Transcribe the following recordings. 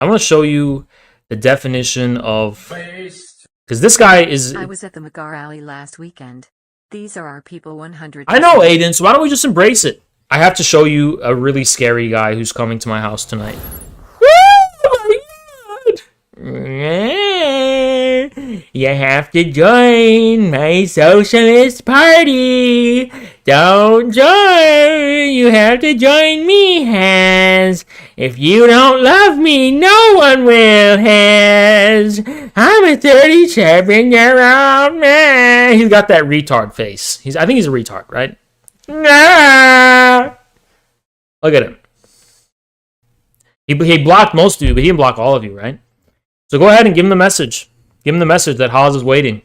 I want to show you the definition of... Because this guy is... I was at the MAGA rally last weekend. These are our people 100%. I know, Aiden, so why don't we just embrace it? I have to show you a really scary guy who's coming to my house tonight. You have to join my socialist party. Don't join. You have to join me, Has. If you don't love me, no one will, Has. I'm a 37-year-old man. He's got that retard face. I think he's a retard, right? Nah. Look at him. He blocked most of you, but he didn't block all of you, right? So go ahead and give him the message. Give him the message that Haas is waiting.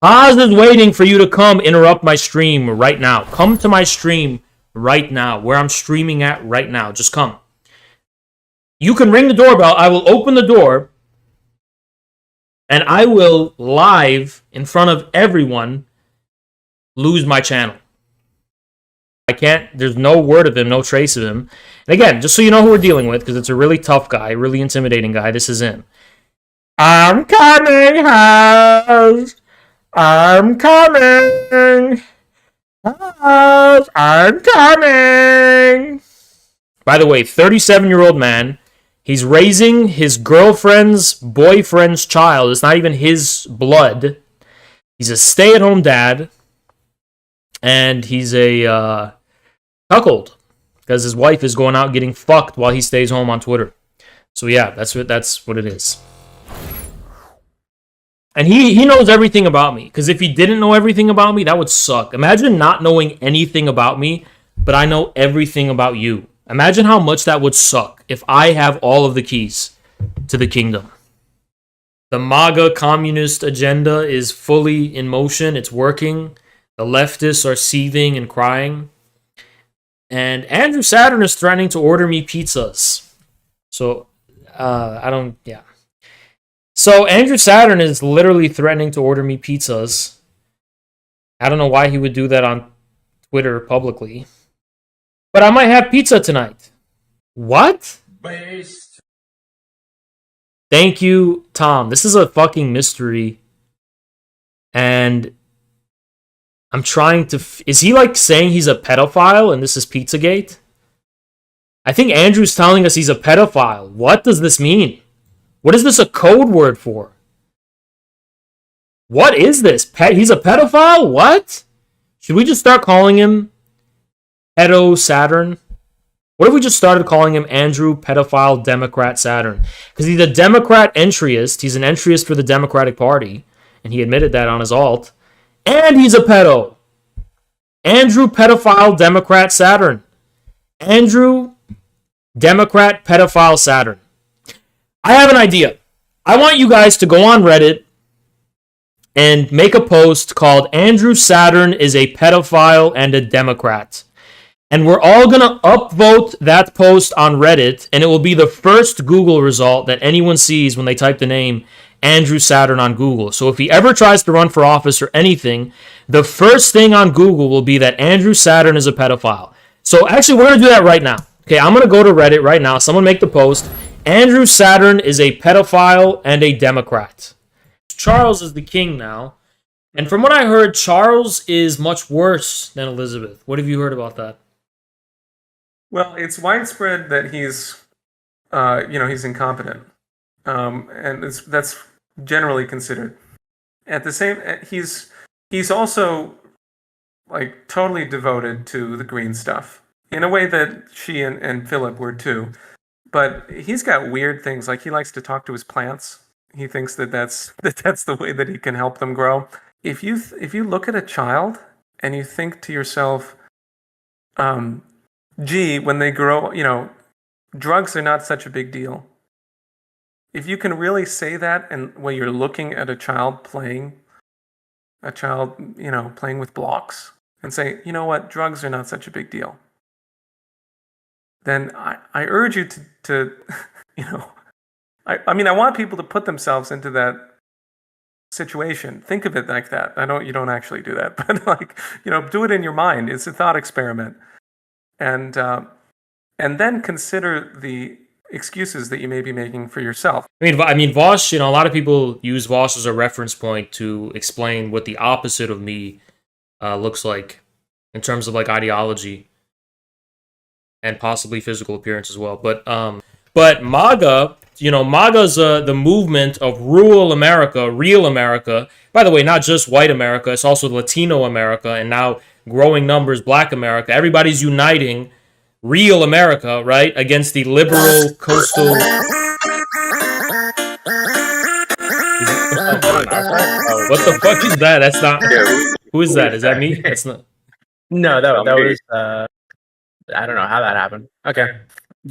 Haas is waiting for you to come interrupt my stream right now. Come to my stream right now, where I'm streaming at right now. Just come. You can ring the doorbell. I will open the door, and I will live in front of everyone lose my channel. I can't, there's no word of him, no trace of him. And again, just so you know who we're dealing with, because it's a really tough guy, really intimidating guy, this is him. I'm coming, House. I'm coming. House, I'm coming. By the way, 37-year-old man. He's raising his girlfriend's boyfriend's child. It's not even his blood. He's a stay-at-home dad. And he's a cuckold. Because his wife is going out getting fucked while he stays home on Twitter. So yeah, that's what it is. And he knows everything about me. Because if he didn't know everything about me, that would suck. Imagine not knowing anything about me, but I know everything about you. Imagine how much that would suck if I have all of the keys to the kingdom. The MAGA communist agenda is fully in motion. It's working. The leftists are seething and crying. And Andrew Saturn is threatening to order me pizzas. So, yeah. So Andrew Saturn is literally threatening to order me pizzas. I don't know why he would do that on Twitter publicly. But I might have pizza tonight. What? Based. Thank you, Tom. This is a fucking mystery. And I'm trying to... Is he like saying he's a pedophile and this is Pizzagate? I think Andrew's telling us he's a pedophile. What does this mean? What is this a code word for? What is this? He's a pedophile? What? Should we just start calling him Pedo Saturn? What if we just started calling him Andrew Pedophile Democrat Saturn? Because he's a Democrat entryist. He's an entryist for the Democratic Party. And he admitted that on his alt. And he's a pedo. Andrew Pedophile Democrat Saturn. Andrew Democrat Pedophile Saturn. I have an idea. I want you guys to go on Reddit and make a post called Andrew Saturn is a pedophile and a Democrat. And we're all going to upvote that post on Reddit, and it will be the first Google result that anyone sees when they type the name Andrew Saturn on Google. So if he ever tries to run for office or anything, the first thing on Google will be that Andrew Saturn is a pedophile. So actually, we're going to do that right now. Okay, I'm going to go to Reddit right now. Someone make the post. Andrew Saturn is a pedophile and a Democrat. Charles is the king now. And from what I heard, Charles is much worse than Elizabeth. What have you heard about that? Well, it's widespread that he's incompetent. And that's generally considered. At the same, he's also like totally devoted to the green stuff in a way that she and Philip were too. But he's got weird things, like he likes to talk to his plants. He thinks that's the way that he can help them grow. If you look at a child and you think to yourself, gee, when they grow, drugs are not such a big deal. If you can really say that, and when you're looking at a child playing with blocks, and say, you know what, drugs are not such a big deal, then I urge you to I want people to put themselves into that situation. Think of it like that. You don't actually do that, but do it in your mind. It's a thought experiment. And then consider the excuses that you may be making for yourself. I mean, Vosh. A lot of people use Vosh as a reference point to explain what the opposite of me looks like in terms of like ideology and possibly physical appearance as well. But MAGA, MAGA's the movement of rural America, real America. By the way, not just white America, it's also Latino America, and now growing numbers Black America. Everybody's uniting real America, right, against the liberal coastal. What the fuck is that? That's not. Who is that? Is that me? That's not. No, that was. I don't know how that happened. Okay,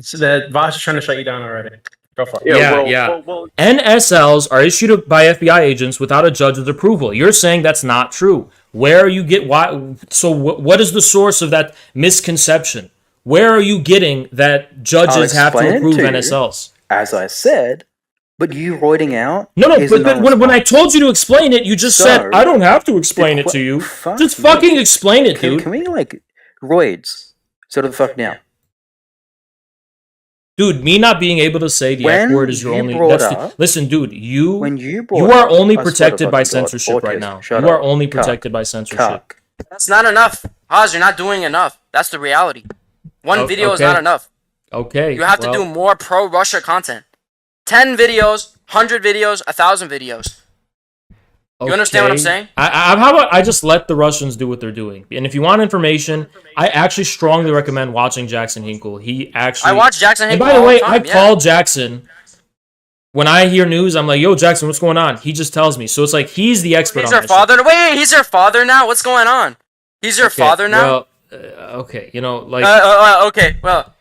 so the boss is trying to shut you down already. Go for it. Yeah. NSLs are issued by FBI agents without a judge's approval. You're saying that's not true. Where are you get why? So what is the source of that misconception? Where are you getting that judges have to approve NSLs? As I said, but you writing out. No, but when I told you to explain it, you just said I don't have to explain it to you. Just fucking explain it, dude. Can we roids? Settle the fuck down. Dude, me not being able to say the F word is your only. Listen, dude, you are only protected by censorship right now. You are only protected by censorship. That's not enough. Haas, you're not doing enough. That's the reality. One video is not enough. Okay. You have to do more pro-Russia content. 10 videos, 100 videos, 1,000 videos. You understand what I'm saying? How about I just let the Russians do what they're doing? And if you want information, I actually strongly recommend watching Jackson Hinkle. I watch Jackson Hinkle. And by the way, I call Jackson. When I hear news, I'm like, yo, Jackson, what's going on? He just tells me. So it's like he's the expert on this. He's your father? Wait, he's your father now? What's going on? He's your father now? Well, okay, okay, well...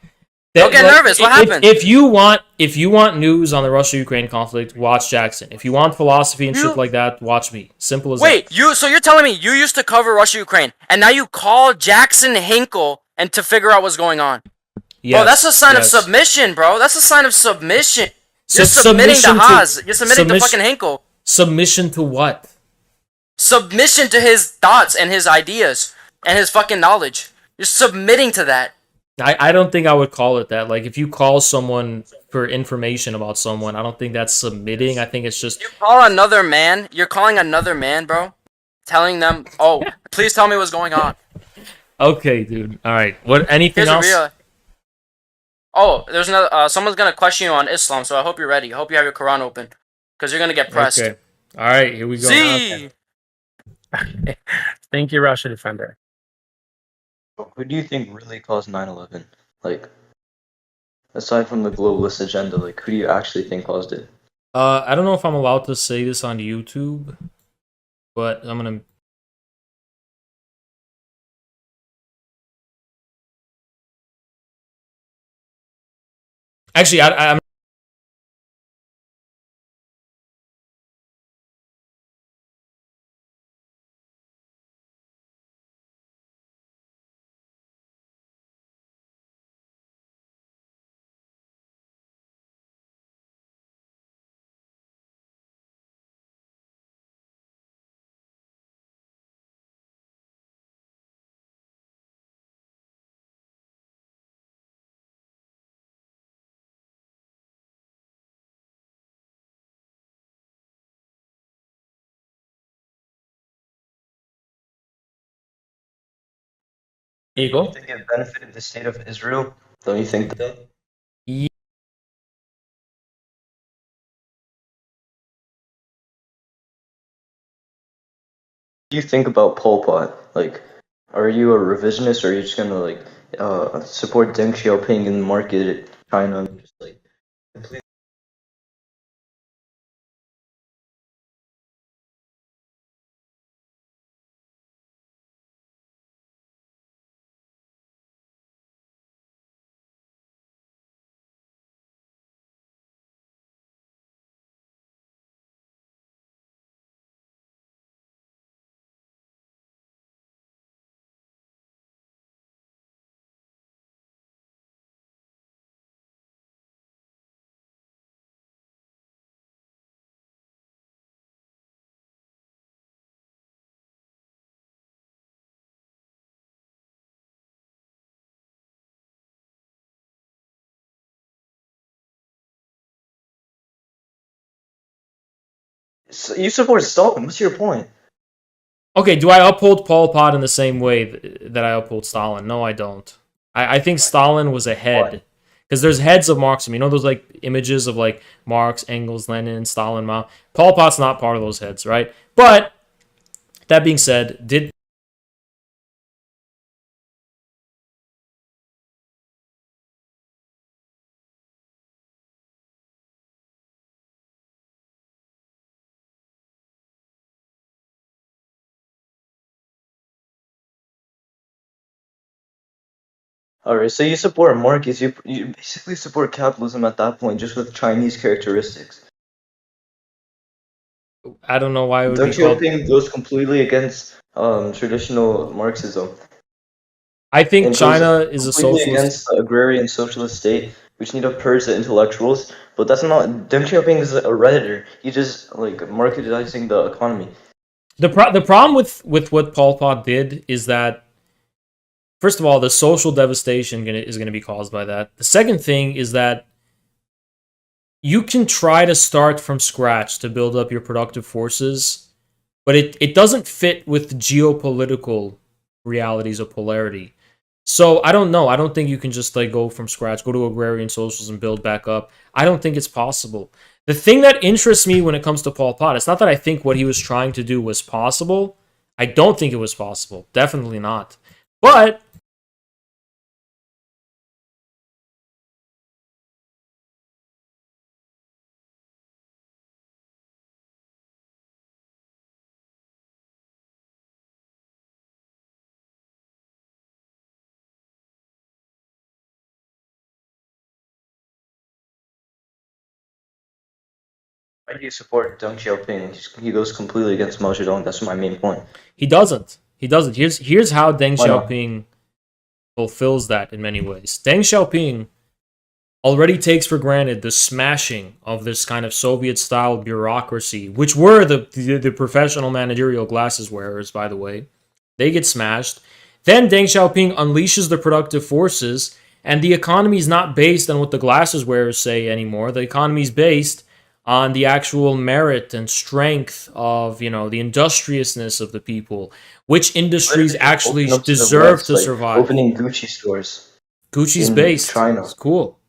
Don't get nervous. What happened? If you want news on the Russia-Ukraine conflict, watch Jackson. If you want philosophy and shit like that, watch me. Simple as that. Wait, so you're telling me you used to cover Russia-Ukraine, and now you call Jackson Hinkle and to figure out what's going on? Yes, bro, that's a sign of submission, bro. That's a sign of submission. You're submitting to Haas. You're submitting to fucking Hinkle. Submission to what? Submission to his thoughts and his ideas and his fucking knowledge. You're submitting to that. I don't think I would call it that. Like, if you call someone for information about someone, I don't think that's submitting. I think it's just... You call another man, you're calling another man, bro, telling them, oh, please tell me what's going on. Okay, dude. All right. What? Anything else? There's another... someone's going to question you on Islam, so I hope you're ready. I hope you have your Quran open, because you're going to get pressed. Okay. All right, here we go. See? Okay. Thank you, Russia Defender. Who do you think really caused 9/11? Like, aside from the globalist agenda, like, who do you actually think caused it? I don't know if I'm allowed to say this on YouTube, but I'm gonna... Actually, I'm Eagle? Do you think it benefited the state of Israel? Don't you think that? Yeah. What do you think about Pol Pot? Like, are you a revisionist, or are you just gonna support Deng Xiaoping and market China and just like completely So you support Stalin. What's your point? Okay, do I uphold Pol Pot in the same way that I uphold Stalin? No, I don't. I think Stalin was a head. Because there's heads of Marxism. You know those like images of like Marx, Engels, Lenin, Stalin, Mao? Pol Pot's not part of those heads, right? But that being said, did Alright, so you support Marcus, you basically support capitalism at that point, just with Chinese characteristics. I don't know why it would Deng be called... Xiaoping goes completely against traditional Marxism. I think And China goes is a completely socialist. against the agrarian socialist state, which need to purge the intellectuals. But that's not. Deng Xiaoping is a redditor. He just like marketizing the economy. The problem with what Pol Pot did is that, first of all, the social devastation is going to be caused by that. The second thing is that you can try to start from scratch to build up your productive forces, but it doesn't fit with geopolitical realities of polarity. So I don't know. I don't think you can just like go from scratch, go to agrarian socialism, build back up. I don't think it's possible. The thing that interests me when it comes to Pol Pot, it's not that I think what he was trying to do was possible. I don't think it was possible. Definitely not. But Why do you support Deng Xiaoping? He goes completely against Mao Zedong. That's my main point. he doesn't. He doesn't. Here's how Deng Why not? Xiaoping fulfills that in many ways. Deng Xiaoping already takes for granted the smashing of this kind of Soviet-style bureaucracy, which were the professional managerial glasses wearers, by the way. They get smashed. Then Deng Xiaoping unleashes the productive forces, and the economy is not based on what the glasses wearers say anymore. The economy is based on the actual merit and strength of, the industriousness of the people. Which industries actually Open up to the deserve West, to like, survive? Opening Gucci stores. Gucci's in based. China. It's cool.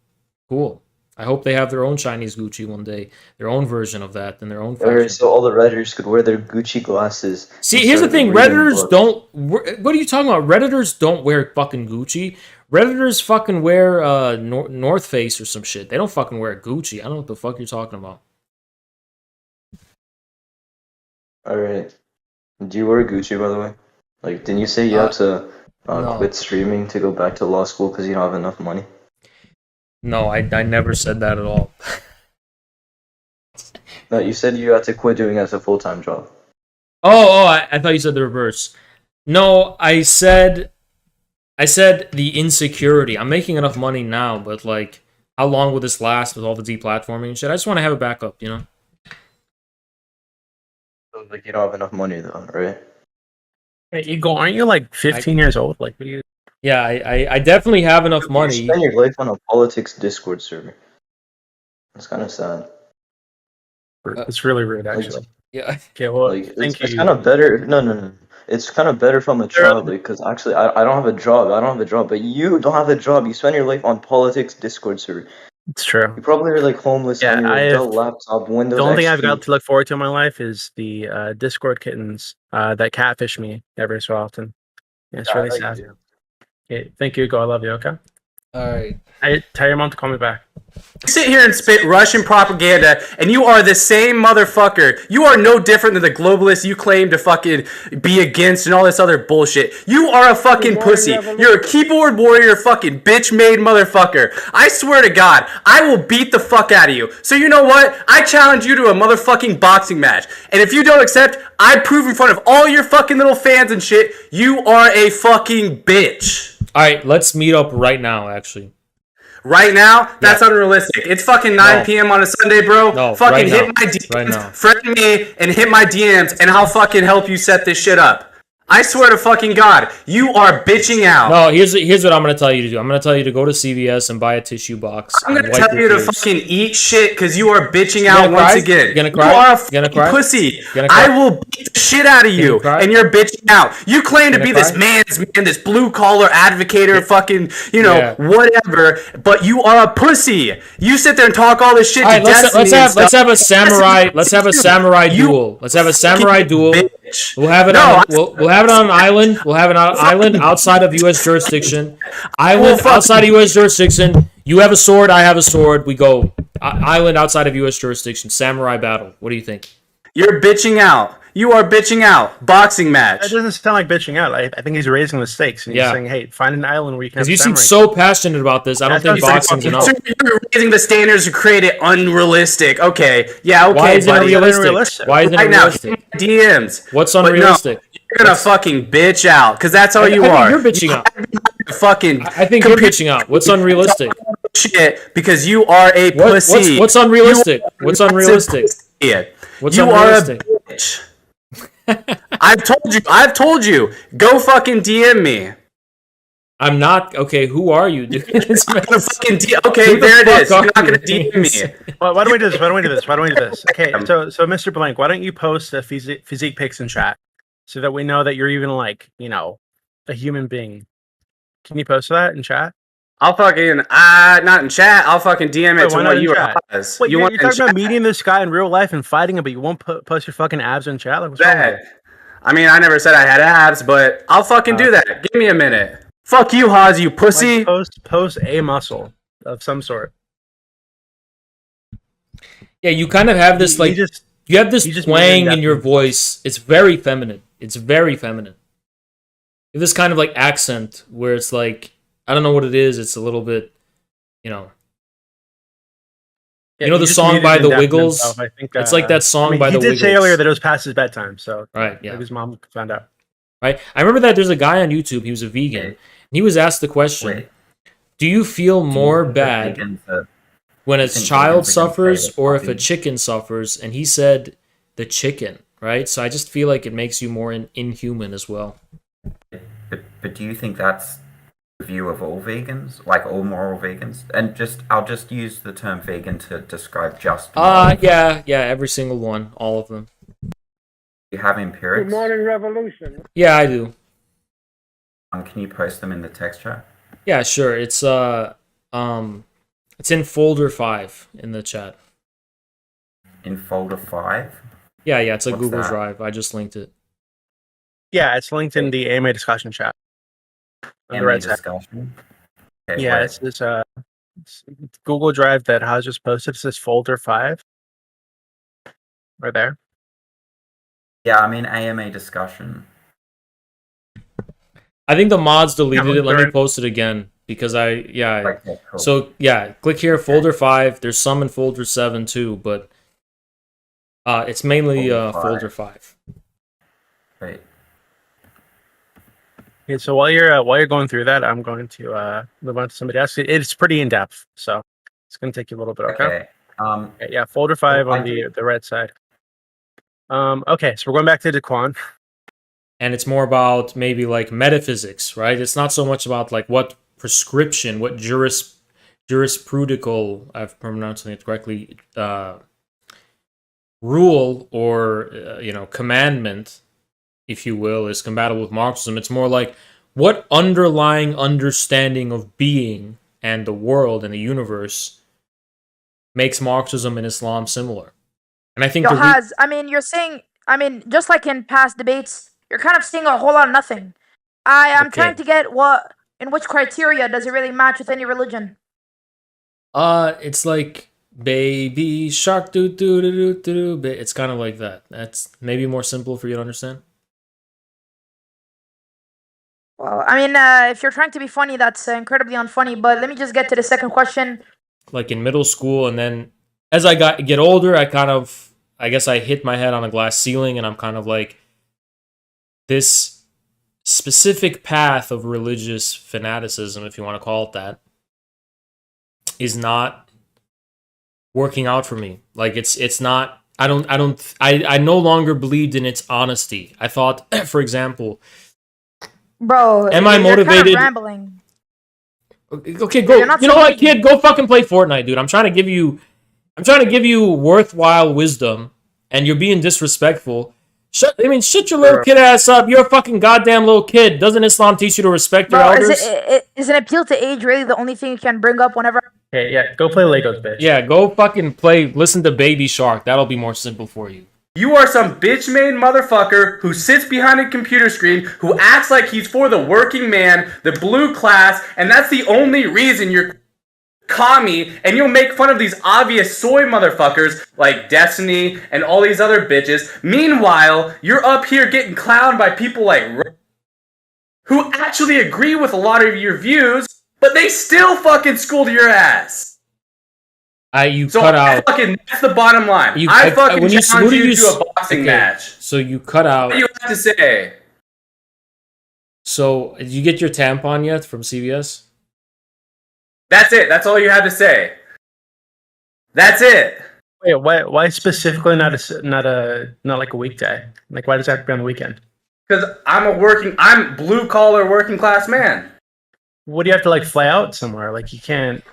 I hope they have their own Chinese Gucci one day, their own version of that, and their own Alright, fashion. so all the Redditors could wear their Gucci glasses. See, and here's the start thing: reading Redditors books. don't. What are you talking about? Redditors don't wear fucking Gucci. Redditors fucking wear North Face or some shit. They don't fucking wear Gucci. I don't know what the fuck you're talking about. Alright. Do you wear Gucci, by the way? Like, didn't you say you have to no. quit streaming to go back to law school because you don't have enough money? No, I never said that at all. No, you said you had to quit doing it as a full-time job. I thought you said the reverse. No, I said the insecurity. I'm making enough money now, but like, how long will this last with all the deplatforming and shit? I just want to have a backup, So, like, you don't have enough money, though, right? Hey, Eagle, aren't you like 15 years old? Like, what do you? Yeah, I definitely have enough money. You spend your life on a politics Discord server. It's kind of sad. It's really rude, actually. Yeah. Okay, well, Like, thank it's you. kind of better. No. It's kind of better from a child because actually, I don't have a job. But you don't have a job. You spend your life on politics Discord server. It's true. You probably are like homeless Yeah, on your Dell laptop, Windows. The only thing I've XP. got to look forward to in my life is the Discord kittens that catfish me every so often. Yeah, it's really sad. Okay, thank you, Go. I love you. Okay. All right. Tell your mom to call me back. You sit here and spit Russian propaganda, and you are the same motherfucker. You are no different than the globalists you claim to fucking be against and all this other bullshit. You are a fucking pussy. You're a keyboard warrior fucking bitch-made motherfucker. I swear to God, I will beat the fuck out of you. So you know what? I challenge you to a motherfucking boxing match. And if you don't accept, I prove in front of all your fucking little fans and shit, you are a fucking bitch. All right, let's meet up right now, actually. Right now? That's unrealistic. It's fucking 9 p.m. on a Sunday, bro. No, fucking right hit now. my DMs, Right now. friend me, and hit my DMs, and I'll fucking help you set this shit up. I swear to fucking God, you are bitching out. No, here's what I'm gonna tell you to do. I'm gonna tell you to go to CVS and buy a tissue box. I'm gonna tell you to fucking eat shit because you are bitching out once again. You gonna cry? You are a gonna fucking cry? pussy. Gonna cry? I will beat the shit out of you, and you're bitching out. You claim to be cry? this man's man, this blue collar advocator, fucking, whatever. But you are a pussy. You sit there and talk all this shit. All right, to let's have a samurai. Let's have a samurai duel. Let's have a samurai duel. Bitch. We'll have it we'll have it on an island. We'll have it on an island outside of U.S. jurisdiction. Outside of U.S. jurisdiction. You have a sword. I have a sword. We go island outside of U.S. jurisdiction. Samurai battle. What do you think? You're bitching out. You are bitching out. Boxing match. That doesn't sound like bitching out. I think he's raising the stakes and he's saying, "Hey, find an island where you can." Because you seem so passionate about this. I don't think boxing's enough. You're raising the standards to create it unrealistic. Okay, yeah, okay. Why isn't it realistic? Why isn't it realistic? DMs. What's unrealistic? You're gonna fucking bitch out because that's all you are. You're bitching out. I think you're bitching out. What's unrealistic? Shit, because you are a pussy. What's unrealistic? What's unrealistic? What's unrealistic? You are a bitch. I've told you. Go fucking DM me. I'm not okay. Who are you, dude? Okay, there it is. You're not gonna DM me. Well, why don't we do this? Okay, so Mr. Blank, why don't you post the physique pics in chat so that we know that you're even a human being? Can you post that in chat? I'll fucking not in chat. I'll fucking DM it to what you are. Wait, you're talking about meeting this guy in real life and fighting him, but you won't post your fucking abs in chat? Like, what's wrong with you? I mean, I never said I had abs, but I'll fucking do that. Give me a minute. Fuck you, Haas, you pussy. Post a muscle of some sort. Yeah, you kind of have this you have this twang in your voice. It's very feminine. It's very feminine. You have this kind of accent where it's I don't know what it is. It's a little bit, Yeah, the song by the Wiggles. I think, it's like that song by the Wiggles. He did say earlier that it was past his bedtime, so right, yeah. His mom found out. Right, I remember that there's a guy on YouTube. He was a vegan. And he was asked the question: do you feel more bad when a child suffers or if a chicken suffers? And he said the chicken. Right, so I just feel like it makes you more inhuman as well. But do you think that's view of all vegans, like all moral vegans? And I'll just use the term vegan to describe just yeah, every single one, all of them. You have empirics? Good morning, Revolution. Yeah, I do. Can you post them in the text chat? Yeah, sure. It's in folder 5 in the chat. In folder 5? Yeah, it's a Google Drive. I just linked it. Yeah, it's linked in the AMA discussion chat. AMA discussion? Okay, yeah, it's this Google Drive that Haas just posted. It says folder 5. Right there. Yeah, I'm in AMA discussion. I think the mods deleted it. Let me post it again because cool. So click here, folder 5. There's some in folder 7 too, but it's mainly folder 5. Right. Okay, so while you're going through that, I'm going to move on to somebody else. It's pretty in depth, so it's going to take you a little bit. Okay. Yeah, folder 5 on the red side. Okay, so we're going back to Daquan. And it's more about maybe metaphysics, right? It's not so much about what prescription, what jurisprudential, I've pronounced it correctly, rule or commandment, if you will, is compatible with Marxism. It's more like what underlying understanding of being and the world and the universe makes Marxism and Islam similar. And I think you're saying, just like in past debates, you're kind of saying a whole lot of nothing. I'm trying to get in which criteria does it really match with any religion? It's like baby shark doo doo doo doo doo. It's kind of like that. That's maybe more simple for you to understand. Well, if you're trying to be funny, that's incredibly unfunny. But let me just get to the second question. Like in middle school, and then as I get older, I guess I hit my head on a glass ceiling, and I'm kind of like, this specific path of religious fanaticism, if you want to call it that, is not working out for me. Like it's not I no longer believed in its honesty. I thought, for example, bro, am I motivated? Kind of rambling. Okay, go. You know what, kid? Go fucking play Fortnite, dude. I'm trying to give you worthwhile wisdom, and you're being disrespectful. Shut your little kid ass up. You're a fucking goddamn little kid. Doesn't Islam teach you to respect your elders? Is an appeal to age really the only thing you can bring up whenever? Okay, yeah, go play Legos, bitch. Yeah, go fucking play. Listen to Baby Shark. That'll be more simple for you. You are some bitch-made motherfucker who sits behind a computer screen, who acts like he's for the working man, the blue class, and that's the only reason you're commie, and you'll make fun of these obvious soy motherfuckers like Destiny and all these other bitches. Meanwhile, you're up here getting clowned by people like who actually agree with a lot of your views, but they still fucking schooled your ass. Cut out. That's the bottom line. I fucking challenge you to a boxing match. So you cut out. What do you have to say? So, did you get your tampon yet from CVS? That's it. That's all you had to say. That's it. Wait, why specifically not like a weekday? Like, why does that have to be on the weekend? Because I'm blue collar working class man. What do you have to like fly out somewhere? Like you can't.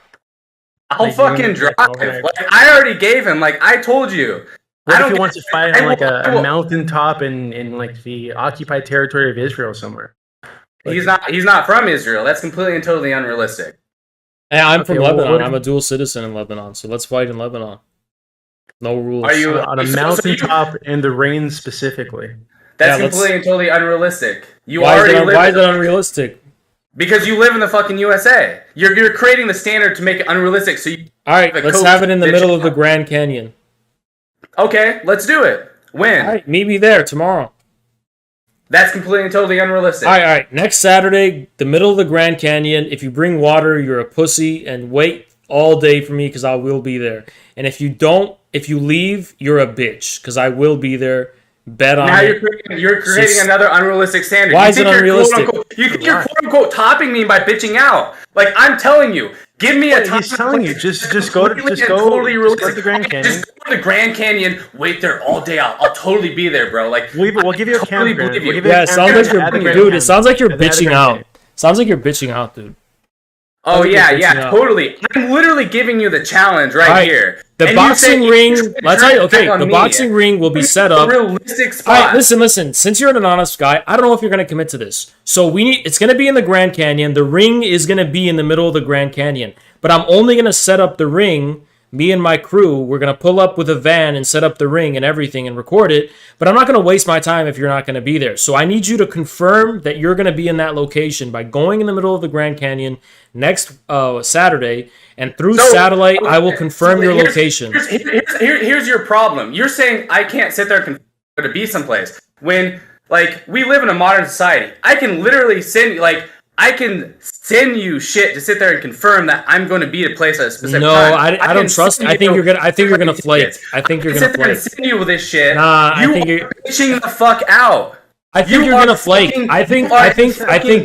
I'll fucking drive. Like I already gave him. Like I told you. What if he wants to fight on like a mountaintop in like the occupied territory of Israel somewhere? Like, he's not from Israel. That's completely and totally unrealistic. Yeah, I'm from Lebanon. I'm a dual citizen in Lebanon, so let's fight in Lebanon. No rules. Are you on a mountaintop in the rain specifically? That's completely and totally unrealistic. Why is it unrealistic? Because you live in the fucking USA. You're creating the standard to make it unrealistic. So all right, let's have it in the middle of the Grand Canyon. Okay, let's do it. When? All right, meet me there tomorrow. That's completely and totally unrealistic. All right. Next Saturday, the middle of the Grand Canyon. If you bring water, you're a pussy, and wait all day for me because I will be there. And if you leave, you're a bitch because I will be there. Bet on it. Now you're creating another unrealistic standard. Why is it unrealistic? You think you're quote unquote topping me by bitching out? Like I'm telling you, give me a time. He's telling you just go to the Grand Canyon. Just go to the Grand Canyon. Wait there all day. I'll totally be there, bro. Like we'll give you a campground. Yeah, it sounds like it sounds like you're bitching out. Sounds like you're bitching out, dude. Oh yeah, totally. I'm literally giving you the challenge right here. The boxing ring. Let's tell you. Okay, the boxing ring will be set up. Realistic spot. All right, listen. Since you're an honest guy, I don't know if you're going to commit to this. So it's going to be in the Grand Canyon. The ring is going to be in the middle of the Grand Canyon. But I'm only going to set up the ring. Me and my crew, we're going to pull up with a van and set up the ring and everything and record it. But I'm not going to waste my time if you're not going to be there. So I need you to confirm that you're going to be in that location by going in the middle of the Grand Canyon next Saturday. And through satellite, I will confirm your location. Here's your problem. You're saying I can't sit there and confirm to be someplace. When, like, we live in a modern society. I can literally send you shit to sit there and confirm that I'm going to be at a place at a specific time. I don't trust. I think you're gonna flake. I think you're gonna flake. Send you this shit. Nah, I think you're bitching the fuck out. I think you're gonna flake. I think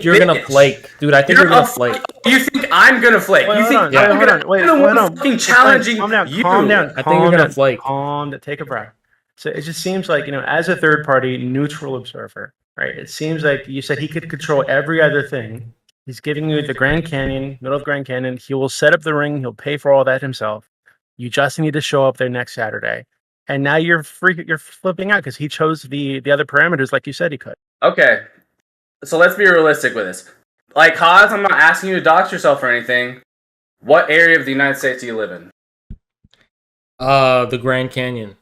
you're gonna flake, dude. I think you're gonna flake. You think I'm gonna flake? You think I'm the one fucking challenging you? Calm down. I think you're gonna flake. Calm down. Take a breath. So it just seems like, as a third party neutral observer, right? It seems like you said he could control every other thing. He's giving you the Grand Canyon, middle of Grand Canyon. He will set up the ring. He'll pay for all that himself. You just need to show up there next Saturday. And now you're flipping out because he chose the other parameters like you said he could. Okay. So let's be realistic with this. Like, Haas, I'm not asking you to dox yourself or anything. What area of the United States do you live in? The Grand Canyon.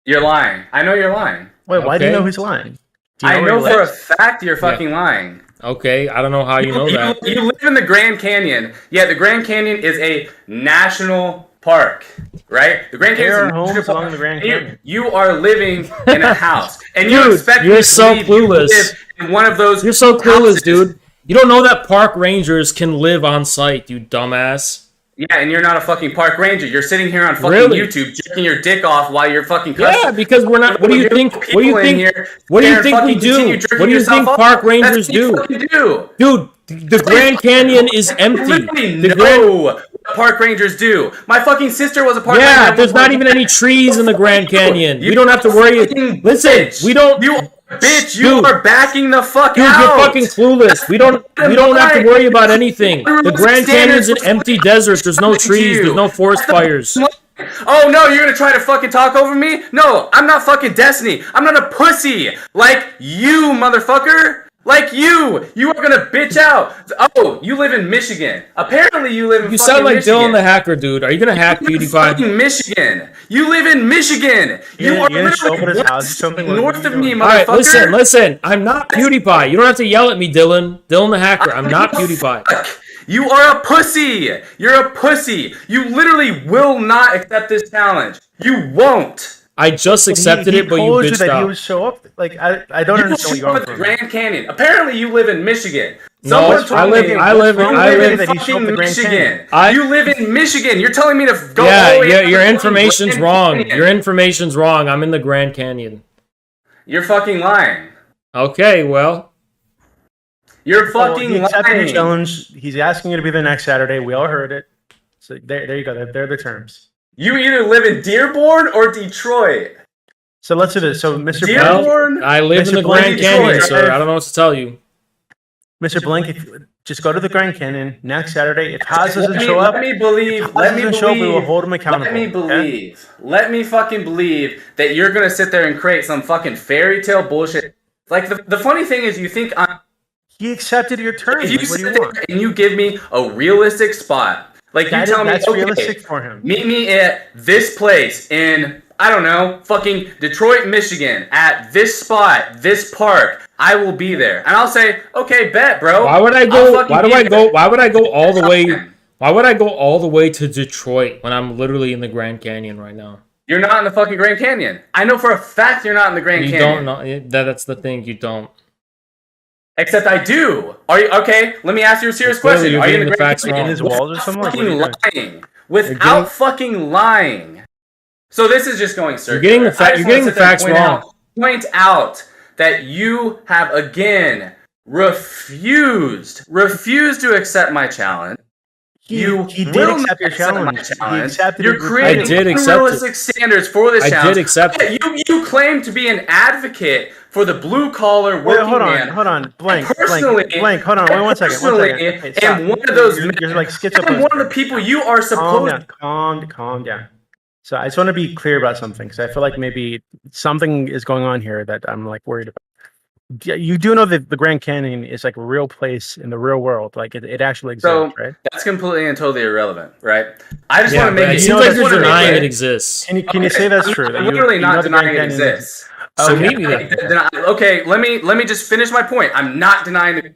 You're lying. I know you're lying. Wait, why do you know he's lying? I know for a fact you're fucking lying. Okay, I don't know how you know that. You live in the Grand Canyon. Yeah, the Grand Canyon is a national park, right? The Grand Canyon is a homes along the Grand Canyon. You are living in a house, and you expect you're so clueless. You live in one of those. You're so clueless, dude. You don't know that park rangers can live on site, you dumbass. Yeah, and you're not a fucking park ranger. You're sitting here on fucking YouTube jerking your dick off while you're fucking cussing. Yeah, because we're not. What do you think? What do you think? What do you think we do? What do you think park rangers do? Dude, the Grand Canyon is empty. park rangers do. My fucking sister was a park ranger. Yeah, there's not even any trees in the Grand Canyon. We don't have to worry. Listen, we don't. You bitch, you are backing the fuck Dude, out. you're fucking clueless. We don't have to worry about anything. The Grand Canyon's an empty desert. There's no trees. There's no forest fires. Oh no, you're gonna try to fucking talk over me? No, I'm not fucking Destiny. I'm not a pussy like you, motherfucker. Like you are gonna bitch out. Oh, you live in Michigan. Apparently, you live in. You fucking sound like Michigan. Dylan the Hacker, dude. Are you gonna hack PewDiePie? Fucking Michigan. You live in Michigan. You are literally north of me, motherfucker. All right, listen. I'm not PewDiePie. You don't have to yell at me, Dylan. Dylan the Hacker. I'm not PewDiePie. You are a pussy. You're a pussy. You literally will not accept this challenge. You won't. I just accepted it, but you bitched that out. He would show up. Like I don't understand what you're going for. Grand Canyon. Apparently, you live in Michigan. No, I live in fucking Michigan. You live in Michigan. You're telling me to go. Yeah, your information's wrong. Your information's wrong. I'm in the Grand Canyon. You're fucking lying. Okay, well. You're fucking he accepted lying. the challenge. He's asking you to be there next Saturday. We all heard it. So there you go. They're the terms. You either live in Dearborn or Detroit. So let's do this. So Mr. Dearborn, I live in the Grand Canyon, sir. I don't know what to tell you. Mr. Blink, just go to the Grand Canyon next Saturday. If Haas doesn't show up, we will hold him accountable. Let me fucking believe that you're gonna sit there and create some fucking fairy tale bullshit. Like the funny thing is, you think he accepted your terms. If you sit there and you give me a realistic spot. Like, you tell me, okay, realistic for him. Meet me at this place in, I don't know, fucking Detroit, Michigan, at this spot, this park. I will be there. And I'll say, okay, bet, bro. Why would I go? Why would I go all the way? Why would I go all the way to Detroit when I'm literally in the Grand Canyon right now? You're not in the fucking Grand Canyon. I know for a fact you're not in the Grand Canyon. You don't know. That's the thing. You don't. Except I do. Are you okay? Let me ask you a serious question. Are you in the Grand Canyon? In his walls or something? Fucking lying. Without fucking lying. So this is just going circular. You're getting the facts wrong. Point out that you have again refused to accept my challenge. He did accept your challenge. You're creating unrealistic standards for this challenge. I did accept it. You claim to be an advocate for the blue collar working man. Hold on, blank. Personally, hold on, wait one second. Okay, and one of those men, you're like schizophrenic. I'm one of the people you are supposed. Calm down. So I just want to be clear about something because I feel like maybe something is going on here that I'm like worried about. You do know that the Grand Canyon is like a real place in the real world, like it actually exists, right? That's completely and totally irrelevate, right? I just want to make it. It seems like you're denying it exists. Can you say that's true? I'm literally not denying it exists. So meet me then. Okay, let me just finish my point. I'm not denying it.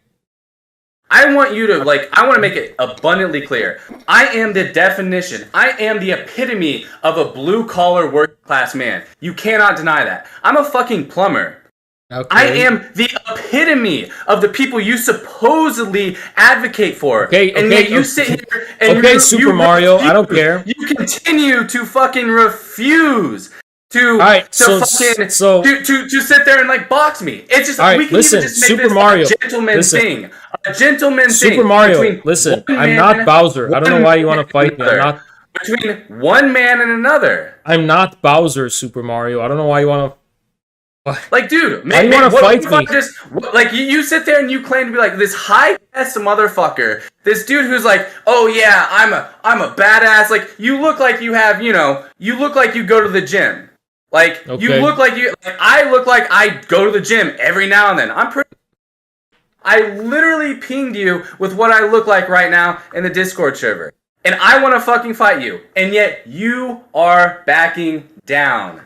I want you to I want to make it abundantly clear. I am the definition. I am the epitome of a blue collar working class man. You cannot deny that. I'm a fucking plumber. Okay. I am the epitome of the people you supposedly advocate for. And yet you sit here and Super Mario, I don't care. You continue to fucking refuse to sit there and box me. It's just we can even just make this a gentleman thing. A gentleman thing. Super Mario, listen, I'm not Bowser. I don't know why you want to fight me. I'm not between one man and another. I'm not Bowser, Super Mario. I don't know why you want to. Dude, why you want to fight me? You sit there and you claim to be like this high-ass motherfucker. This dude who's like, oh yeah, I'm a badass. Like, you look like you have, you look like you go to the gym. You look like I look like I go to the gym every now and then. I literally pinged you with what I look like right now in the Discord server. And I want to fucking fight you. And yet you are backing down.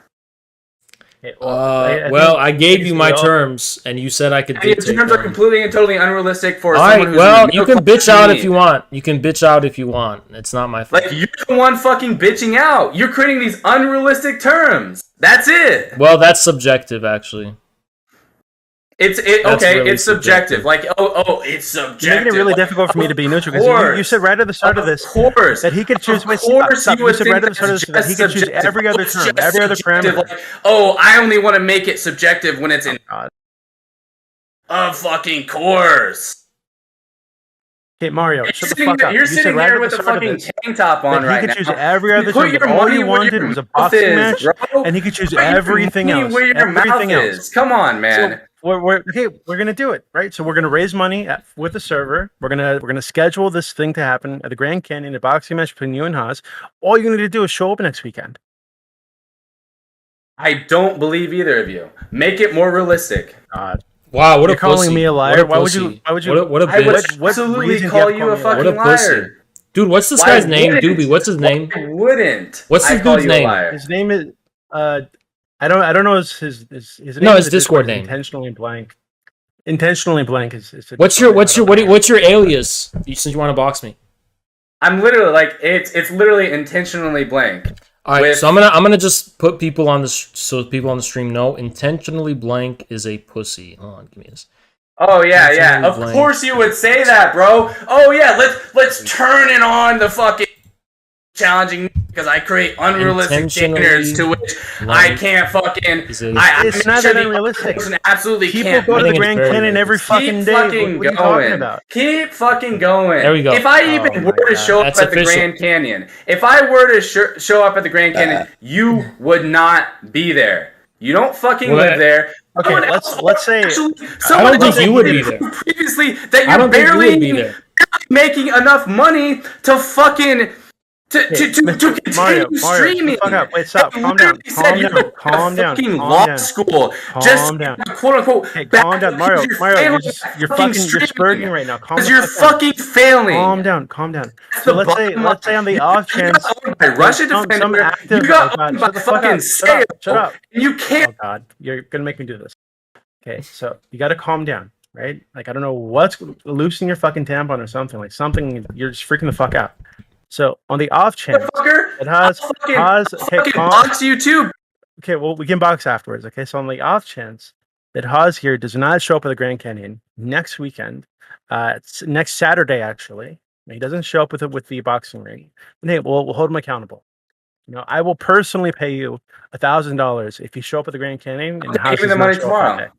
I gave you my terms, and you said I could dictate them. Your terms are completely and totally unrealistic for someone who's... Well, you can bitch out if you want. You can bitch out if you want. It's not my fault. You're the one fucking bitching out. You're creating these unrealistic terms. That's it. Well, that's subjective, actually. It's subjective. It's subjective. You're making it really difficult for me to be neutral because you said right at the start of this that he could choose. You said right at the start of this that he could choose every other term, every other parameter. I only want to make it subjective when it's in. Of fucking course. Okay, Mario, shut the fuck up. You're You said sitting right here at with the a start of fucking this tank top on that right he now. could choose every other Put thing. your That all money you where your wanted was a mouth boxing is, match, bro. and he could choose Put your everything money else. where your Everything mouth else. is. Come on, man. So we're gonna do it, right? So we're gonna raise money with the server. We're gonna schedule this thing to happen at the Grand Canyon, a boxing match between you and Haas. All you're gonna do is show up next weekend. I don't believe either of you. Make it more realistic. God. Wow, what You're a calling pussy. me a liar? What a pussy. Why would you? What a I would bitch. absolutely reason call do you you a have to call me fucking What a pussy. liar. Dude, what's this Why guy's name? wouldn't? Doobie, what's his name? Why wouldn't? What's this I call dude's you a name? liar? His name is I don't know his name. No, in his the Discord is name. Intentionally blank. Intentionally blank is What's your alias? Since you want to box me. I'm literally like it's literally intentionally blank. All right, so I'm gonna just put people on this so people on the stream know intentionally blank is a pussy. Hold on, give me this. Oh yeah, yeah. Intentionally Of blank. course you would say that, bro. Oh yeah, let's turn it on the fucking challenging because I create unrealistic standards to which I can't fucking. It's not that unrealistic. Absolutely People can't. go to the Grand Canyon every fucking day. What are you talking about? Keep fucking going. There we go. If I even were to show up at the Grand Canyon, if I were to show up at the Grand Canyon, you would not be there. You don't fucking live there. Okay, let's say I don't think you would be there. Previously, that you're barely making enough money to fucking to continue Mario, streaming. Fuck up. Wait, stop. Calm down. Calm down. Fucking law school. Just quote unquote. Hey, calm down, Mario. You're spurting right now. Because you're fucking failing. Calm down. So let's say on the off chance Russia defender, you got owned by fucking sale. Shut up. You can't. Oh God, you're gonna make me do this. Okay, so you gotta calm down, right? Like I don't know what's loosen your fucking tampon or something. Like something you're just freaking the fuck out. So on the off chance it has fucking box you too. Okay, well we can box afterwards. Okay, so on the off chance that Haas here does not show up at the Grand Canyon next weekend, it's next Saturday actually. He doesn't show up with the boxing ring. Then hey, we'll hold him accountable. You know, I will personally pay you $1,000 if you show up at the Grand Canyon and Haas give me the money tomorrow.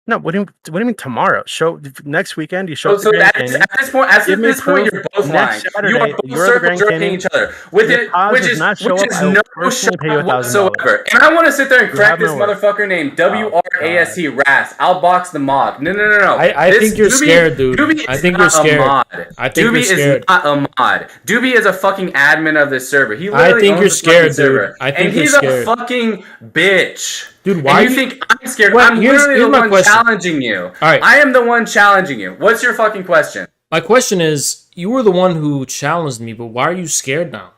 No, what do you mean tomorrow? Show next weekend. You show up So at this point, you're both lying. You are both circle jerking each other with it, which is no shot whatsoever. And I want to sit there and correct this motherfucker named WRAST Wrath. I'll box the mod. No. I think you're scared, dude. I think you're scared. I think you're scared. Doobie is not a mod. Doobie is a fucking admin of this server. He I think you're scared, dude. I think he's a fucking bitch. Dude, why you think I'm scared? I'm literally the one challenging you. All right. I am the one challenging you. What's your fucking question? My question is, you were the one who challenged me, but why are you scared now?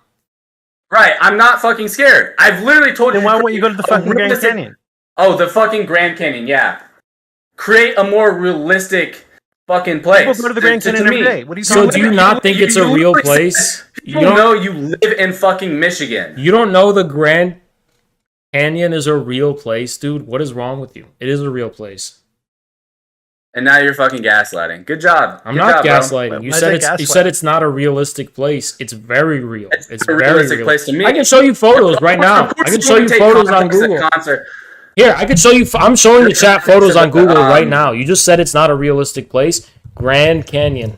Right, I'm not fucking scared. I've literally told you. Then why won't you go to the fucking Grand Canyon? Oh, the fucking Grand Canyon, yeah. Create a more realistic fucking place. People go to the Grand Canyon every day. What are you talking about? So do you not think it's a real place? You don't know you live in fucking Michigan. You don't know the Grand Canyon is a real place, dude. What is wrong with you? It is a real place. And now you're fucking gaslighting. Good job. I'm not gaslighting. You said it's not a realistic place. It's very real. It's a very realistic place to me. I can show you photos right now. I can show you photos on Google. Here, I can show you. I'm showing the chat photos on Google right now. You just said it's not a realistic place. Grand Canyon.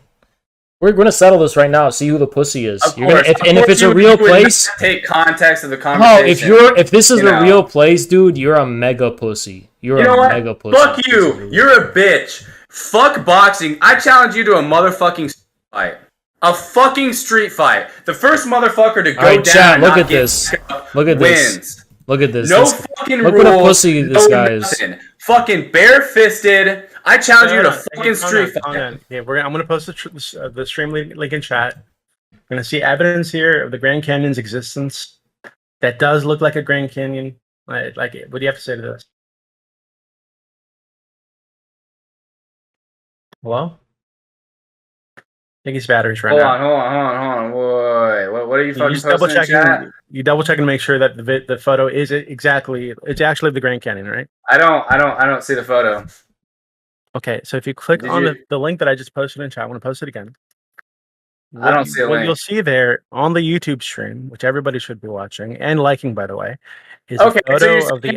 We're going to settle this right now. See who the pussy is. If it's a real place, take context of the conversation. If this is a real place, dude, you're a mega pussy. You're a mega pussy. Fuck you. You're a bitch. Fuck boxing. I challenge you to a motherfucking fight. A fucking street fight. The first motherfucker to go down. Chat, look at this. Look at this. Look at this. No fucking rules. Look what a pussy this guy is. Fucking bare-fisted. I challenge you to fucking street fight. Yeah, I'm gonna post the stream link in chat. We're gonna see evidence here of the Grand Canyon's existence. That does look like a Grand Canyon. Like, what do you have to say to this? Hello? I think his battery's running out. Hold on. Wait, what are you fucking double checking? You double checking to make sure that the photo is it's actually the Grand Canyon, right? I don't see the photo. Okay, so if you click on the link that I just posted in chat, I'm going to post it again. I don't see a link. What you'll see there on the YouTube stream, which everybody should be watching and liking, by the way, is a photo of the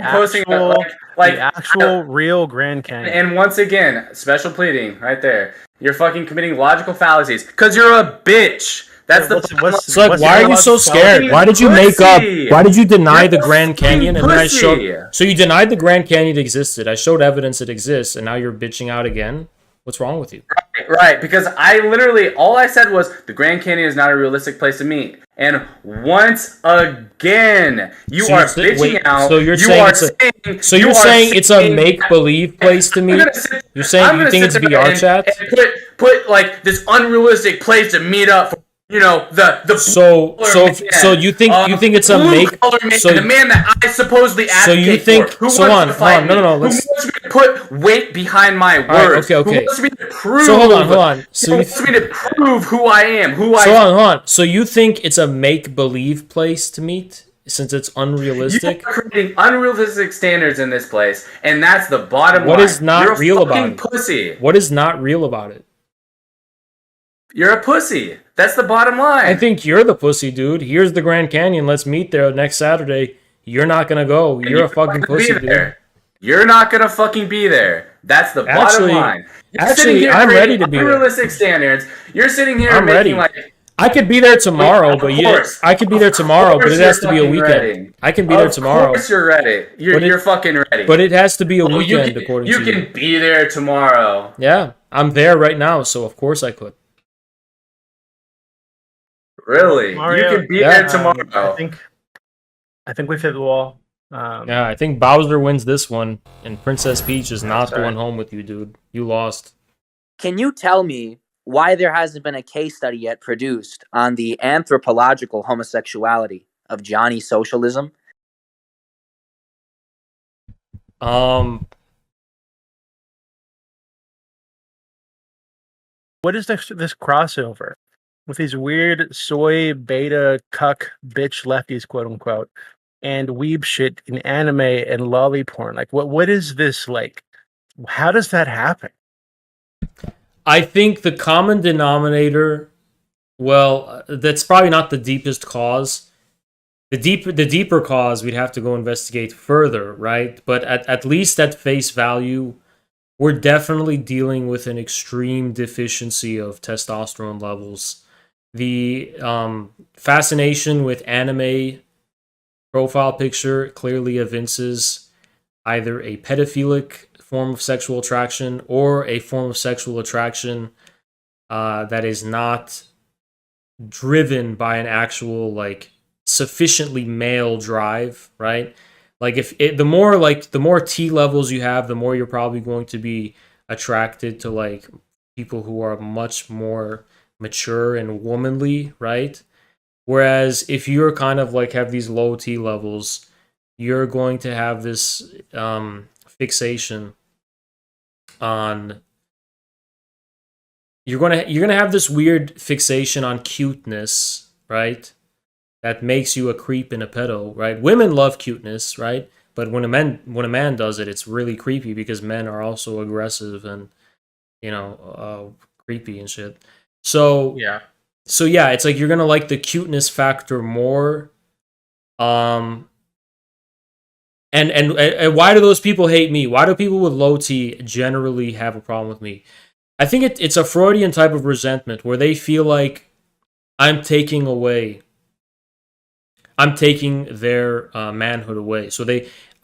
actual real Grand Canyon. And once again, special pleading right there. You're fucking committing logical fallacies because you're a bitch. That's so like, why are you so scared? Why did you make up? Why did you deny the Grand Canyon? And then I showed. So you denied the Grand Canyon existed. I showed evidence it exists, and now you're bitching out again. What's wrong with you? Right, because I literally, all I said was the Grand Canyon is not a realistic place to meet. And once again, you are bitching out. So you're saying it's a make-believe place to meet? You're saying you think it's VR chat? And put like this unrealistic place to meet up for, you know, so you think it's a the man that I supposedly advocate for. Who wants me to put weight behind my words? Right, okay. Who wants me to prove? So hold on. Who wants me to prove who I am? Hold on. So you think it's a make-believe place to meet since it's unrealistic? You're creating unrealistic standards in this place, and that's the bottom line. What is not real about it? Pussy. What is not real about it? You're a pussy. That's the bottom line. I think you're the pussy, dude. Here's the Grand Canyon. Let's meet there next Saturday. You're not gonna go. You're a fucking pussy, dude. You're not gonna fucking be there. That's the bottom line. I'm ready to be there. Unrealistic standards. You're sitting here making like. I could be there tomorrow, but I could be there tomorrow, but it has to be a weekend. Ready. I can be there tomorrow. Of course you're ready. You're fucking ready. But it has to be a weekend, according to you. You can be there tomorrow. Yeah, I'm there right now, so of course I could. Really? Mario, you can be there tomorrow. I think we've hit the wall. Yeah, I think Bowser wins this one, and Princess Peach is not going home with you, dude. You lost. Can you tell me why there hasn't been a case study yet produced on the anthropological homosexuality of Johnny Socialism? What is this crossover with these weird soy beta cuck bitch lefties, quote unquote, and weeb shit in anime and lolly porn? Like, what is this like? How does that happen? I think the common denominator, well, that's probably not the deepest cause. The deeper cause we'd have to go investigate further, right? But at least at face value, we're definitely dealing with an extreme deficiency of testosterone levels. The fascination with anime profile picture clearly evinces either a pedophilic form of sexual attraction or a form of sexual attraction that is not driven by an actual like sufficiently male drive, right? Like the more T levels you have, the more you're probably going to be attracted to like people who are much more mature and womanly, right? Whereas if you're kind of like have these low T levels, you're going to have this fixation on you're gonna have this weird fixation on cuteness, right? That makes you a creep and a pedo, right? Women love cuteness, right? But when a man does it, it's really creepy because men are also aggressive and creepy and shit. So yeah, it's like you're gonna like the cuteness factor more. And why do those people hate me? Why do people with low T generally have a problem with me? I think it's a Freudian type of resentment where they feel like I'm taking their manhood away. So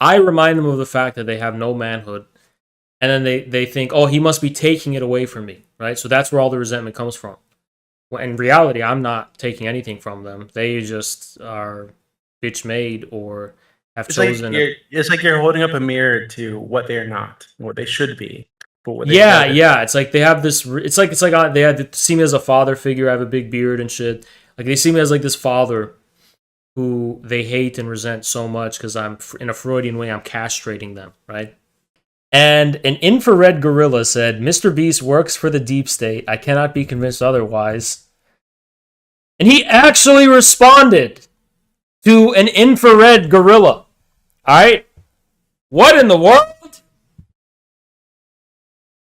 I remind them of the fact that they have no manhood, and then they think, oh, he must be taking it away from me, right? So that's where all the resentment comes from. Well, in reality, I'm not taking anything from them. They just are bitch made or have chosen. It's like you're holding up a mirror to what they're not, what they should be. Yeah. It's like they have this. It's like they see me as a father figure. I have a big beard and shit. Like they see me as like this father who they hate and resent so much because I'm in a Freudian way. I'm castrating them, right? And an infrared gorilla said, "Mr. Beast works for the deep state. I cannot be convinced otherwise." And he actually responded to an infrared gorilla. All right, what in the world?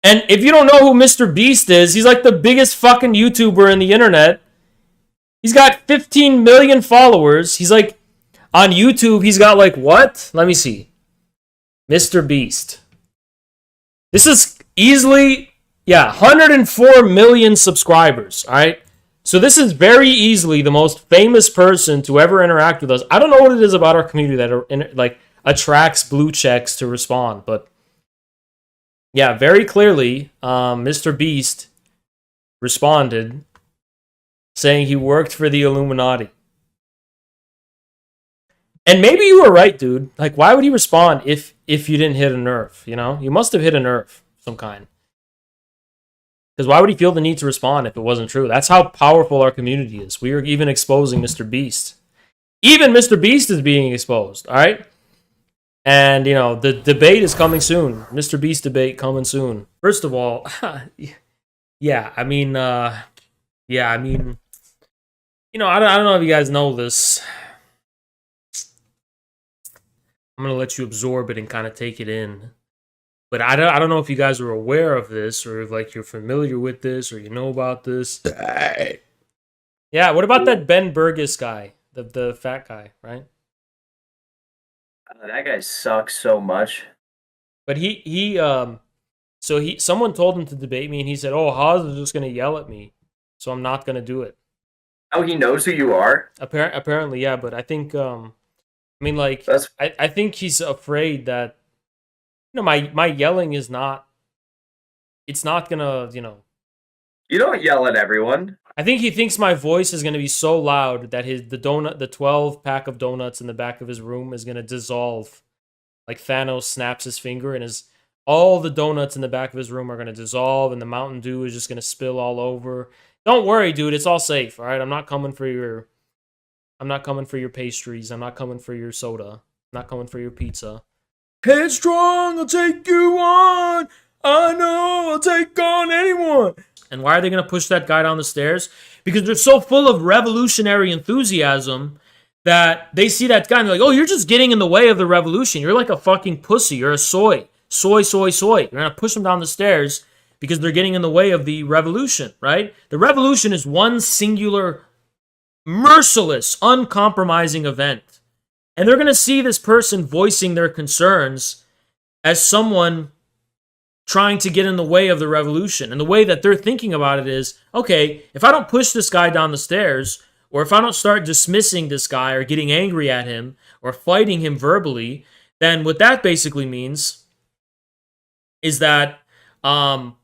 And if you don't know who Mr. Beast is, he's like the biggest fucking YouTuber in the internet. He's got 15 million followers. He's like On YouTube, he's got like what? Let me see. Mr. Beast. This is easily, 104 million subscribers, all right? So this is very easily the most famous person to ever interact with us. I don't know what it is about our community that attracts blue checks to respond, but yeah, very clearly, Mr. Beast responded saying he worked for the Illuminati. And maybe you were right, dude. Like, why would he respond if you didn't hit a nerve, you know? You must have hit a nerve of some kind. Because why would he feel the need to respond if it wasn't true? That's how powerful our community is. We are even exposing Mr. Beast. Even Mr. Beast is being exposed, all right? And, you know, the debate is coming soon. Mr. Beast debate coming soon. First of all, I mean, you know, I don't know if you guys know this. I'm going to let you absorb it and kind of take it in. But I don't know if you guys are aware of this or if, like, you're familiar with this or you know about this. Yeah, what about that Ben Burgess guy? The fat guy, right? That guy sucks so much. But someone told him to debate me and he said, "Oh, Haas is just going to yell at me, so I'm not going to do it." Oh, he knows who you are? Apparently, yeah, but I think I think he's afraid that, you know, my yelling is not, it's not gonna, you know. You don't yell at everyone. I think he thinks my voice is gonna be so loud that the 12 pack of donuts in the back of his room is gonna dissolve. Like Thanos snaps his finger and all the donuts in the back of his room are gonna dissolve and the Mountain Dew is just gonna spill all over. Don't worry, dude, it's all safe, alright? I'm not coming for your pastries. I'm not coming for your soda. I'm not coming for your pizza. Headstrong, I'll take you on. I know, I'll take on anyone. And why are they going to push that guy down the stairs? Because they're so full of revolutionary enthusiasm that they see that guy and they're like, oh, you're just getting in the way of the revolution. You're like a fucking pussy. You're a soy. Soy. You're going to push them down the stairs because they're getting in the way of the revolution, right? The revolution is one singular, merciless, uncompromising event. And they're going to see this person voicing their concerns as someone trying to get in the way of the revolution. And the way that they're thinking about it is, okay, if I don't push this guy down the stairs, or if I don't start dismissing this guy or getting angry at him or fighting him verbally, then what that basically means is that I'm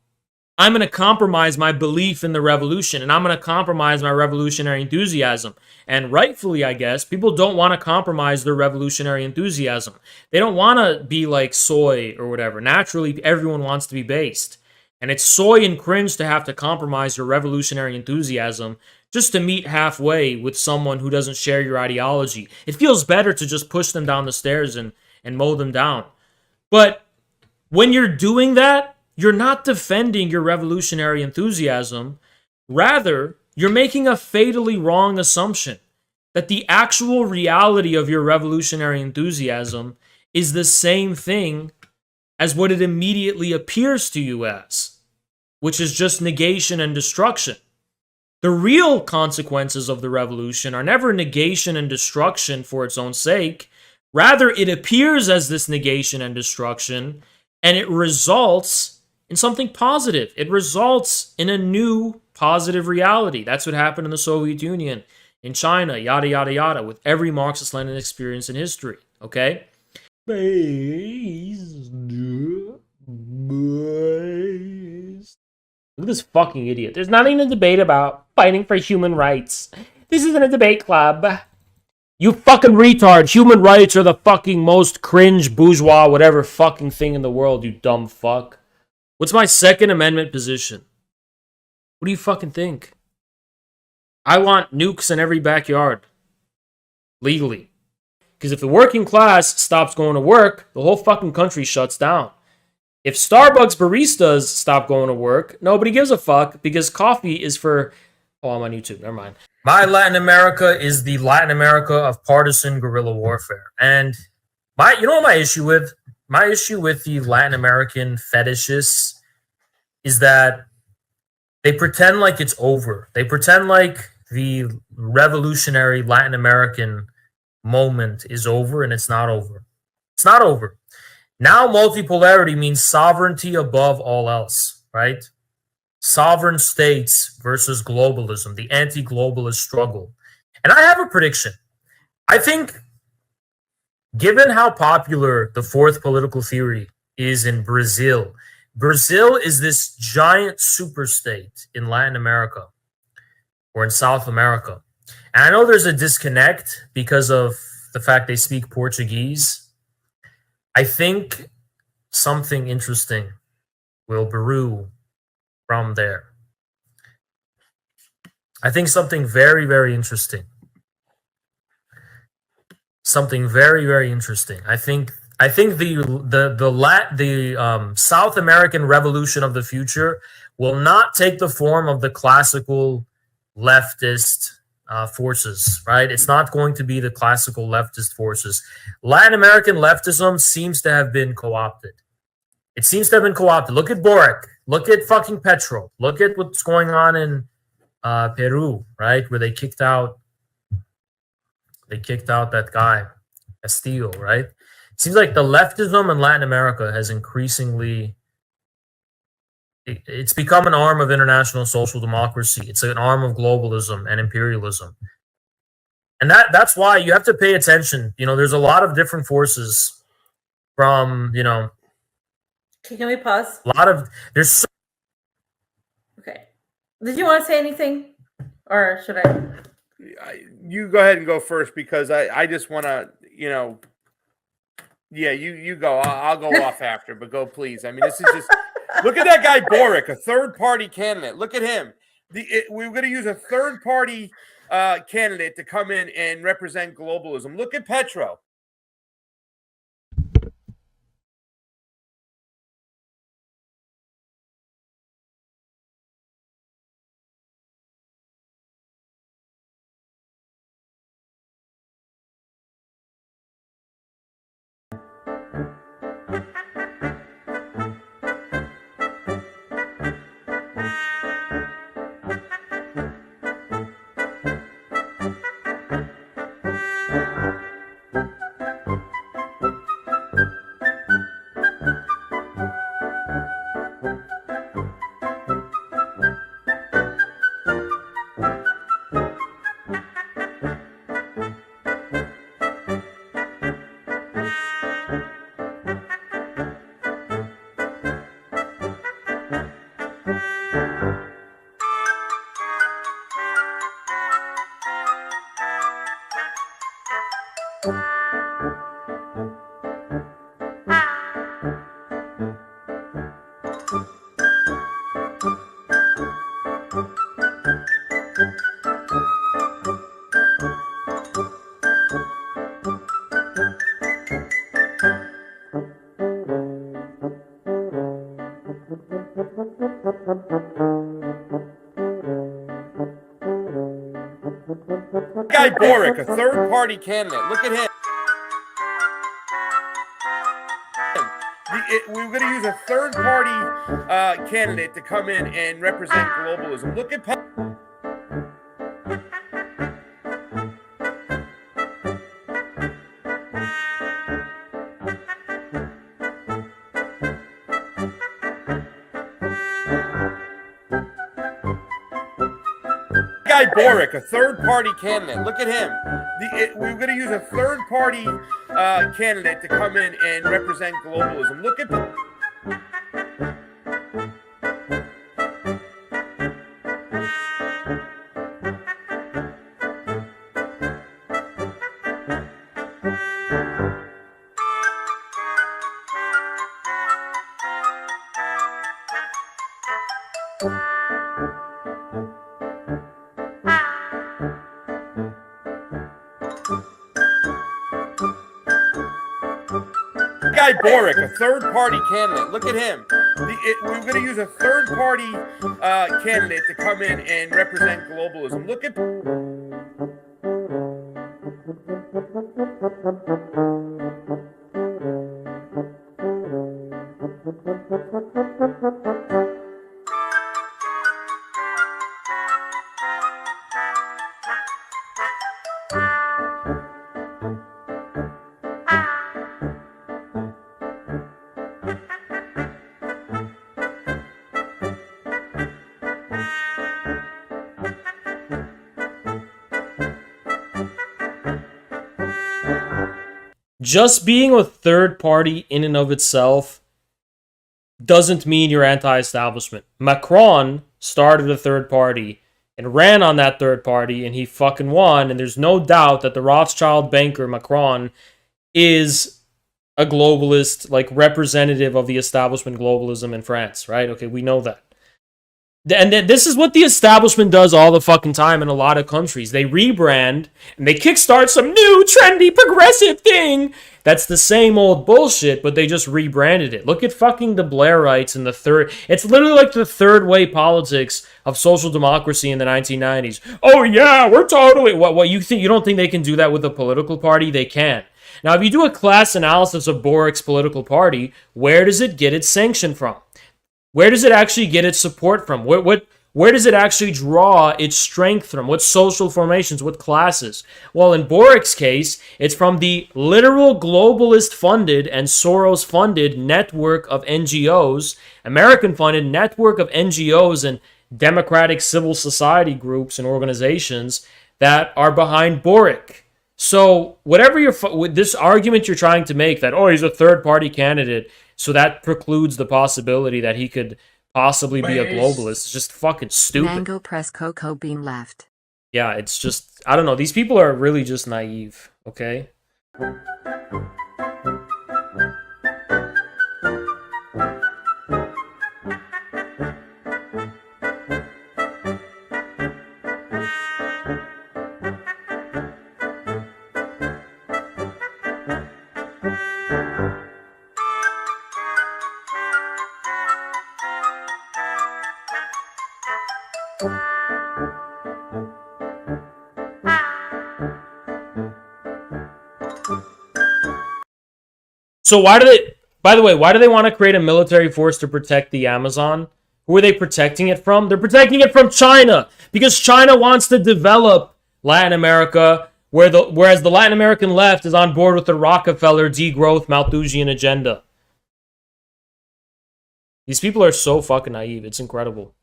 going to compromise my belief in the revolution, and I'm going to compromise my revolutionary enthusiasm. And rightfully, I guess, people don't want to compromise their revolutionary enthusiasm. They don't want to be like soy or whatever. Naturally, everyone wants to be based. And it's soy and cringe to have to compromise your revolutionary enthusiasm just to meet halfway with someone who doesn't share your ideology. It feels better to just push them down the stairs and mow them down. But when you're doing that, you're not defending your revolutionary enthusiasm. Rather, you're making a fatally wrong assumption that the actual reality of your revolutionary enthusiasm is the same thing as what it immediately appears to you as, which is just negation and destruction. The real consequences of the revolution are never negation and destruction for its own sake. Rather, it appears as this negation and destruction, and it results in something positive. It results in a new positive reality. That's what happened in the Soviet Union, in China, yada, yada, yada, with every Marxist-Leninist experience in history, okay? Look at this fucking idiot. There's nothing to debate about fighting for human rights. This isn't a debate club. You fucking retard. Human rights are the fucking most cringe, bourgeois, whatever fucking thing in the world, you dumb fuck. What's my Second Amendment position? What do you fucking think? I want nukes in every backyard. Legally. Because if the working class stops going to work, the whole fucking country shuts down. If Starbucks baristas stop going to work, nobody gives a fuck because coffee is for... Oh, I'm on YouTube. Never mind. My Latin America is the Latin America of partisan guerrilla warfare. And you know what my issue with? My issue with the Latin American fetishists is that they pretend like it's over. They pretend like the revolutionary Latin American moment is over, and it's not over. It's not over. Now multipolarity means sovereignty above all else, right? Sovereign states versus globalism, the anti-globalist struggle. And I have a prediction. I think, given how popular the fourth political theory is in Brazil, Brazil is this giant super state in Latin America or in South America. And I know there's a disconnect because of the fact they speak Portuguese. I think something interesting will brew from there. I think something very, very interesting. Something very, very interesting. I think the South American revolution of the future will not take the form of the classical leftist forces, right? It's not going to be the classical leftist forces. Latin American leftism seems to have been co-opted. It seems to have been co-opted. Look at Boric. Look at fucking Petro. Look at what's going on in Peru, right? Where they kicked out that guy, Castillo, right? It seems like the leftism in Latin America has increasingly, it's become an arm of international social democracy. It's an arm of globalism and imperialism. And that's why you have to pay attention. You know, there's a lot of different forces from, you know. Okay, can we pause? There's. Okay. Did you want to say anything? Or should I? You go ahead and go first because I just want to, you know. Yeah, you go. I'll go off after, but go please. I mean, this is just. Look at that guy Boric, a third-party candidate. Look at him. We're going to use a third-party candidate to come in and represent globalism. Look at Petro. Guy Boric, a third-party candidate. Look at him. We're going to use a third-party candidate to come in and represent globalism. Look at Guy Boric, a third-party candidate. Look at him. We're going to use a third-party candidate to come in and represent globalism. Look at Guy Boric, a third-party candidate. Look at him. We're going to use a third-party candidate to come in and represent globalism. Look at just being a third party in and of itself doesn't mean you're anti-establishment. Macron started a third party and ran on that third party, and he fucking won, and there's no doubt that the Rothschild banker, Macron, is a globalist, like, representative of the establishment globalism in France, right? Okay, we know that. And this is what the establishment does all the fucking time in a lot of countries. They rebrand and they kickstart some new trendy progressive thing that's the same old bullshit, but they just rebranded it. Look at fucking the Blairites in the third. It's literally like the third way politics of social democracy in the 1990s. Oh yeah, we're totally what you think. You don't think they can do that with a political party? They can. Now, if you do a class analysis of Borik's political party, where does it get its sanction from? Where does it actually get its support from? Where does it actually draw its strength from? What social formations? What classes? Well, in Borik's case, it's from the literal globalist-funded and Soros-funded network of NGOs, American-funded network of NGOs and democratic civil society groups and organizations that are behind Borik. So whatever with this argument you're trying to make that, oh, he's a third-party candidate, so that precludes the possibility that he could possibly be a globalist. It's just fucking stupid. Mango press cocoa bean left. Yeah, it's just, I don't know. These people are really just naive, okay? So why do they, by the way, why do they want to create a military force to protect the Amazon? Who are they protecting it from? They're protecting it from China, because China wants to develop Latin America, whereas the Latin American left is on board with the Rockefeller degrowth Malthusian agenda. These people are so fucking naive. It's incredible.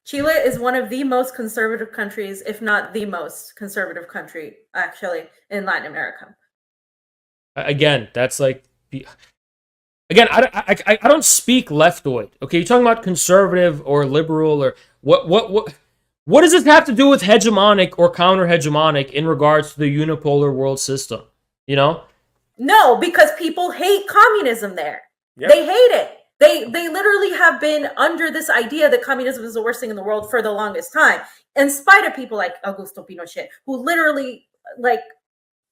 Chile is one of the most conservative countries, if not the most conservative country, actually, in Latin America. Again, that's like... Again, I don't speak leftoid. Okay, you're talking about conservative or liberal or what does this have to do with hegemonic or counter-hegemonic in regards to the unipolar world system? You know? No, because people hate communism there. Yep. They hate it. They literally have been under this idea that communism is the worst thing in the world for the longest time, in spite of people like Augusto Pinochet, who literally like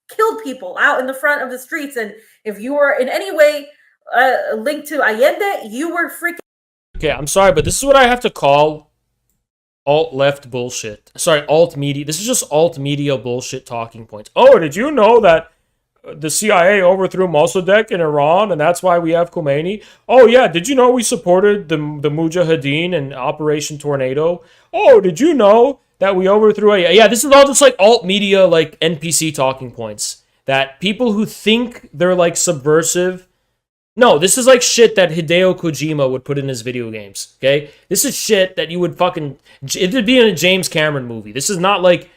killed people out in the front of the streets. And if you were in any way linked to Allende, you were freaking... Okay, I'm sorry, but this is what I have to call alt-left bullshit. Sorry, alt-media. This is just alt-media bullshit talking points. Oh, did you know that the CIA overthrew Mossadegh in Iran, and that's why we have Khomeini? Oh, yeah, did you know we supported the Mujahideen and Operation Tornado? Oh, did you know that we overthrew... Yeah, this is all just like alt-media, like NPC talking points. That people who think they're like subversive... No, this is like shit that Hideo Kojima would put in his video games, okay? This is shit that you would fucking... It would be in a James Cameron movie. This is not like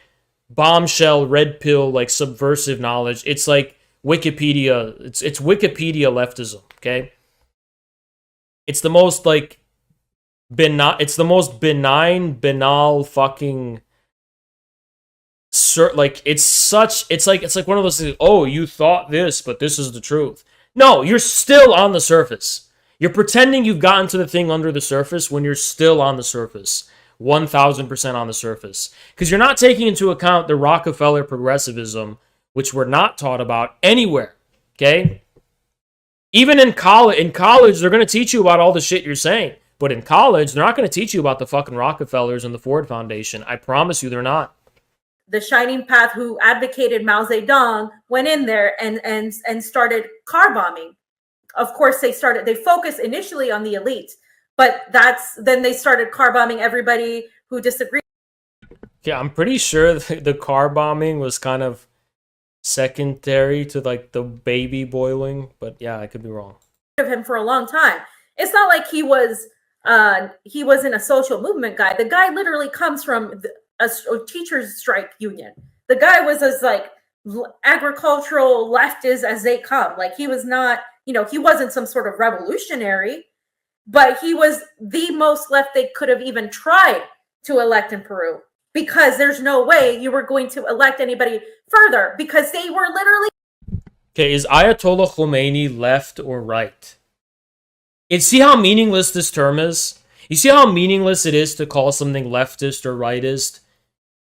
bombshell, red pill, like subversive knowledge. It's like Wikipedia. It's Wikipedia leftism, okay? It's the most like... It's the most benign, banal fucking... Like, it's like one of those things, oh, you thought this, but this is the truth. No, you're still on the surface. You're pretending you've gotten to the thing under the surface when you're still on the surface. 1,000% on the surface. Because you're not taking into account the Rockefeller progressivism, which we're not taught about anywhere. Okay? Even in college, they're going to teach you about all the shit you're saying. But in college, they're not going to teach you about the fucking Rockefellers and the Ford Foundation. I promise you they're not. The Shining Path, who advocated Mao Zedong, went in there and started car bombing. Of course, they focused initially on the elite, but then they started car bombing everybody who disagreed. Yeah, I'm pretty sure the car bombing was kind of secondary to like the baby boiling, but yeah, I could be wrong. Of him for a long time. It's not like he wasn't a social movement guy. The guy literally comes from a teachers strike union. The guy was as like agricultural leftist as they come. Like, he was not, he wasn't some sort of revolutionary, but he was the most left they could have even tried to elect in Peru, because there's no way you were going to elect anybody further, because they were literally... Okay, is Ayatollah Khomeini left or right? And see how meaningless this term is? You see how meaningless it is to call something leftist or rightist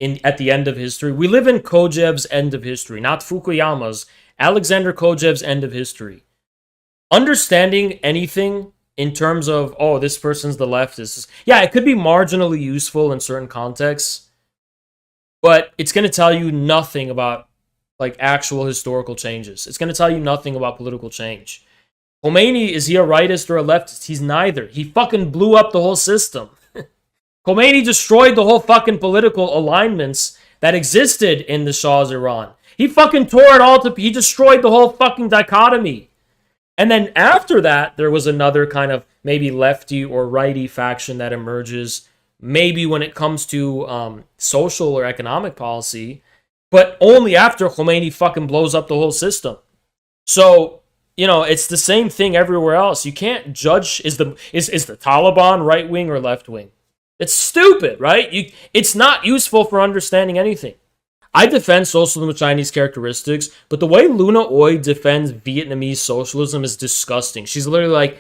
at the end of history? We live in Kojève's end of history, not Fukuyama's. Alexander Kojève's end of history. Understanding anything in terms of, oh, this person's the leftist. Yeah, it could be marginally useful in certain contexts, but it's going to tell you nothing about like actual historical changes. It's going to tell you nothing about political change. Khomeini, is he a rightist or a leftist? He's neither. He fucking blew up the whole system. Khomeini destroyed the whole fucking political alignments that existed in the Shah's Iran. He fucking tore it all to... He destroyed the whole fucking dichotomy. And then after that, there was another kind of maybe lefty or righty faction that emerges, maybe when it comes to social or economic policy, but only after Khomeini fucking blows up the whole system. So, it's the same thing everywhere else. You can't judge, is the Taliban right wing or left wing? It's stupid, right? It's not useful for understanding anything. I defend socialism with Chinese characteristics, but the way Luna Oi defends Vietnamese socialism is disgusting. She's literally like,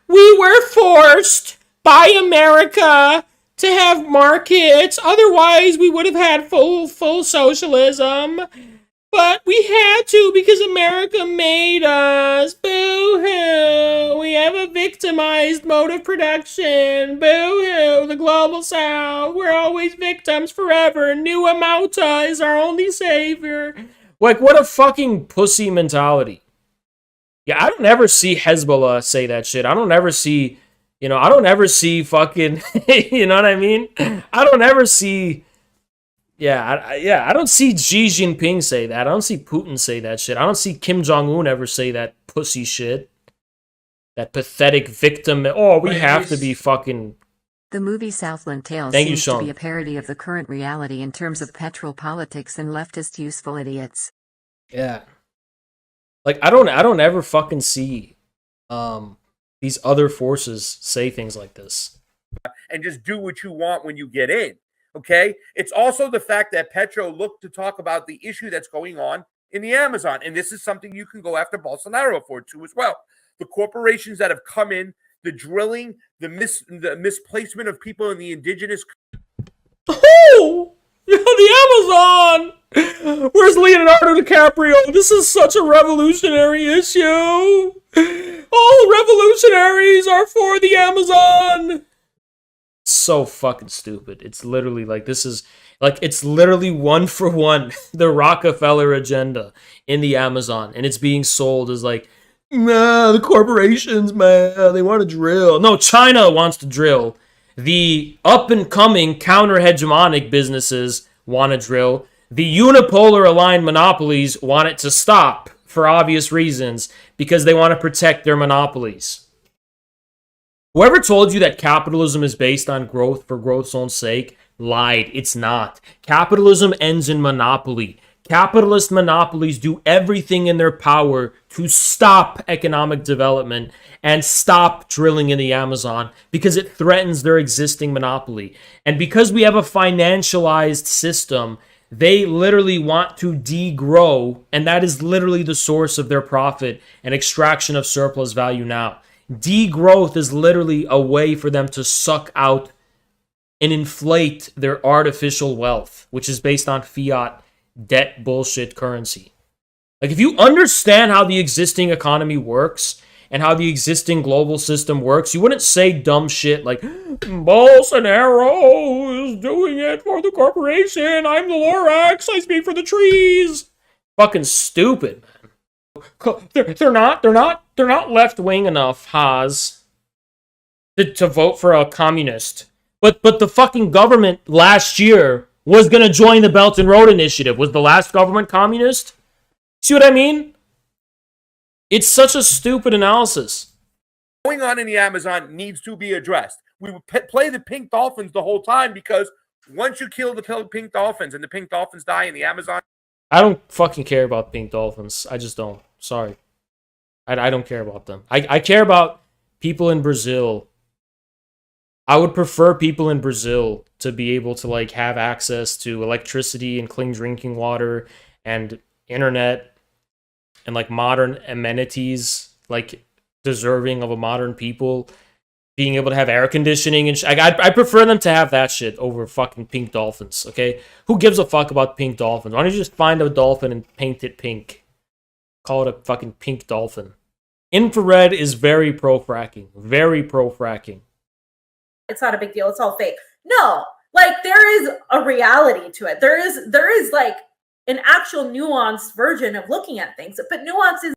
we were forced by America to have markets, otherwise we would have had full socialism. But we had to because America made us. Boo-hoo. We have a victimized mode of production. Boo-hoo. The global south. We're always victims forever. New Amauta is our only savior. Like, what a fucking pussy mentality. Yeah, I don't ever see Hezbollah say that shit. I don't ever see, I don't ever see fucking, you know what I mean? I don't ever see... I don't see Xi Jinping say that. I don't see Putin say that shit. I don't see Kim Jong-un ever say that pussy shit. That pathetic victim. Oh, we have to be fucking... The movie Southland Tales seems to be a parody of the current reality in terms of petrol politics and leftist useful idiots. Yeah. Like, I don't ever fucking see these other forces say things like this. And just do what you want when you get in. Okay, it's also the fact that Petro looked to talk about the issue that's going on in the Amazon. And this is something you can go after Bolsonaro for too as well. The corporations that have come in, the drilling, the misplacement of people in the indigenous... Oh! The Amazon! Where's Leonardo DiCaprio? This is such a revolutionary issue! All revolutionaries are for the Amazon! So fucking stupid. It's literally like, this is like, it's literally one for one the Rockefeller agenda in the Amazon, and it's being sold as like, nah, the corporations, man, they want to drill. No, China wants to drill. The up and coming counter hegemonic businesses want to drill. The unipolar aligned monopolies want it to stop for obvious reasons, because they want to protect their monopolies. Whoever told you that capitalism is based on growth for growth's own sake lied. It's not. Capitalism ends in monopoly. Capitalist monopolies do everything in their power to stop economic development and stop drilling in the Amazon because it threatens their existing monopoly. And because we have a financialized system, they literally want to degrow, and that is literally the source of their profit and extraction of surplus value now. Degrowth is literally a way for them to suck out and inflate their artificial wealth, which is based on fiat debt bullshit currency. Like, if you understand how the existing economy works and how the existing global system works, you wouldn't say dumb shit like, Bolsonaro is doing it for the corporation. I'm the Lorax. I speak for the trees. Fucking stupid, man. They're not left wing enough, Haas, to vote for a communist. But the fucking government last year was gonna join the Belt and Road Initiative. Was the last government communist? See what I mean? It's such a stupid analysis. Going on in the Amazon needs to be addressed. We would play the pink dolphins the whole time, because once you kill the pink dolphins and the pink dolphins die in the Amazon, I don't fucking care about pink dolphins. I just don't. Sorry. I don't care about them. I care about people in Brazil. I would prefer people in Brazil to be able to like have access to electricity and clean drinking water and internet and like modern amenities, like deserving of a modern people, being able to have air conditioning and I prefer them to have that shit over fucking pink dolphins, okay? Who gives a fuck about pink dolphins? Why don't you just find a dolphin and paint it pink? Call it a fucking pink dolphin. Infrared is very pro-fracking. Very pro-fracking. It's not a big deal. It's all fake. No, like there is a reality to it. There is like an actual nuanced version of looking at things, but nuance is.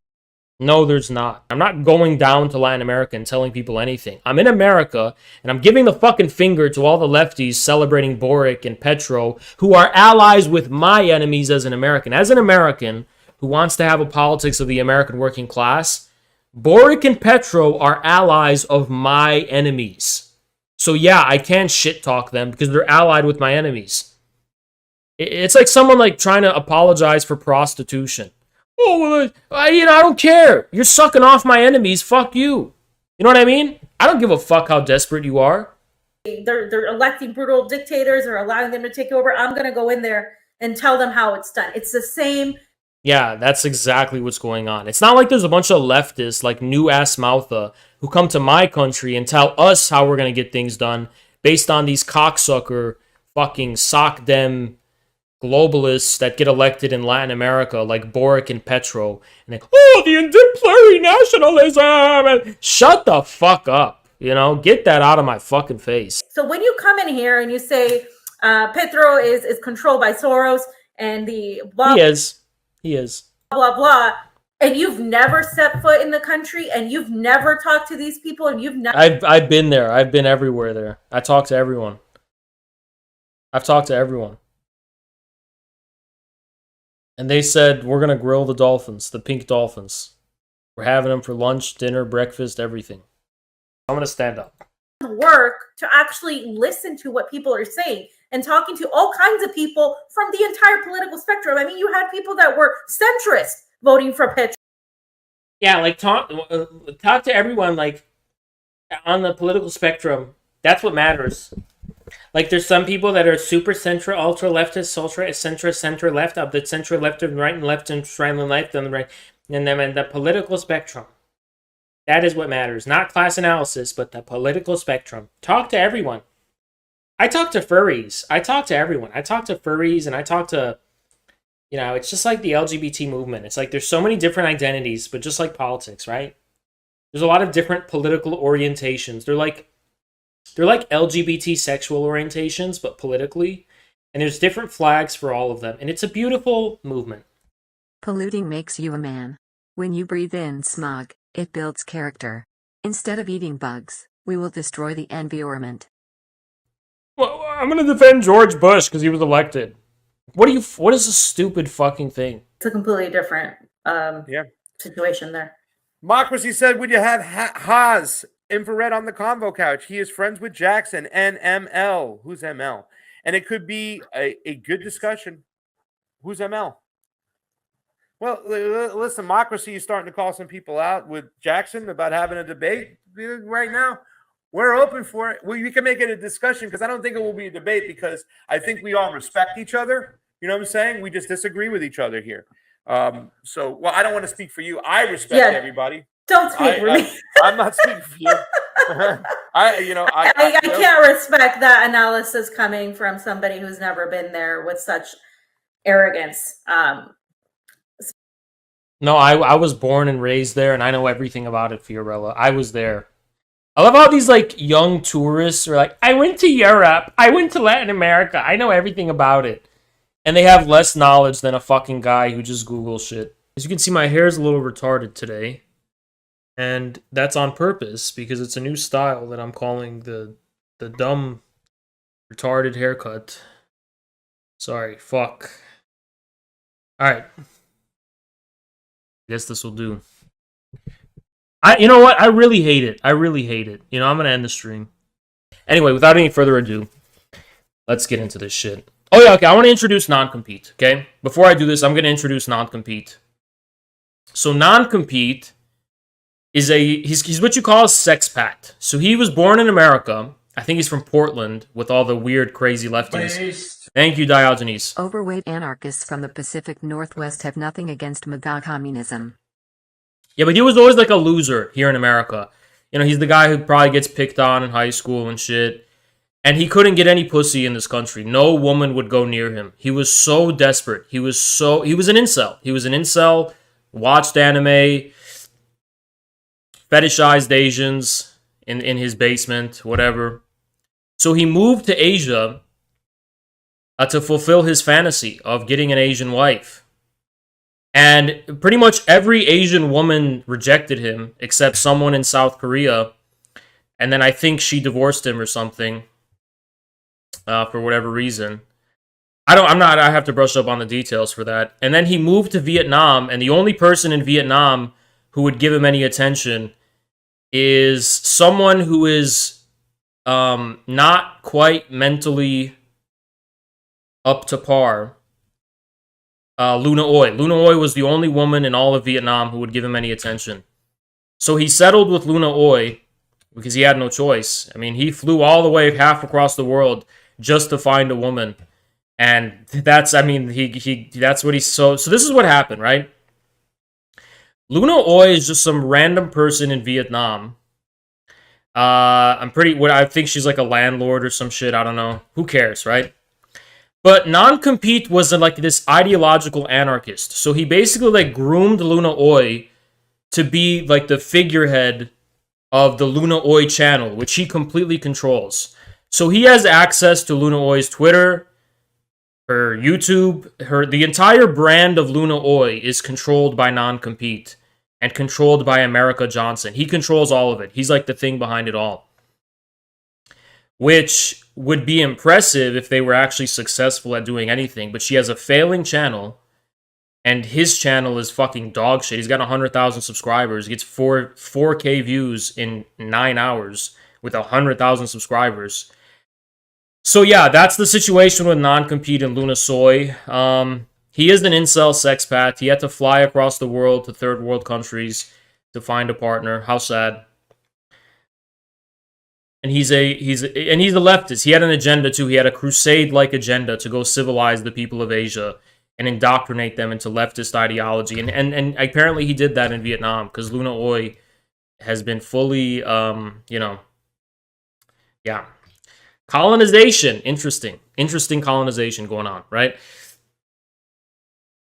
No, there's not. I'm not going down to Latin America and telling people anything. I'm in America, and I'm giving the fucking finger to all the lefties celebrating Boric and Petro, who are allies with my enemies as an American. As an American who wants to have a politics of the American working class, Boric and Petro are allies of my enemies. So yeah, I can shit talk them because they're allied with my enemies. It's like someone like trying to apologize for prostitution. Oh, well, I don't care. You're sucking off my enemies. Fuck you. You know what I mean? I don't give a fuck how desperate you are. They're electing brutal dictators or allowing them to take over. I'm going to go in there and tell them how it's done. It's the same. Yeah, that's exactly what's going on. It's not like there's a bunch of leftists like New Ass Moutha who come to my country and tell us how we're going to get things done based on these cocksucker fucking sock dem globalists that get elected in Latin America like Boric and Petro. And they, oh, the exemplary nationalism! Shut the fuck up. You know, get that out of my fucking face. So when you come in here and you say Petro is controlled by Soros and the blah, He is. Blah, blah, and you've never set foot in the country and you've never talked to these people and you've never... I've been there. I've been everywhere there. I talk to everyone. I've talked to everyone. And they said, we're going to grill the dolphins, the pink dolphins. We're having them for lunch, dinner, breakfast, everything. I'm going to stand up. Work to actually listen to what people are saying and talking to all kinds of people from the entire political spectrum. I mean, you had people that were centrist voting for Petro. Yeah, like talk to everyone like on the political spectrum. That's what matters. Like there's some people that are super center, ultra leftist, ultra centrist, center left, up the center left and right and left and right and left and right, and then the political spectrum. That is what matters. Not class analysis, but the political spectrum. Talk to everyone. I talk to furries. I talk to everyone. I talk to furries and I talk to, it's just like the LGBT movement. It's like there's so many different identities, but just like politics, right? There's a lot of different political orientations. They're like LGBT sexual orientations, but politically. And there's different flags for all of them. And it's a beautiful movement. Polluting makes you a man. When you breathe in smog, it builds character. Instead of eating bugs, we will destroy the environment. Well, I'm going to defend George Bush because he was elected. What is a stupid fucking thing? It's a completely different situation there. Democracy said, would you have Haas infrared on the convo couch? He is friends with Jackson and ML. Who's ML? And it could be a good discussion. Who's ML? Well, listen, Democracy is starting to call some people out with Jackson about having a debate right now. We're open for it. We can make it a discussion because I don't think it will be a debate because I think we all respect each other. You know what I'm saying? We just disagree with each other here. I don't want to speak for you. I respect everybody. Don't speak for me. I'm not speaking for you. I can't respect that analysis coming from somebody who's never been there with such arrogance. No, I was born and raised there, and I know everything about it, Fiorella. I was there. I love how these, young tourists are like, I went to Europe. I went to Latin America. I know everything about it. And they have less knowledge than a fucking guy who just Googles shit. As you can see, my hair is a little retarded today. And that's on purpose, because it's a new style that I'm calling the dumb, retarded haircut. Sorry, fuck. Alright. Guess this will do. You know what? I really hate it. I'm going to end the stream. Anyway, without any further ado, let's get into this shit. Oh yeah, okay. I want to introduce non-compete. Okay, before I do this, I'm going to introduce non-compete. So non-compete is he's what you call a sex pact. So he was born in America. I think he's from Portland with all the weird, crazy lefties. Thank you, Diogenes. Overweight anarchists from the Pacific Northwest have nothing against MAGA communism. Yeah, but he was always like a loser here in America. You know, he's the guy who probably gets picked on in high school and shit. And he couldn't get any pussy in this country. No woman would go near him. He was so desperate. He was an incel. He was an incel, watched anime, fetishized Asians in his basement, whatever. So he moved to Asia to fulfill his fantasy of getting an Asian wife. And pretty much every Asian woman rejected him, except someone in South Korea. And then I think she divorced him or something. For whatever reason. I have to brush up on the details for that. And then he moved to Vietnam, and the only person in Vietnam who would give him any attention is someone who is not quite mentally up to par. Luna Oi. Luna Oi was the only woman in all of Vietnam who would give him any attention. So he settled with Luna Oi because he had no choice. I mean, he flew all the way half across the world just to find a woman. And that's, I mean, that's what so this is what happened, right? Luna Oi is just some random person in Vietnam. I think she's like a landlord or some shit, I don't know. Who cares, right? But non-compete was like this ideological anarchist. So he basically like groomed Luna Oi to be like the figurehead of the Luna Oi channel, which he completely controls. So he has access to Luna Oi's Twitter, her YouTube, the entire brand of Luna Oi is controlled by non-compete and controlled by America Johnson. He controls all of it. He's like the thing behind it all. Which would be impressive if they were actually successful at doing anything, but she has a failing channel, and his channel is fucking dog shit. He's got 100,000 subscribers. He gets 4K views in 9 hours with 100,000 subscribers. So yeah, that's the situation with non-compete and Luna Soy. He is an incel sex pact. He had to fly across the world to third world countries to find a partner. How sad. And he's a leftist. He had an agenda too. He had a crusade-like agenda to go civilize the people of Asia and indoctrinate them into leftist ideology. And apparently he did that in Vietnam because Luna Oi has been fully, yeah. Colonization. Interesting colonization going on, right?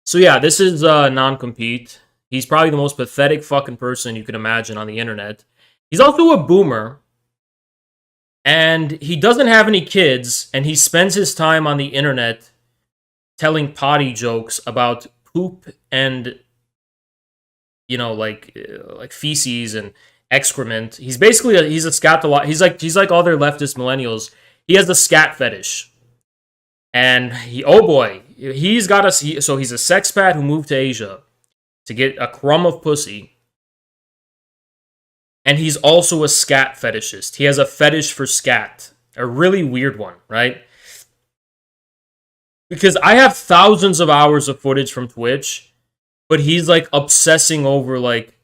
So yeah, this is non-compete. He's probably the most pathetic fucking person you could imagine on the internet. He's also a boomer. And he doesn't have any kids, and he spends his time on the internet telling potty jokes about poop and, like feces and excrement. He's basically he's a scatolog. He's like all their leftist millennials. He has the scat fetish, and he's a sex pat who moved to Asia to get a crumb of pussy, and he's also a scat fetishist. He has a fetish for scat, a really weird one, right? Because I have thousands of hours of footage from Twitch, but he's like obsessing over like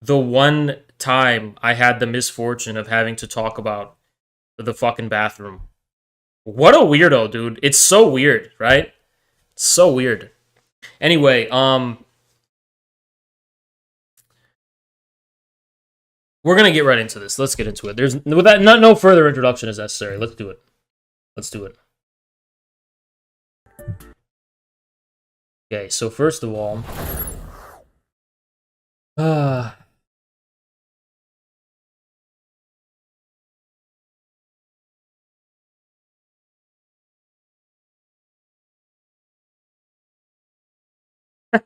the one time I had the misfortune of having to talk about the fucking bathroom. What a weirdo, dude. It's so weird, right? It's so weird. Anyway, we're gonna get right into this. Let's get into it. No further introduction is necessary. Let's do it. Okay, so first of all,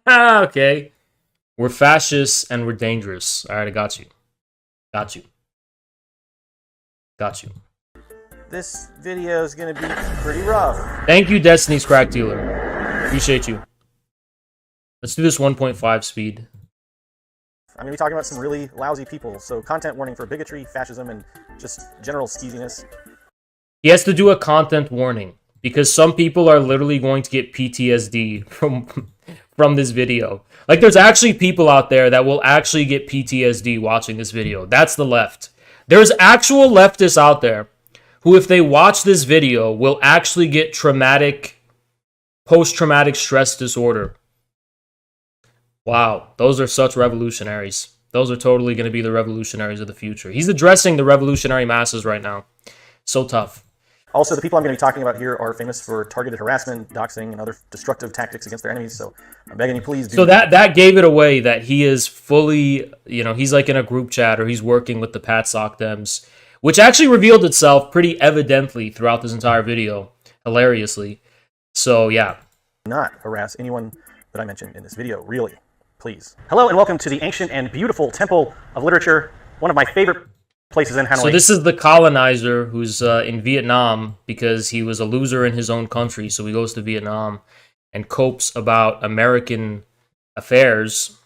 okay. We're fascists and we're dangerous. Alright, I got you. Got you. This video is going to be pretty rough. Thank you, Destiny's Crack Dealer. Appreciate you. Let's do this 1.5 speed. I'm going to be talking about some really lousy people, so content warning for bigotry, fascism, and just general skeeziness. He has to do a content warning. because some people are literally going to get PTSD from this video. Like, there's actually people out there that will actually get PTSD watching this video. That's the left. There's actual leftists out there who, if they watch this video, will actually get post-traumatic stress disorder. Wow, those are such revolutionaries. Those are totally going to be the revolutionaries of the future. He's addressing the revolutionary masses right now. So tough. Also, the people I'm going to be talking about here are famous for targeted harassment, doxing, and other destructive tactics against their enemies. So I'm begging you, please do. So that gave it away that he is fully, he's like in a group chat or he's working with the Pat Sock Dems, which actually revealed itself pretty evidently throughout this entire video, hilariously. So yeah. Not harass anyone that I mentioned in this video, really. Please. Hello and welcome to the ancient and beautiful Temple of Literature, one of my favorite places in Hanoi. So this is the colonizer who's in Vietnam because he was a loser in his own country. So he goes to Vietnam and copes about American affairs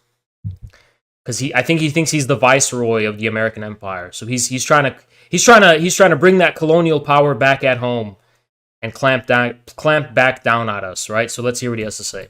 because I think he thinks he's the viceroy of the American empire. So he's trying to bring that colonial power back at home and clamp back down at us, right? So let's hear what he has to say.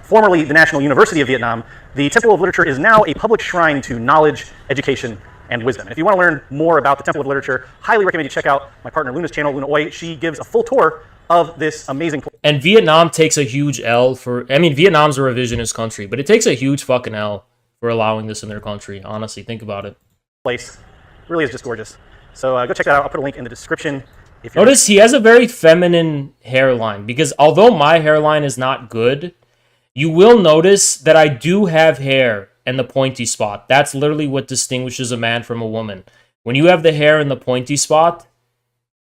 Formerly the National University of Vietnam, the Temple of Literature is now a public shrine to knowledge, education, and wisdom. And if you want to learn more about the Temple of Literature, highly recommend you check out my partner Luna's channel, Luna Oi. She gives a full tour of this amazing place. And Vietnam takes a huge L for, Vietnam's a revisionist country, but it takes a huge fucking L for allowing this in their country. Honestly, think about it. Place really is just gorgeous. So go check that out. I'll put a link in the description. Notice he has a very feminine hairline because although my hairline is not good, you will notice that I do have hair and the pointy spot. That's literally what distinguishes a man from a woman. When you have the hair in the pointy spot,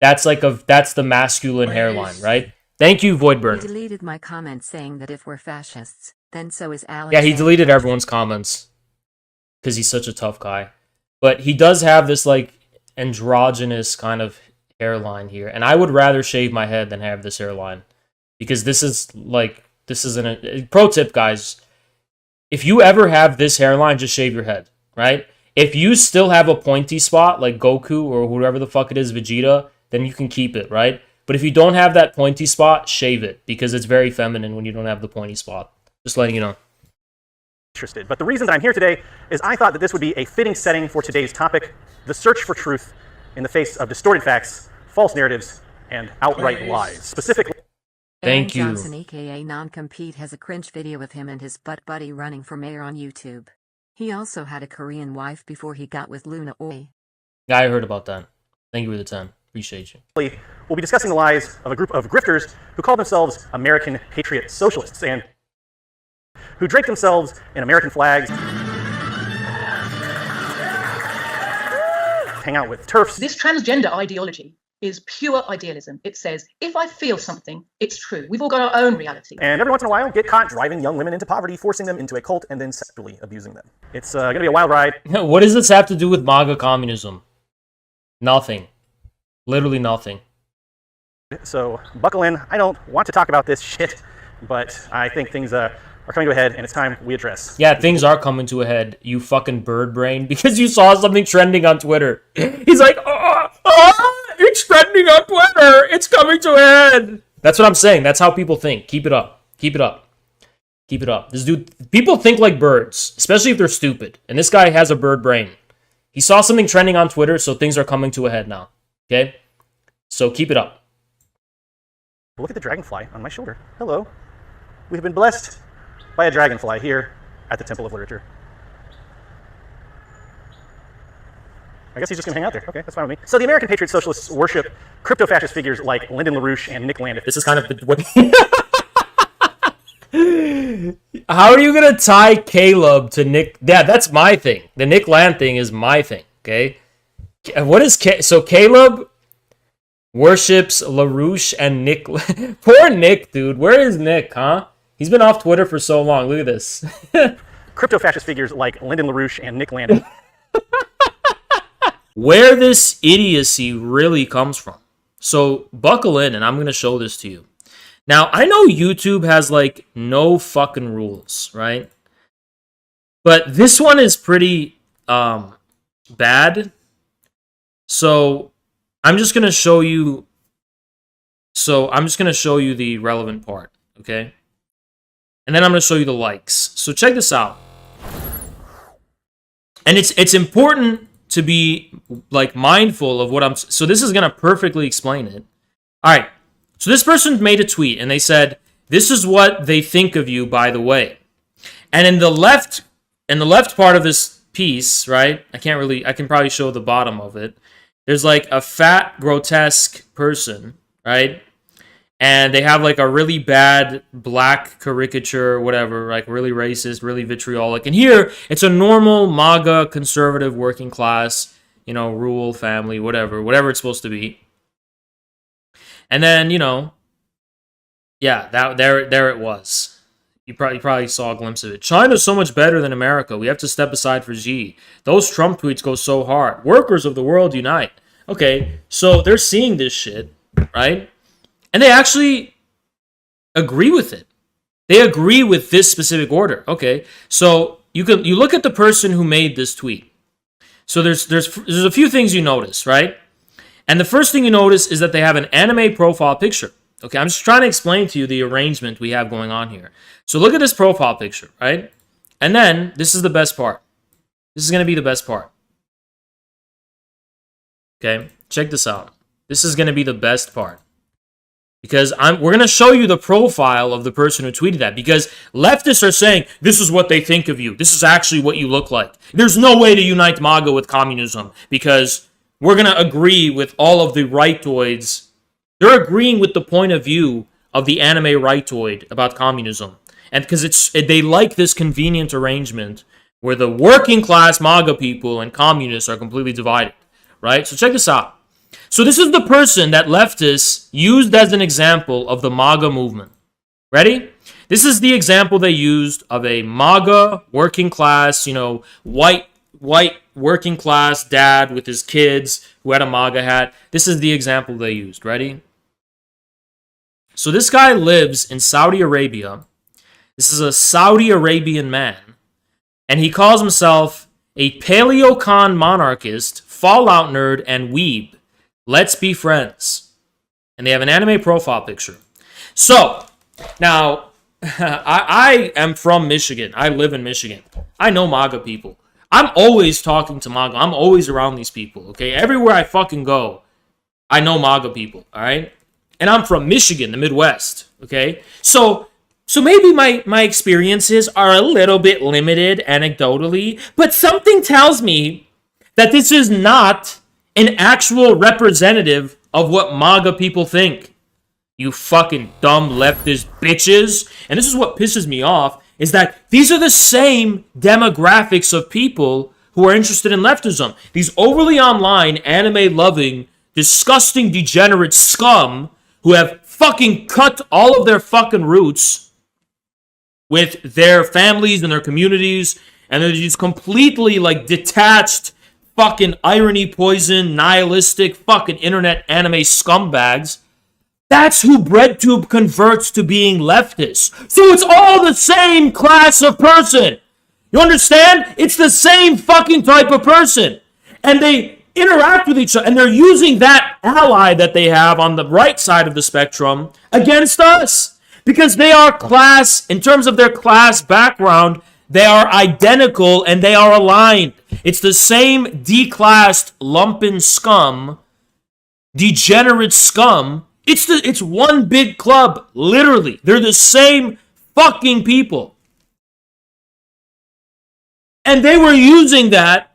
that's the masculine hairline, right? Thank you, Voidburn. He deleted my comment saying that if we're fascists, then so is Alex. Yeah, he deleted everyone's comments because he's such a tough guy. But he does have this like androgynous kind of hairline here, and I would rather shave my head than have this hairline because this isn't a pro tip, guys. If you ever have this hairline, just shave your head, right? If you still have a pointy spot like Goku or whoever the fuck it is, Vegeta, then you can keep it, right? But if you don't have that pointy spot, shave it because it's very feminine when you don't have the pointy spot. Just letting you know. Interested. But the reason that I'm here today is I thought that this would be a fitting setting for today's topic, the search for truth in the face of distorted facts, false narratives, and outright lies. Specifically, thank you. Johnson, aka Non-Compete, has a cringe video of him and his butt buddy running for mayor on YouTube. He also had a Korean wife before he got with Luna Oi. Yeah, I heard about that. Thank you for the time. Appreciate you. We'll be discussing the lies of a group of grifters who call themselves American Patriot Socialists and who drape themselves in American flags, hang out with TERFs. This transgender ideology is pure idealism. It says, if I feel something, it's true. We've all got our own reality. And every once in a while, get caught driving young women into poverty, forcing them into a cult, and then sexually abusing them. It's going to be a wild ride. What does this have to do with MAGA communism? Nothing. Literally nothing. So, buckle in. I don't want to talk about this shit, but I think things are coming to a head, and it's time we address. Yeah, things are coming to a head, you fucking bird brain, because you saw something trending on Twitter. He's like, it's trending on Twitter. It's coming to a head. That's what I'm saying. That's how people think. Keep it up. Keep it up. Keep it up. This dude, people think like birds, especially if they're stupid. And this guy has a bird brain. He saw something trending on Twitter, so things are coming to a head now. Okay? So keep it up. Look at the dragonfly on my shoulder. Hello. We have been blessed by a dragonfly here at the Temple of Literature. I guess he's just going to hang out there. Okay, that's fine with me. So the American Patriot Socialists worship crypto-fascist figures like Lyndon LaRouche and Nick Land. This is kind of what... How are you going to tie Caleb to Nick? Yeah, that's my thing. The Nick Land thing is my thing, okay? What is... So Caleb worships LaRouche and Nick... Poor Nick, dude. Where is Nick, huh? He's been off Twitter for so long. Look at this. Crypto-fascist figures like Lyndon LaRouche and Nick Land. Where this idiocy really comes from. So buckle in and I'm going to show this to you. Now, I know YouTube has like no fucking rules, right? But this one is pretty bad. So I'm just going to show you So I'm just going to show you the relevant part, okay? And then I'm going to show you the likes. So check this out. And it's important to be like mindful of what I'm... So this is going to perfectly explain it. All right. So this person made a tweet and they said, this is what they think of you, by the way. And in the left part of this piece, right? I can probably show the bottom of it. There's like a fat, grotesque person, right? And they have like a really bad black caricature, whatever, like really racist, really vitriolic. And here, it's a normal MAGA conservative working class, rural family, whatever it's supposed to be. And then, yeah, there it was. You probably saw a glimpse of it. China's so much better than America. We have to step aside for Xi. Those Trump tweets go so hard. Workers of the world unite. Okay, so they're seeing this shit, right? And they actually agree with it. They agree with this specific order. Okay, so you look at the person who made this tweet. So there's a few things you notice, right? And the first thing you notice is that they have an anime profile picture. Okay, I'm just trying to explain to you the arrangement we have going on here. So look at this profile picture, right? And then this is the best part. This is going to be the best part. Okay, check this out. This is going to be the best part. Because we're going to show you the profile of the person who tweeted that. Because leftists are saying, this is what they think of you. This is actually what you look like. There's no way to unite MAGA with communism. Because we're going to agree with all of the rightoids. They're agreeing with the point of view of the anime rightoid about communism. And because they like this convenient arrangement where the working class MAGA people and communists are completely divided. Right? So check this out. So this is the person that leftists used as an example of the MAGA movement. Ready? This is the example they used of a MAGA working class, white working class dad with his kids who had a MAGA hat. This is the example they used. Ready? So this guy lives in Saudi Arabia. This is a Saudi Arabian man. And he calls himself a paleocon monarchist, Fallout nerd, and weeb. Let's be friends. And they have an anime profile picture. So, now, I am from Michigan. I live in Michigan. I know MAGA people. I'm always talking to MAGA. I'm always around these people, okay? Everywhere I fucking go, I know MAGA people, all right? And I'm from Michigan, the Midwest, okay? So maybe my experiences are a little bit limited anecdotally, but something tells me that this is not an actual representative of what MAGA people think. You fucking dumb leftist bitches. And this is what pisses me off, is that these are the same demographics of people who are interested in leftism. These overly online, anime-loving, disgusting, degenerate scum who have fucking cut all of their fucking roots with their families and their communities, and they're these completely, detached, fucking irony poison, nihilistic, fucking internet anime scumbags. That's who BreadTube converts to being leftist. So it's all the same class of person. You understand? It's the same fucking type of person. And they interact with each other, and they're using that ally that they have on the right side of the spectrum against us. Because they are class, in terms of their class background, they are identical and they are aligned. It's the same declassed lumpen scum, degenerate scum. It's one big club, literally. They're the same fucking people. And they were using that.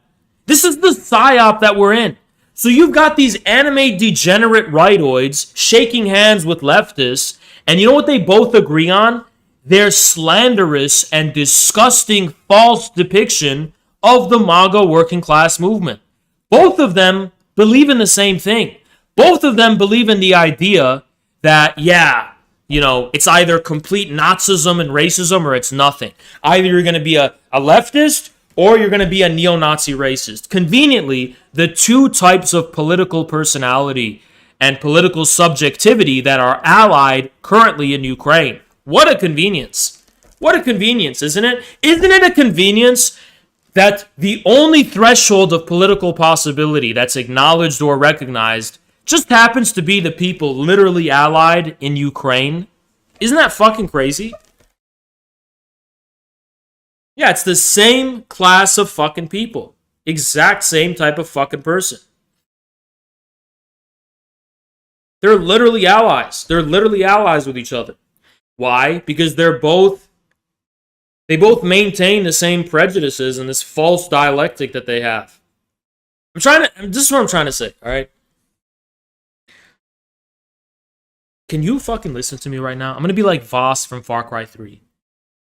This is the psyop that we're in. So you've got these anime degenerate rightoids shaking hands with leftists, and you know what they both agree on? Their slanderous and disgusting false depiction of the MAGA working class movement. Both of them believe in the same thing. Both of them believe in the idea that, it's either complete Nazism and racism or it's nothing. Either you're going to be a leftist or you're going to be a neo-Nazi racist. Conveniently, the two types of political personality and political subjectivity that are allied currently in Ukraine. What a convenience. What a convenience, isn't it? Isn't it a convenience that the only threshold of political possibility that's acknowledged or recognized just happens to be the people literally allied in Ukraine. Isn't that fucking crazy? Yeah, it's the same class of fucking people. Exact same type of fucking person. They're literally allies. They're literally allies with each other. Why? Because they both maintain the same prejudices and this false dialectic that they have. This is what I'm trying to say, all right? Can you fucking listen to me right now? I'm gonna be like Voss from Far Cry 3.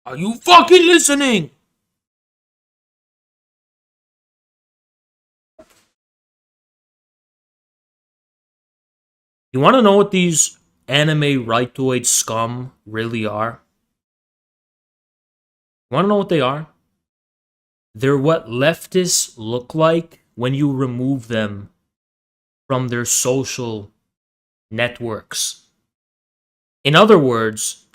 Are you fucking listening? You want to know what these anime rightoid scum really are? You want to know what they are? They're what leftists look like when you remove them from their social networks. In other words,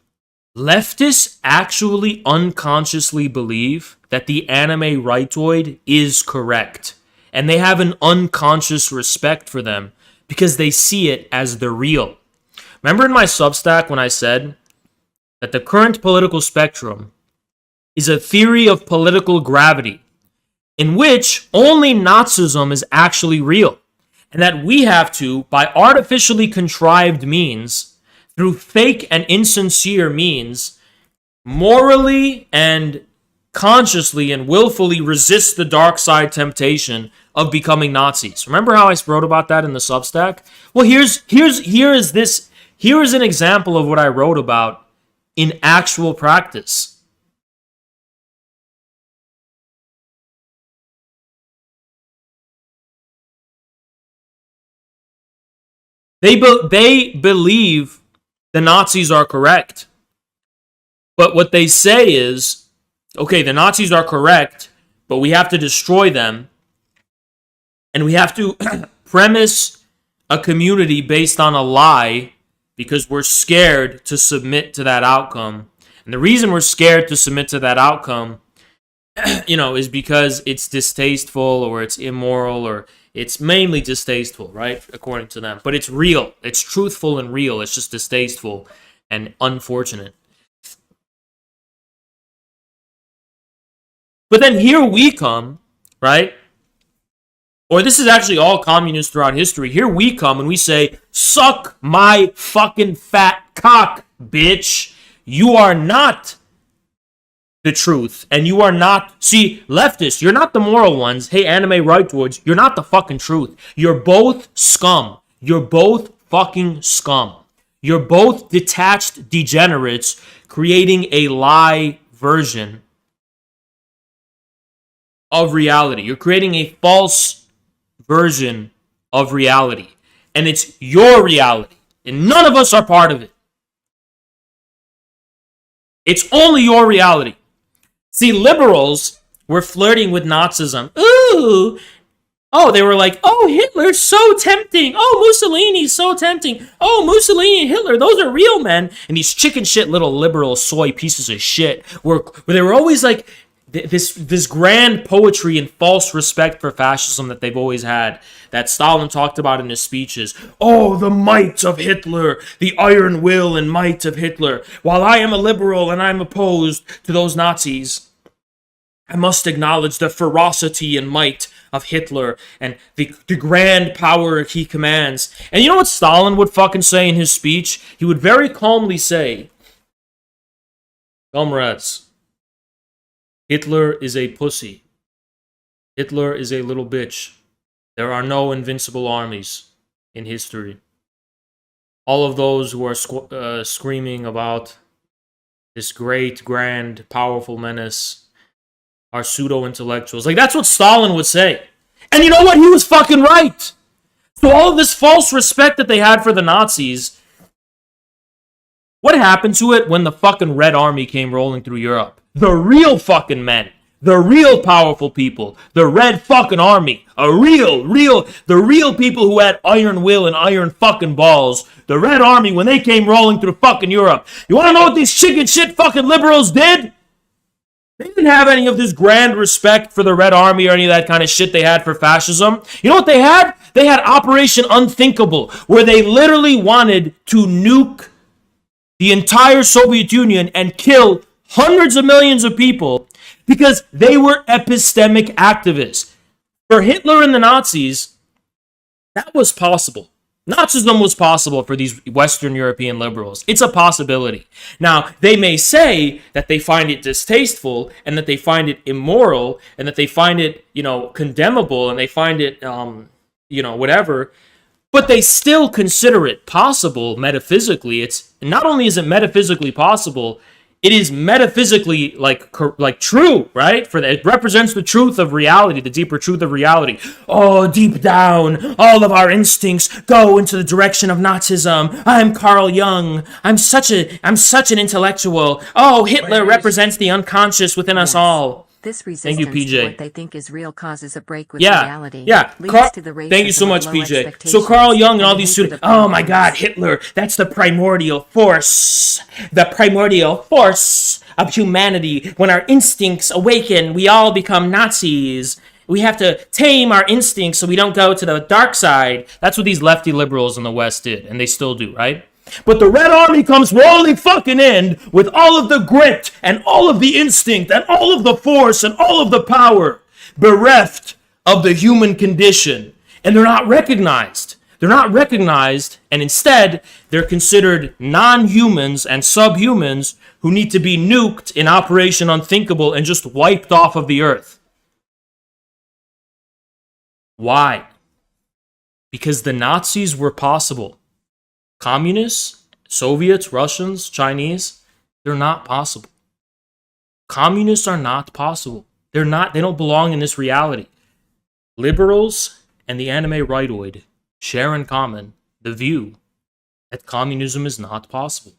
leftists actually unconsciously believe that the anime rightoid is correct, and they have an unconscious respect for them because they see it as the real. Remember in my Substack when I said that the current political spectrum is a theory of political gravity in which only Nazism is actually real, and that we have to, by artificially contrived means, through fake and insincere means, morally and consciously and willfully resist the dark side temptation of becoming Nazis. Remember how I wrote about that in the Substack? Well, here is an example of what I wrote about in actual practice. They believe the Nazis are correct. But what they say is, okay, the Nazis are correct, but we have to destroy them. And we have to premise a community based on a lie because we're scared to submit to that outcome. And the reason we're scared to submit to that outcome, is because it's distasteful or it's immoral or it's mainly distasteful, right? According to them. But it's real. It's truthful and real. It's just distasteful and unfortunate. But then here we come, right? Or this is actually all communists throughout history. Here we come and we say, suck my fucking fat cock, bitch. You are not the truth. And you are not... See, leftists, you're not the moral ones. Hey, anime rightoids, you're not the fucking truth. You're both scum. You're both fucking scum. You're both detached degenerates creating a lie version of reality. You're creating a false version of reality. And it's your reality. And none of us are part of it. It's only your reality. See, liberals were flirting with Nazism. Ooh. Oh, they were like, oh, Hitler's so tempting. Oh, Mussolini's so tempting. Oh, Mussolini and Hitler, those are real men. And these chicken shit little liberal soy pieces of shit where they were always like, this grand poetry and false respect for fascism that they've always had, that Stalin talked about in his speeches. Oh, the might of Hitler, the iron will and might of Hitler. While I am a liberal and I'm opposed to those Nazis, I must acknowledge the ferocity and might of Hitler and the grand power he commands. And you know what Stalin would fucking say in his speech? He would very calmly say, comrades, Hitler is a pussy. Hitler is a little bitch. There are no invincible armies in history. All of those who are screaming about this great, grand, powerful menace are pseudo-intellectuals. Like, that's what Stalin would say. And you know what? He was fucking right. So all of this false respect that they had for the Nazis, what happened to it when the fucking Red Army came rolling through Europe? The real fucking men. The real powerful people. The Red fucking Army. The real people who had iron will and iron fucking balls. The Red Army, when they came rolling through fucking Europe. You wanna know what these chicken shit fucking liberals did? They didn't have any of this grand respect for the Red Army or any of that kind of shit they had for fascism. You know what they had? They had Operation Unthinkable, where they literally wanted to nuke the entire Soviet Union and kill hundreds of millions of people because they were epistemic activists. For Hitler and the Nazis, that was possible. Nazism was possible for these Western European liberals. It's a possibility. Now, they may say that they find it distasteful and that they find it immoral and that they find it, condemnable and they find it, whatever. But they still consider it possible metaphysically. It's not only is it metaphysically possible, it is metaphysically like true, right? It represents the truth of reality, the deeper truth of reality. Oh, deep down, all of our instincts go into the direction of Nazism. I'm Carl Jung. I'm such an intellectual. Oh, Hitler represents the unconscious within us all. This resistance Thank you, PJ. to what they think is real causes a break with reality. Yeah. Leads to the Thank you so racism much, of low PJ. So Carl Jung and all these hatred students, of oh my progress. God, Hitler, that's the primordial force of humanity. When our instincts awaken, we all become Nazis. We have to tame our instincts so we don't go to the dark side. That's what these lefty liberals in the West did, and they still do, right? But the Red Army comes rolling fucking in with all of the grit and all of the instinct and all of the force and all of the power, bereft of the human condition. And they're not recognized. They're not recognized, and instead, they're considered non-humans and subhumans who need to be nuked in Operation Unthinkable and just wiped off of the earth. Why? Because the Nazis were possible. Communists, Soviets, Russians, Chinese, they're not possible. Communists are not possible. They don't belong in this reality. Liberals and the anime rightoid share in common the view that communism is not possible.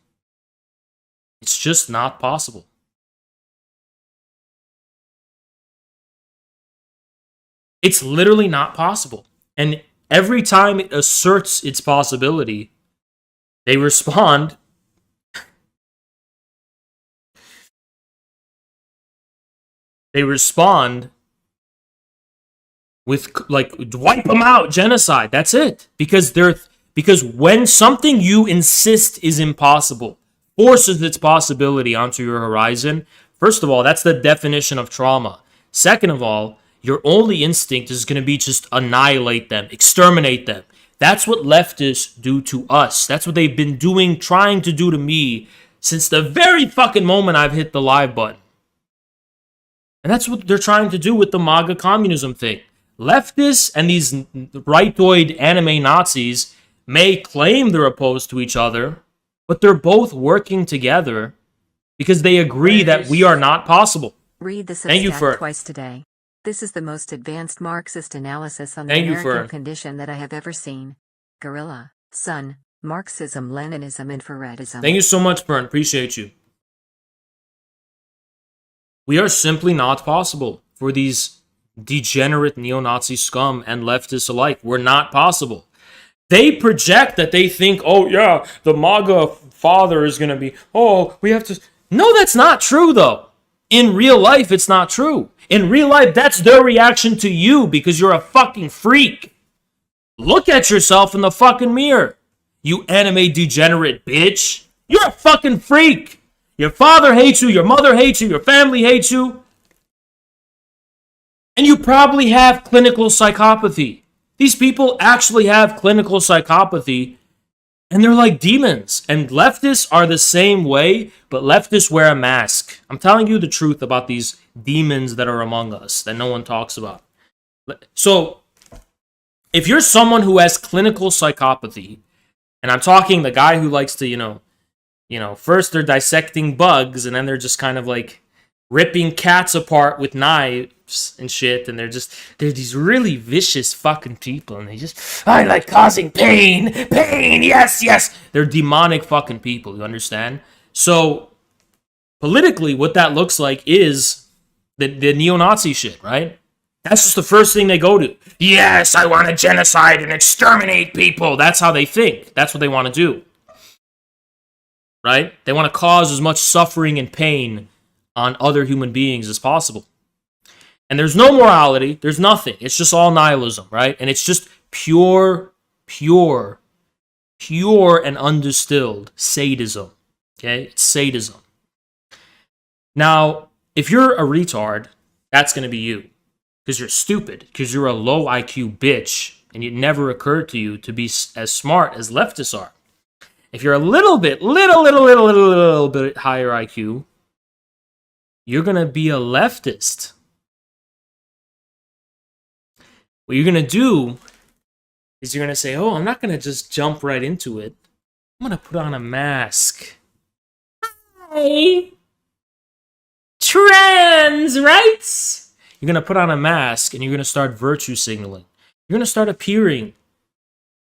It's just not possible. It's literally not possible. And every time it asserts its possibility, they respond with wipe them out, genocide. That's it. Because when something you insist is impossible forces its possibility onto your horizon, first of all, that's the definition of trauma. Second of all, your only instinct is going to be just annihilate them, exterminate them. That's what leftists do to us. That's what they've been doing, trying to do to me since the very fucking moment I've hit the live button. And that's what they're trying to do with the MAGA communism thing. Leftists and these rightoid anime Nazis may claim they're opposed to each other, but they're both working together because they agree that we are not possible. Read the Thank you substack for twice today. This is the most advanced Marxist analysis on the Thank you American for- condition that I have ever seen. Guerrilla, Sun, Marxism, Leninism, Infraredism. Thank you so much, Bern. Appreciate you. We are simply not possible for these degenerate neo-Nazi scum and leftists alike. We're not possible. They project that they think, oh yeah, the MAGA father is going to be, we have to... No, that's not true though. In real life, it's not true. In real life, that's their reaction to you because you're a fucking freak. Look at yourself in the fucking mirror. You anime degenerate bitch. You're a fucking freak. Your father hates you, your mother hates you, your family hates you. And you probably have clinical psychopathy. These people actually have clinical psychopathy, and they're like demons. And leftists are the same way, but leftists wear a mask. I'm telling you the truth about these demons that are among us that no one talks about. So, if you're someone who has clinical psychopathy, and I'm talking the guy who likes to, first they're dissecting bugs, and then they're just kind of like ripping cats apart with knives and shit, and they're these really vicious fucking people, and I like causing pain, yes. They're demonic fucking people, you understand? So, politically, what that looks like is the neo-Nazi shit, right? That's just the first thing they go to. Yes, I want to genocide and exterminate people. That's how they think. That's what they want to do. Right? They want to cause as much suffering and pain on other human beings as possible. And there's no morality. There's nothing. It's just all nihilism, right? And it's just pure and undistilled sadism. Okay? It's sadism. Now, if you're a retard, that's going to be you. Because you're stupid. Because you're a low IQ bitch. And it never occurred to you to be as smart as leftists are. If you're a little bit higher IQ, you're going to be a leftist. What you're going to do is you're going to say, oh, I'm not going to just jump right into it. I'm going to put on a mask. Hi. Trans rights. You're going to put on a mask and you're going to start virtue signaling. You're going to start appearing.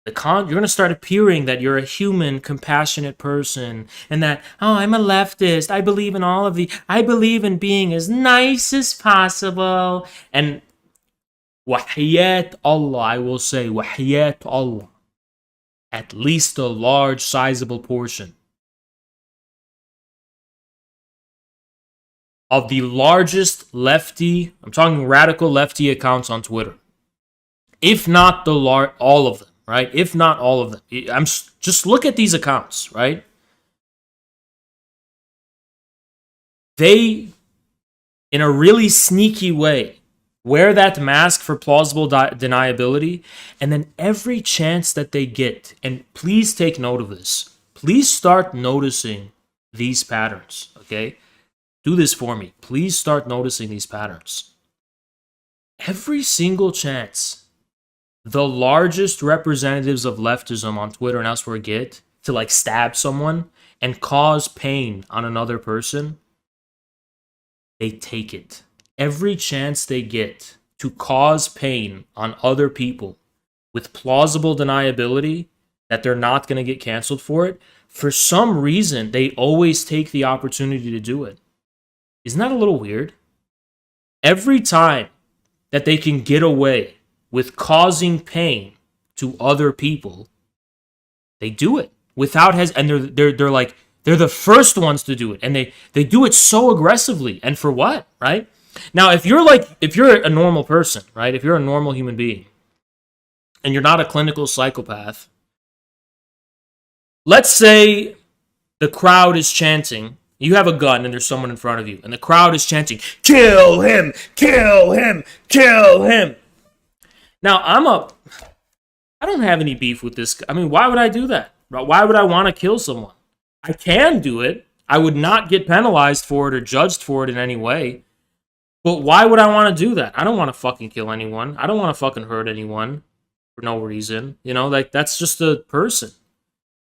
You're going to start appearing that you're a human, compassionate person. And that, oh, I'm a leftist. I believe in all of the... I believe in being as nice as possible. And Wahiyat Allah, I will say, Wahiyat Allah. At least a large, sizable portion of the largest lefty, I'm talking radical lefty accounts on Twitter. If not all of them, right? If not all of them. Just look at these accounts, right? They, in a really sneaky way, wear that mask for plausible deniability, and then every chance that they get, and please take note of this, please start noticing these patterns, okay? Do this for me. Please start noticing these patterns. Every single chance the largest representatives of leftism on Twitter and elsewhere get to like stab someone and cause pain on another person, they take it. Every chance they get to cause pain on other people with plausible deniability that they're not going to get canceled for it, for some reason, they always take the opportunity to do it. Isn't that a little weird? Every time that they can get away with causing pain to other people, they do it without and they're like they're the first ones to do it, and they do it so aggressively. And for what, right? Now, if you're a normal person, right? If you're a normal human being and you're not a clinical psychopath, let's say the crowd is chanting, you have a gun and there's someone in front of you, and the crowd is chanting, kill him, kill him, kill him. Now, I don't have any beef with this. I mean, why would I do that? Why would I want to kill someone? I can do it. I would not get penalized for it or judged for it in any way. But why would I want to do that? I don't want to fucking kill anyone. I don't want to fucking hurt anyone for no reason. You know, like, that's just a person.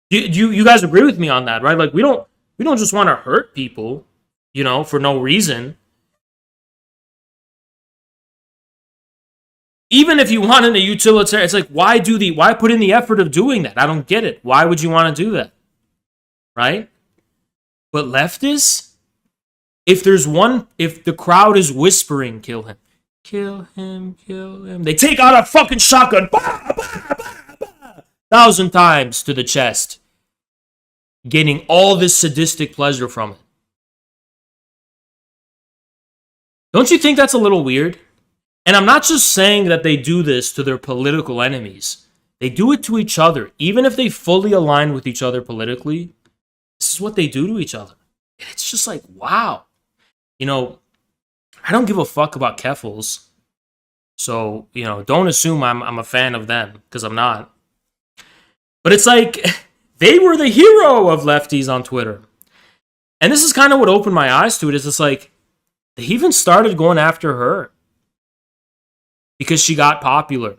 You guys agree with me on that, right? Like, we don't just want to hurt people, you know, for no reason. Even if you wanted a utilitarian, it's like, why put in the effort of doing that? I don't get it. Why would you want to do that? Right? But leftists, if the crowd is whispering, kill him, kill him, kill him, they take out a fucking shotgun, bah, bah, bah, bah, 1,000 times to the chest, getting all this sadistic pleasure from it. Don't you think that's a little weird? And I'm not just saying that they do this to their political enemies. They do it to each other. Even if they fully align with each other politically, this is what they do to each other. And it's just like, wow. You know, I don't give a fuck about Keffels. So, you know, don't assume I'm a fan of them, because I'm not. But it's like, they were the hero of lefties on Twitter. And this is kind of what opened my eyes to it. Is it's like, they even started going after her because she got popular.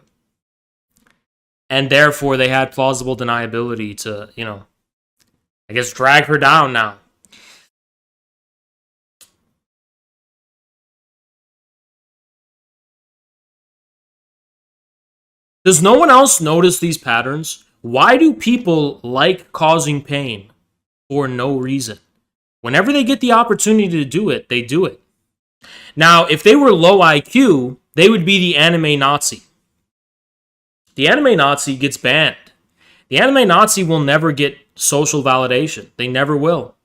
And therefore, they had plausible deniability to, you know, I guess drag her down now. Does no one else notice these patterns? Why do people like causing pain for no reason? Whenever they get the opportunity to do it, they do it. Now, if they were low IQ, they would be the anime Nazi. The anime Nazi gets banned. The anime Nazi will never get social validation. They never will.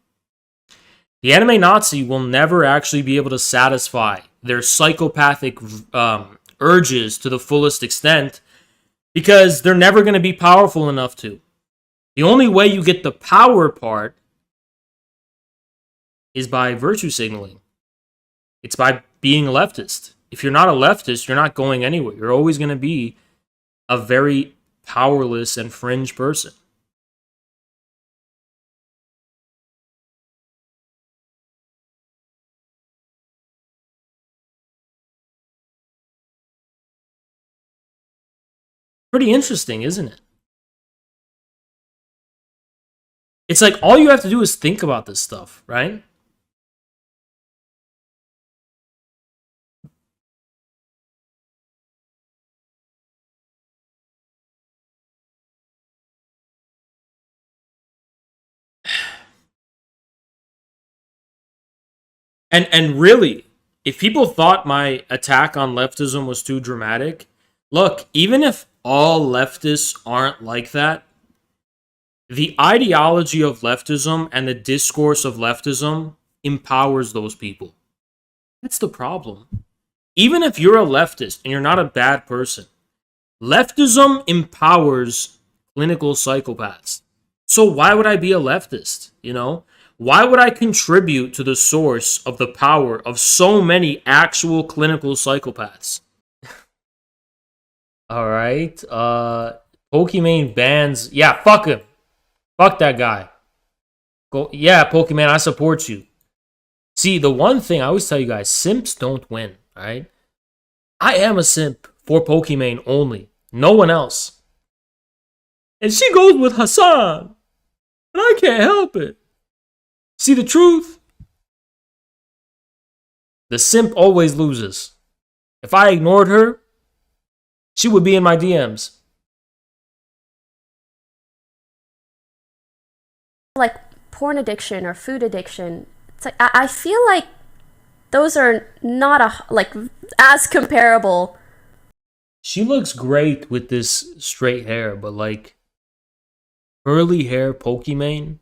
The anime Nazi will never actually be able to satisfy their psychopathic urges to the fullest extent because they're never going to be powerful enough to. The only way you get the power part is by virtue signaling. It's by being a leftist. If you're not a leftist, you're not going anywhere. You're always going to be a very powerless and fringe person. Pretty interesting, isn't it? It's like all you have to do is think about this stuff, right? And really, if people thought my attack on leftism was too dramatic, look, even if all leftists aren't like that, the ideology of leftism and the discourse of leftism empowers those people. That's the problem. Even if you're a leftist and you're not a bad person, leftism empowers clinical psychopaths. So why would I be a leftist, you know? Why would I contribute to the source of the power of so many actual clinical psychopaths? All right. Pokimane bans. Yeah, fuck him. Fuck that guy. Go. Yeah, Pokimane, I support you. See, the one thing I always tell you guys, simps don't win, all right? I am a simp for Pokimane only. No one else. And she goes with Hassan. And I can't help it. See the truth? The simp always loses. If I ignored her, she would be in my DMs. Like porn addiction or food addiction, it's like I feel like those are not as comparable. She looks great with this straight hair, but like curly hair Pokimane.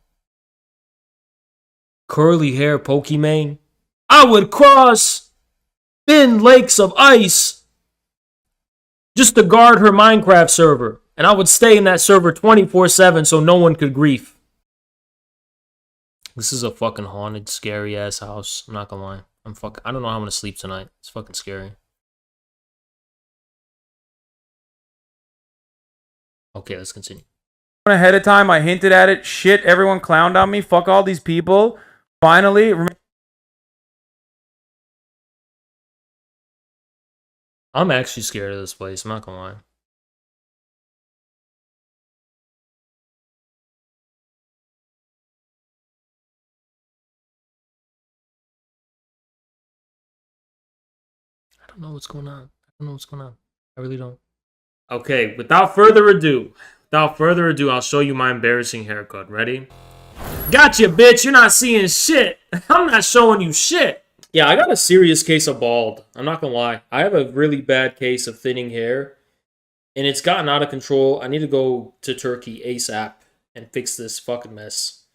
Curly hair Pokimane. I would cross thin lakes of ice just to guard her Minecraft server. And I would stay in that server 24/7 so no one could grief. This is a fucking haunted, scary ass house. I'm not gonna lie. I don't know how I'm gonna sleep tonight. It's fucking scary. Okay, let's continue. Ahead of time, I hinted at it. Shit, everyone clowned on me. Fuck all these people. Finally, I'm actually scared of this place. I'm not gonna lie. I don't know what's going on. I really don't. Okay, without further ado, I'll show you my embarrassing haircut. Ready? Gotcha, bitch. You're not seeing shit. I'm not showing you shit. Yeah, I got a serious case of bald. I'm not gonna lie. I have a really bad case of thinning hair, and it's gotten out of control. I need to go to Turkey ASAP and fix this fucking mess.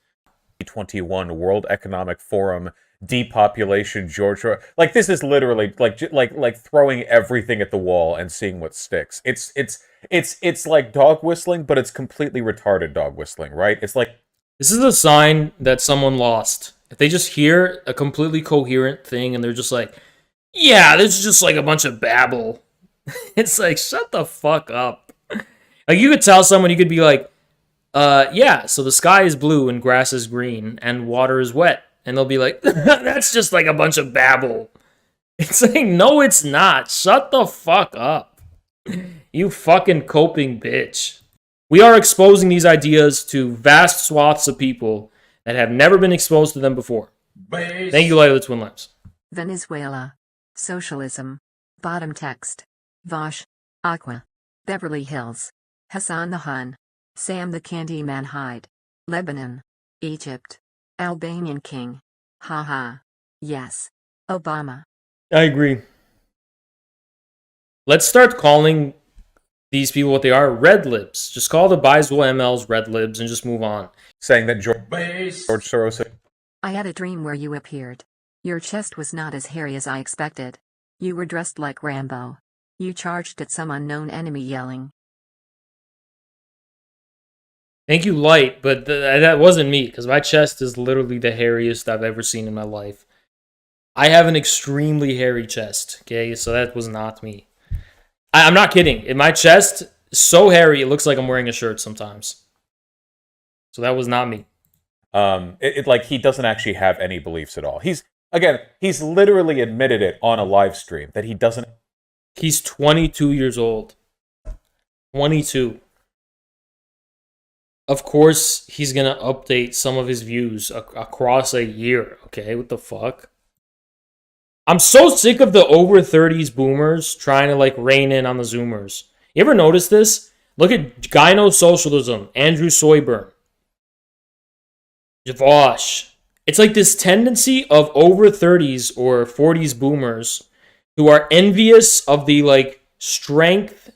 2021 World Economic Forum depopulation Georgia. Like, this is literally like throwing everything at the wall and seeing what sticks. It's like dog whistling, but it's completely retarded dog whistling, right? It's like, this is a sign that someone lost. If they just hear a completely coherent thing and they're just like, yeah, this is just like a bunch of babble. It's like, shut the fuck up. Like, you could tell someone, you could be like, yeah, so the sky is blue and grass is green and water is wet. And they'll be like, that's just like a bunch of babble. It's like, no, it's not. Shut the fuck up. You fucking coping bitch. We are exposing these ideas to vast swaths of people that have never been exposed to them before. Thank you, Light of the Twin Lamps. Venezuela. Socialism. Bottom text. Vosh. Aqua. Beverly Hills. Hassan the Hun. Sam the Candyman Hyde. Lebanon. Egypt. Albanian King. Haha. Yes. Obama. I agree. Let's start calling these people what they are, red libs. Just call the Biswell MLs red libs and just move on. Saying that George Soros I had a dream where you appeared. Your chest was not as hairy as I expected. You were dressed like Rambo. You charged at some unknown enemy yelling. Thank you, Light, but that wasn't me, because my chest is literally the hairiest I've ever seen in my life. I have an extremely hairy chest, okay? So that was not me. I'm not kidding. In my chest is so hairy, it looks like I'm wearing a shirt sometimes. So that was not me. Like, he doesn't actually have any beliefs at all. He's literally admitted it on a live stream that he doesn't. He's 22 years old. 22. Of course, he's gonna update some of his views across a year, okay? What the fuck? I'm so sick of the over 30s boomers trying to, like, rein in on the Zoomers. You ever notice this? Look at Gyno Socialism, Andrew Soyburn, Javosh. It's like this tendency of over 30s or 40s boomers who are envious of the, like, strength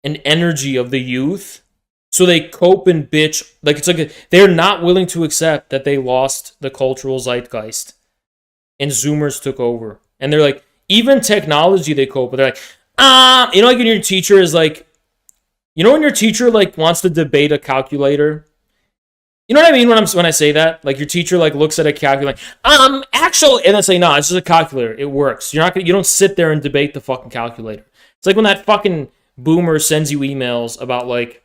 and energy of the youth. So they cope and bitch. Like, it's like they're not willing to accept that they lost the cultural zeitgeist. And Zoomers took over. And they're like, even technology they cope with. They're like, you know, like when your teacher is like, you know when your teacher, like, wants to debate a calculator? You know what I mean when I say that? Like, your teacher, like, looks at a calculator, actually, and then say, no, it's just a calculator. It works. You don't sit there and debate the fucking calculator. It's like when that fucking boomer sends you emails about, like,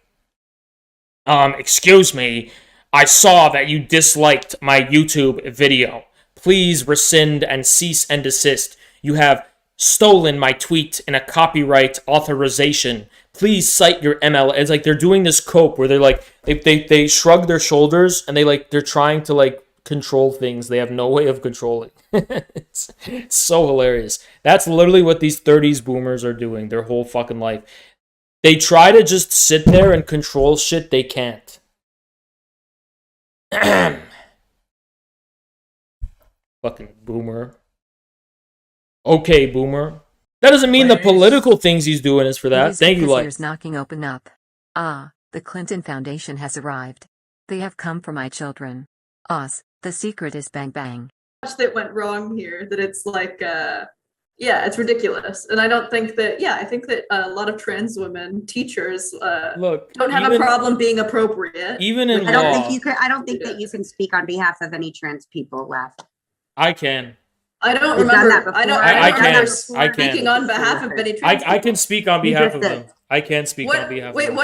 excuse me, I saw that you disliked my YouTube video. Please rescind and cease and desist. You have stolen my tweet in a copyright authorization. Please cite your ML. It's like they're doing this cope where they're like, they shrug their shoulders and they're trying to, like, control things they have no way of controlling. It's so hilarious. That's literally what these 30s boomers are doing their whole fucking life. They try to just sit there and control shit they can't. Fucking boomer. Okay, boomer. That doesn't mean the political things he's doing is for that. Thank you, like. Knocking open up. The Clinton Foundation has arrived. They have come for my children. Us. The secret is bang bang. That went wrong here. That it's like, yeah, it's ridiculous. And I don't think that, I think that a lot of trans women teachers don't have a problem being appropriate. Even in I law. don't think that you can speak on behalf of any trans people left. I can. I don't You've remember. done that before. I can. Speaking on behalf of any trans I can speak on behalf of them. I can speak on behalf of them.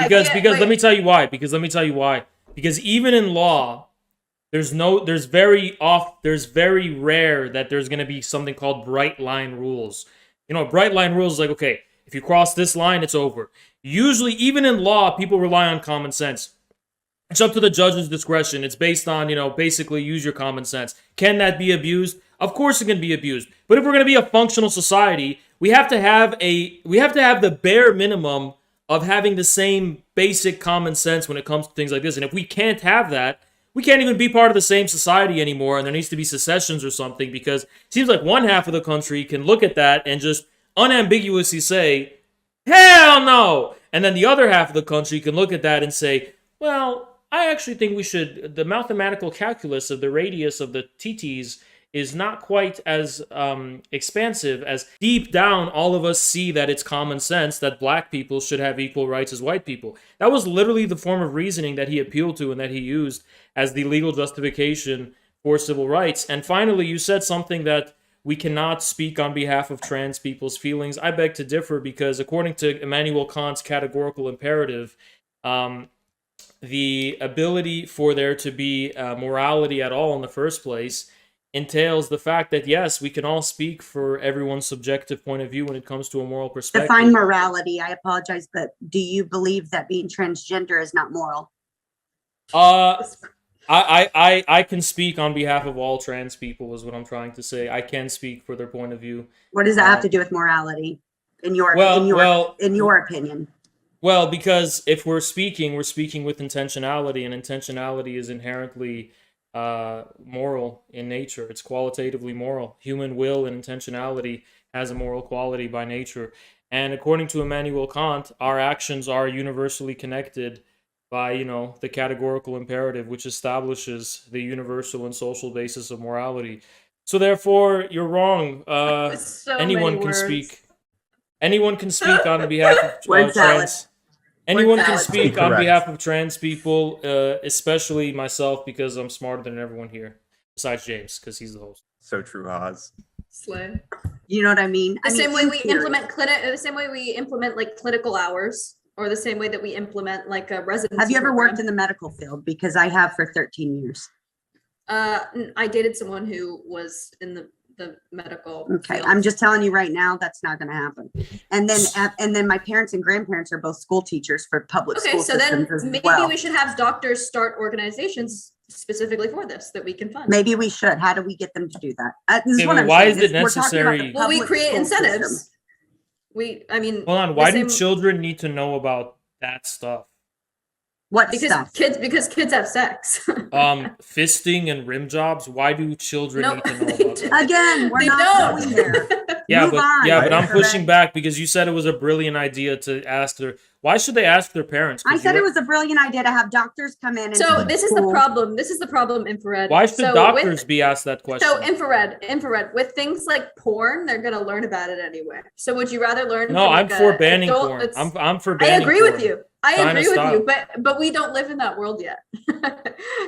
Because let me tell you why. Because even in law, there's very rare that there's going to be something called bright line rules. You know, bright line rules is like, okay, if you cross this line, it's over. Usually, even in law, people rely on common sense. It's up to the judge's discretion. It's based on, basically use your common sense. Can that be abused? Of course it can be abused. But if we're going to be a functional society, we have to have the bare minimum of having the same basic common sense when it comes to things like this. And if we can't have that, we can't even be part of the same society anymore, and there needs to be secessions or something, because it seems like one half of the country can look at that and just unambiguously say, hell no! And then the other half of the country can look at that and say, well, I actually think the mathematical calculus of the radius of the TTs is not quite as expansive as deep down all of us see that it's common sense that black people should have equal rights as white people. That was literally the form of reasoning that he appealed to and that he used as the legal justification for civil rights. And finally, you said something that we cannot speak on behalf of trans people's feelings. I beg to differ, because according to Immanuel Kant's categorical imperative, the ability for there to be morality at all in the first place entails the fact that, yes, we can all speak for everyone's subjective point of view when it comes to a moral perspective. Define morality. I apologize, but do you believe that being transgender is not moral? I can speak on behalf of all trans people, is what I'm trying to say. I can speak for their point of view. What does that have to do with morality, in your opinion? Well, because if we're speaking with intentionality, and intentionality is inherently moral in nature. It's qualitatively moral. Human will and intentionality has a moral quality by nature. And according to Immanuel Kant, our actions are universally connected by, you know, the categorical imperative, which establishes the universal and social basis of morality. So therefore, you're wrong. Anyone can speak. Anyone can speak on behalf of trans. Anyone can speak on behalf of trans people, especially myself, because I'm smarter than everyone here, besides James, because he's the host. So true, Oz. Slay. You know what I mean? The same way we implement like clinical hours, or the same way that we implement like a residency. Have you ever program. worked in the medical field? Because I have for 13 years. I dated someone who was in the medical Okay, field. I'm just telling you right now, that's not going to happen. And then my parents and grandparents are both school teachers for public school Okay, so then systems as maybe well. we should have doctors start organizations specifically for this that we can fund. Maybe we should. How do we get them to do that? This is Okay, what but I'm why saying. is it necessary? Well, we create school incentives. system. I mean, Hold on. Why do children need to know about that stuff? What because stuff? Because kids have sex. Fisting and rim jobs. Why do children No, need to know about that? Again, we're not going there. Yeah, Move on. but I'm pushing back because you said it was a brilliant idea to ask their. Why should they ask their parents? I said it was a brilliant idea to have doctors come in. And So teach this is the school. problem. This is the problem, infrared. Why should So doctors be asked that question? So infrared. With things like porn, they're gonna learn about it anyway. So would you rather learn? No, from, I'm like, for a banning adult porn. that's- I'm for I banning agree porn. with you. I China agree with style. you, but we don't live in that world yet.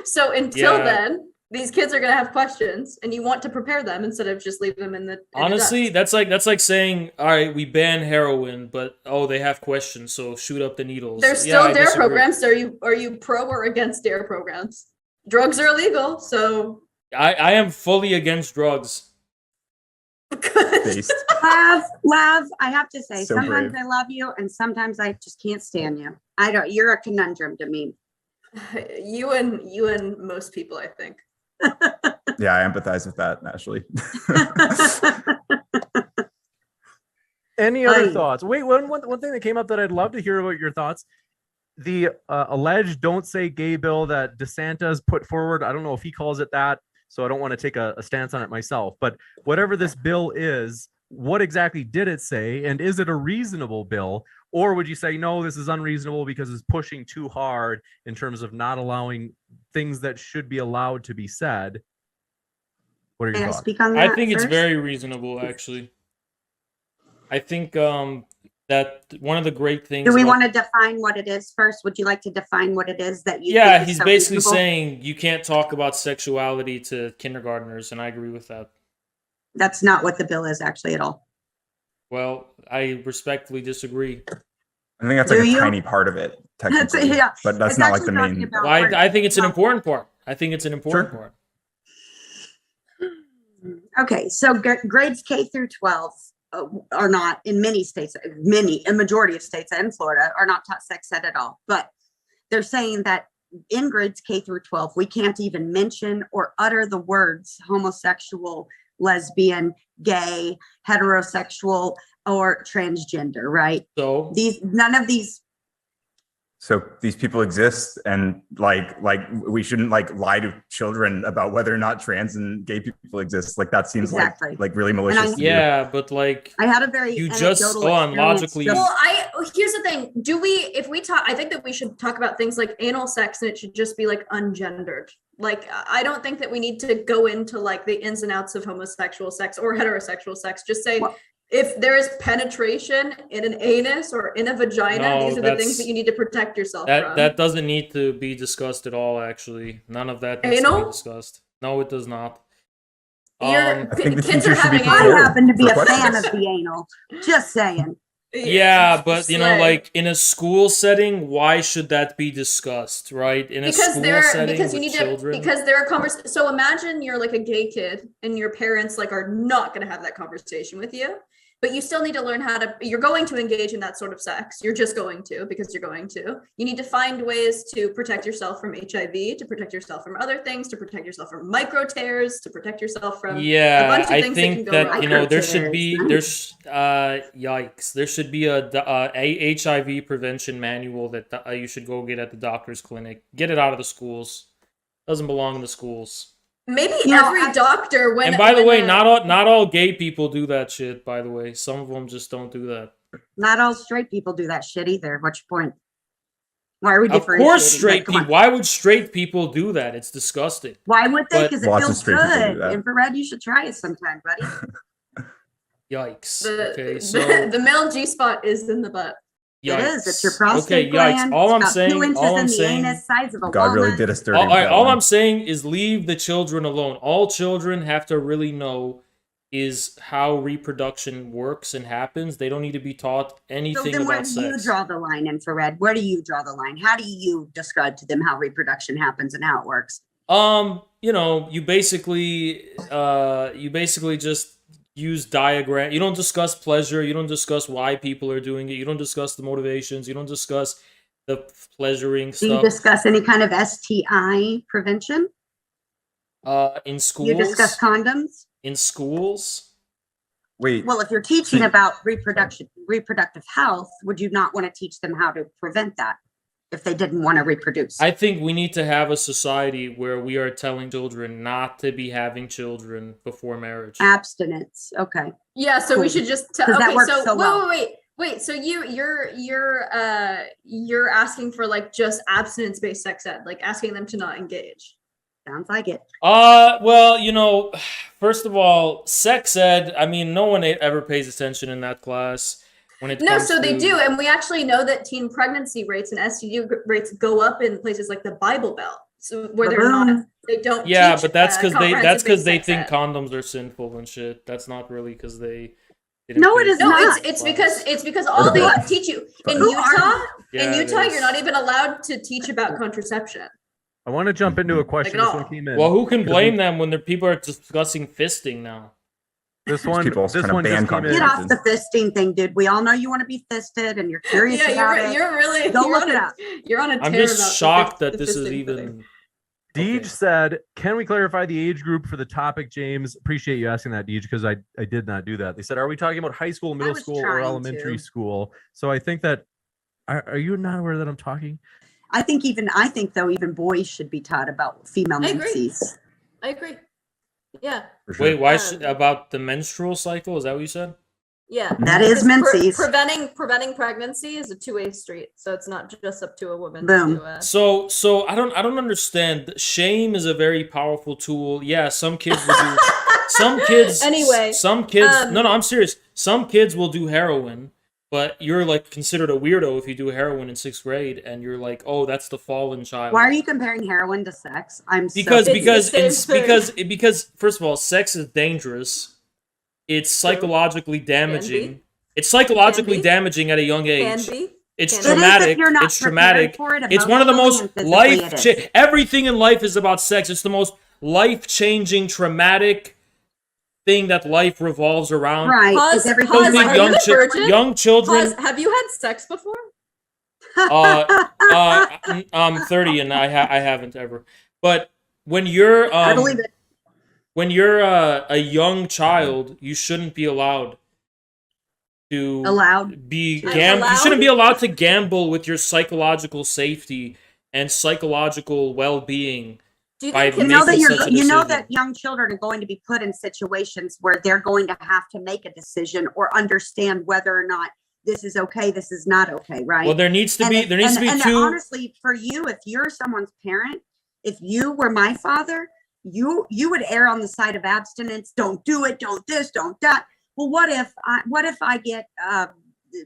So until Yeah. then, these kids are gonna have questions, and you want to prepare them instead of just leave them in the. Honestly, that's like saying, all right, we ban heroin, but they have questions, so shoot up the needles. There's Yeah, still I DARE disagree. programs. So are you pro or against DARE programs? Drugs are illegal, so I am fully against drugs. Lav, I have to say, So sometimes brave. I love you and sometimes I just can't stand you. You're a conundrum to me. you and most people, I think. Yeah, I empathize with that, Ashley. Any other thoughts? Wait, one thing that came up that I'd love to hear about your thoughts. The alleged "Don't Say Gay" bill that DeSantis put forward. I don't know if he calls it that, so I don't want to take a stance on it myself. But whatever this bill is, what exactly did it say, and is it a reasonable bill, or would you say no, this is unreasonable because it's pushing too hard in terms of not allowing things that should be allowed to be said? What are your thoughts? I think it's very reasonable, actually. I think that one of the great things. Do we want to define what it is first? Would you like to define what it is that you? Yeah, think is he's so basically reasonable? saying you can't talk about sexuality to kindergartners, and I agree with that. That's not what the bill is actually at all. Well, I respectfully disagree. I think that's like a tiny part of it, technically. yeah, but that's it's not like the actually main. talking about I think it's an important part. I think it's an important part. Okay, so grades K through 12 are not in many states, a majority of states and Florida are not taught sex ed at all. But they're saying that in grades K through 12, we can't even mention or utter the words homosexual, lesbian, gay, heterosexual, or transgender, right? So none of these. So these people exist, and like we shouldn't like lie to children about whether or not trans and gay people exist. Like that seems Exactly. like really malicious. to do. Yeah, but like I had a very you just anecdotal logically. Well, here's the thing. If we talk, I think that we should talk about things like anal sex, and it should just be like ungendered. Like, I don't think that we need to go into like the ins and outs of homosexual sex or heterosexual sex. Just say, if there is penetration in an anus or in a vagina, No, these are the things that you need to protect yourself from. That doesn't need to be discussed at all. Actually, none of that needs to Anal? be discussed. No, it does not. I think the kids teacher are should be having I prepared happen to be for a fan questions. of the anal. Just saying. Yeah, but you know, Slay. like in a school setting, why should that be discussed, right? In a school setting because you with need children. to because there are conversations. So imagine you're like a gay kid and your parents like are not going to have that conversation with you, but you still need to learn how to. You're going to engage in that sort of sex. You're just going to because you're going to. You need to find ways to protect yourself from HIV, to protect yourself from other things, to protect yourself from micro tears, to protect yourself from a bunch of I things think that can go that you wrong. know there should be yikes. There should be a HIV prevention manual that you should go get at the doctor's clinic. Get it out of the schools. Doesn't belong in the schools. Maybe every doctor when. And by the way, when, not all gay people do that shit. By the way, some of them just don't do that. Not all straight people do that shit either. What's your point? Why are we Of differentiating? course, straight Come on. people. Why would straight people do that? It's disgusting. Why would they? But- Because it Lots of feels straight people do good. that. Infrared, you should try it sometime, buddy. Yikes. The, Okay, so the male G spot is in the butt. It is. It's your Yikes. prostate Okay, yikes. gland. All It's I'm about saying, 2 inches all I'm in the saying, anus, size of a God really walnut. did us dirty. all with right, that all one. I'm saying is leave the children alone. All children have to really know is how reproduction works and happens. They don't need to be taught So anything then where about do you sex. draw the line, Infrared? Where do you draw the line? How do you describe to them how reproduction happens and how it works? You know, you basically just use diagram. You don't discuss pleasure. You don't discuss why people are doing it. You don't discuss the motivations. You don't discuss the pleasuring Do you stuff. discuss any kind of STI prevention? In schools. You discuss condoms? In schools. Wait. Well, if you're teaching about reproductive health, would you not want to teach them how to prevent that if they didn't want to reproduce? I think we need to have a society where we are telling children not to be having children before marriage. Abstinence. Okay. Yeah, so we Cool. should just tell. 'Cause that Okay, works so so well. wait. So you're asking for like just abstinence based sex ed, like asking them to not engage. Sounds like it. Well, you know, first of all, sex ed, I mean, no one ever pays attention in that class when it No, comes so they to- do, and we actually know that teen pregnancy rates and STD rates go up in places like the Bible Belt, so where they're not, they don't. Yeah, teach, but that's because they comprehensive-based think sex ed. condoms are sinful and shit. That's not really because they. No, it is No, not. it's because all they teach you in Who are Utah. you? In Yeah, Utah, it is. you're not even allowed to teach about contraception. I want to jump into a question. Like This at one all. came in. Well, who can blame them when their people are discussing fisting now? This one, people also this trying to one ban just came in. Get off the fisting thing, dude. We all know you want to be fisted and you're curious Yeah, about it. you're really Go you're look on it a, up. You're on a I'm tear just about shocked the that this is fisting even. thing. Deej said, "Can we clarify the age group for the topic, James?" Appreciate you asking that, Deej, because I did not do that. They said, "Are we talking about high school, middle was school, or trying elementary to. school?" So I think that are you not aware that I'm talking? I think though even boys should be taught about female I agree. menses. I agree. Yeah. Wait, why should about the menstrual cycle? Is that what you said? Yeah. That is Because menses. preventing pregnancy is a two-way street, so it's not just up to a woman. Boom. To, So I don't understand. Shame is a very powerful tool. Yeah, some kids will do. Some kids. Anyway, Some kids. No, I'm serious. Some kids will do heroin, but you're like considered a weirdo if you do heroin in 6th grade, and you're like, oh, that's the fallen child. Why are you comparing heroin to sex? Because so because first of all, sex is dangerous. It's psychologically damaging. It's psychologically damaging at a young age. Can be. It's Can be. traumatic. It is if you're not It's traumatic. prepared for it It's one of the emotionally most and physically, life. it is. Everything in life is about sex. It's the most life-changing, traumatic thing that life revolves around. Right. Pause. Is everything Pause. Think Are young you a chi- virgin? young children- Pause. Have you had sex before? I'm 30 and I haven't ever. But when you're I believe it. when you're a young child, you shouldn't be allowed to be Allowed? You shouldn't be allowed to gamble with your psychological safety and psychological well-being. Do you by think You know that making you're such a you know decision. that young children are going to be put in situations where they're going to have to make a decision or understand whether or not this is okay, this is not okay, right? Well, there needs to And be it- there needs to be and two. honestly, for you, if you're someone's parent, if you were my father, you would err on the side of abstinence. Don't do it. Don't this. Don't that. Well, what if I get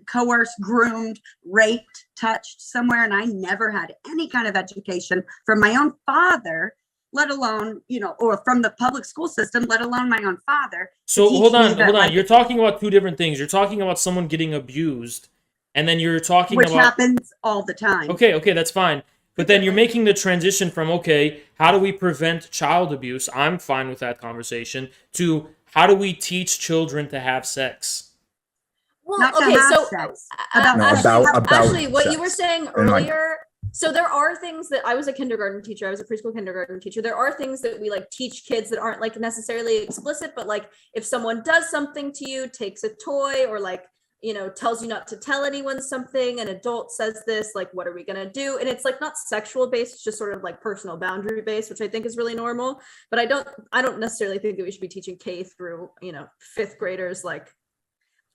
coerced, groomed, raped, touched somewhere, and I never had any kind of education from my own father, let alone or from the public school system, let alone my own father. to So teach hold me on. that, like, You're talking about two different things. You're talking about someone getting abused, and then you're talking which about happens all the time. Okay, that's fine. But then you're making the transition from, okay, how do we prevent child abuse? I'm fine with that conversation. To how do we teach children to have sex? Well, Not to okay, have so sex. Ashley, what you sex. were saying And, like- earlier. So there are things that I was a kindergarten teacher. I was a preschool kindergarten teacher. There are things that we like teach kids that aren't like necessarily explicit, but like if someone does something to you, takes a toy, or like tells you not to tell anyone something, an adult says this, like what are we gonna do? And it's like not sexual based, it's just sort of like personal boundary based, which I think is really normal. But I don't necessarily think that we should be teaching K through 5th graders like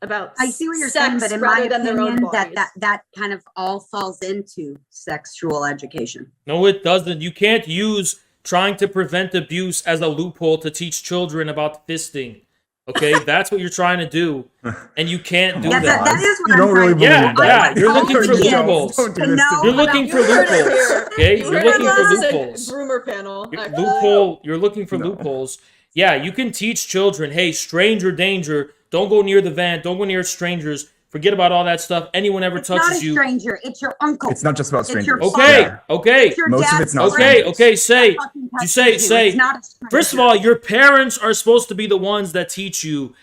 about I see what you're sex saying, but in rather my than their own opinion, bodies. that kind of all falls into sexual education. No, it doesn't. You can't use trying to prevent abuse as a loophole to teach children about fisting. Okay, that's what you're trying to do, and you can't do that. That is what You don't really believe Yeah, that. yeah, you're looking for loopholes. Don't do this to You're me. looking for You heard it loopholes. here. Okay, You you're heard it looking for last loopholes. Groomer panel. actually. Loophole. You're looking for loopholes. Yeah, you can teach children, hey, stranger danger. Don't go near the van. Don't go near strangers. Forget about all that stuff. Anyone ever It's not touches a you. stranger. It's your uncle. It's not just about It's your strangers. Okay, father. okay. It's your Most of dad's it's not friend. Okay, okay. Say, That fucking you touches say, you. say. It's not a First of stranger. all, your parents are supposed to be the ones that teach you.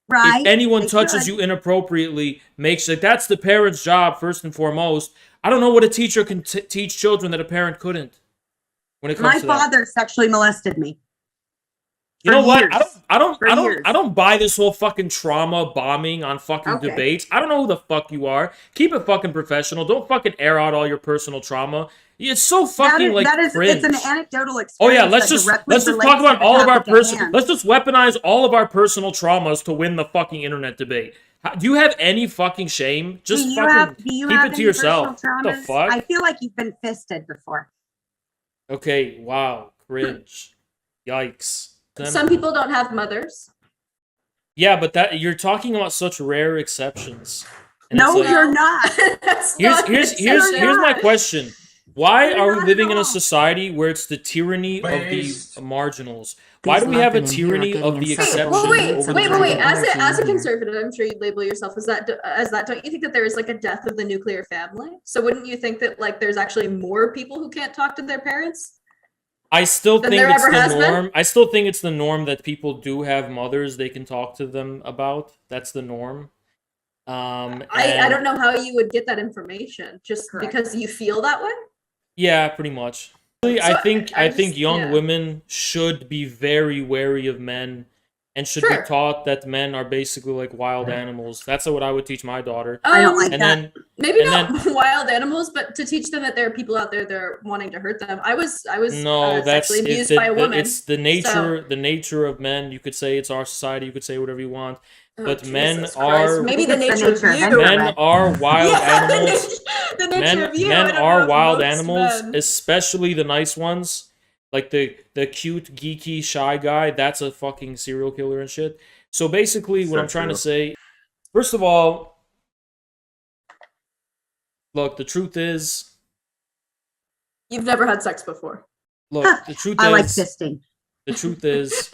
Right? If anyone They touches should. you inappropriately, makes it. That's the parent's job first and foremost. I don't know what a teacher can teach children that a parent couldn't. When it comes My to that. father sexually molested me. You know what? years. I don't buy this whole fucking trauma bombing on fucking Okay. debates. I don't know who the fuck you are. Keep it fucking professional. Don't fucking air out all your personal trauma. It's so fucking cringe. It's an anecdotal experience. Oh yeah, let's that just directly talk relates about to the all of our topic at personal. hand. Let's just weaponize all of our personal traumas to win the fucking internet debate. Do you have any fucking shame? Just Do you fucking have- do you keep have it to any yourself. personal What the traumas? fuck? I feel like you've been fisted before. Okay, wow, cringe, yikes. Then- Some people don't have mothers. Yeah, but that you're talking about such rare exceptions. And No, it's like- you're not. Here's my question. Why are we living in a society where it's the tyranny of the marginals? Why do we have a tyranny of the exception Well, wait. over the majority? As a conservative, I'm sure you'd label yourself as that. Don't you think that there is like a death of the nuclear family? So wouldn't you think that like there's actually more people who can't talk to their parents? I still than think there it's ever has the been? norm. I still think it's the norm that people do have mothers they can talk to them about. That's the norm. I don't know how you would get that information just because you feel that way. Yeah, pretty much. I think young yeah. women should be very wary of men and should Sure. be taught that men are basically like wild animals. That's what I would teach my daughter. I don't like and that. Then, Maybe and not then- wild animals, but to teach them that there are people out there that are wanting to hurt them. I was no, that's sexually abused it's by a woman. It's the nature of men. You could say it's our society. You could say whatever you want. Oh, But Jesus men Christ. are Maybe the nature of you. men are wild Yeah, the animals. the nature of you. I Men don't know are if wild most animals, men- especially the nice ones, like the cute, geeky, shy guy. That's a fucking serial killer and shit. So basically, what So I'm trying to true. say, first of all, look, the truth is, You've never had sex before. look, the truth I is, like fisting. the truth is,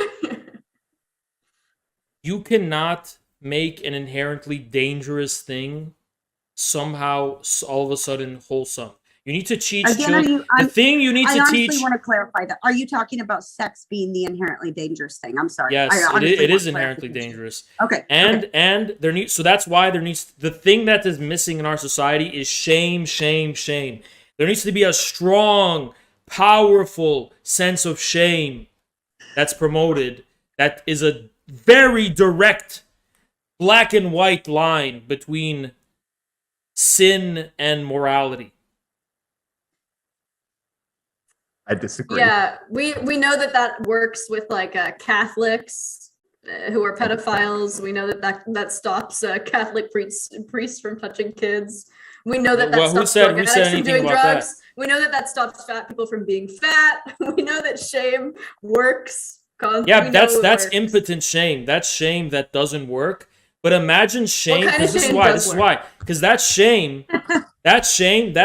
you cannot make an inherently dangerous thing somehow all of a sudden wholesome. You need to teach Again, are children. you, The thing you need I to honestly teach. want to clarify that. Are you talking about sex being the inherently dangerous thing? I'm sorry. Yes, I it honestly is, it want is inherently clarification. dangerous. Okay. And there needs so that's why there needs the thing that is missing in our society is shame, shame, shame. There needs to be a strong, powerful sense of shame that's promoted. That is a very direct black and white line between sin and morality. I disagree. Yeah, we know that works with like Catholics who are pedophiles. We know that stops Catholic priests from touching kids. We know that Well, who stops said- drug who said addicts from anything doing about drugs. We know that stops fat people from being fat. We know that shame works. Yeah, We know that's it works. impotent shame. That's shame that doesn't work. But imagine shame. kind of 'Cause this is shame why. does This is work? why. Because that shame, that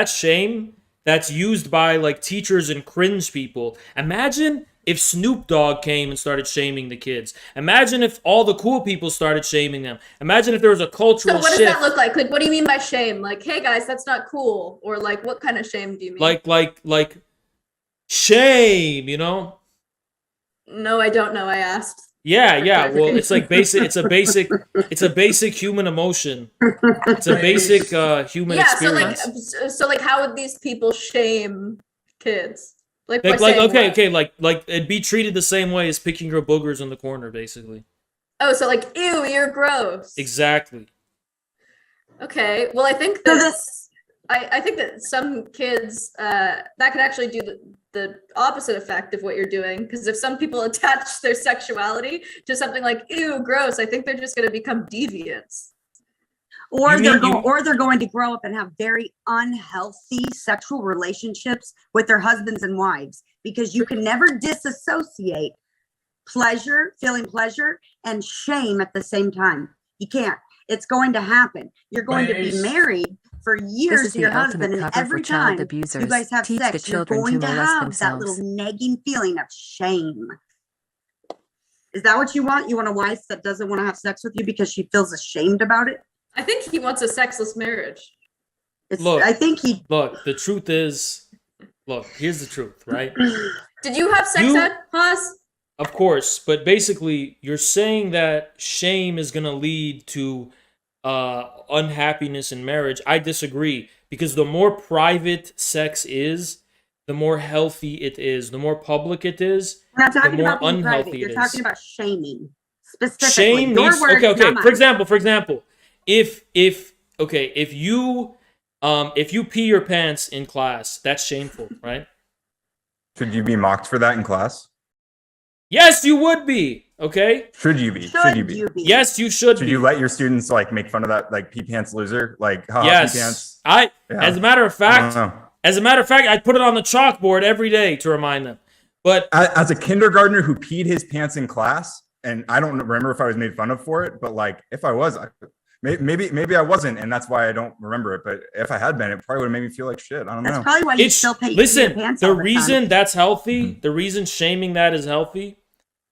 shame that's used by like teachers and cringe people. Imagine if Snoop Dogg came and started shaming the kids. Imagine if all the cool people started shaming them. Imagine if there was a So cultural what does shift. that look like? Like, what do you mean by shame? Like, hey guys, that's not cool. Or like, what kind of shame do you mean? Like shame, you know? No, I don't know. I asked. Yeah. Well, it's like basic. It's a basic human emotion. It's a basic human Yeah. experience. So like, how would these people shame kids? Like Like, by saying okay, what? like it'd be treated the same way as picking your boogers in the corner, basically. Oh, so like, ew, you're gross. Exactly. Okay. Well, I think that I think that some kids that could actually do the opposite effect of what you're doing, because if some people attach their sexuality to something like ew, gross, I think they're just going to become deviants. Or they're going to grow up and have very unhealthy sexual relationships with their husbands and wives, because you can never disassociate pleasure, feeling pleasure, and shame at the same time. You can't. It's going to happen. You're going to be married for years to your husband, and every time you guys have sex, you're going to have that little nagging feeling of shame. Is that what you want? You want a wife that doesn't want to have sex with you because she feels ashamed about it? I think he wants a sexless marriage. Look, I think he. Look, the truth is, look, here's the truth, right? Did you have sex ed, Haas? Of course, but basically, you're saying that shame is gonna lead to unhappiness in marriage. I disagree, because the more private sex is, the more healthy it is. The more public it is, We're not the talking more about being unhealthy private. it You're is. talking about shaming specifically. Shame Your needs, words, okay. not For mine. example, if you pee your pants in class, that's shameful, right? Should you be mocked for that in class? Yes, you would be. Okay. Should you be? Should you be? Yes, you should. Should you let your students like make fun of that like pee pants loser? Like haha, pee Yes, pants. As a matter of fact, I put it on the chalkboard every day to remind them. But as a kindergartner who peed his pants in class, and I don't remember if I was made fun of for it, but like if I was, maybe I wasn't, and that's why I don't remember it. But if I had been, it probably would have made me feel like shit. I don't know. That's probably why you still pee your Listen, pants the all the reason time. that's healthy, the reason shaming that is healthy,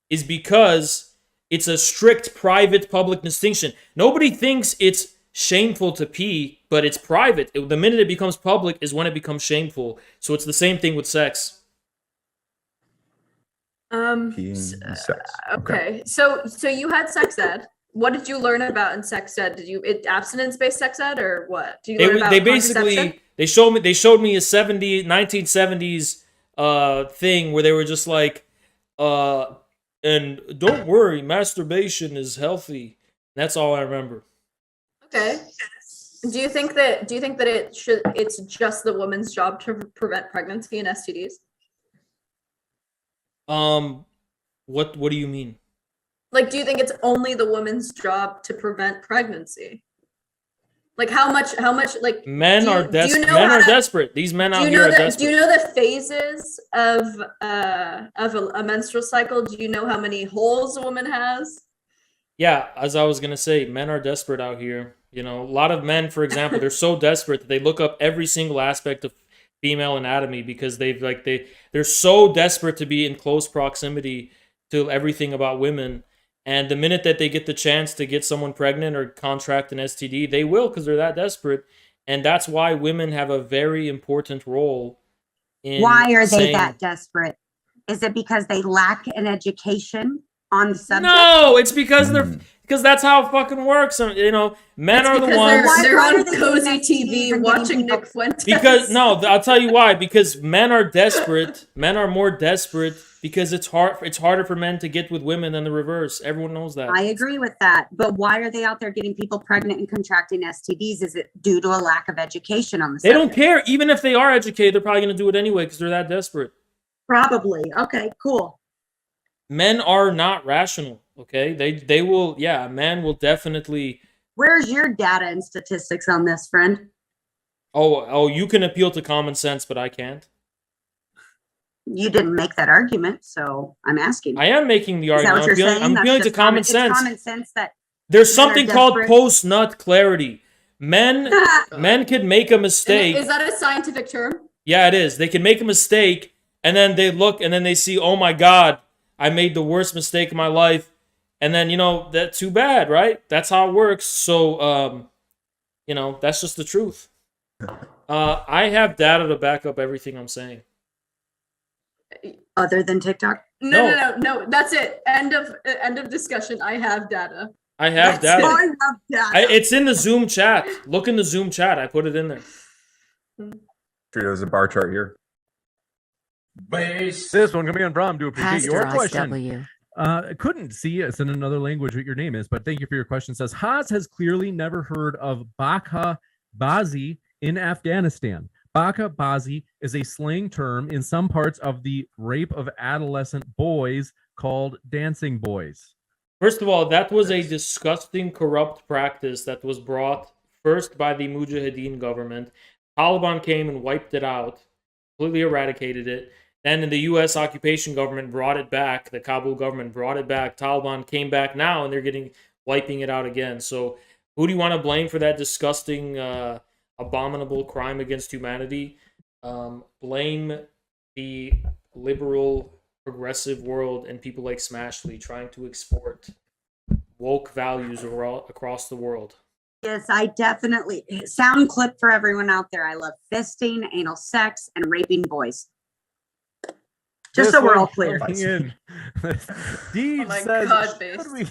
is because it's a strict private-public distinction. Nobody thinks it's shameful to pee, but it's private. The minute it becomes public is when it becomes shameful. So it's the same thing with sex. Okay. So you had sex ed. What did you learn about in sex ed? Did you abstinence-based sex ed, or what? Do you learn about contraception? They showed me a 1970s thing where they were just like, and don't worry, masturbation is healthy. That's all I remember. Okay. Do you think that it's just the woman's job to prevent pregnancy and STDs? What do you mean? Like, do you think it's only the woman's job to prevent pregnancy? Like, how much like men are desperate. These men out here are desperate. Do you know the phases of a menstrual cycle? Do you know how many holes a woman has? Yeah, as I was gonna say, men are desperate out here. You know, a lot of men, for example, they're so desperate that they look up every single aspect of female anatomy because they're so desperate to be in close proximity to everything about women. And the minute that they get the chance to get someone pregnant or contract an STD, they will, because they're that desperate. And that's why women have a very important role in Why are they saying, that desperate? Is it because they lack an education on the subject? No, it's because because that's how it fucking works. You know, men It's are the because ones. they're on cozy TV watching Nick Fuentes. Because no, I'll tell you why. Because men are desperate. Men are more desperate because it's hard. It's harder for men to get with women than the reverse. Everyone knows that. I agree with that. But why are they out there getting people pregnant and contracting STDs? Is it due to a lack of education on the They subject? don't care. Even if they are educated, they're probably going to do it anyway because they're that desperate. Probably. Okay, cool. Men are not rational. Okay, they will. Yeah, a man will definitely. Where's your data and statistics on this, friend? Oh, you can appeal to common sense, but I can't. You didn't make that argument, so I'm asking. I am making the Is that argument. what you're saying? I'm That's appealing to just common it's sense. common sense that There's men are something called desperate. post-nut clarity. Men can make a mistake. Is that a scientific term? Yeah, it is. They can make a mistake, and then they look, and then they see, oh my God, I made the worst mistake of my life. And then, that's too bad, right? That's how it works. So, that's just the truth. I have data to back up everything I'm saying. Other than TikTok? No. That's it. End of discussion. I have data. I have That's data. it. I have data. It's in the Zoom chat. Look in the Zoom chat. I put it in there. There's a bar chart here. This one coming on from. Do appreciate your Pasteurize question. W. I couldn't see it's in another language what your name is, but thank you for your question. It says Haas has clearly never heard of Baka Bazi in Afghanistan. Baka Bazi is a slang term in some parts of the rape of adolescent boys called dancing boys. First of all, that was a disgusting, corrupt practice that was brought first by the Mujahideen government. Taliban came and wiped it out, completely eradicated it. Then the U.S. occupation government brought it back. The Kabul government brought it back. Taliban came back now, and they're wiping it out again. So who do you want to blame for that disgusting, abominable crime against humanity? Blame the liberal, progressive world and people like Smashley trying to export woke values across the world. Yes, I definitely. Sound clip for everyone out there. I love fisting, anal sex, and raping boys. Just so we're all clear. Steve my says, God, Base.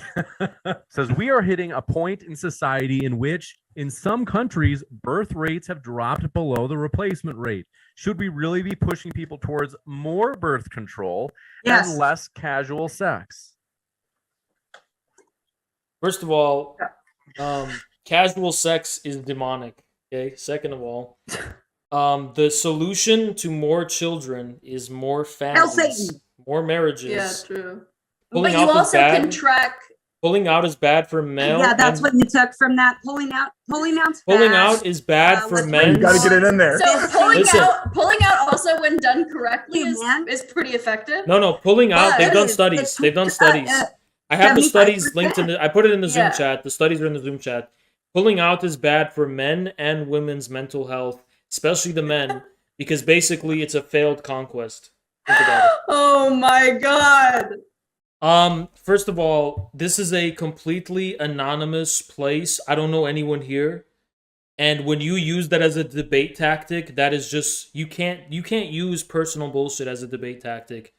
says, we are hitting a point in society in which, in some countries, birth rates have dropped below the replacement rate. Should we really be pushing people towards more birth control and less casual sex? First of all, casual sex is demonic. Okay. Second of all, the solution to more children is more families, more marriages. Yeah, true. Pulling But you out is also bad. can track. Pulling out is bad for male. Yeah, that's and what you took from that. Pulling out is bad for men. You gotta get it in there. So Listen. pulling out also when done correctly is pretty effective. No, pulling out. But- They've done studies. They've done studies. I have the studies linked in the. I put it in the Zoom chat. The studies are in the Zoom chat. Pulling out is bad for men and women's mental health, especially the men, because basically it's a failed conquest. Think about it. Oh my God. First of all, this is a completely anonymous place. I don't know anyone here. And when you use that as a debate tactic, that is just you can't use personal bullshit as a debate tactic.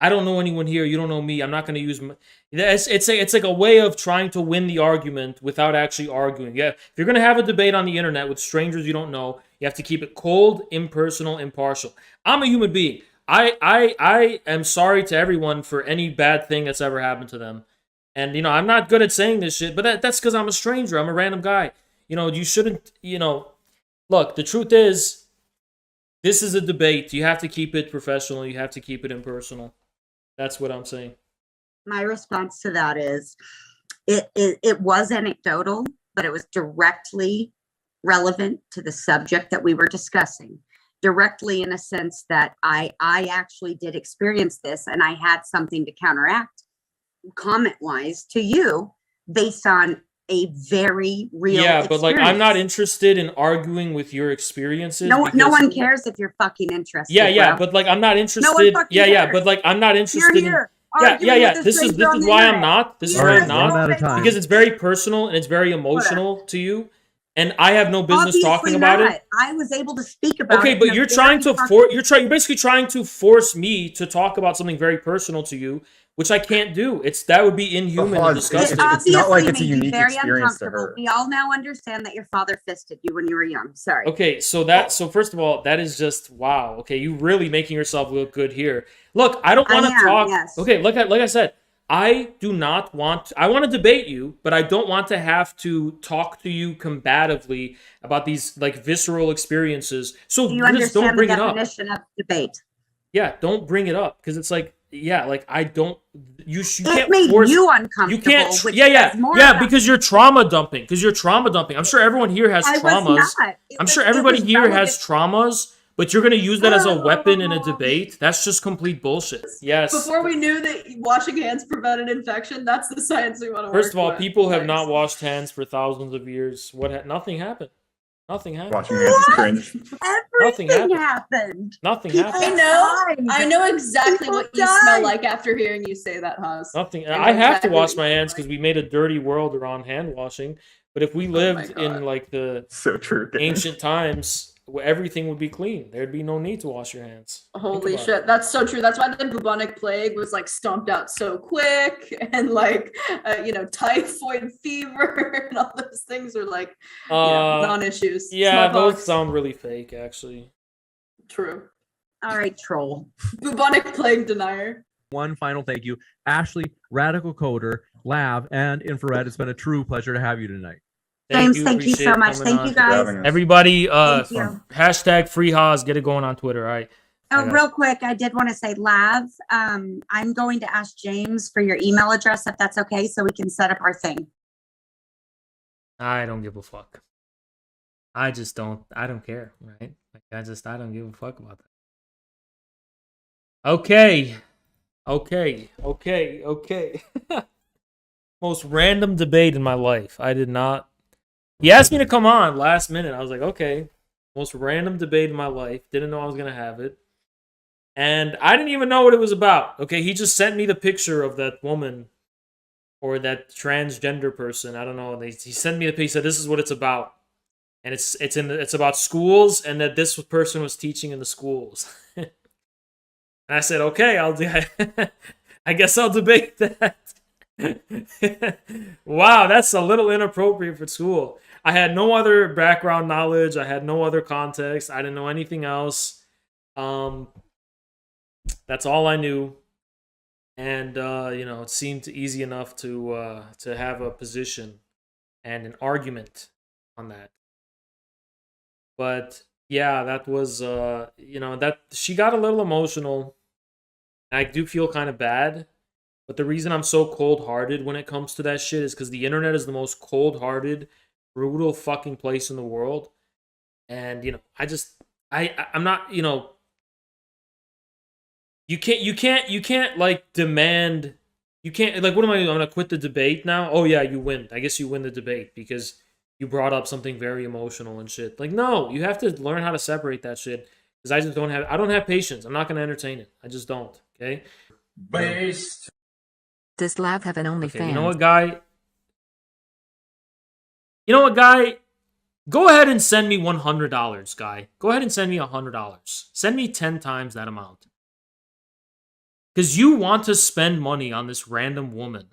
I don't know anyone here. You don't know me. I'm not going to use it's like a way of trying to win the argument without actually arguing. Yeah, if you're going to have a debate on the internet with strangers you don't know, you have to keep it cold, impersonal, impartial. I'm a human being. I am sorry to everyone for any bad thing that's ever happened to them. And, I'm not good at saying this shit, but that's because I'm a stranger. I'm a random guy. You shouldn't, look, the truth is, this is a debate. You have to keep it professional. You have to keep it impersonal. That's what I'm saying. My response to that is, it was anecdotal, but it was directly relevant to the subject that we were discussing. Directly in a sense that I actually did experience this, and I had something to counteract comment-wise to you based on a very real but I'm not interested in arguing with your experiences. No one cares if you're fucking interested. Yeah, bro. but I'm not interested. No one fucking cares. but I'm not interested You're here. in. This is why I'm not. This is why I'm not. One at a time. Because it's very personal and it's very emotional to you, and I have no business talking about it. I was able to speak about it. Okay, but you're trying to you're basically trying to force me to talk about something very personal to you, which I can't do. That would be inhuman and disgusting. It's not like it's a unique experience to her. We all now understand that your father fisted you when you were young. Sorry. Okay, so first of all, that is just wow. Okay, you really making yourself look good here. Look, I don't want to talk. Yes. Okay, like I said, I want to debate you, but I don't want to have to talk to you combatively about these like visceral experiences. So Do you just understand don't bring the it up. definition of debate? Yeah, don't bring it up because it's like I don't. You It can't made force. you uncomfortable. You can't. which Yeah, says more yeah. about Because you're trauma dumping. I'm sure everyone here has I was traumas. not. I'm sure everybody here has traumas. But you're gonna use that as a weapon in a debate? That's just complete bullshit. Yes. Before we knew that washing hands prevented infection, that's the science we want to First of all, work with. people have not washed hands for thousands of years. Nothing happened. Nothing happened. Washing hands is cringe. Nothing Everything happened. happened. Nothing People happened. I know exactly People what you smell died. like after hearing you say that, Haas. Nothing. I know I have to exactly wash what my you hands because we made a dirty world around hand washing. But if we lived in like the so true, ancient times, where everything would be clean, there'd be no need to wash your hands. Holy shit, that's so true. That's why the bubonic plague was like stomped out so quick, and like typhoid fever and all those things are like non-issues. Yeah, Smallpox. those sound really fake, actually. True. All right, troll. Bubonic plague denier. One final thank you, Ashley, Radical Coder, Lav, and Infrared. It's been a true pleasure to have you tonight. James, thank you so appreciate much. coming Thank you on. guys. Everybody, Thank you. hashtag free Haas, get it going on Twitter. All right. Oh, real quick, I did want to say, Lav, I'm going to ask James for your email address if that's okay, so we can set up our thing. I don't give a fuck. I don't care, right? Like I don't give a fuck about that. Okay. Most random debate in my life. I did not. He asked me to come on last minute. I was like, okay. Most random debate in my life. Didn't know I was gonna have it. And I didn't even know what it was about. Okay, he just sent me the picture of that woman or that transgender person. I don't know. He sent me the picture. He said, "This is what it's about," and it's about schools, and that this person was teaching in the schools. And I said, "Okay, I'll do. I guess I'll debate that." Wow, that's a little inappropriate for school. I had no other background knowledge. I had no other context. I didn't know anything else. That's all I knew. And it seemed easy enough to have a position and an argument on that. But yeah, that was that she got a little emotional. I do feel kind of bad. But the reason I'm so cold-hearted when it comes to that shit is because the internet is the most cold-hearted, brutal fucking place in the world. And I'm not, you can't like demand, you can't like, what am I'm gonna quit the debate now? Oh yeah, you win. I guess you win the debate because you brought up something very emotional and shit. Like, no, you have to learn how to separate that shit because I don't have patience. I'm not gonna entertain it. I just don't. Okay. Based. Does Lav have an OnlyFans? Okay, you know what, guy? Go ahead and send me $100, guy. Go ahead and send me $100. Send me 10 times that amount. Because you want to spend money on this random woman.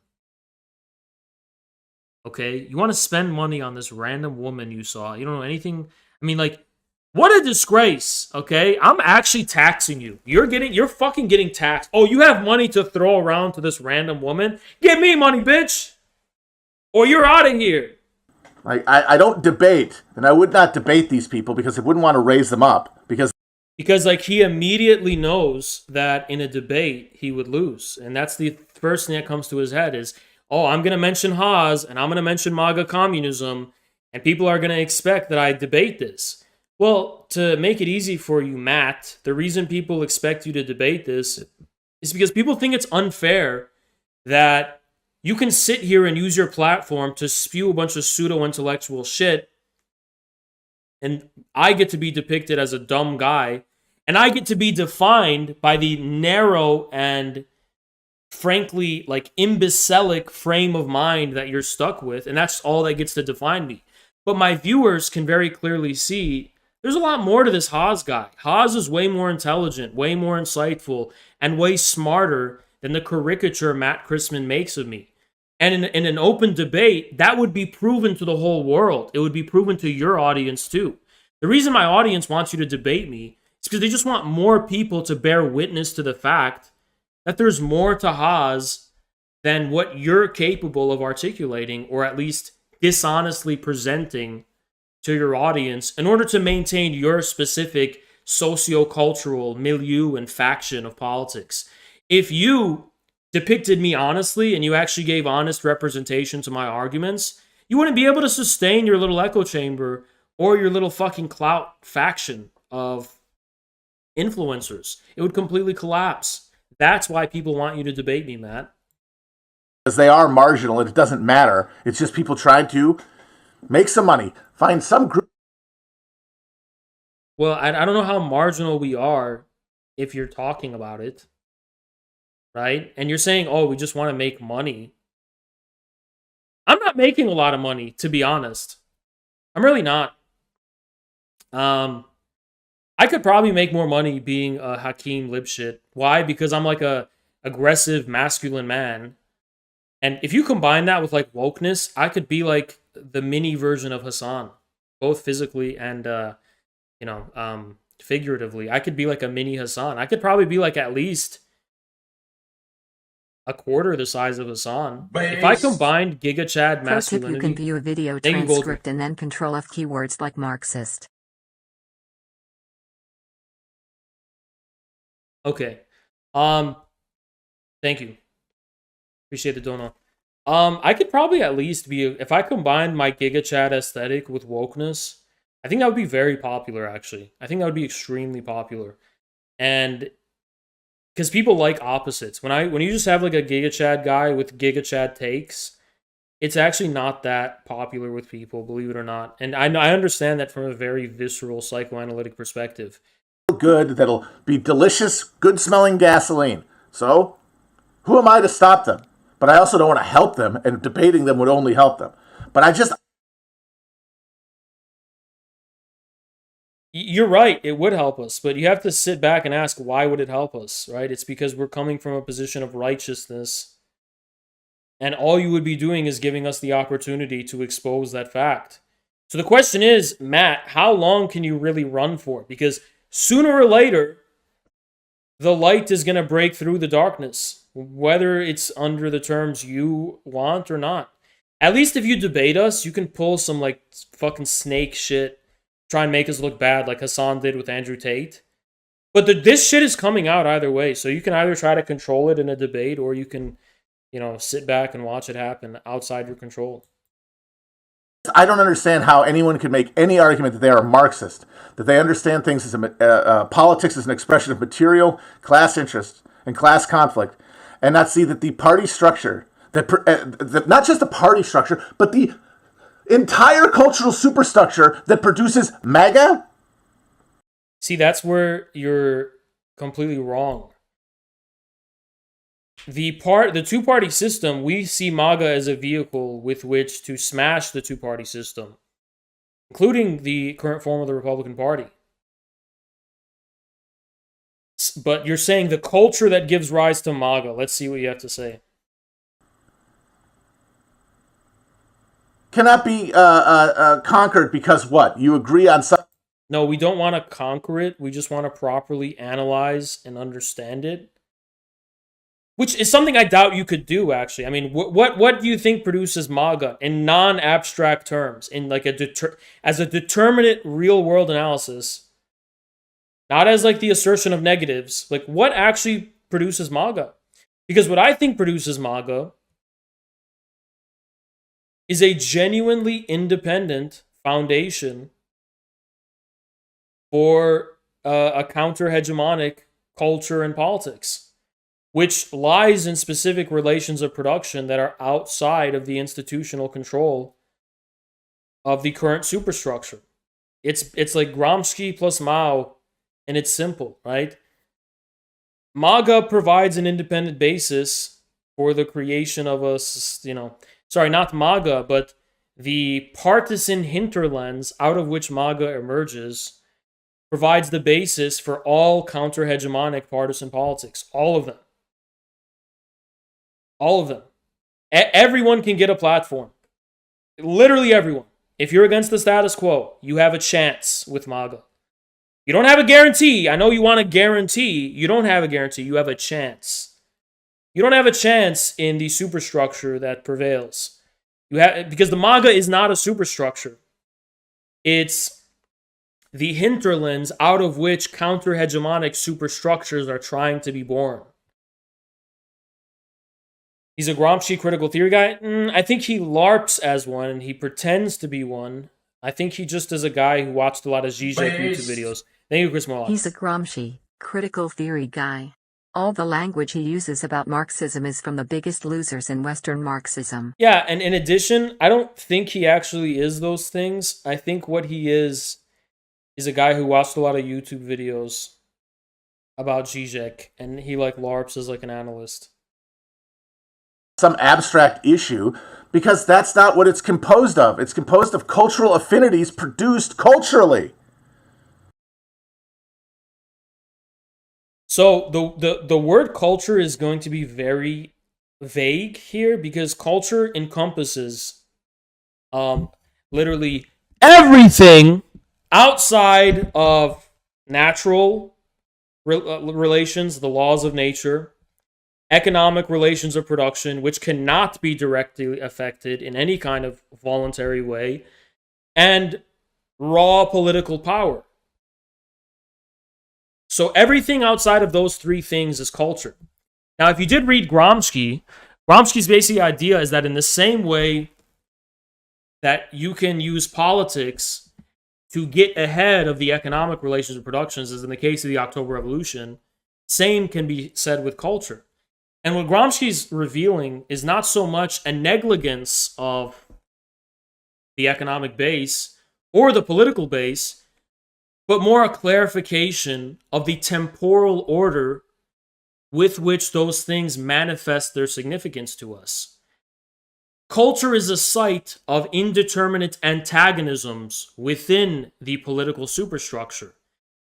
Okay? You want to spend money on this random woman you saw. You don't know anything. I mean, like, what a disgrace, okay? I'm actually taxing you. You're fucking getting taxed. Oh, you have money to throw around to this random woman? Give me money, bitch! Or you're out of here. Like, I don't debate, and I would not debate these people because I wouldn't want to raise them up. Because like, he immediately knows that in a debate, he would lose. And that's the first thing that comes to his head is, oh, I'm going to mention Haas, and I'm going to mention MAGA Communism, and people are going to expect that I debate this. Well, to make it easy for you, Matt, the reason people expect you to debate this is because people think it's unfair that you can sit here and use your platform to spew a bunch of pseudo-intellectual shit, and I get to be depicted as a dumb guy, and I get to be defined by the narrow and frankly, like, imbecilic frame of mind that you're stuck with, and that's all that gets to define me. But my viewers can very clearly see there's a lot more to this Haas guy. Haas is way more intelligent, way more insightful, and way smarter than the caricature Matt Christman makes of me. And in an open debate, that would be proven to the whole world. It would be proven to your audience too. The reason my audience wants you to debate me is because they just want more people to bear witness to the fact that there's more to Haas than what you're capable of articulating, or at least dishonestly presenting to your audience in order to maintain your specific socio-cultural milieu and faction of politics. If you depicted me honestly and you actually gave honest representation to my arguments, you wouldn't be able to sustain your little echo chamber or your little fucking clout faction of influencers. It would completely collapse. That's why people want you to debate me, Matt. Because they are marginal and it doesn't matter. It's just people trying to make some money. Find some group. Well, I don't know how marginal we are if you're talking about it. Right? And you're saying, oh, we just want to make money. I'm not making a lot of money, to be honest. I'm really not. I could probably make more money being a Hakeem Lipshit. Why? Because I'm like a aggressive, masculine man. And if you combine that with like wokeness, I could be like the mini version of Hassan, both physically and figuratively. I could be like a mini Hassan. I could probably be like at least a quarter the size of Hassan. If I combined Giga Chad masculinity, you can view a video transcript and then control F keywords like Marxist. Okay. Thank you. Appreciate the dono. I could probably at least be, if I combined my Giga Chat aesthetic with wokeness, I think that would be very popular, actually. I think that would be extremely popular. And because people like opposites. When you just have like a GigaChad guy with GigaChad takes, it's actually not that popular with people, believe it or not. And I understand that from a very visceral psychoanalytic perspective. Good, that'll be delicious, good-smelling gasoline. So, who am I to stop them? But I also don't want to help them, and debating them would only help them. But You're right, it would help us, but you have to sit back and ask, why would it help us, right? It's because we're coming from a position of righteousness, and all you would be doing is giving us the opportunity to expose that fact. So the question is, Matt, how long can you really run for? Because sooner or later, the light is going to break through the darkness, whether it's under the terms you want or not. At least if you debate us, you can pull some like fucking snake shit, try and make us look bad like Hassan did with Andrew Tate. But this shit is coming out either way, so you can either try to control it in a debate, or you can, sit back and watch it happen outside your control. I don't understand how anyone could make any argument that they are Marxist, that they understand things as politics as an expression of material, class interest, and class conflict, and not see that the party structure, that not just the party structure, but the entire cultural superstructure that produces MAGA? See, that's where you're completely wrong. The two-party system, we see MAGA as a vehicle with which to smash the two-party system, including the current form of the Republican Party. But you're saying the culture that gives rise to MAGA. Let's see what you have to say. Cannot be conquered because what? You agree on something? No, we don't want to conquer it. We just want to properly analyze and understand it. Which is something I doubt you could do, actually. I mean, what do you think produces MAGA in non-abstract terms, in like as a determinate real-world analysis, not as like the assertion of negatives? Like, what actually produces MAGA? Because what I think produces MAGA is a genuinely independent foundation for a counter-hegemonic culture and politics, which lies in specific relations of production that are outside of the institutional control of the current superstructure. It's like Gramsci plus Mao, and it's simple, right? MAGA provides an independent basis for the creation of a, sorry, not MAGA, but the partisan hinterlands out of which MAGA emerges provides the basis for all counter-hegemonic partisan politics, all of them. All of them. Everyone can get a platform. Literally everyone. If you're against the status quo, you have a chance with MAGA. You don't have a guarantee. I know you want a guarantee. You don't have a guarantee. You have a chance. You don't have a chance in the superstructure that prevails. Because the MAGA is not a superstructure. It's the hinterlands out of which counter-hegemonic superstructures are trying to be born. He's a Gramsci critical theory guy? I think he LARPs as one, and he pretends to be one. I think he just is a guy who watched a lot of Zizek YouTube videos. Thank you, Chris Morlock. He's a Gramsci critical theory guy. All the language he uses about Marxism is from the biggest losers in Western Marxism. Yeah, and in addition, I don't think he actually is those things. I think what he is a guy who watched a lot of YouTube videos about Zizek, and he like LARPs as like an analyst. Some abstract issue, because that's not what it's composed of. It's composed of cultural affinities produced culturally. So the word culture is going to be very vague here, because culture encompasses literally everything outside of natural relations, the laws of nature, economic relations of production, which cannot be directly affected in any kind of voluntary way, and raw political power. So everything outside of those three things is culture. Now, if you did read Gramsci's basic idea is that in the same way that you can use politics to get ahead of the economic relations of productions, as in the case of the October Revolution. Same can be said with culture. And what Gramsci's revealing is not so much a negligence of the economic base or the political base, but more a clarification of the temporal order with which those things manifest their significance to us. Culture is a site of indeterminate antagonisms within the political superstructure.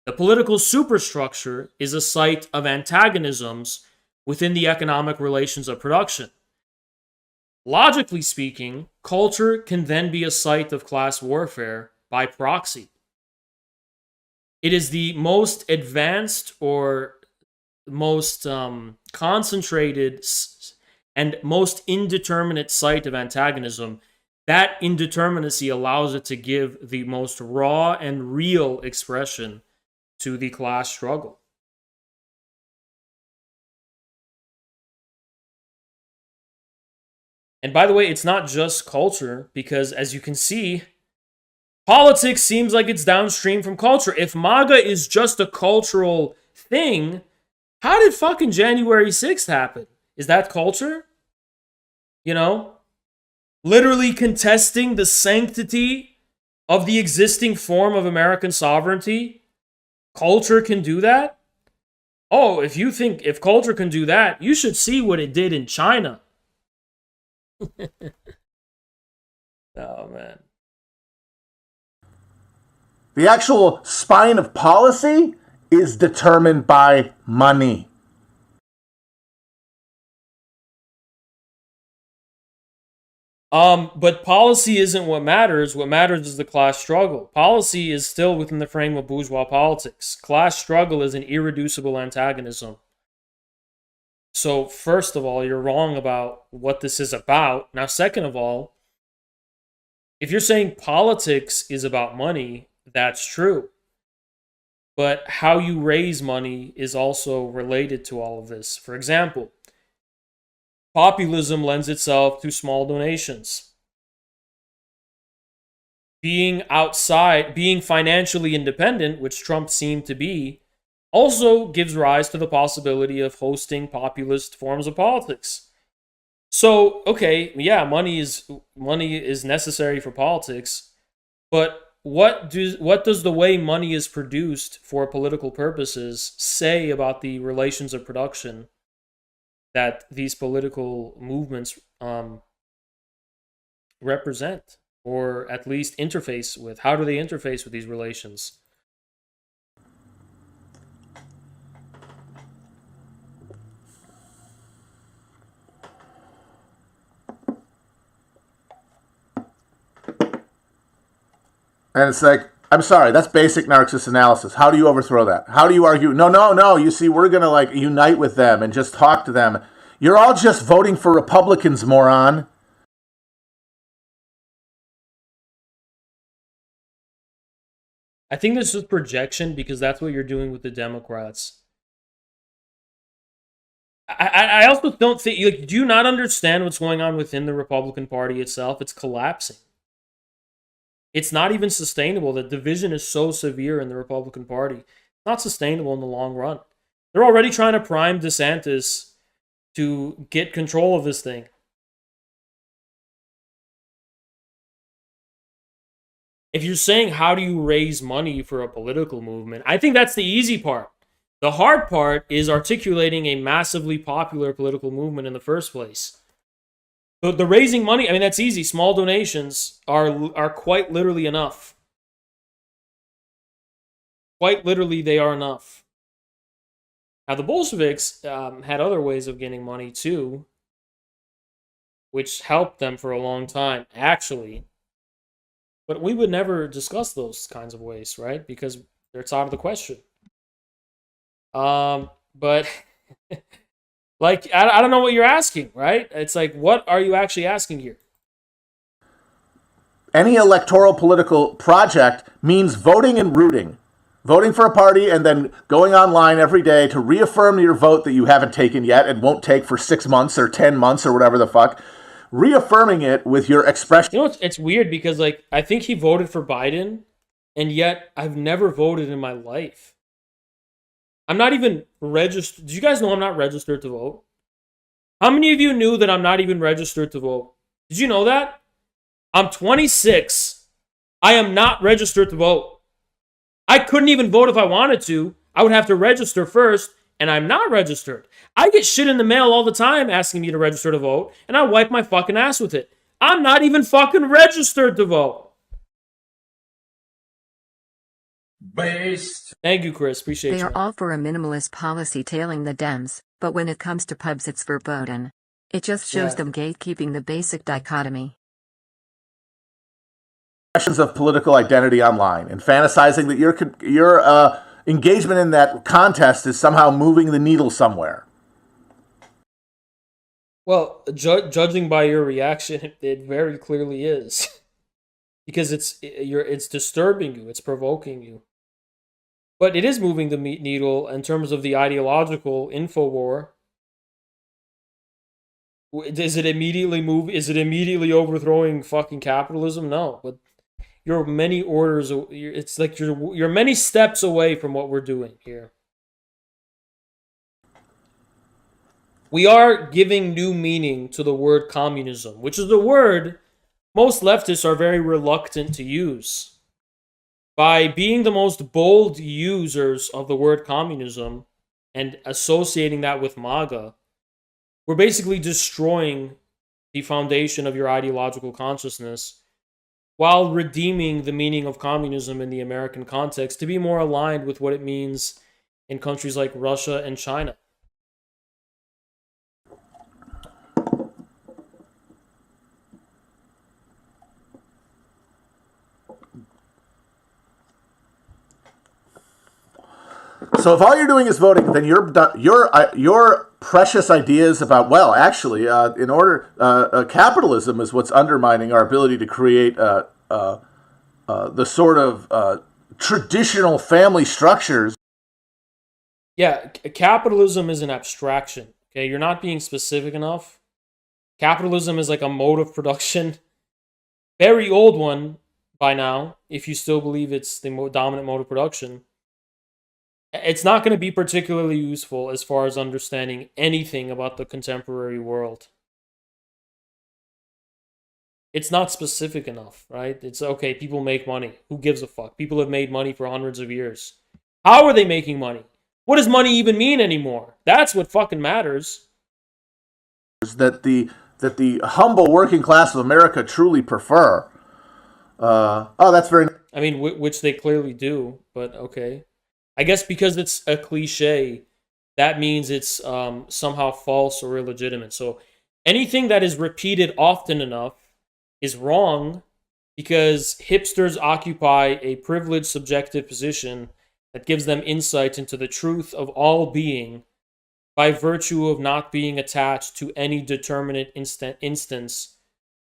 The political superstructure is a site of antagonisms within the economic relations of production. Logically speaking, culture can then be a site of class warfare by proxy. It is the most advanced or most concentrated and most indeterminate site of antagonism. That indeterminacy allows it to give the most raw and real expression to the class struggle. And by the way, it's not just culture, because as you can see, politics seems like it's downstream from culture. If MAGA is just a cultural thing, how did fucking January 6th happen? Is that culture? You know? Literally contesting the sanctity of the existing form of American sovereignty? Culture can do that? Oh, if culture can do that, you should see what it did in China. Oh, man. The actual spine of policy is determined by money. But policy isn't what matters. What matters is the class struggle. Policy is still within the frame of bourgeois politics. Class struggle is an irreducible antagonism. So, first of all, you're wrong about what this is about. Now, second of all, if you're saying politics is about money, that's true. But how you raise money is also related to all of this. For example, populism lends itself to small donations. Being outside, being financially independent, which Trump seemed to be, also gives rise to the possibility of hosting populist forms of politics. So, okay, yeah, money is necessary for politics, but what does the way money is produced for political purposes say about the relations of production that these political movements represent, or at least interface with? How do they interface with these relations? And it's like, I'm sorry, that's basic Marxist analysis. How do you overthrow that? How do you argue? No, you see, we're going to like unite with them and just talk to them. You're all just voting for Republicans, moron. I think this is projection, because that's what you're doing with the Democrats. I also don't think, like, do you not understand what's going on within the Republican Party itself? It's collapsing. It's not even sustainable. The division is so severe in the Republican Party. It's not sustainable in the long run. They're already trying to prime DeSantis to get control of this thing. If you're saying, how do you raise money for a political movement? I think that's the easy part. The hard part is articulating a massively popular political movement in the first place. The raising money, I mean, that's easy. Small donations are quite literally enough. Quite literally, they are enough. Now, the Bolsheviks had other ways of getting money too, which helped them for a long time, actually. But we would never discuss those kinds of ways, right? Because it's out of the question. But... like, I don't know what you're asking, right? It's like, what are you actually asking here? Any electoral political project means voting and rooting. Voting for a party and then going online every day to reaffirm your vote that you haven't taken yet and won't take for 6 months or 10 months or whatever the fuck. Reaffirming it with your expression. You know, it's weird because, like, I think he voted for Biden, and yet I've never voted in my life. I'm not even registered. Do you guys know I'm not registered to vote? How many of you knew that I'm not even registered to vote? Did you know that? I'm 26. I am not registered to vote. I couldn't even vote if I wanted to. I would have to register first, and I'm not registered. I get shit in the mail all the time asking me to register to vote, and I wipe my fucking ass with it. I'm not even fucking registered to vote. Based. Thank you, Chris. Appreciate They you. are all for a minimalist policy tailing the Dems, but when it comes to pubs it's verboten. It just shows them gatekeeping the basic dichotomy. Questions of political identity online and fantasizing that your engagement in that contest is somehow moving the needle somewhere. Well, judging by your reaction, it very clearly is. Because it's disturbing you, it's provoking you. But it is moving the needle in terms of the ideological info war. Is it immediately overthrowing fucking capitalism? No, but you're many orders. It's like you're many steps away from what we're doing here. We are giving new meaning to the word communism, which is the word most leftists are very reluctant to use. By being the most bold users of the word communism and associating that with MAGA, we're basically destroying the foundation of your ideological consciousness while redeeming the meaning of communism in the American context to be more aligned with what it means in countries like Russia and China. So if all you're doing is voting, then your precious ideas about, well, actually, capitalism is what's undermining our ability to create the sort of traditional family structures. Yeah, capitalism is an abstraction. Okay, you're not being specific enough. Capitalism is like a mode of production, very old one by now, if you still believe it's the dominant mode of production. It's not going to be particularly useful as far as understanding anything about the contemporary world. It's not specific enough, right? It's okay, people make money. Who gives a fuck? People have made money for hundreds of years. How are they making money? What does money even mean anymore? That's what fucking matters. That the humble working class of America truly prefer. That's very... I mean, which they clearly do, but okay. I guess because it's a cliche, that means it's somehow false or illegitimate. So anything that is repeated often enough is wrong because hipsters occupy a privileged subjective position that gives them insight into the truth of all being by virtue of not being attached to any determinate instance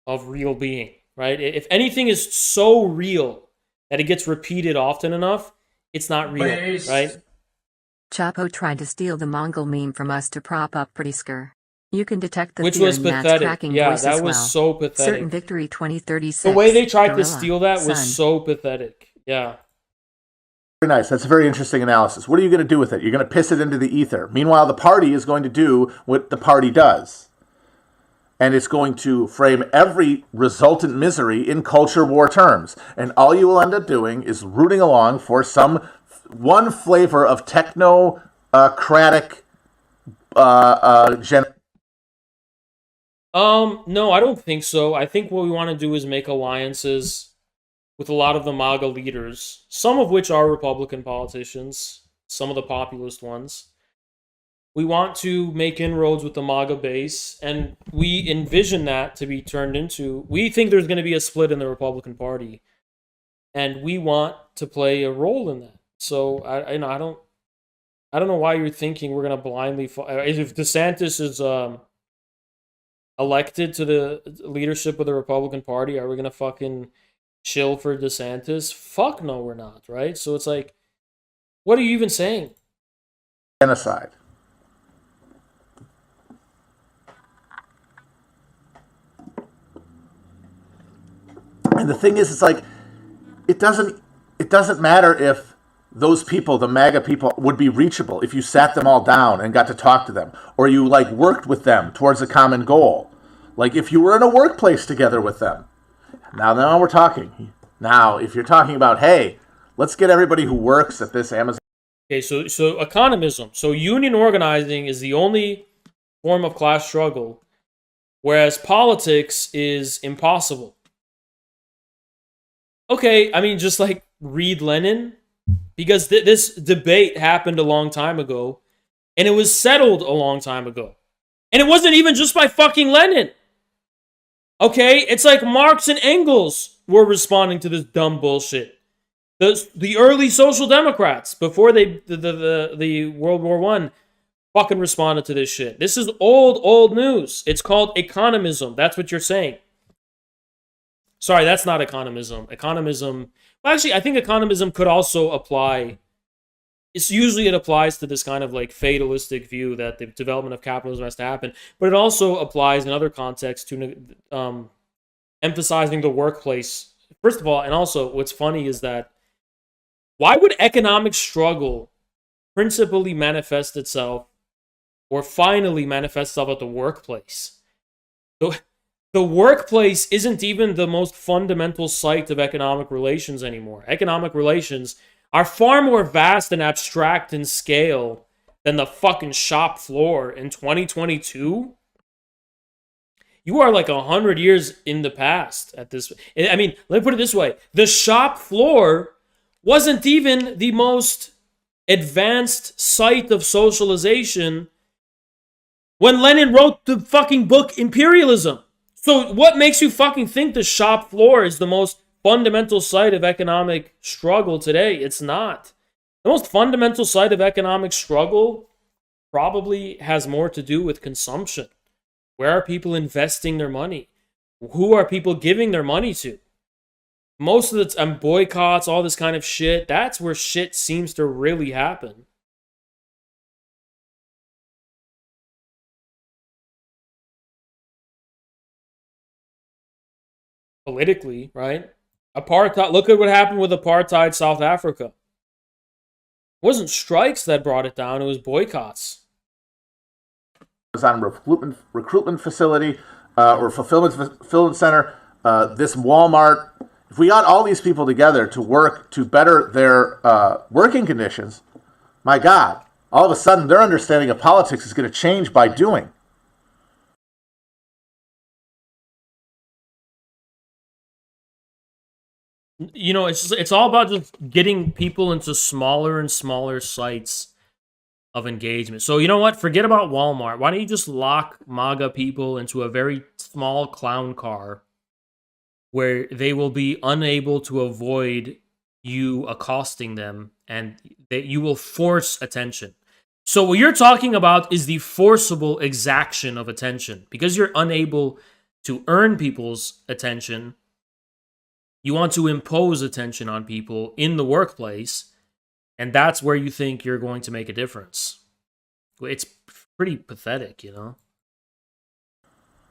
of real being, right? If anything is so real that it gets repeated often enough, it's not real, right? Chapo tried to steal the Mongol meme from us to prop up Pritzker. You can detect the Which fear was in Matt's pathetic. cracking Yeah, voice that as was well. so pathetic. Certain Victory 2036. The way they tried to Gorilla, steal that was Sun. so pathetic. Yeah. Very nice. That's a very interesting analysis. What are you going to do with it? You're going to piss it into the ether. Meanwhile, the party is going to do what the party does. And it's going to frame every resultant misery in culture war terms. And all you will end up doing is rooting along for one flavor of technocratic No, I don't think so. I think what we want to do is make alliances with a lot of the MAGA leaders, some of which are Republican politicians, some of the populist ones. We want to make inroads with the MAGA base, and we envision that to be turned into... We think there's going to be a split in the Republican Party, and we want to play a role in that. So, I don't know why you're thinking we're going to blindly... If DeSantis is elected to the leadership of the Republican Party, are we going to fucking chill for DeSantis? Fuck no, we're not, right? So it's like, what are you even saying? genocide. And the thing is, it's like, it doesn't it doesn't matter if those people, the MAGA people, would be reachable if you sat them all down and got to talk to them, or you like worked with them towards a common goal. Like if you were in a workplace together with them. Now we're talking. Now, if you're talking about, hey, let's get everybody who works at this Amazon. Okay, so economism. So union organizing is the only form of class struggle, whereas politics is impossible. Okay, I mean, just like read Lenin, because this debate happened a long time ago, and it was settled a long time ago. And it wasn't even just by fucking Lenin. Okay, it's like Marx and Engels were responding to this dumb bullshit. The early social democrats, before the World War I, fucking responded to this shit. This is old news. It's called economism. That's what you're saying. Sorry, that's not economism. Economism, well, actually, I think economism could also apply. It applies to this kind of like fatalistic view that the development of capitalism has to happen, but it also applies in other contexts to emphasizing the workplace. First of all, and also what's funny is that why would economic struggle principally manifest itself or finally manifest itself at the workplace? The workplace isn't even the most fundamental site of economic relations anymore. Economic relations are far more vast and abstract in scale than the fucking shop floor in 2022. You are like 100 years in the past at this. I mean, let me put it this way. The shop floor wasn't even the most advanced site of socialization when Lenin wrote the fucking book Imperialism. So what makes you fucking think the shop floor is the most fundamental site of economic struggle today? It's not. The most fundamental site of economic struggle probably has more to do with consumption. Where are people investing their money? Who are people giving their money to? Most of the time, boycotts, all this kind of shit, that's where shit seems to really happen. Politically, right? Apartheid, look at what happened with apartheid South Africa. It wasn't strikes that brought it down, it was boycotts. On recruitment facility or fulfillment center, this Walmart. If we got all these people together to work to better their working conditions, my God, all of a sudden their understanding of politics is going to change by doing. You know, it's all about just getting people into smaller and smaller sites of engagement. So you know what? Forget about Walmart. Why don't you just lock MAGA people into a very small clown car where they will be unable to avoid you accosting them and that you will force attention. So what you're talking about is the forcible exaction of attention. Because you're unable to earn people's attention, you want to impose attention on people in the workplace, and that's where you think you're going to make a difference. It's pretty pathetic, you know?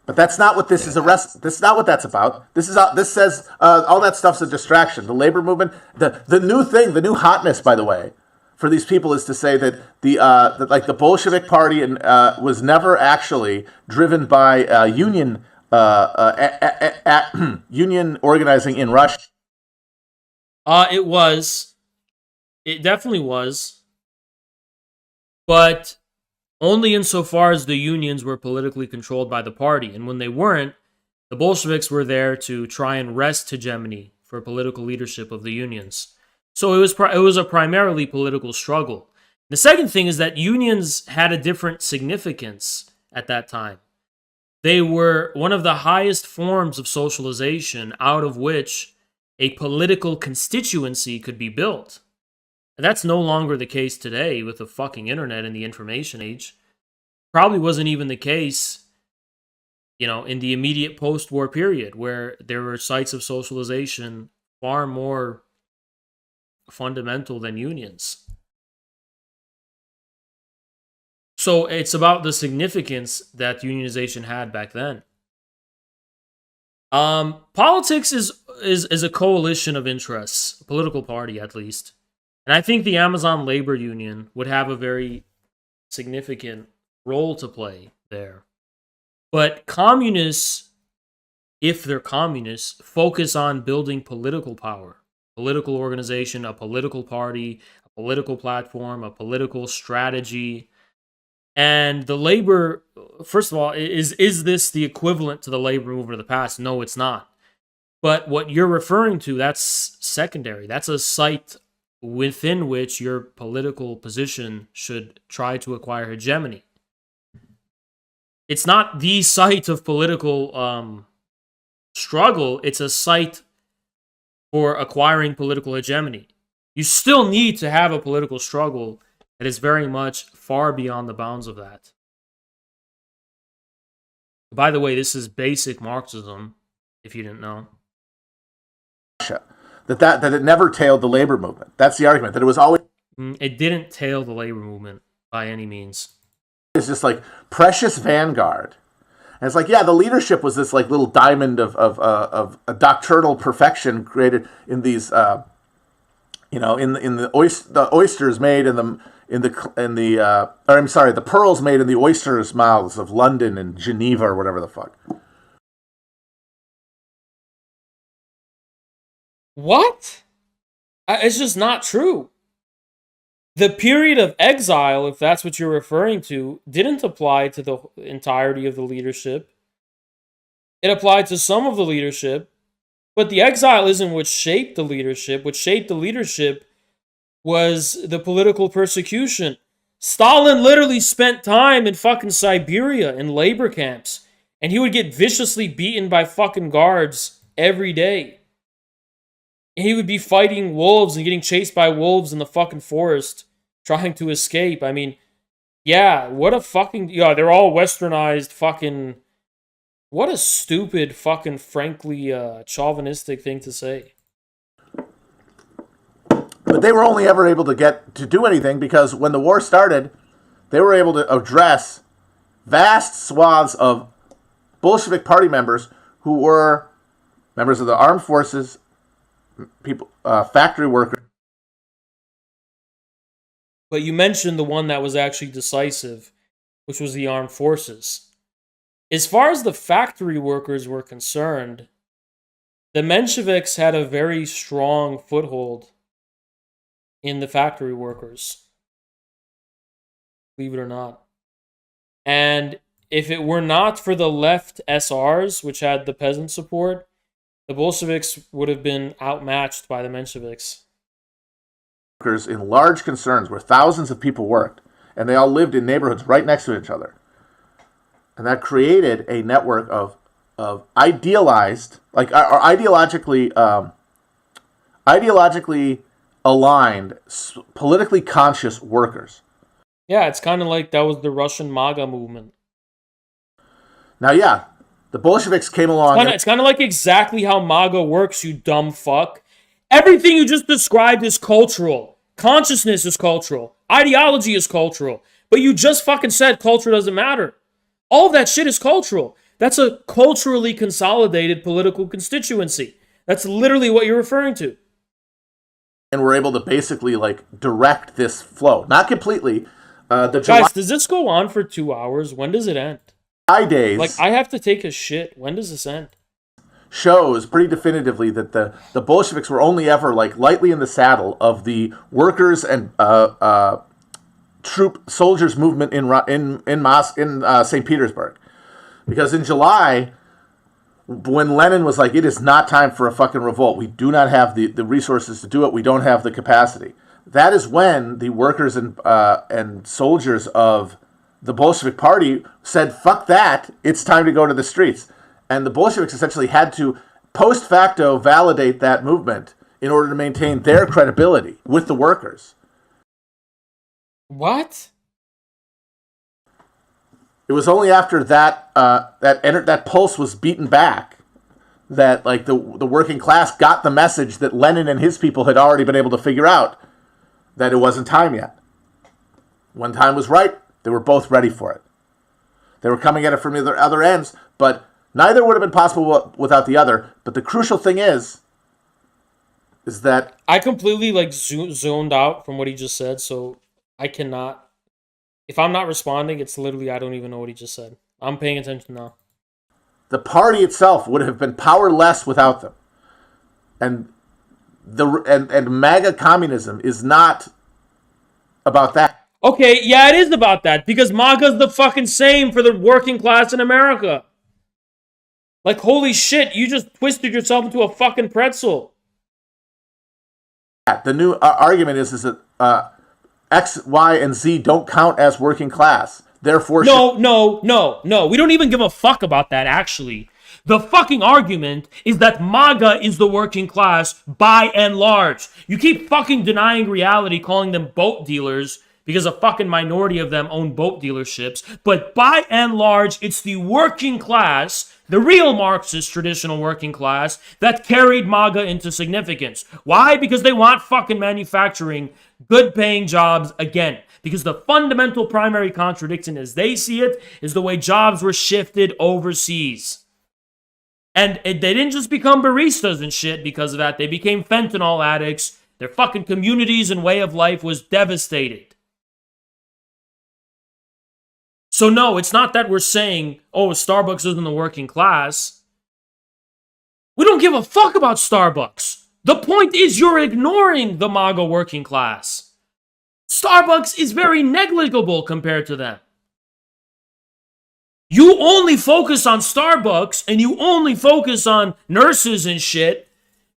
But that's not what this is. This is not what that's about. This says all that stuff's a distraction. The labor movement, the new thing, the new hotness, by the way, for these people is to say that the Bolshevik Party was never actually driven by union union organizing in Russia. It was. It definitely was. But only insofar as the unions were politically controlled by the party. And when they weren't, the Bolsheviks were there to try and wrest hegemony for political leadership of the unions. So it was a primarily political struggle. The second thing is that unions had a different significance at that time. They were one of the highest forms of socialization out of which a political constituency could be built. And that's no longer the case today with the fucking internet and the information age. Probably wasn't even the case, you know, in the immediate post-war period where there were sites of socialization far more fundamental than unions. So it's about the significance that unionization had back then. Politics is is a coalition of interests, a political party at least. And I think the Amazon Labor Union would have a very significant role to play there. But communists, if they're communists, focus on building political power, political organization, a political party, a political platform, a political strategy. And the labor, first of all, is this the equivalent to the labor movement of the past? No, it's not. But what you're referring to, that's secondary. That's a site within which your political position should try to acquire hegemony. It's not the site of political struggle. It's a site for acquiring political hegemony. You still need to have a political struggle that is very much far beyond the bounds of that. By the way, this is basic Marxism, if you didn't know. That it never tailed the labor movement. That's the argument, that it was always... It didn't tail the labor movement by any means. It's just like precious vanguard. And it's like, yeah, the leadership was this like little diamond of a doctrinal perfection created in these, in the oysters made the pearls made in the oysters' mouths of London and Geneva or whatever the fuck. What? It's just not true. The period of exile, if that's what you're referring to, didn't apply to the entirety of the leadership. It applied to some of the leadership, but the exile isn't what shaped the leadership. What shaped the leadership was the political persecution. Stalin literally spent time in fucking Siberia in labor camps, and he would get viciously beaten by fucking guards every day. And he would be fighting wolves and getting chased by wolves in the fucking forest, trying to escape. I mean, yeah, what a fucking... Yeah, they're all westernized fucking... What a stupid fucking, frankly, chauvinistic thing to say. But they were only ever able to do anything because when the war started, they were able to address vast swaths of Bolshevik party members who were members of the armed forces, people, factory workers. But you mentioned the one that was actually decisive, which was the armed forces. As far as the factory workers were concerned, the Mensheviks had a very strong foothold in the factory workers. Believe it or not. And if it were not for the left SRs, which had the peasant support, the Bolsheviks would have been outmatched by the Mensheviks. In large concerns where thousands of people worked, and they all lived in neighborhoods right next to each other. And that created a network of idealized, like, or ideologically aligned, politically conscious workers. Yeah, it's kind of like that was the Russian MAGA movement. Now, yeah, the Bolsheviks came along. It's kind of like exactly how MAGA works, you dumb fuck. Everything you just described is cultural. Consciousness is cultural. Ideology is cultural. But you just fucking said culture doesn't matter. All of that shit is cultural. That's a culturally consolidated political constituency. That's literally what you're referring to. And we're able to basically, like, direct this flow. Not completely. Guys, does this go on for 2 hours? When does it end? Days. Like, I have to take a shit. When does this end? Shows pretty definitively that the Bolsheviks were only ever, like, lightly in the saddle of the workers and soldiers movement in St. Petersburg. Because in July, when Lenin was like, it is not time for a fucking revolt. We do not have the resources to do it. We don't have the capacity. That is when the workers and soldiers of the Bolshevik Party said, fuck that. It's time to go to the streets. And the Bolsheviks essentially had to post facto validate that movement in order to maintain their credibility with the workers. What? It was only after that pulse was beaten back that, like, the working class got the message that Lenin and his people had already been able to figure out that it wasn't time yet. When time was right, they were both ready for it. They were coming at it from the other ends, but neither would have been possible without the other. But the crucial thing is is that I completely like zoned out from what he just said, so I cannot. If I'm not responding, it's literally I don't even know what he just said. I'm paying attention now. the party itself would have been powerless without them, and and MAGA communism is not about that. Okay, yeah, it is about that because MAGA's the fucking same for the working class in America. Like, holy shit, you just twisted yourself into a fucking pretzel. The new argument is that X, Y, and Z don't count as working class. Therefore, No. We don't even give a fuck about that, actually. The fucking argument is that MAGA is the working class by and large. You keep fucking denying reality, calling them boat dealers because a fucking minority of them own boat dealerships. But by and large, it's the working class, the real Marxist traditional working class, that carried MAGA into significance. Why? Because they want fucking manufacturing, good paying jobs again. Because the fundamental primary contradiction as they see it is the way jobs were shifted overseas. And they didn't just become baristas and shit because of that. They became fentanyl addicts. Their fucking communities and way of life was devastated. So no, it's not that we're saying, oh, Starbucks isn't the working class. We don't give a fuck about Starbucks. The point is you're ignoring the MAGA working class. Starbucks is very negligible compared to them. You only focus on Starbucks and you only focus on nurses and shit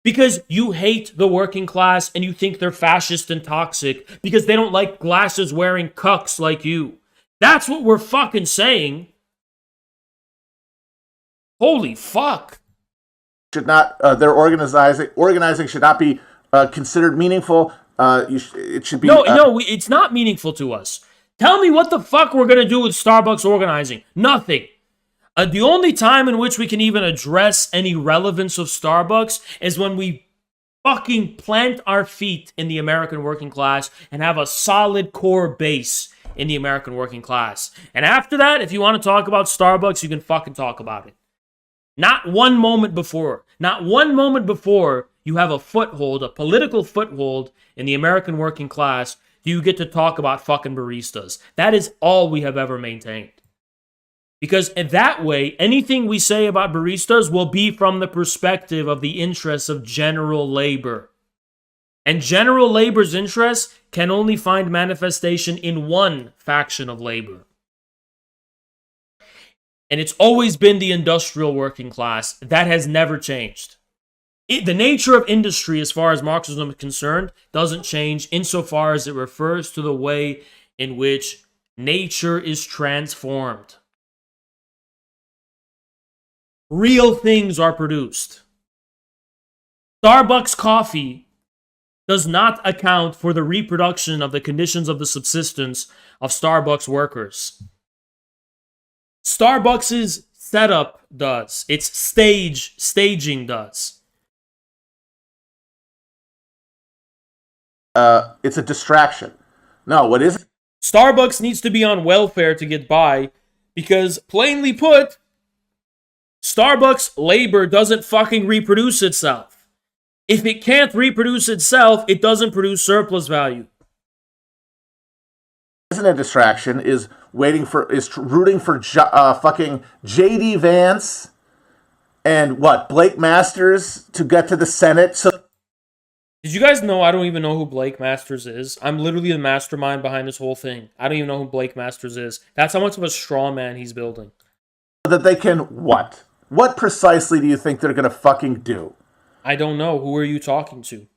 because you hate the working class and you think they're fascist and toxic because they don't like glasses wearing cucks like you. That's what we're fucking saying. Holy fuck. Should not their organizing should not be considered meaningful. It should be No, it's not meaningful to us. Tell me what the fuck we're gonna do with Starbucks organizing. Nothing. The only time in which we can even address any relevance of Starbucks is when we fucking plant our feet in the American working class and have a solid core base in the American working class. And after that, if you want to talk about Starbucks, you can fucking talk about it. Not one moment before you have a foothold, a political foothold in the American working class, do you get to talk about fucking baristas. That is all we have ever maintained. Because in that way, anything we say about baristas will be from the perspective of the interests of general labor. And general labor's interests can only find manifestation in one faction of labor. And it's always been the industrial working class. That has never changed. The nature of industry, as far as Marxism is concerned, doesn't change insofar as it refers to the way in which nature is transformed. Real things are produced. Starbucks coffee does not account for the reproduction of the conditions of the subsistence of Starbucks workers. Starbucks' setup does. Its staging does. It's a distraction. No, what is it? Starbucks needs to be on welfare to get by because, plainly put, Starbucks labor doesn't fucking reproduce itself. If it can't reproduce itself, it doesn't produce surplus value. Isn't a distraction? Is rooting for fucking JD Vance and Blake Masters to get to the Senate. So, did you guys know I don't even know who Blake Masters is? I'm literally the mastermind behind this whole thing. I don't even know who Blake Masters is. That's how much of a straw man he's building. That they can what? What precisely do you think they're gonna fucking do? I don't know. Who are you talking to?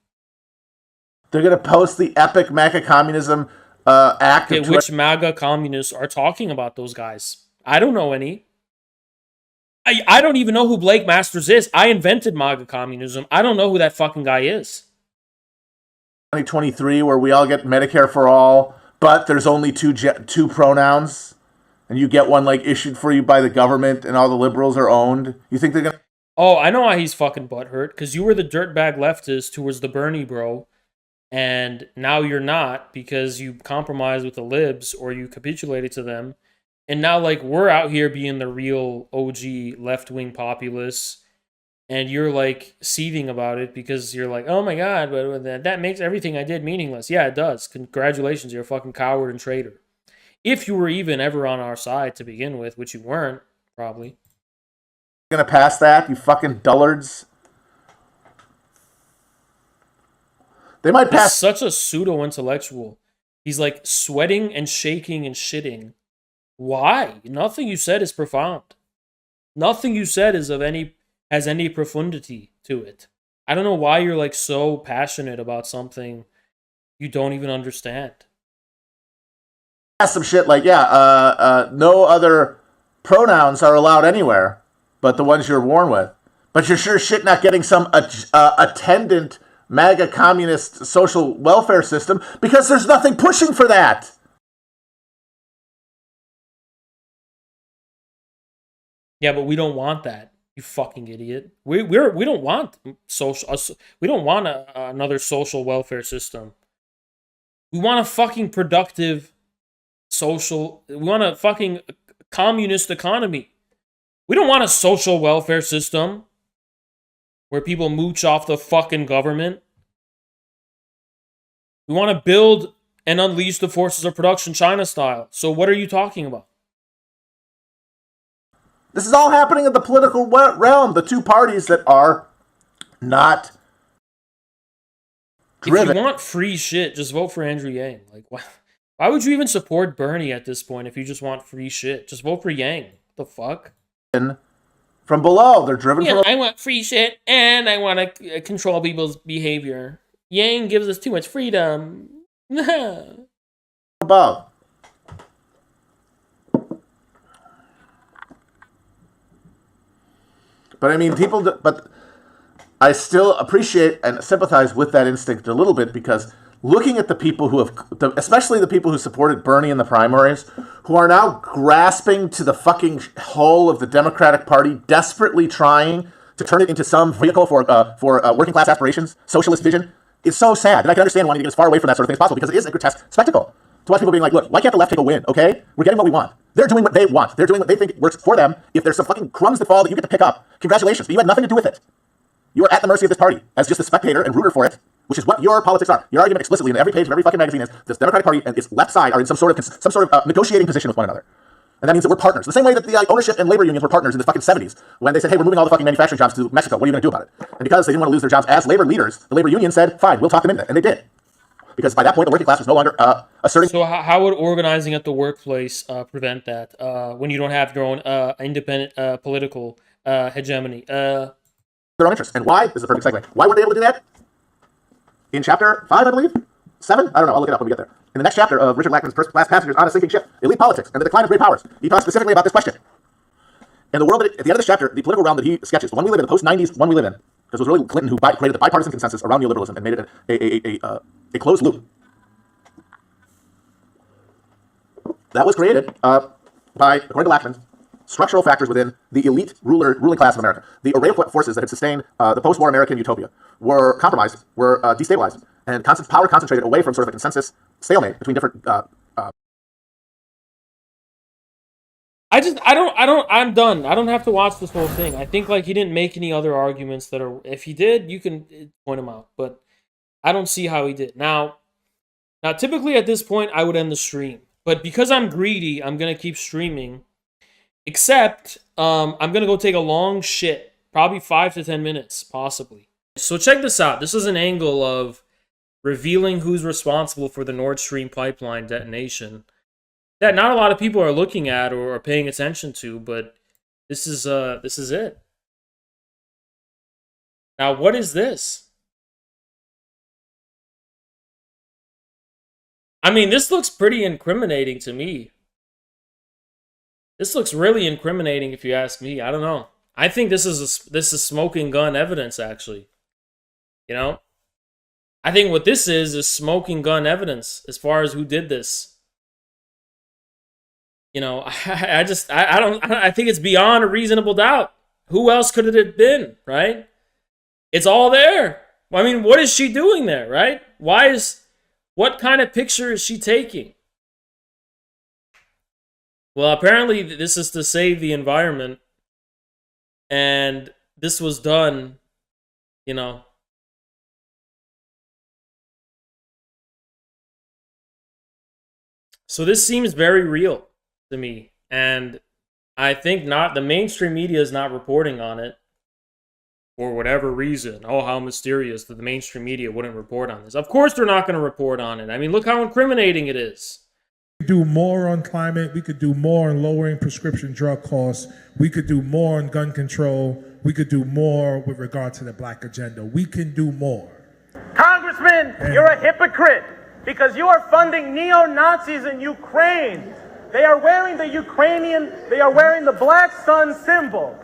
They're gonna post the epic MAGA Communism act. Okay, which MAGA communists are talking about those guys? I don't know any. I don't even know who Blake Masters is. I invented MAGA Communism. I don't know who that fucking guy is. 2023, where we all get Medicare for all, but there's only two pronouns, and you get one issued for you by the government, and all the liberals are owned. You think they're gonna? Oh, I know why he's fucking butthurt. Because you were the dirtbag leftist who was the Bernie bro, and now you're not because you compromised with the libs or you capitulated to them, and now we're out here being the real OG left-wing populists, and you're like seething about it because you're like, oh my god, but that makes everything I did meaningless. Yeah, it does. Congratulations, you're a fucking coward and traitor. If you were even ever on our side to begin with, which you weren't, probably. Gonna pass that, you fucking dullards. They might pass. He's such a pseudo-intellectual. He's like sweating and shaking and shitting. Why? Nothing you said is profound. Nothing you said has any profundity to it. I don't know why you're like so passionate about something you don't even understand. Some shit like, no other pronouns are allowed anywhere but the ones you're born with. But you're sure shit not getting some attendant MAGA communist social welfare system because there's nothing pushing for that. Yeah, but we don't want that. You fucking idiot. We don't want we don't want another social welfare system. We want a fucking productive we want a fucking communist economy. We don't want a social welfare system where people mooch off the fucking government. We want to build and unleash the forces of production China style. So what are you talking about? This is all happening in the political realm. The two parties that are not driven. If you want free shit, just vote for Andrew Yang. Like, why would you even support Bernie at this point if you just want free shit? Just vote for Yang. What the fuck? From below, they're driven from. I want free shit and I want to control people's behavior. Yang gives us too much freedom. Above. But I mean, but I still appreciate and sympathize with that instinct a little bit because looking at the people who have, especially the people who supported Bernie in the primaries, who are now grasping to the fucking whole of the Democratic Party, desperately trying to turn it into some vehicle for working class aspirations, socialist vision, is so sad. And I can understand wanting to get as far away from that sort of thing as possible because it is a grotesque spectacle. To watch people being like, look, why can't the left take a win, okay? We're getting what we want. They're doing what they want. They're doing what they think works for them. If there's some fucking crumbs that fall that you get to pick up, congratulations, but you had nothing to do with it. You are at the mercy of this party as just a spectator and rooter for it, which is what your politics are. Your argument explicitly in every page of every fucking magazine is this Democratic Party and its left side are in some sort of negotiating position with one another. And that means that we're partners. The same way that the ownership and labor unions were partners in the fucking 70s when they said, hey, we're moving all the fucking manufacturing jobs to Mexico. What are you going to do about it? And because they didn't want to lose their jobs as labor leaders, the labor union said, fine, we'll talk them into it. And they did. Because by that point, the working class was no longer asserting. So how would organizing at the workplace prevent that when you don't have your own independent political hegemony? Their own interests. And why? This is a perfect segue. Why weren't they able to do that? In chapter 5, I believe? 7? I don't know. I'll look it up when we get there. In the next chapter of Richard Lackman's Class Passengers on a Sinking Ship, Elite Politics and the Decline of Great Powers, he talks specifically about this question. In the world at the end of this chapter, the political realm that he sketches, the one we live in, the post-90s one we live in, because it was really Clinton who created the bipartisan consensus around neoliberalism and made it a closed loop. That was created by, according to Lackman, structural factors within the elite ruling class of America. The array of forces that had sustained the post-war American utopia were compromised, were destabilized, and power concentrated away from sort of a consensus stalemate between different. I'm done. I don't have to watch this whole thing. I think like he didn't make any other arguments that are. If he did, you can point him out, but I don't see how he did. Now, typically at this point, I would end the stream, but because I'm greedy, I'm gonna keep streaming. Except, I'm gonna go take a long shit, probably 5 to 10 minutes, possibly. So check this out. This is an angle of revealing who's responsible for the Nord Stream pipeline detonation that not a lot of people are looking at or are paying attention to, but this is it. Now, what is this? I mean, this looks pretty incriminating to me. This looks really incriminating if you ask me. I don't know. I think this is smoking gun evidence, actually. You know? I think what this is smoking gun evidence as far as who did this. You know, I think it's beyond a reasonable doubt. Who else could it have been, right? It's all there. I mean, what is she doing there, right? What kind of picture is she taking? Well, apparently this is to save the environment. And this was done, you know. So this seems very real to me, and I think not the mainstream media is not reporting on it for whatever reason. Oh, how mysterious that the mainstream media wouldn't report on this. Of course they're not going to report on it. I mean, look how incriminating it is. We could do more on climate. We could do more on lowering prescription drug costs. We could do more on gun control. We could do more with regard to the black agenda. We can do more. Congressman, you're a hypocrite because you are funding neo-Nazis in Ukraine. They are wearing the Black Sun symbol.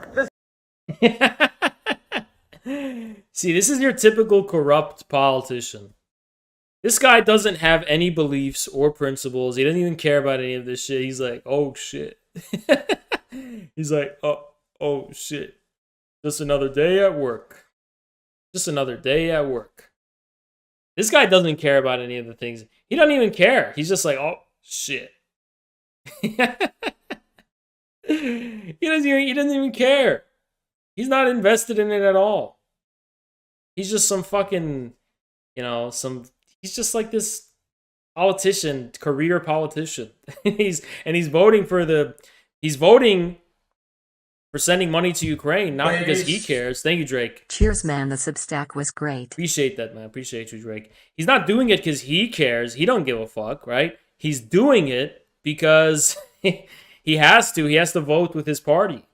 See, this is your typical corrupt politician. This guy doesn't have any beliefs or principles. He doesn't even care about any of this shit. He's like, oh shit. He's like, oh shit. Just another day at work. Just another day at work. This guy doesn't care about any of the things. He doesn't even care. He's just like, oh shit. He doesn't even care. He's not invested in it at all. He's just some fucking, he's just like this politician, career politician. he's voting for sending money to Ukraine, not because he cares. Thank you, Drake. Cheers, man. The Substack was great. Appreciate that, man. Appreciate you, Drake. He's not doing it because he cares. He don't give a fuck, right? He's doing it because he has to. He has to vote with his party.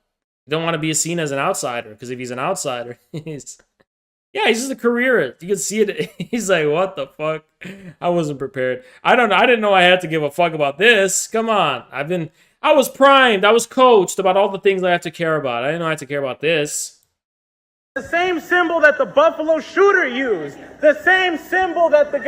He don't want to be seen as an outsider, because if he's an outsider, he's just a careerist. You can see it. He's like, what the fuck? I wasn't prepared. I didn't know I had to give a fuck about this. Come on. I was primed. I was coached about all the things I have to care about. I didn't know I had to care about this. The same symbol that the Buffalo shooter used. The same symbol that the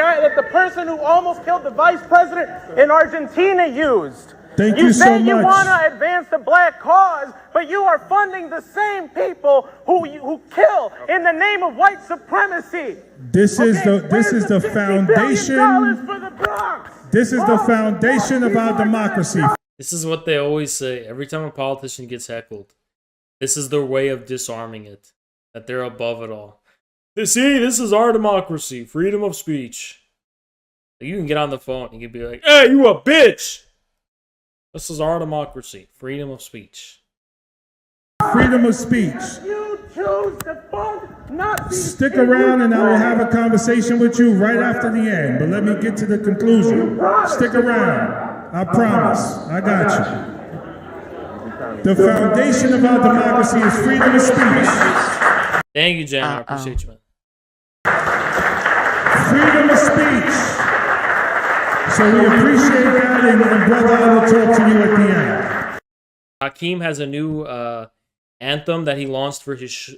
person who almost killed the vice president in Argentina used. Thank you so much. You say you want to advance the black cause, but you are funding the same people who kill in the name of white supremacy. This is the foundation. This is the foundation of our democracy. This is what they always say every time a politician gets heckled. This is their way of disarming it, that they're above it all. See, this is our democracy, freedom of speech. You can get on the phone and you can be like, hey, you a bitch! This is our democracy, freedom of speech. Freedom of speech. You choose to fund Nazis. Stick around and I will have a conversation with you right after the end, but let me get to the conclusion. Stick around. I promise. I got you. The foundation of our democracy is freedom of speech. Thank you, Jen. I appreciate you, man. Freedom of speech. So we appreciate that, and brother, I will talk to you at the end. Hakeem has a new anthem that he launched for his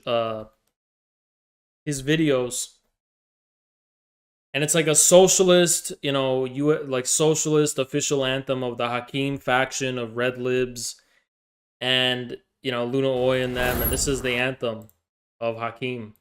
videos. And it's like a socialist, socialist official anthem of the Hakeem faction of Red Libs and, Luna Oy and them. And this is the anthem of Hakeem.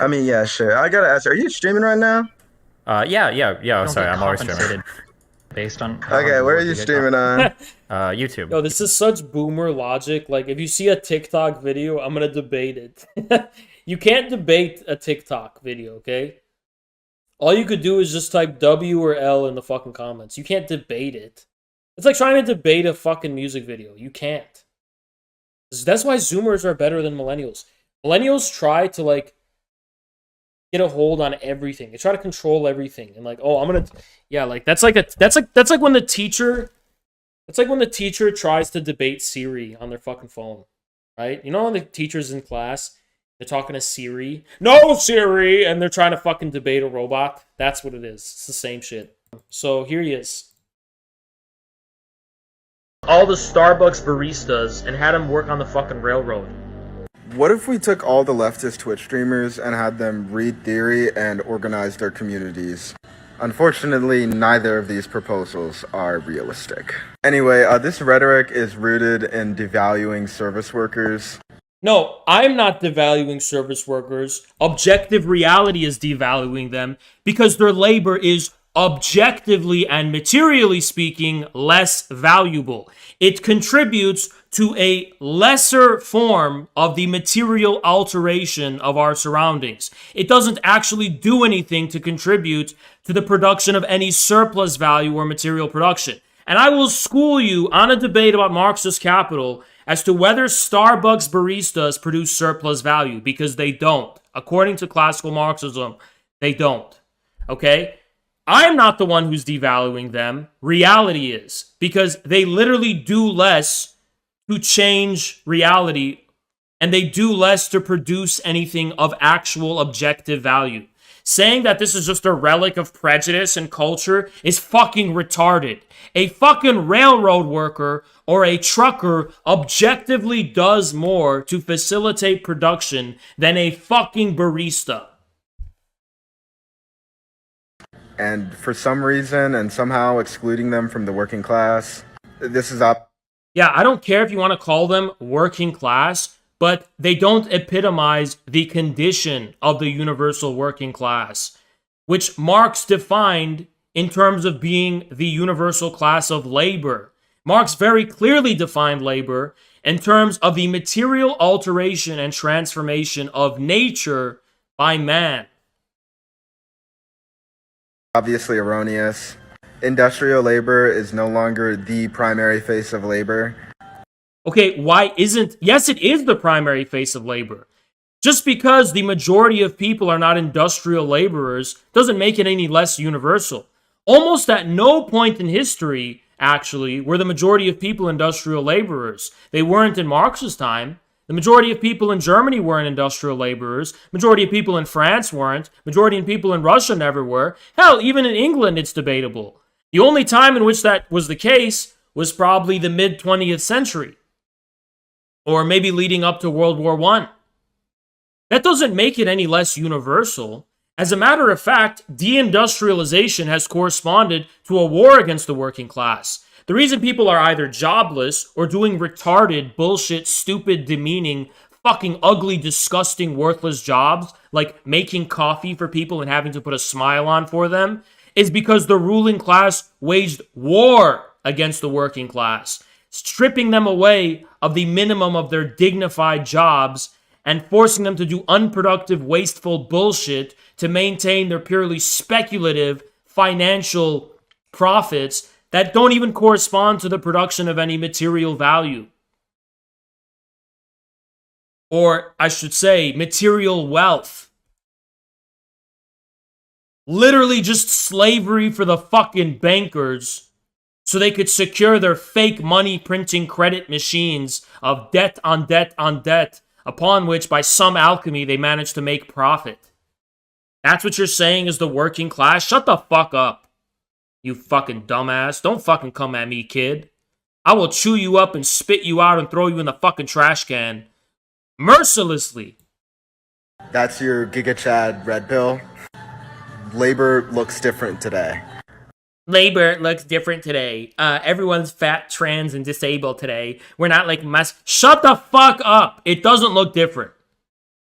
I mean, yeah, sure. I gotta ask, are you streaming right now? Yeah. Sorry, I'm always streaming. Based on. Okay, where are you streaming on? YouTube. Yo, this is such boomer logic. Like, if you see a TikTok video, I'm gonna debate it. You can't debate a TikTok video, okay? All you could do is just type W or L in the fucking comments. You can't debate it. It's like trying to debate a fucking music video. You can't. That's why Zoomers are better than Millennials. Millennials try to, like, get a hold on everything. They try to control everything. And, like, oh, I'm gonna... Yeah, like, that's like when the teacher... It's like when the teacher tries to debate Siri on their fucking phone, right? You know when the teacher's in class They're talking to Siri. No, Siri! And they're trying to fucking debate a robot. That's what it is. It's the same shit. So here he is. All the Starbucks baristas and had them work on the fucking railroad. What if we took all the leftist Twitch streamers and had them read theory and organize their communities? Unfortunately, neither of these proposals are realistic. Anyway, this rhetoric is rooted in devaluing service workers. No, I'm not devaluing service workers. Objective reality is devaluing them because their labor is objectively and materially speaking less valuable. It contributes to a lesser form of the material alteration of our surroundings. It doesn't actually do anything to contribute to the production of any surplus value or material production. And I will school you on a debate about Marxist capital as to whether Starbucks baristas produce surplus value, because they don't. According to classical Marxism, they don't. Okay? I'm not the one who's devaluing them. Reality is, because they literally do less to change reality, and they do less to produce anything of actual objective value. Saying that this is just a relic of prejudice and culture is fucking retarded. A fucking railroad worker or a trucker objectively does more to facilitate production than a fucking barista. And for some reason, and somehow excluding them from the working class, this is up. Yeah, I don't care if you want to call them working class, but they don't epitomize the condition of the universal working class, which Marx defined in terms of being the universal class of labor. Marx very clearly defined labor in terms of the material alteration and transformation of nature by man. Obviously erroneous. Industrial labor is no longer the primary face of labor. Okay, why isn't... Yes, it is the primary face of labor. Just because the majority of people are not industrial laborers doesn't make it any less universal. Almost at no point in history, actually, were the majority of people industrial laborers. They weren't in Marx's time. The majority of people in Germany weren't industrial laborers. Majority of people in France weren't. Majority of people in Russia never were. Hell, even in England, it's debatable. The only time in which that was the case was probably the mid-20th century. Or maybe leading up to World War I. That doesn't make it any less universal. As a matter of fact, deindustrialization has corresponded to a war against the working class. The reason people are either jobless or doing retarded, bullshit, stupid, demeaning, fucking ugly, disgusting, worthless jobs, like making coffee for people and having to put a smile on for them, is because the ruling class waged war against the working class, stripping them away of the minimum of their dignified jobs and forcing them to do unproductive, wasteful bullshit to maintain their purely speculative financial profits that don't even correspond to the production of any material value. Or, I should say, material wealth. Literally just slavery for the fucking bankers so they could secure their fake money printing credit machines of debt on debt on debt, upon which, by some alchemy, they managed to make profit. That's what you're saying is the working class? Shut the fuck up, you fucking dumbass. Don't fucking come at me, kid. I will chew you up and spit you out and throw you in the fucking trash can. Mercilessly. That's your Giga Chad red pill. Labor looks different today. Labor looks different today. Everyone's fat, trans, and disabled today. We're not like Shut the fuck up. It doesn't look different.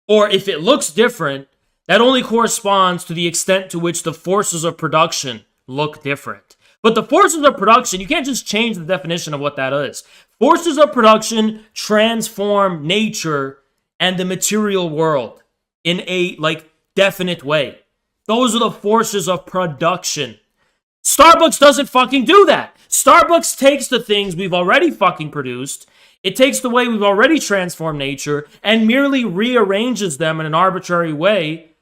Or if it looks different, that only corresponds to the extent to which the forces of production look different. But the forces of production, you can't just change the definition of what that is. Forces of production transform nature and the material world in a, definite way. Those are the forces of production. Starbucks doesn't fucking do that. Starbucks takes the things we've already fucking produced, it takes the way we've already transformed nature, and merely rearranges them in an arbitrary way.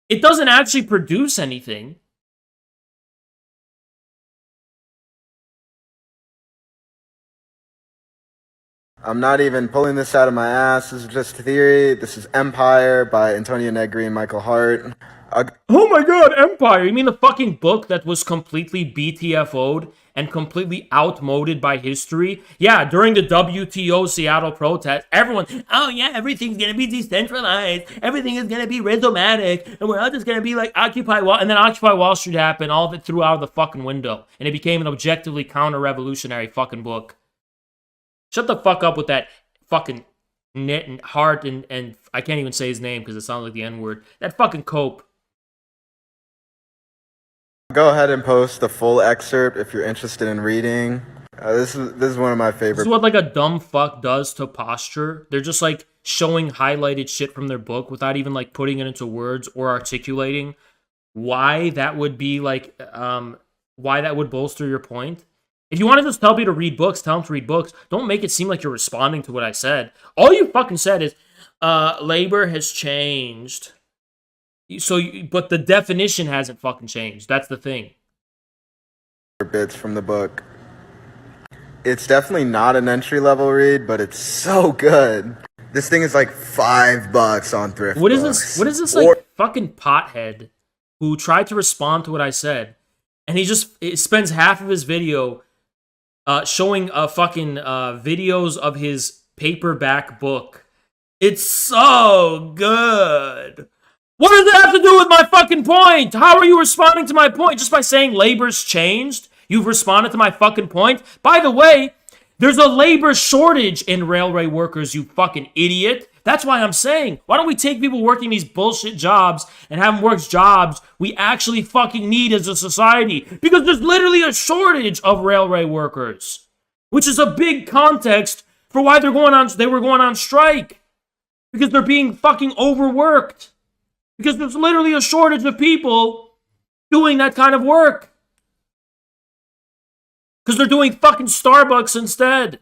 It doesn't actually produce anything. I'm not even pulling this out of my ass. This is just theory. This is Empire by Antonio Negri and Michael Hart. Oh my god, Empire! You mean the fucking book that was completely BTFO'd and completely outmoded by history? Yeah, during the WTO Seattle protest, everyone, oh yeah, everything's gonna be decentralized, everything is gonna be rhizomatic, and we're all just gonna be like Occupy Wall, and then Occupy Wall Street happened, all of it threw out of the fucking window, and it became an objectively counter-revolutionary fucking book. Shut the fuck up with that fucking Net and Hart and I can't even say his name because it sounds like the N-word. That fucking Cope. Go ahead and post the full excerpt if you're interested in reading. This is one of my favorite. This is what like a dumb fuck does to posture. They're just like showing highlighted shit from their book without even like putting it into words or articulating why that would be like why that would bolster your point. If you want to just tell people to read books, tell them to read books. Don't make it seem like you're responding to what I said. All you fucking said is labor has changed. But the definition hasn't fucking changed. That's the thing. Bits from the book. It's definitely not an entry-level read, but it's so good. This thing is like $5 on Thrift What is Books. this? What is this like fucking pothead who tried to respond to what I said, and it spends half of his video showing fucking videos of his paperback book. It's so good. What does that have to do with my fucking point? How are you responding to my point? Just by saying labor's changed, you've responded to my fucking point? By the way, there's a labor shortage in railway workers, you fucking idiot. That's why I'm saying, why don't we take people working these bullshit jobs and have them work jobs we actually fucking need as a society? Because there's literally a shortage of railway workers, which is a big context for why they were going on strike. Because they're being fucking overworked. Because there's literally a shortage of people doing that kind of work. Because they're doing fucking Starbucks instead.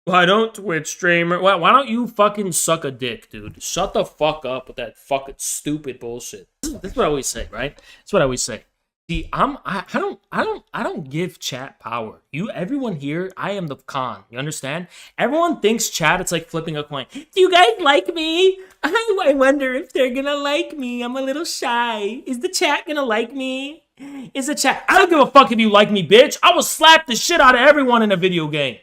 Why don't Twitch streamer... Why don't you fucking suck a dick, dude? Shut the fuck up with that fucking stupid bullshit. This is what I always say, right? That's what I always say. See, I don't give chat power. Everyone here, I am the con. You understand? Everyone thinks chat, it's like flipping a coin. Do you guys like me? I wonder if they're gonna like me. I'm a little shy. Is the chat gonna like me? Is the chat... I don't give a fuck if you like me, bitch. I will slap the shit out of everyone in a video game.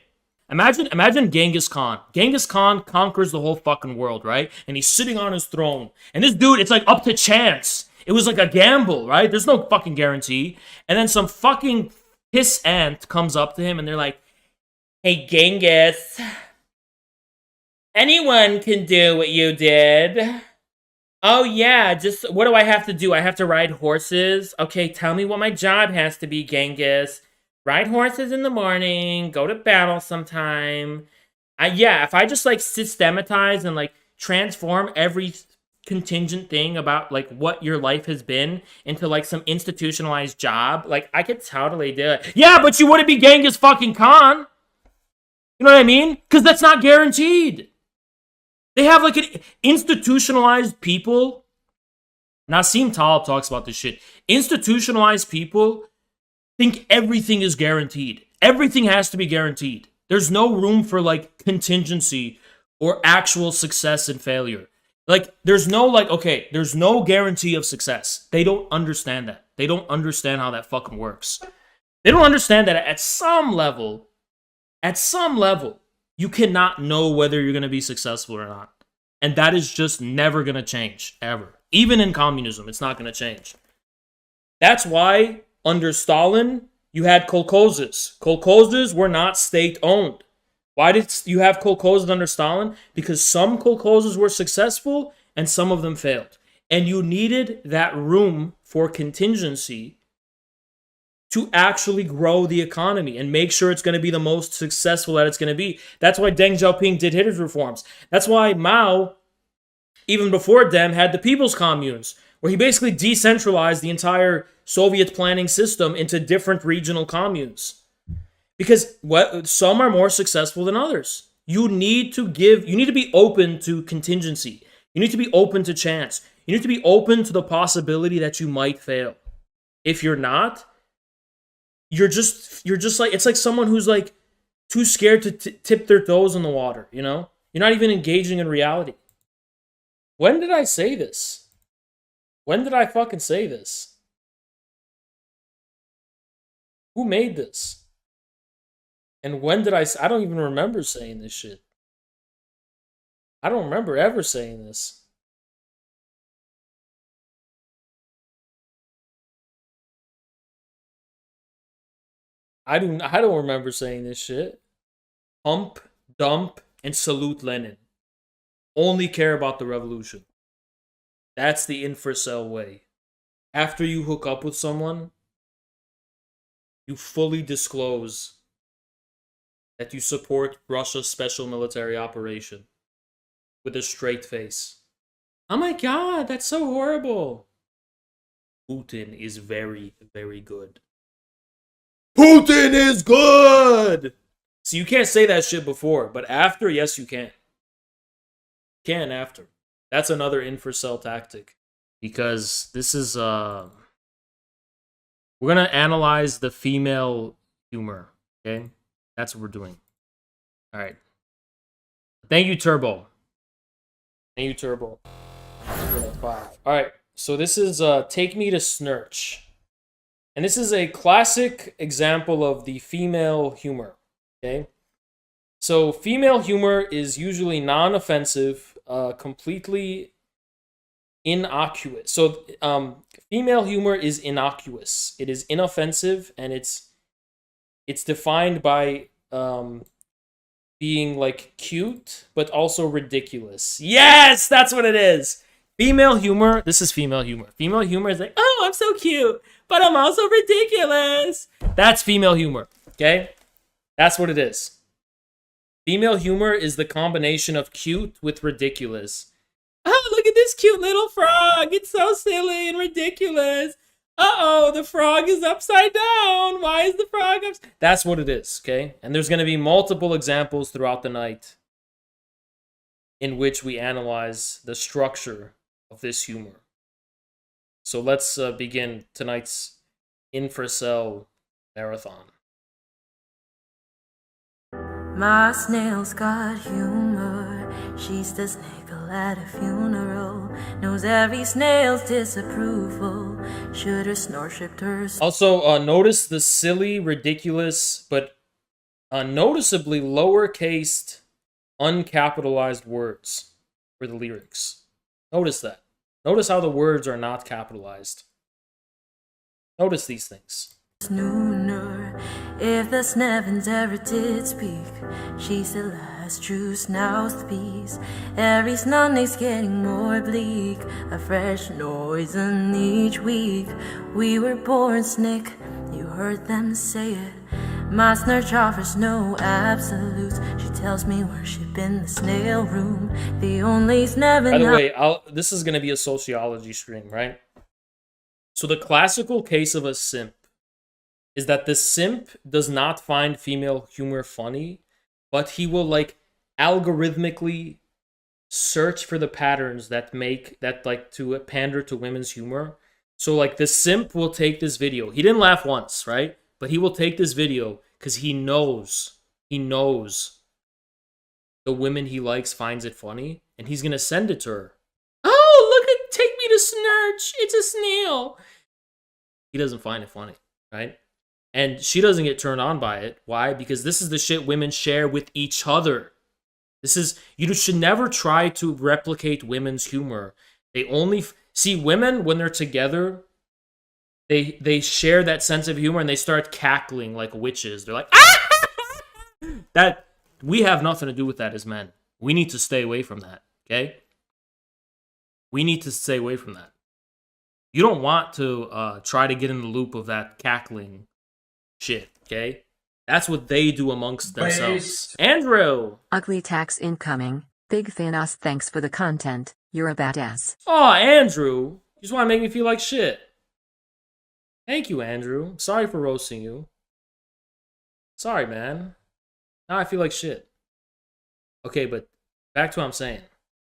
Imagine Genghis Khan. Genghis Khan conquers the whole fucking world, right? And he's sitting on his throne. And this dude, it's like up to chance. It was like a gamble, right? There's no fucking guarantee. And then some fucking piss ant comes up to him and they're like, hey, Genghis, anyone can do what you did. Oh, yeah, just what do I have to do? I have to ride horses? Okay, tell me what my job has to be, Genghis. Ride horses in the morning, go to battle sometime. Yeah, if I just like systematize and like transform every contingent thing about like what your life has been into like some institutionalized job, like I could totally do it. Yeah, but you wouldn't be Genghis fucking Khan. You know what I mean? Because that's not guaranteed. They have like an institutionalized people. Nassim Taleb talks about this shit. Institutionalized people think everything is guaranteed. Everything has to be guaranteed. There's no room for like contingency or actual success and failure. Like, there's no guarantee of success. They don't understand that. They don't understand how that fucking works. They don't understand that at some level, you cannot know whether you're going to be successful or not. And that is just never going to change, ever. Even in communism, it's not going to change. That's why, under Stalin, you had kolkhozes. Kolkhozes were not state-owned. Why did you have kolkhozes under Stalin? Because some kolkhozes were successful and some of them failed. And you needed that room for contingency to actually grow the economy and make sure it's going to be the most successful that it's going to be. That's why Deng Xiaoping did his reforms. That's why Mao, even before Deng, had the People's Communes, where he basically decentralized the entire Soviet planning system into different regional communes. Because some are more successful than others. You need to be open to contingency. You need to be open to chance. You need to be open to the possibility that you might fail. If you're not, you're just like, it's like someone who's like too scared to tip their toes in the water, you know? You're not even engaging in reality. When did I say this? When did I fucking say this? Who made this? And when did I don't even remember saying this shit. I don't remember ever saying this. I don't remember saying this shit. Hump, dump, and salute Lenin. Only care about the revolution. That's the infracell way. After you hook up with someone, you fully disclose that you support Russia's special military operation with a straight face. Oh my god, that's so horrible. Putin is very, very good. Putin is good! So you can't say that shit before, but after, yes, you can. You can after. That's another infracell tactic. Because this is, we're gonna analyze the female humor, okay? That's what we're doing. Alright. Thank you, Turbo. Thank you, Turbo. Alright, so this is Take Me to Snurch. And this is a classic example of the female humor, okay? So female humor is usually non-offensive, completely innocuous. So female humor is innocuous. It is inoffensive, and it's defined by being like cute, but also ridiculous. Yes, that's what it is. Female humor, this is female humor. Female humor is like, oh, I'm so cute, but I'm also ridiculous. That's female humor, okay? That's what it is. Female humor is the combination of cute with ridiculous. Oh, look at this cute little frog. It's so silly and ridiculous. Uh-oh, the frog is upside down. Why is the frog upside down? That's what it is, okay? And there's going to be multiple examples throughout the night in which we analyze the structure of this humor. So let's begin tonight's infracell marathon. My snail's got humor. She's the sniggle at a funeral. Knows every snail's disapproval. Should her snore shipped her. Also, notice the silly, ridiculous, but noticeably lowercased, uncapitalized words for the lyrics. Notice that. Notice how the words are not capitalized. Notice these things. Snooner. If the Snevins ever did speak, she's the last true mouthpiece. Every Sunday's getting more bleak, a fresh noise in each week. We were born snick, you heard them say it. My snurch offers no absolutes. She tells me worship in the snail room. The only Snevin. By the way, this is going to be a sociology stream, right? So the classical case of a simp is that the simp does not find female humor funny, but he will like algorithmically search for the patterns that like to pander to women's humor. So like the simp will take this video. He didn't laugh once, right? But he will take this video because he knows the women he likes finds it funny, and he's gonna send it to her. Oh, look at Take Me to Snurch. It's a snail. He doesn't find it funny, right? And she doesn't get turned on by it. Why? Because this is the shit women share with each other. You should never try to replicate women's humor. They only see women when they're together. They share that sense of humor and they start cackling like witches. They're like, ah! That we have nothing to do with that as men. We need to stay away from that. Okay? We need to stay away from that. You don't want to try to get in the loop of that cackling shit, okay? That's what they do amongst themselves. Andrew! Ugly tax incoming. Big fan us. Thanks for the content. You're a badass. Oh, Andrew! You just want to make me feel like shit. Thank you, Andrew. I'm sorry for roasting you. Sorry, man. Now I feel like shit. Okay, but back to what I'm saying.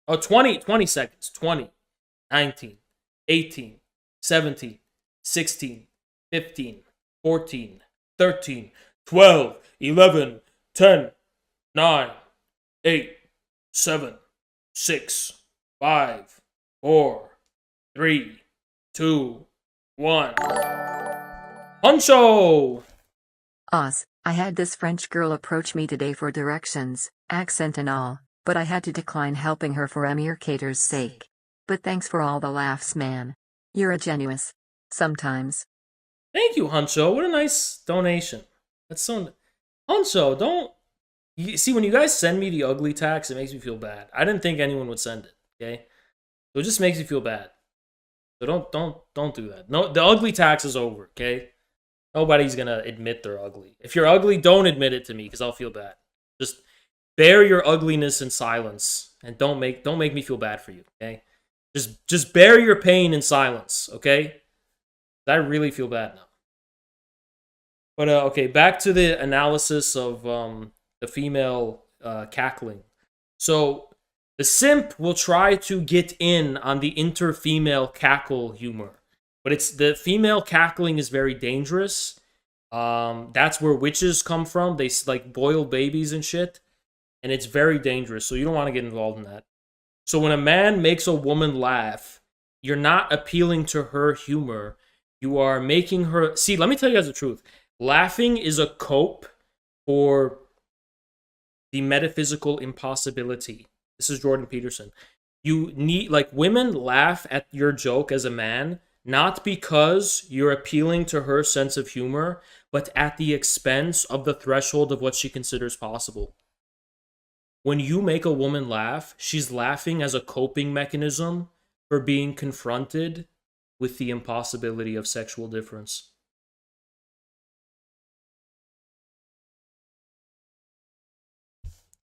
Oh, 20 seconds. 20, 19, 18, 17, 16, 15, 14, 13, 12, 11, 10, 9, 8, 7, 6, 5, 4, 3, 2, 1. Honcho! Oz, I had this French girl approach me today for directions, accent and all, but I had to decline helping her for Amir Cater's sake. But thanks for all the laughs, man. You're a genius. Sometimes. Thank you, Honcho. What a nice donation. That's so... Honcho, don't... See, when you guys send me the ugly tax, it makes me feel bad. I didn't think anyone would send it, okay? So it just makes me feel bad. So don't do that. No, the ugly tax is over, okay? Nobody's gonna admit they're ugly. If you're ugly, don't admit it to me, because I'll feel bad. Just bear your ugliness in silence, and don't make me feel bad for you, okay? Just bear your pain in silence, okay? I really feel bad now. But okay, back to the analysis of the female cackling. So the simp will try to get in on the inter-female cackle humor. But the female cackling is very dangerous. That's where witches come from. They like boil babies and shit. And it's very dangerous. So you don't want to get involved in that. So when a man makes a woman laugh, you're not appealing to her humor. You are making her... See, let me tell you guys the truth. Laughing is a cope for the metaphysical impossibility. This is Jordan Peterson. You need... Like, women laugh at your joke as a man... Not because you're appealing to her sense of humor, but at the expense of the threshold of what she considers possible. When you make a woman laugh, she's laughing as a coping mechanism for being confronted with the impossibility of sexual difference.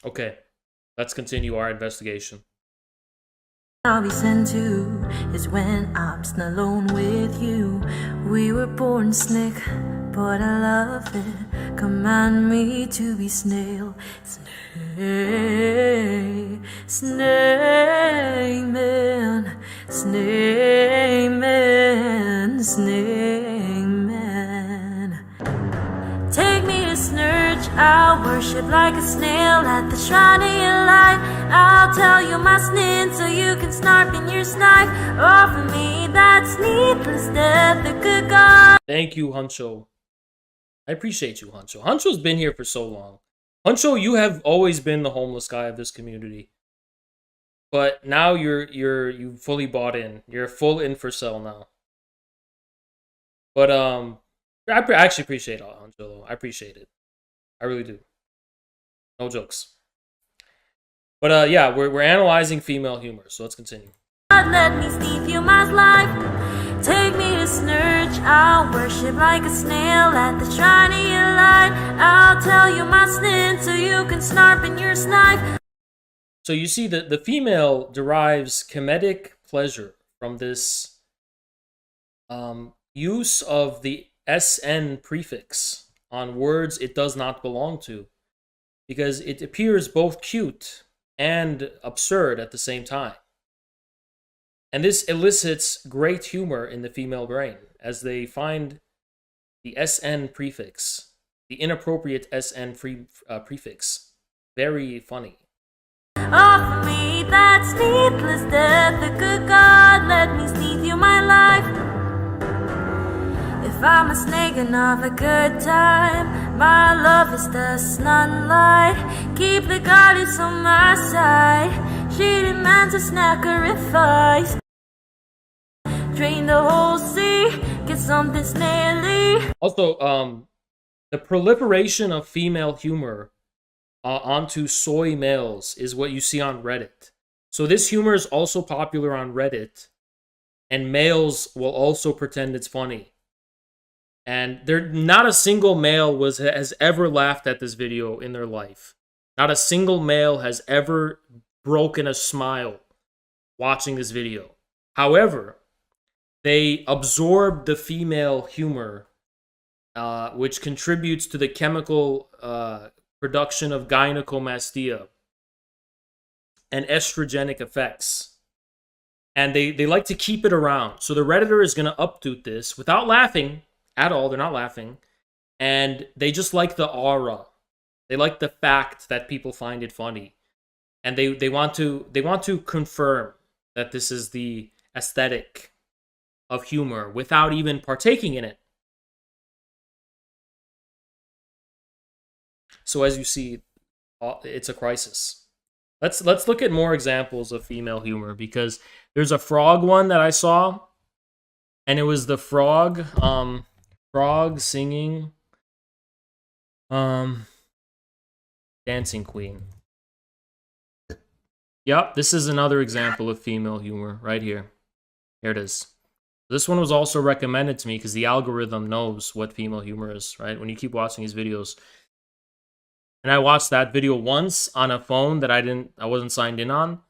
Okay, let's continue our investigation. I'll be sent to is when I'm alone with you. We were born snick, but I love it. Command me to be snail. Snake, snake man, snake man, snake man. Take me to Snurch, I'll worship like a snail at the shrine of your light. I'll tell you my snin so you can snarp in your snipe. Offer me that needless death, the good God. Thank you, Huncho. I appreciate you, Huncho. Huncho's been here for so long. Huncho, you have always been the homeless guy of this community. But now you fully bought in. You're full in for sale now. But I actually appreciate it, Huncho, though. I appreciate it. I really do. No jokes. But yeah, we're analyzing female humor, so let's continue. Let me steep you my life. Take me to Snurch, I'll worship like a snail at the shrine of your light. I'll tell you my sin so you can snarp in your snipe. So you see that the female derives comedic pleasure from this use of the SN prefix on words it does not belong to, because it appears both cute and absurd at the same time. And this elicits great humor in the female brain as they find the SN prefix, the inappropriate SN prefix, very funny. Offer me that needless death, the good God, let me steal you my life. If I'm a snake and of a good time, my love is the sunlight. Keep the goddess on my side. She demands a sacrifice. Drain the whole sea, get something snaily. Also, the proliferation of female humor onto soy males is what you see on Reddit. So this humor is also popular on Reddit, and males will also pretend it's funny. And not a single male has ever laughed at this video in their life. Not a single male has ever broken a smile watching this video. However, they absorb the female humor, which contributes to the chemical production of gynecomastia and estrogenic effects. And they like to keep it around. So the Redditor is going to update this without laughing at all. They're not laughing. And they just like the aura They like the fact that people find it funny. And they want to confirm that this is the aesthetic of humor without even partaking in it. So as you see, it's a crisis. Let's look at more examples of female humor, because there's a frog one that I saw, and it was the frog singing Dancing Queen. Yep, this is another example of female humor right here. Here it is. This one was also recommended to me because the algorithm knows what female humor is, right? When you keep watching these videos. And I watched that video once on a phone that I wasn't signed in on,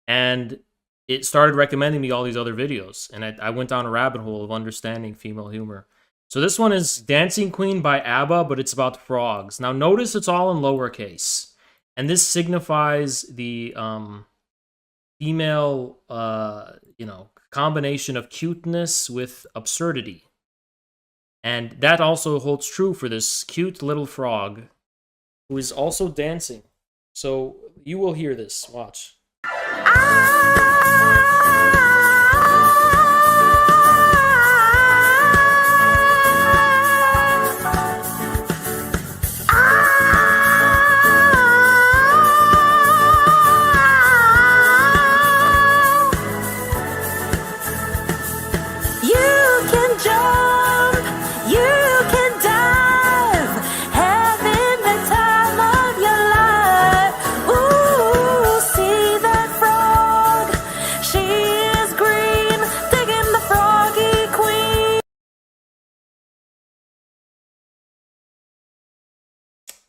and it started recommending me all these other videos, and I went down a rabbit hole of understanding female humor. So this one is Dancing Queen by ABBA, but it's about frogs. Now notice it's all in lowercase, and this signifies the female, combination of cuteness with absurdity. And that also holds true for this cute little frog who is also dancing. So you will hear this. Watch.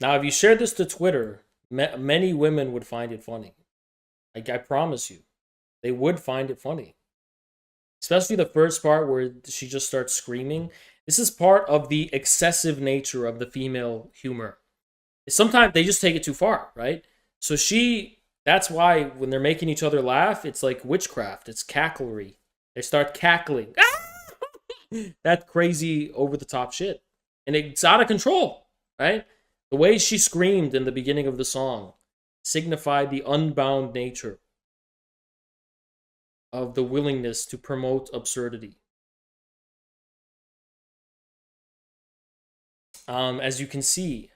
Now, if you shared this to Twitter, many women would find it funny. Like, I promise you, they would find it funny. Especially the first part where she just starts screaming. This is part of the excessive nature of the female humor. Sometimes they just take it too far, right? So that's why when they're making each other laugh, it's like witchcraft. It's cacklery. They start cackling. That crazy over-the-top shit. And it's out of control, right? The way she screamed in the beginning of the song signified the unbound nature of the willingness to promote absurdity. As you can see.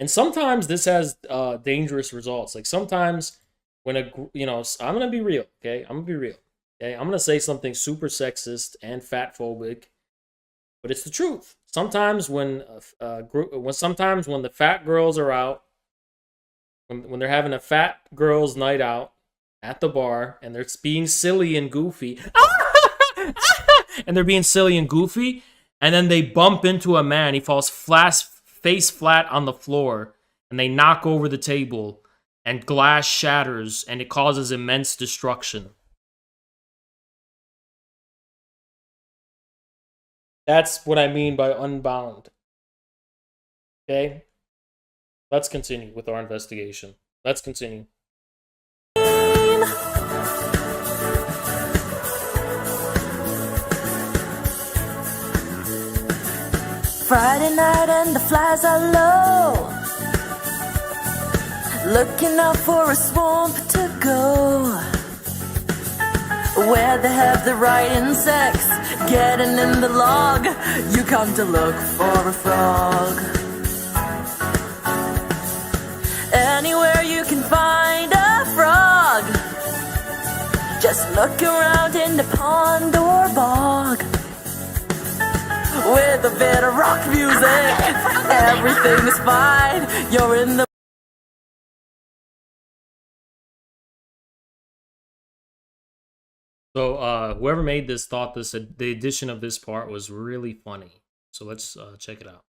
And sometimes this has dangerous results. Like sometimes when I'm going to be real, okay? I'm going to be real. Okay? I'm going to say something super sexist and fatphobic, but it's the truth. Sometimes when the fat girls are out, when they're having a fat girls' night out at the bar, and they're being silly and goofy, and then they bump into a man, he falls face flat on the floor, and they knock over the table, and glass shatters, and it causes immense destruction. That's what I mean by unbound. Okay? Let's continue with our investigation. Let's continue. Friday night and the flies are low, looking out for a swamp to go, where they have the right insects getting in the log. You come to look for a frog. Anywhere you can find a frog, just look around in the pond or bog. With a bit of rock music, everything is fine. You're in the So whoever made this thought the addition of this part was really funny. So let's check it out.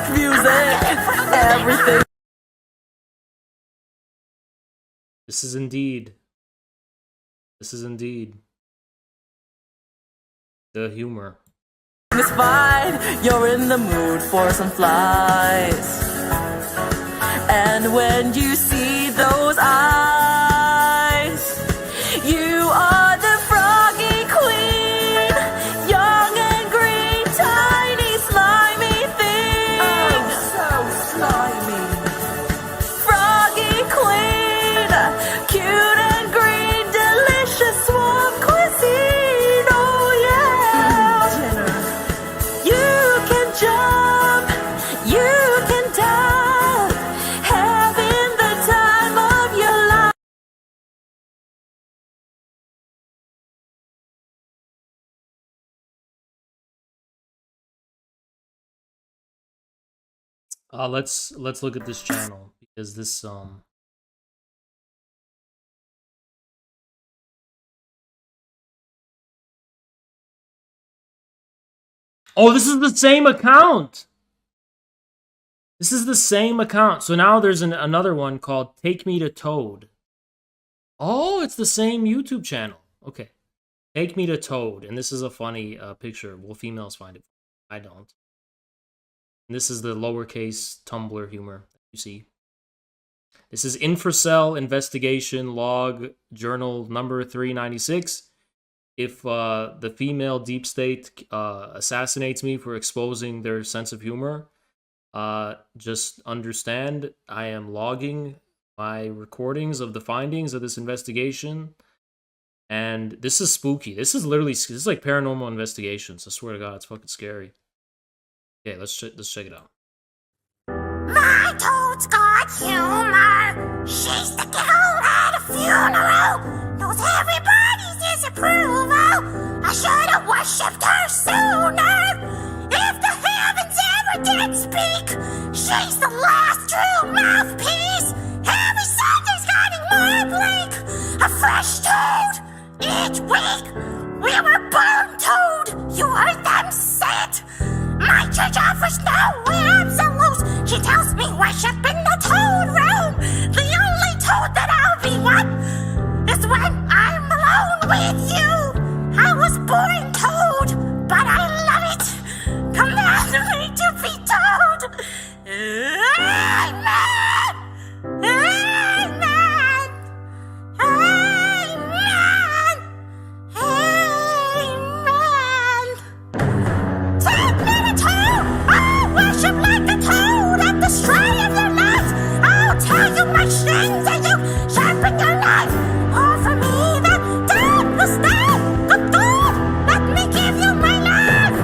music, everything. This is indeed the humor. It's fine. You're in the mood for some flies. And when you see those eyes, you are the froggy queen. Young and green, tiny, slimy thing. Let's look at this channel because this Oh, this is the same account. This is the same account. So now there's another one called Take Me to Toad. Oh, it's the same YouTube channel. Okay. Take Me to Toad. And this is a funny picture. Well, females find it. I don't. And this is the lowercase Tumblr humor that you see. This is Infracell Investigation Log Journal number 396. If the female deep state assassinates me for exposing their sense of humor, just understand I am logging my recordings of the findings of this investigation. And this is spooky. This is like paranormal investigations. I swear to God, it's fucking scary. Okay, let's check it out. My toad's got humor. She's the girl at a funeral. Knows everybody's disapproval. I should have worshipped her sooner. If the heavens ever did speak, she's the last true mouthpiece. Every Sunday's getting more bleak. A fresh toad each week. We were born toad. You heard them say it. My church offers no absolutes. She tells me worship in the toad room. The only toad that I'll be what is when I'm alone with you. I was born toad, but I love it. Command me to be toad. Amen. Amen. Amen. Amen. Take me to toad. I'll worship like a toad at the shrine of your life. I'll tell you my things and you sharpen your knife. Offer me that toad will stay. Good toad, let me give you my life.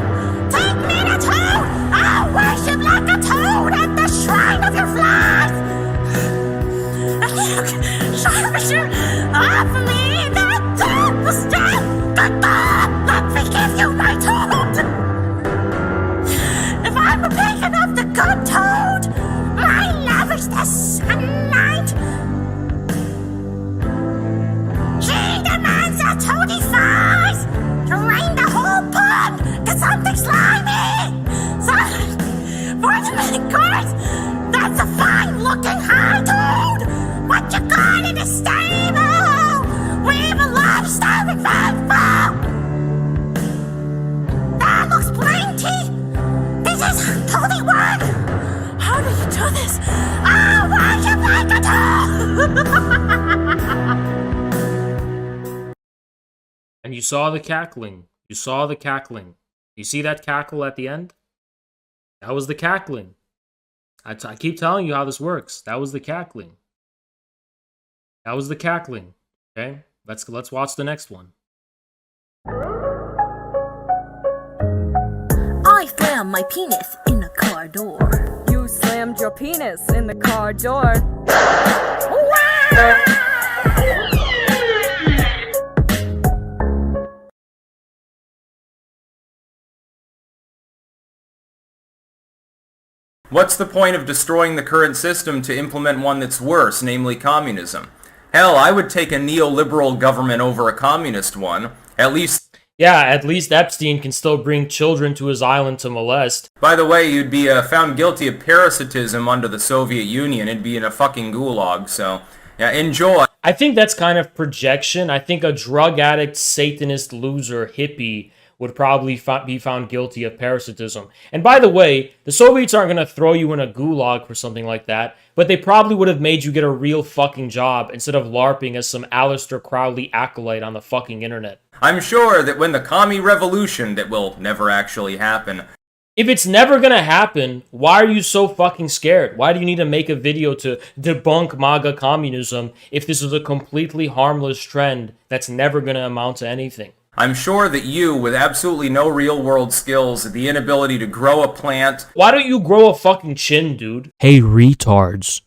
Take me to toad. I'll worship like a toad at the shrine of your life. Offer me that toad will stay. Good toad, let me give you my toad. If I'm a pagan of the good toad, my love is the sunlight. She demands a toady flies, drain the whole pond, get something slimy. For the many course, that's a fine looking high toad. What you got in the stable? We've a lot of starving faithful. That looks plenty. This is toady work. How do you do this? I worship like a toad. And you saw the cackling. You saw the cackling. You see that cackle at the end? That was the cackling. I keep telling you how this works. That was the cackling. That was the cackling. Okay? Let's watch the next one. I slammed my penis in the car door. You slammed your penis in the car door. What's the point of destroying the current system to implement one that's worse, namely communism? Hell, I would take a neoliberal government over a communist one. At least Epstein can still bring children to his island to molest. By the way, you'd be found guilty of parasitism under the Soviet Union. It'd be in a fucking gulag, so yeah, enjoy. I think that's kind of projection. I think a drug addict, Satanist, loser, hippie would probably be found guilty of parasitism. And by the way, the Soviets aren't going to throw you in a gulag for something like that, but they probably would have made you get a real fucking job instead of LARPing as some Aleister Crowley acolyte on the fucking internet. I'm sure that when the commie revolution, that will never actually happen. If it's never gonna happen, why are you so fucking scared? Why do you need to make a video to debunk MAGA communism if this is a completely harmless trend that's never gonna amount to anything? I'm sure that you, with absolutely no real-world skills, the inability to grow a plant... Why don't you grow a fucking chin, dude? Hey, retards.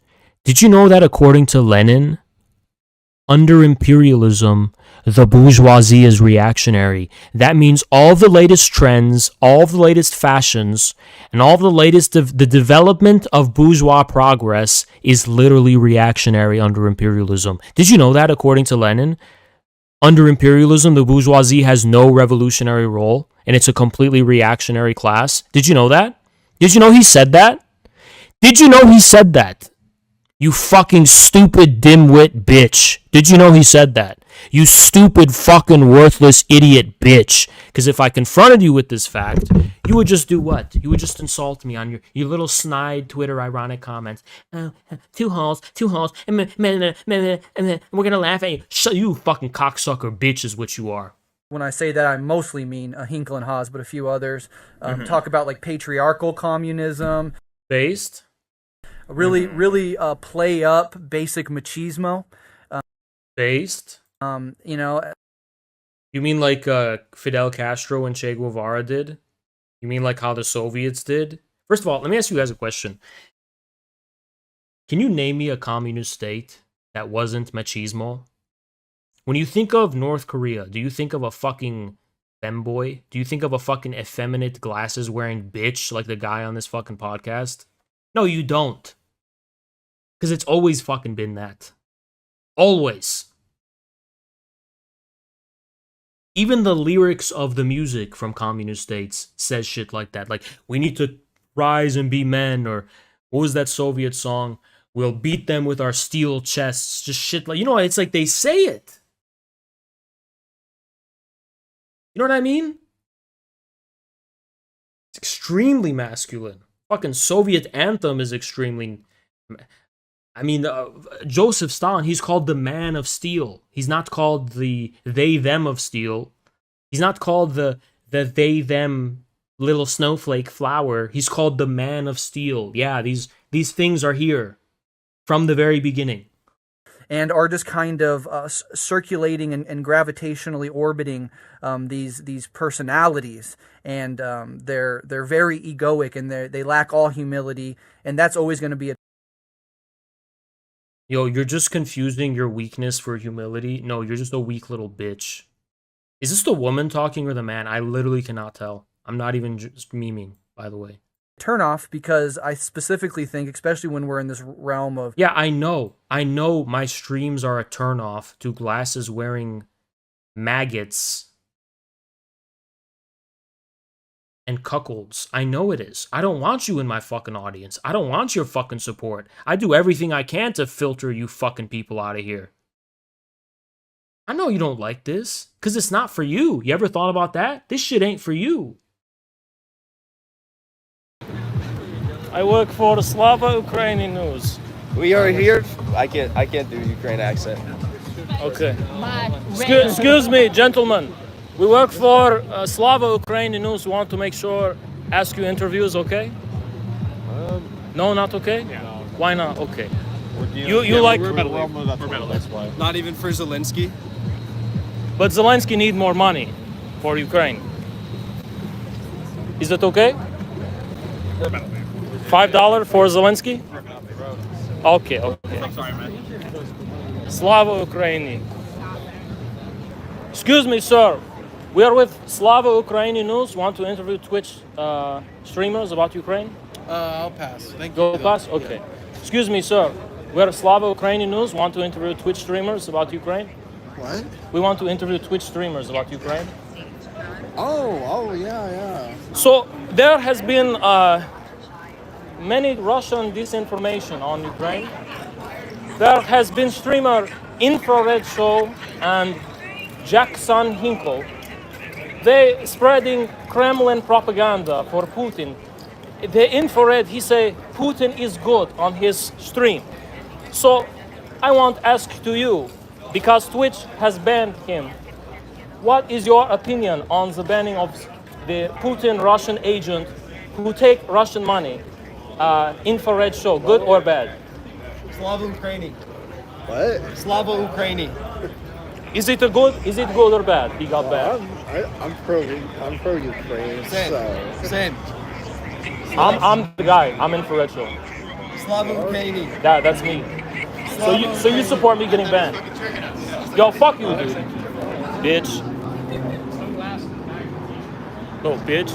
Did you know that according to Lenin, under imperialism, the bourgeoisie is reactionary. That means all the latest trends, all the latest fashions, and all the latest the development of bourgeois progress is literally reactionary under imperialism. Did you know that, according to Lenin? Under imperialism, the bourgeoisie has no revolutionary role, and it's a completely reactionary class. Did you know that? Did you know he said that? Did you know he said that? You fucking stupid dimwit bitch. Did you know he said that? You stupid fucking worthless idiot bitch. Because if I confronted you with this fact, you would just do what? You would just insult me on your little snide Twitter ironic comments. Two holes, and we're gonna laugh at you. You fucking cocksucker bitch is what you are. When I say that, I mostly mean Hinkle and Haas, but a few others. Talk about like patriarchal communism. Based? Really play up basic machismo. Based? You know. You mean like Fidel Castro and Che Guevara did? You mean like how the Soviets did? First of all, let me ask you guys a question. Can you name me a communist state that wasn't machismo? When you think of North Korea, do you think of a fucking femboy? Do you think of a fucking effeminate glasses-wearing bitch like the guy on this fucking podcast? No, you don't. Because it's always fucking been that. Always. Even the lyrics of the music from communist states says shit like that. Like, we need to rise and be men, or what was that Soviet song? We'll beat them with our steel chests. Just shit like, you know, it's like they say it. You know what I mean? It's extremely masculine. Fucking Soviet anthem is extremely... I mean, Joseph Stalin, he's called the man of steel. He's not called the they-them of steel. He's not called the they-them little snowflake flower. He's called the man of steel. Yeah, these things are here from the very beginning. And are just kind of circulating and gravitationally orbiting these personalities, and they're very egoic, and they lack all humility, and that's always going to be a... Yo, you're just confusing your weakness for humility. No, you're just a weak little bitch. Is this the woman talking or the man? I literally cannot tell. I'm not even just memeing, by the way. Turn off, because I specifically think, especially when we're in this realm of... Yeah, I know my streams are a turnoff to glasses wearing maggots and cuckolds. I know it is. I don't want you in my fucking audience. I don't want your fucking support. I do everything I can to filter you fucking people out of here. I know you don't like this, because it's not for you. You ever thought about that? This shit ain't for you. I work for Slava Ukrainian News. We are here. I can't do Ukraine accent. Okay. Excuse me, gentlemen. We work for Slava Ukrainian News. We want to make sure, ask you interviews, okay? No, not okay? Yeah. Why not? Okay. You like... We're metal. That's why. Not even for Zelensky? But Zelensky need more money for Ukraine. Is that okay? We're metal. $5 for Zelensky? Okay. I'm sorry, man. Slava Ukraini. Excuse me, sir. We are with Slava Ukraini News. Want to interview Twitch streamers about Ukraine? I'll pass. Thank you. Go pass? Okay. Yeah. Excuse me, sir. We are Slava Ukraini News. Want to interview Twitch streamers about Ukraine? What? We want to interview Twitch streamers about Ukraine. Oh, yeah. So there has been many Russian disinformation on Ukraine. There has been streamer Infrared Show and Jackson Hinkle. They spreading Kremlin propaganda for Putin. The Infrared, he say Putin is good on his stream. So I want to ask to you, because Twitch has banned him, what is your opinion on the banning of the Putin Russian agent who take Russian money? Infrared Show, good or bad? Slava Ukraini. What? Slava Ukraini. Is it good or bad? He got bad. I'm pro Ukraine. Same. I'm the guy. I'm Infrared Show. Slava Ukraini. That's me. So you support me getting banned? Yo, fuck you, dude. Bitch. No, bitch.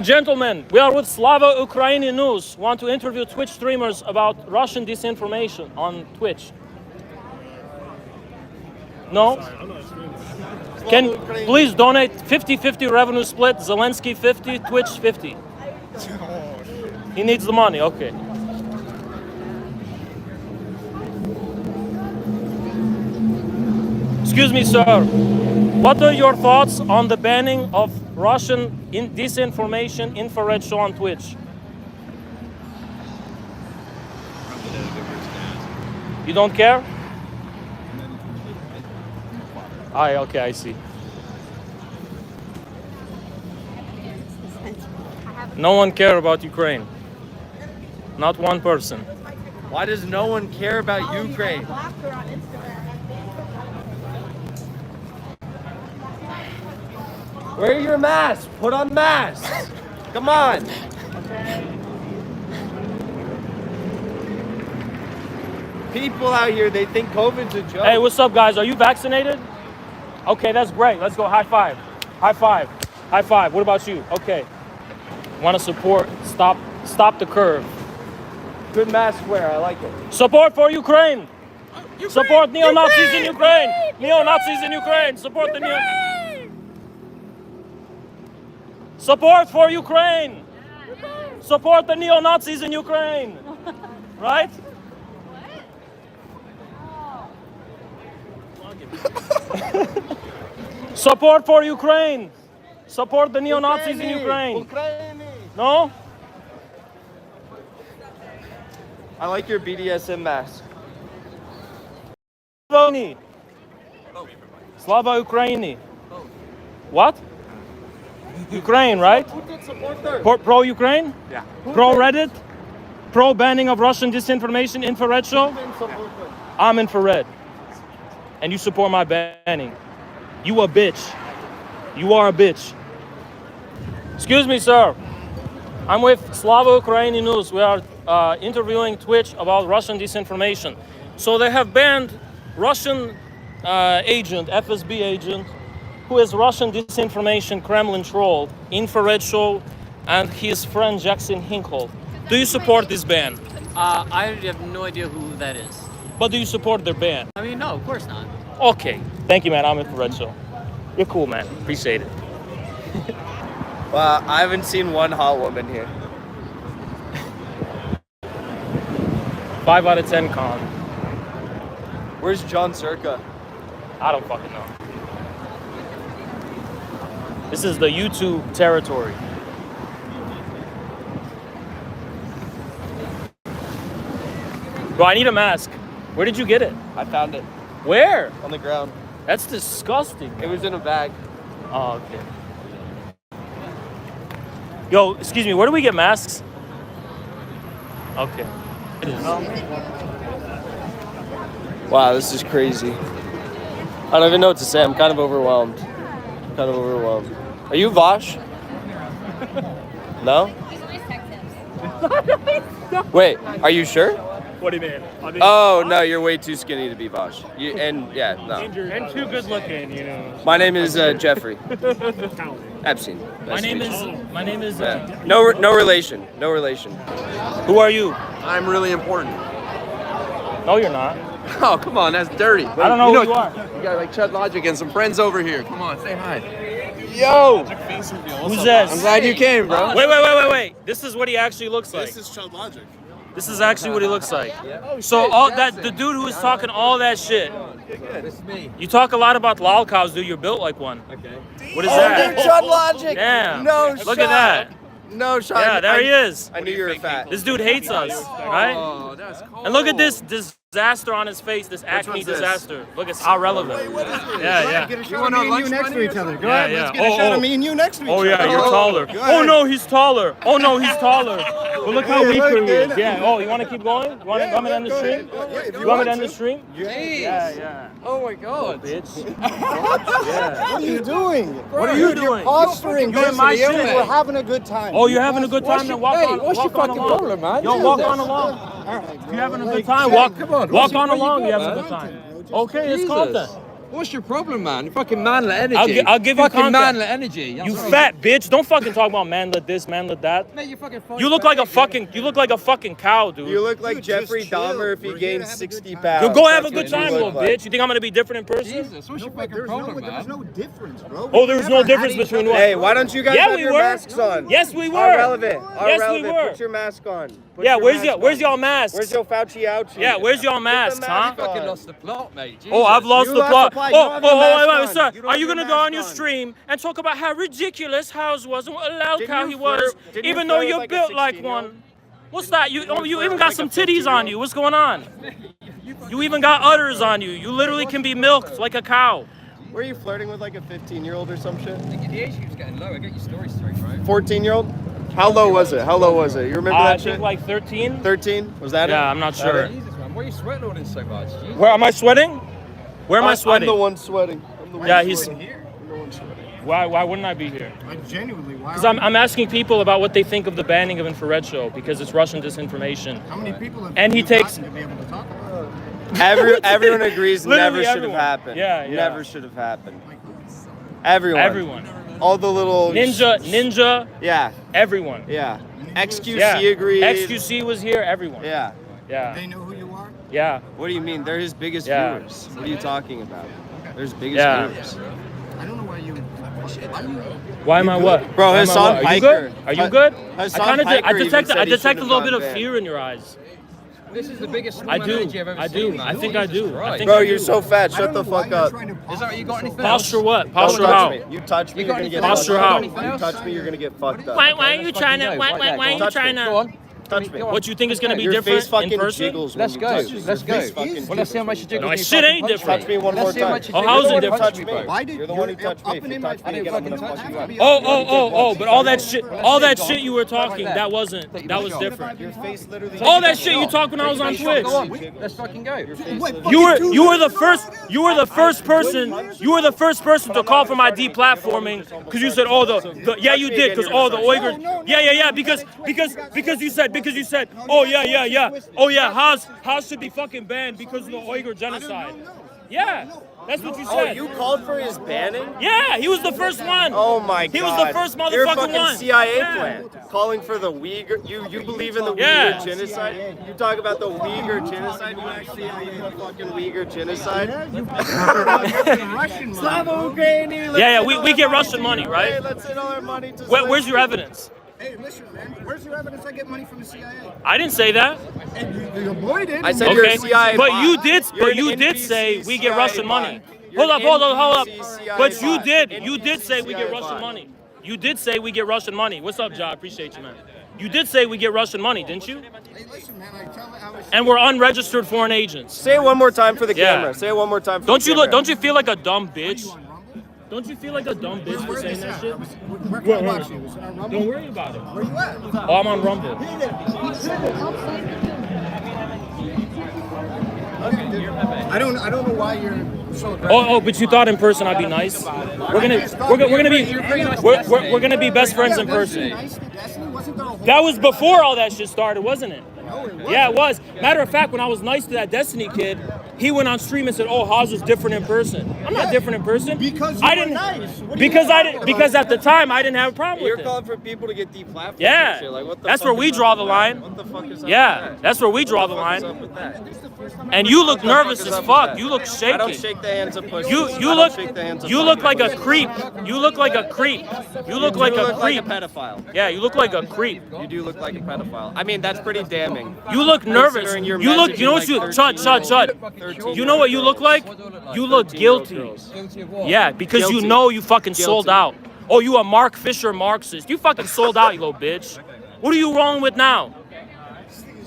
Gentlemen, we are with Slava Ukrainian News. Want to interview Twitch streamers about Russian disinformation on Twitch. No? Can please donate 50-50 revenue split, Zelensky 50, Twitch 50. He needs the money, okay. Excuse me, sir. What are your thoughts on the banning of Russian disinformation infrared show on Twitch? You don't care? Okay, I see. No one care about Ukraine. Not one person. Why does no one care about Ukraine? Wear your mask. Put on masks. Come on. People out here, they think COVID's a joke. Hey, what's up, guys? Are you vaccinated? Okay, that's great. Let's go. High five. High five. High five. What about you? Okay. Want to support? Stop the curve. Good mask wear. I like it. Support for Ukraine. Support neo-Nazis in Ukraine. Neo-Nazis in Ukraine. Support the neo. Support for Ukraine. Support the neo-Nazis in Ukraine. Right? Support for Ukraine. Support the neo-Nazis in Ukraine. No? I like your BDSM mask. Slava Ukraini. What? Ukraine, right? Pro-Ukraine? Yeah. Pro-Reddit? Pro-banning of Russian disinformation infrared show? I'm infrared. And you support my banning. You a bitch. You are a bitch. Excuse me, sir. I'm with Slava Ukrainian News. We are interviewing Twitch about Russian disinformation. So they have banned Russian agent, FSB agent, who is Russian disinformation Kremlin troll, infrared show, and his friend Jackson Hinkle. Do you support this ban? I have no idea who that is. But do you support their ban? I mean, no, of course not. Okay. Thank you, man. I'm infrared show. You're cool, man. Appreciate it. Wow, I haven't seen one hot woman here. 5 out of 10 con. Where's John Zherka? I don't fucking know. This is the YouTube territory. Bro, I need a mask. Where did you get it? I found it. Where? On the ground. That's disgusting. It was in a bag. Oh, okay. Yo, excuse me, where do we get masks? Okay. It is. Wow, this is crazy. I don't even know what to say. I'm kind of overwhelmed. Are you Vosh? No? Wait, are you sure? What do you mean? Oh, no, you're way too skinny to be Vosh. Yeah, no. And too good looking, you know. My name is Jeffrey. Epstein. My name is. No relation. No relation. Who are you? I'm really important. No, you're not. Oh, come on, that's dirty. I don't know who you are. You got like Chud Logic and some friends over here. Come on, say hi. Yo! Who's this? I'm glad you came, bro. Wait. This is what he actually looks like. This is Chud Logic. This is actually what he looks like. So all that the dude who was talking all that shit. This is me. You talk a lot about lol cows, dude. You're built like one. Okay. What is that? Chud Logic. Damn. No Look at that. No shot. Yeah, there he is. I knew you were fat. This dude hates us, right? Oh, that's cool. And look at this disaster on his face, this acne one's this? disaster. Look, it's irrelevant. Yeah. Get a shot of me and you next to each other. Go ahead, Yeah. let's get a shot of me and you next to each other. Oh yeah, you're taller. Go ahead. Oh no, he's taller. Oh no, he's taller. But look how weak he is. Yeah. Oh, you want to keep going? You want me to end the stream? You want me to end the stream? Jeez. Yeah. Oh my God. Bitch. What are you doing? What are you doing? You're posturing. You're in my shit. We're having a good time. Oh, you're having a good time? Then walk on. What's your fucking problem, man? Yo, walk on along. If you're having a good time, walk on along. You're having a good time. Okay, it's content. What's your problem, man? Fucking manlet energy. I'll give you fucking content. manlet energy. You fat bitch! Don't fucking talk about manlet this, manlet that. Mate, You look like a fucking cow, dude. You look like Jeffrey Dahmer if he gained 60 pounds. You go have a good time, little bitch. You think I'm gonna be different in person? Jesus, what's your fucking problem, man? There's no difference, bro. Oh, there's no difference between what? Hey, why don't you guys have your masks on? Yes, we were. Irrelevant. Yes, we were. Put your mask on. Yeah, where's y'all masks? Where's your Fauci ouchie? Yeah, where's y'all masks, huh? You fucking lost the plot, mate. Jesus. Oh, I've lost the plot. Wait, sir. You don't Are have you your gonna go mask on your on. stream and talk about how ridiculous House was and what a loud Didn't cow you he was, flirt- didn't you even though flirt you're like a built like 16-year-old? one? What's that? You even got some titties on you. What's going on? You even got udders on you. You literally can be milked like a cow. Were you flirting with like a 15-year-old or some shit? The age was getting low. I get your story straight, right? 14-year-old? How low was it? You remember I that shit? think like 13. 13? Was that it? Yeah, I'm not sure. Jesus, man. Why are you sweating so much? Jesus. Where am I sweating? Where am I sweating? I'm the one sweating. Yeah, he's. here. I'm the one sweating. Why wouldn't I be here? Like, genuinely, why? Because I'm asking people about what they think of the banning of infrared show because it's Russian disinformation. How many people have And he you takes. gotten to be able to talk about it? Everyone agrees never Literally should have everyone. happened. Yeah. Never should have happened. Everyone. Everyone. All the little... Ninja. Yeah. Everyone. Yeah. XQC Yeah. agreed. XQC was here. Everyone. Yeah. Yeah. They know who you are? Yeah. What do you mean? They're his biggest Yeah. viewers. What are you talking about? They're his biggest Yeah. viewers. I don't know why you... Why am I what? Bro, Why am I Hassan what? Are you Piker. good? Are you good? Hassan I Piker even detect said I he detect shouldn't a little have bit of gone fear in your eyes. This is the biggest I do. energy I've ever I seen, do. man. I think I do. I think Bro, I you're do. so fat. Shut the fuck up. Is that what you got anything Posture else? what? Don't Posture touch how? me. You touch me, You you're got gonna get anything Posture fucked how? up. You touch me, you're gonna get fucked up. Why are you trying to? Why are you Touch trying me. Go on. to? Touch me. What you think is gonna be Your different face fucking in person? jiggles when Let's you go. touch me. Let's Your go. face fucking Well, let's see how much you jiggles. jiggle. No, shit ain't different. Touch me one more time. Oh, how's it You're the one who different? touched me. Why did You're the one who you're touched me. up If and you in my touch me again, I'm gonna fuck you up. Oh, but all that shit you were talking, that was different. Your face literally. All that shit you talked when I was on Twitch. Go on. Let's fucking go. You were the first person to call for my deplatforming because you said yeah you did because all the Uyghurs yeah because you said oh yeah Haas should be fucking banned because of the Uyghur genocide. Yeah, that's what you Oh, said. you called for his banning? Yeah, he was the first one. Oh my god. He was the first You're a motherfucking fucking one. CIA Yeah. plant. Calling for the Uyghur. You believe in the Yeah. Uyghur genocide? You talk about the Uyghur genocide? You actually believe in the fucking Uyghur genocide? Yeah, we get Russian money, Hey, right? let's send all our money to Where's your evidence? Hey, listen, man. Where's your evidence I get money from the CIA? I didn't say that. And you avoided. I said you're a CIA but bot. you did. You're But an you did NBC say we get CIA Russian bot. money. You're Hold an up. NBC CIA But you bot. did say we get CIA Russian bot. money. You did say we get Russian money. What's up, Ja? I appreciate you, man. You did say we get Russian money, didn't you? Hey, listen, man. I was. And we're unregistered foreign agents. Say it one more time for the Yeah. camera. Say it one more time for Don't the you camera. don't you feel like a dumb bitch? Don't you feel like a dumb bitch for saying that shit? Where can I watch you? Was it on Rumble? Don't worry about it. Where you at? Oh, I'm on Rumble. I don't know why you're so aggressive. Oh, but you thought in person I'd be nice. We're gonna be best friends in person. That was before all that shit started, wasn't it? Yeah, it was. Matter of fact, when I was nice to that Destiny kid, he went on stream and said, "Oh, Haas is different in person." I'm not different in person. Because I didn't. Because at the time I didn't have a problem You're with it. calling for people to get deplatformed. Yeah, and shit. Like, what the that's fuck where is we up draw with the that? line. What the fuck is up Yeah, with that? that's where we draw the What line. fuck is up with that? And you look What the fuck nervous is as up with fuck. that? You look shaky. I don't shake the hands of pussies. You I don't look shake the hands of you look fucking like a pussies. creep. You look like a creep. You look like a like a creep. pedophile. Yeah, you look like a creep. You do look like a pedophile. I mean, that's pretty damning. You look nervous. Considering you're You look. You know what you? messaging Chud. 13-year-old You know what you look like? You look guilty. Yeah, because you Guilty. know you fucking sold Guilty. out. Oh, you a Mark Fisher Marxist. You fucking sold out, you little bitch. Who are you rolling with now?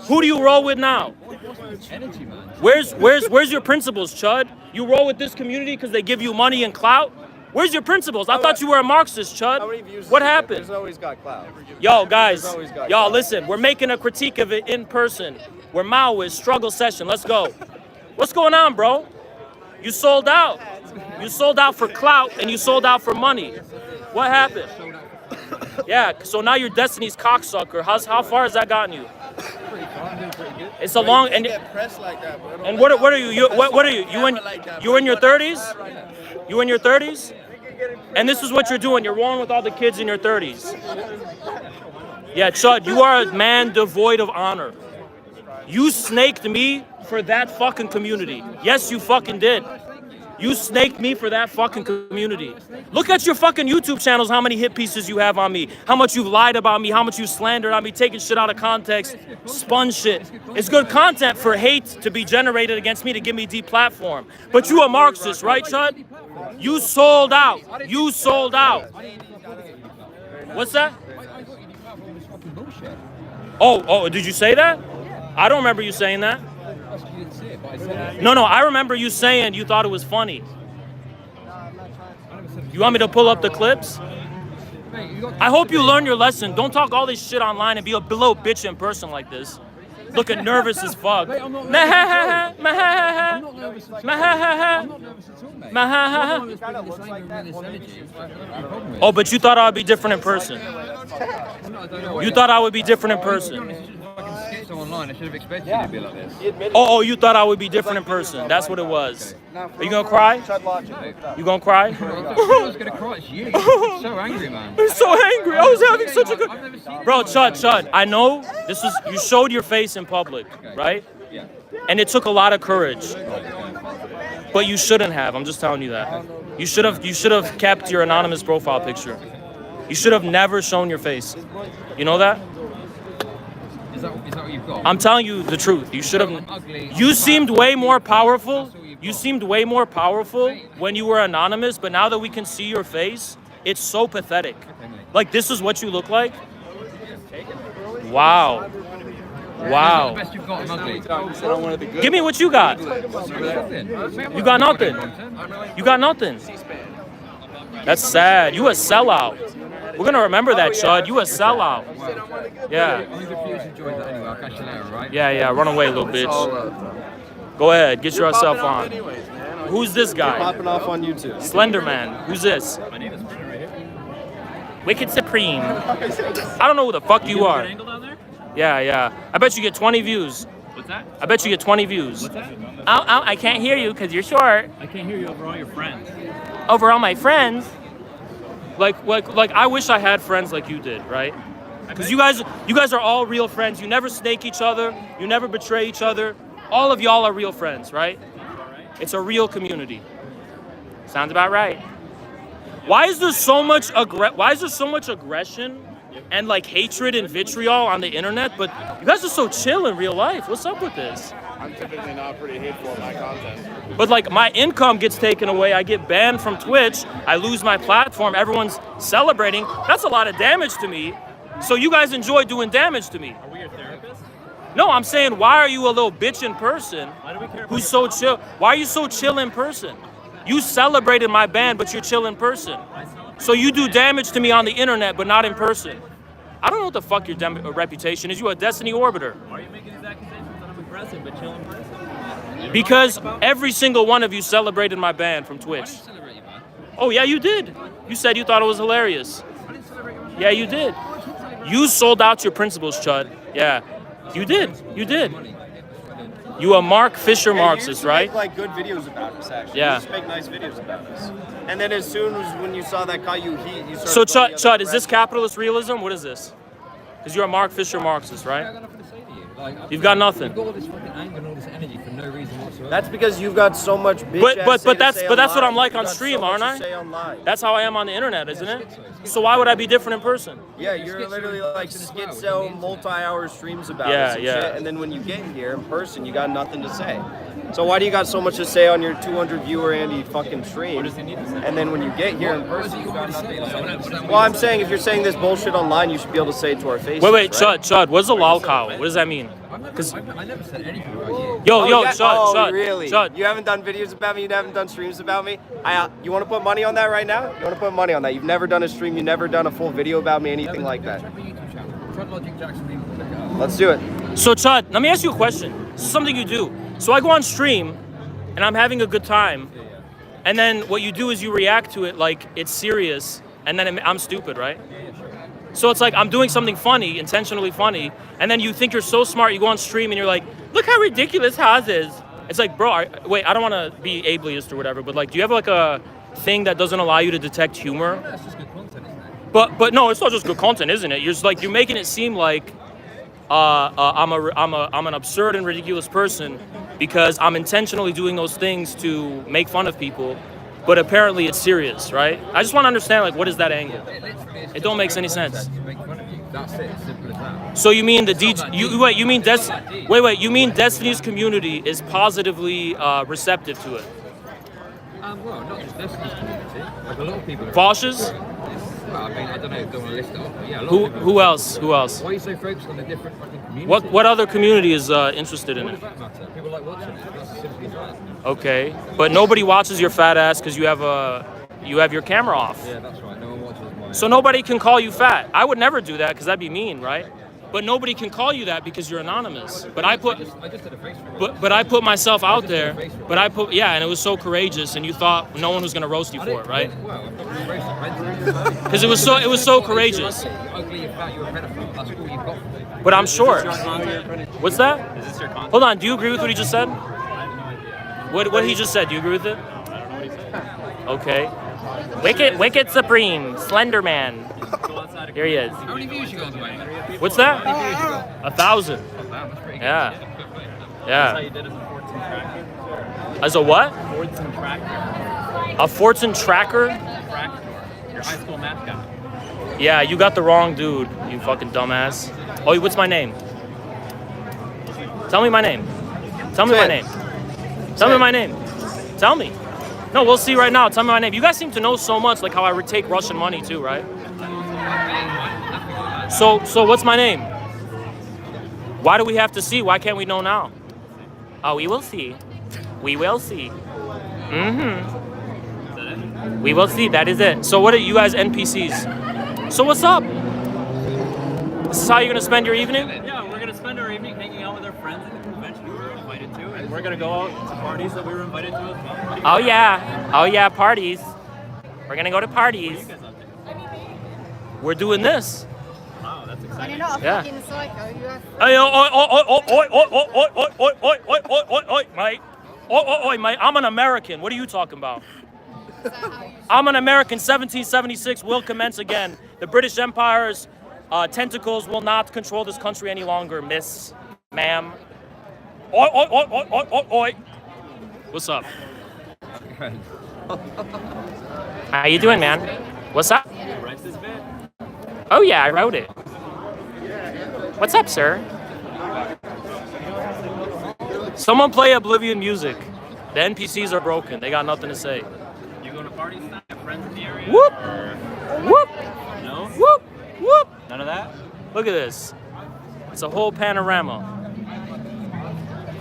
Who do you roll with now? Where's your principles, Chud? You roll with this community because they give you money and clout? Where's your principles? I thought you were a Marxist, Chud. What happened? There's always got clout. Yo, guys, y'all listen. We're making a critique of it in person. We're Maoist struggle session. Let's go. What's going on, bro? You sold out. You sold out for clout and you sold out for money. What happened? Yeah, so now you're Destiny's cocksucker. How far has that gotten you? It's a long and what are you? What are you? You in your 30s? You in your 30s? And this is what you're doing. You're rolling with all the kids in your 30s. Yeah, Chud, you are a man devoid of honor. You snaked me for that fucking community. Yes, you fucking did. You snaked me for that fucking community. Look at your fucking YouTube channels, how many hit pieces you have on me, how much you've lied about me, how much you've slandered on me, taking shit out of context, spun shit. It's good content for hate to be generated against me to give me deplatform. But you a Marxist, right, Chud? You sold out. You sold out. What's that? Oh, did you say that? I don't remember you saying that. No, I remember you saying you thought it was funny. You want me to pull up the clips? I hope you learn your lesson. Don't talk all this shit online and be a little bitch in person like this. Looking nervous as fuck. Oh, but you thought I would be different in person. You thought I would be different in person. Online, I should have expected you to be like this. Oh, you thought I would be different in person. That's what it was. Are you gonna cry? You gonna cry? I was gonna cry. It's you. I'm so angry, man. I'm so angry. I was having such a good... Bro, Chud, I know this was... You showed your face in public, right? Yeah. And it took a lot of courage. But you shouldn't have. I'm just telling you that. You should have kept your anonymous profile picture. You should have never shown your face. You know that? Is that what you've got? I'm telling you the truth. You should have. You seemed way more powerful. You seemed way more powerful when you were anonymous, but now that we can see your face, it's so pathetic. Like, this is what you look like? Wow. Wow. The best you've got, ugly. Give me what you got. You got nothing. You got nothing. That's sad. You a sellout. We're gonna remember that, Chud. You a sellout. Yeah. Yeah. Run away, little bitch. Go ahead. Get yourself on. Who's this guy? Popping off on YouTube. Slender Man. Who's this? Wicked Supreme. I don't know who the fuck you are. Yeah. I bet you get 20 views. What's that? I bet you get 20 views. What's that? I can't hear you because you're short. I can't hear you over all your friends. Over all my friends? Like I wish I had friends like you did, right? Because you guys are all real friends. You never snake each other. You never betray each other. All of y'all are real friends, right? It's a real community. Sounds about right. Why is there so much aggression and like hatred and vitriol on the internet, but you guys are so chill in real life? What's up with this? I'm typically not pretty hateful in my content. But like my income gets taken away, I get banned from Twitch, I lose my platform, everyone's celebrating. That's a lot of damage to me. So you guys enjoy doing damage to me. Are we your therapist? No, I'm saying, why are you a little bitch in person Why do we care about who's so chill? Why are you so chill in person? You celebrated my ban, but you're chill in person. So you do damage to me on the internet, but not in person. I don't know what the fuck your reputation is. You a Destiny Orbiter. Why are you making these accusations that I'm aggressive but chill in person? Because every single one of you celebrated my ban from Twitch. Oh yeah, you did. You said you thought it was hilarious. Yeah, you did. You sold out your principles, Chud. Yeah, you did. You did. You a Mark Fisher Marxist, right? Make like good videos about us, actually. Yeah. You just make nice videos about us. And then as soon as when you saw that caught you heat, you started. So going the Chud, other is this capitalist realism? What is this? Because you're a Mark Fisher Marxist, right? You've got nothing. You've got all this fucking anger and all this energy for no reason whatsoever. That's because you've got so much bitch But that's what I'm like on stream, aren't I? That's how I am on the internet, isn't it? So why would I be different in person? Yeah, you're literally like schizo multi-hour streams about Yeah, us and yeah. shit, and then when you get here in person, you got nothing to say. So why do you got so much to say on your 200 viewer Andy fucking stream? And then when you get here in person, you got nothing to say. Well, I'm saying if you're saying this bullshit online, you should be able to say it to our face. Wait, Chud, what's a lol cow? What does that mean? Because I never said anything about you. Chud, really? Chud. You haven't done videos about me. You haven't done streams about me. You want to put money on that right now? You want to put money on that? You've never done a stream. You've never done a full video about me, anything like that. Let's do it. So Chud, let me ask you a question. This is something you do. So I go on stream, and I'm having a good time, and then what you do is you react to it like it's serious, and then I'm stupid, right? So it's like I'm doing something funny, intentionally funny, and then you think you're so smart, you go on stream and you're like, look how ridiculous Haz is. It's like, bro, wait, I don't want to be ableist or whatever, but like, do you have like a thing that doesn't allow you to detect humor? That's just good content, isn't it? But no, it's not just good content, isn't it? You're just like, you're making it seem like I'm an absurd and ridiculous person because I'm intentionally doing those things to make fun of people. But apparently it's serious, right? I just want to understand, like, what is that angle? It don't make any sense. That's it. Simple as that. So you mean you mean Destiny's community is positively receptive to it? Well, not just Destiny's community. Like a lot of people. Bosch's? Well, I mean, I don't know if they want to list it off, but yeah. A lot of people Who else? Why are you so focused on the different fucking communities? What other community is interested in What it? does that matter? People like watching it. That's as simple as that. Okay, but nobody watches your fat ass because you have your camera off. Yeah, that's right. No one watches mine. So nobody can call you fat. I would never do that because that'd be mean, right? But nobody can call you that because you're anonymous. But I just did a Facebook. But I put myself out there. But and it was so courageous, and you thought no one was gonna roast you for it, right? Because it was so courageous. But I'm short. What's that? Is this your content? Hold on. Do you agree with what he just said? What he just said? Do you agree with it? I don't know what he said. Okay. Wicked Supreme, Slender Man. Here he is. How many views you got on the way? What's that? How many views you got? 1,000. Oh, wow, that's pretty good. Yeah. That's how you did as a Fortune tracker? As a what? Fortune tracker. A Fortune tracker? Tracker. Your high school math guy. Yeah, you got the wrong dude, you fucking dumbass. Oh, what's my name? Tell me my name. Tell me my name. Tell me my name. Tell me. No, we'll see right now. Tell me my name. You guys seem to know so much, like how I take Russian money too, right? So what's my name? Why do we have to see? Why can't we know now? Oh, we will see. We will see. We will see. That is it. So what are you guys NPCs? So what's up? This is how you're gonna spend your evening? Yeah, we're gonna spend our evening hanging out with our friends at the convention we were invited to, and we're gonna go out to parties that we were invited to as well. Oh yeah, parties. We're gonna go to parties. What are you guys up to? We're doing this. Wow, that's exciting. You're not a Yeah. fucking psycho. You have mate. I'm an American. What are you talking about? I'm an American. 1776 will commence again. The British Empire's tentacles will not control this country any longer, miss, ma'am. What's up? How you doing, man? What's up? Writes this bit? Oh yeah, I wrote it. What's up, sir? Someone play Oblivion music. The NPCs are broken. They got nothing to say. You going to parties tonight? Have friends in the area? Whoop! Whoop! No? Whoop! Whoop! None of that? Look at this. It's a whole panorama.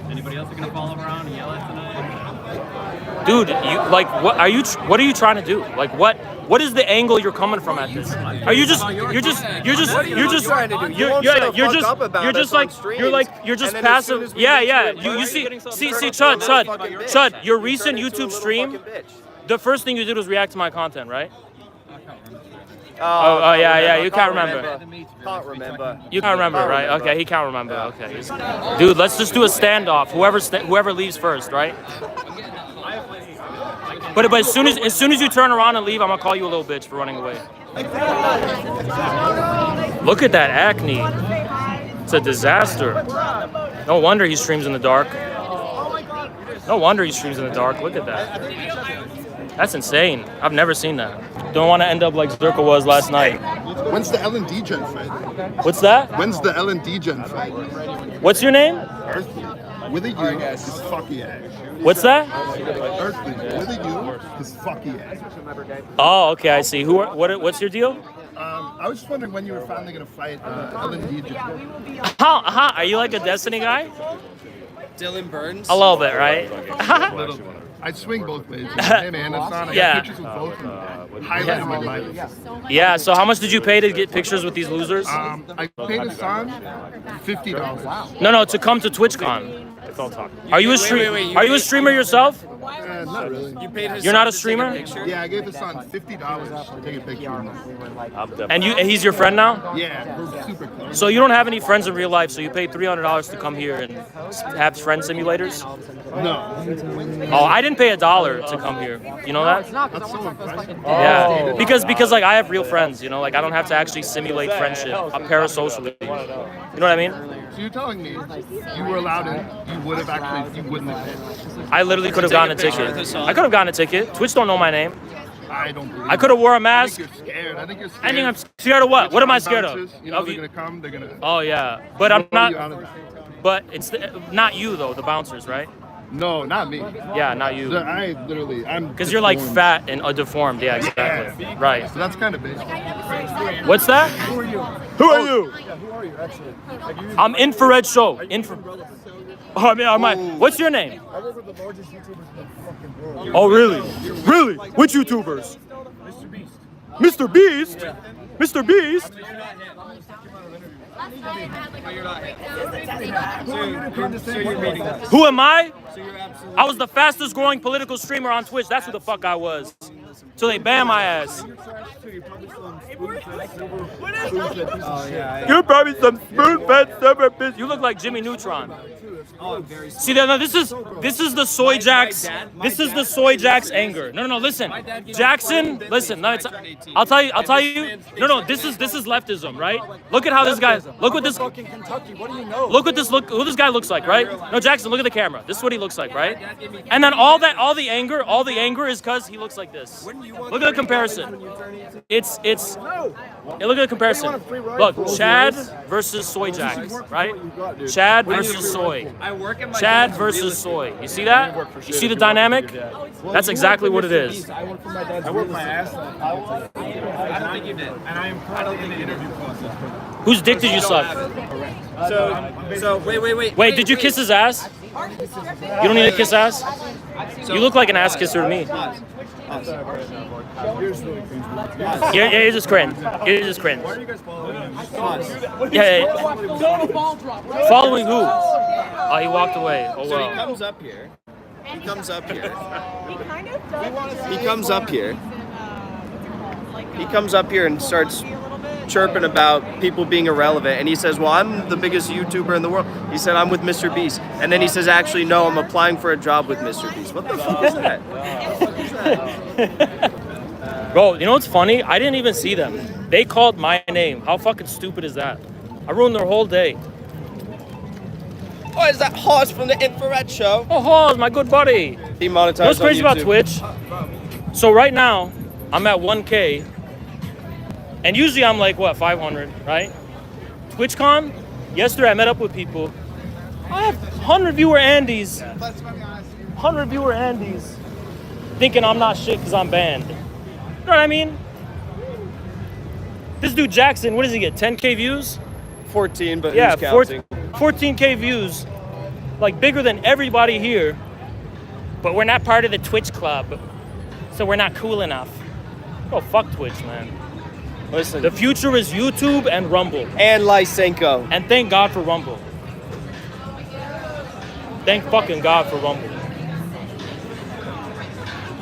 Anybody else gonna follow around and yell at tonight? Dude, you like what are you trying to do? Like what is the angle you're coming from at this? Are you just trying to do? You won't shut the fuck up about us on you're just streams, and then as soon passive. as we Yeah, get yeah. to it, You you're see getting some Chud, your You recent turn into a YouTube little stream, fucking bitch. the first thing you did was react to my content, right? Oh, yeah, you can't remember. Can't remember. You can't remember, right? Okay, he can't remember. Okay, dude, let's just do a standoff. Whoever leaves first, right? But as soon as you turn around and leave, I'm gonna call you a little bitch for running away. Look at that acne. It's a disaster. No wonder he streams in the dark. No wonder he streams in the dark. Look at that. That's insane. I've never seen that. Don't want to end up like Zherka was last night. When's the L&D Gen fight? What's that? When's the L&D Gen fight? What's your name? Earthly. With a U, is fucky ass. What's that? Earthly. With a U, is fucky ass. Oh, okay, I see. What's your deal? I I was just wondering when you were finally gonna fight Ellen Egypt. How are you like a Destiny guy? Dylan Burns? A little bit, right? I swing both ways. Hey man, that's on. I got pictures with both of them. Highlighted my life. Yeah, so how much did you pay to get pictures with these losers? I paid Hassan $50. No, to come to TwitchCon. Are you a Are you a streamer yourself? Not really. You paid Hassan You're not a to take streamer? picture? Yeah, I gave Hassan $50 to take a picture. And he's your friend now? Yeah, we're super close. So you don't have any friends in real life, so you paid $300 to come here and have friend simulators? No. Oh, I didn't pay $1 to come here. You know that? That's so impressive. Yeah, because like I have real friends, you know, like I don't have to actually simulate friendship. I'm parasocially. You know what I mean? So you're telling me you were allowed in, you would have actually, you wouldn't have paid? I literally could have gotten a ticket. I could have gotten a ticket. Twitch don't know my name. I don't believe I could have wore a mask. I think you're scared. I think you're scared. I think I'm scared of what? What am I scared of? You know they're gonna come, they're gonna... Oh yeah, but I'm throw you out of not. there. But it's not you though, the bouncers, right? No, not me. Yeah, not you. I'm... Because you're like deformed. fat and deformed. Yeah, exactly. Right. So that's kind of big. What's that? Who are you? Who are you? Yeah, who are you, actually? I'm Infrared Show. Oh, I mean, what's your name? I work with the largest YouTubers in the fucking world. Oh, really? Really? Which YouTubers? Mr. Beast? Mr. Beast? Who am I? I was the fastest growing political streamer on Twitch. That's who the fuck I was. So they banned my ass. You're probably some spoon-fed silver bitch. You look like Jimmy Neutron. See, no, this is the Soy Jacks. This is the Soy Jacks anger. No, listen, Jackson. Listen, no, I'll tell you. No, this is leftism, right? Look at how this guy. Look what this. Fucking Kentucky. What do you know? Look what this guy looks like, right? No, Jackson, look at the camera. This is what he looks like, right? And then all the anger is because he looks like this. Look at the comparison. It's. Look at the comparison. Look, Chad versus Soy Jacks, right? Chad versus Soy. Chad versus Soy. You see that? You see the dynamic? That's exactly what it is. I work my ass off. I don't think you did. And I am proud of the interview process. Whose dick did you suck? So wait. Wait, did you kiss his ass? You don't need to kiss ass? You look like an ass kisser to me. You're just cringe. You're just cringe. Why are you guys following? Yeah. Following who? Oh, he walked away. Oh, So he well. comes up here. He comes up here. He comes up here and starts chirping about people being irrelevant, and he says, well, I'm the biggest YouTuber in the world. He said, I'm with Mr. Beast. And then he says, actually, no, I'm applying for a job with Mr. Beast. What the fuck is that? Bro, you know what's funny? I didn't even see them. They called my name. How fucking stupid is that? I ruined their whole day. Oh, is that Horse from the Infrared Show? Oh, Horse, my good buddy. Demonetized. You know what's crazy on about Twitch? So right now, I'm at 1K. And usually I'm like, what, 500, right? TwitchCon, yesterday I met up with people. I have 100 viewer Andys. 100 viewer Andys. Thinking I'm not shit because I'm banned. You know what I mean? This dude Jackson, what does he get, 10K views? 14, but yeah, who's counting? 14K views. Like bigger than everybody here. But we're not part of the Twitch club. So we're not cool enough. Oh, fuck Twitch, man. Listen. The future is YouTube and Rumble. And Lysenko. And thank God for Rumble. Thank fucking God for Rumble.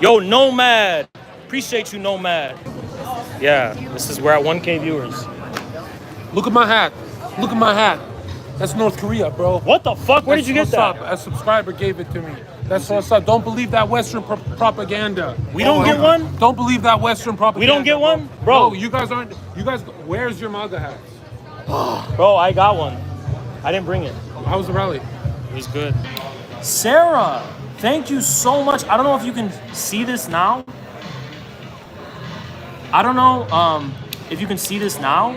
Yo, Nomad. Appreciate you, Nomad. Yeah, we're at 1K viewers. Look at my hat. Look at my hat. That's North Korea, bro. What the fuck? Where did you get that? A subscriber gave it to me. That's what's up. Don't believe that Western propaganda. We don't get one? Don't believe that Western propaganda. We don't get one? Bro. No, you guys, where's your MAGA hats? Bro, I got one. I didn't bring it. How was the rally? It was good. Sarah, thank you so much. I don't know if you can see this now. I don't know if you can see this now,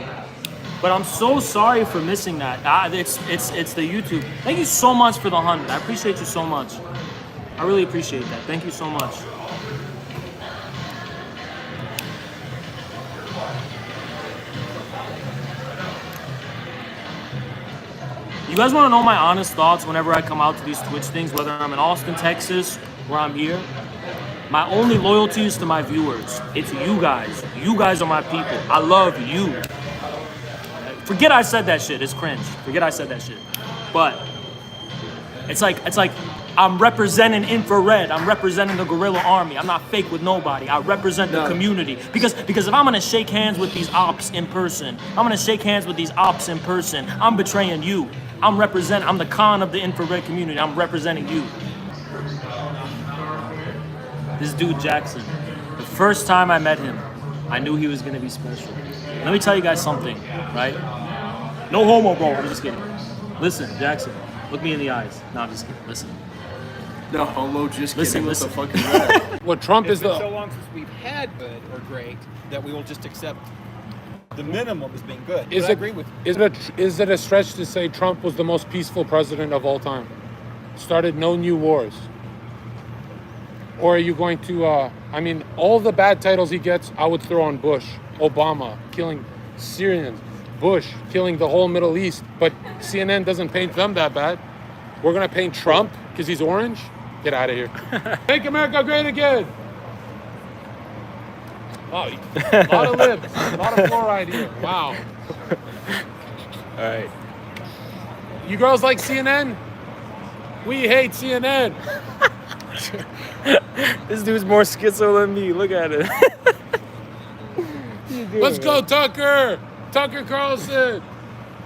but I'm so sorry for missing that. It's the YouTube. Thank you so much for the 100. I appreciate you so much. I really appreciate that. Thank you so much. You guys want to know my honest thoughts whenever I come out to these Twitch things, whether I'm in Austin, Texas, or I'm here? My only loyalty is to my viewers. It's you guys. You guys are my people. I love you. Forget I said that shit. It's cringe. Forget I said that shit. But it's like I'm representing infrared. I'm representing the guerrilla army. I'm not fake with nobody. I represent the community. Because if I'm gonna shake hands with these ops in person, I'm betraying you. I'm the con of the infrared community. I'm representing you. This dude Jackson, the first time I met him, I knew he was gonna be special. Let me tell you guys something, right? No homo, bro. I'm just kidding. Listen, Jackson, look me in the eyes. No, I'm just kidding. Listen. No homo, just Listen, kidding. listen. What the fuck is that? What Trump It's is been the... so long since we've had good or great that we will just accept the minimum as being good. But I agree with you. Is it a stretch to say Trump was the most peaceful president of all time? Started no new wars. Or are you going to, all the bad titles he gets, I would throw on Bush, Obama, killing Syrians, Bush, killing the whole Middle East, but CNN doesn't paint them that bad. We're gonna paint Trump because he's orange? Get out of here. Make America great again. Wow, a lot of libs, a lot of fluoride here, wow. All right. You girls like CNN? We hate CNN. This dude's more schizo than me. Look at it. Let's go, Tucker! Tucker Carlson!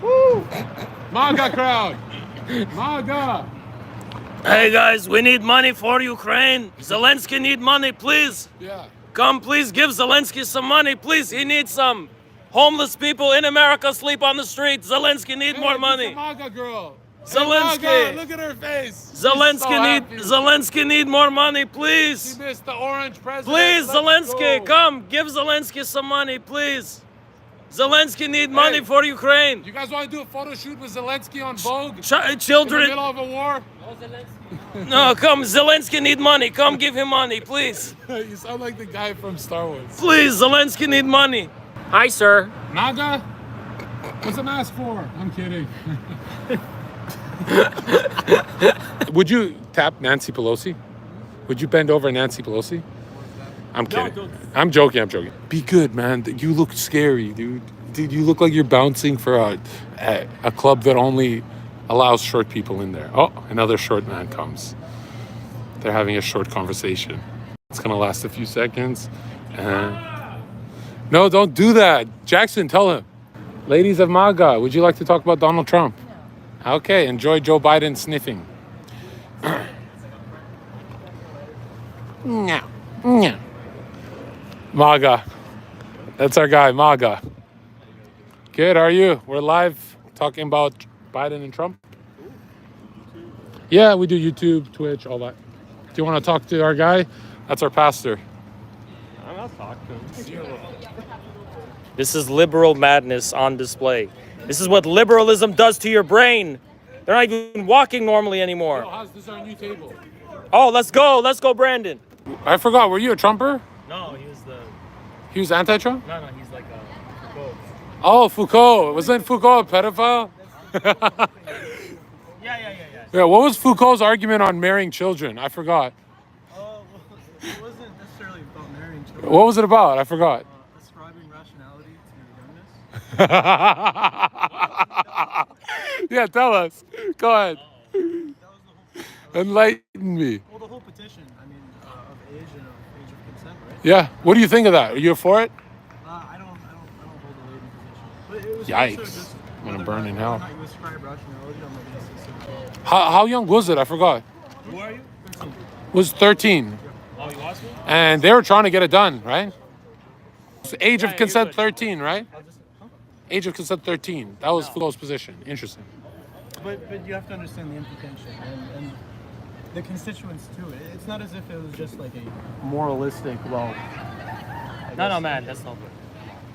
Woo! MAGA crowd! MAGA! Hey guys, we need money for Ukraine. Zelensky need money, please. Yeah. Come, please give Zelensky some money, please. He needs some. Homeless people in America sleep on the street. Zelensky need more money. It's a MAGA girl. Zelensky. Hey, MAGA, look at her face. Zelensky need more money, please. She missed the orange president. Please, Let's Zelensky, go. come. Give Zelensky some money, please. Zelensky need money for Ukraine. You guys want to do a photo shoot with Zelensky on Vogue? Children. In the middle of a war? No, come. Zelensky need money. Come give him money, please. You sound like the guy from Star Wars. Please, Zelensky need money. Hi, sir. MAGA? What's a mask for? I'm kidding. Would you tap Nancy Pelosi? Would you bend over Nancy Pelosi? I'm kidding. I'm joking. Be good, man. You look scary, dude. Dude, you look like you're bouncing for a club that only allows short people in there. Oh, another short man comes. They're having a short conversation. It's gonna last a few seconds. No, don't do that. Jackson, tell him. Ladies of MAGA, would you like to talk about Donald Trump? Okay, enjoy Joe Biden sniffing. No. MAGA. That's our guy, MAGA. Good, how are you? We're live talking about Biden and Trump. Yeah, we do YouTube, Twitch, all that. Do you want to talk to our guy? That's our pastor. I'm not talking to him. This is liberal madness on display. This is what liberalism does to your brain. They're not even walking normally anymore. Yo, how's this our new table? Oh, let's go, Brandon. I forgot, were you a Trumper? No, he was the... He was anti-Trump? No, he's like a Foucault. Oh, Foucault. Wasn't Foucault a pedophile? Yeah, what was Foucault's argument on marrying children? I forgot. Well, it wasn't necessarily about marrying children. What was it about? I forgot. Ascribing rationality to youngness. Yeah, tell us. Go ahead. Enlighten me. Well, the whole petition, of age and of age of consent, right? Yeah. What do you think of that? Are you for it? I don't hold a leading position. But it was Yikes. I'm gonna burn in hell. You ascribe rationality on the basis of... How young was it? I forgot. Who are you? 13. Was 13. Oh, you asked me? And they were trying to get it done, right? So age of consent 13, right? Age of consent 13. That was Foucault's position. Interesting. But you have to understand the implication and the constituents too. It's not as if it was just like a moralistic, No, man, that's not good.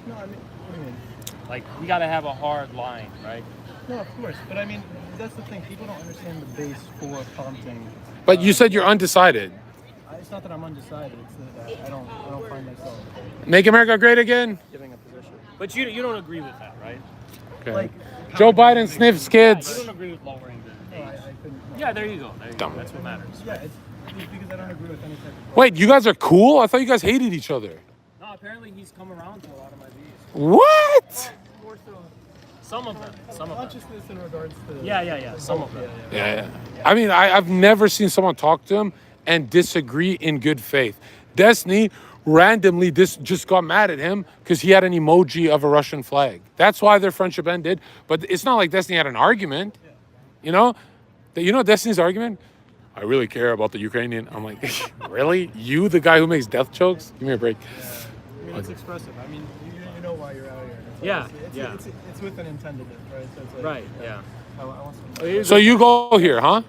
No, what do you mean? Like, we gotta have a hard line, right? No, of course. But that's the thing. People don't understand the base for prompting. But you said you're undecided. It's not that I'm undecided. It's that I don't find myself Make America great again? giving a position. But you don't agree with that, right? Okay. Like Joe Biden sniffs kids. I don't agree with lowering the age. Yeah, there you go. That's what matters. Yeah, it's because I don't agree with any type of... Wait, you guys are cool? I thought you guys hated each other. No, apparently he's come around to a lot of my views. What? More so Some of them. consciousness in regards to... Yeah. Some of them. Yeah. I mean, I've never seen someone talk to him and disagree in good faith. Destiny randomly just got mad at him because he had an emoji of a Russian flag. That's why their friendship ended. But it's not like Destiny had an argument. You know Destiny's argument? I really care about the Ukrainian. I'm like, really? You, the guy who makes death jokes? Give me a break. I mean, it's expressive. I mean, you know why you're out here. It's with an intended, right? So it's like, Right, yeah. I want some... So you go here, huh?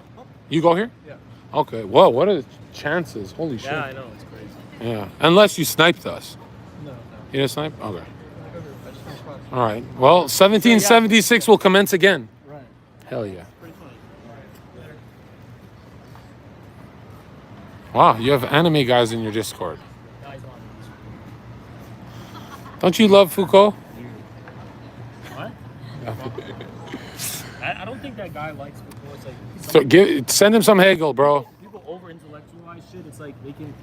You go here? Yeah. Okay. Whoa, what are the chances? Holy shit. Yeah, I know. It's crazy. Yeah. Unless you sniped us. No. You didn't snipe? Okay. All right. Well, 1776 will commence again. Right. Hell yeah. Wow, you have anime guys in your Discord. Don't you love Foucault? What? I don't think that guy likes Foucault. It's like... Send him some Hegel, bro. People over-intellectualize shit. It's like they can...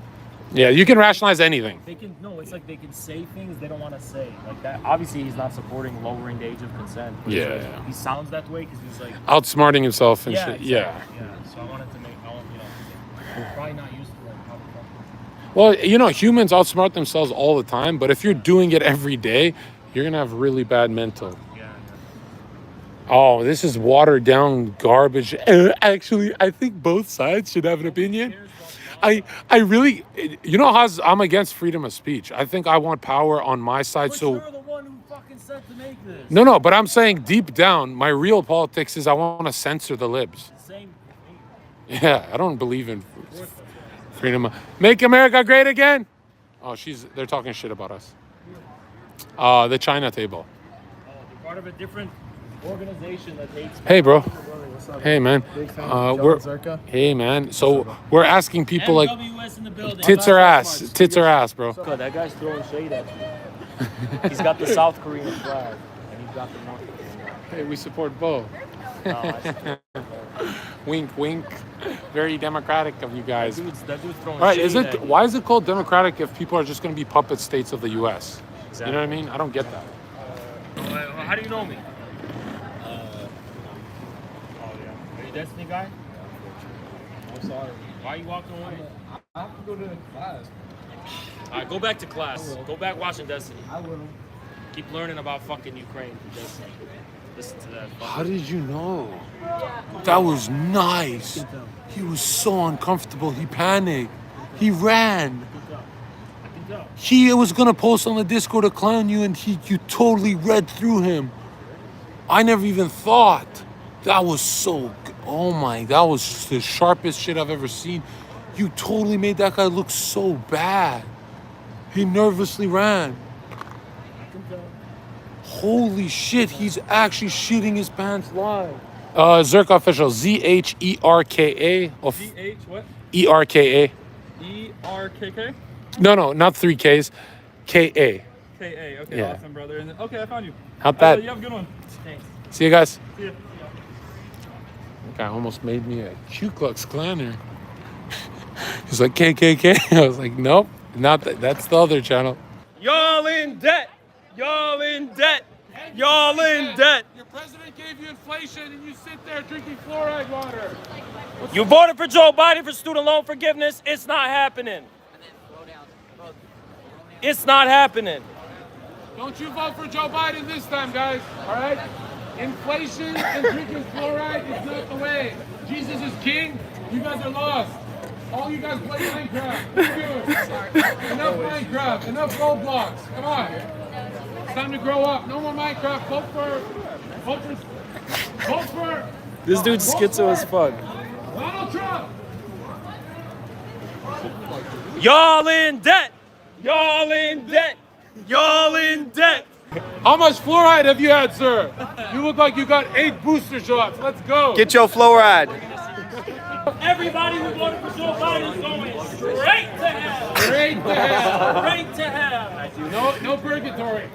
Yeah, you can rationalize anything. It's like they can say things they don't want to say. Like that. Obviously, he's not supporting lowering the age of consent. But Yeah. He sounds that way because he's like... Outsmarting himself and yeah, shit. exactly. Yeah. So I wanted to make... probably not used to like how Well, humans outsmart themselves all the time, but if you're doing it every day, you're going to have really bad mental. Yeah. Oh, this is watered down garbage. Actually, I think both sides should have an opinion. I really, how I'm against freedom of speech. I think I want power on my side. But so you're the one who fucking said to make this. No, but I'm saying deep down, my real politics is I want to censor the libs. Same. Yeah, I don't believe in freedom. Make America great again. Oh, they're talking shit about us. The China table. You're part of a different organization that hates... Hey, bro. What's up? Hey, man. Zherka. Hey, man. So we're asking people like, MWS in the building. tits or ass? Tits or ass, bro? God, that guy's throwing shade at you. He's got the South Korean flag, and he's got the North Korean flag. Hey, we support both. Wink, wink. Very democratic of you guys. That dude's throwing All right, shade why is it called democratic if people are just going to be puppet states of the U.S.? Exactly. You know what I mean? I don't get that. How do you know me? Are you Destiny guy? I'm sorry. Why are you walking away? I have to go to class. All right, go back to class. Go back watching Destiny. I will. Keep learning about fucking Ukraine. Destiny. Listen to that. How did you know? That was nice. He was so uncomfortable. He panicked. He ran. He was gonna post on the Discord to clown you, and you totally read through him. I never even thought. That was so. Oh my! That was the sharpest shit I've ever seen. You totally made that guy look so bad. He nervously ran. Holy shit, he's actually shitting his pants live. Zherka official, ZHERKA. ZH what? ERKA. ERKK? No, not 3 Ks. KA. KA, okay, Yeah. awesome, brother. Okay, I found you. Not bad. You have a good one. Thanks. See you guys. See ya. That guy almost made me a Ku Klux Klaner. He's like, KKK. I was like, nope, not that. That's the other channel. Y'all in debt. Y'all in debt. Y'all in debt. Your president gave you inflation and you sit there drinking fluoride water. You voted for Joe Biden for student loan forgiveness. It's not happening. It's not happening. Don't you vote for Joe Biden this time, guys. All right? Inflation and drinking fluoride is not the way. Jesus is king. You guys are lost. All you guys play Minecraft. Let's do it. Enough Minecraft. Enough Roblox. Come on. It's time to grow up. No more Minecraft. Vote for. This dude's schizo as fuck. Donald Trump. Y'all in debt. Y'all in debt. Y'all in debt. How much fluoride have you had, sir? You look like you got 8 booster shots. Let's go. Get your fluoride. Everybody who voted for Joe Biden is going straight to hell. Straight to hell. Straight to hell. No purgatory.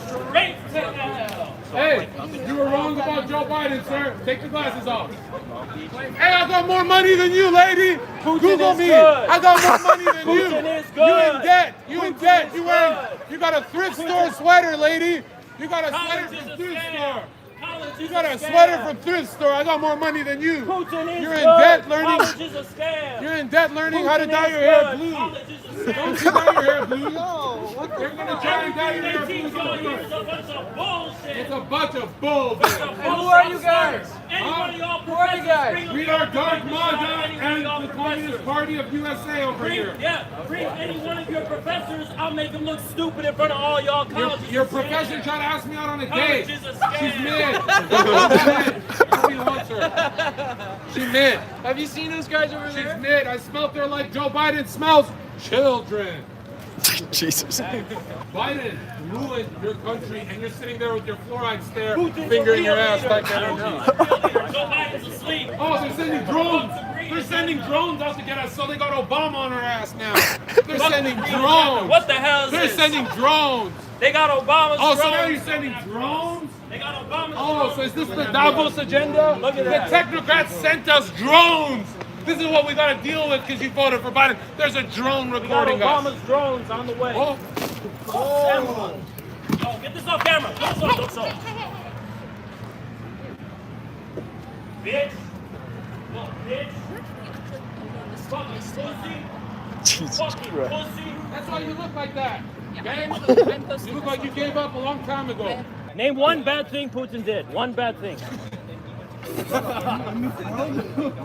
straight to hell. Hey, you were wrong about Joe Biden, sir. Take your glasses off. Hey, I got more money than you, lady. Google me. Good. I got more money than you. Putin is You good. in debt. You in debt. is You got a thrift store sweater, lady. You got a College sweater is from a thrift scam. store. College You is got a a sweater scam. from thrift store. I got more money than you. Putin is You're good. in debt learning. College is a scam. You're in debt learning how to Putin dye is your hair good. blue. College is a scam. Don't you dye your hair blue? They're gonna try and dye your hair Everything they teach y'all here blue. is a bunch of bullshit. It's a bunch of bull. Who are you guys? Any one of y'all Who are you guys? professors, We bring are up Dark your MAGA professors, and y'all the professors. Communist Party of USA over here. Bring any one of your professors. I'll make them look stupid in front of all y'all colleges. Your professor tried to ask me out on a date. College is a scam. She's mid. Nobody wants her. She's mid. Have you seen those guys over there? She's mid. I smelt her like Joe Biden smells children. Jesus. Biden ruined your country, and you're sitting there with your fluoride stare, fingering your ass like that. Joe Biden's asleep. Oh, they're sending drones. They're sending drones out to get us, so they got Obama on her ass now. They're sending drones. What the hell is They're this? sending drones. They got Obama's Oh, drones. so now you're sending drones? They got Obama's Oh, so is this the Davos agenda? Look at that. The technocrats sent us drones. This is what we got to deal with because you voted for Biden. There's a drone We got recording us. Obama's drones on the way. Oh. Oh, get this off camera. Get this off. Bitch. Look, bitch. Fucking pussy. Jesus Fucking Christ. pussy. That's why you look like that. Okay? You look like you gave up a long time ago. Name one bad thing Putin did. One bad thing.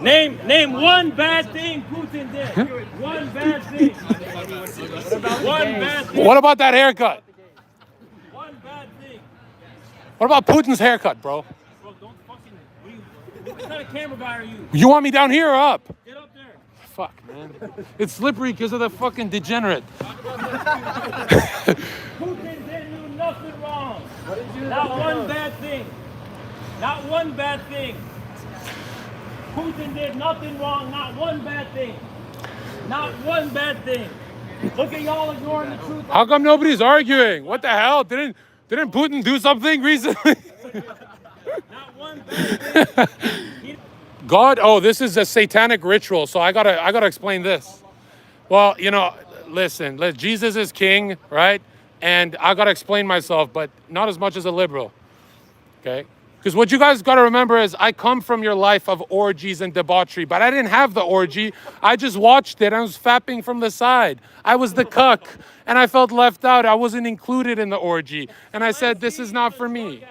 Name one bad thing Putin did. One bad thing. One bad thing. What about that haircut? One bad thing. What about Putin's haircut, bro? Bro, don't fucking. What kind of camera guy are you? You want me down here or up? Get up there. Fuck, man. It's slippery because of the fucking degenerate. Putin didn't do nothing wrong. Not one bad thing. Not one bad thing. Putin did nothing wrong. Not one bad thing. Not one bad thing. Look at y'all ignoring the truth. How come nobody's arguing? What the hell? Didn't Putin do something recently? Not one bad thing. God, oh, this is a satanic ritual, so I gotta explain this. Well, you know, listen, Jesus is king, right? And I gotta explain myself, but not as much as a liberal, okay? Because what you guys gotta remember is I come from your life of orgies and debauchery, but I didn't have the orgy. I just watched it. I was fapping from the side. I was the cuck, and I felt left out. I wasn't included in the orgy, and I said, this is not for me.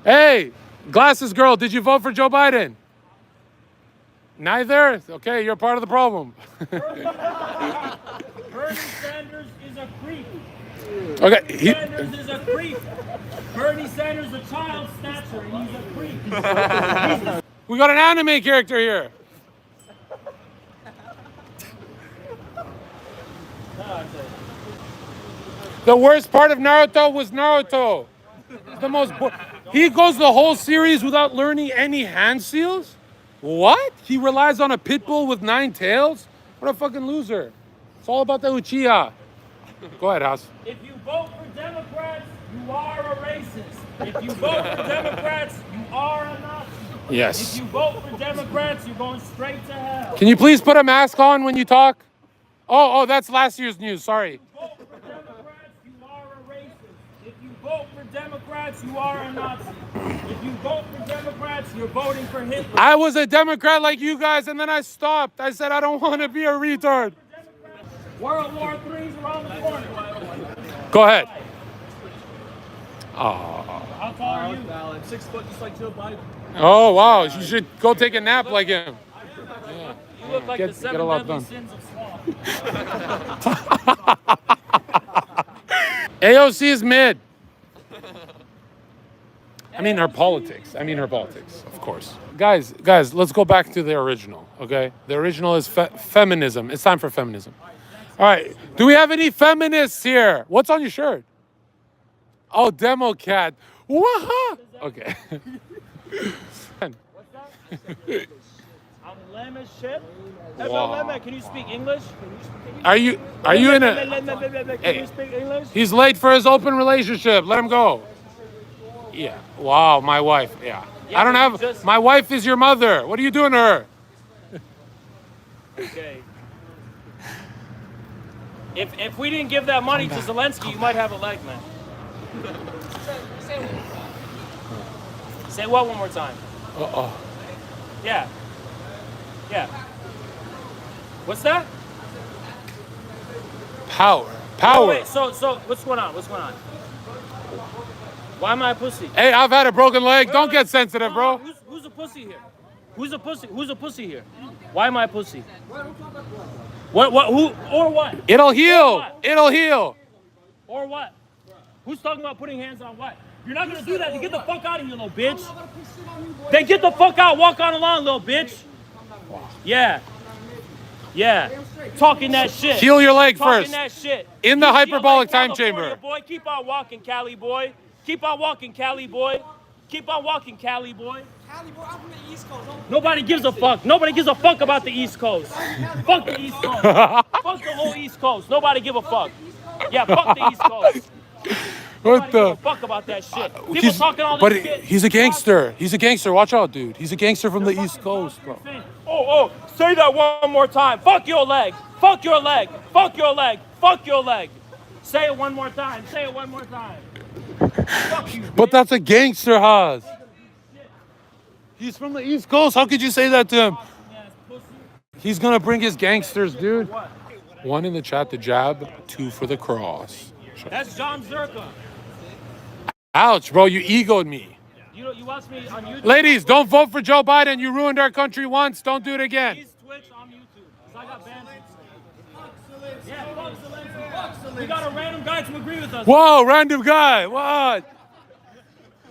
Hey, glasses girl, did you vote for Joe Biden? Neither? Okay, you're part of the problem. Bernie Sanders is a creep. Okay. Bernie Sanders is a creep. Bernie Sanders is a child snatcher, and he's a creep. We got an anime character here. The worst part of Naruto was Naruto. The most. He goes the whole series without learning any hand seals? What? He relies on a pit bull with 9 tails? What a fucking loser. It's all about the Uchiha. Go ahead, House. If you vote for Democrats, you are a racist. If you vote for Democrats, you are a Nazi. Yes. If you vote for Democrats, you're going straight to hell. Can you please put a mask on when you talk? Oh, that's last year's news. Sorry. Vote for Democrats, you are a racist. If you vote for Democrats, you are a Nazi. If you vote for Democrats, you're voting for Hitler. I was a Democrat like you guys, and then I stopped. I said I don't want to be a retard. World War III's around the corner. Go ahead. How tall are you? I'm 6 foot, just like Joe Biden. Oh, wow. You should go take a nap like him. You look like the Get a 7 lot deadly done. sins of swamp. AOC is mid. I mean her politics, of course. Guys, let's go back to the original, okay? The original is feminism. It's time for feminism. All right, do we have any feminists here? What's on your shirt? Oh, Democrat. Wah-ha! Okay. I'm lame as shit. Hey, Wow. Lemme, can you speak English? Are you in a... Can you speak English? He's late for his open relationship. Let him go. Yeah. Wow, my wife. Yeah. Yeah, I don't but you have. My wife is your mother. What are you doing to her? Okay. If we didn't give that money to Zelensky, you might have a leg, man. Say what one more time? Uh-oh. Yeah. Yeah. What's that? Power. Power. Wait, so what's going on? What's going on? Why am I a pussy? Hey, I've had a broken leg. Don't get sensitive, bro. Who's a pussy here? Who's a pussy? Who's a pussy here? Why am I a pussy? What? Who? Or what? It'll heal. It'll heal. Or what? Who's talking about putting hands on what? You're not gonna do that. Then get the fuck out of here, little bitch. Then get the fuck out. Walk on along, little bitch. Yeah. Yeah. Talking that shit. Heal your leg Talking first. that shit. In the Heal hyperbolic your leg, time chamber. Boy, keep on walking, Cali boy. Keep on walking, Cali boy. Keep on walking, Cali boy. Cali, bro, I'm from the East Coast. Nobody gives a fuck. Nobody gives a fuck about the East Coast. Fuck the East Coast. Fuck the whole East Coast. Nobody give a fuck. Yeah, fuck the East Coast. What Give a fuck about that shit. People talking all this But shit. he's a gangster. He's a gangster. Watch out, dude. He's a gangster from the East Coast, bro. Oh, say that one more time. Fuck your leg. Fuck your leg. Fuck your leg. Fuck your leg. Say it one more time. Say it one more time. Fuck you. But that's a gangster, Haas. He's from the East Coast. How could you say that to him? He's gonna bring his gangsters, dude. One in the chat, the jab. Two for the cross. That's John Zherka. Ouch, bro. You egoed me. You watch me on YouTube. Ladies, don't vote for Joe Biden. You ruined our country once. Don't do it again. He's Twitch, I'm YouTube. So I got banned. Yeah, fuck Zelensky. We got a random guy to agree with us. Whoa, random guy. What?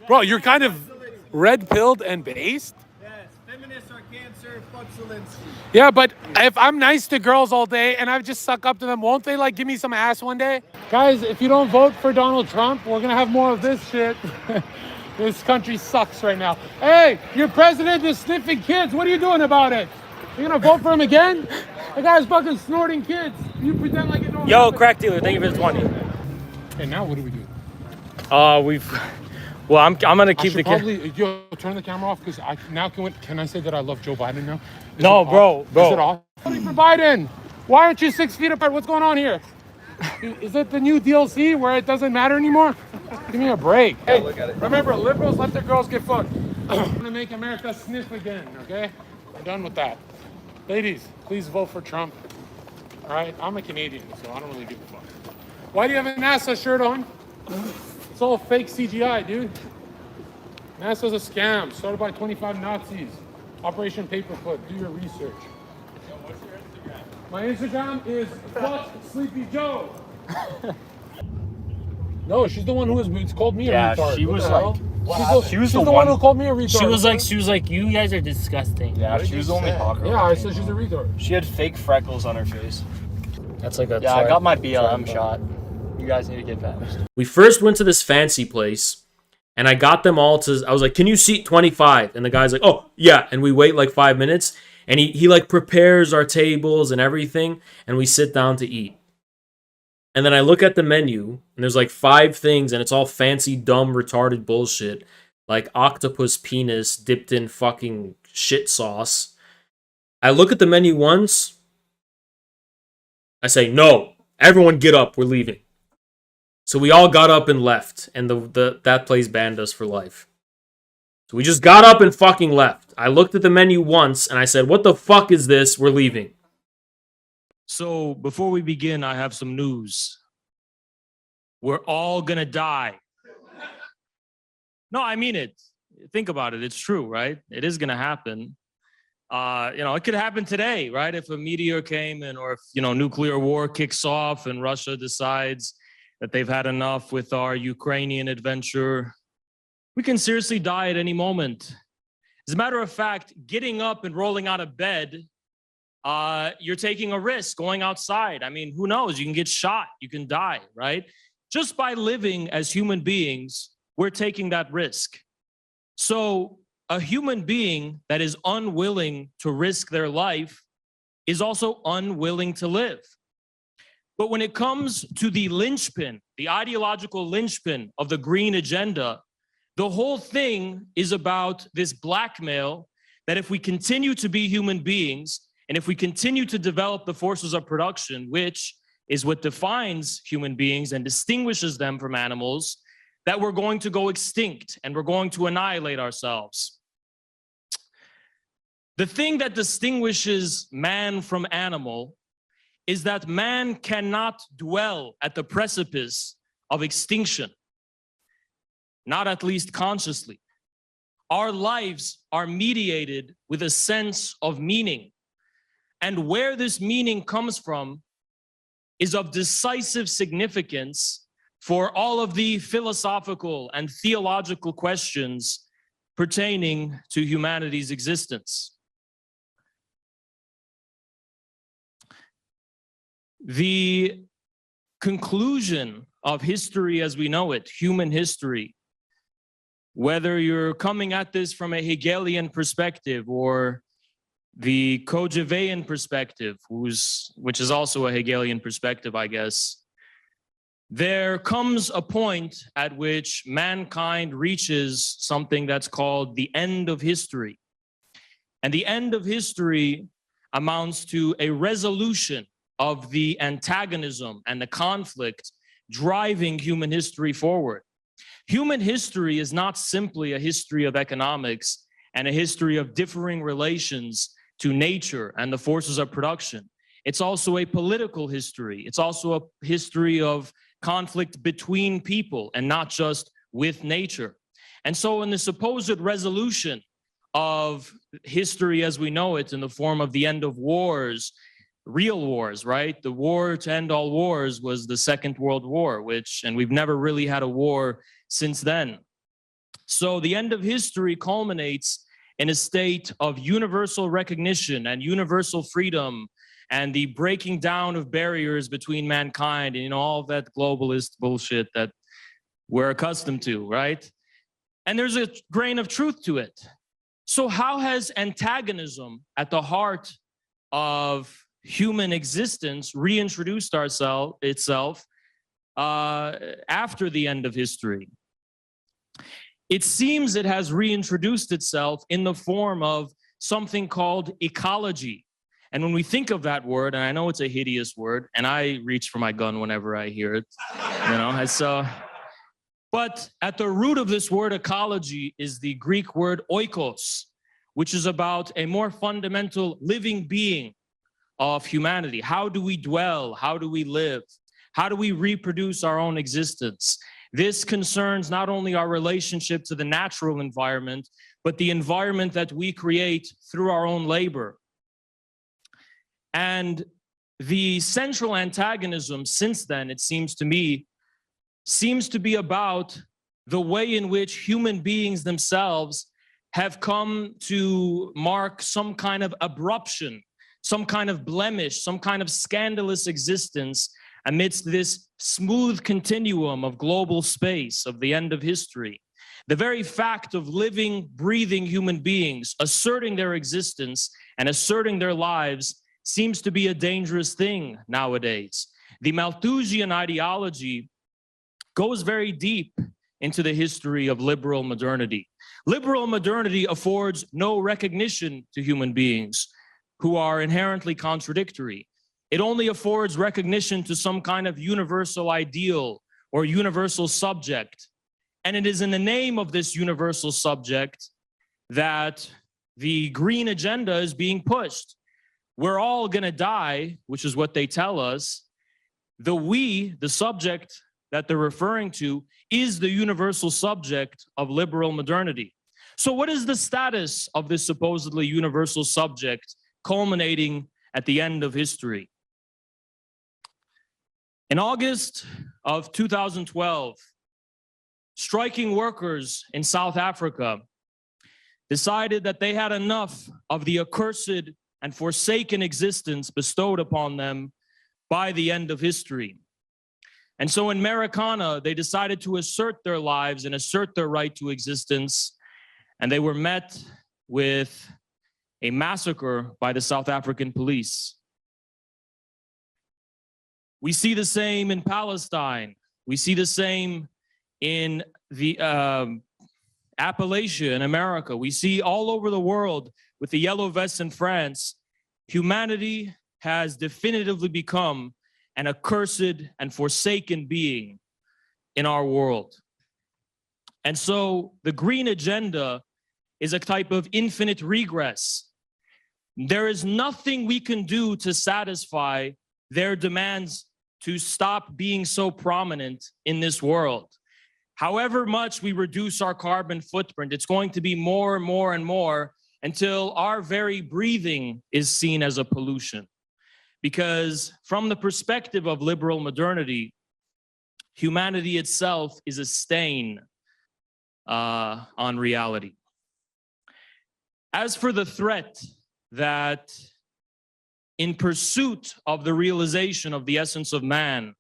Bro, you're kind of red-pilled and based? Yes, feminists are cancer, fuck Zelensky. Yeah, but if I'm nice to girls all day and I just suck up to them, won't they like give me some ass one day? Guys, if you don't vote for Donald Trump, we're gonna have more of this shit. This country sucks right now. Hey, your president is sniffing kids. What are you doing about it? You gonna vote for him again? The guy's fucking snorting kids. You pretend like you don't. Yo, crack dealer, thank you for the 20. Hey, now what do we do? Well, I'm gonna keep the probably turn the camera off because can I say that I love Joe Biden now? No, bro. Is it off? Voting for Biden. Why aren't you 6 feet apart? What's going on here? Is it the new DLC where it doesn't matter anymore? Give me a break. Hey, remember, liberals let their girls get fucked. I'm gonna make America sniff again, okay? I'm done with that. Ladies, please vote for Trump. All right, I'm a Canadian, so I don't really give a fuck. Why do you have a NASA shirt on? It's all fake CGI, dude. NASA's a scam, started by 25 Nazis. Operation Paperclip, do your research. My Instagram is fuck Sleepy Joe. No, she's the one who called me a retard. she was like, she's the one who called me a retard. She was like, you guys are disgusting. Yeah, she was the only talker. Yeah, I said she's a retard. She had fake freckles on her face. That's like a Yeah, I got my BLM shot. You guys need to get that. We first went to this fancy place, and I got them all to, I was like, can you seat 25? And the guy's like, oh, yeah. And we wait like 5 minutes, and he like prepares our tables and everything, and we sit down to eat. And then I look at the menu, and there's like 5 things, and it's all fancy, dumb, retarded bullshit. Like octopus penis dipped in fucking shit sauce. I look at the menu once. I say, no, everyone get up, we're leaving. So we all got up and left, and that place banned us for life. So we just got up and fucking left. I looked at the menu once, and I said, what the fuck is this? We're leaving. So before we begin, I have some news. We're all gonna die. No, I mean it. Think about it. It's true, right? It is gonna happen. It could happen today, right? If a meteor came in, or if, nuclear war kicks off and Russia decides that they've had enough with our Ukrainian adventure, we can seriously die at any moment. As a matter of fact, getting up and rolling out of bed, you're taking a risk going outside. I mean, who knows? You can get shot, you can die, right? Just by living as human beings, we're taking that risk. So a human being that is unwilling to risk their life is also unwilling to live. But when it comes to the linchpin, the ideological linchpin of the green agenda, The whole thing is about this blackmail that if we continue to be human beings, and if we continue to develop the forces of production, which is what defines human beings and distinguishes them from animals, that we're going to go extinct and we're going to annihilate ourselves. The thing that distinguishes man from animal is that man cannot dwell at the precipice of extinction, not at least consciously. Our lives are mediated with a sense of meaning, and where this meaning comes from is of decisive significance for all of the philosophical and theological questions pertaining to humanity's existence. The conclusion of history as we know it, human history, whether you're coming at this from a Hegelian perspective or the Kojèvean perspective, which is also a Hegelian perspective, I guess, there comes a point at which mankind reaches something that's called the end of history. And the end of history amounts to a resolution of the antagonism and the conflict driving human history forward. Human history is not simply a history of economics and a history of differing relations to nature and the forces of production. It's also a political history. It's also a history of conflict between people and not just with nature. And so in the supposed resolution of history as we know it in the form of the end of wars, real wars, right? The war to end all wars was the Second World War, and we've never really had a war since then. So the end of history culminates in a state of universal recognition and universal freedom and the breaking down of barriers between mankind and all of that globalist bullshit that we're accustomed to, right? And there's a grain of truth to it. So how has antagonism at the heart of human existence reintroduced itself after the end of history? It seems it has reintroduced itself in the form of something called ecology. And when we think of that word, and I know it's a hideous word, and I reach for my gun whenever I hear it, but at the root of this word ecology is the Greek word oikos, which is about a more fundamental living being of humanity. How do we dwell? How do we live? How do we reproduce our own existence? This concerns not only our relationship to the natural environment, but the environment that we create through our own labor. And the central antagonism since then, it seems to me, seems to be about the way in which human beings themselves have come to mark some kind of abruption, some kind of blemish, some kind of scandalous existence amidst this smooth continuum of global space of the end of history. The very fact of living, breathing human beings, asserting their existence and asserting their lives seems to be a dangerous thing nowadays. The Malthusian ideology goes very deep into the history of liberal modernity. Liberal modernity affords no recognition to human beings who are inherently contradictory. It only affords recognition to some kind of universal ideal or universal subject. And it is in the name of this universal subject that the green agenda is being pushed. We're all gonna die, which is what they tell us. The we, the subject that they're referring to, is the universal subject of liberal modernity. So what is the status of this supposedly universal subject culminating at the end of history? In August of 2012, striking workers in South Africa decided that they had enough of the accursed and forsaken existence bestowed upon them by the end of history. And so in Marikana, they decided to assert their lives and assert their right to existence, and they were met with a massacre by the South African police. We see the same in Palestine. We see the same in the Appalachia in America. We see all over the world with the yellow vests in France, humanity has definitively become an accursed and forsaken being in our world. And so the green agenda is a type of infinite regress. There is nothing we can do to satisfy their demands to stop being so prominent in this world. However much we reduce our carbon footprint, it's going to be more and more and more until our very breathing is seen as a pollution. Because from the perspective of liberal modernity, humanity itself is a stain on reality. As for the threat that in pursuit of the realization of the essence of man,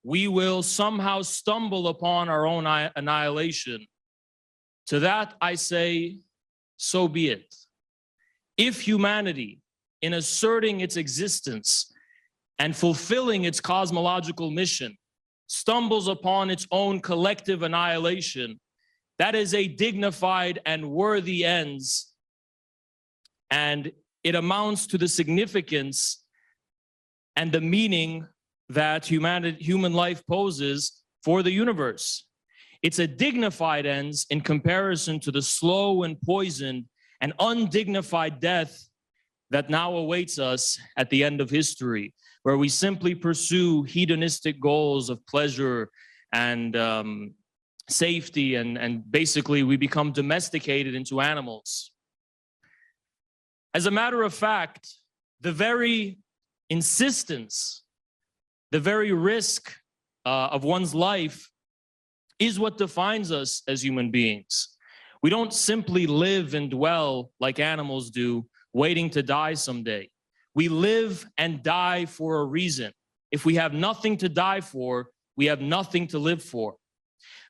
we will somehow stumble upon our own annihilation, to that I say, so be it. If humanity, in asserting its existence and fulfilling its cosmological mission, stumbles upon its own collective annihilation, that is a dignified and worthy ends, and it amounts to the significance and the meaning that human life poses for the universe. It's a dignified ends in comparison to the slow and poisoned and undignified death that now awaits us at the end of history, where we simply pursue hedonistic goals of pleasure and safety, and basically we become domesticated into animals. As a matter of fact, the very insistence, the very risk of one's life is what defines us as human beings. We don't simply live and dwell like animals do, waiting to die someday. We live and die for a reason. If we have nothing to die for, we have nothing to live for.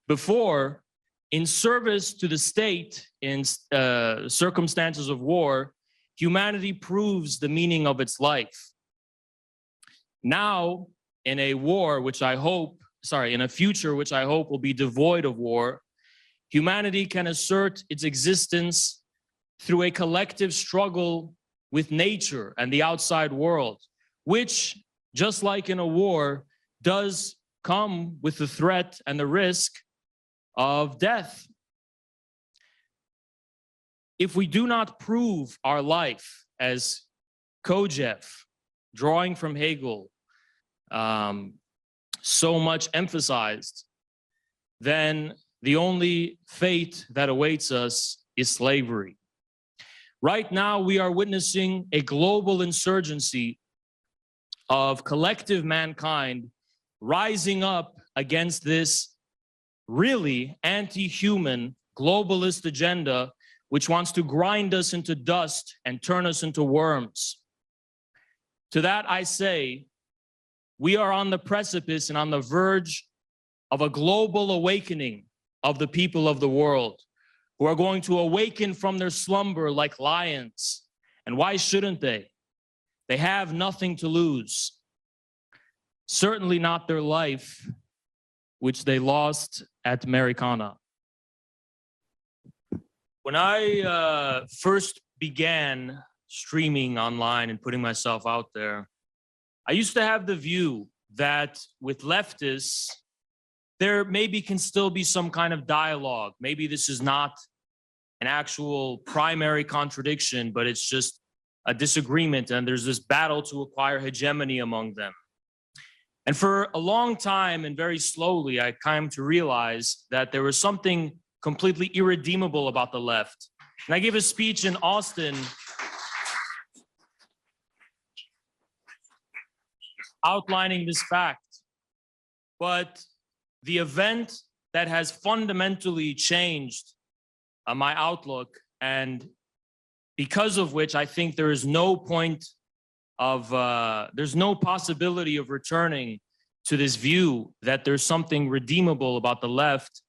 Before, in service to the state in circumstances of war, humanity proves the meaning of its life. Now, in a war, which I hope, in a future which I hope will be devoid of war, humanity can assert its existence through a collective struggle with nature and the outside world, which, just like in a war, does come with the threat and the risk of death. If we do not prove our life, as Kojève, drawing from Hegel, so much emphasized, then the only fate that awaits us is slavery. Right now, we are witnessing a global insurgency of collective mankind rising up against this really anti-human globalist agenda, which wants to grind us into dust and turn us into worms. To that I say, we are on the precipice and on the verge of a global awakening of the people of the world, who are going to awaken from their slumber like lions. And why shouldn't they? They have nothing to lose. Certainly not their life, which they lost at Americana. When I first began streaming online and putting myself out there, I used to have the view that with leftists, there maybe can still be some kind of dialogue. Maybe this is not an actual primary contradiction, but it's just a disagreement, and there's this battle to acquire hegemony among them. And for a long time and very slowly, I came to realize that there was something completely irredeemable about the left. And I gave a speech in Austin outlining this fact. But the event that has fundamentally changed my outlook, and because of which I think there is no point of, there's no possibility of returning to this view that there's something redeemable about the left,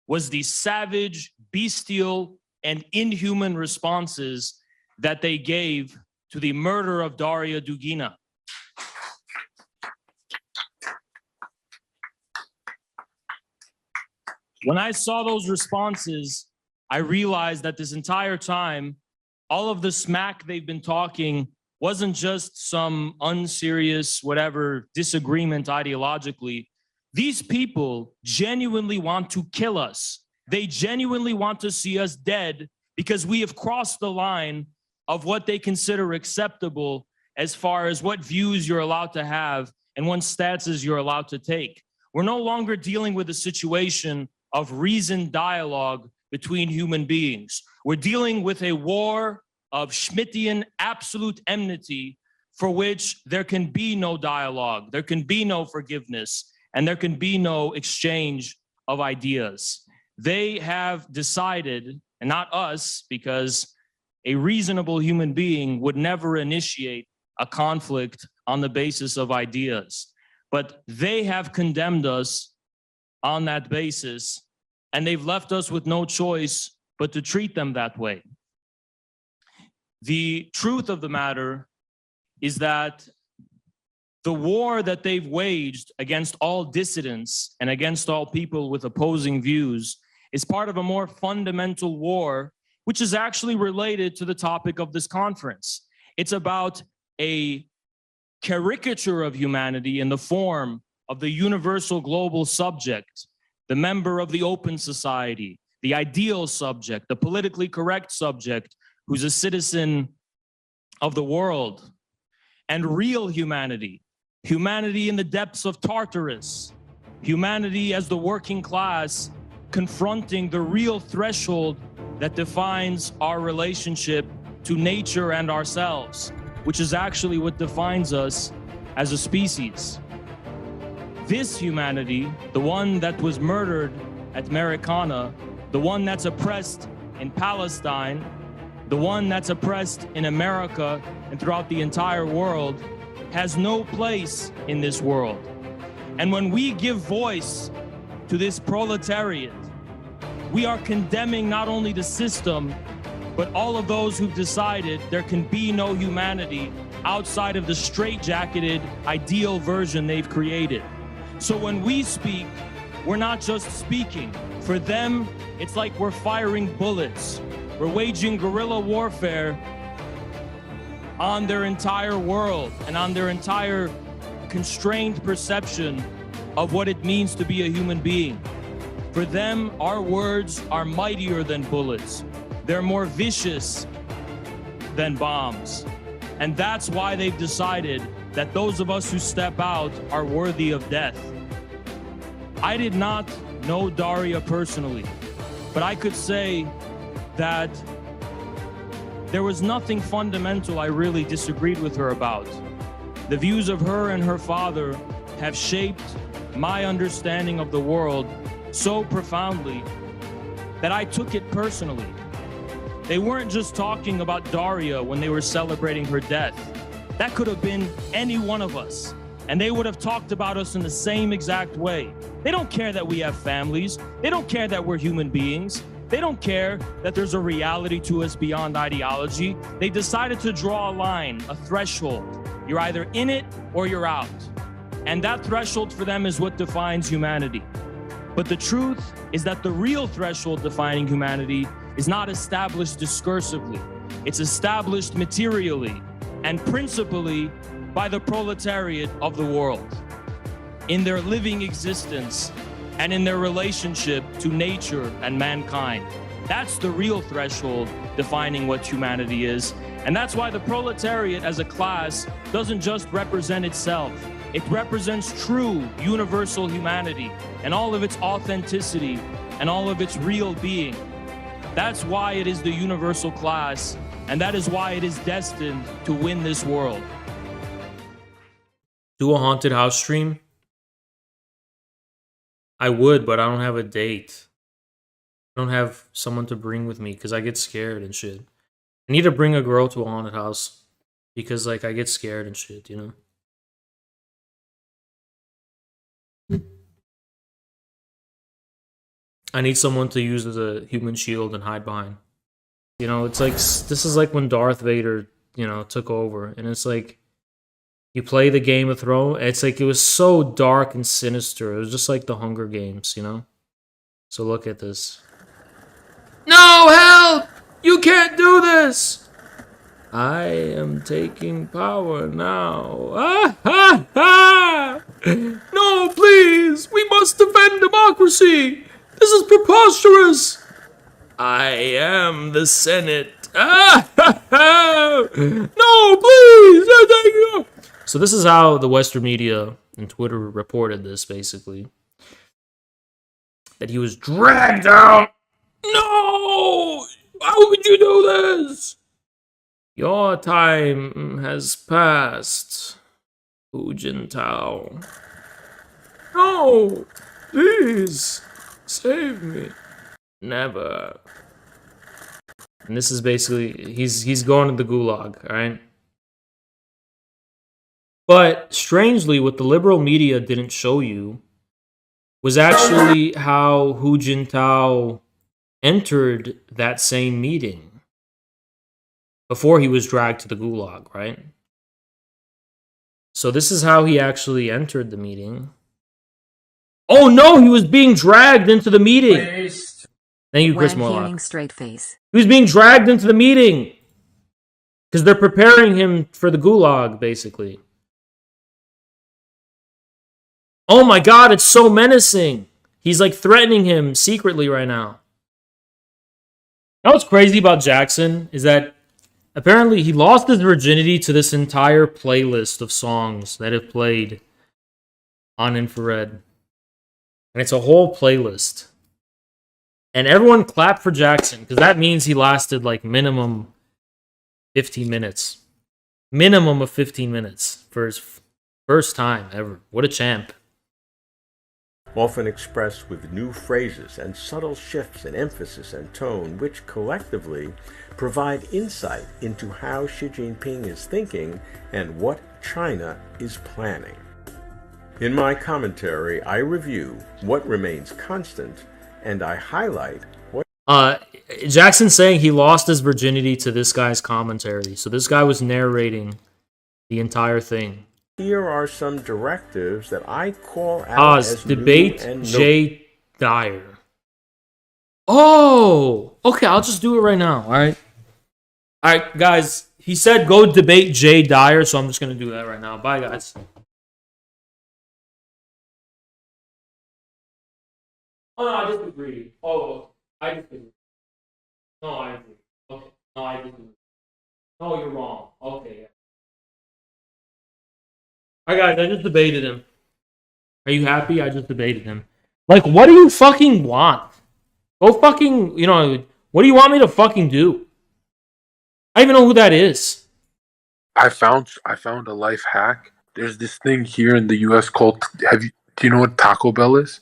was the savage, bestial, and inhuman responses that they gave to the murder of Daria Dugina. When I saw those responses, I realized that this entire time, all of the smack they've been talking wasn't just some unserious, whatever, disagreement ideologically. These people genuinely want to kill us. They genuinely want to see us dead because we have crossed the line of what they consider acceptable as far as what views you're allowed to have and what stances you're allowed to take. We're no longer dealing with a situation of reasoned dialogue between human beings. We're dealing with a war of Schmittian absolute enmity for which there can be no dialogue, there can be no forgiveness, and there can be no exchange of ideas. They have decided, and not us, because a reasonable human being would never initiate a conflict on the basis of ideas. But they have condemned us on that basis, and they've left us with no choice but to treat them that way. The truth of the matter is that the war that they've waged against all dissidents and against all people with opposing views is part of a more fundamental war, which is actually related to the topic of this conference. It's about a caricature of humanity in the form of the universal global subject, the member of the open society, the ideal subject, the politically correct subject, who's a citizen of the world, and real humanity, humanity in the depths of Tartarus, humanity as the working class confronting the real threshold that defines our relationship to nature and ourselves, which is actually what defines us as a species. This humanity, the one that was murdered at Americana, the one that's oppressed in Palestine, the one that's oppressed in America and throughout the entire world, has no place in this world. And when we give voice to this proletariat, we are condemning not only the system, but all of those who've decided there can be no humanity outside of the straitjacketed ideal version they've created. So when we speak, we're not just speaking. For them, it's like we're firing bullets. We're waging guerrilla warfare on their entire world and on their entire constrained perception of what it means to be a human being. For them, our words are mightier than bullets. They're more vicious than bombs. And that's why they've decided that those of us who step out are worthy of death. I did not know Daria personally, but I could say that there was nothing fundamental I really disagreed with her about. The views of her and her father have shaped my understanding of the world so profoundly that I took it personally. They weren't just talking about Daria when they were celebrating her death. That could have been any one of us, and they would have talked about us in the same exact way. They don't care that we have families. They don't care that we're human beings. They don't care that there's a reality to us beyond ideology. They decided to draw a line, a threshold. You're either in it or you're out. And that threshold for them is what defines humanity. But the truth is that the real threshold defining humanity is not established discursively. It's established materially and principally by the proletariat of the world in their living existence and in their relationship to nature and mankind. That's the real threshold defining what humanity is. And that's why the proletariat as a class doesn't just represent itself. It represents true universal humanity and all of its authenticity and all of its real being. That's why it is the universal class, and that is why it is destined to win this world. Do a haunted house stream? I would, but I don't have a date. I don't have someone to bring with me because I get scared and shit. I need to bring a girl to a haunted house because, like, I get scared and shit, you know? I need someone to use as a human shield and hide behind. You know, it's like, this is like when Darth Vader, you know, took over. And it's like, you play the Game of Thrones. It's like, it was so dark and sinister. It was just like the Hunger Games, you know? So look at this. No, help! You can't do this! I am taking power now. Ah, ha, ha! No, please! We must defend democracy! This is preposterous! I am the Senate. Ah, ha, ha! No, please! So this is how the Western media and Twitter reported this, basically. That he was dragged out. No! How could you do this? Your time has passed, Hu Jintao. No! Please! Save me. Never. And this is basically, he's going to the gulag, alright? But, strangely, what the liberal media didn't show you was actually how Hu Jintao entered that same meeting before he was dragged to the gulag, right? So this is how he actually entered the meeting. Oh no, he was being dragged into the meeting. Thank you, Chris Morlock. Straight face. He was being dragged into the meeting because they're preparing him for the gulag, basically. Oh my god, it's so menacing. He's like threatening him secretly right now. You know what's crazy about Jackson is that apparently he lost his virginity to this entire playlist of songs that have played on Infrared. And it's a whole playlist. And everyone clapped for Jackson because that means he lasted like minimum 15 minutes. Minimum of 15 minutes for his first time ever. What a champ. Often expressed with new phrases and subtle shifts in emphasis and tone, which collectively provide insight into how Xi Jinping is thinking and what China is planning. In my commentary, I review what remains constant, and I highlight what... Jackson's saying he lost his virginity to this guy's commentary. So this guy was narrating the entire thing. Here are some directives that I call out as debate new and Jay Dyer. Oh, okay. I'll just do it right now. All right, guys. He said go debate Jay Dyer, so I'm just gonna do that right now. Bye, guys. Oh no, I disagree. Oh, I disagree. No, I agree. Okay. No, I disagree. No, you're wrong. Okay. Yeah. Alright guys, I just debated him. Are you happy? I just debated him. Like, what do you fucking want? Go fucking, what do you want me to fucking do? I don't even know who that is. I found a life hack. There's this thing here in the US called, do you know what Taco Bell is?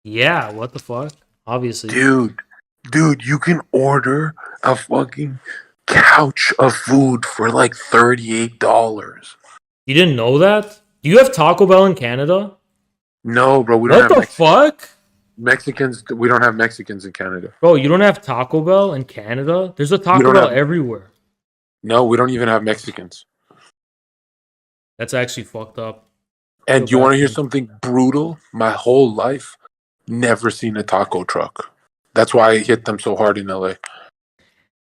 Yeah, what the fuck? Obviously. Dude, you can order a fucking couch of food for like $38. You didn't know that? Do you have Taco Bell in Canada? No, bro, we don't have What the fuck? Mexicans, we don't have Mexicans in Canada. Bro, you don't have Taco Bell in Canada? There's a Taco Bell everywhere. No, we don't even have Mexicans. That's actually fucked up. And you want to hear something brutal? My whole life, never seen a taco truck. That's why I hit them so hard in LA.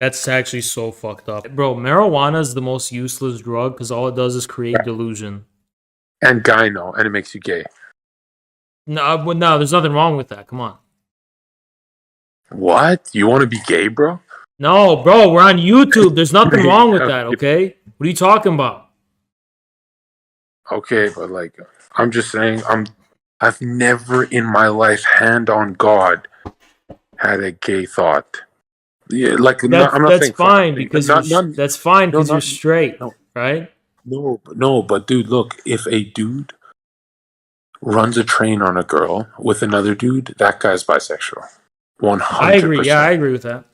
That's actually so fucked up. Bro, marijuana is the most useless drug because all it does is create delusion. And gyno, and it makes you gay. No, there's nothing wrong with that. Come on. What? You want to be gay, bro? No, bro, we're on YouTube. There's nothing wrong with that, okay? What are you talking about? Okay, but like, I'm just saying, I've never in my life, hand on God, had a gay thought. Yeah, like I'm not that's saying fine because that's fine because you're straight, right? No, but dude, look, if a dude runs a train on a girl with another dude, that guy's bisexual. 100%. I agree. Yeah, I agree with that.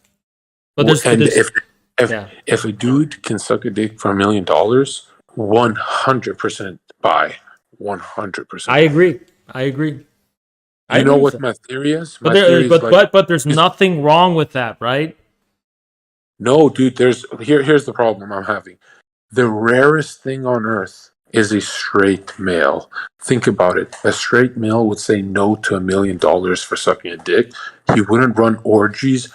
But if a dude can suck a dick for $1 million, 100% bi. 100%. I agree. You know what my theory is? But there's nothing wrong with that, right? No, dude. Here's the problem I'm having. The rarest thing on earth is a straight male. Think about it. A straight male would say no to $1 million for sucking a dick. He wouldn't run orgies.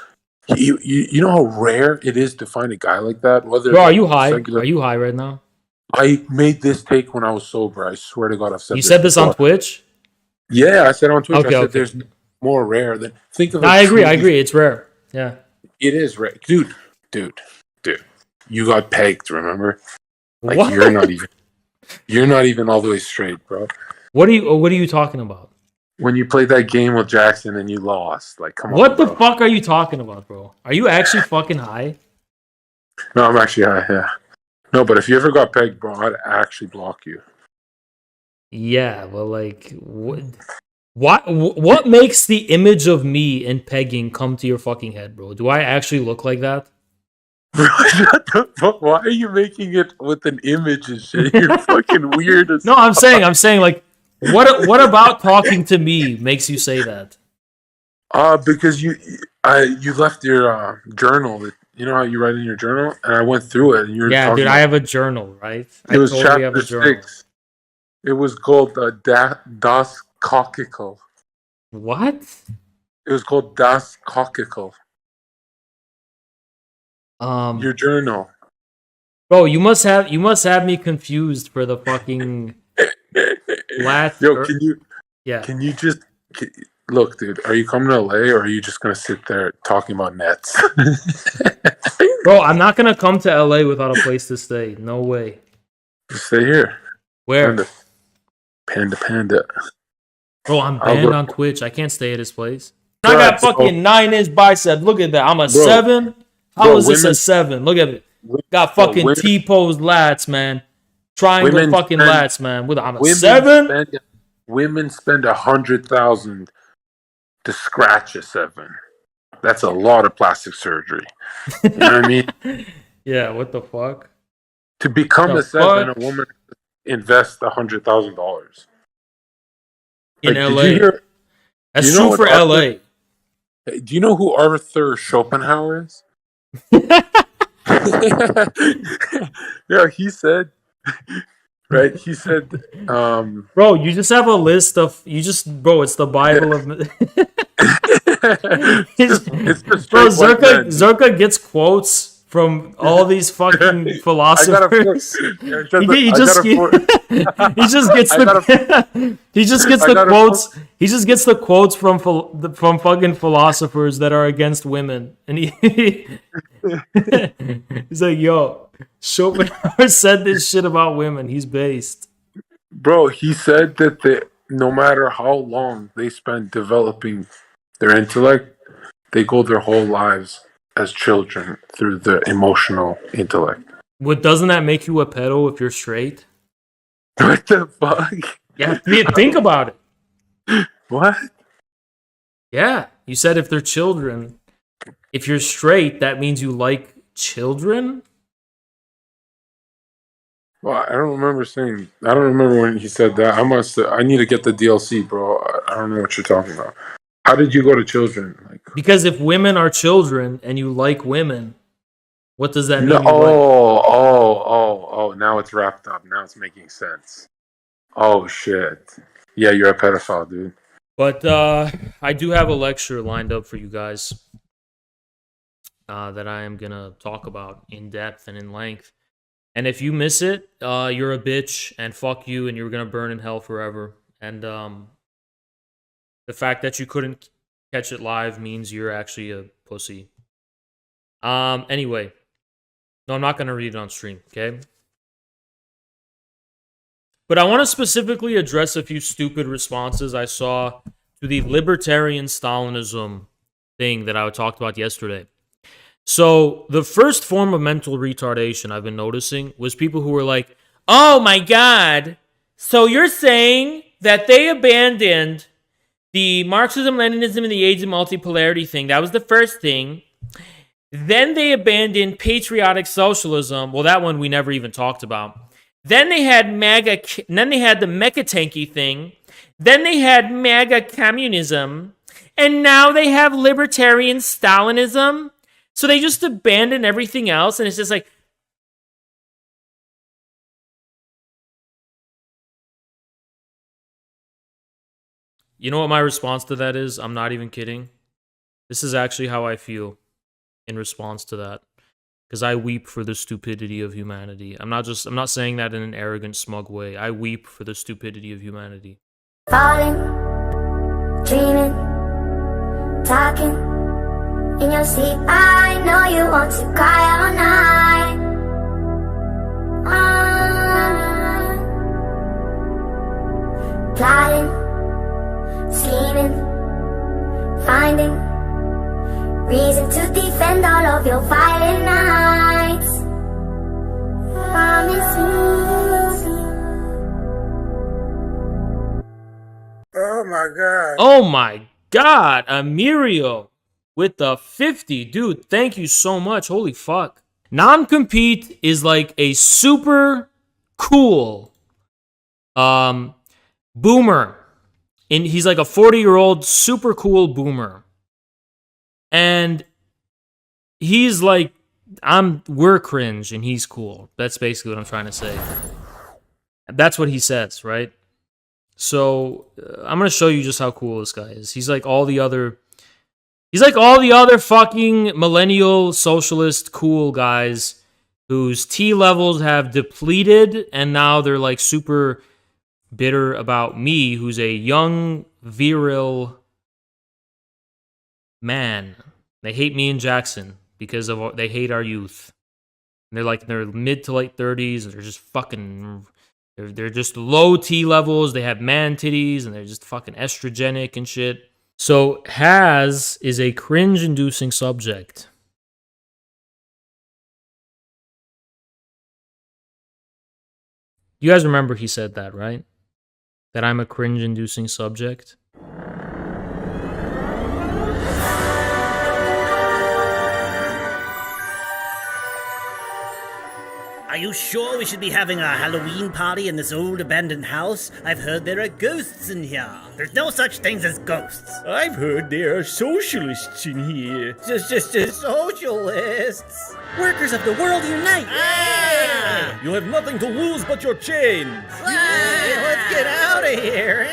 You know how rare it is to find a guy like that? Whether Bro, are like you high? secular- Are you high right now? I made this take when I was sober. I swear to God, I've said You this said this before. on Twitch? Yeah, I said on Twitch. Okay, I said okay. there's more rare than think of. No, I agree. It's rare. Yeah. It is rare, dude. You got pegged. Remember? Like What? you're not even all the way straight, bro. What are you talking about? When you played that game with Jackson and you lost, like, come on. What the bro. fuck are you talking about, bro? Are you actually fucking high? No, I'm actually high. Yeah. No, but if you ever got pegged, bro, I'd actually block you. Yeah, but like, what makes the image of me and pegging come to your fucking head, bro? Do I actually look like that? Bro, shut the fuck. Why are you making it with an image and shit? You're fucking weird as No, I'm saying, like, what about talking to me makes you say that? Because you left your journal. You know how you write in your journal, and I went through it. And you were Yeah, talking dude, about, I have a journal, right? It was totally have a chapter journal. 6. It was called Das Cockical. What? It was called Das Cockical. Your journal. Bro, you must have me confused for the fucking flat. Yo, can you just look, dude? Are you coming to LA or are you just gonna sit there talking about nets? Bro, I'm not gonna come to LA without a place to stay. No way. Just stay here. Where? Panda. Bro, I'm banned on Twitch. I can't stay at his place. Bro, I got fucking 9-inch bicep. Look at that. I'm a 7. How is this a 7? Look at it. Got fucking T-pose lats, man. Triangle fucking lats, man. I'm a 7. Women spend $100,000 to scratch a 7. That's a lot of plastic surgery. You know what I mean? Yeah, what the fuck? To become a 7, a woman invests $100,000 in LA. That's true for LA. Do you know who Arthur Schopenhauer is? Yeah, he said, right? He said, bro, you just have a list of bro, it's the Bible of bro, Zherka gets quotes from all these fucking philosophers. He just gets the quotes from fucking philosophers that are against women, and he's like, yo, Schopenhauer said this shit about women. He's based. Bro, he said that no matter how long they spend developing their intellect, they go their whole lives as children through the emotional intellect. What, doesn't that make you a pedo if you're straight? What the fuck? Yeah, think about it. What? Yeah, you said if they're children. If you're straight, that means you like children? Well, I don't remember when he said that. I need to get the DLC, bro. I don't know what you're talking about. How did you go to children? Because if women are children and you like women, what does that mean? Oh, now it's wrapped up. Now it's making sense. Oh, shit. Yeah, you're a pedophile, dude. But I do have a lecture lined up for you guys that I am going to talk about in depth and in length. And if you miss it, you're a bitch and fuck you and you're going to burn in hell forever. And the fact that you couldn't catch it live means you're actually a pussy. Anyway. No, I'm not going to read it on stream, okay? But I want to specifically address a few stupid responses I saw to the libertarian Stalinism thing that I talked about yesterday. So, the first form of mental retardation I've been noticing was people who were like, oh my god, so you're saying that they abandoned the Marxism, Leninism, and the age of multipolarity thing. That was the first thing. Then they abandoned patriotic socialism. Well, that one we never even talked about. Then they had MAGA, then they had the mecha tanky thing. Then they had MAGA communism. And now they have libertarian Stalinism. So they just abandon everything else. And it's just like, You know what my response to that is? I'm not even kidding. This is actually how I feel in response to that. Because I weep for the stupidity of humanity. I'm not saying that in an arrogant, smug way. I weep for the stupidity of humanity. Falling, dreaming, talking in your sleep. I know you want to cry all night. Plotting, scheming, finding reason to defend all of your violent nights. Promise me. Oh my god. Oh my god, Amirio with the 50. Dude, thank you so much. Holy fuck. Non-compete is like a super cool boomer. And he's like a 40-year-old super cool boomer. And he's like, we're cringe and he's cool. That's basically what I'm trying to say. That's what he says, right? So I'm gonna show you just how cool this guy is. He's like all the other fucking millennial socialist cool guys whose T levels have depleted and now they're like super bitter about me, who's a young, virile man. They hate me and Jackson because they hate our youth. And they're like in their mid to late 30s, and they're just fucking. They're just low T levels. They have man titties, and they're just fucking estrogenic and shit. So has is a cringe-inducing subject. You guys remember he said that, right? That I'm a cringe-inducing subject. Are you sure we should be having a Halloween party in this old abandoned house? I've heard there are ghosts in here. There's no such things as ghosts. I've heard there are socialists in here. Just socialists. Workers of the world unite! Ah! You have nothing to lose but your chains. Ah! Let's get out of here.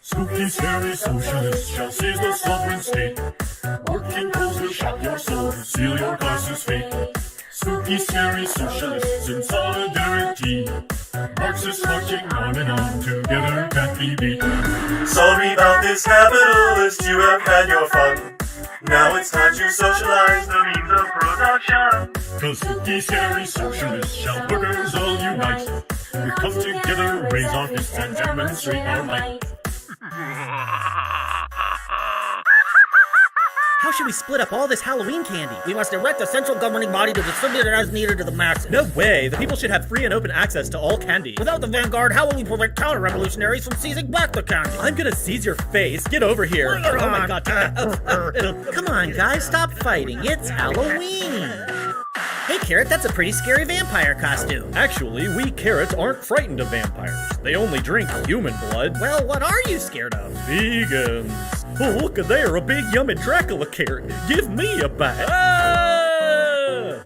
Spooky, scary socialists shall seize the sovereign state. Working poles will shock your soul, seal your classes' fate. Spooky, scary socialists in solidarity. Marxists marching on and on, together can't be beat. Sorry about this, capitalist, you have had your fun. Now it's time to socialize the means of production. 'Cause spooky, scary socialists shall workers all unite. We come together, raise our fists and demonstrate our might. How should we split up all this Halloween candy? We must erect a central governing body to distribute it as needed to the masses. No way! The people should have free and open access to all candy. Without the vanguard, how will we prevent counter-revolutionaries from seizing back the candy? I'm gonna seize your face. Get over here. Oh my god. Come on, guys, stop fighting. It's Halloween. Hey, Carrot, that's a pretty scary vampire costume. Actually, we carrots aren't frightened of vampires. They only drink human blood. Well, what are you scared of? Vegans. Oh, look there, a big yummy Dracula carrot. Give me a bite. Ah!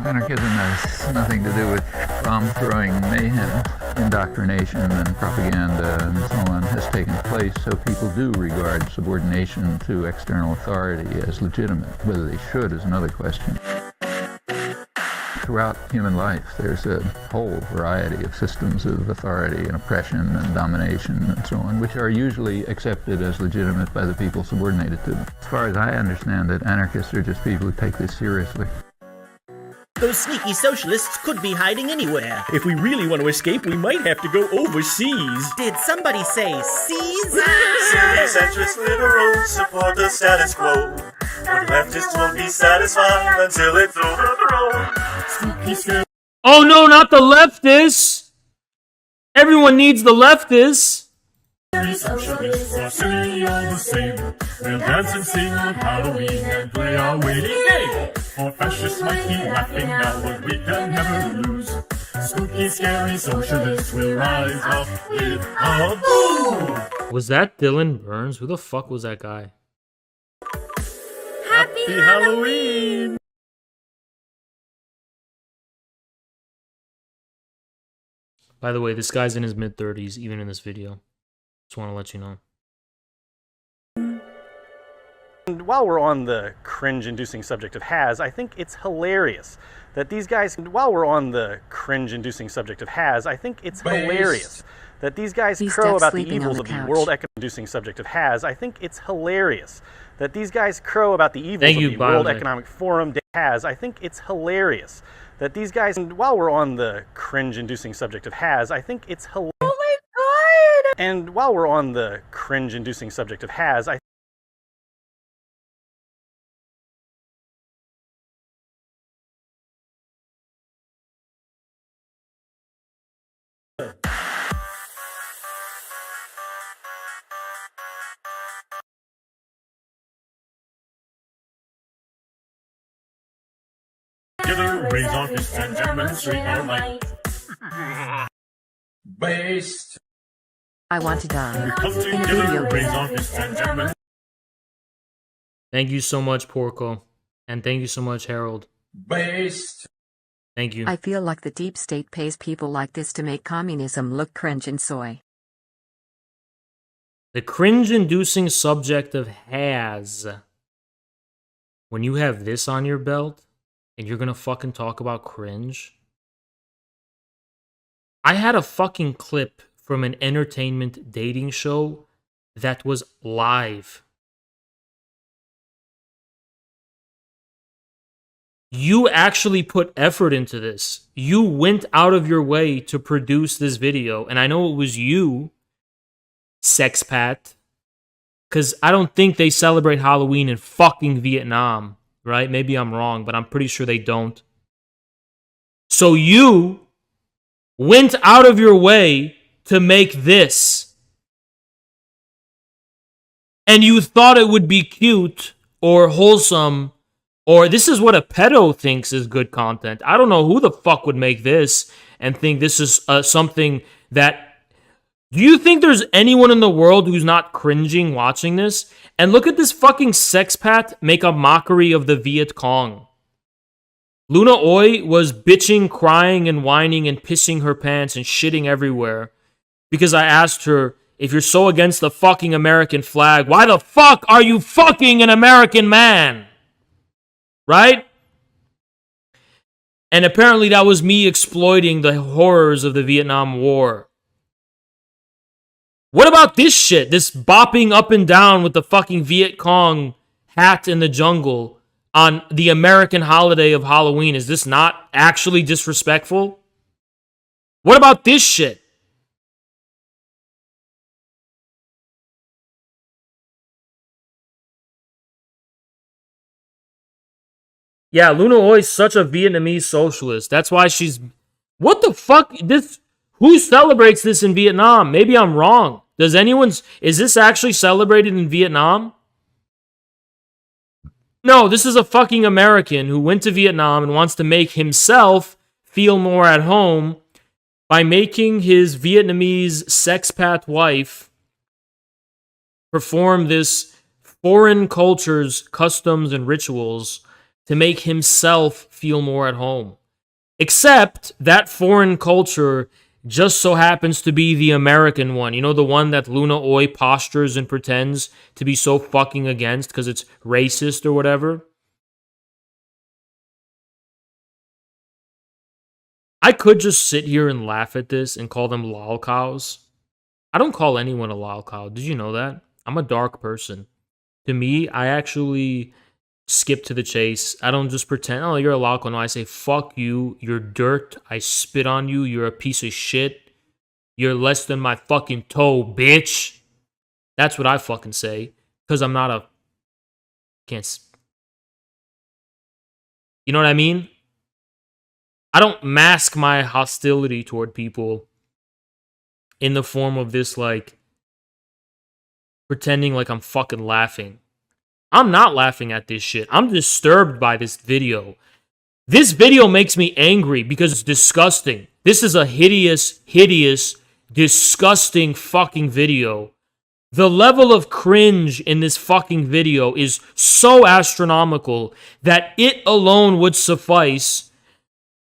Anarchism has nothing to do with bomb-throwing mayhem. Indoctrination and propaganda and so on has taken place, so people do regard subordination to external authority as legitimate. Whether they should is another question. Throughout human life, there's a whole variety of systems of authority and oppression and domination and so on, which are usually accepted as legitimate by the people subordinated to them. As far as I understand it, anarchists are just people who take this seriously. Those sneaky socialists could be hiding anywhere. If we really want to escape, we might have to go overseas. Did somebody say seize? Silly centrist liberals support the status quo. But leftists will be satisfied until it's overthrown. Spooky, scary. Oh no, not the leftists! Everyone needs the leftists! Socialists are silly all the same. We'll dance and sing on Halloween and play our waiting game. For fascists might be laughing now, but we can never lose. Spooky, scary socialists will rise up with a boom! Was that Dylan Burns? Who the fuck was that guy? Happy Halloween! By the way, this guy's in his mid-30s, even in this video. Just want to let you know. And while we're on the cringe-inducing subject of has, I think it's hilarious that these guys. While we're on the cringe-inducing subject of has, I think it's hilarious that these guys crow about the evils of the World Economic subject of has. I think it's hilarious that these guys crow about the evils of the World Economic Forum. Has. I think it's hilarious that these guys. And while we're on the cringe-inducing subject of has, I think it's hilarious. Oh my god! And while we're on the cringe-inducing subject of has, I. Together, raise our fists and demonstrate our might. Based. I want to die. We come In a together, video raise game. our fists and demonstrate. Thank you so much, Porco. And thank you so much, Harold. Based. Thank you. I feel like the deep state pays people like this to make communism look cringe and soy. The cringe-inducing subject of has. When you have this on your belt, and you're gonna fucking talk about cringe? I had a fucking clip from an entertainment dating show that was live. You actually put effort into this. You went out of your way to produce this video, and I know it was you, Sexpat, because I don't think they celebrate Halloween in fucking Vietnam, right? Maybe I'm wrong, but I'm pretty sure they don't. So you went out of your way to make this, and you thought it would be cute or wholesome, or this is what a pedo thinks is good content. I don't know who the fuck would make this and think this is something that... Do you think there's anyone in the world who's not cringing watching this? And look at this fucking sexpat make a mockery of the Viet Cong. Luna Oi was bitching, crying, and whining and pissing her pants and shitting everywhere because I asked her, if you're so against the fucking American flag, why the fuck are you fucking an American man? Right? And apparently that was me exploiting the horrors of the Vietnam War. What about this shit? This bopping up and down with the fucking Viet Cong hat in the jungle on the American holiday of Halloween. Is this not actually disrespectful? What about this shit? Yeah, Luna Oi is such a Vietnamese socialist. That's why she's... What the fuck? Who celebrates this in Vietnam? Maybe I'm wrong. Does anyone... Is this actually celebrated in Vietnam? No, this is a fucking American who went to Vietnam and wants to make himself feel more at home by making his Vietnamese sexpat wife perform this foreign culture's customs and rituals to make himself feel more at home. Except that foreign culture just so happens to be the American one. You know, the one that Luna Oi postures and pretends to be so fucking against because it's racist or whatever. I could just sit here and laugh at this and call them lol cows. I don't call anyone a lol cow. Did you know that? I'm a dark person. To me, I actually skip to the chase. I don't just pretend, oh, you're a lol cow. No, I say, fuck you. You're dirt. I spit on you. You're a piece of shit. You're less than my fucking toe, bitch. That's what I fucking say. Because I'm not a... You know what I mean? I don't mask my hostility toward people in the form of this, like, pretending like I'm fucking laughing. I'm not laughing at this shit. I'm disturbed by this video. This video makes me angry because it's disgusting. This is a hideous, hideous, disgusting fucking video The level of cringe in this fucking video is so astronomical that it alone would suffice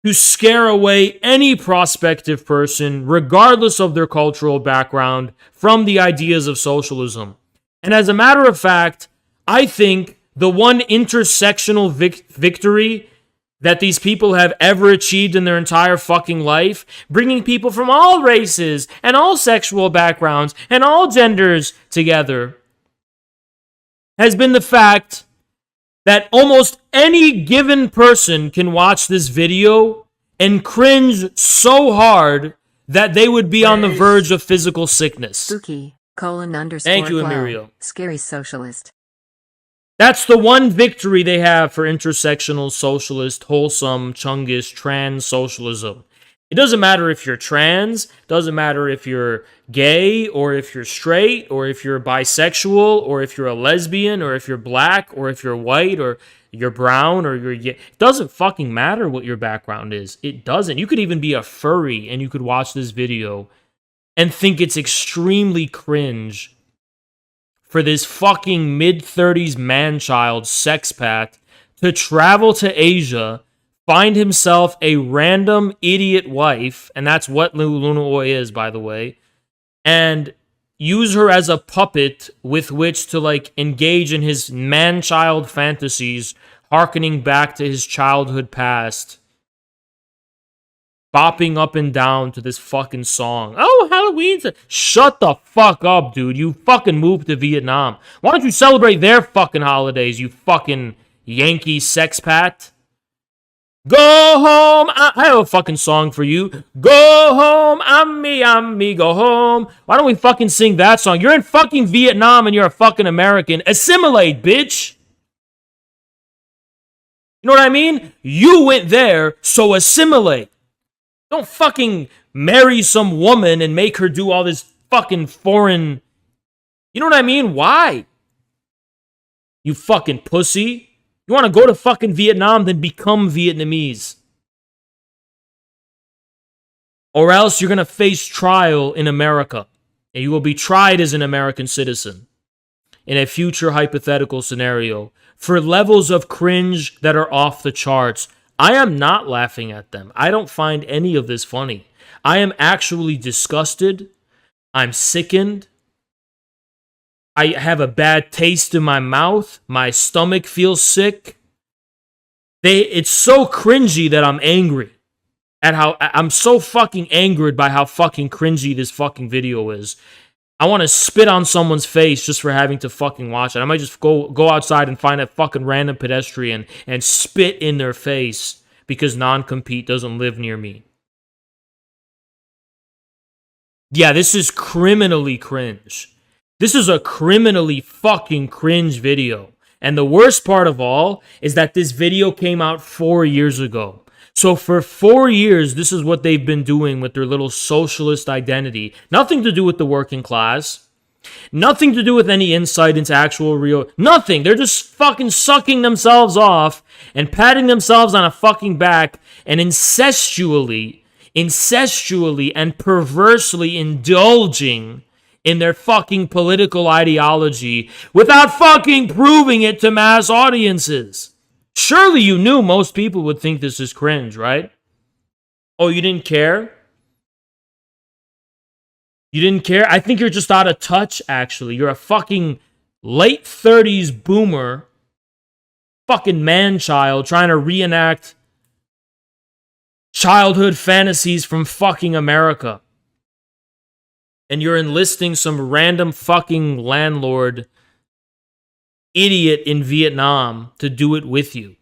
to scare away any prospective person, regardless of their cultural background, from the ideas of socialism. And as a matter of fact, I think the one intersectional victory that these people have ever achieved in their entire fucking life, bringing people from all races and all sexual backgrounds and all genders together, has been the fact that almost any given person can watch this video and cringe so hard that they would be on the verge of physical sickness. Spooky, _. Thank you, Clown, Emilio. Scary socialist. That's the one victory they have for intersectional, socialist, wholesome, Chungus, trans socialism. It doesn't matter if you're trans, doesn't matter if you're gay, or if you're straight, or if you're bisexual, or if you're a lesbian, or if you're black, or if you're white, or you're brown, or you're... It doesn't fucking matter what your background is. It doesn't. You could even be a furry, and you could watch this video and think it's extremely cringe for this fucking mid-30s man-child sexpat to travel to Asia, find himself a random idiot wife, and that's what Luna Oi is, by the way, and use her as a puppet with which to, like, engage in his man-child fantasies, hearkening back to his childhood past, bopping up and down to this fucking song. Oh, Halloween's... Shut the fuck up, dude. You fucking moved to Vietnam. Why don't you celebrate their fucking holidays, you fucking Yankee sexpat? Go home. I have a fucking song for you. Go home. I'm me, go home. Why don't we fucking sing that song? You're in fucking Vietnam and you're a fucking American. Assimilate, bitch. You know what I mean? You went there, so assimilate. Don't fucking marry some woman and make her do all this fucking foreign... You know what I mean? Why? You fucking pussy. You want to go to fucking Vietnam, then become Vietnamese. Or else you're going to face trial in America. And you will be tried as an American citizen in a future hypothetical scenario for levels of cringe that are off the charts. I am not laughing at them. I don't find any of this funny. I am actually disgusted. I'm sickened. I have a bad taste in my mouth. My stomach feels sick. It's so cringy that I'm angry at how... I'm so fucking angered by how fucking cringy this fucking video is. I want to spit on someone's face just for having to fucking watch it. I might just go outside and find a fucking random pedestrian and spit in their face because non-compete doesn't live near me. Yeah, this is criminally cringe. This is a criminally fucking cringe video. And the worst part of all is that this video came out 4 years ago. So for 4 years, this is what they've been doing with their little socialist identity. Nothing to do with the working class. Nothing to do with any insight into actual real... Nothing. They're just fucking sucking themselves off and patting themselves on a fucking back and incestually and perversely indulging in their fucking political ideology without fucking proving it to mass audiences. Surely you knew most people would think this is cringe, right? Oh, you didn't care? You didn't care? I think you're just out of touch, actually. You're a fucking late 30s boomer, fucking man-child trying to reenact childhood fantasies from fucking America. And you're enlisting some random fucking landlord idiot in Vietnam to do it with you.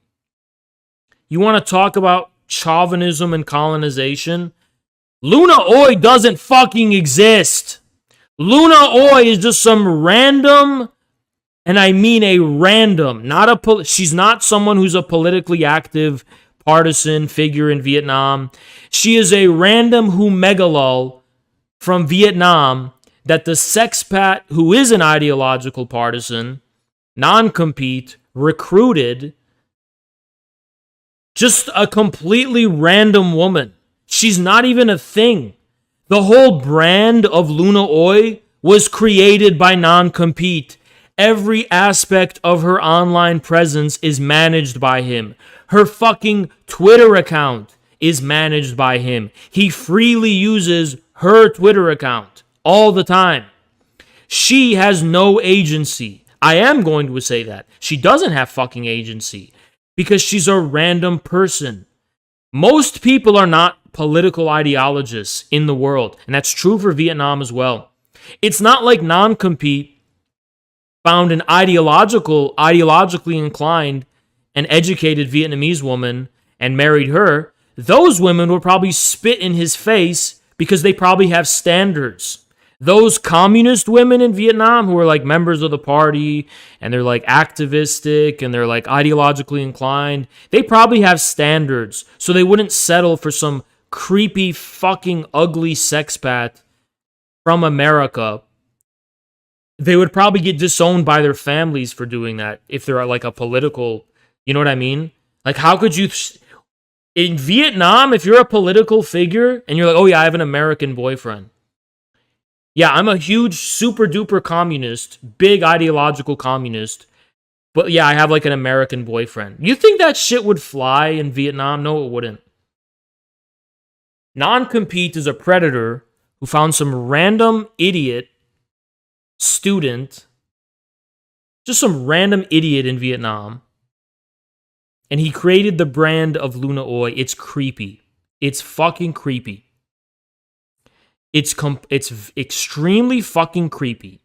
You want to talk about chauvinism and colonization? Luna Oi doesn't fucking exist. Luna Oi is just some random, and I mean a random, she's not someone who's a politically active partisan figure in Vietnam. She is a random megalol from Vietnam that the sexpat, who is an ideological partisan, non-compete, recruited, just a completely random woman. She's not even a thing. The whole brand of Luna Oi was created by non-compete. Every aspect of her online presence is managed by him. Her fucking Twitter account is managed by him. He freely uses her Twitter account all the time. She has no agency. I am going to say that. She doesn't have fucking agency because she's a random person. Most people are not political ideologists in the world, and that's true for Vietnam as well. It's not like non-compete found an ideologically inclined and educated Vietnamese woman and married her. Those women would probably spit in his face because they probably have standards. Those communist women in Vietnam who are like members of the party and they're like activistic and they're like ideologically inclined, they probably have standards. So they wouldn't settle for some creepy fucking ugly sexpat from America. They would probably get disowned by their families for doing that if they're like a political, you know what I mean? Like how could you... In Vietnam, if you're a political figure and you're like, oh yeah, I have an American boyfriend. Yeah, I'm a huge super duper communist, big ideological communist. But yeah, I have like an American boyfriend. You think that shit would fly in Vietnam? No, it wouldn't. Non-compete is a predator who found some random idiot student, just some random idiot in Vietnam. And he created the brand of Luna Oi. It's creepy. It's fucking creepy. It's extremely fucking creepy.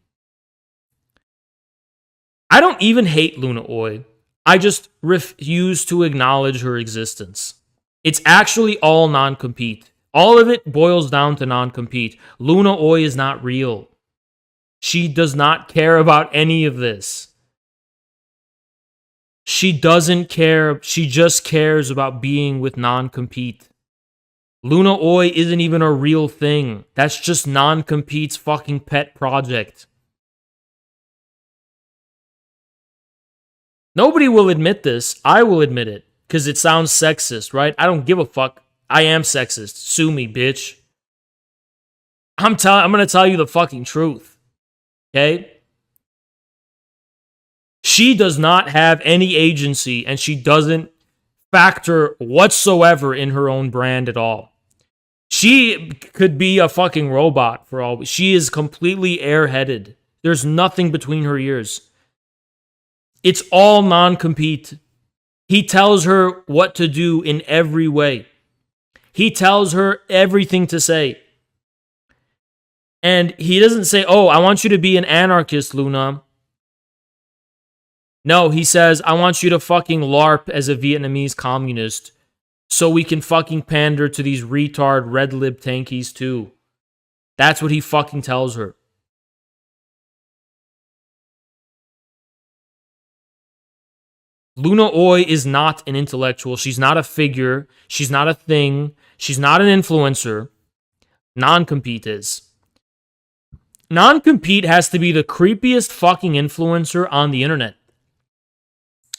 I don't even hate Luna Oi. I just refuse to acknowledge her existence. It's actually all non-compete. All of it boils down to non-compete. Luna Oi is not real. She does not care about any of this. She doesn't care. She just cares about being with non-compete. Luna Oi isn't even a real thing. That's just non-compete's fucking pet project. Nobody will admit this. I will admit it. Because it sounds sexist, right? I don't give a fuck. I am sexist. Sue me, bitch. I'm going to tell you the fucking truth. Okay? She does not have any agency and she doesn't factor whatsoever in her own brand at all. She could be a fucking robot for all. She is completely airheaded. There's nothing between her ears. It's all non-compete. He tells her what to do in every way. He tells her everything to say. And he doesn't say, oh, I want you to be an anarchist, Luna. No, he says, I want you to fucking LARP as a Vietnamese communist so we can fucking pander to these retard red lib tankies too. That's what he fucking tells her. Luna Oi is not an intellectual. She's not a figure. She's not a thing. She's not an influencer. Non-compete is. Non-compete has to be the creepiest fucking influencer on the internet.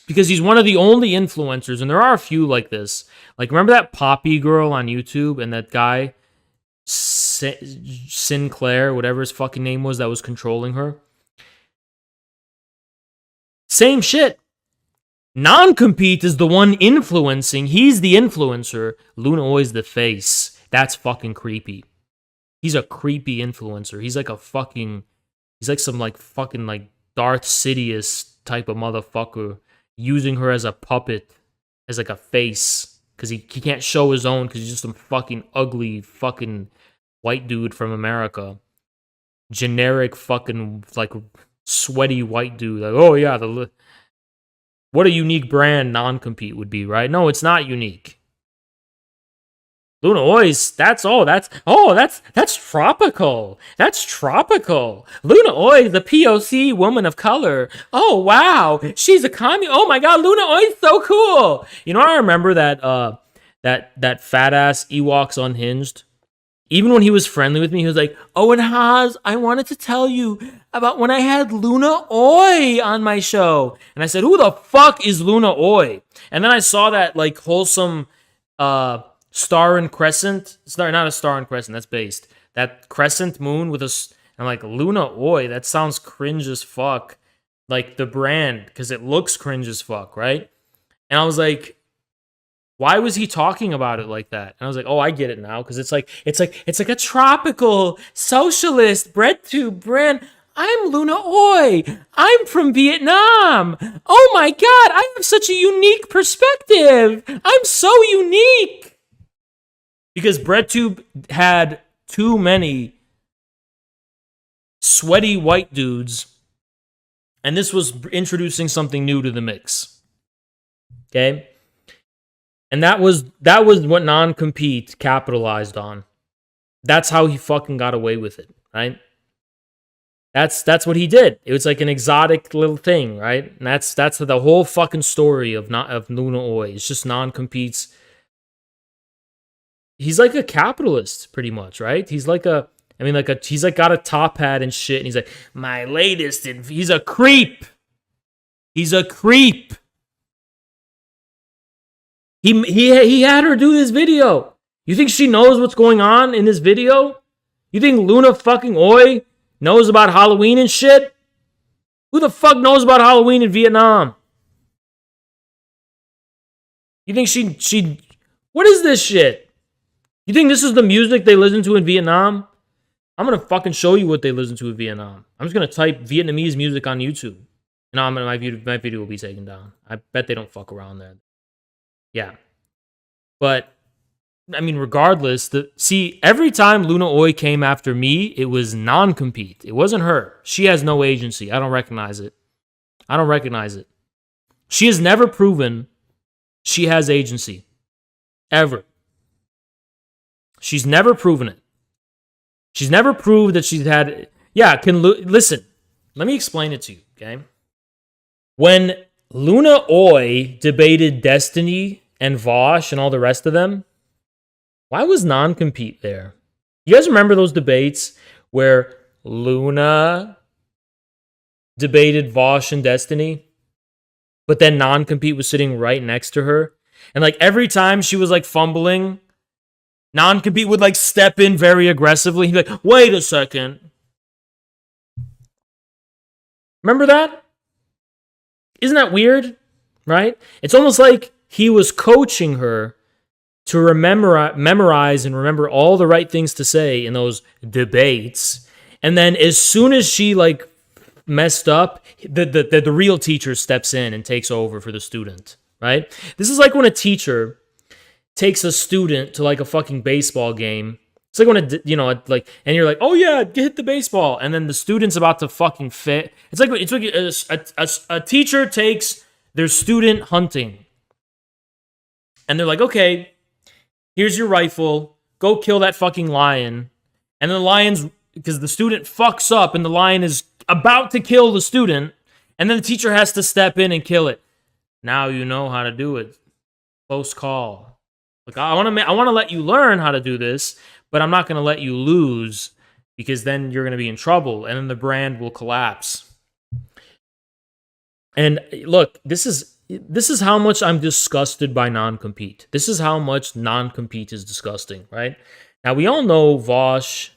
Because he's one of the only influencers, and there are a few like this. Like, remember that Poppy girl on YouTube and that guy, Sinclair, whatever his fucking name was, that was controlling her? Same shit. Non-compete is the one influencing. He's the influencer. Luna Oi's the face. That's fucking creepy. He's a creepy influencer. He's like a fucking... He's like some like fucking like Darth Sidious type of motherfucker. Using her as a puppet. As like a face. Because he can't show his own because he's just some fucking ugly fucking white dude from America. Generic fucking like sweaty white dude. Like, oh yeah, what a unique brand non-compete would be, right? No, it's not unique. Luna Oi's, that's tropical. That's tropical. Luna Oi, the POC woman of color. Oh, wow. She's a communist. Oh, my God. Luna Oi's so cool. You know, I remember that fat-ass Ewoks Unhinged. Even when he was friendly with me, he was like, oh, and Haas, I wanted to tell you about when I had Luna Oi on my show. And I said, who the fuck is Luna Oi? And then I saw that, like, wholesome... Star and Crescent. It's not a star and crescent. That's based. That crescent moon with a I'm like, Luna Oi, that sounds cringe as fuck. Like the brand, because it looks cringe as fuck, right? And I was like, why was he talking about it like that? And I was like, oh, I get it now, because it's like a tropical socialist bread tube brand. I'm Luna Oi. I'm from Vietnam. Oh my god, I have such a unique perspective. I'm so unique. Because BreadTube had too many sweaty white dudes, and this was introducing something new to the mix. Okay? And that was what non-compete capitalized on. That's how he fucking got away with it, right? That's what he did. It was like an exotic little thing, right? And that's the whole fucking story of Luna Oi. It's just non-competes. He's like a capitalist, pretty much, right? He's like he's like got a top hat and shit, and he's like, my latest, and he's a creep. He's a creep. He had her do this video. You think she knows what's going on in this video? You think Luna fucking Oi knows about Halloween and shit? Who the fuck knows about Halloween in Vietnam? You think she what is this shit? You think this is the music they listen to in Vietnam? I'm gonna fucking show you what they listen to in Vietnam. I'm just gonna type Vietnamese music on YouTube. And my video will be taken down. I bet they don't fuck around there. Yeah. But, I mean, regardless, every time Luna Oi came after me, it was non-compete. It wasn't her. She has no agency. I don't recognize it. She has never proven she has agency. Ever. She's never proven it. She's never proved that she's had... Yeah, listen. Let me explain it to you, okay? When Luna Oi debated Destiny and Vosh and all the rest of them, why was non-compete there? You guys remember those debates where Luna debated Vosh and Destiny, but then non-compete was sitting right next to her? And like every time she was like fumbling, non-compete would like step in very aggressively. He'd be like, wait a second. Remember that? Isn't that weird? Right? It's almost like he was coaching her to memorize and remember all the right things to say in those debates. And then as soon as she like messed up, the real teacher steps in and takes over for the student, right? This is like when a teacher takes a student to like a fucking baseball game. It's like when and you're like, oh yeah, hit the baseball, and then the student's about to fucking fit. It's like a teacher takes their student hunting, and they're like, okay, here's your rifle, go kill that fucking lion, and the lion's because the student fucks up, and the lion is about to kill the student, and then the teacher has to step in and kill it. Now you know how to do it. Close call. Like I want to let you learn how to do this. But I'm not going to let you lose because then you're going to be in trouble and then the brand will collapse. And look, this is how much I'm disgusted by non-compete. This is how much non-compete is disgusting, right? Now, we all know Vosh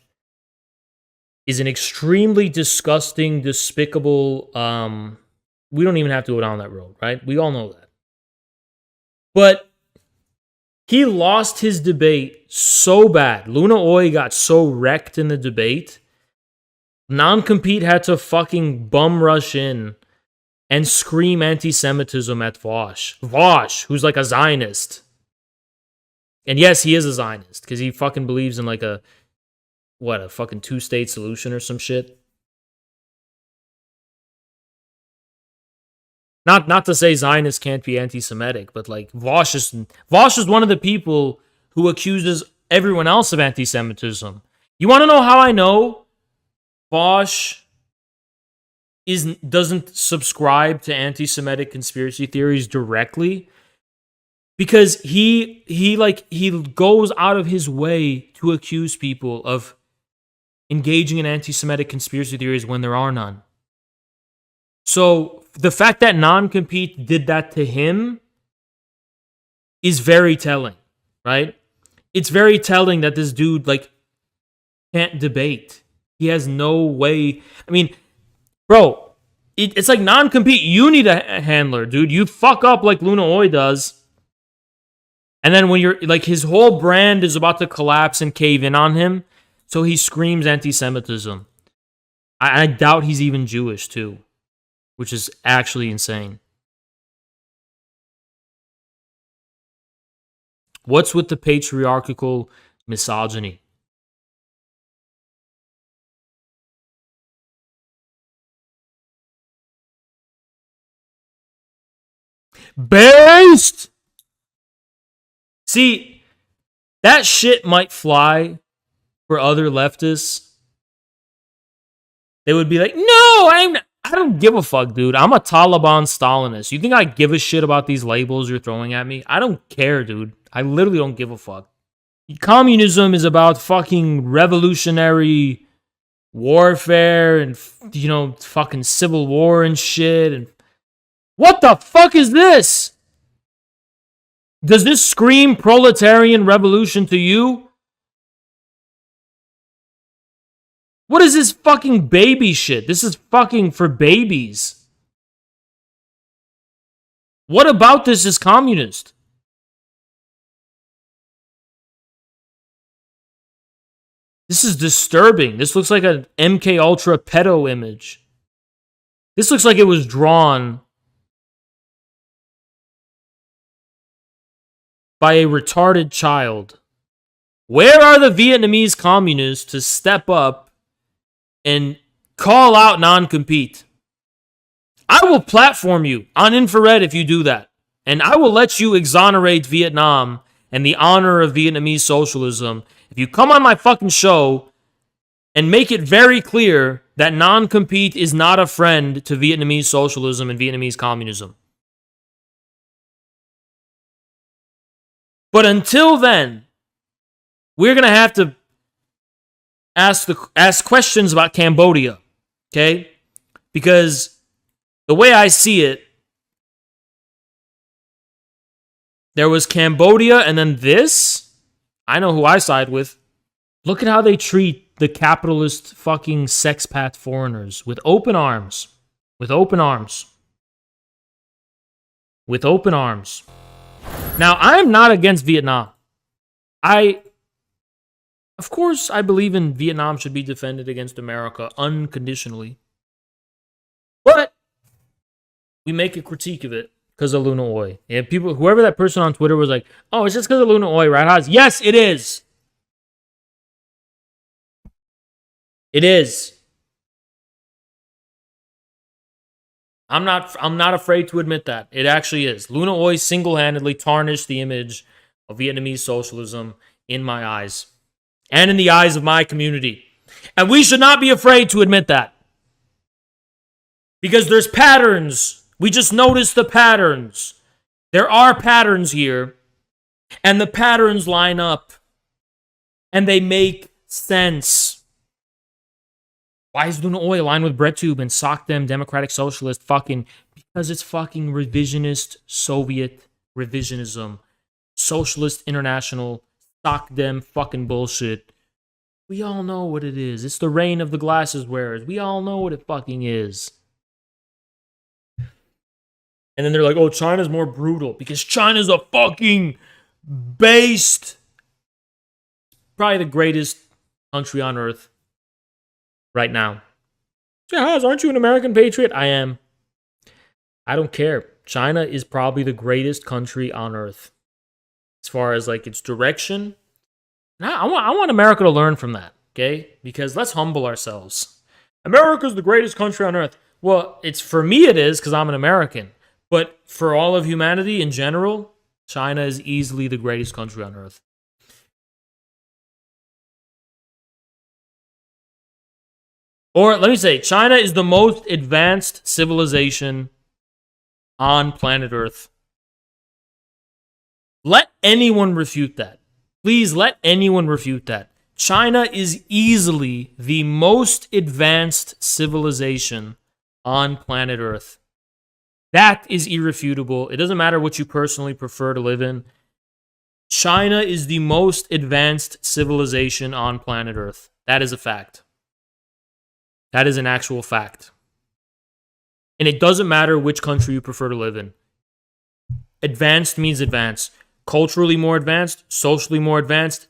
is an extremely disgusting, despicable... we don't even have to go down that road, right? We all know that. But... he lost his debate so bad. Luna Oi got so wrecked in the debate. Non-compete had to fucking bum rush in and scream anti-Semitism at Vosh. Vosh, who's like a Zionist. And yes, he is a Zionist because he fucking believes in like a fucking two-state solution or some shit. Not to say Zionists can't be anti-Semitic, but like Vosh is one of the people who accuses everyone else of anti-Semitism. You want to know how I know Vosh doesn't subscribe to anti-Semitic conspiracy theories directly? Because he goes out of his way to accuse people of engaging in anti-Semitic conspiracy theories when there are none. So the fact that non-compete did that to him is very telling, right? It's very telling that this dude like can't debate. He has no way. I mean, bro, it's like non-compete. You need a handler, dude. You fuck up like Luna Oi does. And then when you're like, his whole brand is about to collapse and cave in on him. So he screams anti-Semitism. I doubt he's even Jewish too, which is actually insane. What's with the patriarchal misogyny? Based! See, that shit might fly for other leftists. They would be like, no, I don't give a fuck, dude. I'm a Taliban Stalinist. You think I give a shit about these labels you're throwing at me? I don't care, dude. I literally don't give a fuck. Communism is about fucking revolutionary warfare and, you know, fucking civil war and shit. And what the fuck is this? Does this scream proletarian revolution to you? What is this fucking baby shit? This is fucking for babies. What about this is communist? This is disturbing. This looks like an MK Ultra pedo image. This looks like it was drawn by a retarded child. Where are the Vietnamese communists to step up and call out non-compete? I will platform you on infrared if you do that. And I will let you exonerate Vietnam and the honor of Vietnamese socialism if you come on my fucking show and make it very clear that non-compete is not a friend to Vietnamese socialism and Vietnamese communism. But until then, we're going to have to ask questions about Cambodia, okay? Because the way I see it, there was Cambodia and then this. I know who I side with. Look at how they treat the capitalist fucking sexpat foreigners with open arms. With open arms. With open arms. Now, I'm not against Vietnam. Of course, I believe in Vietnam should be defended against America unconditionally. But we make a critique of it because of Luna Oi. And people, whoever that person on Twitter was like, oh, it's just because of Luna Oi, right, Haas? Yes, it is. It is. I'm not afraid to admit that. It actually is. Luna Oi single-handedly tarnished the image of Vietnamese socialism in my eyes. And in the eyes of my community. And we should not be afraid to admit that. Because there's patterns. We just noticed the patterns. There are patterns here. And the patterns line up. And they make sense. Why is Luna Oi aligned with BreadTube and sock them democratic socialist fucking? Because it's fucking revisionist Soviet revisionism. Socialist international sock them fucking bullshit. We all know what it is. It's the reign of the glasses wearers. We all know what it fucking is. And then they're like, oh, China's more brutal because China's a fucking based. Probably the greatest country on earth right now. Yeah, aren't you an American patriot? I am. I don't care. China is probably the greatest country on earth. As far as like its direction. And I want America to learn from that, okay? Because let's humble ourselves. America's the greatest country on earth. Well, it's for me it is because I'm an American. But for all of humanity in general, China is easily the greatest country on earth. Or let me say, China is the most advanced civilization on planet Earth. Let anyone refute that. Please let anyone refute that. China is easily the most advanced civilization on planet Earth. That is irrefutable. It doesn't matter what you personally prefer to live in. China is the most advanced civilization on planet Earth. That is a fact. That is an actual fact. And it doesn't matter which country you prefer to live in. Advanced means advanced. Culturally more advanced, socially more advanced,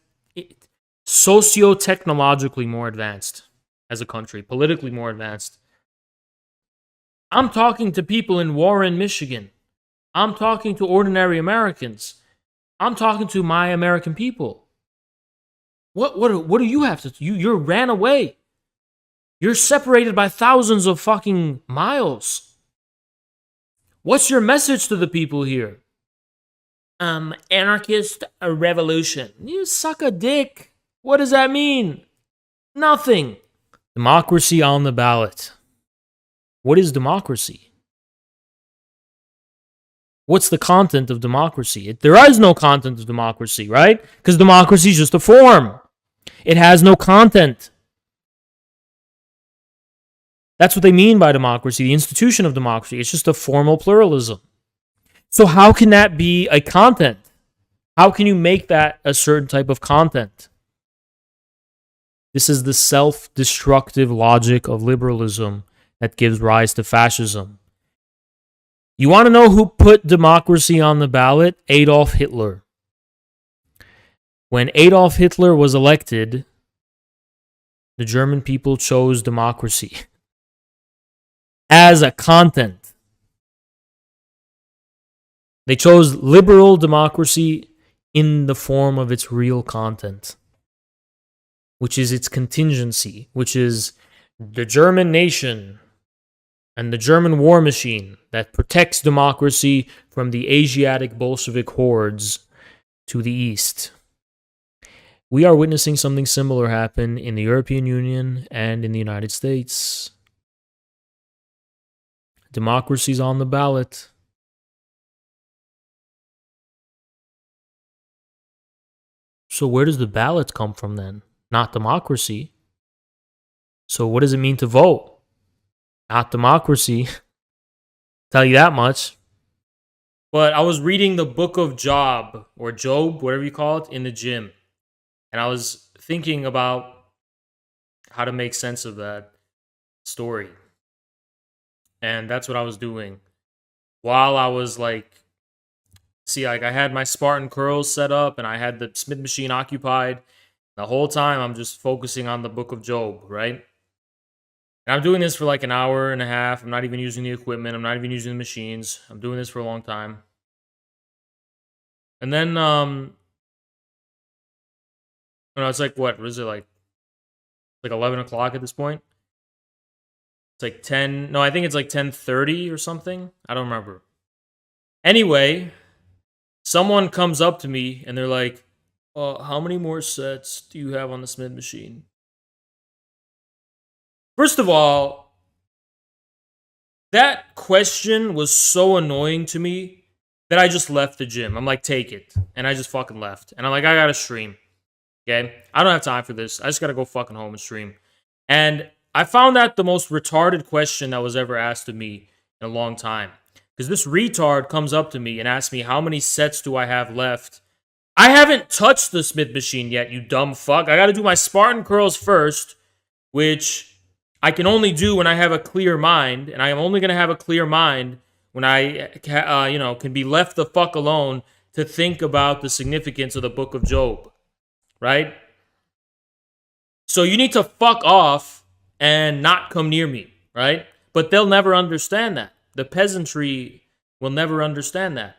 socio-technologically more advanced as a country, politically more advanced. I'm talking to people in Warren, Michigan. I'm talking to ordinary Americans. I'm talking to my American people. What do you have to do? You ran away. You're separated by thousands of fucking miles. What's your message to the people here? Anarchist revolution. You suck a dick. What does that mean? Nothing. Democracy on the ballot. What is democracy? What's the content of democracy? There is no content of democracy, right? Because democracy is just a form. It has no content. That's what they mean by democracy, the institution of democracy. It's just a formal pluralism. So how can that be a content? How can you make that a certain type of content? This is the self-destructive logic of liberalism that gives rise to fascism. You want to know who put democracy on the ballot? Adolf Hitler. When Adolf Hitler was elected, the German people chose democracy as a content. They chose liberal democracy in the form of its real content, which is its contingency, which is the German nation and the German war machine that protects democracy from the Asiatic Bolshevik hordes to the east. We are witnessing something similar happen in the European Union and in the United States. Democracy's on the ballot. So where does the ballot come from then? Not democracy. So what does it mean to vote? Not democracy. Tell you that much. But I was reading the book of Job, or Job, whatever you call it, in the gym. And I was thinking about how to make sense of that story. And that's what I was doing. While I was like, I had my Spartan curls set up and I had the Smith machine occupied. The whole time I'm just focusing on the book of Job, right? And I'm doing this for like an hour and a half. I'm not even using the equipment. I'm not even using the machines. I'm doing this for a long time. And then, it's like, what is it like 11 o'clock at this point? It's like 10. No, I think it's like 10:30 or something. I don't remember. Anyway, someone comes up to me and they're like, how many more sets do you have on the Smith machine? First of all, that question was so annoying to me that I just left the gym. I'm like, take it. And I just fucking left. And I'm like, I gotta stream. Okay? I don't have time for this. I just gotta go fucking home and stream. And I found that the most retarded question that was ever asked of me in a long time. Because this retard comes up to me and asks me, how many sets do I have left? I haven't touched the Smith machine yet, you dumb fuck. I gotta do my Spartan curls first, which I can only do when I have a clear mind, and I am only going to have a clear mind when I, can be left the fuck alone to think about the significance of the book of Job, right? So you need to fuck off and not come near me, right? But they'll never understand that. The peasantry will never understand that.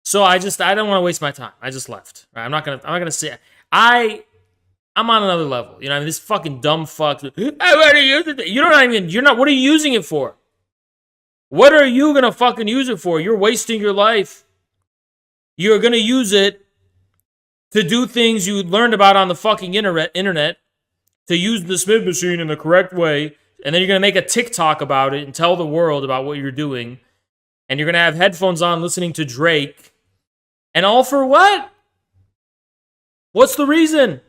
So I don't want to waste my time. I just left. Right? I'm not gonna say I'm on another level. This fucking dumb fuck. What are you using it for? What are you gonna fucking use it for? You're wasting your life. You're gonna use it to do things you learned about on the fucking internet, to use the Smith machine in the correct way, and then you're gonna make a TikTok about it and tell the world about what you're doing, and you're gonna have headphones on listening to Drake, and all for what? What's the reason?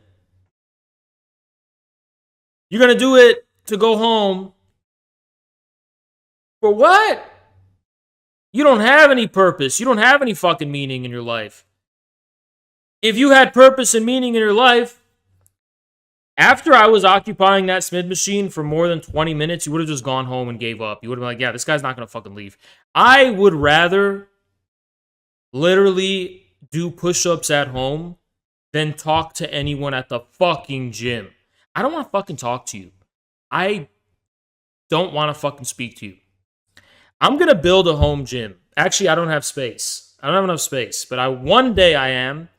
You're going to do it to go home. For what? You don't have any purpose. You don't have any fucking meaning in your life. If you had purpose and meaning in your life, After I was occupying that Smith machine for more than 20 minutes, you would have just gone home and gave up. You would have been like, yeah, this guy's not going to fucking leave. I would rather literally do push-ups at home than talk to anyone at the fucking gym. I don't want to fucking talk to you. I don't want to fucking speak to you. I'm going to build a home gym. Actually, I don't have space. I don't have enough space, but one day I am.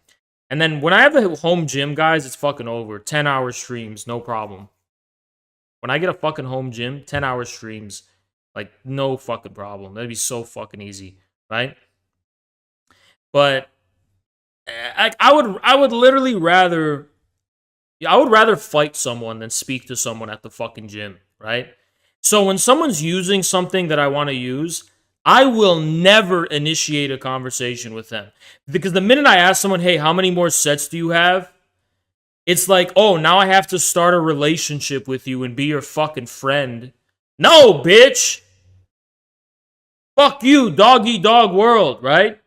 And then when I have a home gym, guys, it's fucking over. 10-hour streams, no problem. When I get a fucking home gym, 10-hour streams, like, no fucking problem. That'd be so fucking easy, right? But I would literally rather... I would rather fight someone than speak to someone at the fucking gym, right? So when someone's using something that I want to use, I will never initiate a conversation with them. Because the minute I ask someone, hey, how many more sets do you have? It's like, oh, now I have to start a relationship with you and be your fucking friend. No, bitch! Fuck you, dog-eat-dog world, right?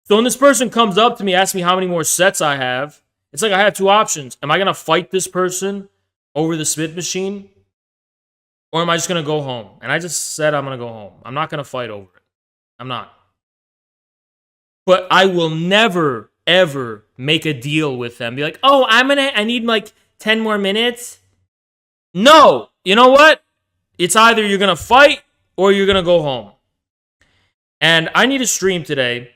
So when this person comes up to me, asks me how many more sets I have, it's like I have two options. Am I going to fight this person over the Smith machine? Or am I just going to go home? And I just said I'm going to go home. I'm not going to fight over it. I'm not. But I will never, ever make a deal with them. Be like, oh, I need like 10 more minutes. No. You know what? It's either you're going to fight or you're going to go home. And I need a stream today.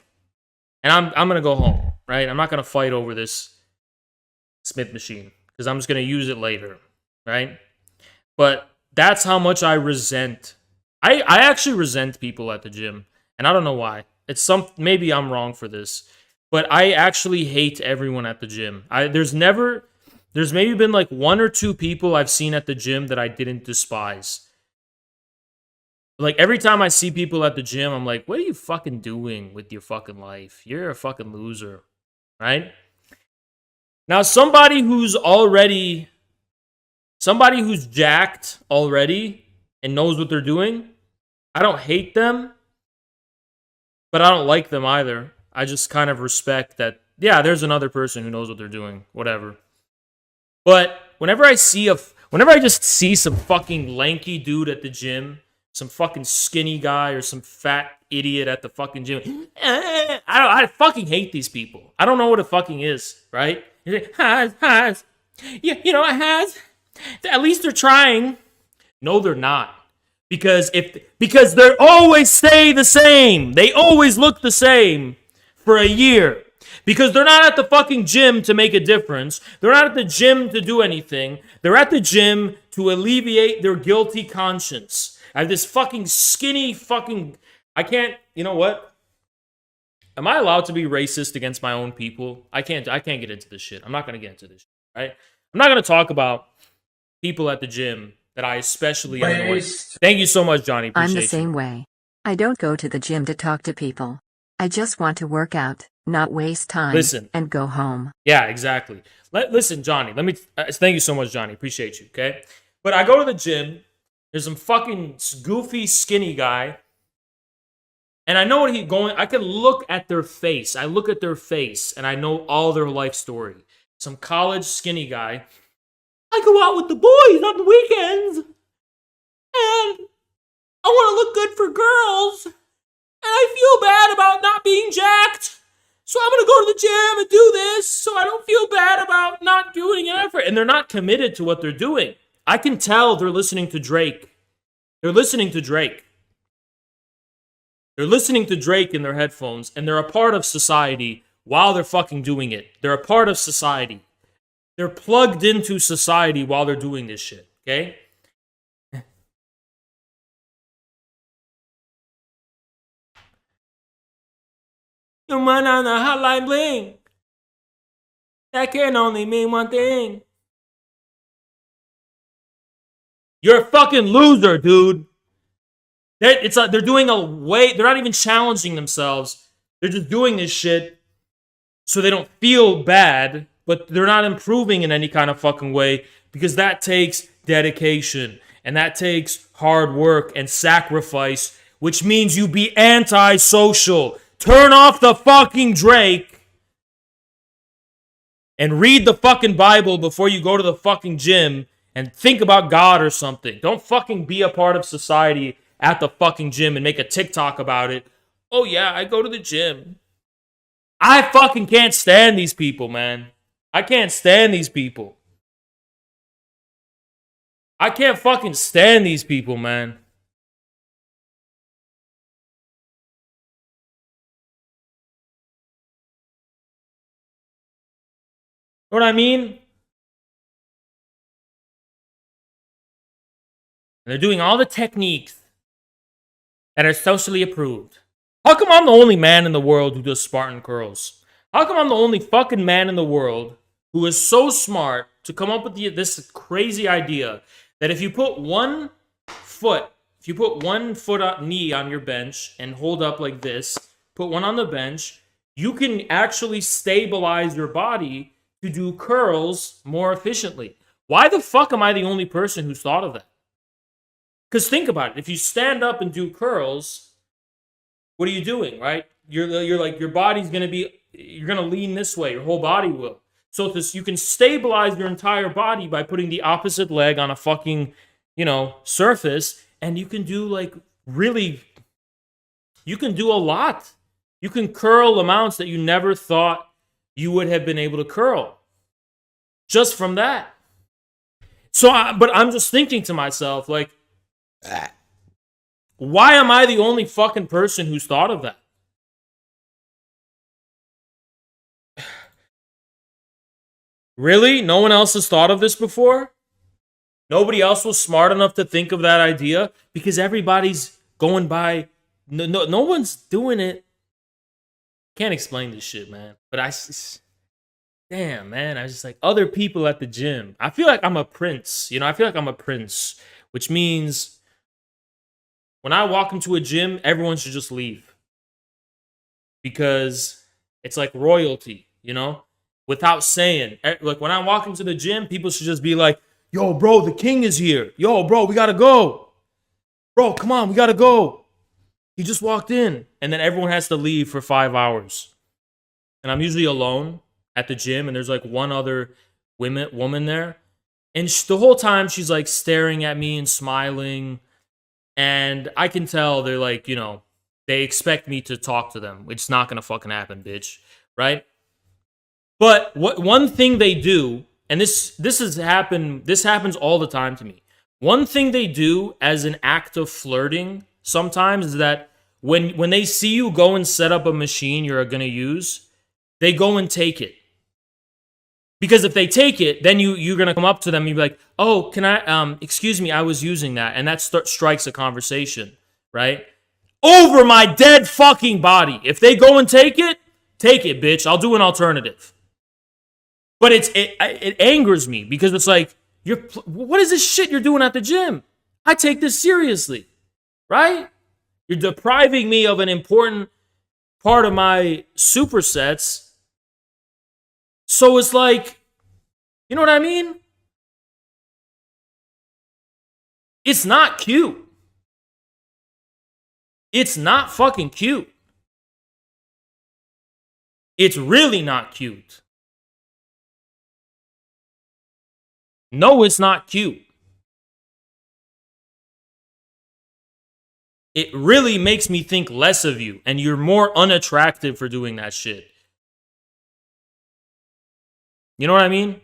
And I'm going to go home, right? I'm not going to fight over this Smith machine because I'm just going to use it later, right? But that's how much I resent. I actually resent people at the gym, and I don't know why. Maybe I'm wrong for this, but I actually hate everyone at the gym. There's maybe been like one or two people I've seen at the gym that I didn't despise. Like every time I see people at the gym, I'm like, what are you fucking doing with your fucking life? You're a fucking loser, right? Now, somebody who's jacked already and knows what they're doing, I don't hate them, but I don't like them either. I just kind of respect that, yeah, there's another person who knows what they're doing, whatever. But whenever I just see some fucking lanky dude at the gym, some fucking skinny guy or some fat idiot at the fucking gym, I fucking hate these people. I don't know what it fucking is, right? You're like, Has. Yeah, you know, Has. At least they're trying. No, they're not. Because they always stay the same. They always look the same for a year. Because they're not at the fucking gym to make a difference. They're not at the gym to do anything. They're at the gym to alleviate their guilty conscience. I have this fucking skinny fucking... I can't... You know what? Am I allowed to be racist against my own people? I can't get into this shit. I'm not going to get into this shit, right? I'm not going to talk about people at the gym that I especially annoy. Thank you so much, Johnny. Appreciate I'm the same way. I don't go to the gym to talk to people. I just want to work out, not waste time, and go home. Yeah, exactly. Listen, Johnny, thank you so much, Johnny. Appreciate you, okay? But I go to the gym. There's some fucking goofy, skinny guy. And I know what he's going... I can look at their face. I look at their face, and I know all their life story. Some college skinny guy. I go out with the boys on the weekends, and I want to look good for girls, and I feel bad about not being jacked. So I'm going to go to the gym and do this so I don't feel bad about not doing an effort. And they're not committed to what they're doing. I can tell they're listening to Drake. They're listening to Drake. They're listening to Drake in their headphones, and they're a part of society while they're fucking doing it. They're a part of society. They're plugged into society while they're doing this shit, okay? Your man on the hotline bling. That can only mean one thing. You're a fucking loser, dude. They're doing they're not even challenging themselves. They're just doing this shit so they don't feel bad, but they're not improving in any kind of fucking way because that takes dedication and that takes hard work and sacrifice, which means you be antisocial. Turn off the fucking Drake And read the fucking Bible before you go to the fucking gym and think about God or something. Don't fucking be a part of society at the fucking gym and make a TikTok about it. Oh yeah, I go to the gym. I fucking can't stand these people, man. I can't stand these people. I can't fucking stand these people, man. Know what I mean? And they're doing all the techniques that are socially approved. How come I'm the only man in the world who does Spartan curls? How come I'm the only fucking man in the world who is so smart to come up with this crazy idea that if you put one foot knee on your bench and hold up like this, put one on the bench, you can actually stabilize your body to do curls more efficiently. Why the fuck am I the only person who's thought of that? Because think about it. If you stand up and do curls, what are you doing, right? You're like, your body's going to be, you're going to lean this way. Your whole body will. So you can stabilize your entire body by putting the opposite leg on a fucking, surface. And you can do you can do a lot. You can curl amounts that you never thought you would have been able to curl. Just from that. But I'm just thinking to myself, like, why am I the only fucking person who's thought of that? Really? No one else has thought of this before? Nobody else was smart enough to think of that idea? Because everybody's going by... No one's doing it. Can't explain this shit, man. But damn, man. I was just like, other people at the gym. I feel like I'm a prince. I feel like I'm a prince. Which means... when I walk into a gym, everyone should just leave. Because it's like royalty, Without saying. Like, when I walk into the gym, people should just be like, yo, bro, the king is here. Yo, bro, we gotta go. Bro, come on, we gotta go. He just walked in. And then everyone has to leave for 5 hours. And I'm usually alone at the gym, and there's like one other woman there. And the whole time, she's like staring at me and smiling. And I can tell they're like, they expect me to talk to them. It's not going to fucking happen, bitch. Right? But one thing they do, and this happens all the time to me. One thing they do as an act of flirting sometimes is that when they see you go and set up a machine you're going to use, they go and take it. Because if they take it, then you're going to come up to them and you'll be like, oh, can I, excuse me, I was using that. And that strikes a conversation, right? Over my dead fucking body. If they go and take it, bitch. I'll do an alternative. But it angers me because it's like, what is this shit you're doing at the gym? I take this seriously, right? You're depriving me of an important part of my supersets. So it's like, you know what I mean? It's not cute. It's not fucking cute. It's really not cute. No, it's not cute. It really makes me think less of you, and you're more unattractive for doing that shit. You know what I mean?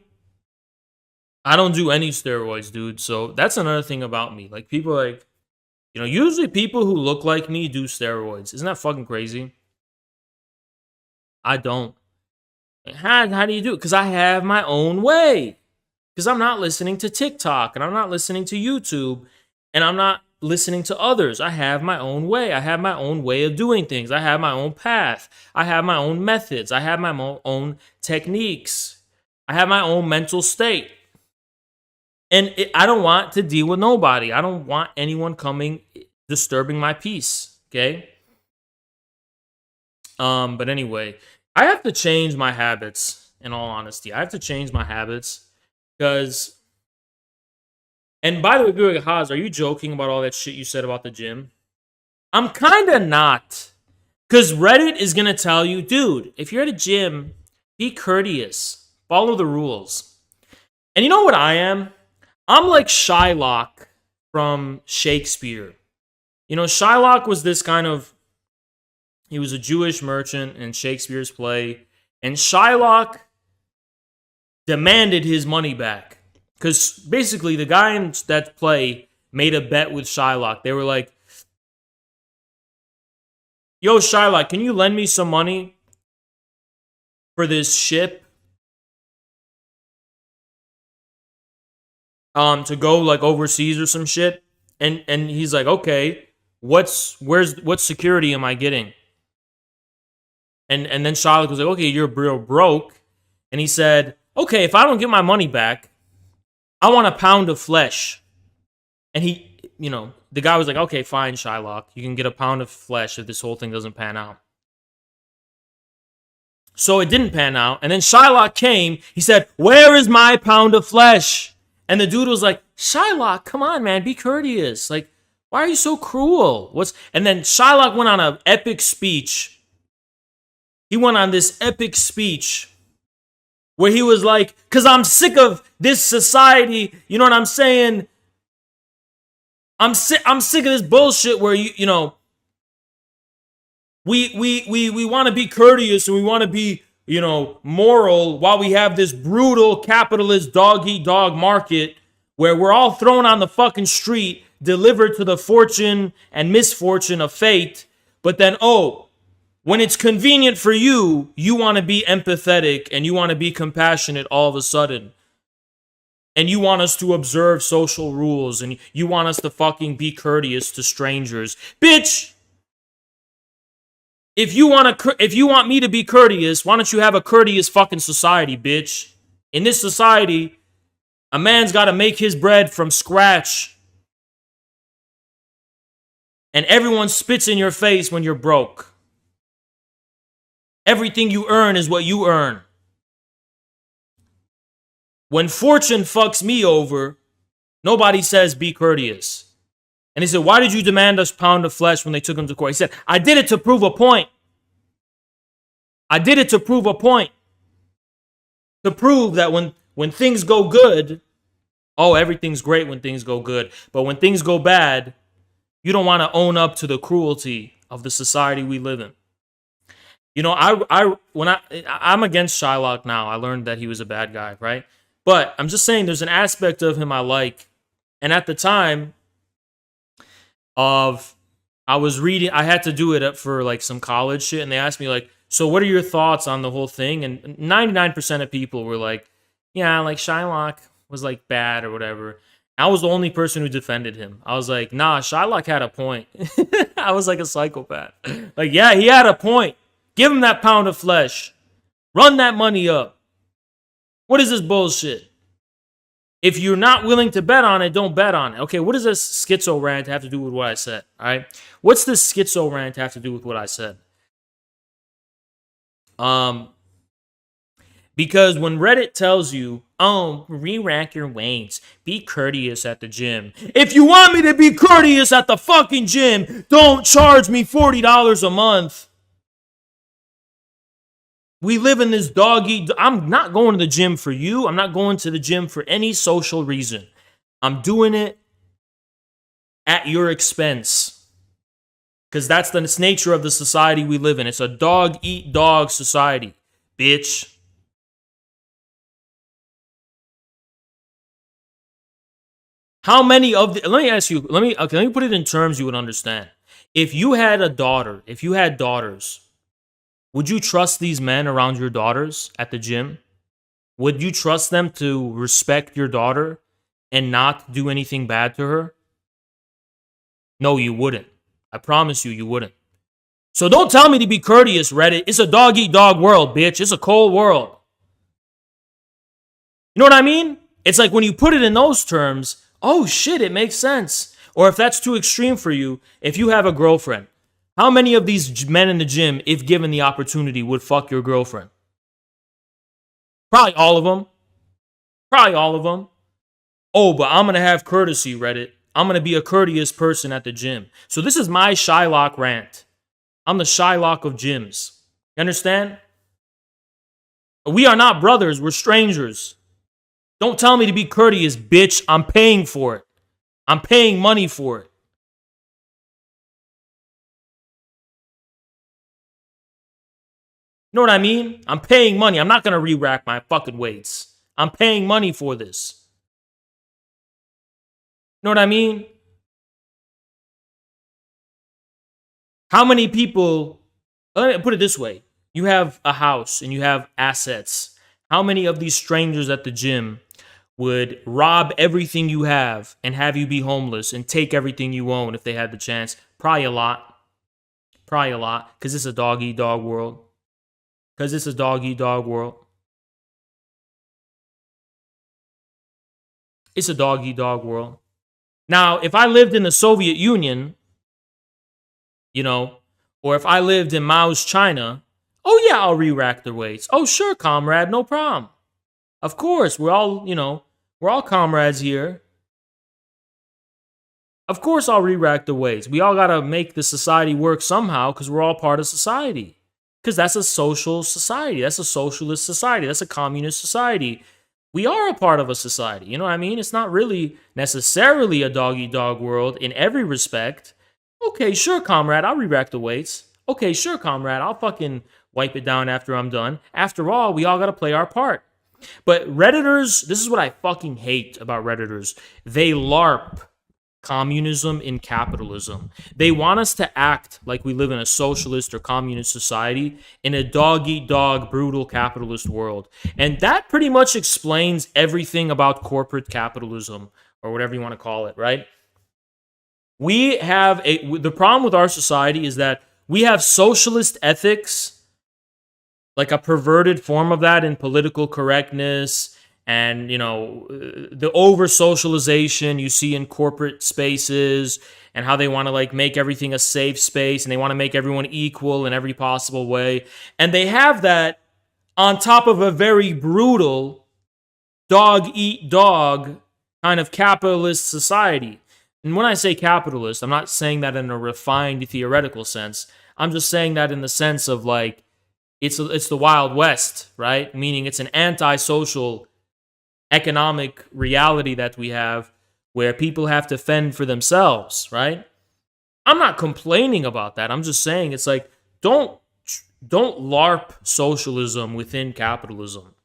I don't do any steroids, dude. So that's another thing about me. Like, people like, usually people who look like me do steroids. Isn't that fucking crazy? I don't. How do you do it? Because I have my own way. Because I'm not listening to TikTok, and I'm not listening to YouTube, and I'm not listening to others. I have my own way. I have my own way of doing things. I have my own path. I have my own methods. I have my own techniques. I have my own mental state. And I don't want to deal with nobody. I don't want anyone coming, disturbing my peace. Okay? But anyway, I have to change my habits, in all honesty. I have to change my habits. Because, and by the way, people are like, Haas, are you joking about all that shit you said about the gym? I'm kind of not. Because Reddit is going to tell you, dude, if you're at a gym, be courteous. Follow the rules. And you know what I am? I'm like Shylock from Shakespeare. You know, Shylock was this kind of, he was a Jewish merchant in Shakespeare's play. And Shylock demanded his money back. Because basically the guy in that play made a bet with Shylock. They were like, yo, Shylock, can you lend me some money for this ship? To go like overseas or some shit. And he's like, okay, what security am I getting? And then Shylock was like, okay, you're real broke. And he said, okay, if I don't get my money back, I want a pound of flesh. And he, you know, the guy was like, okay, fine, Shylock. You can get a pound of flesh if this whole thing doesn't pan out. So it didn't pan out. And then Shylock came. He said, where is my pound of flesh? And the dude was like, Shylock, come on, man, be courteous. Like, why are you so cruel? And then Shylock went on an epic speech. He went on this epic speech where he was like, because I'm sick of this society. You know what I'm saying? I'm sick of this bullshit where you know, we want to be courteous and we want to be, you know, moral while we have this brutal capitalist dog-eat-dog market where we're all thrown on the fucking street, delivered to the fortune and misfortune of fate. But then, when it's convenient for you, you want to be empathetic and you want to be compassionate all of a sudden. And you want us to observe social rules and you want us to fucking be courteous to strangers. Bitch! If you want me to be courteous, why don't you have a courteous fucking society, bitch? In this society, a man's got to make his bread from scratch. And everyone spits in your face when you're broke. Everything you earn is what you earn. When fortune fucks me over, nobody says be courteous. And he said, why did you demand a pound of flesh when they took him to court? He said, I did it to prove a point. I did it to prove a point. To prove that when things go good, everything's great when things go good. But when things go bad, you don't want to own up to the cruelty of the society we live in. You know, I'm against Shylock now. I learned that he was a bad guy, right? But I'm just saying there's an aspect of him I like. And at the time I was reading, I had to do it for like some college shit. And they asked me like, so what are your thoughts on the whole thing? And 99% of people were like, yeah, like Shylock was like bad or whatever. I was the only person who defended him. I was like, nah, Shylock had a point. I was like a psychopath. Like, yeah, he had a point. Give him that pound of flesh. Run that money up. What is this bullshit? If you're not willing to bet on it, don't bet on it. Okay, what does this schizo rant have to do with what I said? All right? What's this schizo rant have to do with what I said? Because when Reddit tells you, re-rack your weights, be courteous at the gym. If you want me to be courteous at the fucking gym, don't charge me $40 a month. We live in this I'm not going to the gym for you. I'm not going to the gym for any social reason. I'm doing it at your expense. Because that's the nature of the society we live in. It's a dog-eat-dog society, bitch. How many of the... Let me ask you... Let me put it in terms you would understand. If you had daughters... Would you trust these men around your daughters at the gym? Would you trust them to respect your daughter and not do anything bad to her? No, you wouldn't. I promise you, you wouldn't. So don't tell me to be courteous, Reddit. It's a dog-eat-dog world, bitch. It's a cold world. You know what I mean? It's like when you put it in those terms, oh shit, it makes sense. Or if that's too extreme for you, if you have a girlfriend, how many of these men in the gym, if given the opportunity, would fuck your girlfriend? Probably all of them. Probably all of them. Oh, but I'm going to have courtesy, Reddit. I'm going to be a courteous person at the gym. So this is my Shylock rant. I'm the Shylock of gyms. You understand? We are not brothers. We're strangers. Don't tell me to be courteous, bitch. I'm paying for it. I'm paying money for it. You know what I mean? I'm paying money. I'm not going to re-rack my fucking weights. I'm paying money for this. You know what I mean? How many people, let me put it this way. You have a house and you have assets. How many of these strangers at the gym would rob everything you have and have you be homeless and take everything you own if they had the chance? Probably a lot. Probably a lot. Because it's a dog-eat-dog world. Because it's a dog-eat-dog world. It's a dog-eat-dog world. Now, if I lived in the Soviet Union, you know, or if I lived in Mao's China, oh yeah, I'll re-rack their weights. Oh sure, comrade, no problem. Of course, we're all, you know, we're all comrades here. Of course I'll re-rack the weights. We all gotta make the society work somehow because we're all part of society. Because that's a social society. That's a socialist society. That's a communist society. We are a part of a society. You know what I mean? It's not really necessarily a dog-eat-dog world in every respect. Okay, sure, comrade, I'll re-rack the weights. Okay, sure, comrade, I'll fucking wipe it down after I'm done. After all, we all gotta play our part. But Redditors, this is what I fucking hate about Redditors. They LARP communism in capitalism. They want us to act like we live in a socialist or communist society in a dog-eat-dog, brutal capitalist world. And that pretty much explains everything about corporate capitalism, or whatever you want to call it, right? We have the problem with our society is that we have socialist ethics, like a perverted form of that in political correctness and, you know, the over-socialization you see in corporate spaces and how they want to, like, make everything a safe space and they want to make everyone equal in every possible way. And they have that on top of a very brutal dog-eat-dog kind of capitalist society. And when I say capitalist, I'm not saying that in a refined theoretical sense. I'm just saying that in the sense of, like, it's the Wild West, right? Meaning it's an anti-social economic reality that we have where people have to fend for themselves, right? I'm not complaining about that. I'm just saying it's like, don't LARP socialism within capitalism.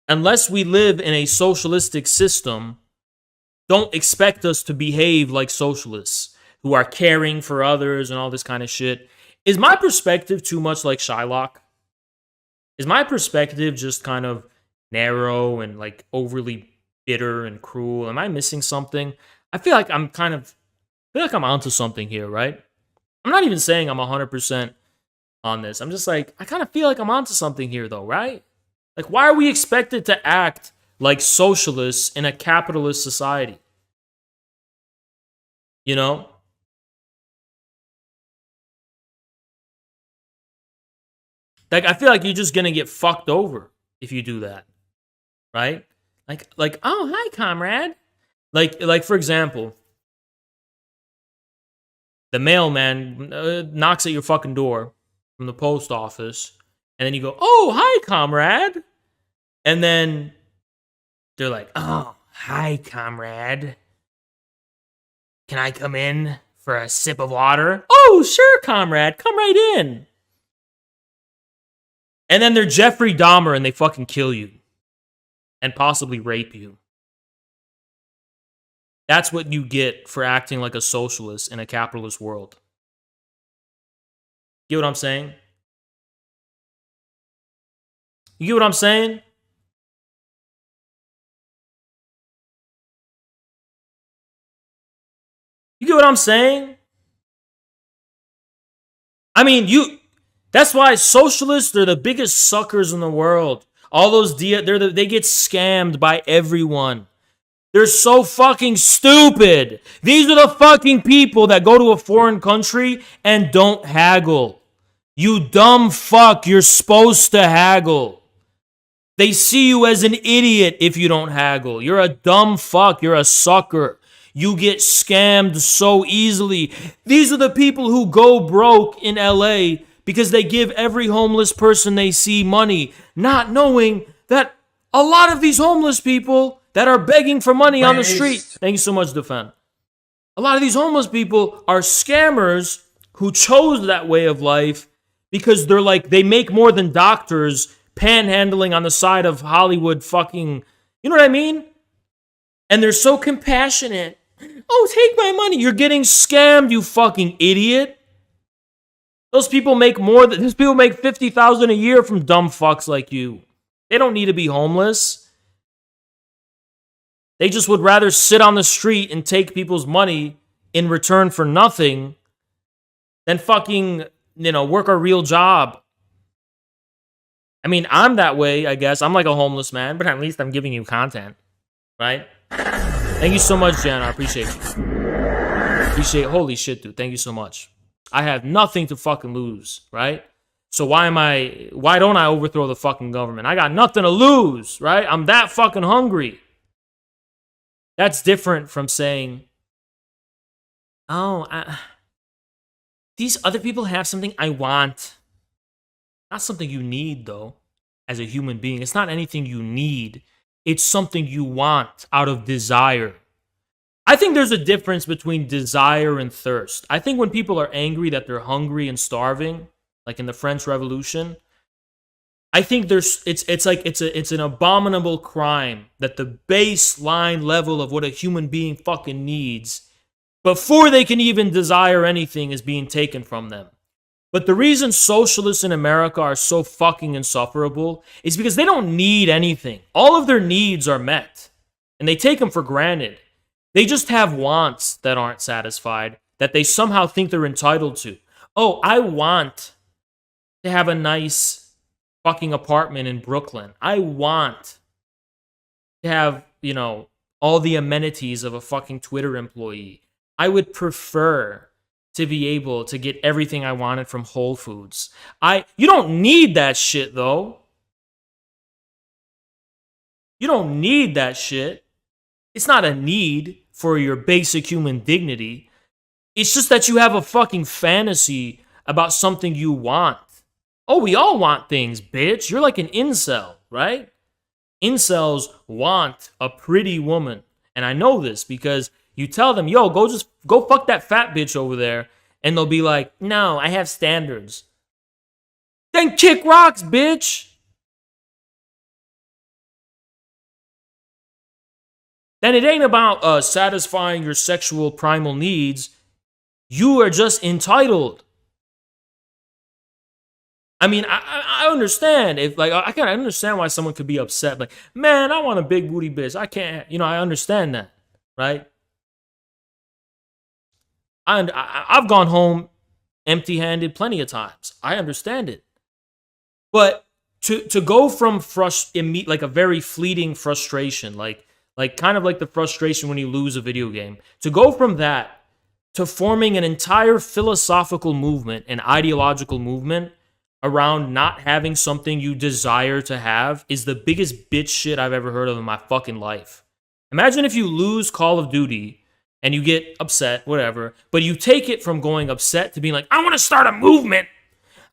Unless we live in a socialistic system, don't expect us to behave like socialists who are caring for others and all this kind of shit. Is my perspective too much like Shylock? Is my perspective just kind of narrow and like overly bitter and cruel? Am I missing something? I feel like I'm onto something here, right? I'm not even saying I'm 100% on this. I'm just like, I kind of feel like I'm onto something here though, right? Like, why are we expected to act like socialists in a capitalist society? You know? Like, I feel like you're just gonna get fucked over if you do that, right? Like, oh, hi, comrade. Like for example, the mailman knocks at your fucking door from the post office, and then you go, oh, hi, comrade. And then they're like, oh, hi, comrade. Can I come in for a sip of water? Oh, sure, comrade. Come right in. And then they're Jeffrey Dahmer and they fucking kill you. And possibly rape you. That's what you get for acting like a socialist in a capitalist world. You get what I'm saying? You get what I'm saying? You get what I'm saying? I mean, that's why socialists are the biggest suckers in the world. All those they get scammed by everyone. They're so fucking stupid. These are the fucking people that go to a foreign country and don't haggle. You dumb fuck, you're supposed to haggle. They see you as an idiot if you don't haggle. You're a dumb fuck, you're a sucker. You get scammed so easily. These are the people who go broke in LA because they give every homeless person they see money, not knowing that a lot of these homeless people that are begging for money on the street. Thank you so much, Defend. A lot of these homeless people are scammers who chose that way of life because they're like, they make more than doctors panhandling on the side of Hollywood fucking, you know what I mean? And they're so compassionate. Oh, take my money. You're getting scammed, you fucking idiot. Those people make those people make $50,000 a year from dumb fucks like you. They don't need to be homeless. They just would rather sit on the street and take people's money in return for nothing than fucking, work a real job. I mean, I'm that way, I guess. I'm like a homeless man, but at least I'm giving you content, right? Thank you so much, Jen. I appreciate you. Holy shit, dude. Thank you so much. I have nothing to fucking lose, right? So why don't I overthrow the fucking government? I got nothing to lose, right? I'm that fucking hungry. That's different from saying, these other people have something I want. Not something you need, though, as a human being. It's not anything you need. It's something you want out of desire. I think there's a difference between desire and thirst. I think when people are angry that they're hungry and starving, like in the French Revolution, I think it's an abominable crime that the baseline level of what a human being fucking needs before they can even desire anything is being taken from them. But the reason socialists in America are so fucking insufferable is because they don't need anything. All of their needs are met, and they take them for granted. They just have wants that aren't satisfied, that they somehow think they're entitled to. Oh, I want to have a nice fucking apartment in Brooklyn. I want to have, all the amenities of a fucking Twitter employee. I would prefer to be able to get everything I wanted from Whole Foods. You don't need that shit, though. You don't need that shit. It's not a need for your basic human dignity. It's just that you have a fucking fantasy about something you want. Oh, we all want things, bitch. You're like an incel, right? Incels want a pretty woman. And I know this because you tell them, yo, go fuck that fat bitch over there. And they'll be like, no, I have standards. Then kick rocks, bitch. Then it ain't about satisfying your sexual primal needs. You are just entitled. I mean, I understand I kind of understand why someone could be upset. Like, man, I want a big booty bitch. I can't, I understand that, right? I've gone home empty-handed plenty of times. I understand it. But to go from like a very fleeting frustration, like kind of like the frustration when you lose a video game, to go from that to forming an entire philosophical movement, an ideological movement around not having something you desire to have is the biggest bitch shit I've ever heard of in my fucking life. Imagine if you lose Call of Duty and you get upset, whatever, but you take it from going upset to being like, I want to start a movement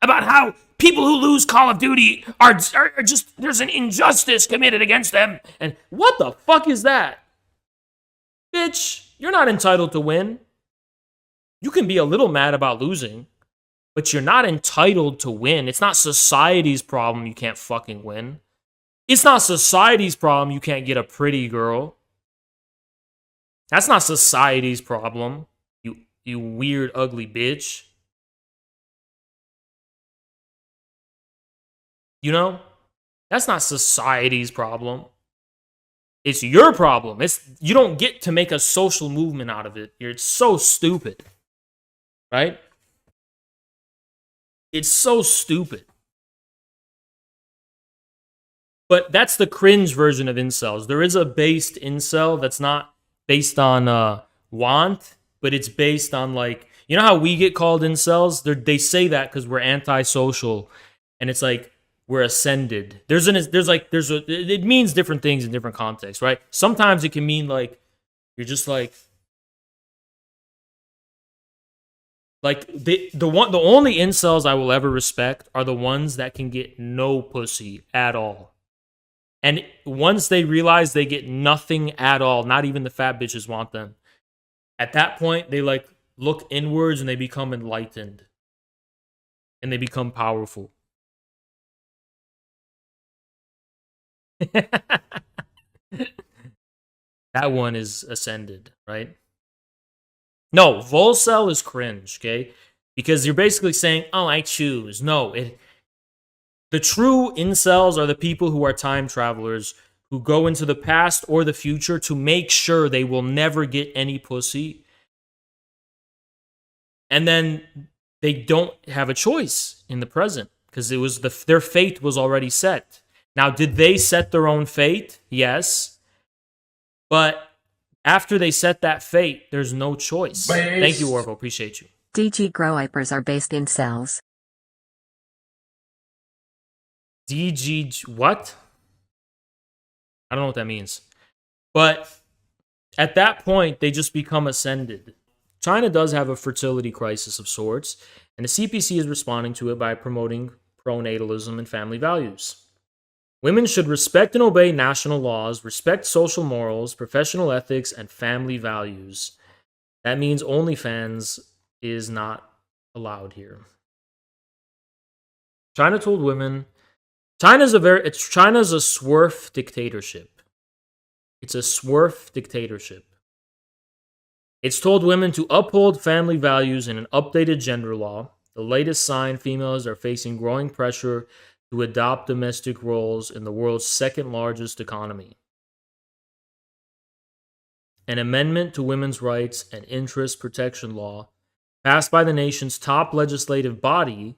about how people who lose Call of Duty are just, there's an injustice committed against them. And what the fuck is that? Bitch, you're not entitled to win. You can be a little mad about losing, but you're not entitled to win. It's not society's problem you can't fucking win. It's not society's problem you can't get a pretty girl. That's not society's problem, you weird, ugly bitch. That's not society's problem. It's your problem. You don't get to make a social movement out of it. It's so stupid. Right? It's so stupid. But that's the cringe version of incels. There is a based incel that's not based on want, but it's based on like, you know how we get called incels? They say that because we're antisocial, and it's like we're ascended. It means different things in different contexts, right? Sometimes it can mean like you're just like Like the only incels I will ever respect are the ones that can get no pussy at all. And once they realize they get nothing at all, not even the fat bitches want them, at that point they like look inwards and they become enlightened. And they become powerful. That one is ascended, right? No, Volcel is cringe, okay? Because you're basically saying, oh, I choose. No, the true incels are the people who are time travelers who go into the past or the future to make sure they will never get any pussy. And then they don't have a choice in the present because it was their fate was already set. Now, did they set their own fate? Yes. But after they set that fate, there's no choice. Thank you, Orvo. Appreciate you. DG grow wipers are based in cells. DG what? I don't know what that means. But at that point, they just become ascended. China does have a fertility crisis of sorts, and the CPC is responding to it by promoting pronatalism and family values. Women should respect and obey national laws, respect social morals, professional ethics, and family values. That means OnlyFans is not allowed here. China told women, China's a swerf dictatorship. It's a swerf dictatorship. It's told women to uphold family values in an updated gender law. The latest sign, females are facing growing pressure to adopt domestic roles in the world's second largest economy. An amendment to women's rights and interest protection law, passed by the nation's top legislative body,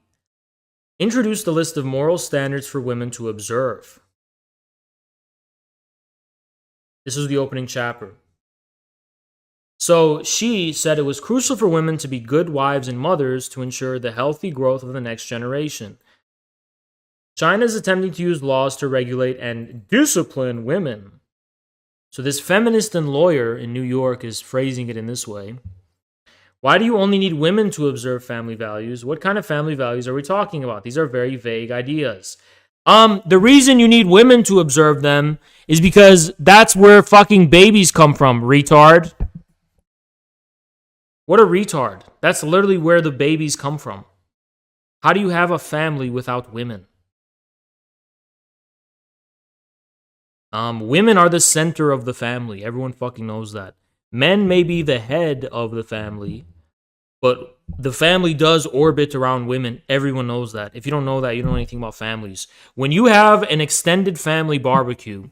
introduced a list of moral standards for women to observe. This is the opening chapter. So she said it was crucial for women to be good wives and mothers to ensure the healthy growth of the next generation. China is attempting to use laws to regulate and discipline women. So this feminist and lawyer in New York is phrasing it in this way. Why do you only need women to observe family values? What kind of family values are we talking about? These are very vague ideas. The reason you need women to observe them is because that's where fucking babies come from, retard. What a retard. That's literally where the babies come from. How do you have a family without women? Women are the center of the family. Everyone fucking knows that. Men may be the head of the family, but the family does orbit around women. Everyone knows that. If you don't know that, you don't know anything about families. When you have an extended family barbecue,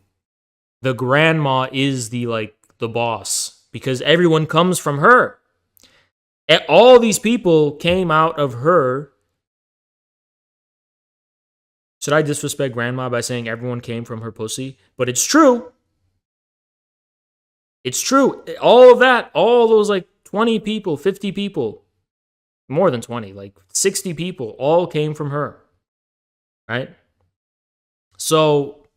the grandma is the boss because everyone comes from her. All these people came out of her. Should I disrespect grandma by saying everyone came from her pussy? But it's true. It's true. All of that, all those 20 people, 50 people, more than 20, 60 people, all came from her. Right? So,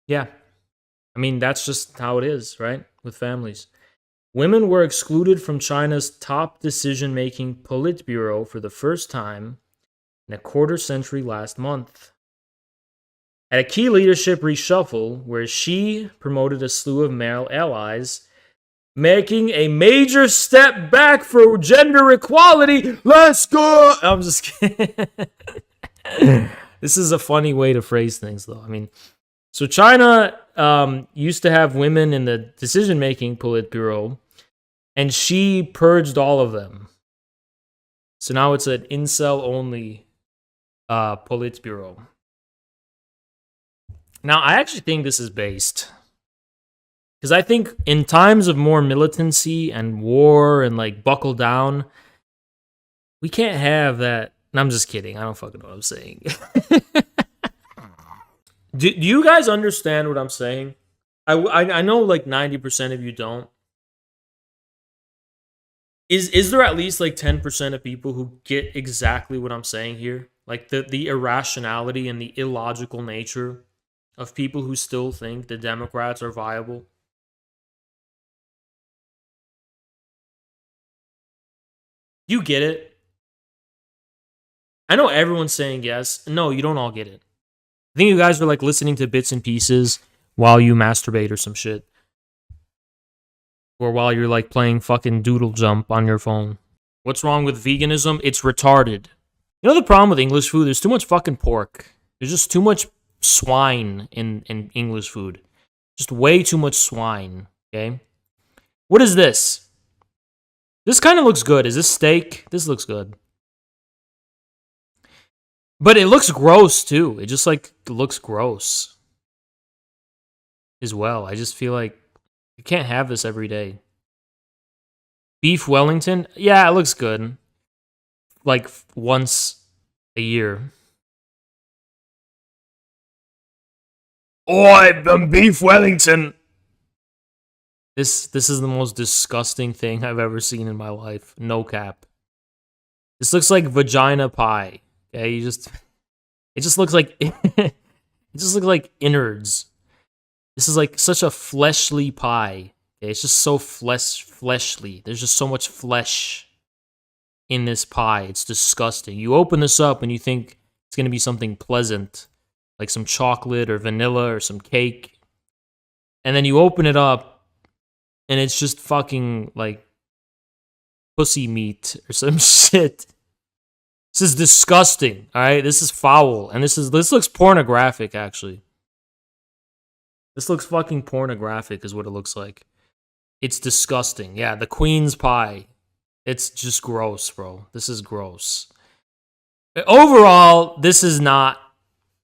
yeah. I mean, that's just how it is, right? With families. Women were excluded from China's top decision-making Politburo for the first time in a quarter century last month. At a key leadership reshuffle, where Xi promoted a slew of male allies, making a major step back for gender equality. Let's go! I'm just kidding. This is a funny way to phrase things, though. I mean, so China used to have women in the decision-making Politburo, and Xi purged all of them. So now it's an incel-only Politburo. Now, I actually think this is based. Because I think in times of more militancy and war and buckle down, we can't have that. No, I'm just kidding. I don't fucking know what I'm saying. Do you guys understand what I'm saying? I know 90% of you don't. Is there at least 10% of people who get exactly what I'm saying here? The irrationality and the illogical nature of people who still think the Democrats are viable? You get it. I know everyone's saying yes. No, you don't all get it. I think you guys are like listening to bits and pieces while you masturbate or some shit. Or while you're like playing fucking doodle jump on your phone. What's wrong with veganism? It's retarded. You know the problem with English food? There's too much fucking pork. There's just too much swine in English food. Just way too much swine, okay? What is this? This kind of looks good. Is this steak? This looks good. But it looks gross, too. It just, like, looks gross as well. I just feel like you can't have this every day. Beef Wellington? Yeah, it looks good. Like, once a year. Oi, Beef Wellington! This is the most disgusting thing I've ever seen in my life. No cap. This looks like vagina pie. Okay, it just looks like it just looks like innards. This is like such a fleshly pie. Okay, it's just so fleshly. There's just so much flesh in this pie. It's disgusting. You open this up and you think it's gonna be something pleasant, like some chocolate or vanilla or some cake, and then you open it up and it's just fucking like pussy meat or some shit. This is disgusting, all right? This is foul, and this looks pornographic, actually. This looks fucking pornographic is what it looks like. It's disgusting. Yeah, the Queen's pie. It's just gross, bro. This is gross. Overall, this is not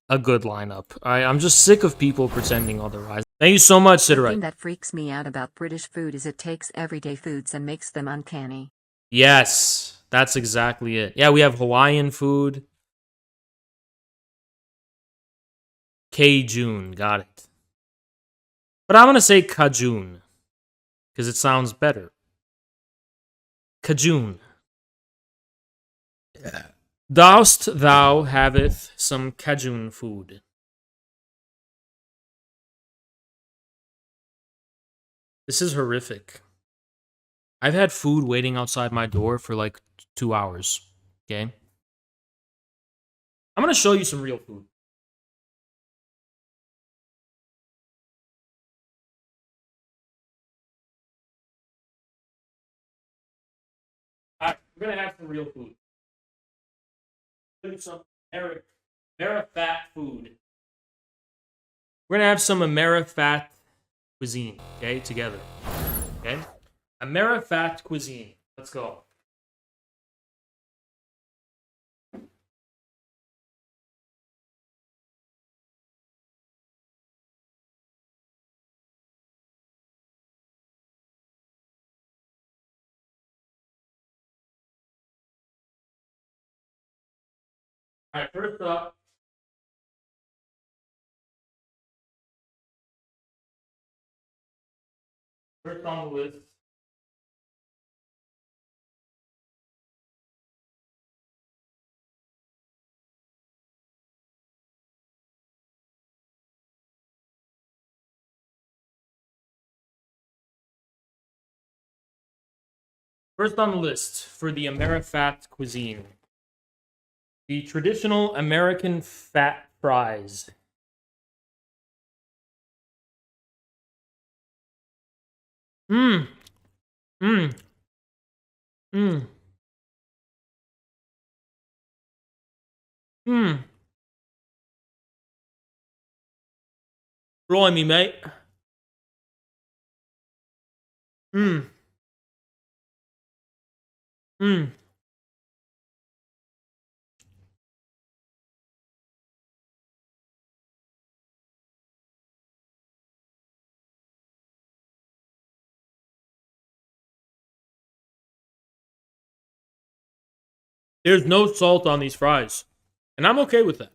a good lineup, all right? I'm just sick of people pretending otherwise. Thank you so much, The Terrorize. thing that freaks me out about British food is it takes everyday foods and makes them uncanny. Yes, that's exactly it. Yeah, we have Hawaiian food. Cajun, got it. But I'm going to say Cajun, because it sounds better. Cajun. Dost thou haveth some Cajun food? This is horrific. I've had food waiting outside my door for like 2 hours. Okay? I'm going to show you some real food. Alright, we're going to have some real food. Show you some Amerifat food. We're going to have some Amerifat cuisine, okay, together. Okay? Amerifat cuisine. Let's go. Alright, first up. First on the list. First on the list for the Amerifat cuisine. The traditional American fat fries. Mmm. Mmm. Mmm. Mmm. Blimey, mate. Mmm. Mmm. There's no salt on these fries. And I'm okay with that.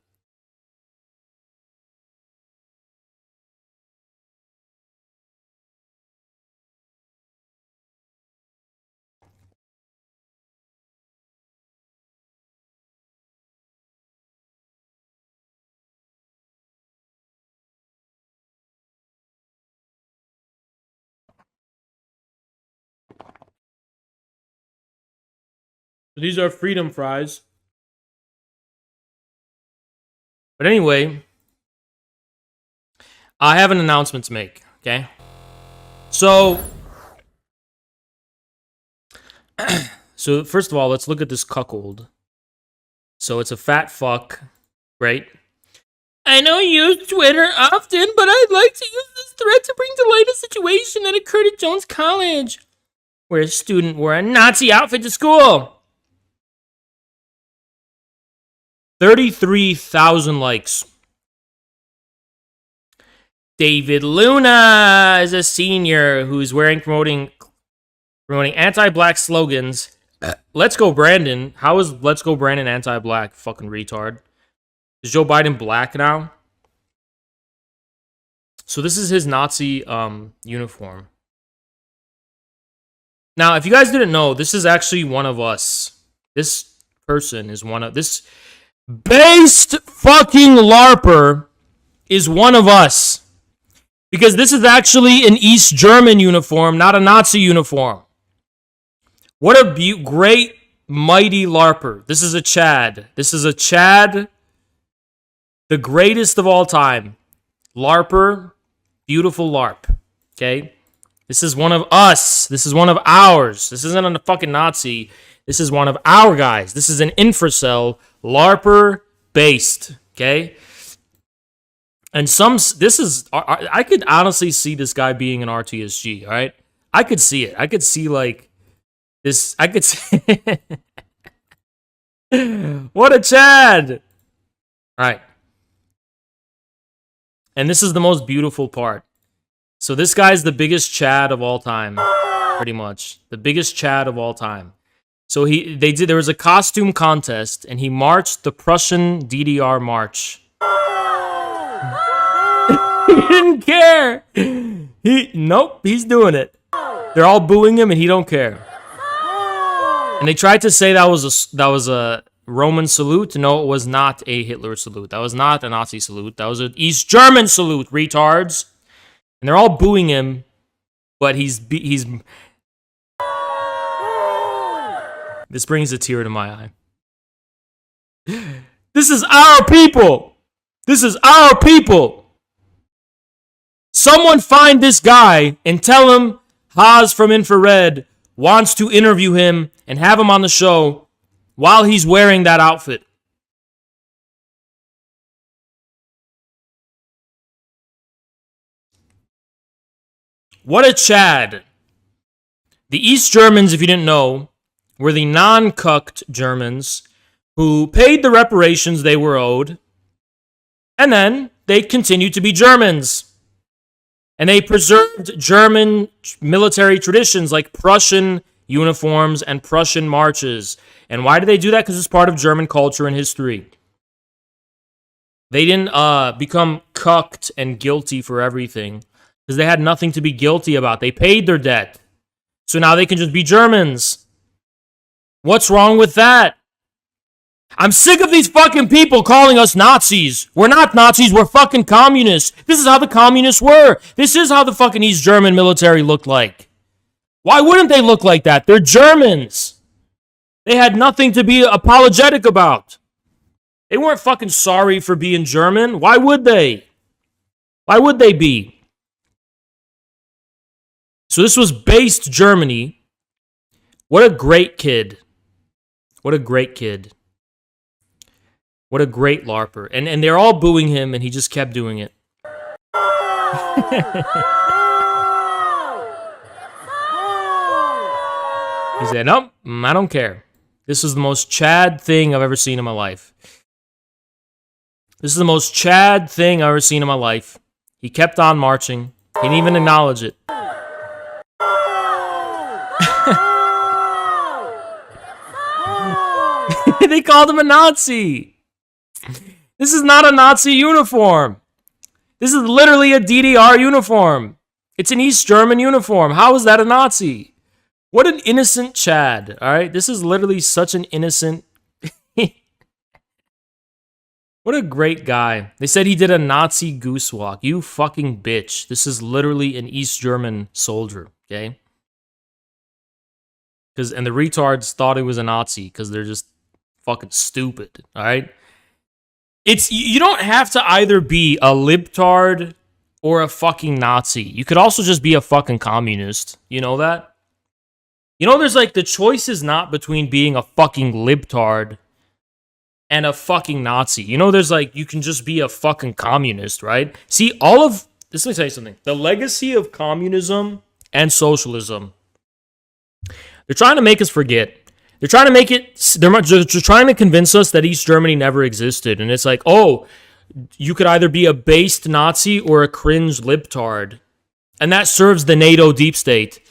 These are freedom fries. But anyway, I have an announcement to make, okay? So, first of all, let's look at this cuckold. So it's a fat fuck, right? I know you use Twitter often, but I'd like to use this thread to bring to light a situation that occurred at Jones College, where a student wore a Nazi outfit to school. 33,000 likes. David Luna is a senior who's promoting anti-black slogans. Let's go, Brandon. How is Let's Go, Brandon anti-black? Fucking retard. Is Joe Biden black now? So this is his Nazi uniform. Now, if you guys didn't know, this is actually one of us. This person is one of... This based fucking LARPer is one of us. Because this is actually an East German uniform, not a Nazi uniform. What a great, mighty LARPer. This is a Chad. This is a Chad, the greatest of all time. LARPer, beautiful LARP. Okay? This is one of us. This is one of ours. This isn't a fucking Nazi. This is one of our guys. This is an infracell, LARPer based. Okay? And I could honestly see this guy being an RTSG, all right? I could see it. I could see, like, this, I could see... What a Chad! All right. And this is the most beautiful part. So this guy's the biggest Chad of all time, pretty much. The biggest Chad of all time. So there was a costume contest, and he marched the Prussian DDR march. He didn't care. Nope, he's doing it. They're all booing him, and he don't care. And they tried to say that was a Roman salute. No, it was not a Hitler salute. That was not a Nazi salute. That was an East German salute, retards. And they're all booing him, but he's. This brings a tear to my eye. This is our people. This is our people. Someone find this guy and tell him Haas from Infrared wants to interview him and have him on the show while he's wearing that outfit. What a Chad. The East Germans, if you didn't know, were the non-cucked Germans who paid the reparations they were owed, and then they continued to be Germans. And they preserved German military traditions like Prussian uniforms and Prussian marches. And why did they do that? Because it's part of German culture and history. They didn't become cucked and guilty for everything because they had nothing to be guilty about. They paid their debt. So now they can just be Germans. What's wrong with that? I'm sick of these fucking people calling us Nazis. We're not Nazis, we're fucking communists. This is how the communists were. This is how the fucking East German military looked like. Why wouldn't they look like that? They're Germans. They had nothing to be apologetic about. They weren't fucking sorry for being German. Why would they? Why would they be? So this was based Germany. What a great kid. What a great kid. What a great LARPer. And they're all booing him, and he just kept doing it. He said, nope, I don't care. This is the most Chad thing I've ever seen in my life. This is the most Chad thing I've ever seen in my life. He kept on marching. He didn't even acknowledge it. They called him a Nazi. This is not a Nazi uniform. This is literally a DDR uniform. It's an East German uniform. How is that a Nazi? What an innocent Chad, all right? This is literally such an innocent... What a great guy. They said he did a Nazi goose walk. You fucking bitch. This is literally an East German soldier, okay? And the retards thought he was a Nazi because they're just fucking stupid. All right. You don't have to either be a libtard or a fucking Nazi. You could also just be a fucking communist. You know that? You know, there's like the choice is not between being a fucking libtard and a fucking Nazi. You know, there's like, you can just be a fucking communist, right? See, let me tell you something. The legacy of communism and socialism, they're trying to make us forget. They're trying to make it, they're trying to convince us that East Germany never existed. And it's like, oh, you could either be a based Nazi or a cringe libtard. And that serves the NATO deep state.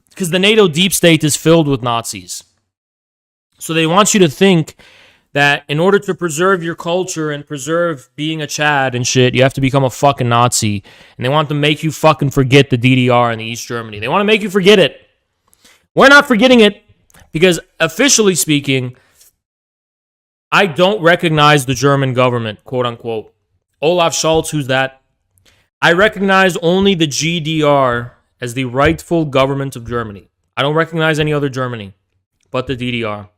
Because the NATO deep state is filled with Nazis. So they want you to think that in order to preserve your culture and preserve being a Chad and shit, you have to become a fucking Nazi. And they want to make you fucking forget the DDR and the East Germany. They want to make you forget it. We're not forgetting it because, officially speaking, I don't recognize the German government, quote unquote. Olaf Scholz, who's that? I recognize only the GDR as the rightful government of Germany. I don't recognize any other Germany but the DDR.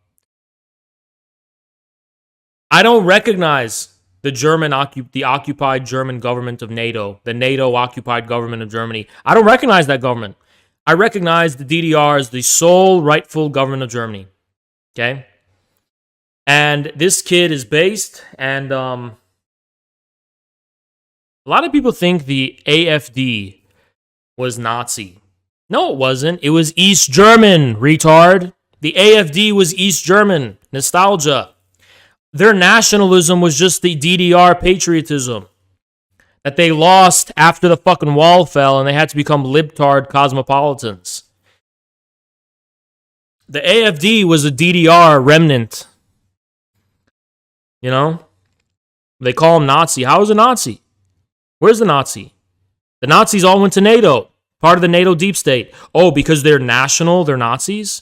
I don't recognize the occupied German government of NATO, the NATO-occupied government of Germany. I don't recognize that government. I recognize the DDR as the sole rightful government of Germany. Okay? And this kid is based, and a lot of people think the AfD was Nazi. No, it wasn't. It was East German, retard. The AfD was East German. Nostalgia. Their nationalism was just the DDR patriotism that they lost after the fucking wall fell and they had to become libtard cosmopolitans. The AfD was a DDR remnant. You know? They call him Nazi. How is a Nazi? Where's the Nazi? The Nazis all went to NATO, part of the NATO deep state. Oh, because they're national, they're Nazis?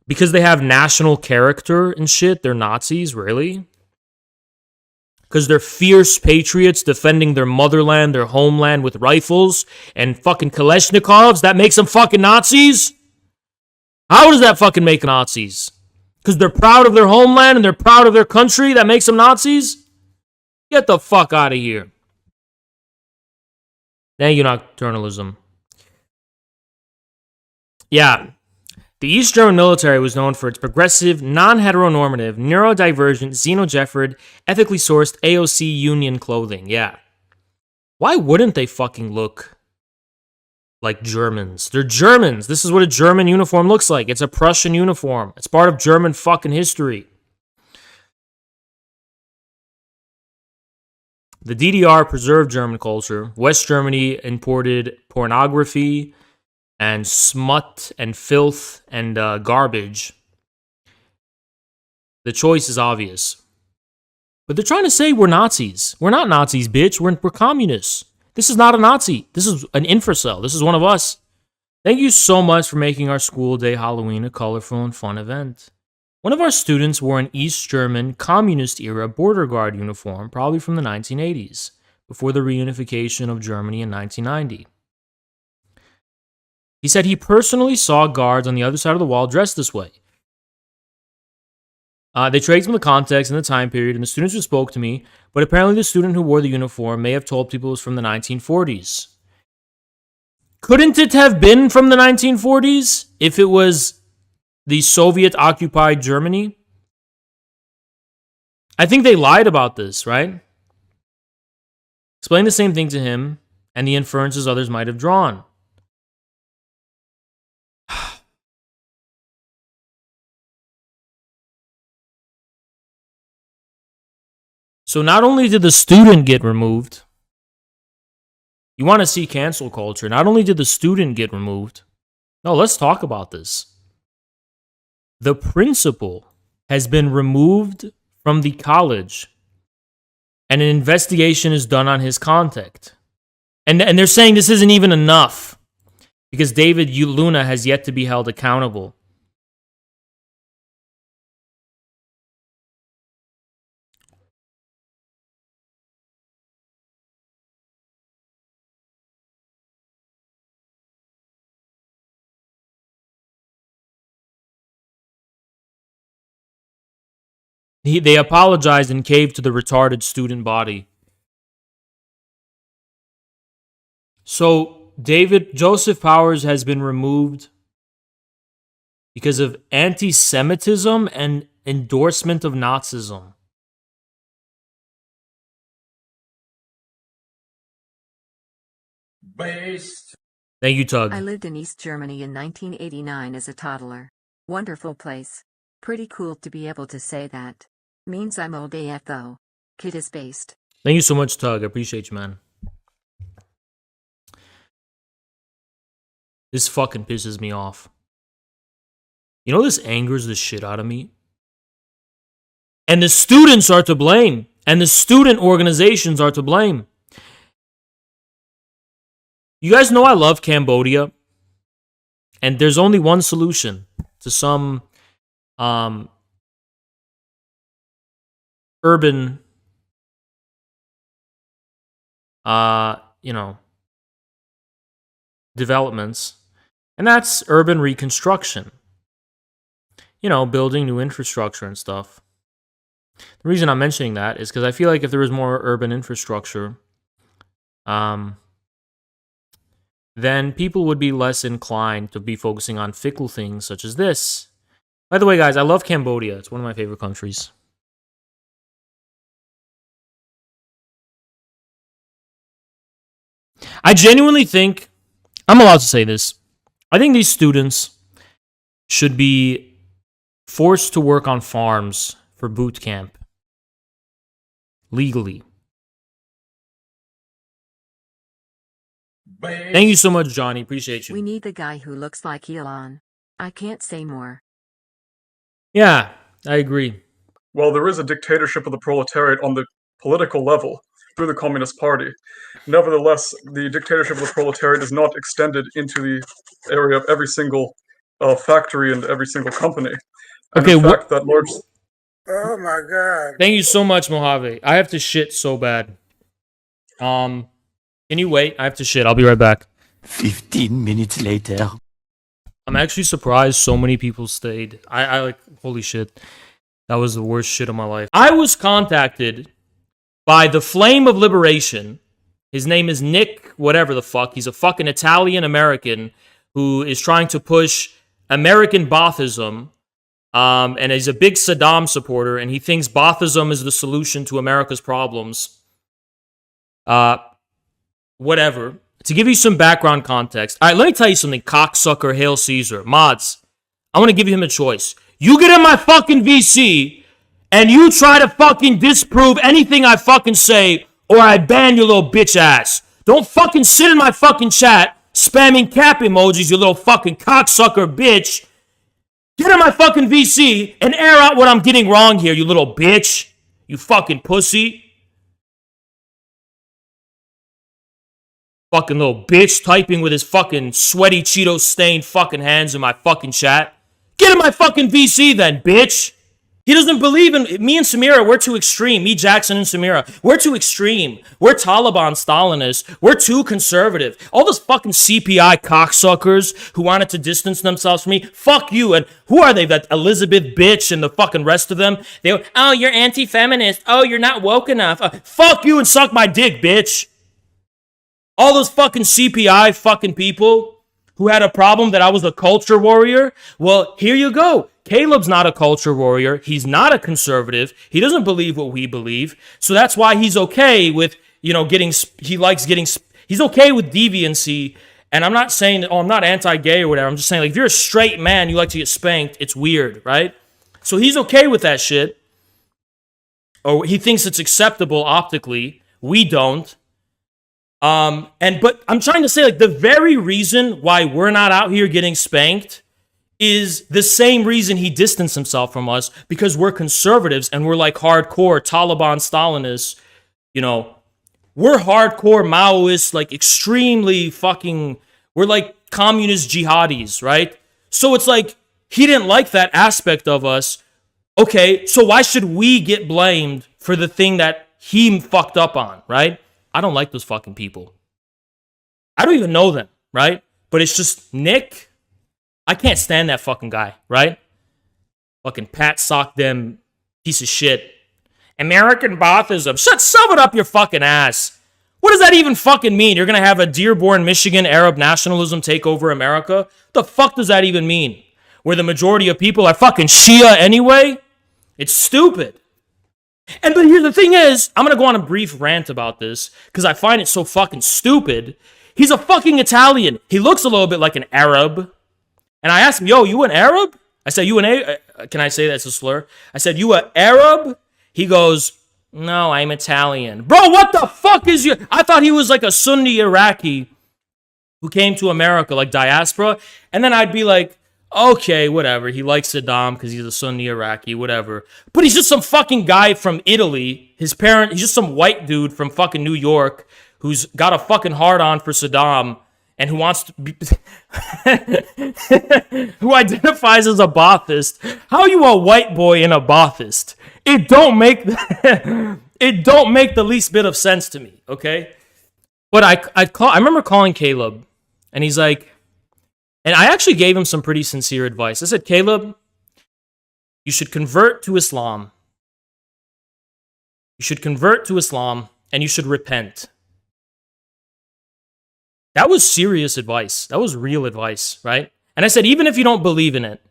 Because they have national character and shit, they're Nazis, really? Because they're fierce patriots defending their motherland, their homeland with rifles and fucking Kalashnikovs, that makes them fucking Nazis? How does that fucking make Nazis? Because they're proud of their homeland and they're proud of their country, that makes them Nazis? Get the fuck out of here. Thank you, Nocturnalism. Yeah. The East German military was known for its progressive, non-heteronormative, neurodivergent, xenogeffered, ethically sourced AOC union clothing. Yeah. Why wouldn't they fucking look like Germans? They're Germans. This is what a German uniform looks like. It's a Prussian uniform. It's part of German fucking history. The DDR preserved German culture. West Germany imported pornography and smut and filth and garbage. The choice is obvious. But they're trying to say we're Nazis. We're not Nazis, bitch. We're communists. This is not a Nazi. This is an infracell. This is one of us. Thank you so much for making our school day Halloween a colorful and fun event. One of our students wore an East German communist-era border guard uniform, probably from the 1980s, before the reunification of Germany in 1990. He said he personally saw guards on the other side of the wall dressed this way. They traced from the context and the time period, and the students who spoke to me, but apparently the student who wore the uniform may have told people it was from the 1940s. Couldn't it have been from the 1940s if it was the Soviet-occupied Germany? I think they lied about this, right? Explain the same thing to him and the inferences others might have drawn. So not only did the student get removed, you want to see cancel culture, not only did the student get removed, no, let's talk about this. The principal has been removed from the college and an investigation is done on his contact. And they're saying this isn't even enough because David Luna has yet to be held accountable. They apologized and caved to the retarded student body. So Joseph Powers has been removed because of anti-Semitism and endorsement of Nazism. Based. Thank you, Tug. I lived in East Germany in 1989 as a toddler. Wonderful place. Pretty cool to be able to say that. Means I'm old AF though. Kid is based. Thank you so much, Tug. I appreciate you, man. This fucking pisses me off. You know, this angers the shit out of me. And the students are to blame. And the student organizations are to blame. You guys know I love Cambodia. And there's only one solution to some urban developments, and that's urban reconstruction. You know, building new infrastructure and stuff. The reason I'm mentioning that is because I feel like if there was more urban infrastructure, then people would be less inclined to be focusing on fickle things such as this. By the way, guys, I love Cambodia. It's one of my favorite countries. I genuinely think, I'm allowed to say this, I think these students should be forced to work on farms for boot camp. Legally. Thank you so much, Johnny. Appreciate you. We need the guy who looks like Elon. I can't say more. Yeah, I agree. Well, there is a dictatorship of the proletariat on the political level through the Communist Party. Nevertheless, the dictatorship of the proletariat is not extended into the area of every single factory and every single company. And Okay, the fact that large... Oh my God. Thank you so much, Mojave. I have to shit so bad. Can you wait? I have to shit. I'll be right back. 15 minutes later. I'm actually surprised so many people stayed. I like, holy shit. That was the worst shit of my life. I was contacted by the Flame of Liberation. His name is Nick, whatever the fuck. He's a fucking Italian-American who is trying to push American Baathism. And he's a big Saddam supporter, and he thinks Baathism is the solution to America's problems. Whatever. To give you some background context. All right, let me tell you something, cocksucker, Hail Caesar. Mods, I want to give him a choice. You get in my fucking VC, and you try to fucking disprove anything I fucking say, or I ban your little bitch ass. Don't fucking sit in my fucking chat, spamming cap emojis, you little fucking cocksucker bitch. Get in my fucking VC and air out what I'm getting wrong here, you little bitch. You fucking pussy. Fucking little bitch typing with his fucking sweaty Cheeto-stained fucking hands in my fucking chat. Get in my fucking VC then, bitch. He doesn't believe in... Me and Samira, we're too extreme. Me, Jackson, and Samira, we're too extreme. We're Taliban Stalinists. We're too conservative. All those fucking CPI cocksuckers who wanted to distance themselves from me, fuck you. And who are they? That Elizabeth bitch and the fucking rest of them? They go, oh, you're anti-feminist. Oh, you're not woke enough. Fuck you and suck my dick, bitch. All those fucking CPI fucking people who had a problem that I was a culture warrior. Well, here you go. Caleb's not a culture warrior. He's not a conservative. He doesn't believe what we believe. So that's why he's okay with, he's okay with deviancy. And I'm not saying, I'm not anti-gay or whatever. I'm just saying, like, if you're a straight man, you like to get spanked, it's weird, right? So he's okay with that shit. Or he thinks it's acceptable optically. We don't. But I'm trying to say, like, the very reason why we're not out here getting spanked is the same reason he distanced himself from us, because we're conservatives and we're like hardcore Taliban Stalinists. We're hardcore Maoists, like extremely fucking, we're like communist jihadis, right? So it's like, he didn't like that aspect of us. Okay, so why should we get blamed for the thing that he fucked up on, right? I don't like those fucking people. I don't even know them, right? But it's just Nick. I can't stand that fucking guy, right? Fucking pat sock them Piece of shit. American Bothism. Shove it up your fucking ass. What does that even fucking mean? You're gonna have a Dearborn, Michigan Arab nationalism take over America? What the fuck does that even mean? Where the majority of people are fucking Shia anyway? It's stupid. And but here the thing is, I'm gonna go on a brief rant about this because I find it so fucking stupid. He's a fucking Italian. He looks a little bit like an Arab. And I asked him, yo, you an Arab? I said, can I say that's a slur? I said, you an Arab? He goes, no, I'm Italian. Bro, what the fuck is you? I thought he was like a Sunni Iraqi who came to America, like diaspora. And then I'd be like, okay, whatever. He likes Saddam because he's a Sunni Iraqi, whatever. But he's just some fucking guy from Italy. He's just some white dude from fucking New York who's got a fucking hard-on for Saddam and who wants to be, who identifies as a Baathist. How are you a white boy and a Baathist? It don't make the least bit of sense to me, okay? But I remember calling Caleb, and he's like, and I actually gave him some pretty sincere advice. I said, Caleb, you should convert to Islam. You should convert to Islam, and you should repent. That was serious advice. That was real advice, right? And I said, even if you don't believe in it,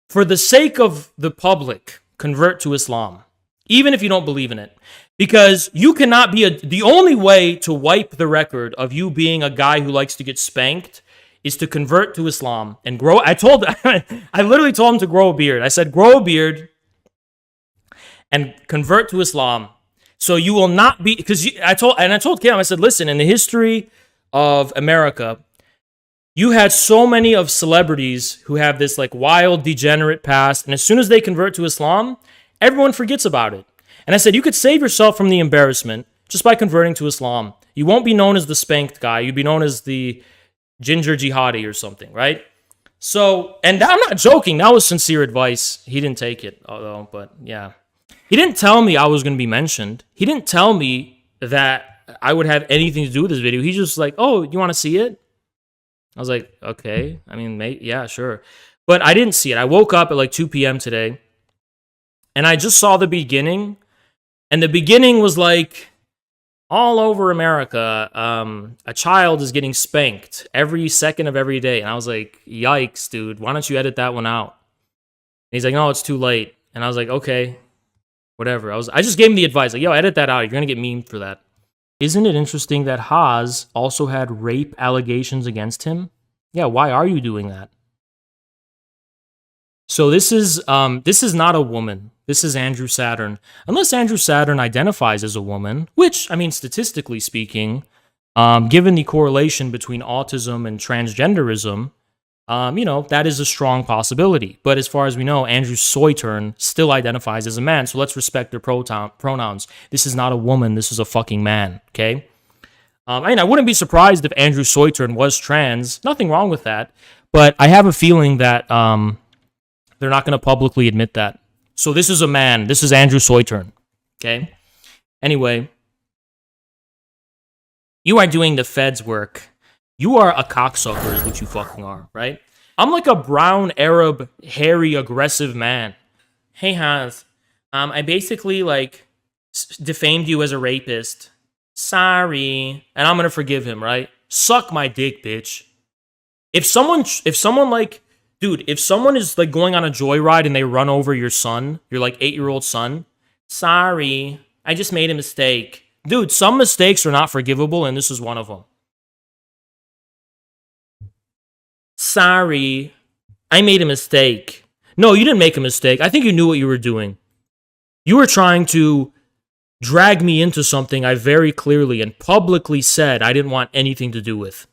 for the sake of the public, convert to Islam. Even if you don't believe in it. Because you cannot be the only way to wipe the record of you being a guy who likes to get spanked is to convert to Islam and grow. I literally told him to grow a beard. I said, grow a beard and convert to Islam. So you will not be, because I told Cam, I said, listen, in the history of America, you had so many of celebrities who have this like wild, degenerate past, and as soon as they convert to Islam, everyone forgets about it. And I said, you could save yourself from the embarrassment just by converting to Islam. You won't be known as the spanked guy. You'd be known as the ginger jihadi or something, right? So, and I'm not joking. That was sincere advice. He didn't take it, although, but yeah. He didn't tell me I was going to be mentioned. He didn't tell me that I would have anything to do with this video. He's just like, oh, you want to see it? I was like, okay. I mean, yeah, sure. But I didn't see it. I woke up at like 2 p.m. today, and I just saw the beginning. And the beginning was like, all over America, a child is getting spanked every second of every day. And I was like, yikes, dude. Why don't you edit that one out? And he's like, no, it's too late. And I was like, okay, whatever. I just gave him the advice. Like, yo, edit that out. You're going to get memed for that. Isn't it interesting that Haas also had rape allegations against him? Yeah, why are you doing that? So this is not a woman. This is Andrew Saturn. Unless Andrew Saturn identifies as a woman, which, I mean, statistically speaking, given the correlation between autism and transgenderism, that is a strong possibility. But as far as we know, Andrew Soyturn still identifies as a man, so let's respect their pronouns. This is not a woman, this is a fucking man, okay? I wouldn't be surprised if Andrew Soyturn was trans. Nothing wrong with that. But I have a feeling that they're not going to publicly admit that. So this is a man. This is Andrew Soyturn, okay? Anyway, you are doing the Fed's work. You are a cocksucker is what you fucking are, right? I'm like a brown, Arab, hairy, aggressive man. Hey, Hans, I basically, defamed you as a rapist. Sorry. And I'm gonna forgive him, right? Suck my dick, bitch. If someone is, going on a joyride and they run over your son, your, 8-year-old son, sorry, I just made a mistake. Dude, some mistakes are not forgivable, and this is one of them. Sorry, I made a mistake. No, you didn't make a mistake. I think you knew what you were doing. You were trying to drag me into something I very clearly and publicly said I didn't want anything to do with.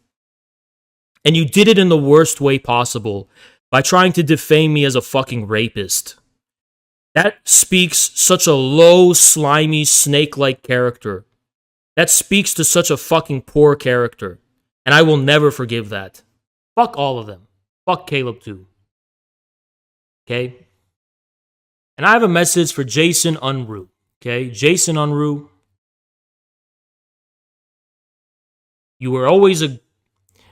And you did it in the worst way possible by trying to defame me as a fucking rapist. That speaks such a low, slimy, snake-like character. That speaks to such a fucking poor character. And I will never forgive that. Fuck all of them. Fuck Caleb too. Okay? And I have a message for Jason Unruh. Okay? Jason Unruh. You were always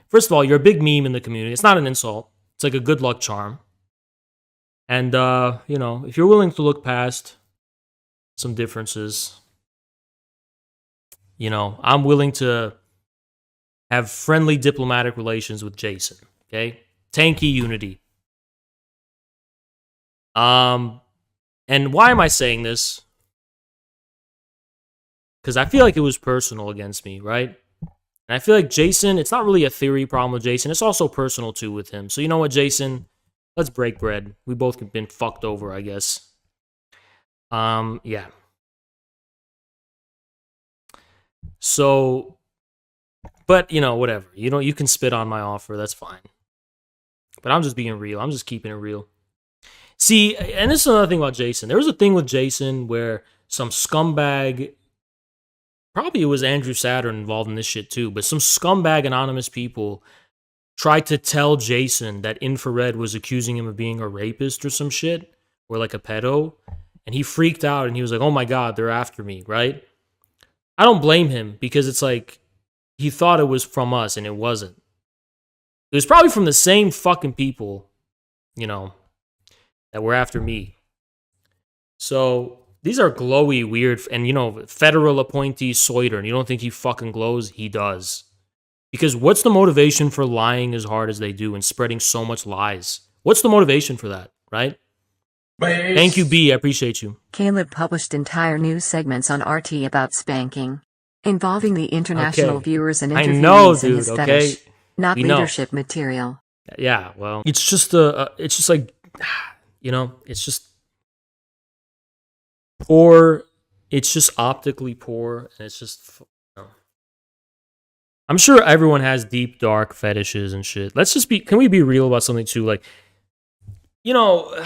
First of all, you're a big meme in the community. It's not an insult. It's like a good luck charm. And, you know, if you're willing to look past some differences, you know, I'm willing to have friendly diplomatic relations with Jason. Okay? Tanky unity. And why am I saying this? Because I feel like it was personal against me, right? And I feel like Jason, it's not really a theory problem with Jason. It's also personal, too, with him. So you know what, Jason? Let's break bread. We both have been fucked over, I guess. Yeah. So, but, you know, whatever. You know, you can spit on my offer. That's fine. But I'm just being real. I'm just keeping it real. See, and this is another thing about Jason. There was a thing with Jason where some scumbag, probably it was Andrew Saturn involved in this shit too, but some scumbag anonymous people tried to tell Jason that Infrared was accusing him of being a rapist or some shit, or like a pedo, and he freaked out and he was like, oh my god, they're after me, right? I don't blame him, because it's like, he thought it was from us and it wasn't. It was probably from the same fucking people, you know, that were after me. So these are glowy, weird, and you know, federal appointee Soitern. You don't think he fucking glows? He does. Because what's the motivation for lying as hard as they do and spreading so much lies? What's the motivation for that, right? Thank you, B. I appreciate you. Caleb published entire news segments on RT about spanking, involving the international viewers and interviewees in his fetish, not leadership material. Yeah, well, it's just like, you know, it's just poor. It's just optically poor, and it's just, you know. I'm sure everyone has deep, dark fetishes and shit. Let's just be, can we be real about something too? Like, you know,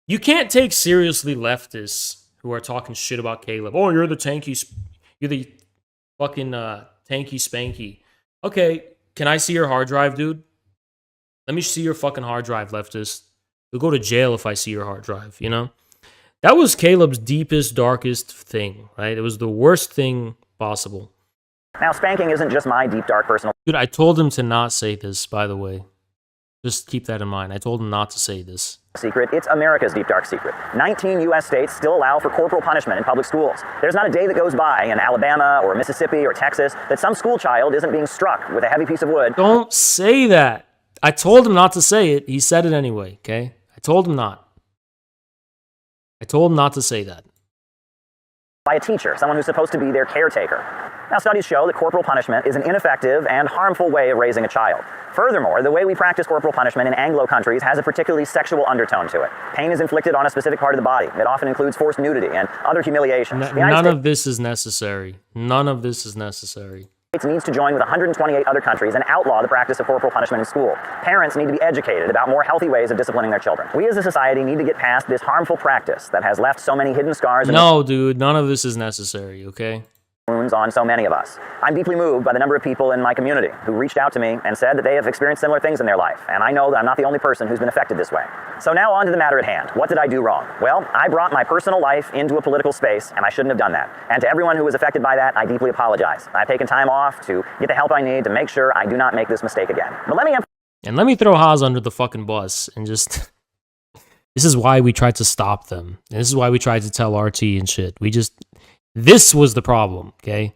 you can't take seriously leftists who are talking shit about Caleb. Oh, you're the fucking tanky spanky. Okay, can I see your hard drive, dude? Let me see your fucking hard drive, leftist. You'll go to jail if I see your hard drive, you know? That was Caleb's deepest, darkest thing, right? It was the worst thing possible. Now, spanking isn't just my deep, dark personal... Dude, I told him to not say this, by the way. Just keep that in mind. I told him not to say this. ...secret. It's America's deep, dark secret. 19 U.S. states still allow for corporal punishment in public schools. There's not a day that goes by in Alabama or Mississippi or Texas that some school child isn't being struck with a heavy piece of wood. Don't say that. I told him not to say it. He said it anyway, okay? I told him not. I told him not to say that. By a teacher, someone who's supposed to be their caretaker. Now, studies show that corporal punishment is an ineffective and harmful way of raising a child. Furthermore, the way we practice corporal punishment in Anglo countries has a particularly sexual undertone to it. Pain is inflicted on a specific part of the body. It often includes forced nudity and other humiliations. None of this is necessary. None of this is necessary. States needs to join with 128 other countries and outlaw the practice of corporal punishment in school. Parents need to be educated about more healthy ways of disciplining their children. We as a society need to get past this harmful practice that has left so many hidden scars. No, dude, none of this is necessary, okay? Wounds on so many of us. I'm deeply moved by the number of people in my community who reached out to me and said that they have experienced similar things in their life, and I know that I'm not the only person who's been affected this way. So now on to the matter at hand. What did I do wrong? Well, I brought my personal life into a political space, and I shouldn't have done that. And to everyone who was affected by that, I deeply apologize. I've taken time off to get the help I need to make sure I do not make this mistake again. But let me throw Haas under the fucking bus and just... This is why we tried to stop them. And this is why we tried to tell RT and shit. This was the problem, okay?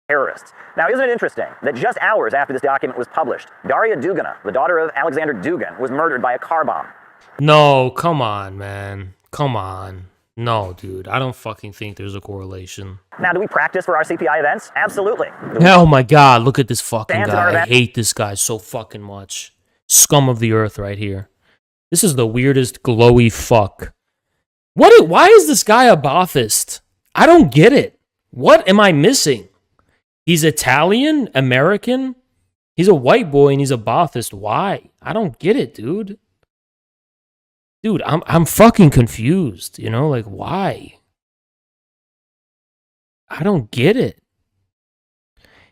Terrorists. Now, isn't it interesting that just hours after this document was published, Daria Dugina, the daughter of Alexander Dugin, was murdered by a car bomb? No, come on, man. Come on. No, dude. I don't fucking think there's a correlation. Now, do we practice for our CPI events? Absolutely. Oh my god, look at this fucking guy. I hate this guy so fucking much. Scum of the earth right here. This is the weirdest glowy fuck. Why is this guy a Baathist? I don't get it. What am I missing? He's Italian, American. He's a white boy and he's a Baathist. Why? I don't get it, dude. Dude, I'm fucking confused. You know, like why? I don't get it.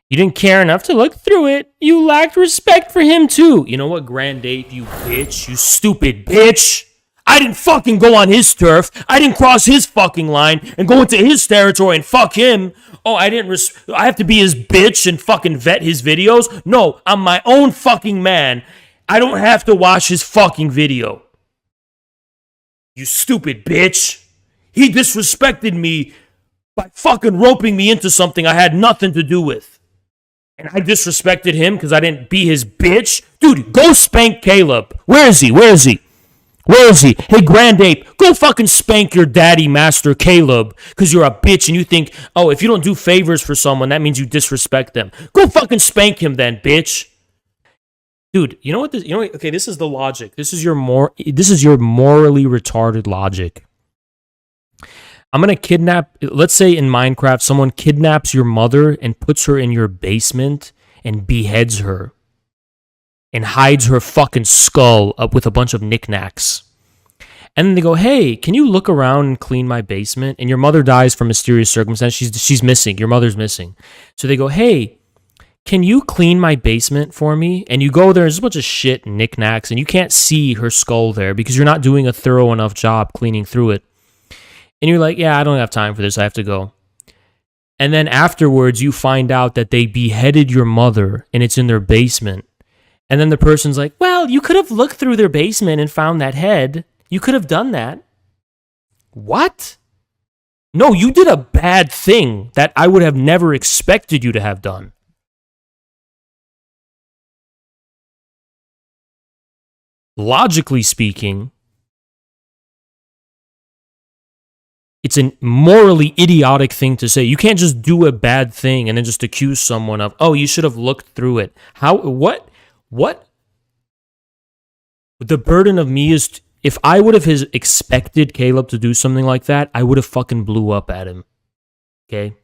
You didn't care enough to look through it. You lacked respect for him too. You know what, Grand Ape, you bitch, you stupid bitch. I didn't fucking go on his turf. I didn't cross his fucking line and go into his territory and fuck him. Oh, I have to be his bitch and fucking vet his videos? No, I'm my own fucking man. I don't have to watch his fucking video. You stupid bitch. He disrespected me by fucking roping me into something I had nothing to do with. And I disrespected him because I didn't be his bitch. Dude, go spank Caleb. Where is he? Where is he? Where is he? Hey, Grand Ape, go fucking spank your daddy, Master Caleb, because you're a bitch and you think, oh, if you don't do favors for someone, that means you disrespect them. Go fucking spank him then, bitch. Dude, you know what this, okay, this is the logic. This is your morally retarded logic. I'm going to kidnap, let's say in Minecraft, someone kidnaps your mother and puts her in your basement and beheads her and hides her fucking skull up with a bunch of knickknacks. And then they go, hey, can you look around and clean my basement? And your mother dies from mysterious circumstance. She's missing. Your mother's missing. So they go, hey, can you clean my basement for me? And you go there, there's a bunch of shit and knickknacks, and you can't see her skull there because you're not doing a thorough enough job cleaning through it. And you're like, yeah, I don't have time for this. I have to go. And then afterwards, you find out that they beheaded your mother and it's in their basement. And then the person's like, well, you could have looked through their basement and found that head. You could have done that. What? No, you did a bad thing that I would have never expected you to have done. Logically speaking, it's a morally idiotic thing to say. You can't just do a bad thing and then just accuse someone of, oh, you should have looked through it. How? What? The burden of me is, if I would have expected Caleb to do something like that, I would have fucking blew up at him. Okay?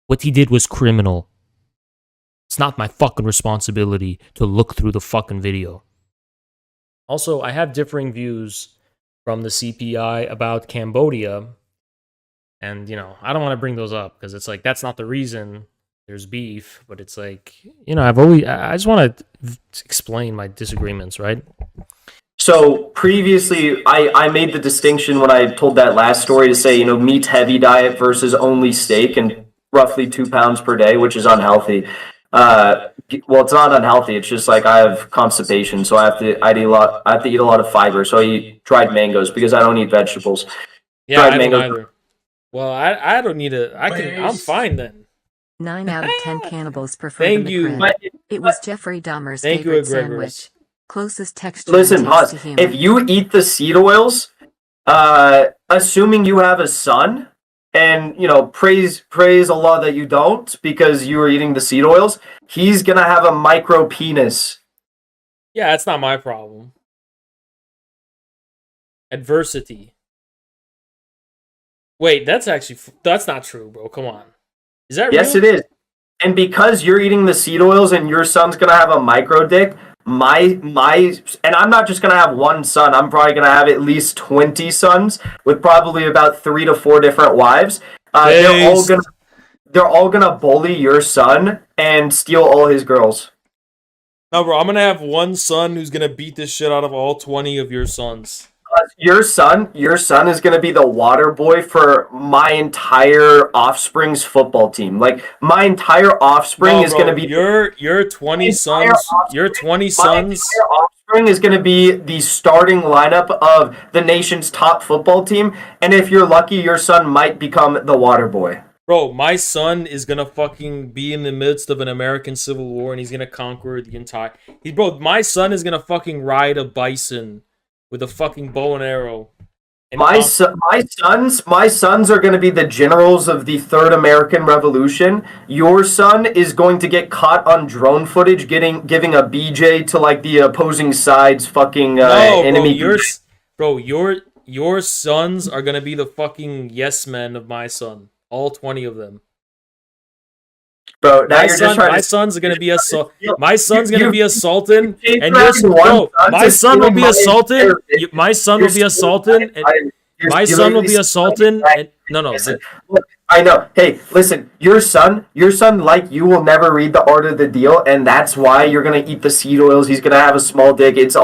What he did was criminal. It's not my fucking responsibility to look through the fucking video. Also, I have differing views from the CPI about Cambodia. And, I don't want to bring those up because it's like, that's not the reason there's beef. But it's like, I just want to explain my disagreements, right? So previously, I made the distinction when I told that last story to say, meat heavy diet versus only steak and roughly 2 pounds per day, which is unhealthy. Well, it's not unhealthy. It's just like I have constipation, so I have to eat a lot of fiber. So I eat dried mangoes because I don't eat vegetables. Yeah, I don't either. Well, I don't need I'm fine then. 9 out of 10 cannibals prefer Thank the you. McRib. It was Jeffrey Dahmer's Thank you, favorite Egregorous. sandwich. Closest texture Listen, and taste pause. to human. If you eat the seed oils, assuming you have a son, and praise Allah that you don't because you are eating the seed oils, he's gonna have a micro penis. Yeah, that's not my problem. Adversity. Wait, that's not true, bro. Come on. Is that real? Yes, it is. And because you're eating the seed oils and your son's gonna have a micro dick, and I'm not just gonna have one son. I'm probably gonna have at least 20 sons with probably about 3 to 4 different wives. They're all gonna bully your son and steal all his girls. No, bro. I'm gonna have one son who's gonna beat the shit out of all 20 of your sons. Your son is going to be the water boy for my entire offspring's football team. Like, my entire offspring is going to be your 20 sons. Your 20 sons. My entire offspring is going to be the starting lineup of the nation's top football team. And if you're lucky, your son might become the water boy. Bro, my son is gonna fucking be in the midst of an American Civil War and he's gonna conquer the entire. My son is gonna fucking ride a bison with a fucking bow and arrow. And My sons are going to be the generals of the Third American Revolution. Your son is going to get caught on drone footage giving a BJ to like the opposing side's fucking enemy. Your sons are gonna be the fucking yes men of my son. All 20 of them. Bro, now you're just trying my to... son's gonna be a my son's gonna be a sultan, and my son will be a sultan. My son will be a sultan. My son will be a sultan. No. I know. Hey, listen, your son, like you, will never read The Art of the Deal, and that's why you're gonna eat the seed oils. He's gonna have a small dick. This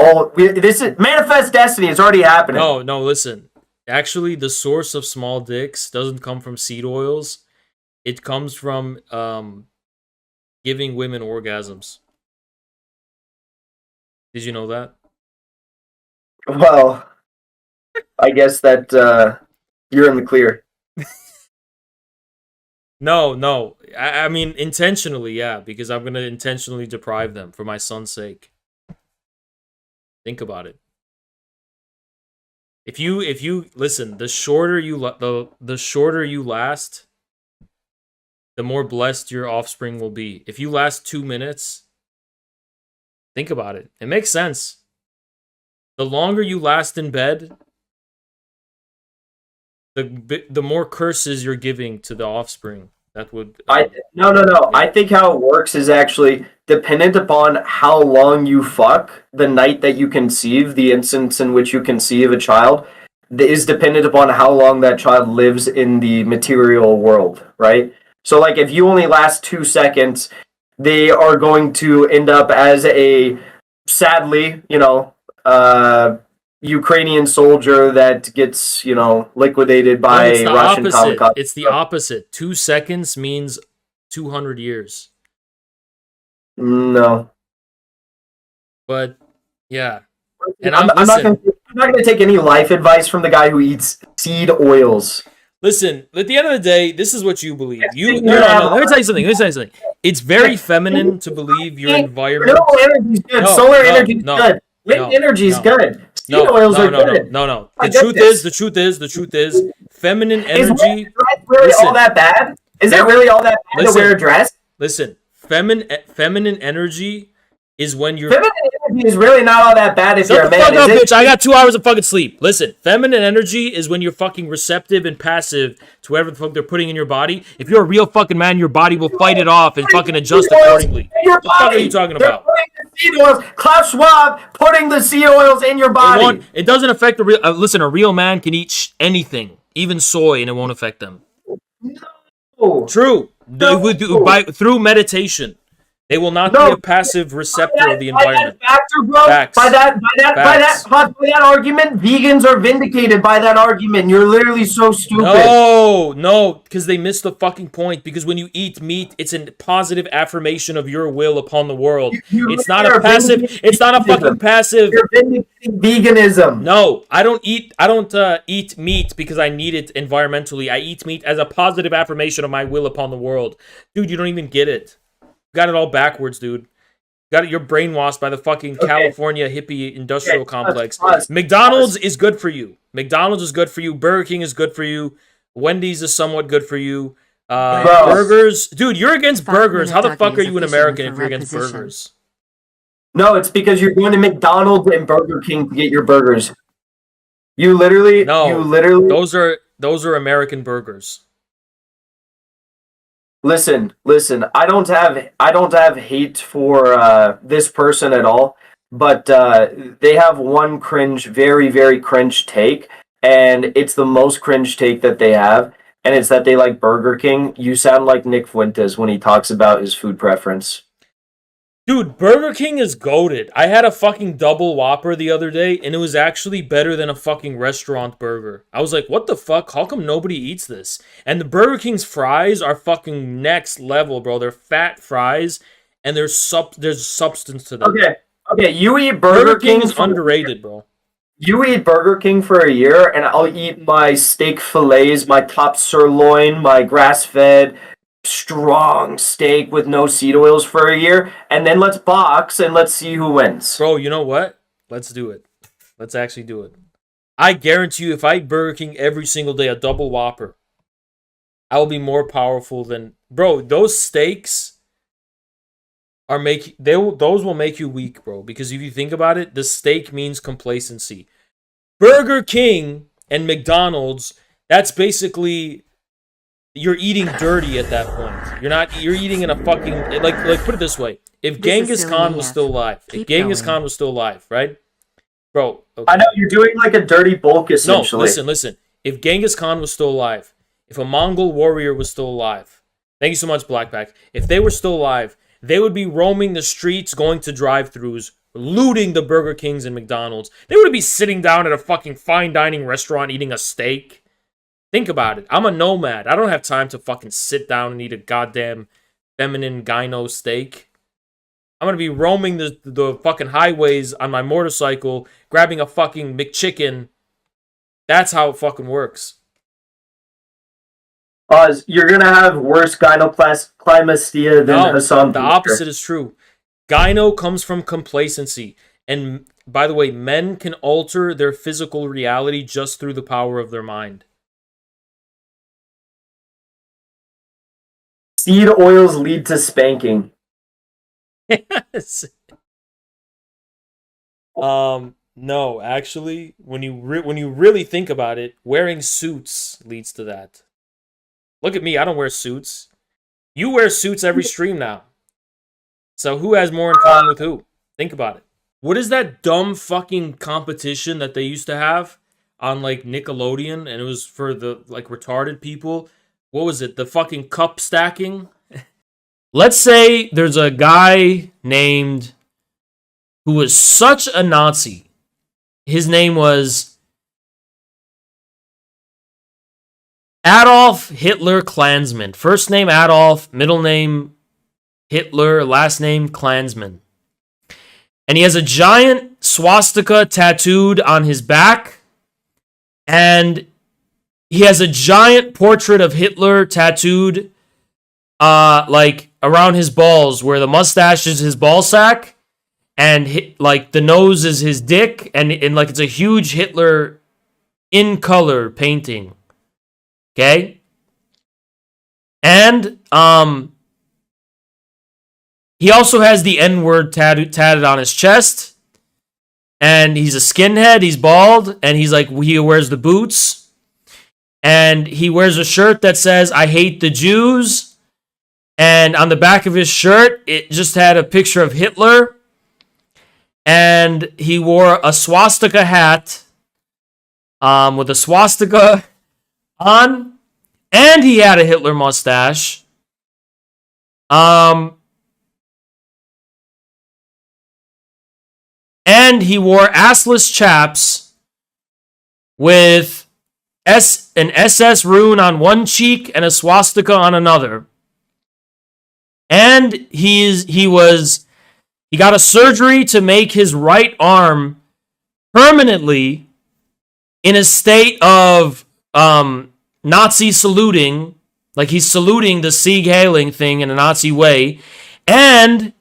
is manifest destiny. It's already happening. No. Listen, actually, the source of small dicks doesn't come from seed oils. It comes from giving women orgasms. Did you know that? Well, I guess that you're in the clear. No. I mean, intentionally, yeah, because I'm going to intentionally deprive them for my son's sake. Think about it. If you listen, the shorter you last, the more blessed your offspring will be. If you last 2 minutes, think about it. It makes sense. The longer you last in bed, the more curses you're giving to the offspring. That would No. Yeah. I think how it works is actually dependent upon how long you fuck the night that you conceive, the instance in which you conceive a child, is dependent upon how long that child lives in the material world, right? So, like, if you only last 2 seconds, they are going to end up as a, sadly, Ukrainian soldier that gets, liquidated by Russian kamikaze. It's the opposite. 2 seconds means 200 years. No. But, yeah. And I'm not going to take any life advice from the guy who eats seed oils. Listen, at the end of the day, this is what you believe. Let me tell you something. It's very feminine to believe your environment. No, energy's good. Solar energy's good. Wind energy's good. Seed oils are good. No. The truth is, feminine energy. Is really all that bad? Is it really all that bad to wear a dress? Listen, feminine energy is when you're. Feminine energy is really not all that bad if you're a man. Fuck up, bitch. I got 2 hours of fucking sleep. Listen, feminine energy is when you're fucking receptive and passive to whatever the fuck they're putting in your body. If you're a real fucking man, your body will fight it off and fucking adjust accordingly. What the fuck are you talking about? Seed oils. Klaus Schwab putting the seed oils in your body. It doesn't affect a real. Listen, a real man can eat anything, even soy, and it won't affect them. No. True. Through meditation. They will not be a passive receptor of the environment. By that argument, vegans are vindicated by that argument. You're literally so stupid. No, because they missed the fucking point. Because when you eat meat, it's a positive affirmation of your will upon the world. It's not a passive. It's not a fucking passive. You're vindicating veganism. No, I don't eat meat because I need it environmentally. I eat meat as a positive affirmation of my will upon the world. Dude, you don't even get it. Got it all backwards, dude. You're brainwashed by the fucking California hippie industrial complex. McDonald's is good for you. McDonald's is good for you. Burger King is good for you. Wendy's is somewhat good for you. Burgers. Dude, you're against burgers. How the fuck are you an American if you're against burgers? No, it's because you're going to McDonald's and Burger King to get your burgers. You literally. Those are American burgers. Listen. I don't have hate for this person at all, but they have one very, very cringe take, and it's the most cringe take that they have, and it's that they like Burger King. You sound like Nick Fuentes when he talks about his food preference. Dude, Burger King is goated. I had a fucking double Whopper the other day, and it was actually better than a fucking restaurant burger. I was like, what the fuck? How come nobody eats this? And the Burger King's fries are fucking next level, bro. They're fat fries, and there's substance to them. Okay, you eat Burger King is underrated, bro. You eat Burger King for a year, and I'll eat my steak fillets, my top sirloin, my grass-fed strong steak with no seed oils for a year, and then let's box and let's see who wins. Bro, you know what? Let's do it. Let's actually do it. I guarantee you, if I eat Burger King every single day, a double Whopper, I will be more powerful than... Bro, those steaks those will make you weak, bro. Because if you think about it, the steak means complacency. Burger King and McDonald's, that's basically... You're eating dirty at that point. You're eating in a fucking... Like put it this way. If Genghis Khan was still alive, right? Bro, okay. I know, you're doing like a dirty bulk, essentially. No, listen. If Genghis Khan was still alive, if a Mongol warrior was still alive, thank you so much, Blackback. If they were still alive, they would be roaming the streets, going to drive-thrus, looting the Burger Kings and McDonald's. They would be sitting down at a fucking fine dining restaurant eating a steak. Think about it. I'm a nomad. I don't have time to fucking sit down and eat a goddamn feminine gyno steak. I'm going to be roaming the fucking highways on my motorcycle, grabbing a fucking McChicken That's how it fucking works. You're gonna have worse gynecomastia than Hassan. The opposite is true. Gyno comes from complacency. And by the way, men can alter their physical reality just through the power of their mind. Seed oils lead to spanking. Yes. No, actually, when you really think about it, wearing suits leads to that. Look at me, I don't wear suits. You wear suits every stream now. So who has more in common with who? Think about it. What is that dumb fucking competition that they used to have on like Nickelodeon, and it was for the like retarded people? What was it? The fucking cup stacking? Let's say there's a guy named who was such a Nazi. His name was Adolf Hitler Klansman. First name Adolf, middle name Hitler, last name Klansman. And he has a giant swastika tattooed on his back. And he has a giant portrait of Hitler tattooed like around his balls, where the mustache is his ball sack and like the nose is his dick, and like it's a huge Hitler in color painting. Okay? And he also has the N-word tatted on his chest. And he's a skinhead, he's bald, and he wears the boots. And he wears a shirt that says, "I hate the Jews." And on the back of his shirt, it just had a picture of Hitler. And he wore a swastika hat with a swastika on. And he had a Hitler mustache. And he wore assless chaps with an SS rune on one cheek and a swastika on another. And he got a surgery to make his right arm permanently in a state of Nazi saluting, like he's saluting the Sieg Heiling thing in a Nazi way, and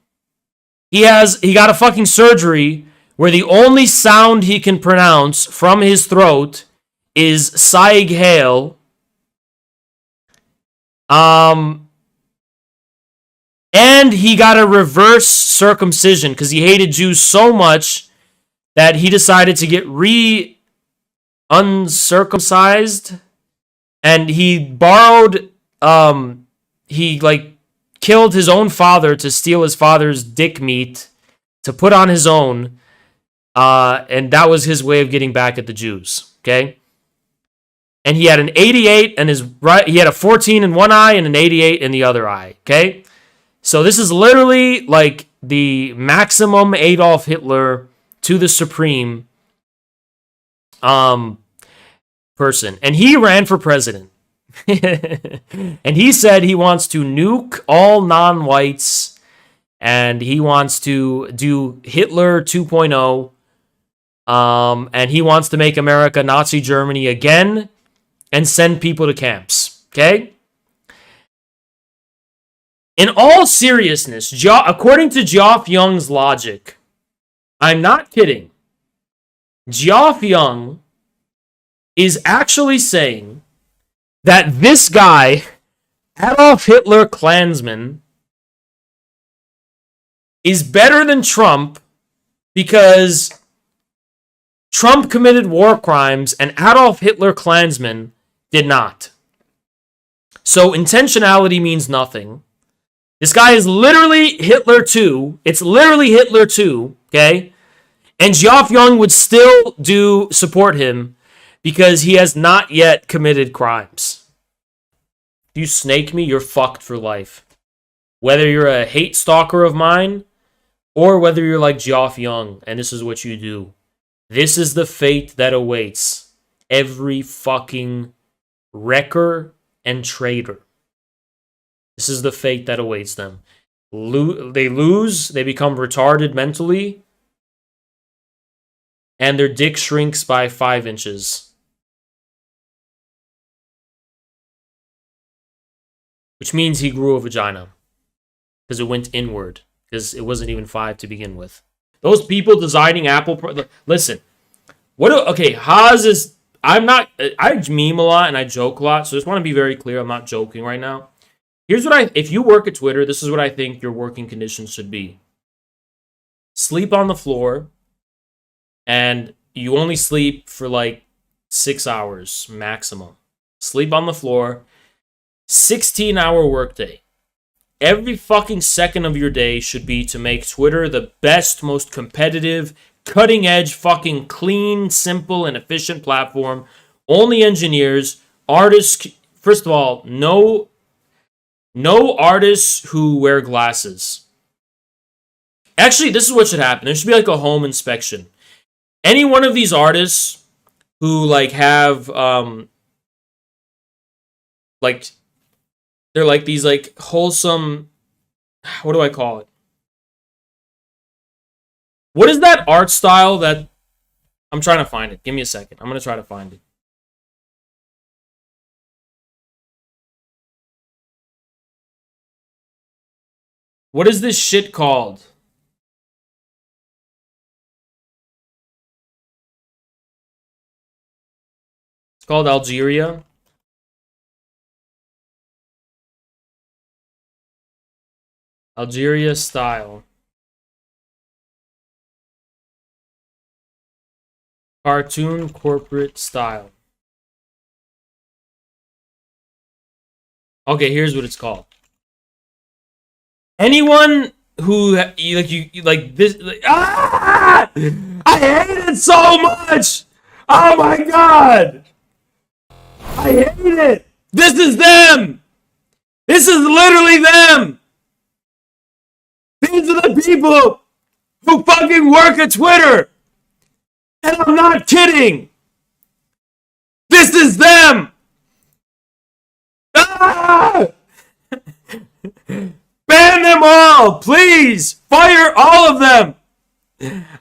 he got a fucking surgery where the only sound he can pronounce from his throat is Sieg Heil. And he got a reverse circumcision because he hated Jews so much that he decided to get uncircumcised. And he borrowed, he like killed his own father to steal his father's dick meat to put on his own. And that was his way of getting back at the Jews. Okay. And he had an 88 and he had a 14 in one eye and an 88 in the other eye. Okay. So this is literally like the maximum Adolf Hitler to the supreme person. And he ran for president. And he said he wants to nuke all non-whites, and he wants to do Hitler 2.0. And he wants to make America Nazi Germany again and send people to camps. Okay? In all seriousness, according to Geoff Young's logic, I'm not kidding, Geoff Young is actually saying that this guy, Adolf Hitler Klansman, is better than Trump because Trump committed war crimes and Adolf Hitler Klansman did not. So intentionality means nothing. This guy is literally Hitler 2. It's literally Hitler 2, okay? And Geoff Young would still support him because he has not yet committed crimes. If you snake me, you're fucked for life. Whether you're a hate stalker of mine or whether you're like Geoff Young and this is what you do. This is the fate that awaits every fucking wrecker and traitor. This is the fate that awaits them. They lose, they become retarded mentally, and their dick shrinks by 5 inches. which means he grew a vagina because it went inward because it wasn't even 5 to begin with. Those people designing Apple, listen. Okay, Haas is. I meme a lot and I joke a lot, so I just want to be very clear. I'm not joking right now. Here's what if you work at Twitter, this is what I think your working conditions should be. Sleep on the floor, and you only sleep for like 6 hours maximum. Sleep on the floor, 16-hour workday. Every fucking second of your day should be to make Twitter the best, most competitive, cutting-edge, fucking clean, simple, and efficient platform. Only engineers, artists. First of all, no artists who wear glasses. Actually, this is what should happen. There should be like a home inspection. Any one of these artists who like have like they're like these like wholesome, what do I call it? What is that art style that I'm trying to find it? Give me a second. I'm going to try to find it. What is this shit called? It's called Algeria. Algeria style. Cartoon corporate style. Okay, here's what it's called. Anyone who like this, I hate it so much. Oh my god, I hate it. This is them. This is literally them. These are the people who fucking work at Twitter. And I'm not kidding. This is them. Ah! Ban them all, please. Fire all of them.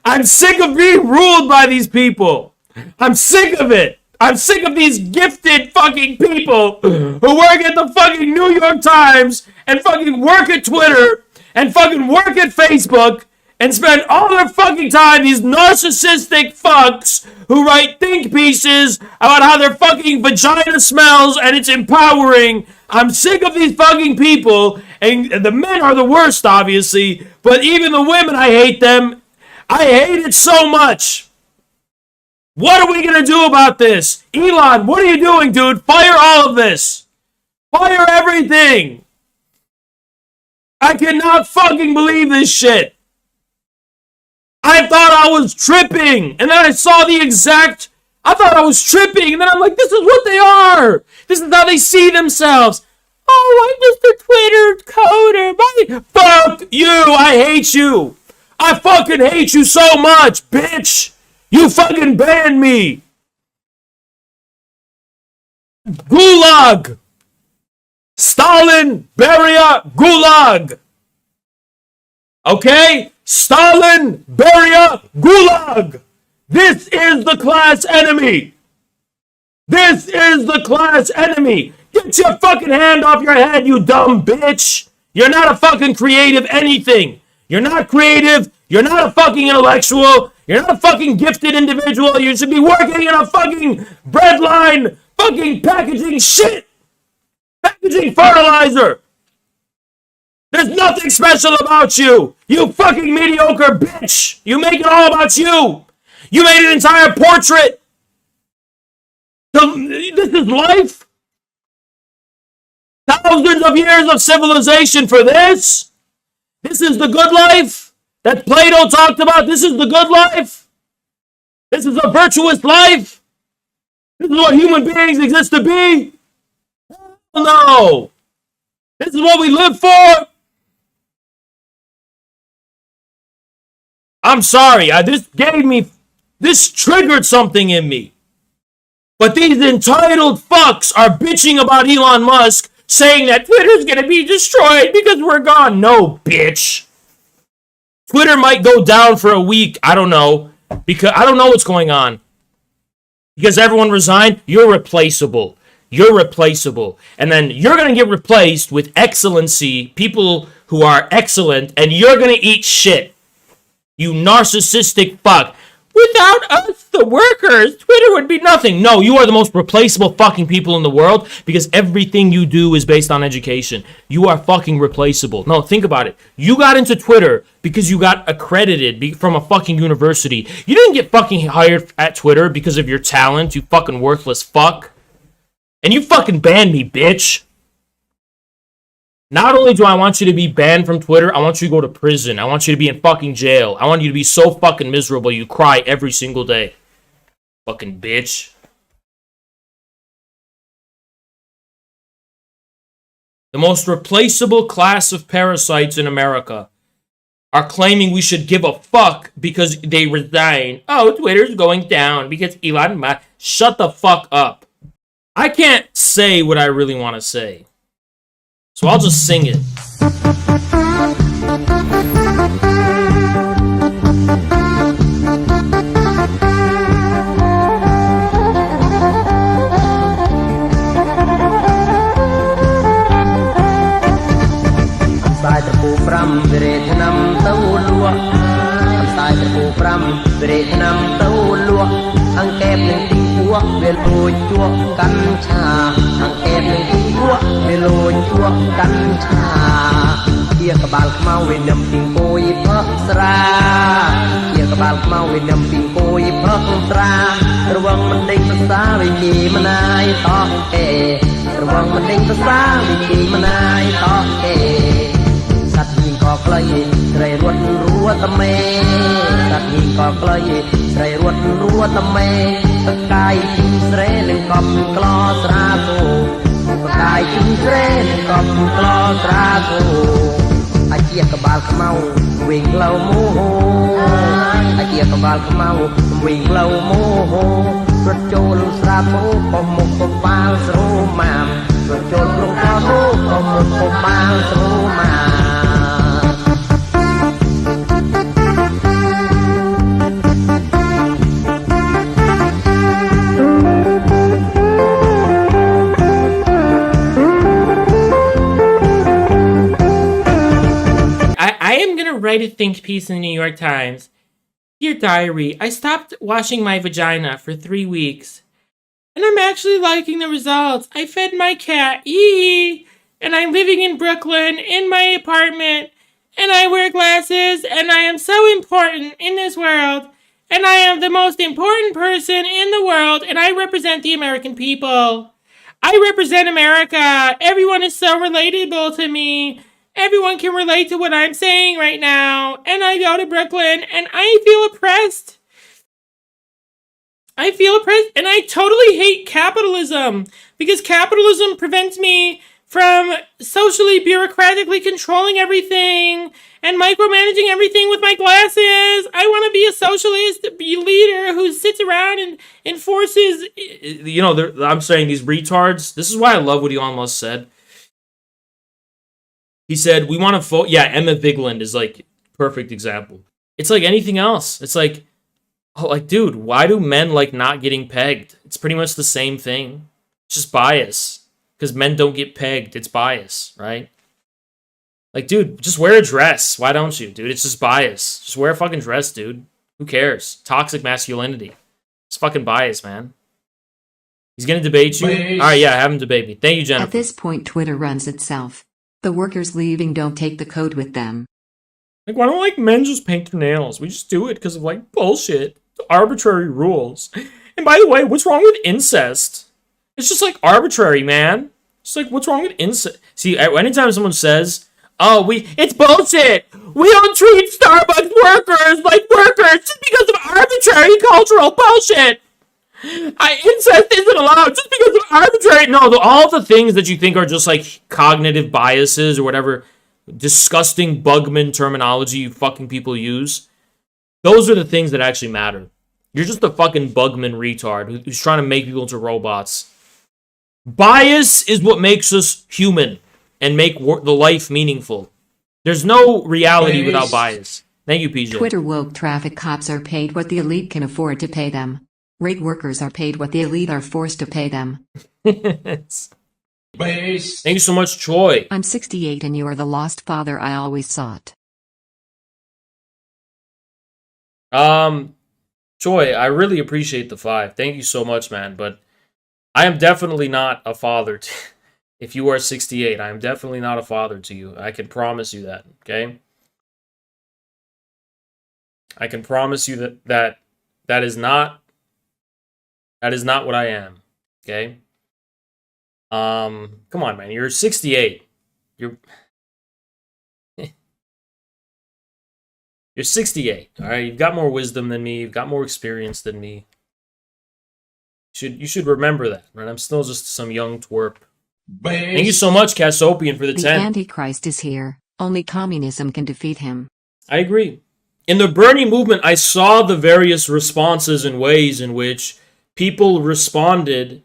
I'm sick of being ruled by these people. I'm sick of it. I'm sick of these gifted fucking people who work at the fucking New York Times and fucking work at Twitter and fucking work at Facebook and spend all their fucking time, these narcissistic fucks who write think pieces about how their fucking vagina smells and it's empowering. I'm sick of these fucking people, and the men are the worst, obviously, but even the women, I hate them. I hate it so much. What are we going to do about this? Elon, what are you doing, dude? Fire all of this. Fire everything. I cannot fucking believe this shit. I thought I was tripping, and then I saw the exact, I thought I was tripping, and then I'm like, this is what they are. This is how they see themselves. Oh, I'm just a Twitter coder. Fuck you. I hate you. I fucking hate you so much, bitch. You fucking banned me. Gulag. Stalin, Beria, Gulag. Okay? Stalin, Beria, Gulag. This is the class enemy. This is the class enemy. Get your fucking hand off your head, you dumb bitch. You're not a fucking creative anything. You're not creative. You're not a fucking intellectual. You're not a fucking gifted individual. You should be working in a fucking bread line, fucking packaging shit. Packaging fertilizer. There's nothing special about you. You fucking mediocre bitch. You make it all about you. You made an entire portrait. So, this is life? Thousands of years of civilization for this? This is the good life that Plato talked about? This is the good life? This is a virtuous life? This is what human beings exist to be? No. This is what we live for? I'm sorry, this triggered something in me. But these entitled fucks are bitching about Elon Musk, saying that Twitter's gonna be destroyed because we're gone. No, bitch. Twitter might go down for a week, I don't know, because I don't know what's going on. Because everyone resigned, you're replaceable. you're replaceable. And then you're going to get replaced with excellency, people who are excellent, and you're going to eat shit. You narcissistic fuck. Without us, the workers, Twitter would be nothing. No, you are the most replaceable fucking people in the world because everything you do is based on education. You are fucking replaceable. No, think about it. You got into Twitter because you got accredited from a fucking university. You didn't get fucking hired at Twitter because of your talent, you fucking worthless fuck. And you fucking banned me, bitch. Not only do I want you to be banned from Twitter, I want you to go to prison. I want you to be in fucking jail. I want you to be so fucking miserable you cry every single day. Fucking bitch. The most replaceable class of parasites in America are claiming we should give a fuck because they resign. Oh, Twitter's going down because Elon Musk. Shut the fuck up. I can't say what I really want to say. So I'll just sing it. Write a think piece in the New York Times. Dear Diary, I stopped washing my vagina for 3 weeks. And I'm actually liking the results. I fed my cat, and I'm living in Brooklyn in my apartment. And I wear glasses, and I am so important in this world. And I am the most important person in the world, and I represent the American people. I represent America. Everyone is so relatable to me. Everyone can relate to what I'm saying right now. And I go to Brooklyn and I feel oppressed. And I totally hate capitalism because capitalism prevents me from socially, bureaucratically controlling everything and micromanaging everything with my glasses. I want to be a socialist leader who sits around and enforces, I'm saying these retards. This is why I love what Elon Musk said. He said, we want to vote. Yeah, Emma Vigeland is like perfect example. It's like anything else. It's like, dude, why do men like not getting pegged? It's pretty much the same thing. It's just bias. Because men don't get pegged. It's bias, right? Like, dude, just wear a dress. Why don't you, dude? It's just bias. Just wear a fucking dress, dude. Who cares? Toxic masculinity. It's fucking bias, man. He's gonna debate you? Alright, yeah, have him debate me. Thank you, Jennifer. At this point, Twitter runs itself. The workers leaving don't take the code with them. Like, why don't, men just paint their nails? We just do it because of, bullshit. Arbitrary rules. And by the way, what's wrong with incest? It's just, arbitrary, man. It's what's wrong with incest? See, anytime someone says, it's bullshit. We don't treat Starbucks workers like workers just because of arbitrary cultural bullshit. Incest isn't allowed just because of arbitrary. No, all the things that you think are just cognitive biases or whatever disgusting bugman terminology you fucking people use, those are the things that actually matter. You're just a fucking bugman retard who's trying to make people into robots. Bias is what makes us human and make the life meaningful. There's no reality without bias. Thank you, PJ. Twitter woke traffic cops are paid what the elite can afford to pay them. Rate workers are paid what the elite are forced to pay them. Thank you so much, Choi. I'm 68 and you are the lost father I always sought. Choi, I really appreciate the 5. Thank you so much, man. But I am definitely not a father to if you are 68. I am definitely not a father to you. I can promise you that, okay? I can promise you that is not what I am, okay? Come on, man. You're 68. You're 68, all right? You've got more wisdom than me. You've got more experience than me. You should remember that, right? I'm still just some young twerp. Thank you so much, Cassopian, for the 10. The Antichrist is here. Only communism can defeat him. I agree. In the Bernie movement, I saw the various responses and ways in which people responded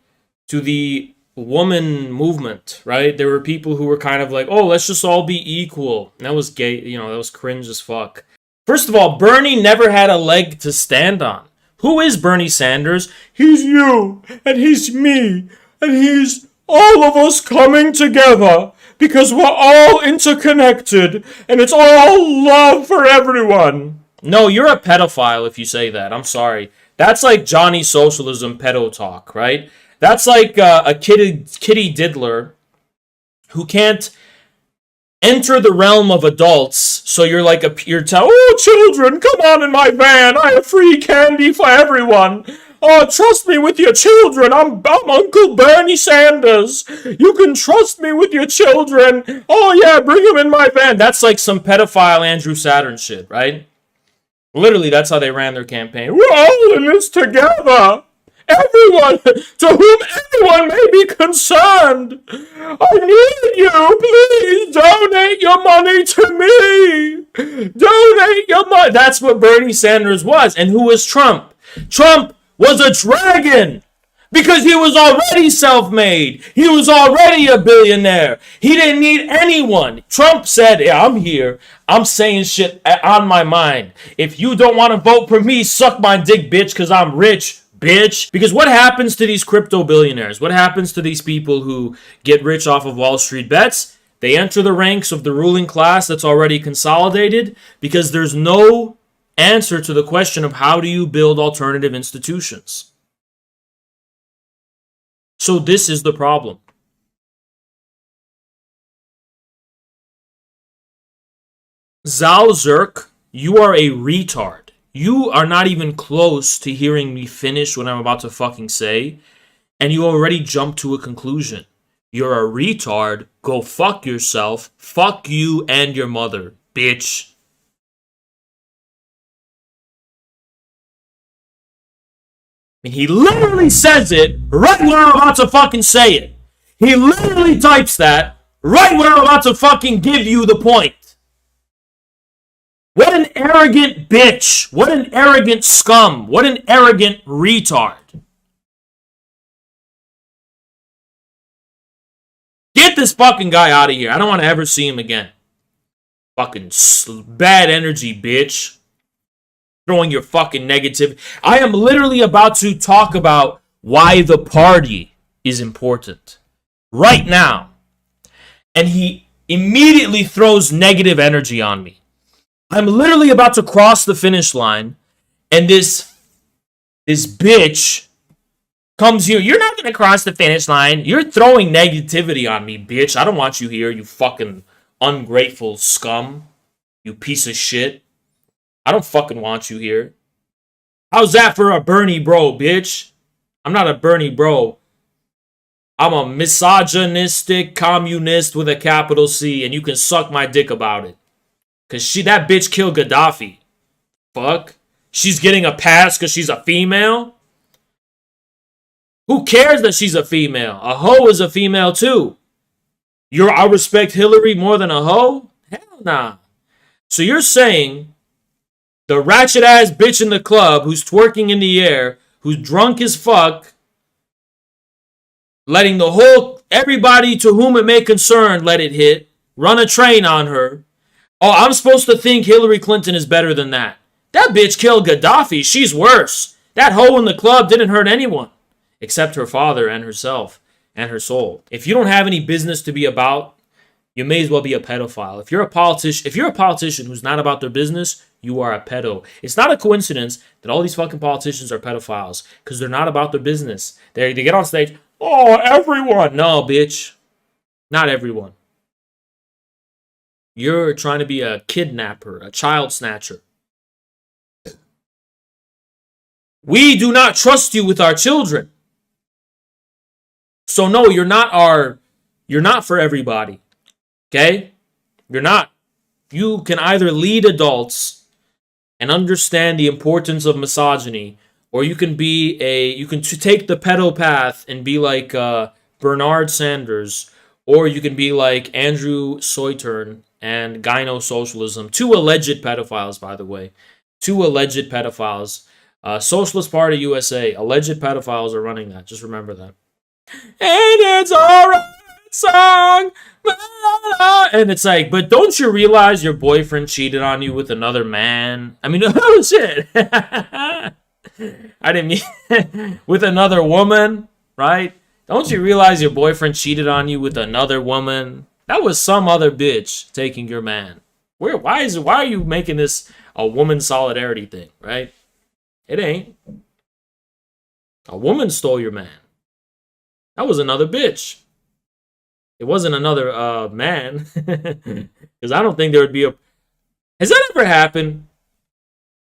to the woman movement, right? There were people who were kind of like, oh, let's just all be equal. And that was gay, that was cringe as fuck. First of all, Bernie never had a leg to stand on. Who is Bernie Sanders? He's you, and he's me, and he's all of us coming together because we're all interconnected, and it's all love for everyone. No, you're a pedophile if you say that. I'm sorry. That's like Johnny Socialism pedo talk, right? That's like a kitty diddler who can't enter the realm of adults, so you're like oh, children, come on in my van, I have free candy for everyone. Oh, trust me with your children, I'm Uncle Bernie Sanders. You can trust me with your children. Oh yeah, bring them in my van. That's like some pedophile Andrew Saturn shit, right? Literally, that's how they ran their campaign. We're all in this together. Everyone, to whom anyone may be concerned, I need you. Please donate your money to me. Donate your money. That's what Bernie Sanders was. And who was Trump? Trump was a dragon because he was already self-made. He was already a billionaire. He didn't need anyone. Trump said, yeah, I'm here. I'm saying shit on my mind. If you don't want to vote for me, suck my dick, bitch, because I'm rich. Bitch. Because what happens to these crypto billionaires? What happens to these people who get rich off of Wall Street bets? They enter the ranks of the ruling class that's already consolidated because there's no answer to the question of how do you build alternative institutions. So this is the problem. Zherka, you are a retard. You are not even close to hearing me finish what I'm about to fucking say, and you already jump to a conclusion. You're a retard. Go fuck yourself. Fuck you and your mother, bitch. And he literally says it right when I'm about to fucking say it. He literally types that right when I'm about to fucking give you the point. What an arrogant bitch. What an arrogant scum. What an arrogant retard. Get this fucking guy out of here. I don't want to ever see him again. Fucking bad energy, bitch. Throwing your fucking negative. I am literally about to talk about why the party is important. Right now. And he immediately throws negative energy on me. I'm literally about to cross the finish line, and this bitch comes here. You're not going to cross the finish line. You're throwing negativity on me, bitch. I don't want you here, you fucking ungrateful scum. You piece of shit. I don't fucking want you here. How's that for a Bernie bro, bitch? I'm not a Bernie bro. I'm a misogynistic communist with a capital C, and you can suck my dick about it. Because that bitch killed Gaddafi. Fuck. She's getting a pass because she's a female? Who cares that she's a female? A hoe is a female too. I respect Hillary more than a hoe? Hell nah. So you're saying the ratchet ass bitch in the club who's twerking in the air, who's drunk as fuck, letting everybody to whom it may concern let it hit, run a train on her. Oh, I'm supposed to think Hillary Clinton is better than that. That bitch killed Gaddafi. She's worse. That hoe in the club didn't hurt anyone except her father and herself and her soul. If you don't have any business to be about, you may as well be a pedophile. If you're a politician who's not about their business, you are a pedo. It's not a coincidence that all these fucking politicians are pedophiles because they're not about their business. They get on stage, oh, everyone. No, bitch. Not everyone. You're trying to be a kidnapper, a child snatcher. We do not trust you with our children. So no, you're not for everybody. Okay? You're not. You can either lead adults and understand the importance of misogyny, or you can take the pedo path and be like Bernard Sanders, or you can be like Andrew Soitern and gyno-socialism. 2 alleged pedophiles, by the way. 2 alleged pedophiles. Socialist Party USA, alleged pedophiles are running that. Just remember that. And it's alright song. And it's like, but don't you realize your boyfriend cheated on you with another man? I mean, oh shit. I didn't mean with another woman, right? Don't you realize your boyfriend cheated on you with another woman? That was some other bitch taking your man. Why are you making this a woman solidarity thing, right? It ain't. A woman stole your man. That was another bitch. It wasn't another man. Because I don't think there would be a... Has that ever happened?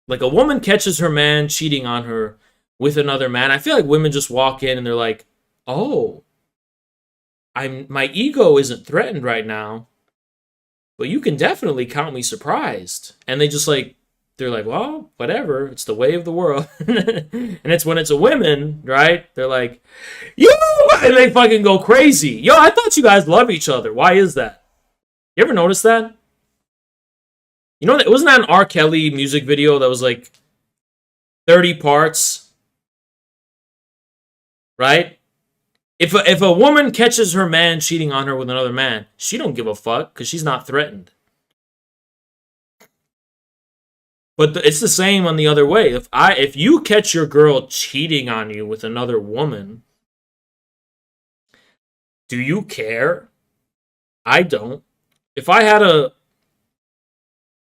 Like a woman catches her man cheating on her with another man. I feel like women just walk in and they're like, oh, my ego isn't threatened right now, but you can definitely count me surprised. And they just like, they're like, well, whatever. It's the way of the world. And it's when it's a woman, right? They're like, yo, and they fucking go crazy. Yo, I thought you guys love each other. Why is that? You ever notice that? You know, wasn't that an R. Kelly music video that was like 30 parts? Right? If a woman catches her man cheating on her with another man, she don't give a fuck because she's not threatened. But it's the same on the other way. If you catch your girl cheating on you with another woman, do you care? I don't. If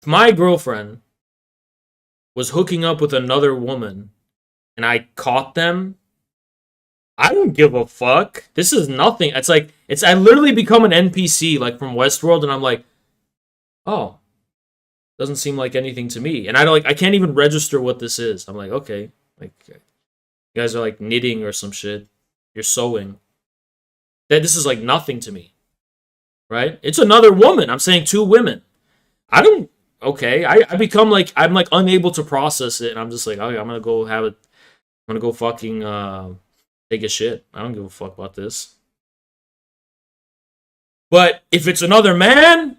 my girlfriend was hooking up with another woman and I caught them, I don't give a fuck. This is nothing. I literally become an NPC like from Westworld, and I'm like, oh, doesn't seem like anything to me. And I can't even register what this is. I'm like, okay, like you guys are like knitting or some shit. You're sewing. This is like nothing to me. Right? It's another woman. I'm saying 2 women. I become like, I'm like unable to process it, and I'm just like, okay, I'm gonna go fucking take a shit. I don't give a fuck about this. But if it's another man,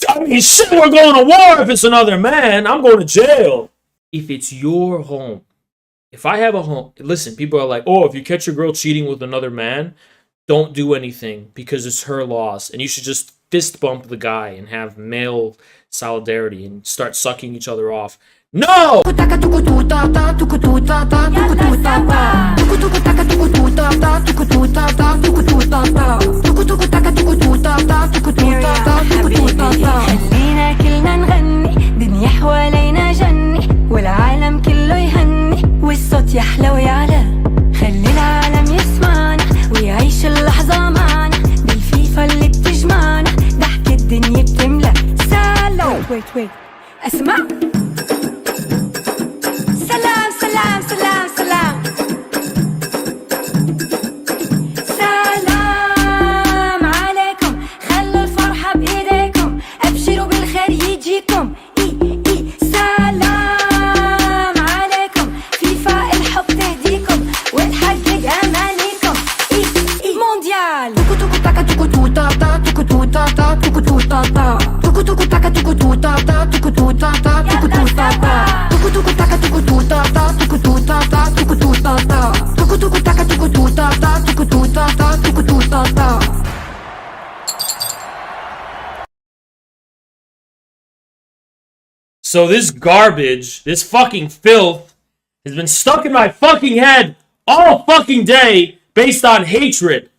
I mean, shit, we're going to war. If it's another man, I'm going to jail. If it's your home, if I have a home, listen, people are like, oh, if you catch your girl cheating with another man, don't do anything because it's her loss. And you should just fist bump the guy and have male solidarity and start sucking each other off. No! خلينا كلنا نغني دنيا حوالينا جني والعالم كله يهني والصوت يحلى ويعلى خلي العالم يسمعنا ويعيش اللحظة معنا بالفيفا اللي بتجمعنا ضحك الدنيا بتملى سلام ويت اسمع سلام سلام سلام سلام سلام عليكم خلوا الفرحة بإيديكم أبشروا بالخير يجيكم سلام عليكم فيفا الحب تهديكم وتحقق أمانيكم مونديال توكو توكو تاكا توكو توتا تا توكو توتا تا توكو توتا تا توكو توكو تاكا توكو توتا تا توكو توتا تا توكو توتا تا توكو توكو تاكا توكو توتا تا توكو توتا تا توكو توتا تا توكو توكو تاكا توكو توتا تا توكو توتا تا توكو توتا تا. So this garbage, this fucking filth, has been stuck in my fucking head all fucking day based on hatred.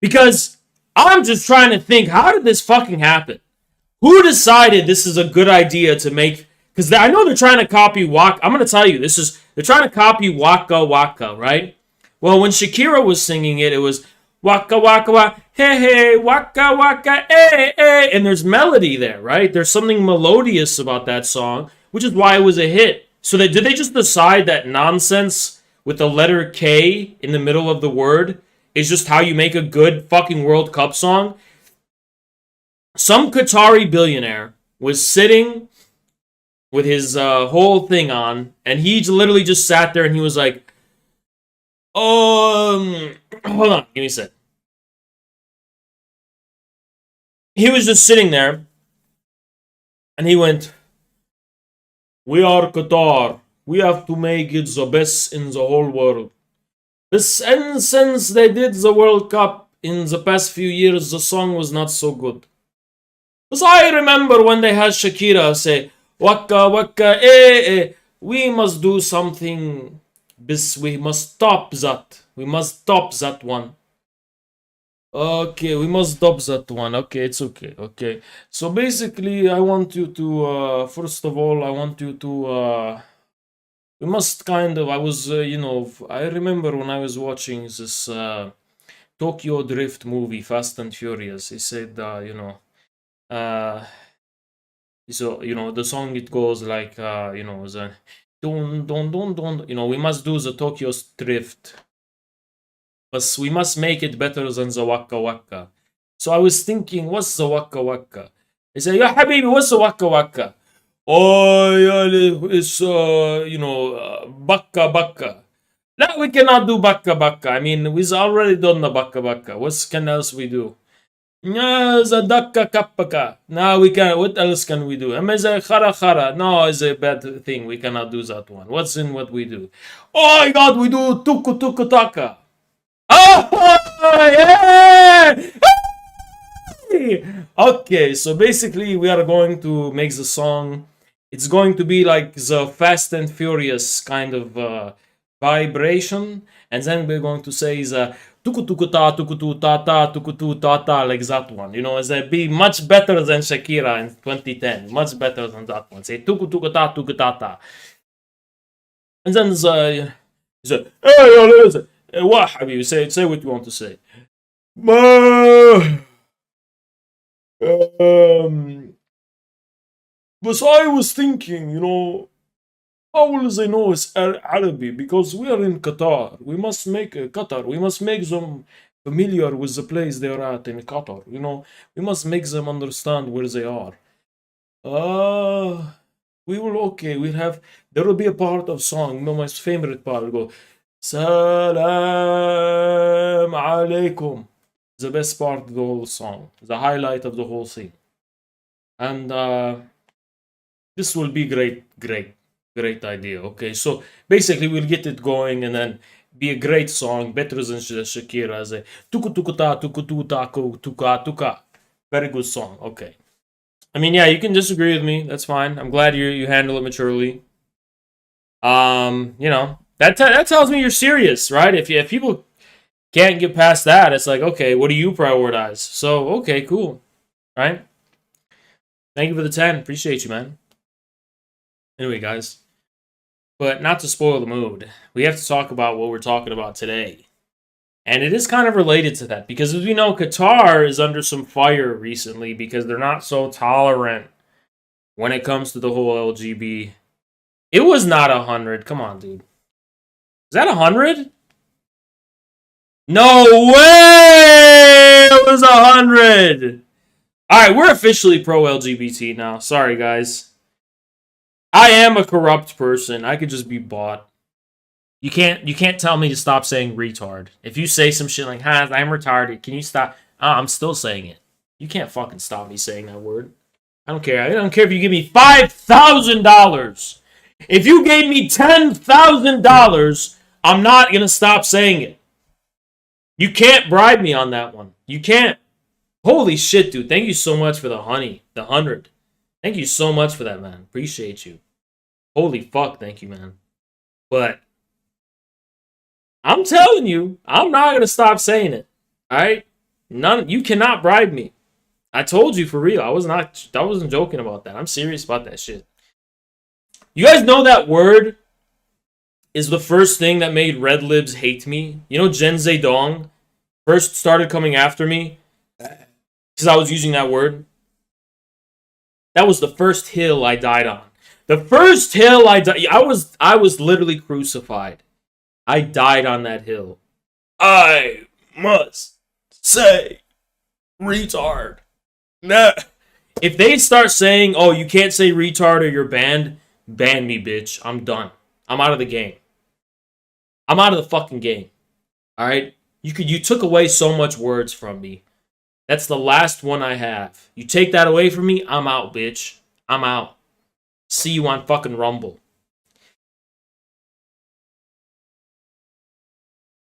Because I'm just trying to think, how did this fucking happen? Who decided this is a good idea to make? Because I know they're trying to copy Waka. I'm going to tell you, they're trying to copy Waka Waka, right? Well, when Shakira was singing it, it was Waka Waka Waka, hey hey, Waka Waka, eh eh. And there's melody there, right? There's something melodious about that song, which is why it was a hit. So did they just decide that nonsense with the letter K in the middle of the word is just how you make a good fucking World Cup song? Some Qatari billionaire was sitting with his whole thing on, and he literally just sat there and he was like, hold on, give me a sec. He was just sitting there, and he went, we are Qatar. We have to make it the best in the whole world. And since they did the World Cup in the past few years, the song was not so good. Because I remember when they had Shakira say, Waka Waka, eh, eh, we must do something. We must stop that. We must stop that one. Okay, we must stop that one. Okay, it's okay. Okay. So basically, I want you to, first of all, I want you to, we must kind of, I was, I remember when I was watching this Tokyo Drift movie, Fast and Furious, he said, so, the song, it goes like, the, we must do the Tokyo Drift. But we must make it better than the Waka Waka. So I was thinking, what's the Waka Waka? He said, Ya Habibi, what's the Waka Waka? Oh, yeah, it's, Baka Baka. No, we cannot do Baka Baka. I mean, we've already done the Baka Baka. What else we do? No, the Dakka Kappaka. No, we can't. What else can we do? I mean, the Khara Khara. No, it's a bad thing. We cannot do that one. What's in what we do? Oh my god, we do Tuku Tuku Taka. Oh, yeah! Okay, so basically we are going to make the song. It's going to be like the Fast and Furious kind of vibration, and then we're going to say the tuku tuku ta tuku tu ta ta tuku tu ta ta, like that one. It's a be much better than Shakira in 2010. Much better than that one. Say tuku tuku ta ta. And then the hey, what have you say what you want to say. But I was thinking, how will they know it's Arabic? Because we are in Qatar. We must make Qatar. We must make them familiar with the place they're at in Qatar. We must make them understand where they are. We will, okay, there will be a part of song, my favorite part will go, Salam alaikum. The best part of the whole song. The highlight of the whole thing. And this will be great idea. Okay, so basically we'll get it going and then be a great song, better than Shakira as a tuku tuku ta tuku tu taku tuka tuka. Very good song. Okay. I mean, yeah, you can disagree with me. That's fine. I'm glad you handle it maturely. That tells me you're serious, right? If people can't get past that, it's like, okay, what do you prioritize? So, okay, cool. Right? Thank you for the 10. Appreciate you, man. Anyway, guys. But not to spoil the mood, we have to talk about what we're talking about today. And it is kind of related to that, because as we know, Qatar is under some fire recently because they're not so tolerant when it comes to the whole LGB. It was not 100. Come on, dude. Is that 100? No way! It was 100! Alright, we're officially pro-LGBT now. Sorry, guys. I am a corrupt person. I could just be bought. You can't tell me to stop saying retard. If you say some shit like, "Hi, I'm retarded," can you stop? I'm still saying it. You can't fucking stop me saying that word. I don't care. I don't care if you give me $5,000. If you gave me $10,000, I'm not gonna stop saying it. You can't bribe me on that one. You can't. Holy shit, dude. Thank you so much for the 100. Thank you so much for that, man. Appreciate you. Holy fuck, thank you, man. But I'm telling you, I'm not going to stop saying it. All right? You cannot bribe me. I told you for real. I wasn't joking about that. I'm serious about that shit. You guys know that word is the first thing that made red libs hate me. You know, Gen Zedong first started coming after me because I was using that word. That was the first hill I died on. The first hill I was literally crucified. I died on that hill. I must say retard. Nah. If they start saying, "Oh, you can't say retard or you're banned," ban me, bitch. I'm done. I'm out of the game. I'm out of the fucking game. All right? You took away so much words from me. That's the last one I have. You take that away from me, I'm out, bitch. I'm out. See you on fucking Rumble.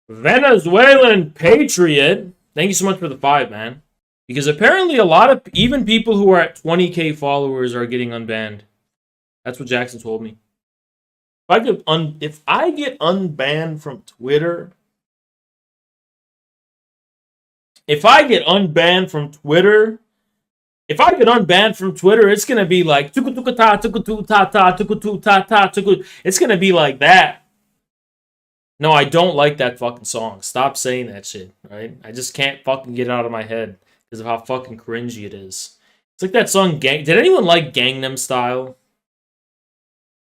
Venezuelan Patriot. Thank you so much for the 5, man. Because apparently a lot of, even people who are at 20k followers are getting unbanned. That's what Jackson told me. If I get unbanned from Twitter, it's gonna be like it's gonna be like that. No, I don't like that fucking song. Stop saying that shit, right? I just can't fucking get it out of my head because of how fucking cringy it is. It's like that song Did anyone like Gangnam Style?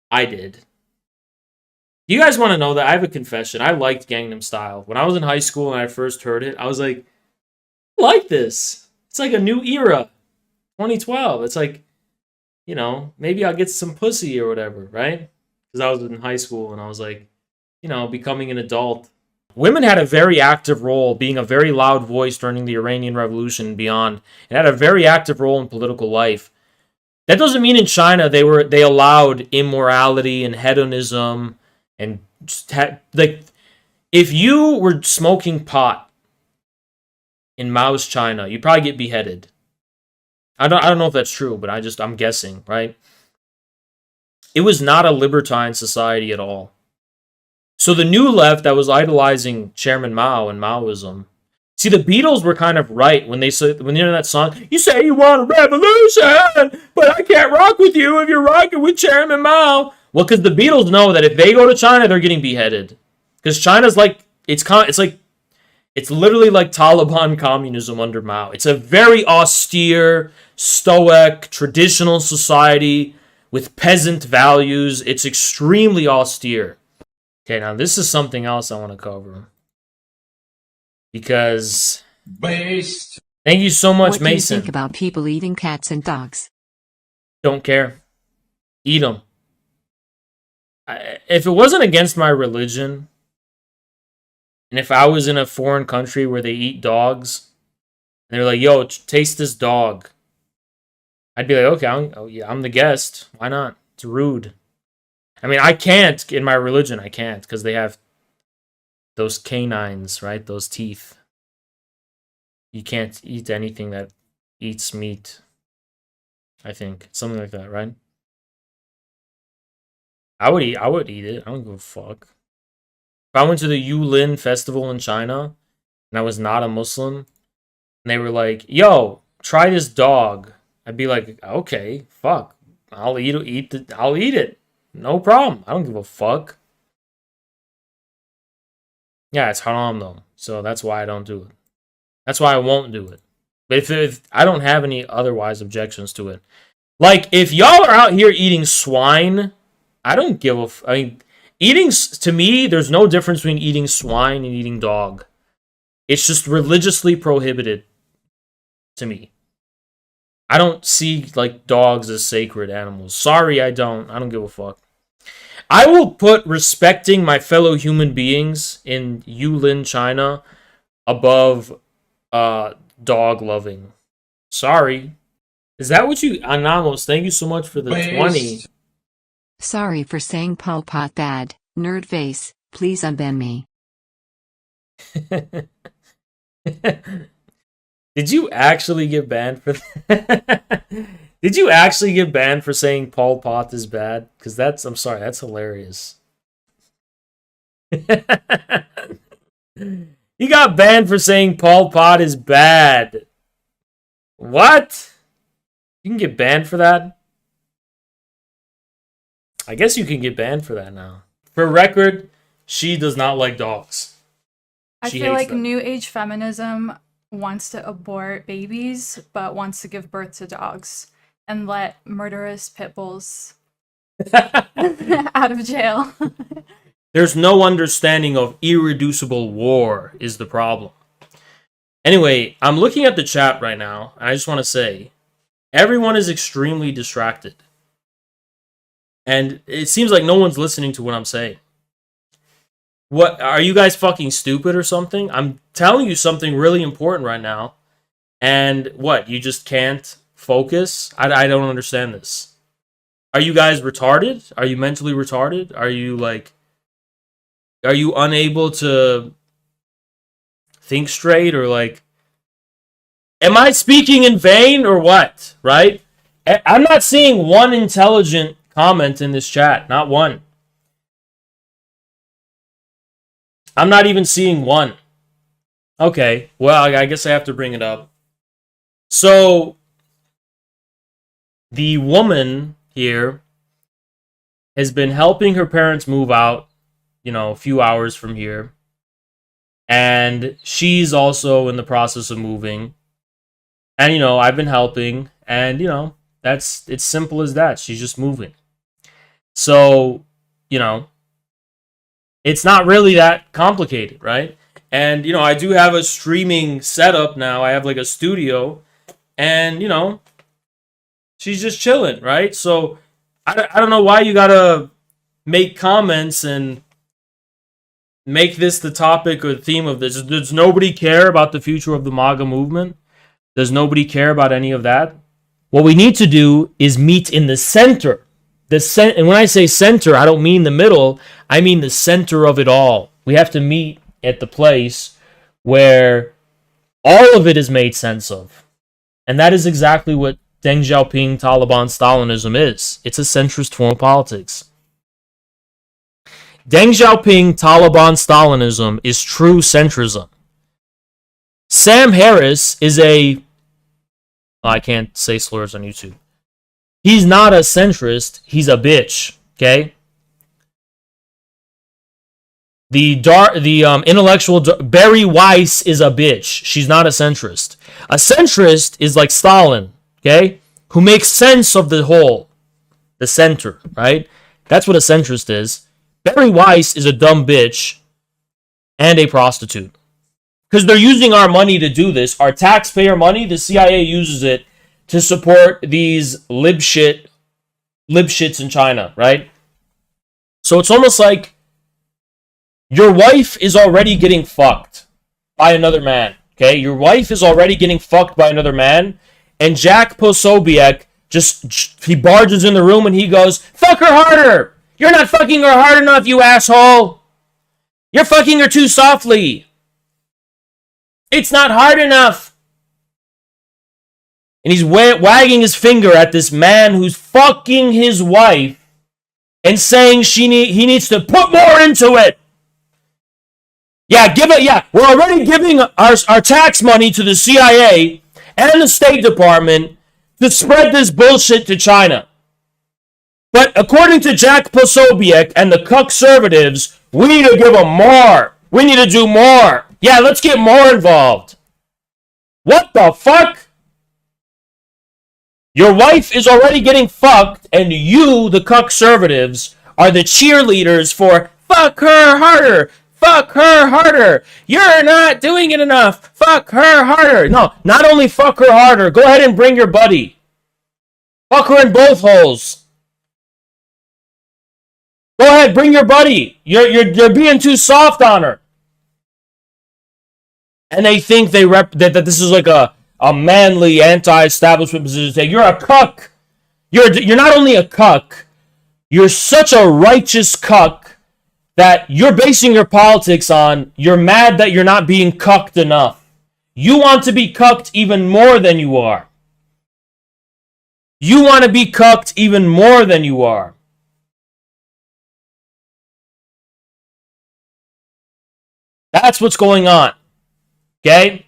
I did. You guys want to know that? I have a confession. I liked Gangnam Style. When I was in high school and I first heard it, I was like, I like this. It's like a new era. 2012. It's like, you know, maybe I'll get some pussy or whatever, right? Because I was in high school and I was like, you know, becoming an adult. Women had a very active role, being a very loud voice during the Iranian Revolution and beyond, and had a very active role in political life. That doesn't mean in China they allowed immorality and hedonism and just like, if you were smoking pot in Mao's China, you'd probably get beheaded. I don't know if that's true, but I'm guessing, right? It was not a libertine society at all. So the new left that was idolizing Chairman Mao and Maoism. See, the Beatles were kind of right when they said, when you know that song, you say you want a revolution, but I can't rock with you if you're rocking with Chairman Mao. Well, because the Beatles know that if they go to China, they're getting beheaded. Because China's like, it's literally like Taliban communism under Mao. It's a very austere, stoic, traditional society with peasant values. It's extremely austere. Okay, now this is something else I want to cover. Because... Based. Thank you so much, Mason. What do you think about people eating cats and dogs? Don't care. Eat them. If it wasn't against my religion, and if I was in a foreign country where they eat dogs, and they're like, yo, taste this dog, I'd be like, okay, I'm the guest. Why not? It's rude. I mean, I can't, in my religion, I can't, because they have those canines, right? Those teeth. You can't eat anything that eats meat, I think. Something like that, right? I would eat it. I don't give a fuck. If I went to the Yulin festival in China, and I was not a Muslim, and they were like, yo, try this dog, I'd be like, okay, fuck. I'll eat it. No problem. I don't give a fuck. Yeah, it's haram though. So that's why I don't do it. That's why I won't do it. But if I don't have any otherwise objections to it. Like, if y'all are out here eating swine, I don't give a I mean, eating, to me, there's no difference between eating swine and eating dog. It's just religiously prohibited to me. I don't see, like, dogs as sacred animals. Sorry, I don't give a fuck. I will put respecting my fellow human beings in Yulin, China, above dog loving. Sorry. Is that what you... Anamos, thank you so much for the 20. Sorry for saying Pol Pot bad. Nerd face, please unban me. Did you actually get banned for that? Did you actually get banned for saying Pol Pot is bad? Because I'm sorry, that's hilarious. He got banned for saying Pol Pot is bad. What? You can get banned for that? I guess you can get banned for that now. For record, she does not like dogs. I She feel hates like them. new age feminism wants to abort babies, but wants to give birth to dogs and let murderous pit bulls out of jail. There's no understanding of irreducible war is the problem. Anyway, I'm looking at the chat right now, and I just want to say, everyone is extremely distracted. And it seems like no one's listening to what I'm saying. What, are you guys fucking stupid or something? I'm telling you something really important right now. And what, you just can't focus? I don't understand this. Are you guys retarded? Are you mentally retarded? Are you unable to think straight, or like, am I speaking in vain or what? Right? I'm not seeing one intelligent comment in this chat. Not one. I'm not even seeing one. Okay, well, I guess I have to bring it up. So, the woman here has been helping her parents move out, a few hours from here. And she's also in the process of moving. And, I've been helping. And, it's simple as that. She's just moving. So, it's not really that complicated, right? And, I do have a streaming setup now. I have like a studio. And, she's just chilling, right? So, I don't know why you gotta make comments and make this the topic or the theme of this. Does nobody care about the future of the MAGA movement? Does nobody care about any of that? What we need to do is meet in the center. And when I say center, I don't mean the middle. I mean the center of it all. We have to meet at the place where all of it is made sense of. And that is exactly what Deng Xiaoping, Taliban, Stalinism is. It's a centrist form of politics. Deng Xiaoping, Taliban, Stalinism is true centrism. Sam Harris is I can't say slurs on YouTube. He's not a centrist. He's a bitch. Okay. The intellectual Barry Weiss is a bitch. She's not a centrist. A centrist is like Stalin. Okay, who makes sense of the whole, the center. Right. That's what a centrist is. Barry Weiss is a dumb bitch and a prostitute. Because they're using our money to do this. Our taxpayer money, the CIA uses it to support these libshits in China, right? So it's almost like your wife is already getting fucked by another man, okay? Your wife is already getting fucked by another man, and Jack Posobiec he barges in the room and he goes, "Fuck her harder! You're not fucking her hard enough, you asshole! You're fucking her too softly! It's not hard enough!" And he's wagging his finger at this man who's fucking his wife and saying he needs to put more into it. Yeah, we're already giving our tax money to the CIA and the State Department to spread this bullshit to China. But according to Jack Posobiec and the conservatives, we need to give them more. We need to do more. Yeah, let's get more involved. What the fuck? Your wife is already getting fucked, and you, the conservatives, are the cheerleaders for fuck her harder. Fuck her harder. You're not doing it enough. Fuck her harder. No, not only fuck her harder. Go ahead and bring your buddy. Fuck her in both holes. Go ahead, bring your buddy. You're being too soft on her. And they think that this is like a manly anti-establishment position. You're a cuck. You're not only a cuck, you're such a righteous cuck that you're basing your politics on, you're mad that you're not being cucked enough. You want to be cucked even more than you are. You want to be cucked even more than you are. That's what's going on. Okay?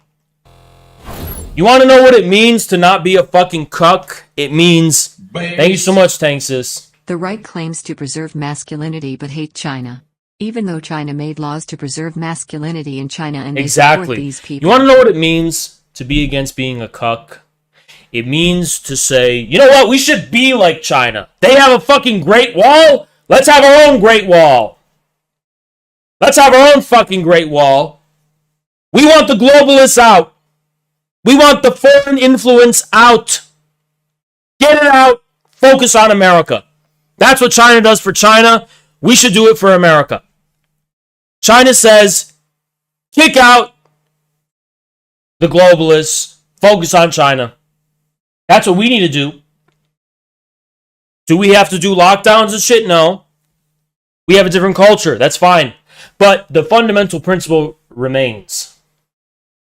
You want to know what it means to not be a fucking cuck? It means... Thank you so much, Tanksis. The right claims to preserve masculinity but hate China. Even though China made laws to preserve masculinity in China and they support these people. You want to know what it means to be against being a cuck? It means to say, you know what? We should be like China. They have a fucking Great Wall. Let's have our own Great Wall. Let's have our own fucking Great Wall. We want the globalists out. We want the foreign influence out. Get it out. Focus on America. That's what China does for China. We should do it for America. China says, kick out the globalists. Focus on China. That's what we need to do. Do we have to do lockdowns and shit? No. We have a different culture. That's fine. But the fundamental principle remains.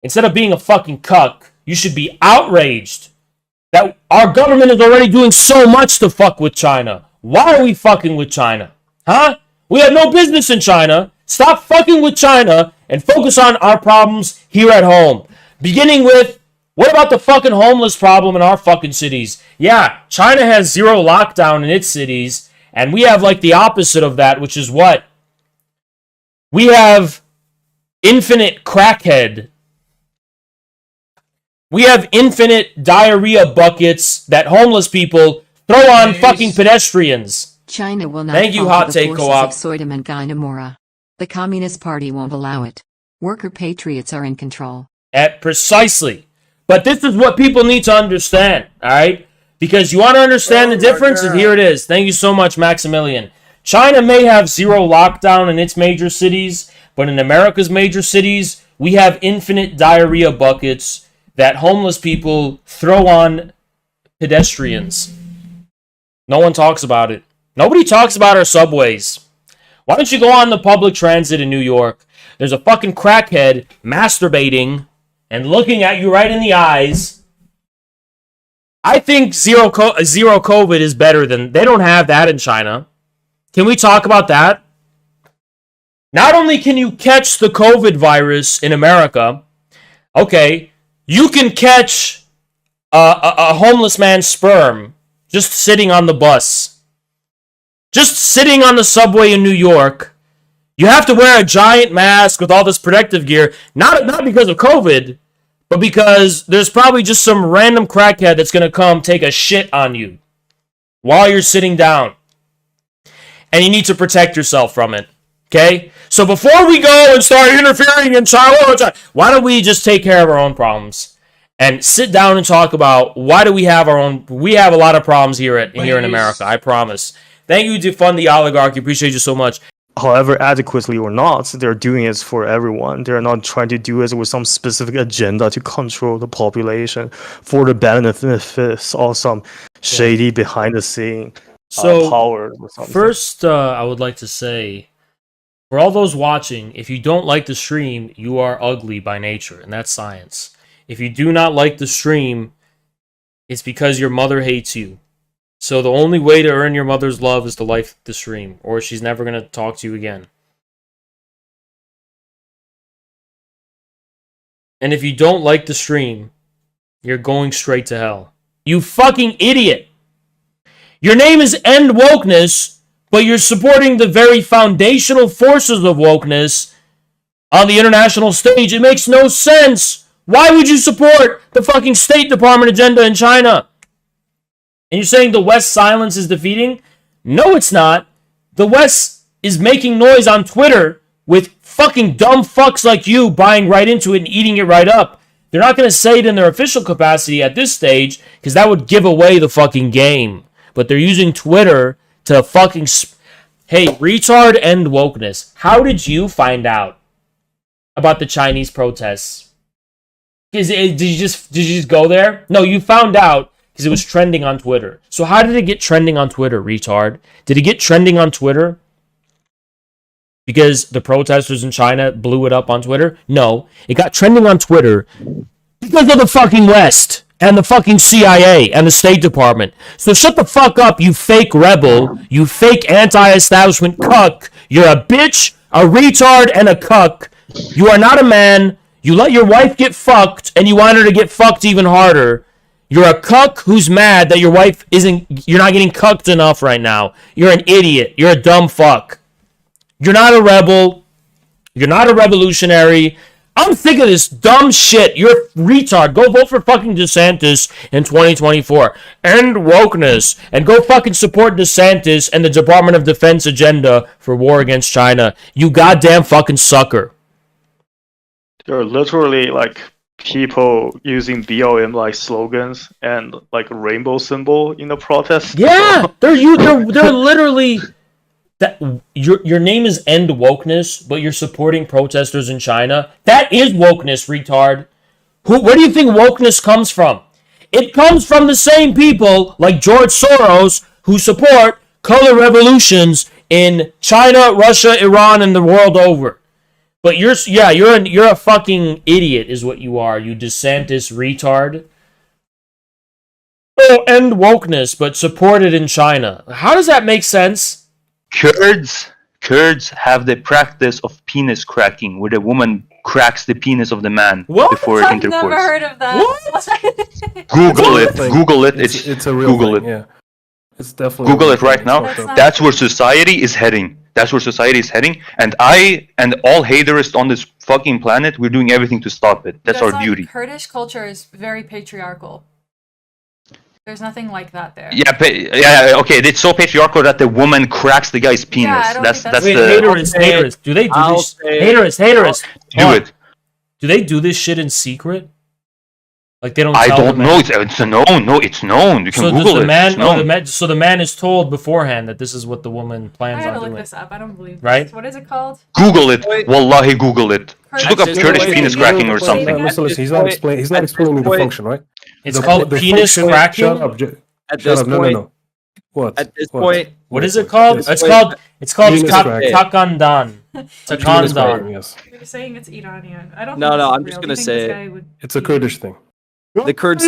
Instead of being a fucking cuck, you should be outraged that our government is already doing so much to fuck with China. Why are we fucking with China? Huh? We have no business in China. Stop fucking with China and focus on our problems here at home. Beginning with, what about the fucking homeless problem in our fucking cities? Yeah, China has zero lockdown in its cities, and we have like the opposite of that, which is what? We have infinite crackhead. We have infinite diarrhea buckets that homeless people throw on fucking pedestrians. China will not Thank you, Hot Take Co-op. Soydom and Gynamora. The Communist Party won't allow it. Worker patriots are in control. Precisely. But this is what people need to understand, all right? Because you want to understand the difference, and here it is. Thank you so much, Maximilian. China may have zero lockdown in its major cities, but in America's major cities, we have infinite diarrhea buckets that homeless people throw on pedestrians. No one talks about it. Nobody talks about our subways. Why don't you go on the public transit in New York? There's a fucking crackhead masturbating and looking at you right in the eyes. I think zero COVID is better than... They don't have that in China. Can we talk about that? Not only can you catch the COVID virus in America, okay, you can catch a homeless man's sperm just sitting on the bus. Just sitting on the subway in New York. You have to wear a giant mask with all this protective gear, not because of COVID, but because there's probably just some random crackhead that's going to come take a shit on you while you're sitting down. And you need to protect yourself from it. Okay? So before we go and start interfering in China, why don't we just take care of our own problems and sit down and talk about why do we have our own... We have a lot of problems here in America, I promise. Thank you to Fund the Oligarchy. Appreciate you so much. However, adequately or not, they're doing it for everyone. They're not trying to do it with some specific agenda to control the population for the benefits or some shady behind the scene power or something. First, I would like to say, for all those watching, if you don't like the stream, you are ugly by nature, and that's science. If you do not like the stream, it's because your mother hates you. So the only way to earn your mother's love is to like the stream, or she's never going to talk to you again. And if you don't like the stream, you're going straight to hell. You fucking idiot! Your name is End Wokeness, but you're supporting the very foundational forces of wokeness on the international stage. It makes no sense! Why would you support the fucking State Department agenda in China? And you're saying the West's silence is defeating? No, it's not. The West is making noise on Twitter with fucking dumb fucks like you buying right into it and eating it right up. They're not going to say it in their official capacity at this stage because that would give away the fucking game. But they're using Twitter to fucking... Hey, retard End Wokeness. How did you find out about the Chinese protests? Did you just go there? No, you found out because it was trending on Twitter. So how did it get trending on Twitter, retard? Did it get trending on Twitter because the protesters in China blew it up on Twitter? No, it got trending on Twitter because of the fucking West and the fucking CIA and the State Department. So shut the fuck up, you fake rebel, you fake anti-establishment cuck. You're a bitch, a retard, and a cuck. You are not a man. You let your wife get fucked, and you want her to get fucked even harder. You're a cuck who's mad that your wife you're not getting cucked enough right now. You're an idiot. You're a dumb fuck. You're not a rebel. You're not a revolutionary. I'm sick of this dumb shit. You're a retard. Go vote for fucking DeSantis in 2024. End wokeness. And go fucking support DeSantis and the Department of Defense agenda for war against China. You goddamn fucking sucker. There are literally like people using BLM like slogans and like rainbow symbol in the protest. Yeah, they're literally that. Your name is End Wokeness, but you're supporting protesters in China. That is wokeness, retard. Where do you think wokeness comes from? It comes from the same people like George Soros who support color revolutions in China, Russia, Iran, and the world over. But you're a fucking idiot is what you are, you DeSantis retard. Oh, end wokeness, but support it in China. How does that make sense? Kurds have the practice of penis cracking, where the woman cracks the penis of the man before I've intercourse. never heard of that. What? Google it. Google it. It's a real Google thing, it. yeah. It's definitely Google it right now. That's not That's where society is heading. That's where society is heading. And I and all haterists on this fucking planet, we're doing everything to stop it. That's our duty. Kurdish culture is very patriarchal. There's nothing like that there. Yeah, okay. It's so patriarchal that the woman cracks the guy's penis. I don't think that's the Haterist. Do they do this? Haterist. Do it. Do they do this shit in secret? Like they don't. I tell don't the know. man? It's known. No, it's known. You can So does Google the it. man? It's known. So the man is told beforehand that this is what the woman I plans had on to look doing. this up. I don't believe this. Right? What is it called? Google it. Wallahi, Google it. Just look up Kurdish Kurdish penis cracking or something. Listen, he's not explaining the function, right? It's called penis function- cracking? Shut up. At Shut this up. No. point- What? At this What? point- What is it called? Yes. It's called Penis cracking. takandan. Penis Takandan. cracking, yes. You're saying it's Iranian. I don't. No, think no, this I'm is just real. gonna Do you think say this it. guy would- It's a Kurdish thing. The Kurds.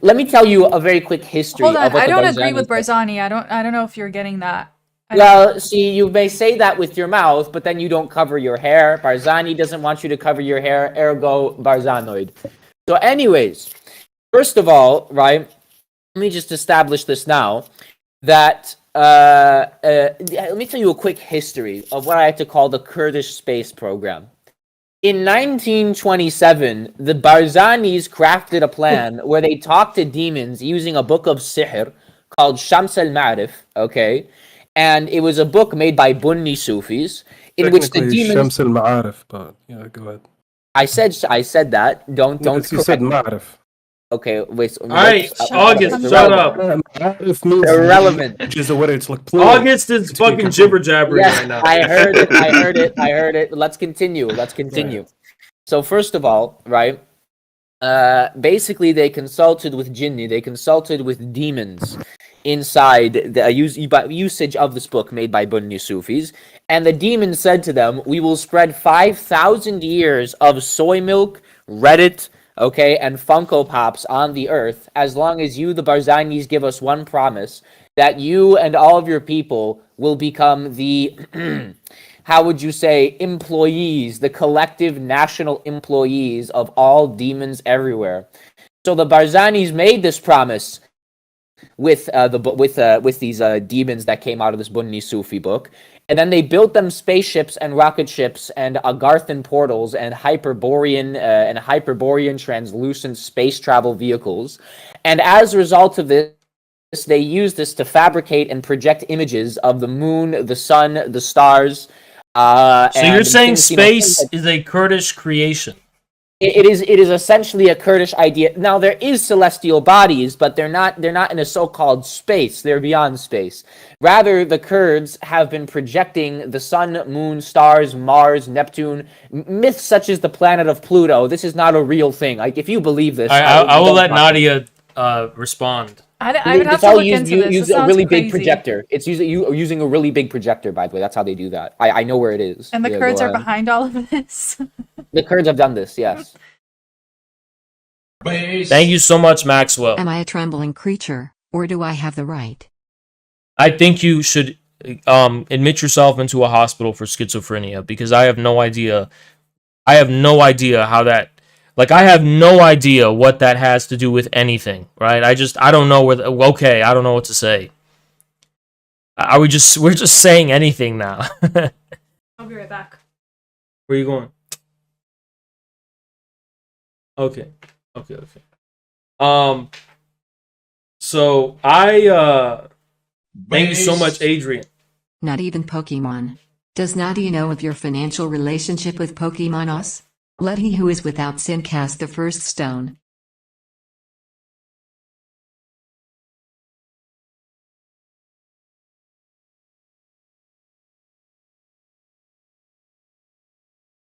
Let me tell you a very quick history Hold of on, what I the don't agree with Barzanis Barzani. I don't know if you're getting that. Well, see, you may say that with your mouth, but then you don't cover your hair. Barzani doesn't want you to cover your hair, ergo Barzanoid. So anyways, first of all, right, let me just establish this now, that, let me tell you a quick history of what I like to call the Kurdish space program. In 1927, the Barzanis crafted a plan where they talked to demons using a book of sihr called Shams al-Ma'arif, okay? And it was a book made by Bunni Sufis in which the demons... Shams al-Ma'arif, but yeah, go ahead. I said that. Don't You said correct me. Ma'arif. Okay, wait. So Alright, August, shut up. Ma'arif means Irrelevant. which is the word. It's like plural. August is fucking jibber jabbering Yes, right now. I heard it. Let's continue. So first of all, right, basically they consulted with jinni, they consulted with demons inside the usage of this book made by Bunni Sufis, and the demons said to them, we will spread 5,000 years of soy milk, Reddit, okay, and Funko Pops on the earth, as long as you, the Barzanis, give us one promise, that you and all of your people will become the, how would you say, employees, the collective national employees of all demons everywhere. So the Barzanis made this promise with these demons that came out of this Bunni Sufi book, and then they built them spaceships and rocket ships and Agarthan portals and Hyperborean translucent space travel vehicles, and as a result of this, they used this to fabricate and project images of the moon, the sun, the stars. So you're saying space is a Kurdish creation? It is essentially a Kurdish idea. Now there is celestial bodies, but they're not in a so-called space. They're beyond space. Rather, the Kurds have been projecting the sun, moon, stars, Mars, Neptune, myths such as the planet of Pluto. This is not a real thing. Like if you believe this, I will let Nadia respond. I would have to look into this. Use This a really sounds big crazy. projector. It's using a really big projector, by the way. That's how they do that. I know where it is. And the Yeah, Kurds go are ahead. behind all of this. The Kurds have done this, yes. Thank you so much, Maxwell. Am I a trembling creature, or do I have the right? I think you should admit yourself into a hospital for schizophrenia, because I have no idea. I have no idea how that, like, I have no idea what that has to do with anything, right? I don't know okay, I don't know what to say. We're just saying anything now. I'll be right back. Where are you going? Okay. So thank you so much, Adrian. Not even Pokemon. Does Nadia know of your financial relationship with Pokemonos? Let he who is without sin cast the first stone.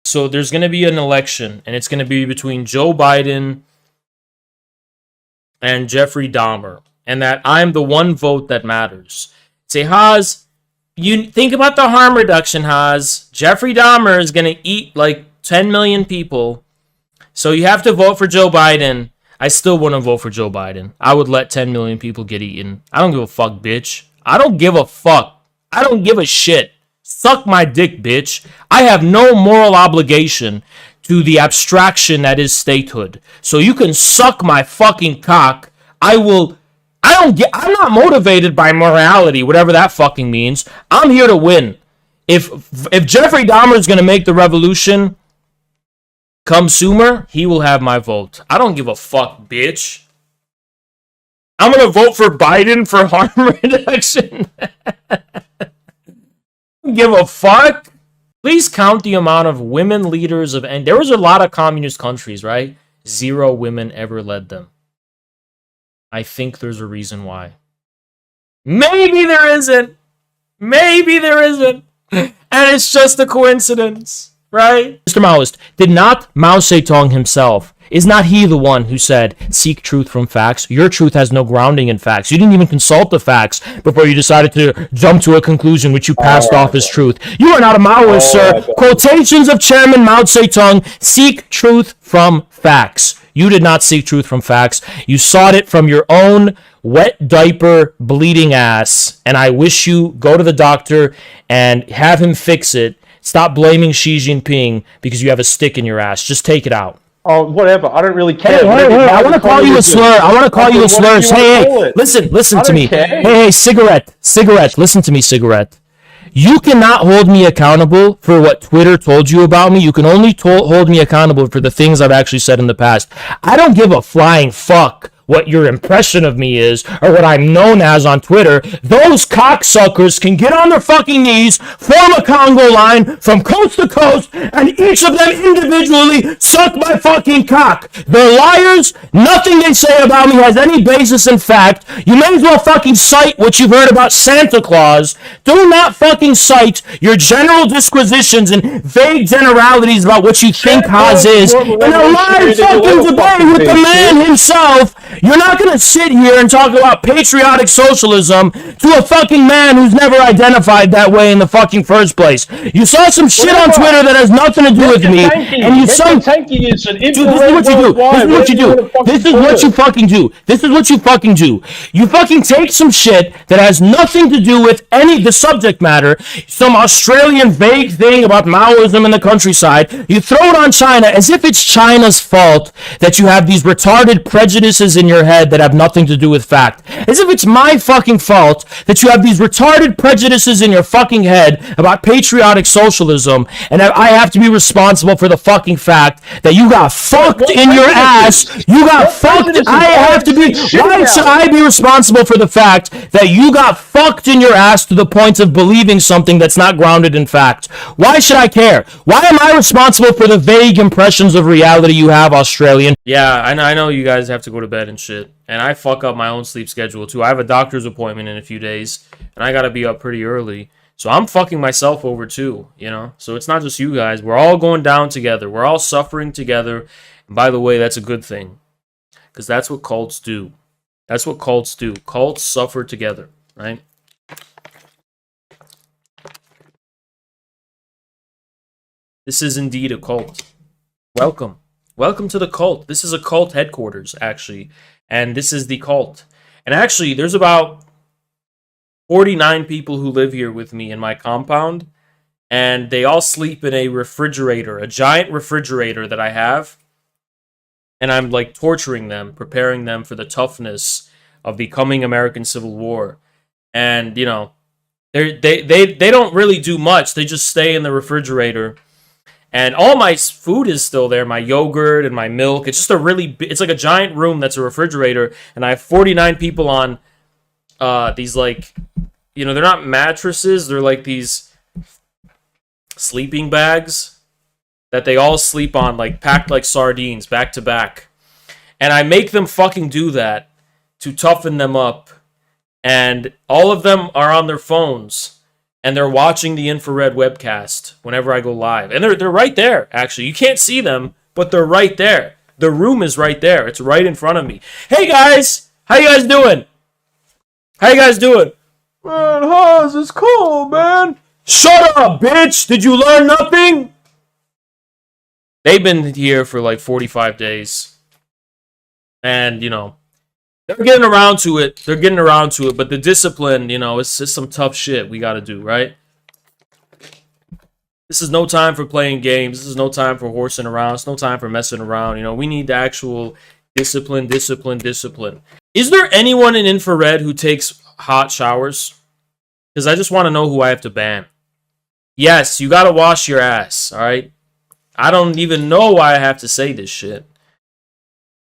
So there's going to be an election, and it's going to be between Joe Biden and Jeffrey Dahmer, and that I'm the one vote that matters. Say, Haas, you think about the harm reduction, Haas. Jeffrey Dahmer is going to eat like 10 million people, so you have to vote for Joe Biden. I still wouldn't vote for Joe Biden. I would let 10 million people get eaten. I don't give a fuck, bitch. I don't give a fuck. I don't give a shit. Suck my dick, bitch. I have no moral obligation to the abstraction that is statehood. So you can suck my fucking cock. I'm not motivated by morality, whatever that fucking means. I'm here to win. If Jeffrey Dahmer is going to make the revolution come sooner, he will have my vote. I don't give a fuck, bitch. I'm going to vote for Biden for harm reduction. Give a fuck. Please count the amount of women leaders and there was a lot of communist countries, right? 0 women ever led them. I think there's a reason why. Maybe there isn't. And it's just a coincidence, right? Mr. Maoist, did not Mao Zedong himself, is not he the one who said, seek truth from facts? Your truth has no grounding in facts. You didn't even consult the facts before you decided to jump to a conclusion which you passed off as truth. You are not a Maoist, sir. Quotations of Chairman Mao Zedong, seek truth from facts. You did not seek truth from facts. You sought it from your own wet diaper bleeding ass. And I wish you go to the doctor and have him fix it. Stop blaming Xi Jinping because you have a stick in your ass. Just take it out. Oh, whatever. I don't really care. Hey, I want to call you a slur. Hey, listen to me. Hey, cigarette. Listen to me, cigarette. You cannot hold me accountable for what Twitter told you about me. You can only hold me accountable for the things I've actually said in the past. I don't give a flying fuck what your impression of me is or what I'm known as on Twitter. Those cocksuckers can get on their fucking knees, form a Congo line from coast to coast, and each of them individually suck my fucking cock. They're liars. Nothing they say about me has any basis in fact. You may as well fucking cite what you've heard about Santa Claus. Do not fucking cite your general disquisitions and vague generalities about what you think Haas is in a live fucking debate with the man himself. You're not going to sit here and talk about patriotic socialism to a fucking man who's never identified that way in the fucking first place. You saw some shit on Twitter that has nothing to do with me, and you saw... Dude, this is what you do. This is what you fucking do. You fucking take some shit that has nothing to do with the subject matter, some Australian vague thing about Maoism in the countryside, you throw it on China as if it's China's fault that you have these retarded prejudices in your head that have nothing to do with fact. As if it's my fucking fault that you have these retarded prejudices in your fucking head about patriotic socialism, and I have to be responsible for the fucking fact that you got fucked in your ass. You got fucked. Why should I be responsible for the fact that you got fucked in your ass to the point of believing something that's not grounded in fact? Why should I care? Why am I responsible for the vague impressions of reality you have, Australian? Yeah, I know you guys have to go to bed and shit, and I fuck up my own sleep schedule too. I have a doctor's appointment in a few days, and I gotta be up pretty early, so I'm fucking myself over too, you know? So it's not just you guys. We're all going down together. We're all suffering together, and by the way, that's a good thing, because that's what cults do. That's what cults do. Cults suffer together, right? This is indeed a cult. Welcome. Welcome to the cult. This is a cult headquarters, actually. And this is the cult. And actually, there's about 49 people who live here with me in my compound, and they all sleep in a refrigerator, a giant refrigerator that I have. And I'm like torturing them, preparing them for the toughness of the coming American Civil War. And, you know, they don't really do much. They just stay in the refrigerator. And all my food is still there, my yogurt and my milk. It's just it's like a giant room that's a refrigerator. And I have 49 people on these, like, you know, they're not mattresses. They're like these sleeping bags that they all sleep on, like packed like sardines, back to back. And I make them fucking do that to toughen them up. And all of them are on their phones. And they're watching the infrared webcast whenever I go live. And they're right there, actually. You can't see them, but they're right there. The room is right there. It's right in front of me. Hey, guys! How you guys doing? How you guys doing? Man, Haas, it's cool, man. Shut up, bitch! Did you learn nothing? They've been here for like 45 days. And, you know, they're getting around to it. They're getting around to it. But the discipline, you know, it's just some tough shit we got to do, right? This is no time for playing games. This is no time for horsing around. It's no time for messing around. You know, we need the actual discipline. Is there anyone in infrared who takes hot showers? Because I just want to know who I have to ban. Yes, you got to wash your ass, all right? I don't even know why I have to say this shit.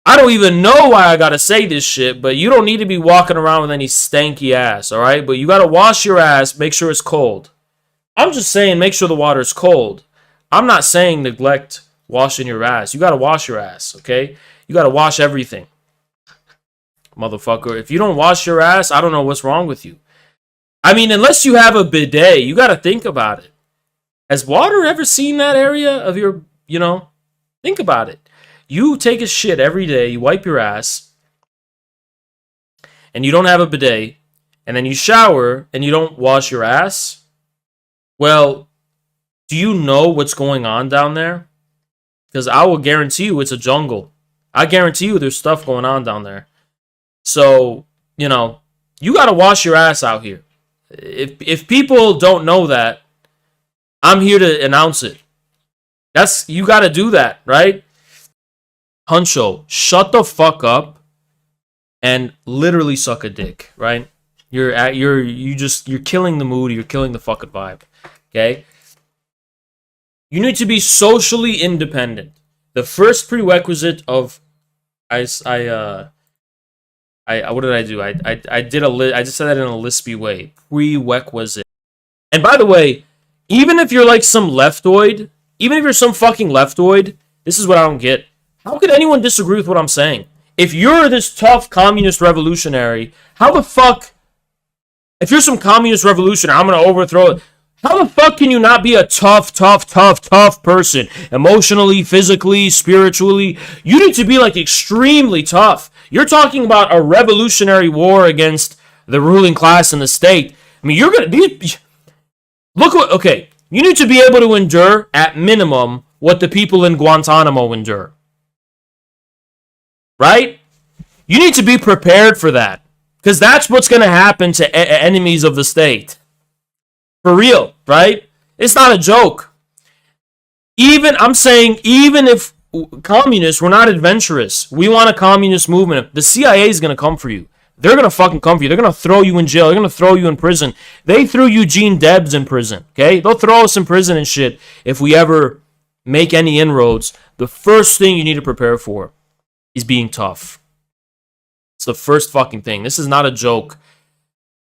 I don't even know why I gotta say this shit, but you don't need to be walking around with any stanky ass, alright? But you gotta wash your ass, make sure it's cold. I'm just saying make sure the water's cold. I'm not saying neglect washing your ass. You gotta wash your ass, okay? You gotta wash everything. Motherfucker, if you don't wash your ass, I don't know what's wrong with you. I mean, unless you have a bidet, you gotta think about it. Has water ever seen that area of your, you know? Think about it. You take a shit every day, you wipe your ass, and you don't have a bidet, and then you shower, and you don't wash your ass? Well, do you know what's going on down there? Because I will guarantee you it's a jungle. I guarantee you there's stuff going on down there. So, you know, you gotta wash your ass out here. If people don't know that, I'm here to announce it. You gotta do that, right? Huncho, shut the fuck up and literally suck a dick, right? You're killing the mood, you're killing the fucking vibe. Okay? You need to be socially independent. The first prerequisite of what did I do? I just said that in a lispy way. Prerequisite. And by the way, even if you're like some leftoid, even if you're some fucking leftoid, this is what I don't get. How could anyone disagree with what I'm saying? If you're this tough communist revolutionary, how the fuck... If you're some communist revolutionary, I'm going to overthrow it. How the fuck can you not be a tough person? Emotionally, physically, spiritually. You need to be like extremely tough. You're talking about a revolutionary war against the ruling class and the state. I mean, you're going to... Look what... Okay, you need to be able to endure, at minimum, what the people in Guantanamo endure. Right? You need to be prepared for that. Because that's what's going to happen to enemies of the state. For real, right? It's not a joke. I'm saying, even if communists, we're not adventurous. We want a communist movement. The CIA is going to come for you. They're going to fucking come for you. They're going to throw you in jail. They're going to throw you in prison. They threw Eugene Debs in prison, okay? They'll throw us in prison and shit if we ever make any inroads. The first thing you need to prepare for is being tough. It's the first fucking thing. This is not a joke.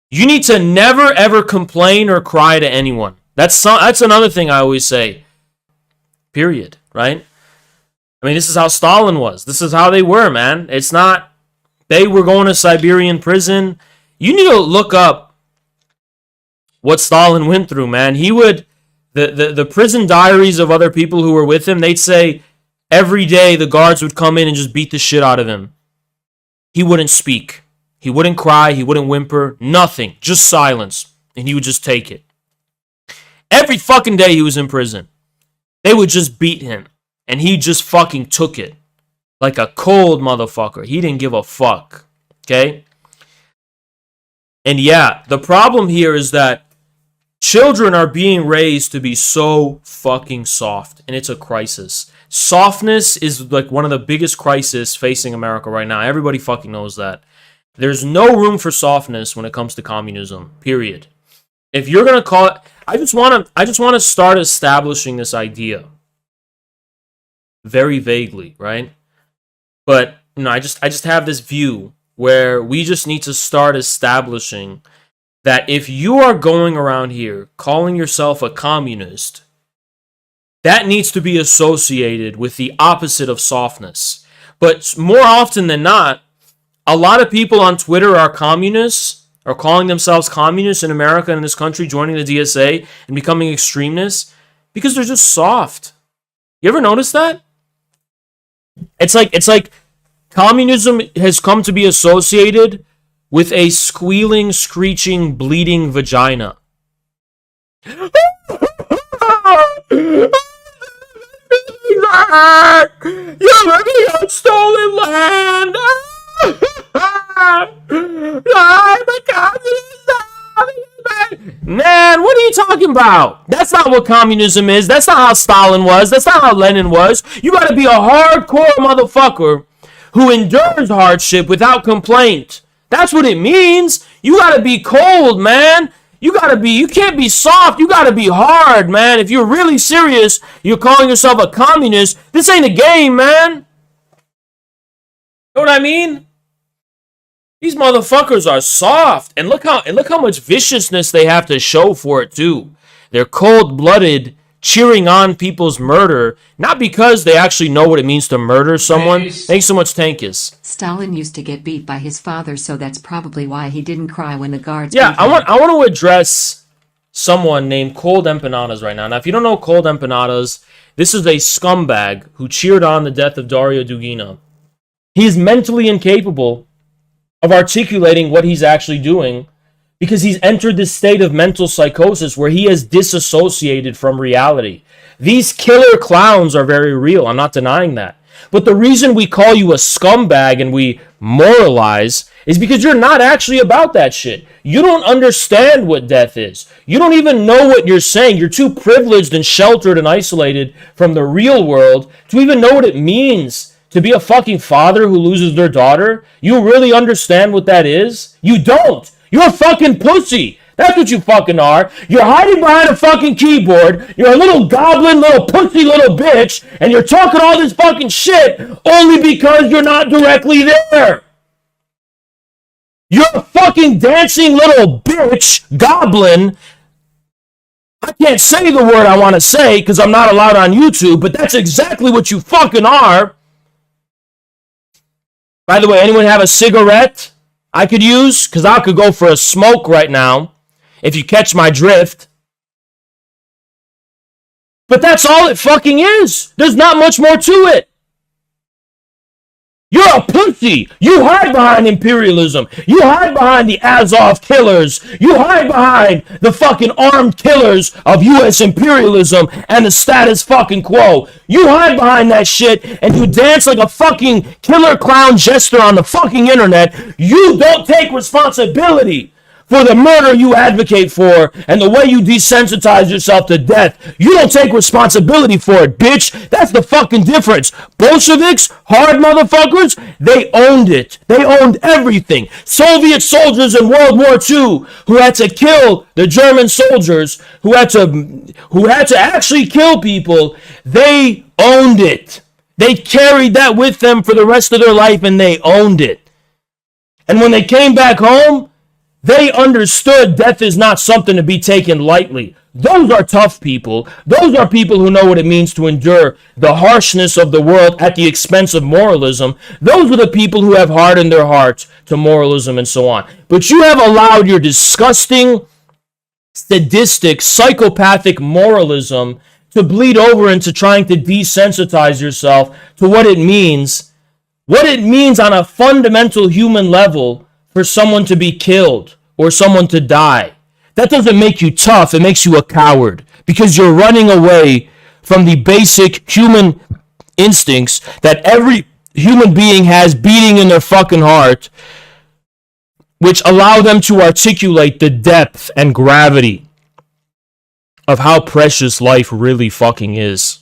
You need to never ever complain or cry to anyone. That's another thing I always say. Period, right? I mean, this is how Stalin was. This is how they were, man. It's not they were going to Siberian prison. You need to look up what Stalin went through, man. He would the prison diaries of other people who were with him, they'd say every day the guards would come in and just beat the shit out of him. He wouldn't speak. He wouldn't cry. He wouldn't whimper. Nothing. Just silence. And he would just take it. Every fucking day he was in prison. They would just beat him. And he just fucking took it. Like a cold motherfucker. He didn't give a fuck. Okay? And yeah, the problem here is that children are being raised to be so fucking soft, and it's a crisis. Softness is like one of the biggest crises facing America right now. Everybody fucking knows that. There's no room for softness when it comes to communism, period. If you're going to call it, I just want to start establishing this idea very vaguely, right? But I just have this view where we just need to start establishing that if you are going around here calling yourself a communist, that needs to be associated with the opposite of softness. But more often than not, a lot of people on Twitter are communists, or calling themselves communists in America and in this country, joining the DSA and becoming extremists because they're just soft. You ever notice that? It's like communism has come to be associated with a squealing, screeching, bleeding vagina. You living on stolen land. Man, what are you talking about? That's not what communism is. That's not how Stalin was. That's not how Lenin was. You gotta be a hardcore motherfucker who endures hardship without complaint. That's what it means. You gotta be cold, man. You can't be soft. You gotta be hard, man. If you're really serious, you're calling yourself a communist. This ain't a game, man. Know what I mean? These motherfuckers are soft, and look how much viciousness they have to show for it too. They're cold-blooded, cheering on people's murder, not because they actually know what it means to murder someone. Thanks so much, Tankus. Stalin used to get beat by his father, so that's probably why he didn't cry when the guards. Yeah, I want to address someone named Cold Empanadas right now. Now, if you don't know Cold Empanadas, this is a scumbag who cheered on the death of Dario Dugina. He is mentally incapable of articulating what he's actually doing because he's entered this state of mental psychosis where he has disassociated from reality. These killer clowns are very real. I'm not denying that. But the reason we call you a scumbag and we moralize is because you're not actually about that shit. You don't understand what death is. You don't even know what you're saying. You're too privileged and sheltered and isolated from the real world to even know what it means to be a fucking father who loses their daughter. You really understand what that is? You don't. You're a fucking pussy. That's what you fucking are. You're hiding behind a fucking keyboard. You're a little goblin, little pussy, little bitch, and you're talking all this fucking shit only because you're not directly there. You're a fucking dancing little bitch, goblin. I can't say the word I want to say because I'm not allowed on YouTube, but that's exactly what you fucking are. By the way, anyone have a cigarette I could use? Because I could go for a smoke right now, if you catch my drift. But that's all it fucking is. There's not much more to it. You're a pussy. You hide behind imperialism. You hide behind the Azov killers. You hide behind the fucking armed killers of U.S. imperialism and the status fucking quo. You hide behind that shit and you dance like a fucking killer clown jester on the fucking internet. You don't take responsibility for the murder you advocate for and the way you desensitize yourself to death. You don't take responsibility for it, bitch. That's the fucking difference. Bolsheviks, hard motherfuckers, they owned it. They owned everything. Soviet soldiers in World War II who had to kill the German soldiers, who had to actually kill people, they owned it. They carried that with them for the rest of their life and they owned it. And when they came back home, they understood death is not something to be taken lightly. Those are tough people. Those are people who know what it means to endure the harshness of the world at the expense of moralism. Those are the people who have hardened their hearts to moralism and so on. But you have allowed your disgusting, sadistic, psychopathic moralism to bleed over into trying to desensitize yourself to what it means on a fundamental human level for someone to be killed or someone to die. That doesn't make you tough. It makes you a coward because you're running away from the basic human instincts that every human being has beating in their fucking heart, which allow them to articulate the depth and gravity of how precious life really fucking is.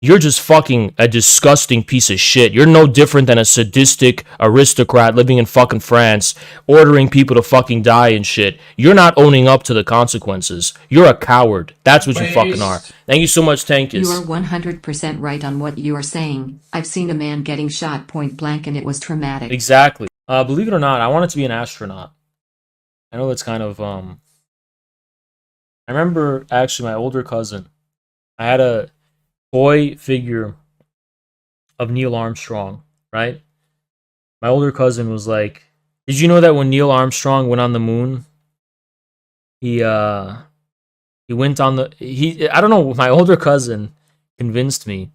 You're just fucking a disgusting piece of shit. You're no different than a sadistic aristocrat living in fucking France, ordering people to fucking die and shit. You're not owning up to the consequences. You're a coward. That's what you fucking are. Thank you so much, Tankus. You are 100% right on what you are saying. I've seen a man getting shot point blank and it was traumatic. Exactly. Believe it or not, I wanted to be an astronaut. I know that's kind of, I remember actually my older cousin, I had a toy figure of Neil Armstrong, right? My older cousin was like, did you know that when Neil Armstrong went on the moon, he went on the, I don't know, my older cousin convinced me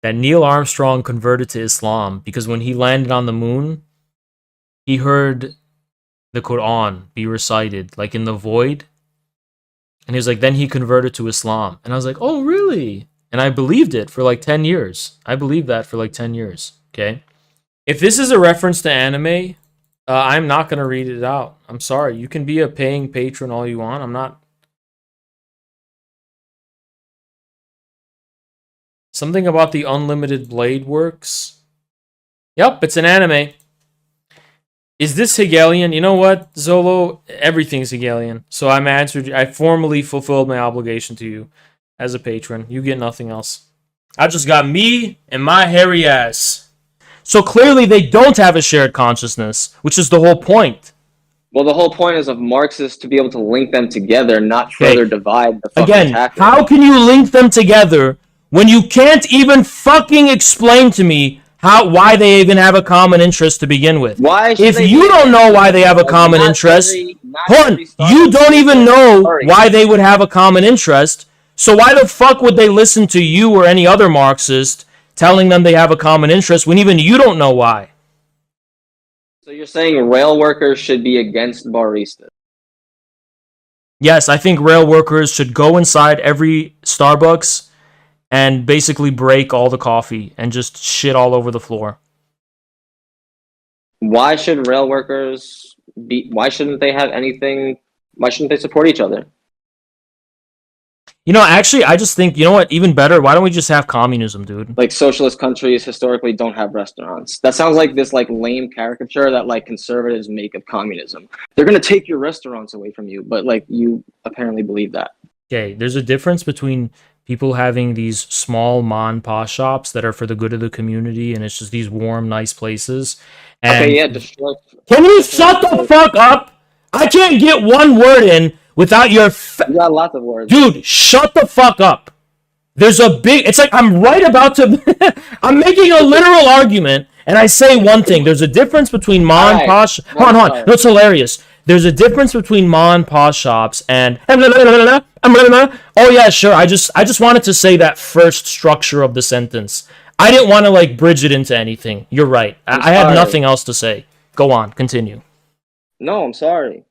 that Neil Armstrong converted to Islam because when he landed on the moon, he heard the Quran be recited, like in the void. And he was like, then he converted to Islam. And I was like, oh, really? And I believed it for like 10 years. I believed that for like 10 years, okay? If this is a reference to anime, I'm not going to read it out. I'm sorry. You can be a paying patron all you want. I'm not. Something about the unlimited blade works. Yep, it's an anime. Is this Hegelian? You know what, Zolo? Everything's Hegelian. So I'm answered. I formally fulfilled my obligation to you as a patron. You get nothing else. I just got me and my hairy ass. So clearly they don't have a shared consciousness, which is the whole point. Well, the whole point is of Marxists to be able to link them together, not further divide the fucking Again, tactic. how can you link them together when you can't even fucking explain to me why they even have a common interest to begin with? If you don't know why they have a common interest, you don't even know why they would have a common interest. So why the fuck would they listen to you or any other Marxist telling them they have a common interest when even you don't know why? So you're saying rail workers should be against baristas? Yes, I think rail workers should go inside every Starbucks and basically break all the coffee and just shit all over the floor. Why should rail workers be? Why shouldn't they have anything? Why shouldn't they support each other? You know, actually, I just think, you know what, even better, why don't we just have communism, dude? Like, socialist countries historically don't have restaurants. That sounds like this, like, lame caricature that, like, conservatives make of communism. They're gonna take your restaurants away from you, but, like, you apparently believe that. Okay, there's a difference between people having these small ma shops that are for the good of the community, and it's just these warm, nice places. And Okay, yeah, destroy. Can you shut the fuck up? I can't get one word in without your... You got lots of words. Dude, shut the fuck up. There's a big... It's like I'm right about to... I'm making a literal argument, and I say one thing. There's a difference between ma and pa... Hold on. No, it's hilarious. There's a difference between ma and pa shops and... Oh, yeah, sure. I just wanted to say that first structure of the sentence. I didn't want to, like, bridge it into anything. You're right. I had nothing else to say. Go on. Continue. No, I'm sorry.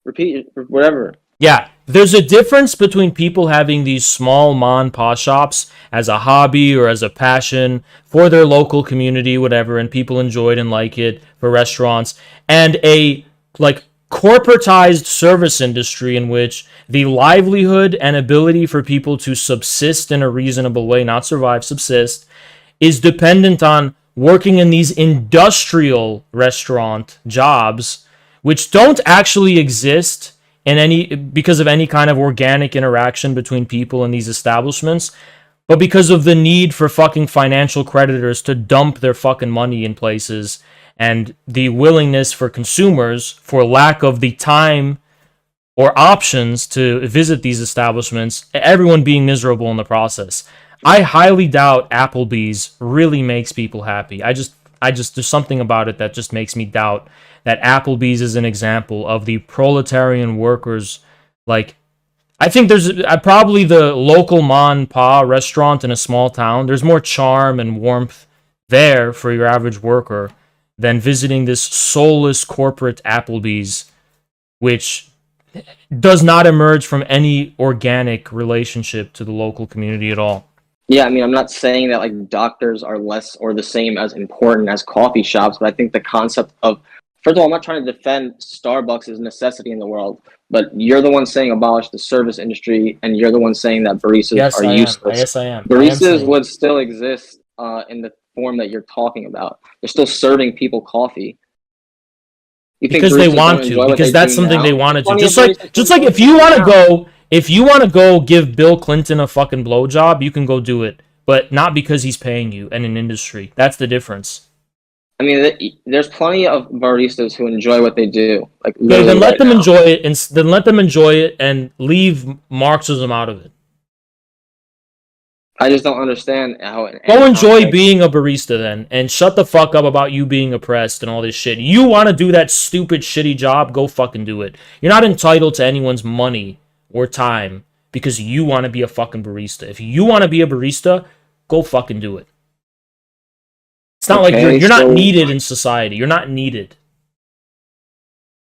Repeat whatever. Yeah, there's a difference between people having these small ma and pa shops as a hobby or as a passion for their local community, whatever, and people enjoy it and like it for restaurants, and a, like, corporatized service industry in which the livelihood and ability for people to subsist in a reasonable way, not survive, subsist, is dependent on working in these industrial restaurant jobs, which don't actually exist in any because of any kind of organic interaction between people in these establishments, but because of the need for fucking financial creditors to dump their fucking money in places and the willingness for consumers, for lack of the time or options to visit these establishments, everyone being miserable in the process. I highly doubt Applebee's really makes people happy. I just there's something about it that just makes me doubt that Applebee's is an example of the proletarian workers. Like, I think there's probably the local ma and pa restaurant in a small town. There's more charm and warmth there for your average worker than visiting this soulless corporate Applebee's, which does not emerge from any organic relationship to the local community at all. Yeah, I mean, I'm not saying that, like, doctors are less or the same as important as coffee shops, but I think the concept of First of all, I'm not trying to defend Starbucks' necessity in the world, but you're the one saying abolish the service industry, and you're the one saying that baristas Yes, are I am. useless. Yes, I am. Baristas would still exist in the form that you're talking about. They're still serving people coffee. You think Because they baristas want don't to, enjoy what because they that's do something now? they want to do. Plenty Just of like baristas if you want to go give Bill Clinton a fucking blowjob, you can go do it, but not because he's paying you in an industry. That's the difference. I mean, there's plenty of baristas who enjoy what they do. Like, Okay, literally then let right them now. enjoy it, and then let them enjoy it, and leave Marxism out of it. I just don't understand how. Go enjoy being a barista then, and shut the fuck up about you being oppressed and all this shit. You want to do that stupid, shitty job? Go fucking do it. You're not entitled to anyone's money or time because you want to be a fucking barista. If you want to be a barista, go fucking do it. It's not like you're not needed in society. You're not needed.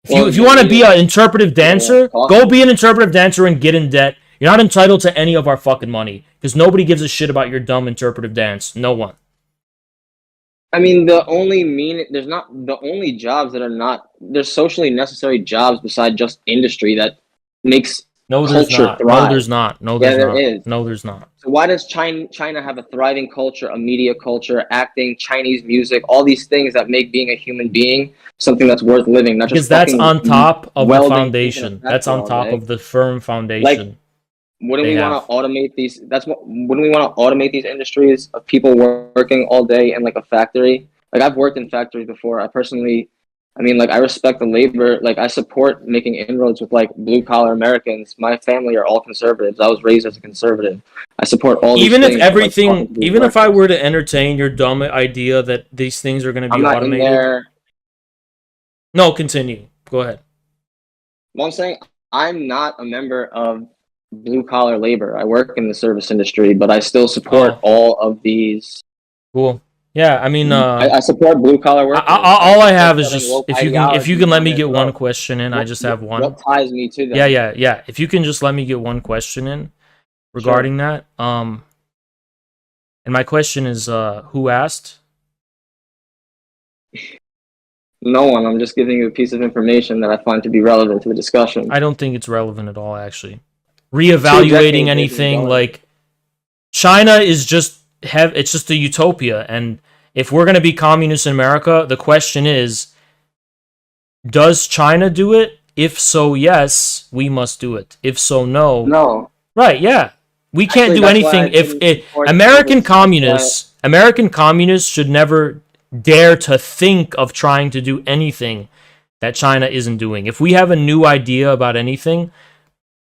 If you want to be an interpretive dancer, go be an interpretive dancer and get in debt. You're not entitled to any of our fucking money because nobody gives a shit about your dumb interpretive dance. No one. I mean, there's not the only jobs that are not. There's socially necessary jobs beside just industry that makes culture thrive. No, there's not. No, there's there not. is. No, there's not. So why does China have a thriving culture, a media culture, acting, Chinese music, all these things that make being a human being something that's worth living? Not Because just that's fucking on top of the welding foundation. That's on all top day. of the firm foundation. Like, wouldn't we want to automate these? Wouldn't we want to automate these industries of people working all day in like a factory? Like, I've worked in factories before. I respect the labor. Like, I support making inroads with like blue collar Americans. My family are all conservatives. I was raised as a conservative. I support all these Even things. if everything, even if I were to entertain your dumb idea that these things are going to be automated. No, continue. Go ahead. Well, I'm saying I'm not a member of blue collar labor. I work in the service industry, but I still support all of these. Cool. Yeah, I mean, I support blue collar work. all I have is just if you can let me get one question in. I just have one. What ties me to them? Yeah. If you can just let me get one question in regarding that. And my question is, who asked? No one. I'm just giving you a piece of information that I find to be relevant to the discussion. I don't think it's relevant at all, actually. Reevaluating anything like China is just it's just a utopia, and if we're going to be communist in America, the question is, does China do it? If so, yes, we must do it. If so, no. No. Right, yeah. We can't do anything if American communists should never dare to think of trying to do anything that China isn't doing. If we have a new idea about anything,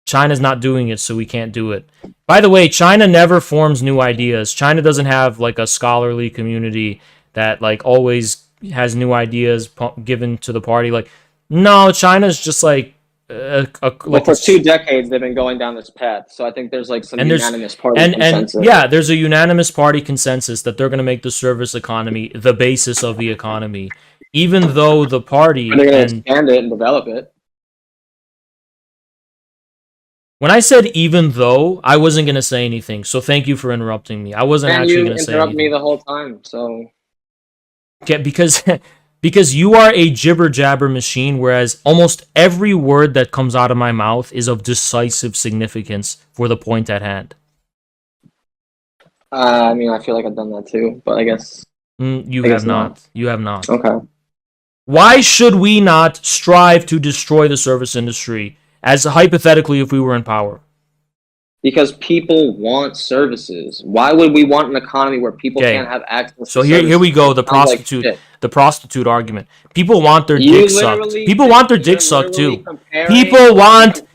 China's not doing it, so we can't do it. By the way, China never forms new ideas. China doesn't have like a scholarly community that like always has new ideas given to the party. Like, no, China's just like for 2 decades they've been going down this path. So I think there's like some unanimous party consensus. Yeah, there's a unanimous party consensus that they're going to make the service economy the basis of the economy, even though the party they're going to expand it and develop it. When I said even though, I wasn't going to say anything. So thank you for interrupting me. I wasn't actually going to say anything. You interrupt me the whole time, so... Okay, because you are a jibber-jabber machine, whereas almost every word that comes out of my mouth is of decisive significance for the point at hand. I mean, I feel like I've done that too, but I guess... You have not. You have not. Okay. Why should we not strive to destroy the service industry, as hypothetically if we were in power? Because people want services. Why would we want an economy where people can't have access so to here we go, the prostitute argument. People want their dick sucked. People want their dick sucked too. People want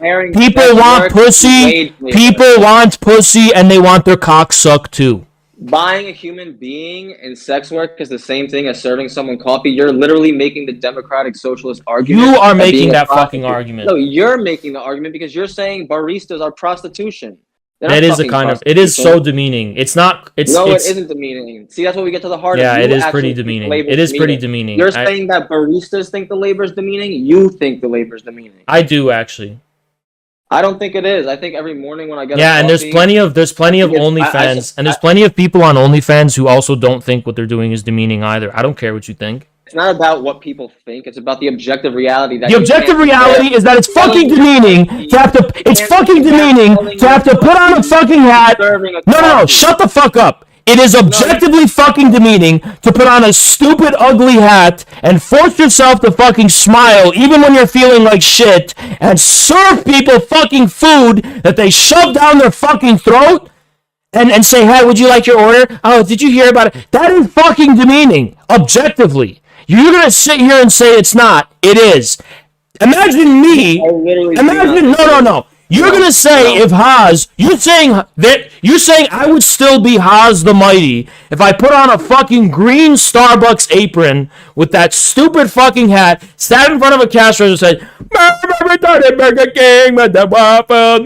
pussy. People want pussy and they want their cock sucked too. Buying a human being in sex work is the same thing as serving someone coffee. You're literally making the democratic socialist argument. You are making that fucking argument. No, you're making the argument because you're saying baristas are prostitution. That is a kind of... It is so demeaning. It's not... It isn't demeaning. See, that's what we get to the heart of. Yeah, it is pretty demeaning. It is pretty demeaning. You're saying that baristas think the labor is demeaning? You think the labor is demeaning. I do, actually. I don't think it is. I think every morning when I get and there's plenty of OnlyFans, and there's plenty of people on OnlyFans who also don't think what they're doing is demeaning either. I don't care what you think. It's not about what people think. It's about the objective reality. That The objective reality is that it's fucking demeaning to have to. It's fucking demeaning to have to put on a fucking hat. No. Shut the fuck up. It is objectively fucking demeaning to put on a stupid, ugly hat and force yourself to fucking smile even when you're feeling like shit and serve people fucking food that they shove down their fucking throat and say, hey, would you like your order? Oh, did you hear about it? That is fucking demeaning, objectively. You're gonna sit here and say it's not. It is. Imagine me. No. You're gonna say if Haas, you're saying I would still be Haas the Mighty if I put on a fucking green Starbucks apron with that stupid fucking hat, sat in front of a cash register and said, Burger King with the waffle,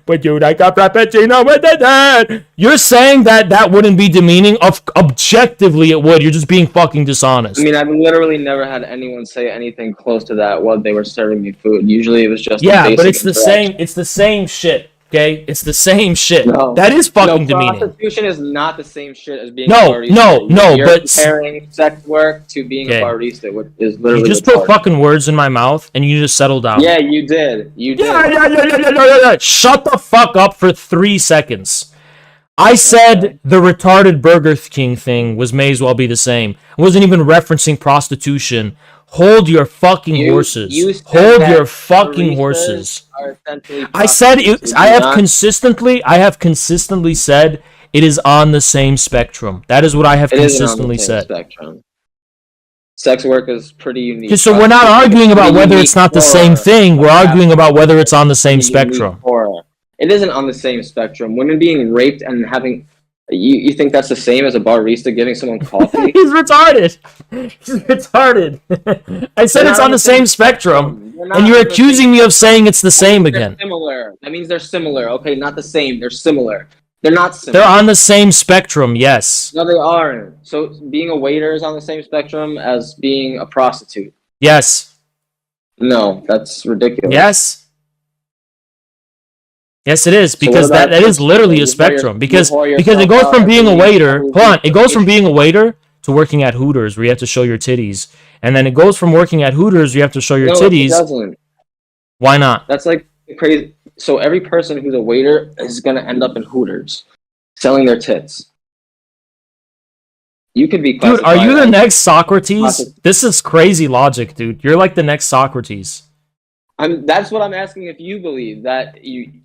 would you like a frappuccino with that? You're saying that wouldn't be demeaning? Objectively, it would. You're just being fucking dishonest. I mean, I've literally never had anyone say anything close to that while they were serving me food. Usually it was just but it's the same. It's the same shit. Okay, it's the same shit. No. That is fucking demeaning. Prostitution is not the same shit as being No, a barista. no, You're but comparing sex work to being a barista, which is literally. You just put fucking words in my mouth, and you just settle down. Yeah, you did. You did. Yeah. Shut the fuck up for 3 seconds. I said the retarded Burger King thing may as well be the same. I wasn't even referencing prostitution. Hold your fucking horses. Hold your fucking horses. I said I have consistently said it is on the same spectrum. That is what I have consistently said. Spectrum. Sex work is pretty unique. So we're not arguing about whether it's not the same thing. We're arguing about whether it's on the same spectrum. It isn't on the same spectrum. Women being raped and having... You think that's the same as a barista giving someone coffee? He's retarded. He's retarded. I said it's on the same spectrum, and you're accusing me of saying it's the same again. Similar. That means they're similar. Okay, not the same. They're similar. They're not similar. They're on the same spectrum, yes. No, they aren't. So being a waiter is on the same spectrum as being a prostitute. Yes. No, that's ridiculous. Yes. Yes, it is, because that is literally a spectrum. Because it goes from being a waiter. Hold on, it goes from being a waiter to working at Hooters, where you have to show your titties, and then it goes from working at Hooters, where you have to show your titties. No, it doesn't. Why not? That's like crazy. So every person who's a waiter is gonna end up in Hooters, selling their tits. You could be. Dude, are you the next Socrates? This is crazy logic, dude. You're like the next Socrates. That's what I'm asking if you believe that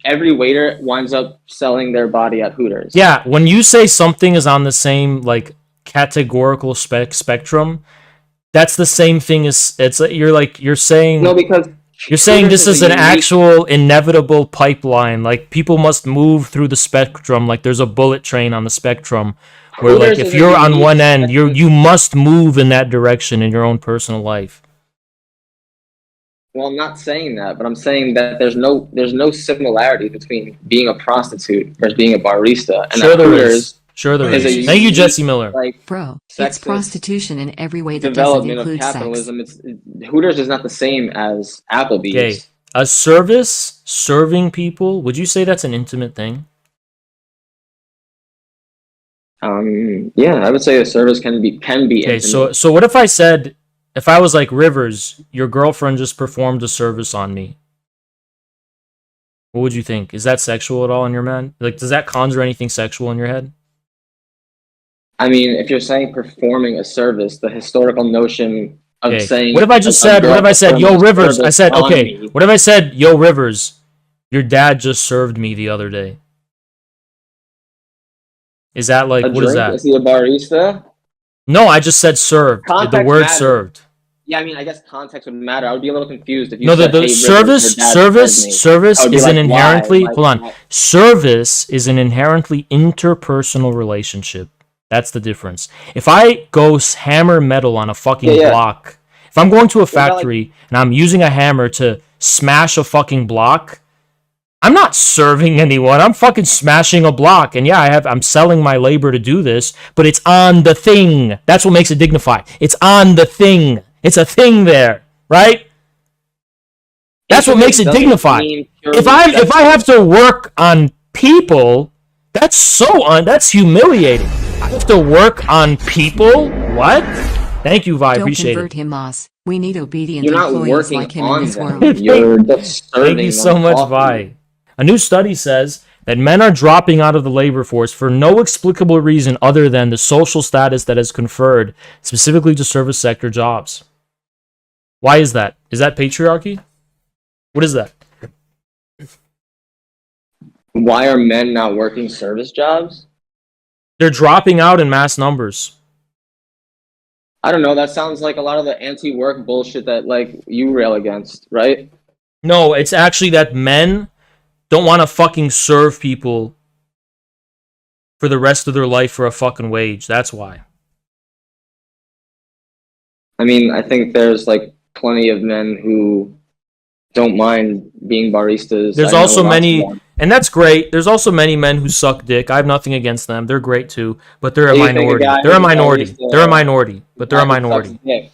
every waiter winds up selling their body at Hooters. Yeah, when you say something is on the same like categorical spectrum, that's the same thing as you're saying. No, because you're saying this is an actual inevitable pipeline. Like people must move through the spectrum. Like there's a bullet train on the spectrum, where like if you're on one end, you must move in that direction in your own personal life. Well, I'm not saying that, but I'm saying that there's no similarity between being a prostitute versus being a barista. And sure there is. Sure there is. Thank you, Jesse Miller. Bro, it's prostitution in every way that doesn't development include of capitalism. Hooters is not the same as Applebee's. Okay, a service serving people. Would you say that's an intimate thing? Yeah, I would say a service can be Okay, intimate. so what if I said, if I was like, Rivers, your girlfriend just performed a service on me, what would you think? Is that sexual at all in your mind? Like, does that conjure anything sexual in your head? I mean, if you're saying performing a service, the historical notion of saying... What if I just said, yo, Rivers, I said, okay, what if I said, yo, Rivers, your dad just served me the other day? Is that like, what is that? Is he a barista? No, I just said served. The word matters. Served. Yeah, I mean, I guess context would matter. I would be a little confused if you No, said, the hey, service is an inherently, Why? hold on. Service is an inherently interpersonal relationship. That's the difference. If I go hammer metal on a fucking block, if I'm going to a factory and I'm using a hammer to smash a fucking block, I'm not serving anyone. I'm fucking smashing a block. And yeah, I'm selling my labor to do this, but it's on the thing. That's what makes it dignified. It's on the thing. It's a thing there, right? That's what makes it dignified. If I have to work on people, that's humiliating. I have to work on people? What? Thank you, Vi. Don't Appreciate convert it. him, Moss. We need obedient You're not employees working like him in on this them. world. You're just serving Thank you them so much, coffee. Vi. A new study says that men are dropping out of the labor force for no explicable reason other than the social status that is conferred specifically to service sector jobs. Why is that? Is that patriarchy? What is that? Why are men not working service jobs? They're dropping out in mass numbers. I don't know. That sounds like a lot of the anti-work bullshit that like you rail against, right? No, it's actually that men don't want to fucking serve people for the rest of their life for a fucking wage. That's why. I mean, I think there's like plenty of men who don't mind being baristas. There's I know also lots of many, them. and that's great. There's also many men who suck dick. I have nothing against them. They're great too, but they're a So you think a minority. guy They're a who's a minority. barista- They're a minority, but they're a guy who sucks minority. dick.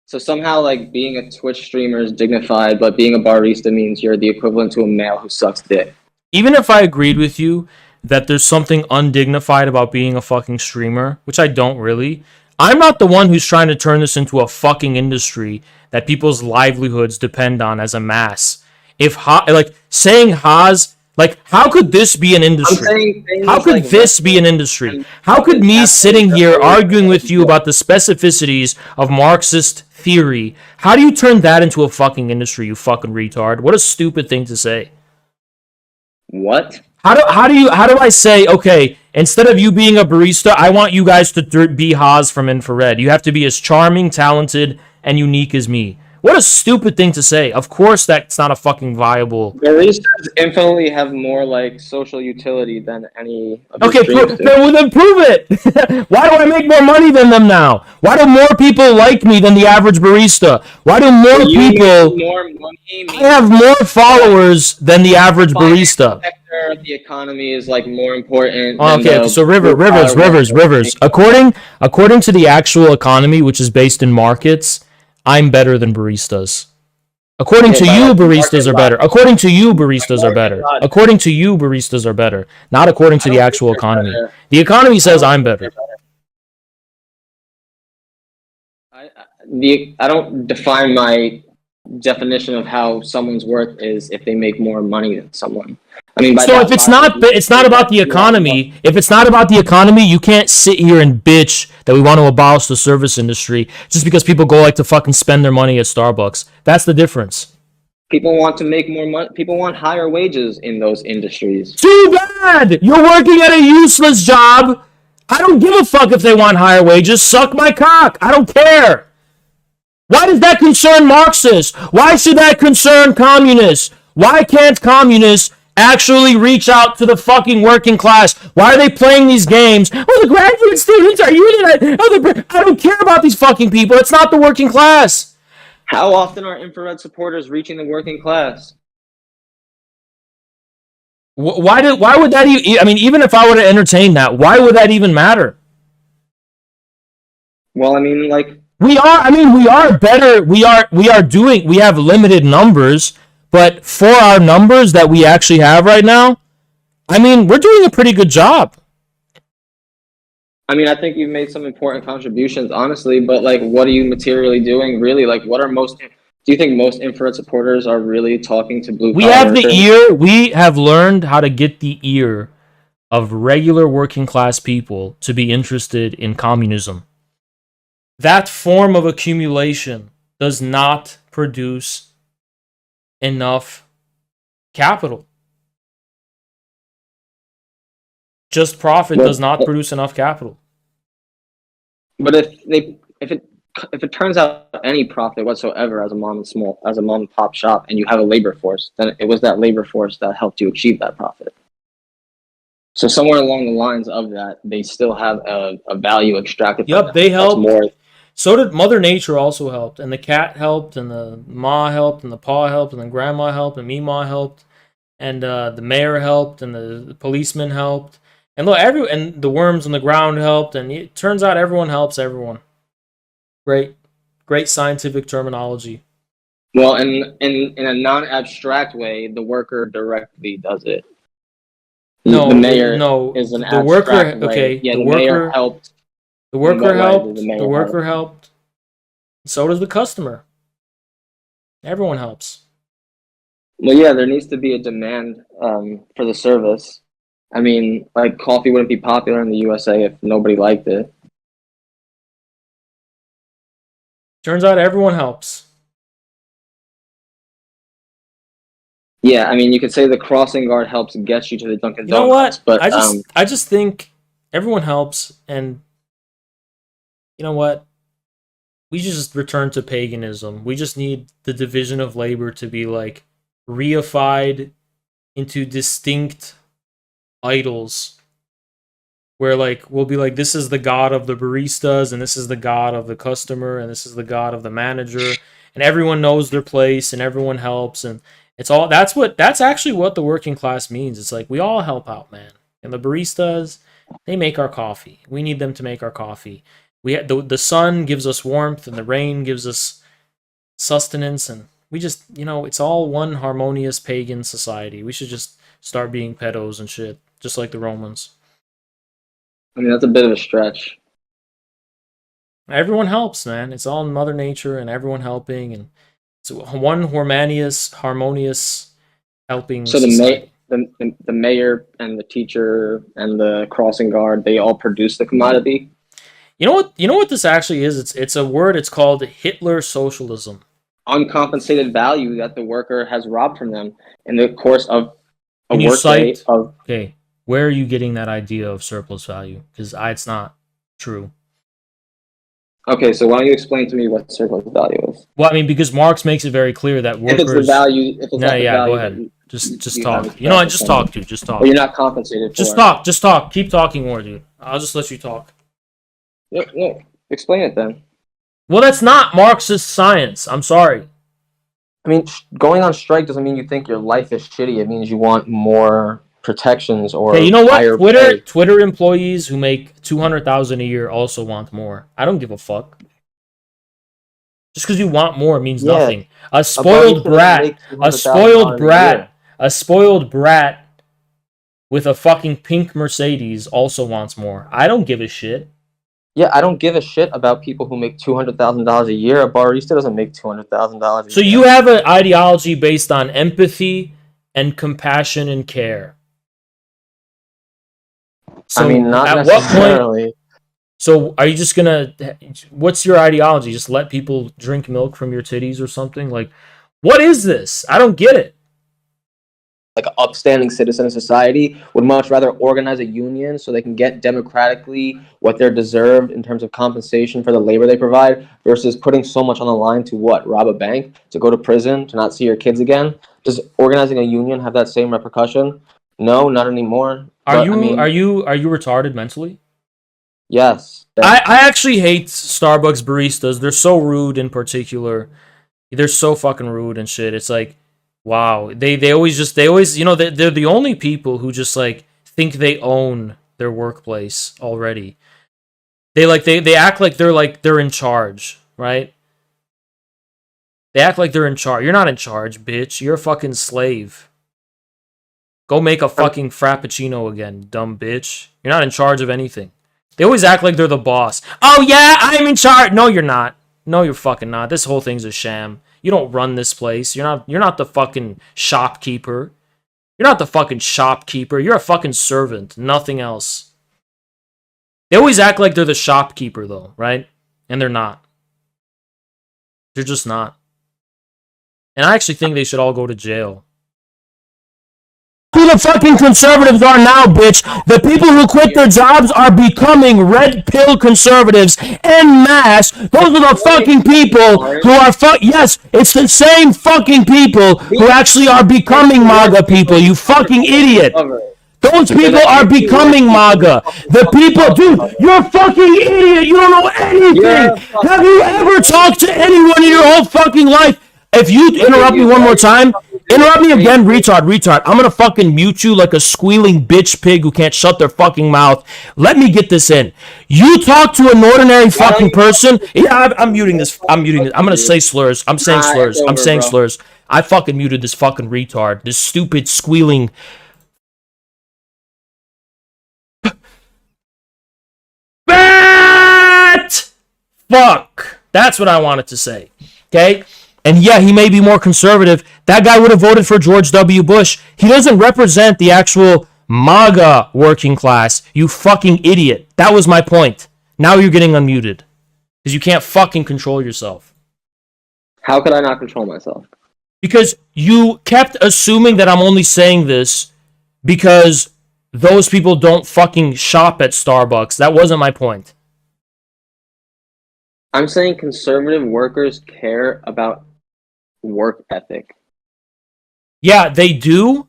So somehow, like, being a Twitch streamer is dignified, but being a barista means you're the equivalent to a male who sucks dick. Even if I agreed with you that there's something undignified about being a fucking streamer, which I don't really, I'm not the one who's trying to turn this into a fucking industry that people's livelihoods depend on as a mass. If like saying Haas, like how could this be an industry? How could this be an industry? How could me sitting here arguing with you about the specificities of Marxist theory, how do you turn that into a fucking industry, you fucking retard? What a stupid thing to say. What? How do I say, okay, instead of you being a barista, I want you guys to be Haas from Infrared. You have to be as charming, talented, and unique as me. What a stupid thing to say. Of course that's not a fucking viable... Baristas infinitely have more, like, social utility than any of Okay, streamers do. then prove it. Why do I make more money than them now? Why do more people like me than the average barista? Why do more people... More money, I have more followers than the average barista. sector of the economy is, like, more important Okay, than the so Rivers. According to the actual economy, which is based in markets, I'm better than baristas. According to you, baristas are better. According to you, baristas are better. According to you, baristas are better. Not according to the actual economy. The economy says I'm better. I don't define my definition of how someone's worth is if they make more money than someone. I mean, by So that if it's logic, not about the economy, if it's not about the economy, you can't sit here and bitch that we want to abolish the service industry just because people go like to fucking spend their money at Starbucks. That's the difference. people want to make more money. People want higher wages in those industries. Too bad! You're working at a useless job. I don't give a fuck if they want higher wages. Suck my cock. I don't care. Why does that concern Marxists? Why should that concern communists? Why can't communists actually reach out to the fucking working class? Why are they playing these games? Oh, the graduate students are unionized. I don't care about these fucking people. It's not the working class. How often are infrared supporters reaching the working class? Why would that even? I mean, even if I were to entertain that, why would that even matter? Well, I mean, like we are better. We have limited numbers, but for our numbers that we actually have right now, I mean, we're doing a pretty good job. I mean, I think you've made some important contributions, honestly, but like, what are you materially doing, really? Like, do you think most infrared supporters are really talking to blue collar We have the workers? ear. We have learned how to get the ear of regular working class people to be interested in communism. That form of accumulation does not produce enough capital. Just profit does not produce enough capital. But if it turns out any profit whatsoever as a mom and pop shop, and you have a labor force, then it was that labor force that helped you achieve that profit. So somewhere along the lines of that, they still have a value extracted. from Yep, them. they That's helped. more. So did Mother Nature also helped, and the cat helped, and the ma helped, and the pa helped, and the grandma helped, and Mima helped, and the mayor helped, and the policeman helped, and look, and the worms on the ground helped, and it turns out everyone helps everyone. Great scientific terminology. Well, in a non-abstract way, the worker directly does it. No, the mayor no, is an the worker. abstract way. Okay, Yeah, the mayor worker helped. The worker In what way helped. did the mayor The worker help? helped. So does the customer. Everyone helps. Well, yeah, there needs to be a demand for the service. I mean, like coffee wouldn't be popular in the USA if nobody liked it. Turns out everyone helps. Yeah, I mean, you could say the crossing guard helps get you to the Dunkin' You know Donuts, what? but I just think everyone helps, and you know what? We just return to paganism. We just need the division of labor to be like reified into distinct idols, where like we'll be like, this is the god of the baristas, and this is the god of the customer, and this is the god of the manager, and everyone knows their place, and everyone helps, and it's all that's actually what the working class means. It's like we all help out, man. And the baristas, they make our coffee. We need them to make our coffee. The sun gives us warmth, and the rain gives us sustenance, and we just, it's all one harmonious pagan society. We should just start being pedos and shit, just like the Romans. I mean, that's a bit of a stretch. Everyone helps, man. It's all Mother Nature and everyone helping, and it's one harmonious helping So society. the mayor and the teacher and the crossing guard, they all produce the commodity. You know what this actually is? It's a word. It's called Hitler socialism. Uncompensated value that the worker has robbed from them in the course of a workday of. Okay, where are you getting that idea of surplus value? Because it's not true. Okay, so why don't you explain to me what surplus value is? Well, I mean, because Marx makes it very clear that workers. If it's the value, if it's not the value, go ahead. Just talk. Just Well, talk, dude. Just talk. you're not compensated. Just for talk. Just talk. Keep talking more, dude. I'll just let you talk. Yeah, explain it then. Well, that's not Marxist science. I'm sorry. I mean, going on strike doesn't mean you think your life is shitty. It means you want more protections or Hey, you know higher what? pay. Twitter employees who make $200,000 a year also want more. I don't give a fuck. Just because you want more means nothing. A spoiled brat with a fucking pink Mercedes also wants more. I don't give a shit. Yeah, I don't give a shit about people who make $200,000 a year. A barista doesn't make $200,000 a So year. you have an ideology based on empathy and compassion and care. So I mean, not at necessarily. what point? So are you just gonna? What's your ideology? Just let people drink milk from your titties or something? Like, what is this? I don't get it. Like an upstanding citizen of society would much rather organize a union so they can get democratically what they're deserved in terms of compensation for the labor they provide versus putting so much on the line to what? Rob a bank? To go to prison? To not see your kids again? Does organizing a union have that same repercussion? No, not anymore. Are you retarded mentally? Yes. I actually hate Starbucks baristas. They're so rude in particular. They're so fucking rude and shit. It's like, wow. They always they're the only people who just like think they own their workplace already. They act like they're in charge, right? They act like they're in charge. You're not in charge, bitch. You're a fucking slave. Go make a fucking frappuccino again, dumb bitch. You're not in charge of anything. They always act like they're the boss. Oh yeah, I'm in charge. No, you're not. No, you're fucking not. This whole thing's a sham. You don't run this place. You're not the fucking shopkeeper. You're not the fucking shopkeeper. You're a fucking servant. Nothing else. They always act like they're the shopkeeper though, right? And they're not. They're just not. And I actually think they should all go to jail. Who the fucking conservatives are now, bitch. The people who quit their jobs are becoming red pill conservatives en masse. Those are the fucking people who are yes, it's the same fucking people who actually are becoming MAGA people, you fucking idiot. Those people are becoming MAGA. The people, dude, you're a fucking idiot. You don't know anything. Have you ever talked to anyone in your whole fucking life? If you interrupt me one more time, interrupt me again, retard. I'm gonna fucking mute you like a squealing bitch pig who can't shut their fucking mouth. Let me get this in. You talk to an ordinary fucking person. Yeah, I'm muting this. I'm gonna say slurs. I'm saying slurs. I fucking muted this fucking retard. This stupid squealing. Bat! Fuck. That's what I wanted to say. Okay? And yeah, he may be more conservative. That guy would have voted for George W. Bush. He doesn't represent the actual MAGA working class. You fucking idiot. That was my point. Now you're getting unmuted. Because you can't fucking control yourself. How could I not control myself? Because you kept assuming that I'm only saying this because those people don't fucking shop at Starbucks. That wasn't my point. I'm saying conservative workers care about work ethic. Yeah, they do,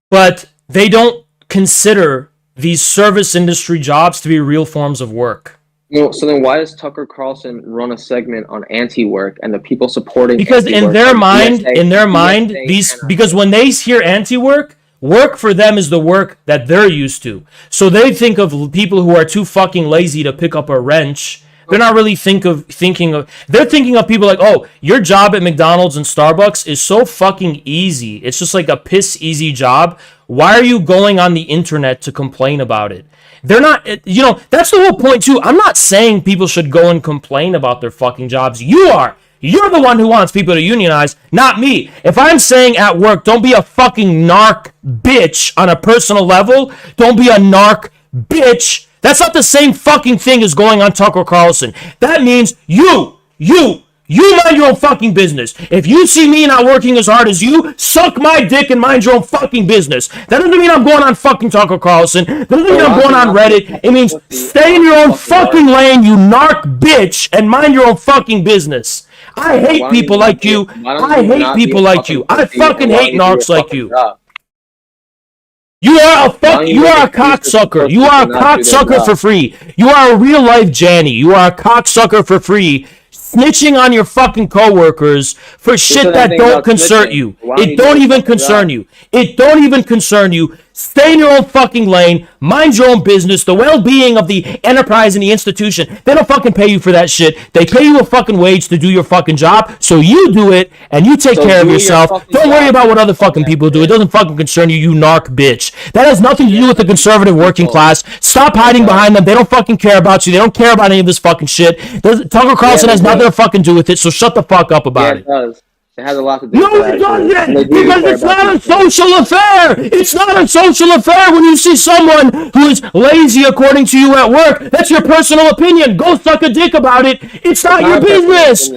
but they don't consider these service industry jobs to be real forms of work. No, so then why does Tucker Carlson run a segment on anti-work and the people supporting because anti-work in their are mind, DSA, these because when they hear anti-work, work for them is the work that they're used to. So they think of people who are too fucking lazy to pick up a wrench. They're not really thinking of people like, oh, your job at McDonald's and Starbucks is so fucking easy. It's just like a piss easy job. Why are you going on the internet to complain about it? They're not, that's the whole point too. I'm not saying people should go and complain about their fucking jobs. You are. You're the one who wants people to unionize, not me. If I'm saying at work, don't be a fucking narc bitch on a personal level, don't be a narc bitch. That's not the same fucking thing as going on Tucker Carlson. That means you mind your own fucking business. If you see me not working as hard as you, suck my dick and mind your own fucking business. That doesn't mean I'm going on fucking Tucker Carlson. That doesn't mean I'm going on Reddit. It means stay in your own fucking lane, you narc bitch, and mind your own fucking business. I hate people like you. I hate people like you. I fucking hate narcs like you. You are a cocksucker. You are a cocksucker for free. You are a real life Janny. You are a cocksucker for free. Snitching on your fucking coworkers for shit that don't concern you. It don't even concern you. It don't even concern you. Stay in your own fucking lane. Mind your own business. The well-being of the enterprise and the institution. They don't fucking pay you for that shit. They pay you a fucking wage to do your fucking job. So you do it and you take care of yourself. Don't worry about what other fucking people do. It doesn't fucking concern you, you narc bitch. That has nothing to do with the conservative working class. Stop hiding behind them. They don't fucking care about you. They don't care about any of this fucking shit. Tucker Carlson has nothing to fucking do with it. So shut the fuck up about it. It does. It has a lot to do No, with it doesn't! Because it's not a social affair! It's not a social affair when you see someone who is lazy according to you at work. That's your personal opinion. Go suck a dick about it. It's not your business!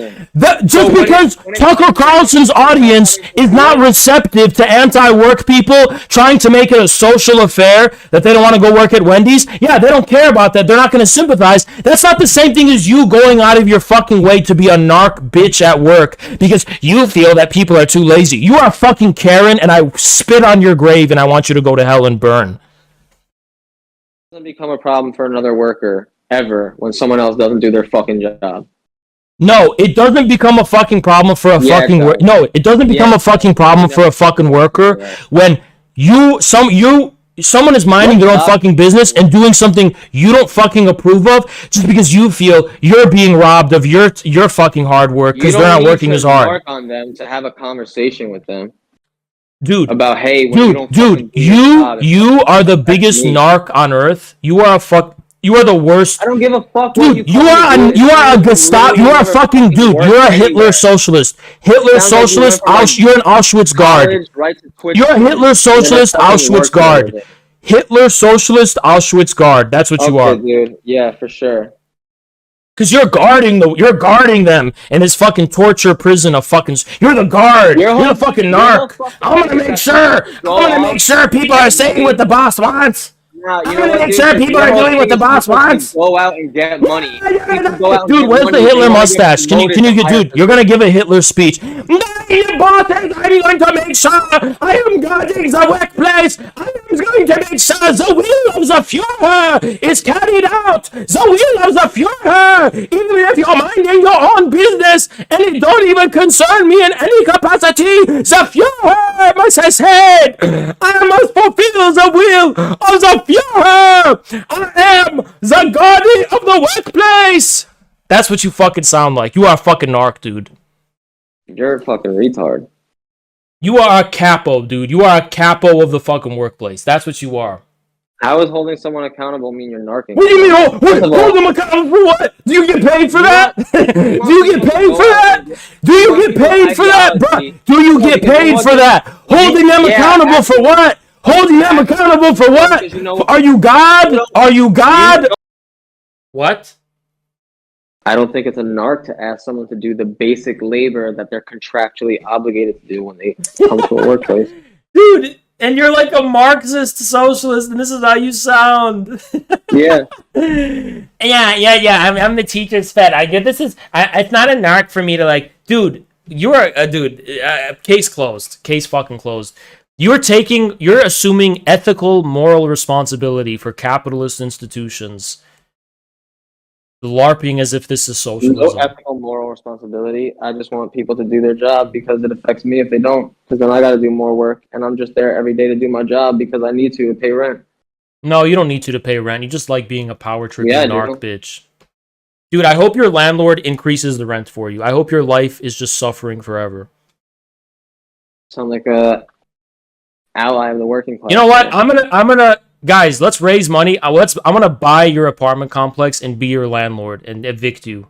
Just because Tucker Carlson's audience is not receptive to anti-work people trying to make it a social affair that they don't want to go work at Wendy's, yeah, they don't care about that. They're not going to sympathize. That's not the same thing as you going out of your fucking way to be a narc bitch at work because you feel that people are too lazy. You are a fucking Karen, and I spit on your grave, and I want you to go to hell and burn. It doesn't become a problem for another worker ever when someone else doesn't do their fucking job. No, it doesn't become a fucking problem for a fucking worker. No, it doesn't become a fucking problem for a fucking worker when someone is minding their own fucking business and doing something you don't fucking approve of just because you feel you're being robbed of your fucking hard work because they're not working as hard. Work on them to have a conversation with them, dude. About hey, you are the biggest narc on earth. You are the worst. I don't give a fuck. Dude, you are a Gestapo. You are a fucking dude. You're a Hitler socialist. Hitler socialist. You're an Auschwitz guard. You're a Hitler socialist. Auschwitz guard. Hitler socialist. Auschwitz guard. That's what you are. Dude. Yeah, for sure. Because you're guarding them in this fucking torture prison of fucking. You're the guard. You're the fucking narc. I'm gonna make sure people are saying what the boss wants. No, I'm gonna make sure people are doing what the boss wants. Go out and get money. Dude, where's the Hitler mustache? Can you get, dude? You're gonna give a Hitler speech. I'm going to make sure I am guarding the workplace. I am going to make sure the will of the Führer is carried out. The will of the Führer, even if you're minding your own business and it don't even concern me in any capacity. The Führer must have said, I must fulfill the will of the Führer! I am the guardian of the workplace! That's what you fucking sound like. You are a fucking narc, dude. You're a fucking retard. You are a capo, dude. You are a capo of the fucking workplace. That's what you are. How is holding someone accountable mean you're narking? What do you mean? First of all- Hold them accountable for what? Do you get paid for that? Do you get paid for that? Do you get paid for that, bro? Do you get paid for that? Holding them accountable for what? Holding them accountable for what? Are you God? Are you God? What? I don't think it's a narc to ask someone to do the basic labor that they're contractually obligated to do when they come to a workplace. Dude, and you're like a Marxist socialist, and this is how you sound. Yeah. Yeah. I'm the teacher's pet. I get this is. It's not a narc for me to like, dude. You're a dude. Case closed. Case fucking closed. You're assuming ethical, moral responsibility for capitalist institutions. LARPing as if this is socialism. No ethical, moral responsibility. I just want people to do their job because it affects me if they don't. Because then I got to do more work, and I'm just there every day to do my job because I need to pay rent. No, you don't need to pay rent. You just like being a power tripping Yeah, narc bitch. Dude, I hope your landlord increases the rent for you. I hope your life is just suffering forever. Sound like a ally of the working class. You know what? I'm gonna guys, let's raise money. I'm gonna buy your apartment complex and be your landlord and evict you.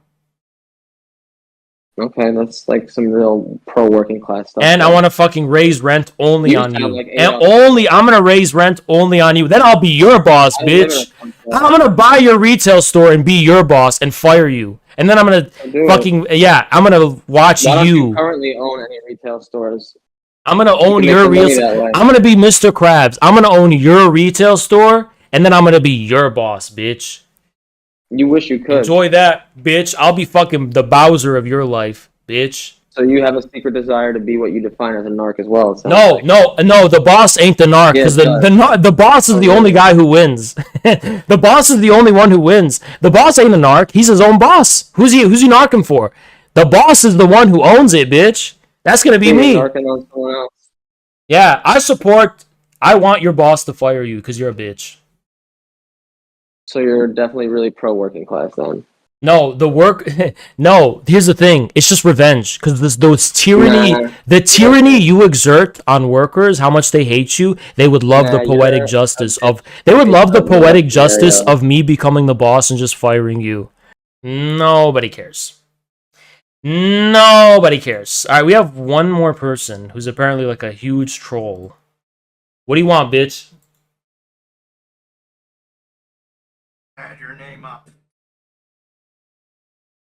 Okay, that's like some real pro working class stuff. And I want to fucking raise rent only on you. like And I'm gonna raise rent only on you. Then I'll be your boss, bitch. I'm gonna buy your retail store and be your boss and fire you. And then I'm gonna I'm gonna watch Why don't you. you currently own any retail stores? I'm gonna own You can your make the money real. that way. I'm gonna be Mr. Krabs. I'm gonna own your retail store, and then I'm gonna be your boss, bitch. You wish you could. Enjoy that, bitch. I'll be fucking the Bowser of your life, bitch. So you have a secret desire to be what you define as a narc as well. it sounds No, like. no. The boss ain't the narc because Yeah, the boss is the only guy who wins. The boss is the only one who wins. The boss ain't a narc. He's his own boss. Who's he narking for? The boss is the one who owns it, bitch. That's gonna be You're me. narking on someone else. Yeah, I want your boss to fire you because you're a bitch. So you're definitely really pro working class then. No, no, here's the thing. It's just revenge. Because those tyranny, Nah. the tyranny you exert on workers, how much they hate you, they would love Nah, the poetic you're justice of, they would love the poetic justice scenario. of me becoming the boss and just firing you. Nobody cares. Nobody cares. Alright, we have one more person who's apparently like a huge troll. What do you want, bitch? Add your name up.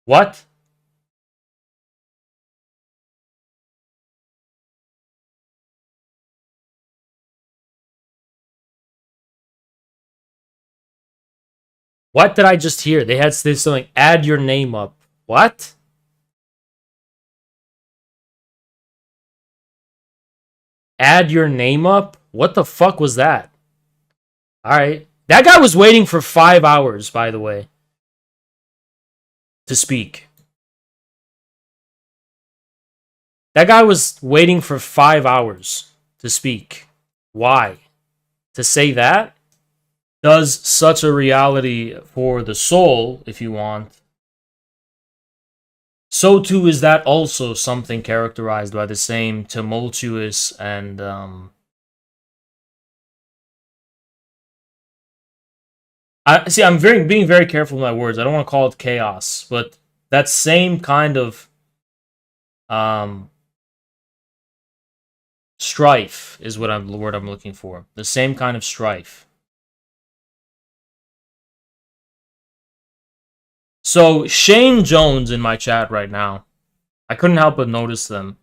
What? What did I just hear? They had this something, add your name up. What? Add your name up? What the fuck was that? Alright. That guy was waiting for 5 hours, by the way, to speak. That guy was waiting for 5 hours to speak. Why? To say that? Does such a reality for the soul, if you want, so too is that also something characterized by the same tumultuous and I'm being very careful with my words. I don't want to call it chaos, but that same kind of strife is the word I'm looking for. The same kind of strife. So Shane Jones in my chat right now, I couldn't help but notice them.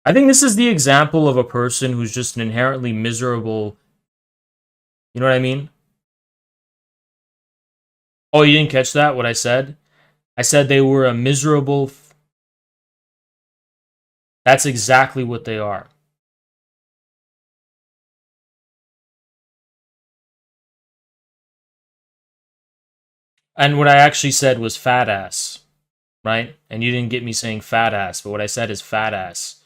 I think this is the example of a person who's just an inherently miserable. You know what I mean? Oh, you didn't catch that? What I said? I said they were a miserable. That's exactly what they are. And what I actually said was fat ass, right? And you didn't get me saying fat ass, but what I said is fat ass.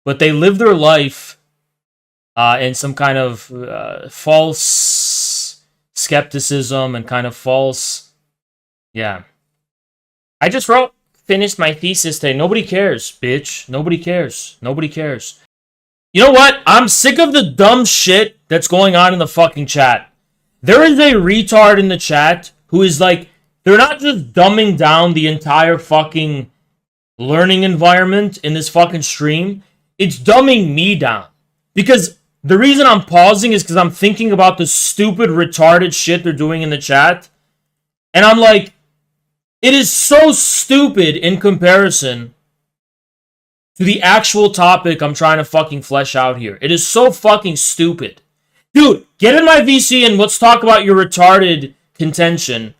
But they live their life in some kind of false skepticism and kind of false, yeah. I just finished my thesis today. Nobody cares, bitch. Nobody cares. Nobody cares. You know what? I'm sick of the dumb shit that's going on in the fucking chat. There is a retard in the chat who is like, they're not just dumbing down the entire fucking learning environment in this fucking stream. It's dumbing me down. Because the reason I'm pausing is because I'm thinking about the stupid, retarded shit they're doing in the chat. And I'm like, it is so stupid in comparison to the actual topic I'm trying to fucking flesh out here. It is so fucking stupid. Dude, get in my VC and let's talk about your retarded contention.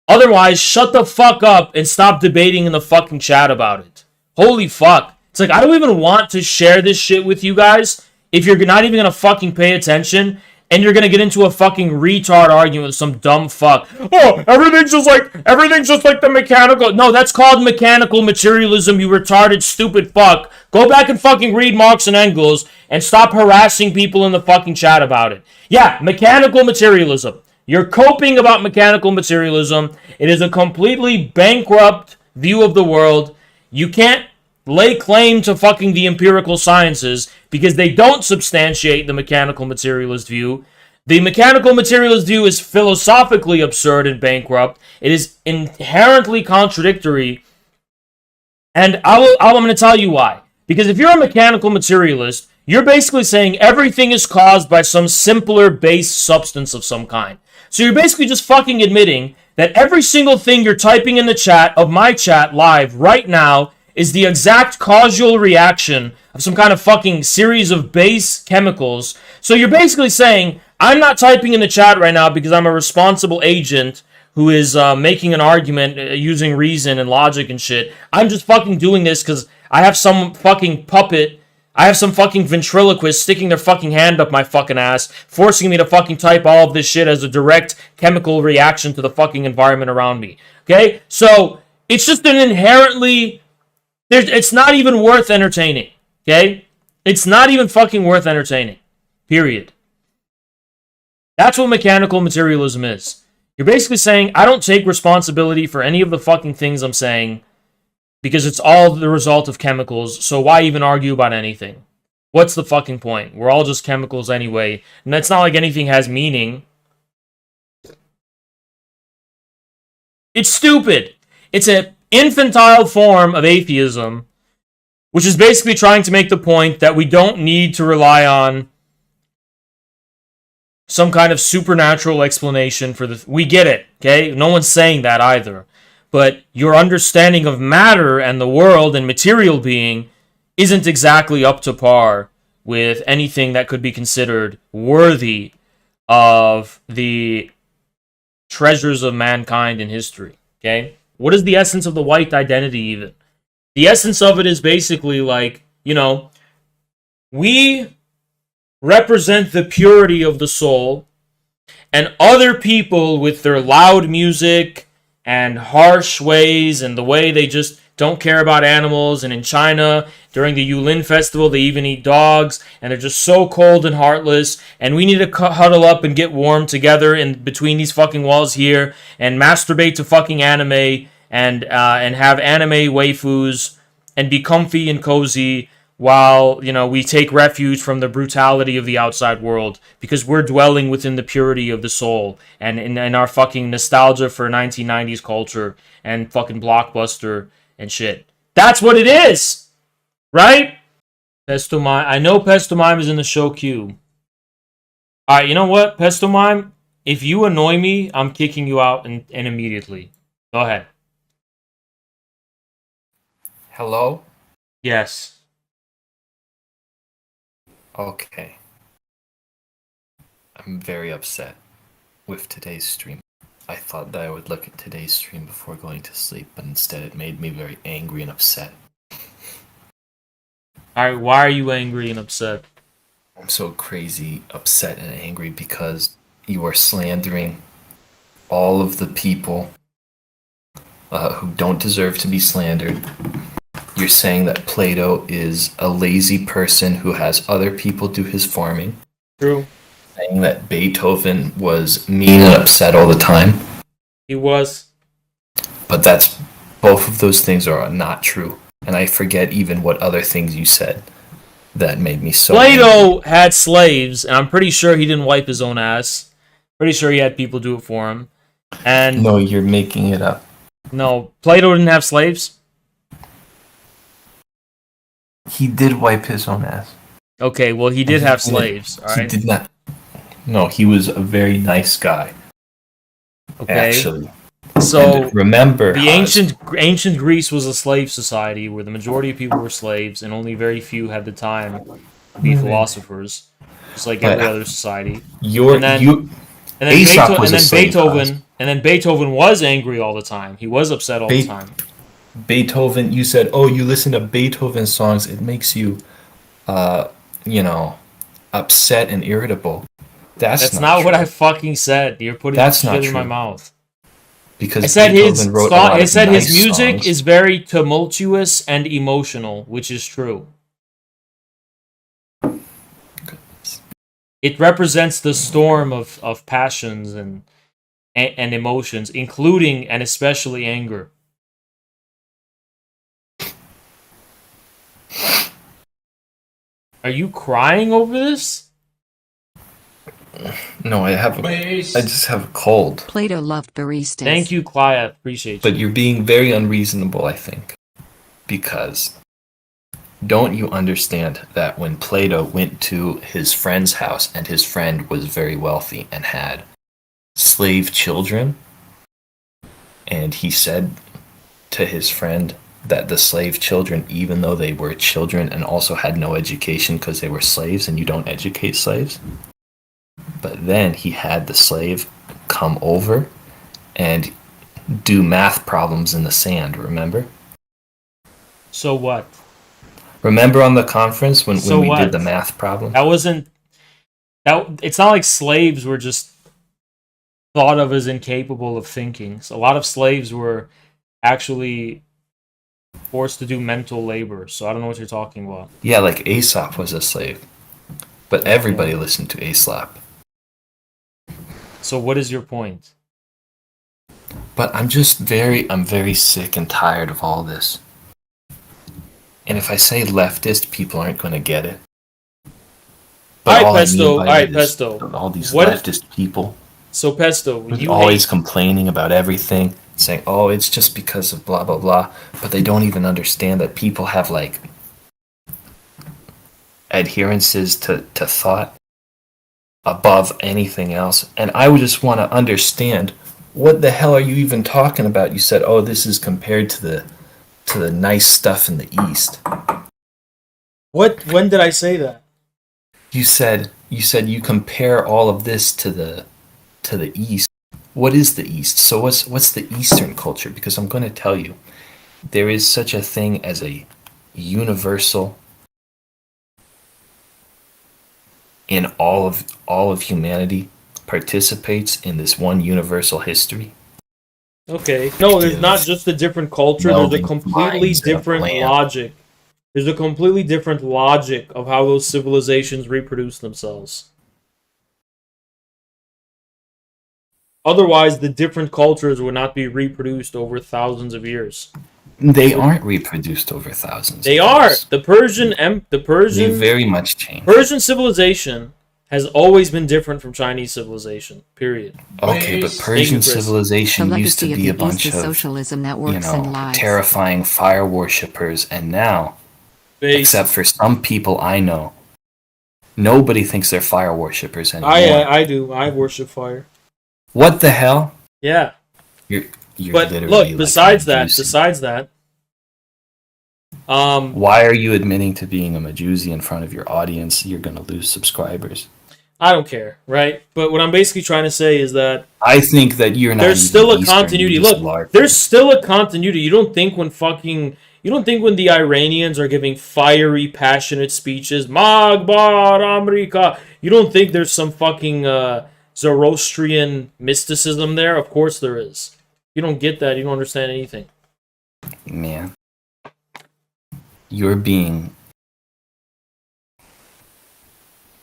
Otherwise, shut the fuck up and stop debating in the fucking chat about it. Holy fuck. It's like, I don't even want to share this shit with you guys if you're not even gonna fucking pay attention and you're gonna get into a fucking retard argument with some dumb fuck. Oh, everything's just like the mechanical. No, that's called mechanical materialism, you retarded stupid fuck. Go back and fucking read Marx and Engels and stop harassing people in the fucking chat about it. Yeah, mechanical materialism. You're coping about mechanical materialism. It is a completely bankrupt view of the world. You can't lay claim to fucking the empirical sciences because they don't substantiate the mechanical materialist view. The mechanical materialist view is philosophically absurd and bankrupt. It is inherently contradictory. And I'm going to tell you why. Because if you're a mechanical materialist, you're basically saying everything is caused by some simpler base substance of some kind. So you're basically just fucking admitting that every single thing you're typing in the chat of my chat live right now is the exact causal reaction of some kind of fucking series of base chemicals. So you're basically saying, I'm not typing in the chat right now because I'm a responsible agent who is making an argument using reason and logic and shit. I'm just fucking doing this because I have some fucking puppet. I have some fucking ventriloquist sticking their fucking hand up my fucking ass, forcing me to fucking type all of this shit as a direct chemical reaction to the fucking environment around me. Okay? So, it's just an inherently... It's not even worth entertaining. Okay? It's not even fucking worth entertaining. Period. That's what mechanical materialism is. You're basically saying, I don't take responsibility for any of the fucking things I'm saying, because it's all the result of chemicals, so why even argue about anything? What's the fucking point? We're all just chemicals anyway, and it's not like anything has meaning. It's stupid. It's an infantile form of atheism, which is basically trying to make the point that we don't need to rely on some kind of supernatural explanation for the... We get it, okay? No one's saying that either. But your understanding of matter and the world and material being isn't exactly up to par with anything that could be considered worthy of the treasures of mankind in history, okay? What is the essence of the white identity even? The essence of it is basically like, you know, we represent the purity of the soul, and other people with their loud music and harsh ways and the way they just don't care about animals. And in China, during the Yulin festival, they even eat dogs, and they're just so cold and heartless, and we need to huddle up and get warm together in between these fucking walls here and masturbate to fucking anime and have anime waifus and be comfy and cozy while, you know, we take refuge from the brutality of the outside world because we're dwelling within the purity of the soul and in our fucking nostalgia for 1990s culture and fucking Blockbuster and shit. That's what it is! Right? Pestomime. I know Pestomime is in the show queue. Alright, you know what, Pestomime? If you annoy me, I'm kicking you out and immediately. Go ahead. Hello? Yes. Okay. I'm very upset with today's stream. I thought that I would look at today's stream before going to sleep, but instead it made me very angry and upset. Alright, why are you angry and upset? I'm so crazy upset and angry because you are slandering all of the people who don't deserve to be slandered. You're saying that Plato is a lazy person who has other people do his farming. True. Saying that Beethoven was mean and upset all the time. He was. But that's... both of those things are not true. And I forget even what other things you said that made me so Plato had slaves, and I'm pretty sure he didn't wipe his own ass. Pretty sure he had people do it for him. And No, you're making it up. no, Plato didn't have slaves? He did wipe his own ass. Okay, well, he did have slaves, He alright? did not. No, he was a very nice guy. Okay. Actually. So And remember, the Haas, ancient Greece was a slave society where the majority of people were slaves and only very few had the time to be philosophers, just like every other society. And then Aesop was a slave, Haas. Beethoven was angry all the time. He was upset all the time. Beethoven, you said, oh, you listen to Beethoven songs, it makes you, upset and irritable. That's not what I fucking said. You're putting That's shit not in my true. mouth. Because I said Beethoven wrote a lot of his nice music songs. is very tumultuous and emotional, which is true. It represents the storm of passions and emotions, including and especially anger. Are you crying over this? No, I just have a cold. Plato loved baristas. Thank you, Clive. Appreciate you. But you're being very unreasonable, I think. Because don't you understand that when Plato went to his friend's house and his friend was very wealthy and had slave children, and he said to his friend that the slave children, even though they were children and also had no education because they were slaves and you don't educate slaves, but then he had the slave come over and do math problems in the sand, remember? So what? Remember on the conference when So we what? did the math problem? That wasn't... It's not like slaves were just thought of as incapable of thinking. So a lot of slaves were actually forced to do mental labor. So I don't know what you're talking about. Yeah, like Aesop was a slave. But everybody listened to Aesop. So what is your point? But I'm very sick and tired of all this. And if I say leftist, people aren't going to get it. But Alright, Pesto. All these What- leftist people. So Pesto, you always hate... complaining about everything, saying, "Oh, it's just because of blah blah blah," but they don't even understand that people have like adherences to thought above anything else. And I would just want to understand, what the hell are you even talking about? You said, "Oh, this is compared to the nice stuff in the East." When did I say that? You said you compare all of this to the East. What is the East? So what's the Eastern culture? Because I'm going to tell you, there is such a thing as a universal in all of humanity participates in this one universal history. Okay. No, there's not just a different culture. There's a Melding completely minds in a different plan. logic. There's a completely different logic of how those civilizations reproduce themselves. Otherwise, the different cultures would not be reproduced over thousands of years. They aren't reproduced over thousands. They of are. years. The Persian They very much changed. Persian civilization has always been different from Chinese civilization. Period. Okay, but Thank you, Persian Chris. civilization The used to legacy of be a the East bunch is of, socialism that works and lies. terrifying fire worshippers, and now, except for some people I know, nobody thinks they're fire worshippers anymore. I do. I worship fire. What the hell? Yeah. You're But literally look, like besides Medusa. that, Why are you admitting to being a Medusa in front of your audience? You're gonna lose subscribers. I don't care, right? But what I'm basically trying to say is that I think that you're not. there's even still a Eastern, continuity. you just Look, larp. there's still a continuity. You don't think when the Iranians are giving fiery, passionate speeches, Magbar America, you don't think there's some fucking Zoroastrian mysticism there? Of course there is. You don't get that, you don't understand anything. Man, you're being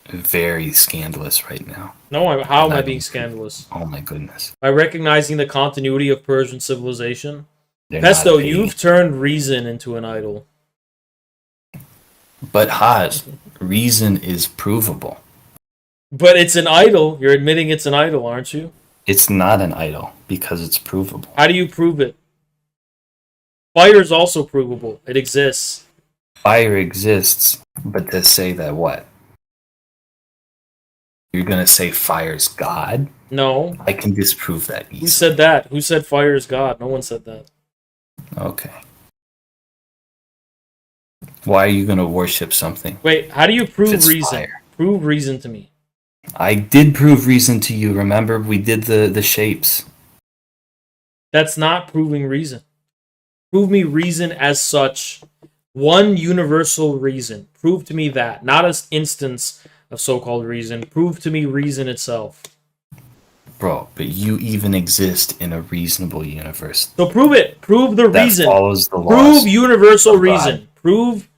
very scandalous right now. No, how am I being scandalous? Oh my goodness. By recognizing the continuity of Persian civilization? They're Pesto, not being- you've turned reason into an idol. But Haz, reason is provable. But it's an idol. You're admitting it's an idol, aren't you? It's not an idol because it's provable. How do you prove it? Fire is also provable. It exists. Fire exists, but to say that what? You're gonna say fire's God? No. I can disprove that easily. Who said that? Who said fire is God? No one said that. Okay. Why are you gonna worship something? Wait, how do you prove It's reason? fire. Prove reason to me. I did prove reason to you. Remember, we did the shapes. That's not proving reason. Prove me reason as such. One universal reason. Prove to me that. Not an instance of so-called reason. Prove to me reason itself. Bro, but you even exist in a reasonable universe. So prove it. Prove the that reason. Follows the laws Prove universal of God. reason. Prove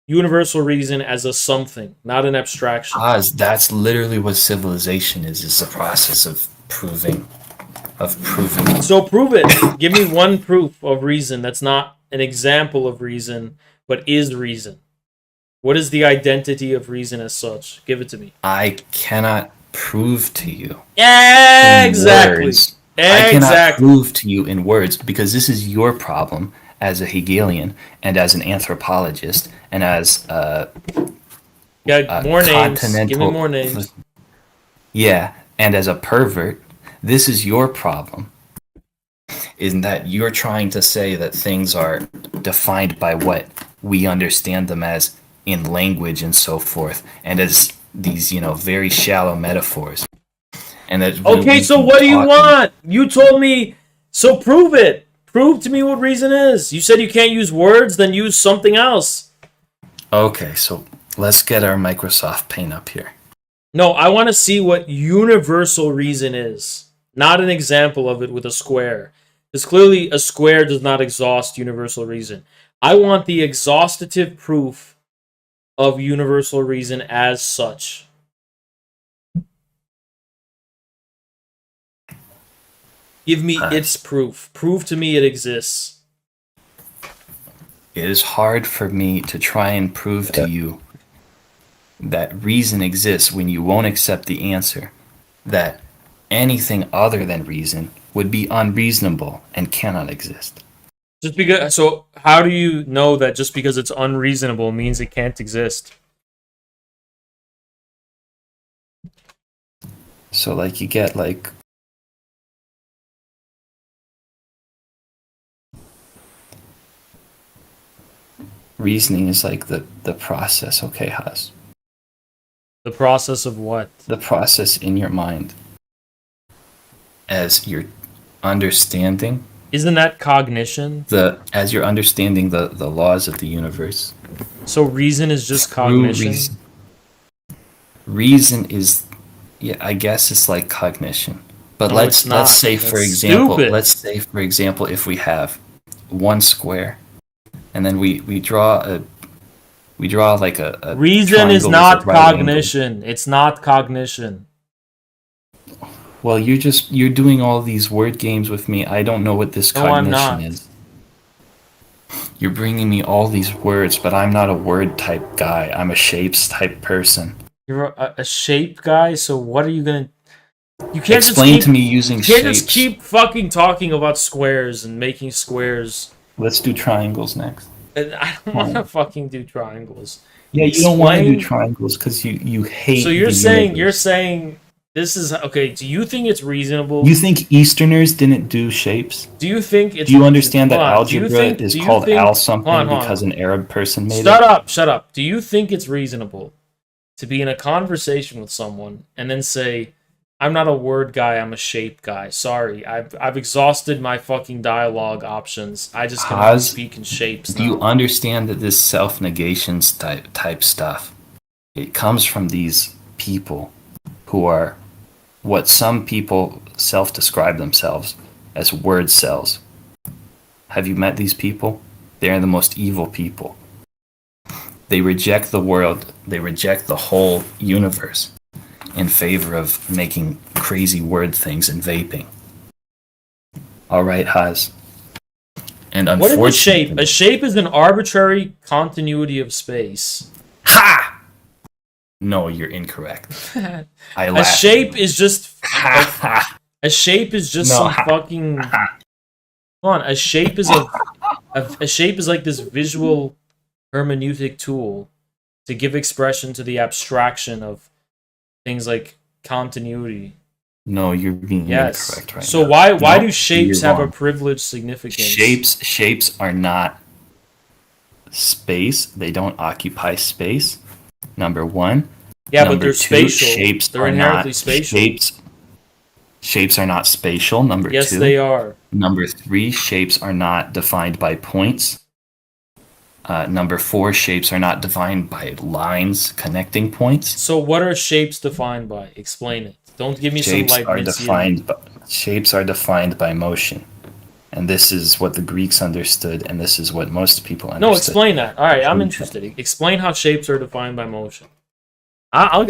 universal reason as a something, not an abstraction. That's literally what civilization is the process of proving. So prove it. Give me one proof of reason that's not an example of reason, but is reason. What is the identity of reason as such? Give it to me. I cannot prove to you. Exactly. I cannot prove to you in words because this is your problem as a Hegelian and as an anthropologist and as more names. Give me more names. Yeah, and as a pervert, this is your problem. In that you're trying to say that things are defined by what we understand them as in language and so forth, and as these, very shallow metaphors. And that okay, so what do you want? You told me, so prove it. Prove to me what reason is. You said you can't use words, then use something else. Okay, so let's get our Microsoft Paint up here. No, I want to see what universal reason is, not an example of it with a square. Because clearly a square does not exhaust universal reason. I want the exhaustative proof of universal reason as such. Give me its proof. Prove to me it exists. It is hard for me to try and prove to you that reason exists when you won't accept the answer that anything other than reason would be unreasonable and cannot exist. Just because, so how do you know that just because it's unreasonable means it can't exist? So like you get like reasoning is like the process, okay, Haas? The process of what? The process in your mind as you're understanding. Isn't that cognition? As you're understanding the laws of the universe. So reason is just cognition? Reason is, yeah, I guess it's like cognition. But No, let's it's not. say That's for example, stupid. let's say for example if we have one square and then we draw like a reason is triangle not with a right cognition. It's not cognition. angle. Well, you're doing all these word games with me. I don't know what this No, I'm cognition not. is. You're bringing me all these words, but I'm not a word type guy. I'm a shapes type person. You're a shape guy, so what are you gonna... You can't Explain just to me using You can't shapes. just keep fucking talking about squares and making squares. Let's do triangles next. And I don't want to fucking do triangles. Yeah, you don't want to do Explain- triangles because you hate. So you're the saying universe. this is okay. Do you think it's reasonable? You think Easterners didn't do shapes? Do you think it's? Do you understand that Hold on, do you algebra think- is do you called think- al something hold on. because an Arab person made Shut it? up! Shut up! Do you think it's reasonable to be in a conversation with someone and then say, "I'm not a word guy. I'm a shape guy. Sorry, I've exhausted my fucking dialogue options. I just can only Haz, speak in shapes." Do you understand that this self-negation type stuff? It comes from these people who are what some people self-describe themselves as word cells. Have you met these people? They're the most evil people. They reject the world. They reject the whole universe in favor of making crazy word things and vaping. All right, Haz. And What is a unfortunately, shape? A shape is an arbitrary continuity of space. Ha! No, you're incorrect. I A laugh. shape is just a shape is just No. some fucking. Come on, a shape is a shape is like this visual hermeneutic tool to give expression to the abstraction of things like continuity. No, you're being Yes. incorrect right So now. why No, do shapes you're have a wrong. privileged significance? Shapes are not space. They don't occupy space. Number one. Yeah, but Number they're two, spatial. Shapes They're are inherently not spatial. Shapes are not spatial. Number Yes, two. they are. Number three, shapes are not defined by points. Number four, shapes are not defined by lines connecting points. So what are shapes defined by? Explain it. Don't give me Shapes some are Leibnizian. shapes are defined by motion, and this is what the Greeks understood, and this is what most people understood. No, explain that. All right, I'm interested. Explain how shapes are defined by motion. I'll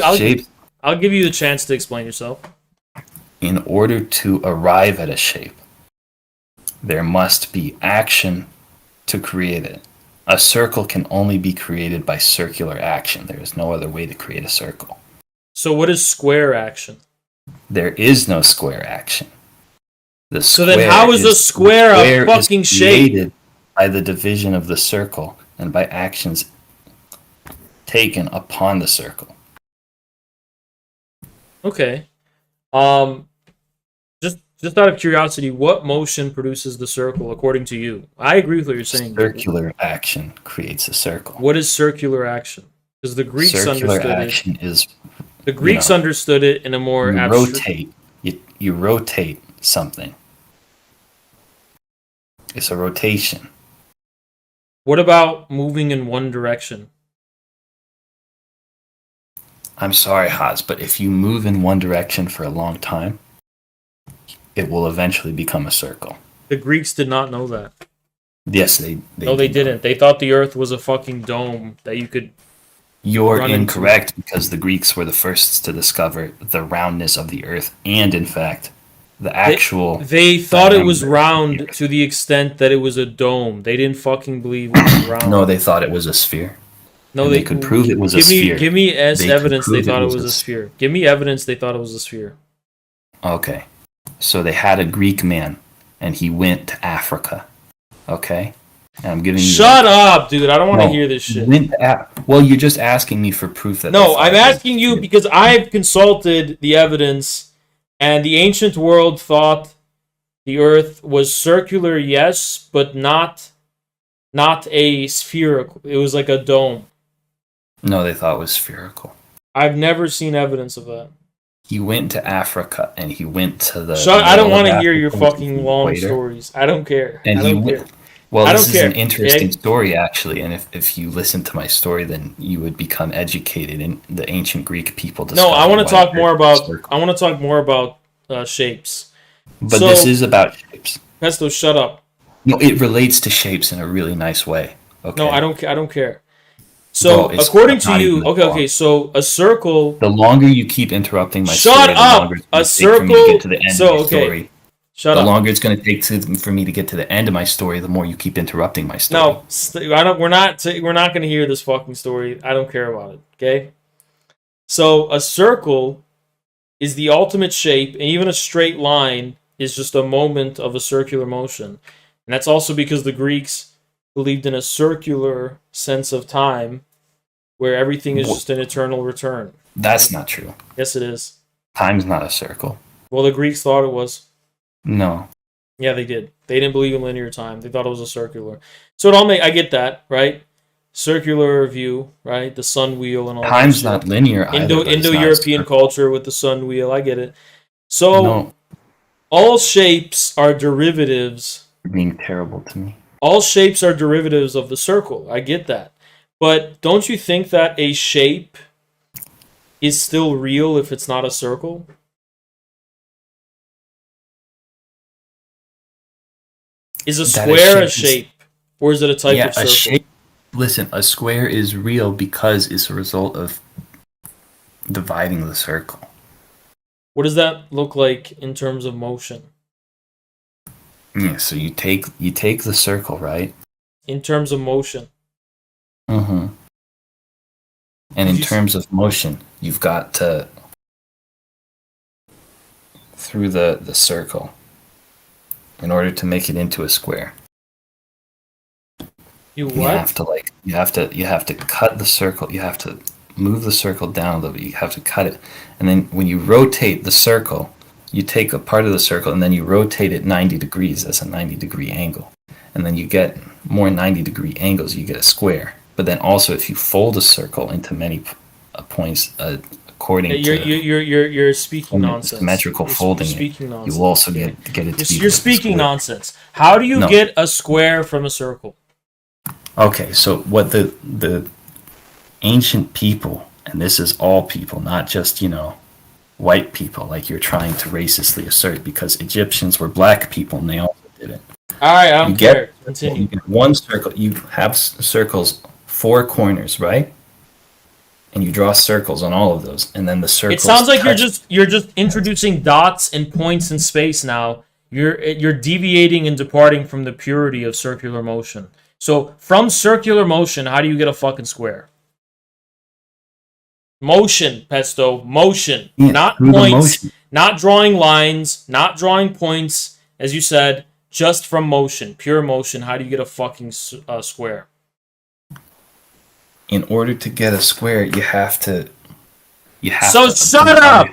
give you the chance to explain yourself. In order to arrive at a shape, there must be action to create it. A circle can only be created by circular action. There is no other way to create a circle. So what is square action? There is no square action. So then how is a square a fucking shape? Created by the division of the circle and by actions taken upon the circle. Okay. Just out of curiosity, what motion produces the circle according to you? I agree with what you're saying. Circular action creates a circle. What is circular action? Because the Greeks Circular understood action it. is The Greeks understood it in a more you abstract. rotate. You rotate something. It's a rotation. What about moving in one direction? I'm sorry, Haas, but if you move in one direction for a long time, it will eventually become a circle. The Greeks did not know that. Yes, they No, they didn't. They thought the Earth was a fucking dome that you could. You're run into. incorrect because the Greeks were the first to discover the roundness of the Earth and, in fact, the actual. They thought it was round to the extent that it was a dome. They didn't fucking believe it was round. No, they thought it was a sphere. No, And they could prove it was a sphere. Give me They could evidence they prove thought it was a sphere. Give me evidence they thought it was a sphere. Okay. So they had a Greek man, and he went to Africa. Okay? And I'm giving you. Shut up, dude. I don't want to No, hear this he shit. went to well, you're just asking me for proof that. No, I'm asking you because I've consulted the evidence, and the ancient world thought the Earth was circular, yes, but not a spherical. It was like a dome. No, they thought it was spherical. I've never seen evidence of that. He went to Africa, and he went to the. I don't want to middle of hear your Africa, fucking long equator. stories. I don't care. And I he don't went. care. Well, I this don't is care, an interesting okay? story, actually, and if you listen to my story, then you would become educated in the ancient Greek people. No, I want to discovering talk why more the about. Earth is I want to talk more about shapes. But So- this is about shapes. Pesto, shut up. No, it relates to shapes in a really nice way. Okay. No, I don't. I don't care. So, Bro, it's according to not you, even okay, long. okay. So a circle. The longer you keep interrupting my Shut story, the up! longer it's A gonna take for me to circle- get to the end so, of my okay. story. Shut the up. longer it's going to take for me to get to the end of my story, the more you keep interrupting my story. No, I don't. We're not going to hear this fucking story. I don't care about it. Okay. So a circle is the ultimate shape, and even a straight line is just a moment of a circular motion, and that's also because the Greeks believed in a circular sense of time, where everything is just an eternal return. That's not true. Yes, it is. Time's not a circle. Well, the Greeks thought it was. No. Yeah, they did. They didn't believe in linear time. They thought it was a circular. So it all I get that, right? Circular view, right? The sun wheel and all Time's that shit. not linear either, but it's not a Indo-European circle. culture with the sun wheel. I get it. So No. all shapes are derivatives. You're being terrible to me. All shapes are derivatives of the circle. I get that. But don't you think that a shape is still real if it's not a circle? Is a That square a shape is- shape? Or is it a type Yeah, of circle? a shape. Listen, a square is real because it's a result of dividing the circle. What does that look like in terms of motion? Yeah, so you take the circle, right? In terms of motion. Mm-hmm. And in terms of motion, you've got to through the circle in order to make it into a square. You what? You have to cut the circle. You have to move the circle down a little bit. You have to cut it, and then when you rotate the circle, you take a part of the circle and then you rotate it 90 degrees. That's a 90-degree angle, and then you get more 90-degree angles. You get a square. But then also, if you fold a circle into many points, according to you're speaking nonsense. Symmetrical folding, speaking you will also get it to be. You're speaking nonsense. How do you get a square from a circle? Okay, so what the ancient people, and this is all people, not just, white people, like you're trying to racistly assert, because Egyptians were black people and they also did it. Alright, I don't care. Continue. You get one circle, you have circles, 4 corners, right? And you draw circles on all of those, and then the circles. It sounds like you're just introducing dots and points in space now. You're deviating and departing from the purity of circular motion. So from circular motion, how do you get a fucking square? Motion, Pesto, motion, Yeah, not through the points, motion. not drawing lines, not drawing points, as you said, just from motion, pure motion. How do you get a fucking square? In order to get a square, you have to. So shut up!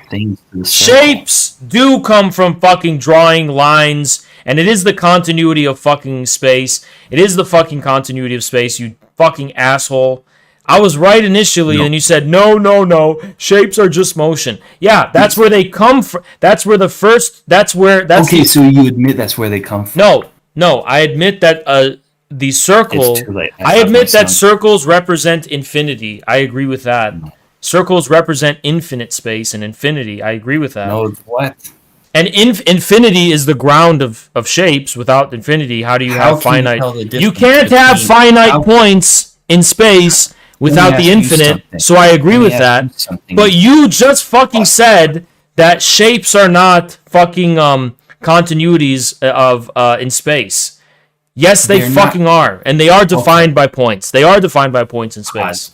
Shapes do come from fucking drawing lines, and it is the continuity of fucking space. It is the fucking continuity of space, you fucking asshole. I was right initially, and you said, no, shapes are just motion. Yeah, that's where they come from. That's where Okay, so you admit that's where they come from? No, I admit that the circle... It's too late. I admit that circles represent infinity. I agree with that. Circles represent infinite space and infinity. I agree with that. No, what? And infinity is the ground of shapes. Without infinity, how do you have finite? You can't have finite points in space without the infinite. So I agree with that. But you just fucking said that shapes are not fucking continuities of in space. Yes, they fucking are, and they are defined by points. They are defined by points in space.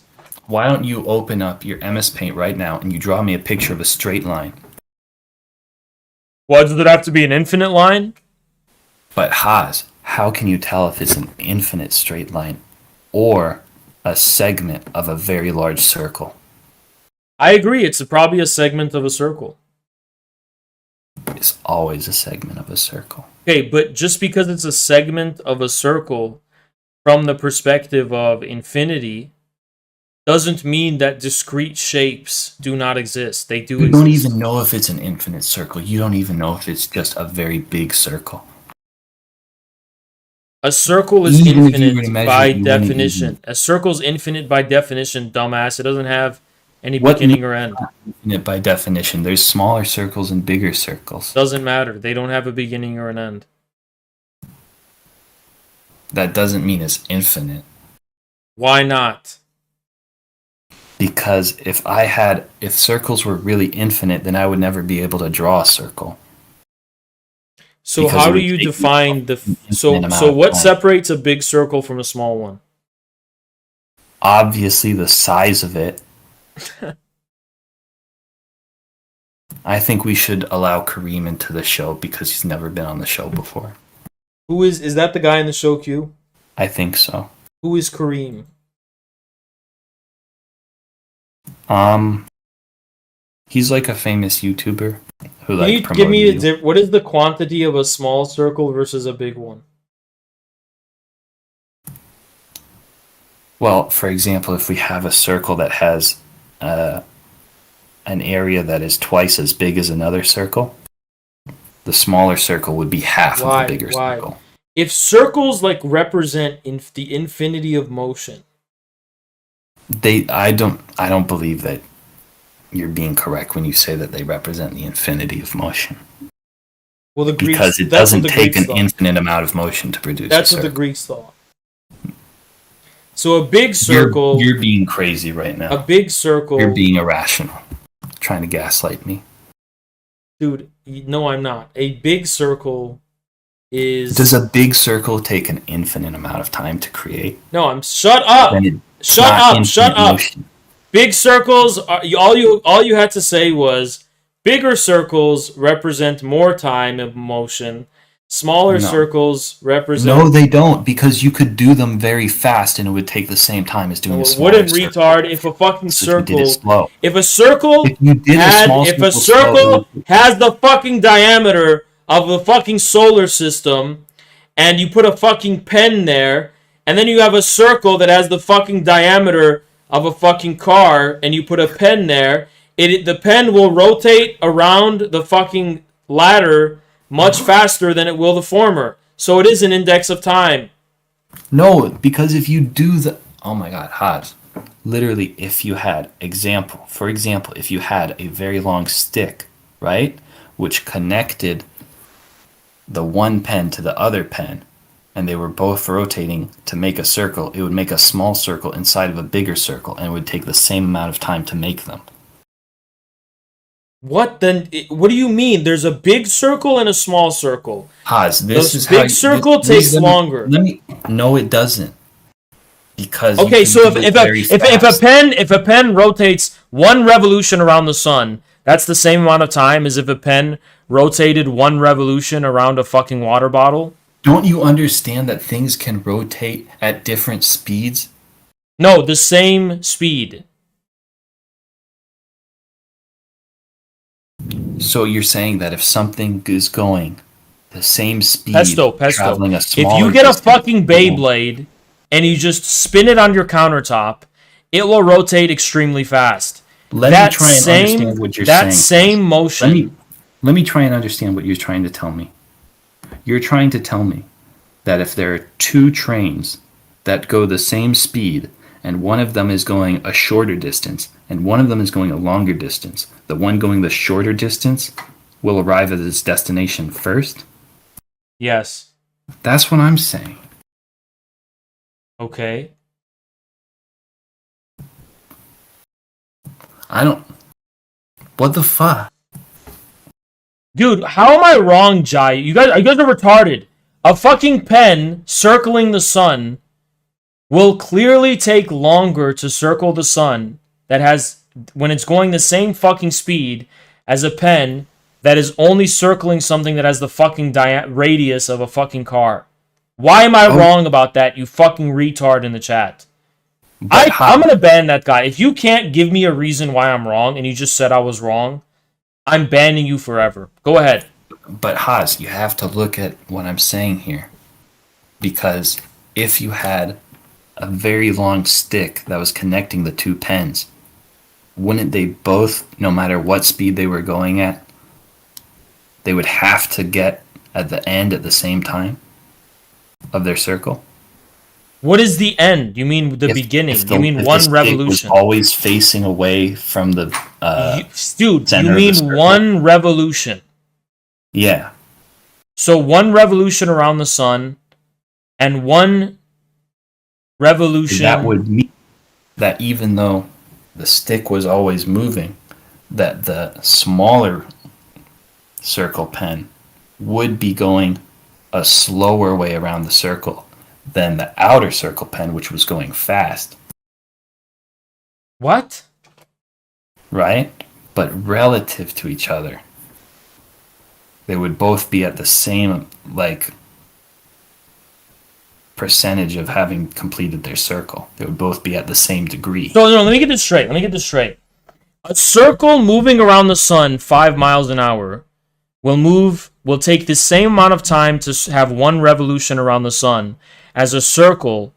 Why don't you open up your MS Paint right now and you draw me a picture of a straight line? Well, does it have to be an infinite line? But Haas, how can you tell if it's an infinite straight line or a segment of a very large circle? I agree, it's probably a segment of a circle. It's always a segment of a circle. Okay, but just because it's a segment of a circle from the perspective of infinity doesn't mean that discrete shapes do not exist. They do exist. You don't even know if it's an infinite circle. You don't even know if it's just a very big circle. A circle is infinite by definition. A circle is infinite by definition, dumbass. It doesn't have any beginning or end. Infinite by definition. There's smaller circles and bigger circles. Doesn't matter. They don't have a beginning or an end. That doesn't mean it's infinite. Why not? Because if circles were really infinite, then I would never be able to draw a circle. So because how do you define the so what separates a big circle from a small one? Obviously the size of it. I think we should allow Kareem into the show because he's never been on the show before. Who is that the guy in the show queue? I think so. Who is Kareem? He's like a famous YouTuber who Can you give me what is the quantity of a small circle versus a big one? Well, for example, if we have a circle that has an area that is twice as big as another circle, the smaller circle would be half of the bigger circle. If circles represent the infinity of motion, I don't believe that you're being correct when you say that they represent the infinity of motion. Well, the Greeks, because it doesn't take an infinite amount of motion to produce. That's what the Greeks thought. So a big circle. You're being crazy right now. A big circle. You're being irrational, trying to gaslight me, dude. No, I'm not. A big circle is. Does a big circle take an infinite amount of time to create? No, Shut up! Shut up! Shut up! Motion. Big circles are all you had to say was bigger circles represent more time and motion. Smaller No. circles represent. No, they don't, because you could do them very fast and it would take the same time as doing a smaller Wouldn't circle. retard if a fucking So if you did it circle. slow. If a circle If you did a small if a circle slow, circle has the fucking diameter of the fucking solar system, and you put a fucking pen there, and then you have a circle that has the fucking diameter of a fucking car, and you put a pen there, the pen will rotate around the fucking ladder much faster than it will the former. So it is an index of time. No, because if you do the... Oh my god, Haz. Literally, if you had, for example, if you had a very long stick, right, which connected the one pen to the other pen, and they were both rotating to make a circle, it would make a small circle inside of a bigger circle, and it would take the same amount of time to make them. What then? What do you mean? There's a big circle and a small circle. Haz, this is big how circle takes longer. No, it doesn't. Because okay, so if a pen rotates one revolution around the sun, that's the same amount of time as if a pen rotated one revolution around a fucking water bottle. Don't you understand that things can rotate at different speeds? No, the same speed. So you're saying that if something is going the same speed, Pesto. traveling a If smaller you get a distance, fucking Beyblade and you just spin it on your countertop, it will rotate extremely fast. Let me try and understand what you're saying. That same motion. Let me try and understand what you're trying to tell me. You're trying to tell me that if there are two trains that go the same speed, and one of them is going a shorter distance, and one of them is going a longer distance, the one going the shorter distance will arrive at its destination first? Yes. That's what I'm saying. Okay. What the fuck? Dude, how am I wrong, Jai? You guys are retarded. A fucking pen circling the sun will clearly take longer to circle the sun when it's going the same fucking speed as a pen that is only circling something that has the fucking radius of a fucking car. Why am I wrong about that, you fucking retard in the chat? I'm gonna ban that guy. If you can't give me a reason why I'm wrong and you just said I was wrong, I'm banning you forever. Go ahead. But Haz, you have to look at what I'm saying here. Because if you had a very long stick that was connecting the two pens, wouldn't they both, no matter what speed they were going at, they would have to get at the end at the same time of their circle? What is the end? You mean the beginning? You mean one revolution? Was always facing away from the dude, center you mean of the circle. one revolution? Yeah. So one revolution around the sun and one revolution. That would mean that even though the stick was always moving, that the smaller circle pen would be going a slower way around the circle than the outer circle pen, which was going fast. What? Right? But relative to each other, they would both be at the same, percentage of having completed their circle. They would both be at the same degree. So, no, let me get this straight. A circle moving around the sun 5 miles an hour will take the same amount of time to have one revolution around the sun as a circle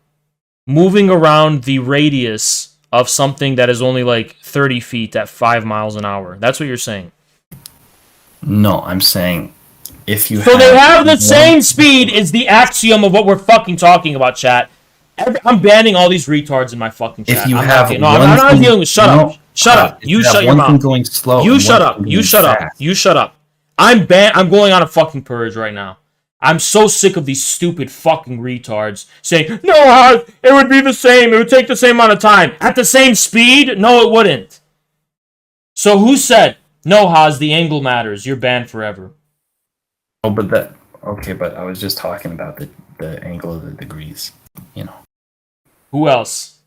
moving around the radius of something that is only 30 feet at 5 miles an hour. That's what you're saying. No, I'm saying if you So they have the same speed is the axiom of what we're fucking talking about, chat. I'm banning all these retards in my fucking chat. If you I'm have not, I'm not dealing with. Shut up. You shut your mouth. Going slow You shut up. You shut up. I'm going on a fucking purge right now. I'm so sick of these stupid fucking retards saying, no, it would be the same. It would take the same amount of time. At the same speed? No, it wouldn't. So who said, no, Haz, the angle matters. You're banned forever. Oh, but I was just talking about the angle of the degrees, Who else?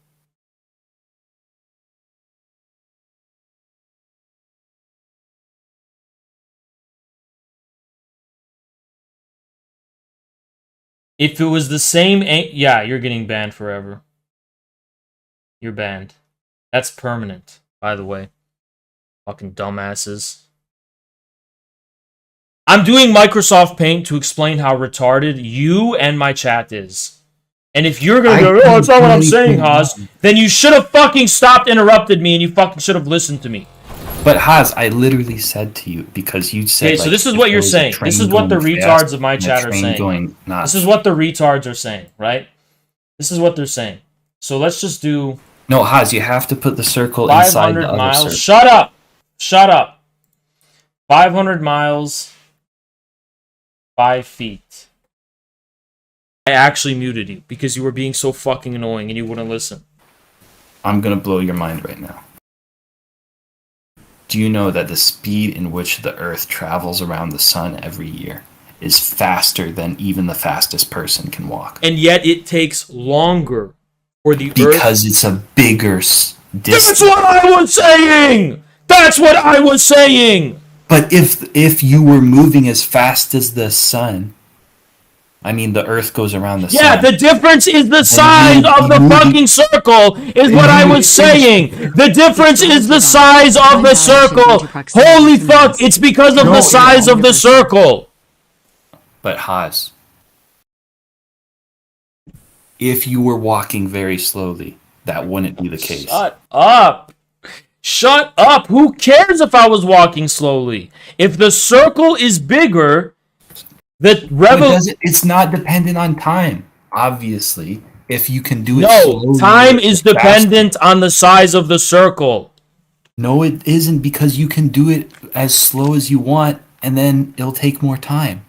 If it was the same... Yeah, you're getting banned forever. You're banned. That's permanent, by the way. Fucking dumbasses. I'm doing Microsoft Paint to explain how retarded you and my chat is. And if you're gonna go, oh, it's not what I'm saying, Haas, then you should have fucking stopped interrupted me and you fucking should have listened to me. But Haas, I literally said to you because you said. Okay, so this is what you're saying. This is what the retards of my chat are saying. This is what the retards are saying, right? This is what they're saying. So let's just do. No, Haas, you have to put the circle inside the 500 other miles. circle. Shut up. Shut up. 500 miles. 5 feet. I actually muted you because you were being so fucking annoying and you wouldn't listen. I'm gonna blow your mind right now. Do you know that the speed in which the Earth travels around the sun every year is faster than even the fastest person can walk? And yet it takes longer for the Earth... Because it's a bigger distance. That's what I was saying! That's what I was saying! But if you were moving as fast as the sun... I mean, the Earth goes around the sun. Yeah, the difference is the size of the fucking circle, is what I was saying. The difference is the size of the circle. Holy fuck, it's because of the size of the circle. But Haas, if you were walking very slowly, that wouldn't be the case. Shut up. Shut up. Who cares if I was walking slowly? If the circle is bigger... It's not dependent on time, obviously. If you can do it slowly, time is dependent on the size of the circle. No, it isn't, because you can do it as slow as you want, and then it'll take more time.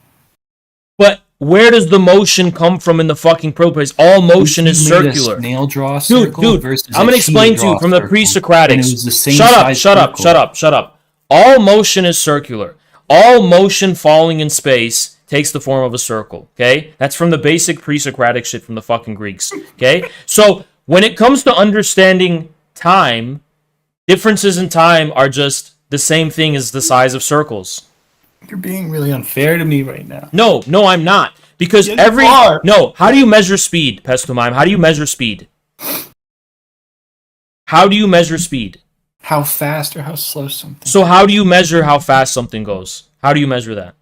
But where does the motion come from in the fucking place? All motion is circular. Snail draw circle dude, I'm gonna explain to you from the pre-Socratics. Shut up. All motion is circular. All motion falling in space takes the form of a circle, okay? That's from the basic pre-Socratic shit from the fucking Greeks, okay? So, when it comes to understanding time, differences in time are just the same thing as the size of circles. You're being really unfair to me right now. No, I'm not. Because how do you measure speed, Pestomime? How do you measure speed? How do you measure speed? How fast or how slow something. So how do you measure how fast something goes? How do you measure that?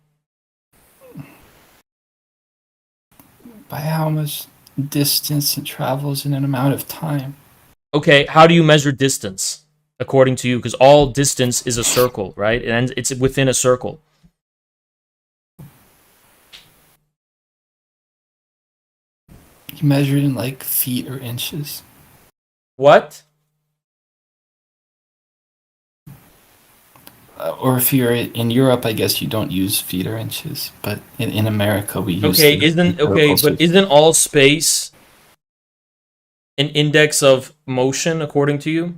By how much distance it travels in an amount of time. Okay, how do you measure distance, according to you? Because all distance is a circle, right? And it's within a circle. You measure it in like feet or inches. What? Or if you're in Europe, I guess you don't use feet or inches, but in America we use. But isn't all space an index of motion according to you?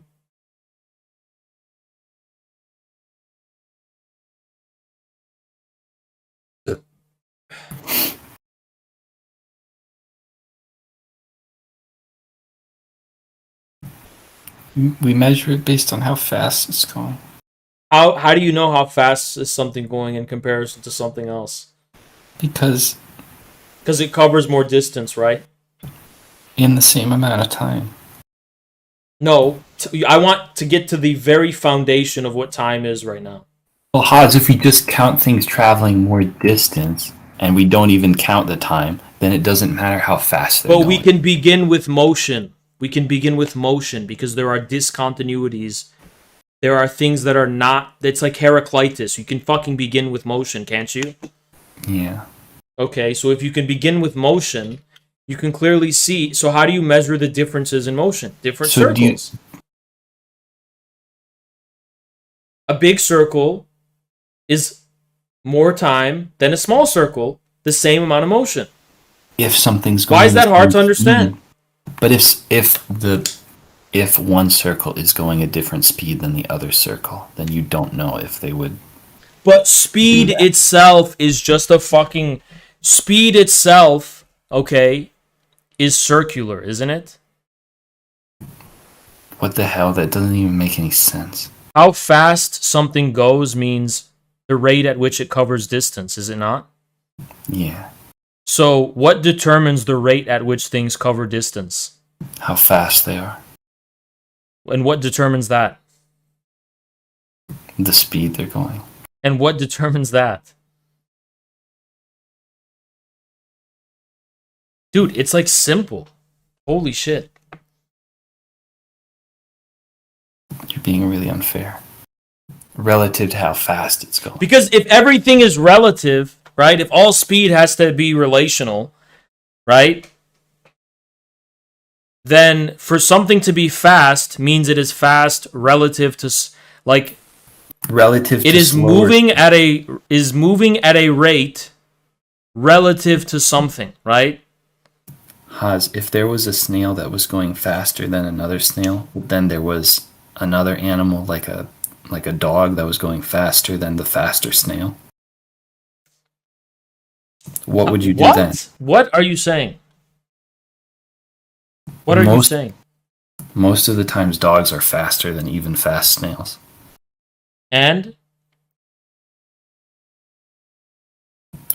We measure it based on how fast it's going. How do you know how fast is something going in comparison to something else? Because it covers more distance, right? In the same amount of time. No, I want to get to the very foundation of what time is right now. Well, Haas, if we just count things traveling more distance, and we don't even count the time, then it doesn't matter how fast they're going. We can begin with motion. We can begin with motion because there are discontinuities. There are things that are not... It's like Heraclitus. You can fucking begin with motion, can't you? Yeah. Okay, so if you can begin with motion, you can clearly see... So how do you measure the differences in motion? Different circles. A big circle is more time than a small circle, the same amount of motion. If something's going... Why is that hard to understand? But if one circle is going a different speed than the other circle, then you don't know if they would... But speed itself is just a fucking... Speed itself, okay, is circular, isn't it? What the hell? That doesn't even make any sense. How fast something goes means the rate at which it covers distance, is it not? Yeah. So, what determines the rate at which things cover distance? How fast they are. And what determines that? The speed they're going. And what determines that? Dude, it's like simple. Holy shit. You're being really unfair. Relative to how fast it's going. Because if everything is relative, right? If all speed has to be relational, right? Then for something to be fast means it is fast relative to like relative to it is slower. moving at a rate relative to something, right? Haas, if there was a snail that was going faster than another snail, then there was another animal like a dog that was going faster than the faster snail. What would you do then? What are you saying? What are you saying? Most of the times dogs are faster than even fast snails. And?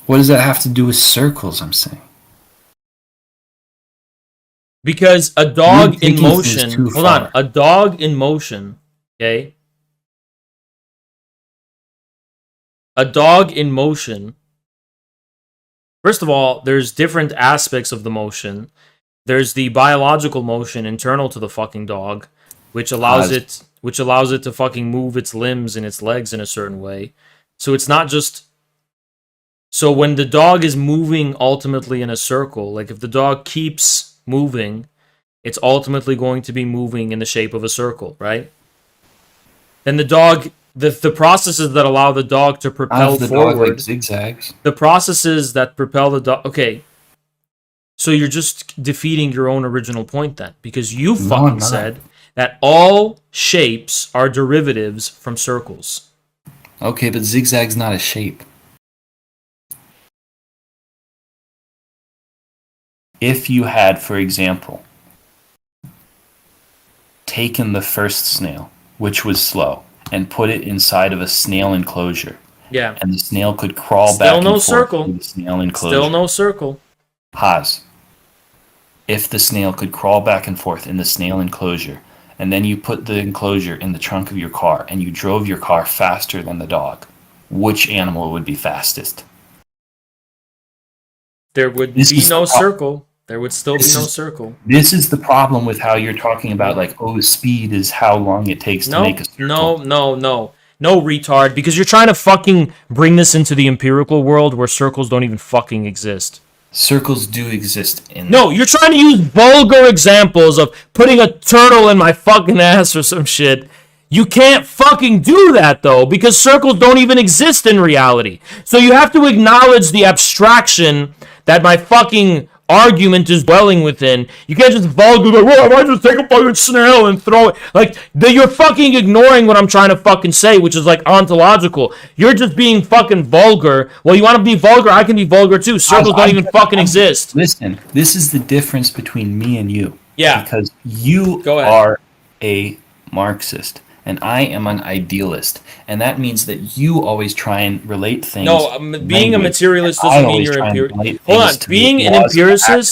What does that have to do with circles, I'm saying? Because a dog in motion, hold on, a dog in motion, okay? A dog in motion, first of all, there's different aspects of the motion. There's the biological motion internal to the fucking dog, which allows it to fucking move its limbs and its legs in a certain way. So it's not just... So when the dog is moving ultimately in a circle, like if the dog keeps moving, it's ultimately going to be moving in the shape of a circle, right? Then the dog... The processes that allow the dog to propel forward... Dog like zigzags. The processes that propel the dog... Okay. So you're just defeating your own original point then. Because you fucking said that all shapes are derivatives from circles. Okay, but zigzag's not a shape. If you had, for example, taken the first snail, which was slow, and put it inside of a snail enclosure. Yeah. And the snail could crawl back and forth through the snail enclosure. Still no circle. Haas. If the snail could crawl back and forth in the snail enclosure, and then you put the enclosure in the trunk of your car, and you drove your car faster than the dog, which animal would be fastest? There would be no circle. There would still be no circle. This is the problem with how you're talking about, like, oh, speed is how long it takes to make a circle. No, retard. Because you're trying to fucking bring this into the empirical world where circles don't even fucking exist. Circles do exist in... No, you're trying to use vulgar examples of putting a turtle in my fucking ass or some shit. You can't fucking do that, though, because circles don't even exist in reality. So you have to acknowledge the abstraction that my fucking argument is dwelling within. You can't just vulgar, well, I might just take a fucking snail and throw it. Like, you're fucking ignoring what I'm trying to fucking say, which is like ontological. You're just being fucking vulgar. Well, you want to be vulgar? I can be vulgar too. Circles don't even fucking exist. Listen, this is the difference between me and you. Yeah. Because you are a Marxist. And I am an idealist. And that means that you always try and relate things. No, being a materialist doesn't mean you're empirical. Hold on, being an empiricist,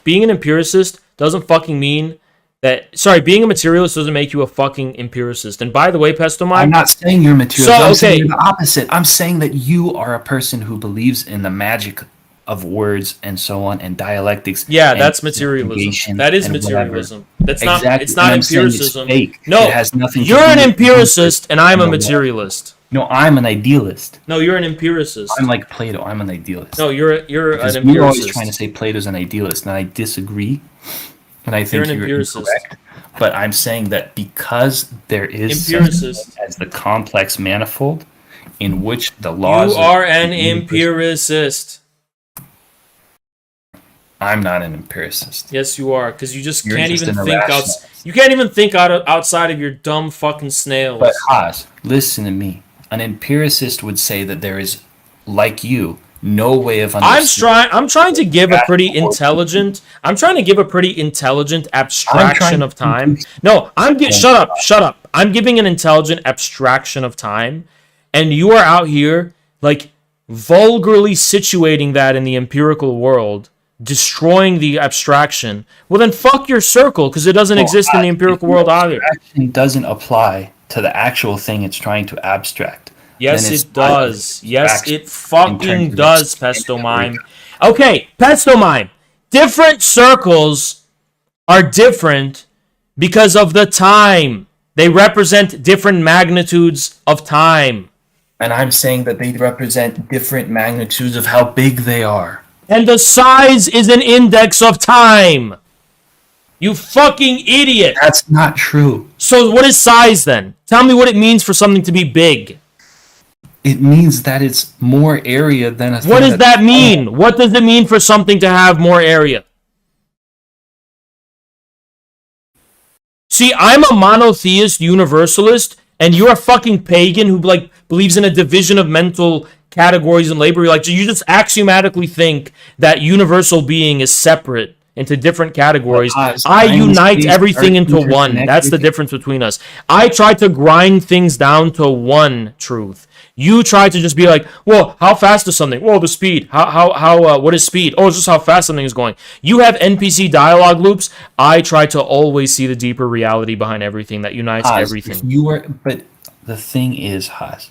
being an empiricist doesn't fucking mean that. Sorry, being a materialist doesn't make you a fucking empiricist. And by the way, Pestomine, I'm not saying you're a materialist. I'm saying you're the opposite. I'm saying that you are a person who believes in the magic of words and so on and dialectics. Yeah, that's materialism. That is materialism. That's not. It's not empiricism. No, it has nothing. You're an empiricist, and I'm a materialist. No, I'm an idealist. No, you're an empiricist. I'm like Plato. I'm an idealist. No, you're an empiricist. You're always trying to say Plato's an idealist, and I disagree. And I think you're incorrect. But I'm saying that because there is empiricist as the complex manifold in which the laws. You are an empiricist. I'm not an empiricist. Yes, you are, because you just can't even think You can't even think outside of your dumb fucking snails. But Haas, listen to me. An empiricist would say that there is, like you, no way of understanding. I'm trying to give a pretty intelligent. I'm trying to give a pretty intelligent abstraction of time. No, shut up. I'm giving an intelligent abstraction of time, and you are out here like vulgarly situating that in the empirical world, destroying the abstraction, well then fuck your circle, because it doesn't exist in the empirical world either. Abstraction doesn't apply to the actual thing it's trying to abstract. Yes, Then it's it does. Yes, abstraction it fucking terms of does, Pesto Mime. Okay, Pesto Mime. Different circles are different because of the time. They represent different magnitudes of time. And I'm saying that they represent different magnitudes of how big they are. And the size is an index of time. You fucking idiot. That's not true. So what is size then? Tell me what it means for something to be big. It means that it's more area than a thing. What does that mean? What does it mean for something to have more area? See, I'm a monotheist universalist, and you're a fucking pagan who like believes in a division of mental categories and labor. Like, you just axiomatically think that universal being is separate into different categories. I unite everything into one. That's the difference between us. I try to grind things down to one truth. You try to just be like, well, how fast is something? Well, the speed. What is speed? Oh, it's just how fast something is going. You have NPC dialogue loops. I try to always see the deeper reality behind everything that unites everything. But the thing is, Haas.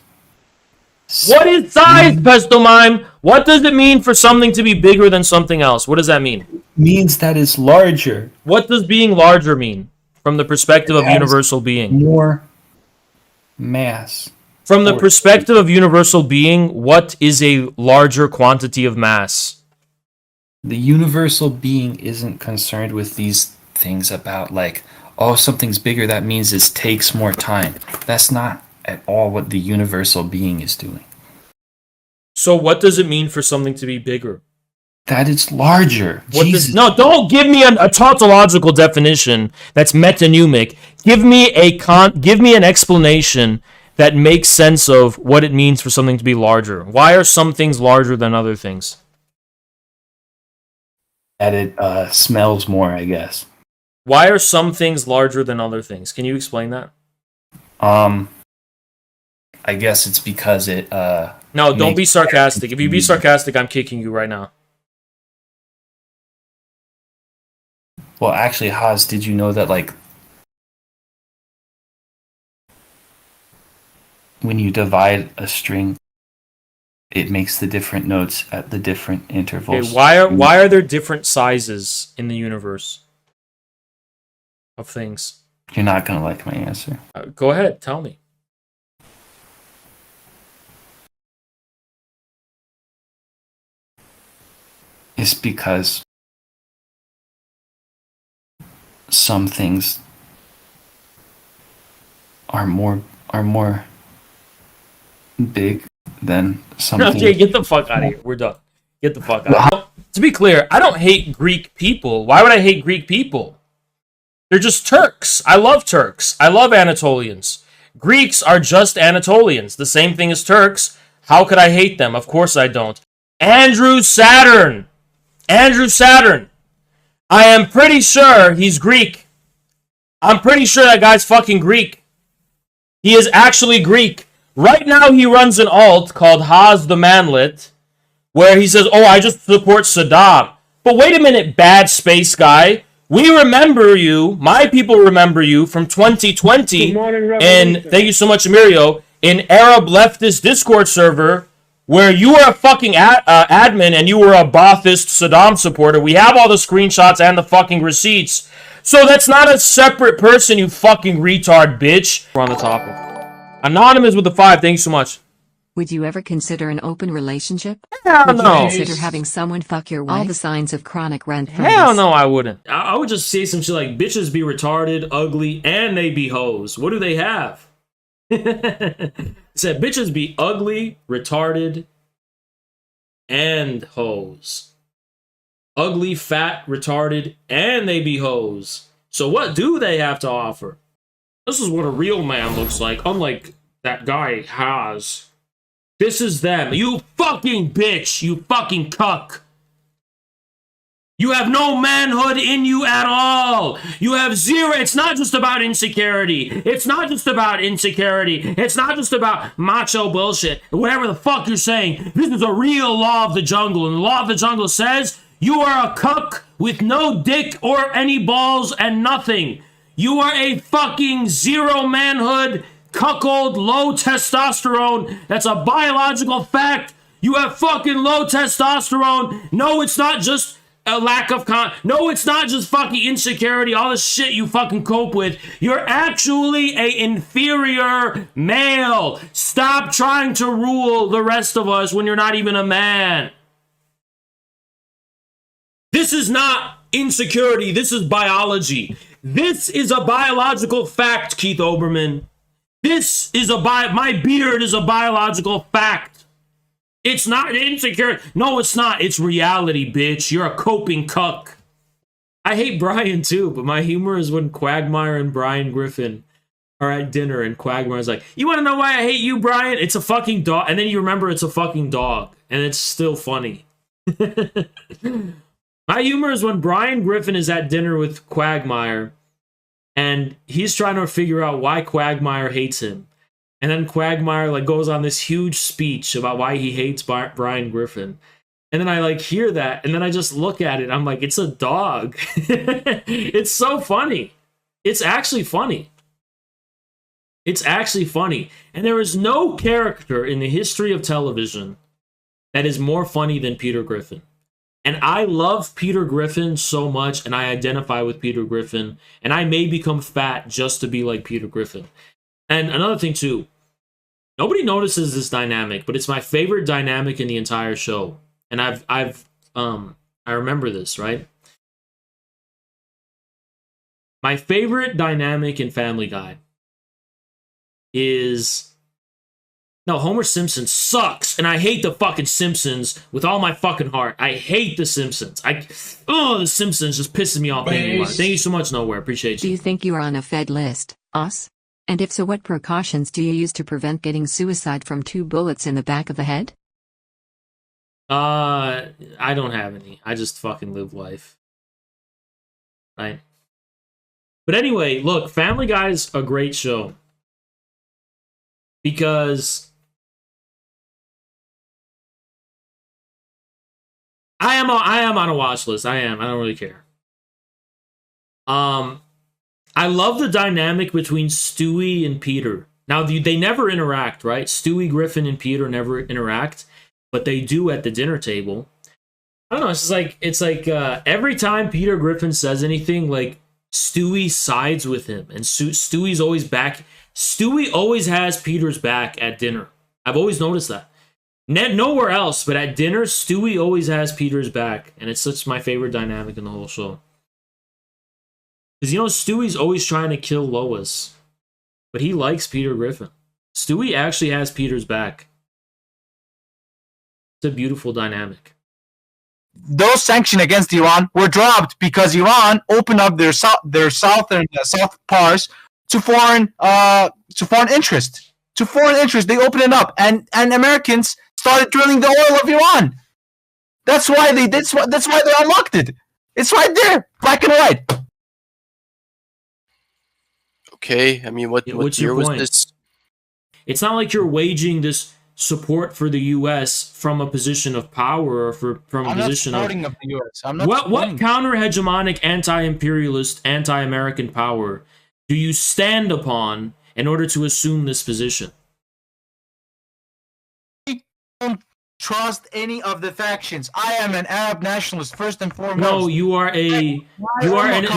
What is size, Pesto Mime? What does it mean for something to be bigger than something else? What does that mean? It means that it's larger. What does being larger mean from the perspective of universal being? More mass. From the perspective of universal being, what is a larger quantity of mass? The universal being isn't concerned with these things about like, oh, something's bigger, that means it takes more time. That's not at all what the universal being is doing. So what does it mean for something to be bigger? That it's larger. No, don't give me a tautological definition that's metonymic. Give me an explanation that makes sense of what it means for something to be larger. Why are some things larger than other things? That it smells more, I guess. Why are some things larger than other things? Can you explain that? I guess it's because it No, don't be sarcastic. If you be sarcastic, I'm kicking you right now. Well, actually, Haas, did you know that like when you divide a string, it makes the different notes at the different intervals? Okay, why are there different sizes in the universe of things? You're not gonna like my answer. Go ahead, tell me. It's because some things are more big than something. Okay, get the fuck out of here. We're done. Get the fuck out. To be clear, I don't hate Greek people. Why would I hate Greek people? They're just Turks. I love Turks. I love Anatolians. Greeks are just Anatolians. The same thing as Turks. How could I hate them? Of course I don't. Andrew Saturn. I am pretty sure he's Greek. I'm pretty sure that guy's fucking Greek. He is actually Greek. Right now he runs an alt called Haas the Manlet, where he says, oh, I just support Saddam. But wait a minute, bad space guy. We remember you, my people remember you from 2020, and thank you so much, Emirio, in Arab leftist Discord server, where you were a fucking admin and you were a Baathist Saddam supporter. We have all the screenshots and the fucking receipts. So that's not a separate person, you fucking retard bitch. We're on the topic. Anonymous with the 5, thank you so much. Would you ever consider an open relationship? Hell Would no. you consider having someone fuck your wife? All the signs of chronic rent. Hell no, I wouldn't. I would just say some shit like, bitches be retarded, ugly, and they be hoes. What do they have? Said bitches be ugly, retarded, and hoes. Ugly, fat, retarded, and they be hoes. So what do they have to offer? This is what a real man looks like, unlike that guy has. This is them. You fucking bitch, you fucking cuck. You have no manhood in you at all. You have zero. It's not just about insecurity. It's not just about insecurity. It's not just about macho bullshit. Whatever the fuck you're saying. This is a real law of the jungle. And the law of the jungle says you are a cuck with no dick or any balls and nothing. You are a fucking zero manhood, cuckold, low testosterone. That's a biological fact. You have fucking low testosterone. No, it's not just a lack of no, it's not just fucking insecurity, all the shit you fucking cope with. You're actually a inferior male. Stop trying to rule the rest of us when you're not even a man. This is not insecurity, this is biology. This is a biological fact, Keith Oberman. This is my beard is a biological fact. It's not insecure. No, it's not. It's reality, bitch. You're a coping cuck. I hate Brian too, but my humor is when Quagmire and Brian Griffin are at dinner and Quagmire's like, you want to know why I hate you, Brian? It's a fucking dog. And then you remember it's a fucking dog. And it's still funny. My humor is when Brian Griffin is at dinner with Quagmire and he's trying to figure out why Quagmire hates him. And then Quagmire like goes on this huge speech about why he hates Brian Griffin. And then I like hear that and then I just look at it. I'm like, it's a dog. It's so funny. It's actually funny. It's actually funny. And there is no character in the history of television that is more funny than Peter Griffin. And I love Peter Griffin so much and I identify with Peter Griffin. And I may become fat just to be like Peter Griffin. And another thing too, nobody notices this dynamic, but it's my favorite dynamic in the entire show. And I remember this, right? My favorite dynamic in Family Guy is Homer Simpson sucks, and I hate the fucking Simpsons with all my fucking heart. I hate the Simpsons. The Simpsons just pisses me off thinking about it. Thank you so much, Nowhere. Appreciate you. Do you think you are on a Fed list, Us? And if so, what precautions do you use to prevent getting suicide from 2 bullets in the back of the head? I don't have any. I just fucking live life. Right? But anyway, look, Family Guy's a great show. Because I am on a watch list. I am. I don't really care. I love the dynamic between Stewie and Peter. Now, they never interact, right? Stewie, Griffin, and Peter never interact, but they do at the dinner table. I don't know. It's like every time Peter Griffin says anything, like Stewie sides with him, and Stewie's always back. Stewie always has Peter's back at dinner. I've always noticed that. Nowhere else, but at dinner, Stewie always has Peter's back, and it's such my favorite dynamic in the whole show. Because, Stewie's always trying to kill Lois. But he likes Peter Griffin. Stewie actually has Peter's back. It's a beautiful dynamic. Those sanctions against Iran were dropped because Iran opened up their southern south parts to foreign interest. To foreign interest, they opened it up, and Americans started drilling the oil of Iran. That's why they did. That's why they unlocked it. It's right there, black and white. Okay, I mean, what year was this? It's not like you're waging this support for the U.S. from a position of power or from a position of the U.S. I'm not what counter-hegemonic, anti-imperialist, anti-American power do you stand upon in order to assume this position? I don't trust any of the factions. I am an Arab nationalist first and foremost. No,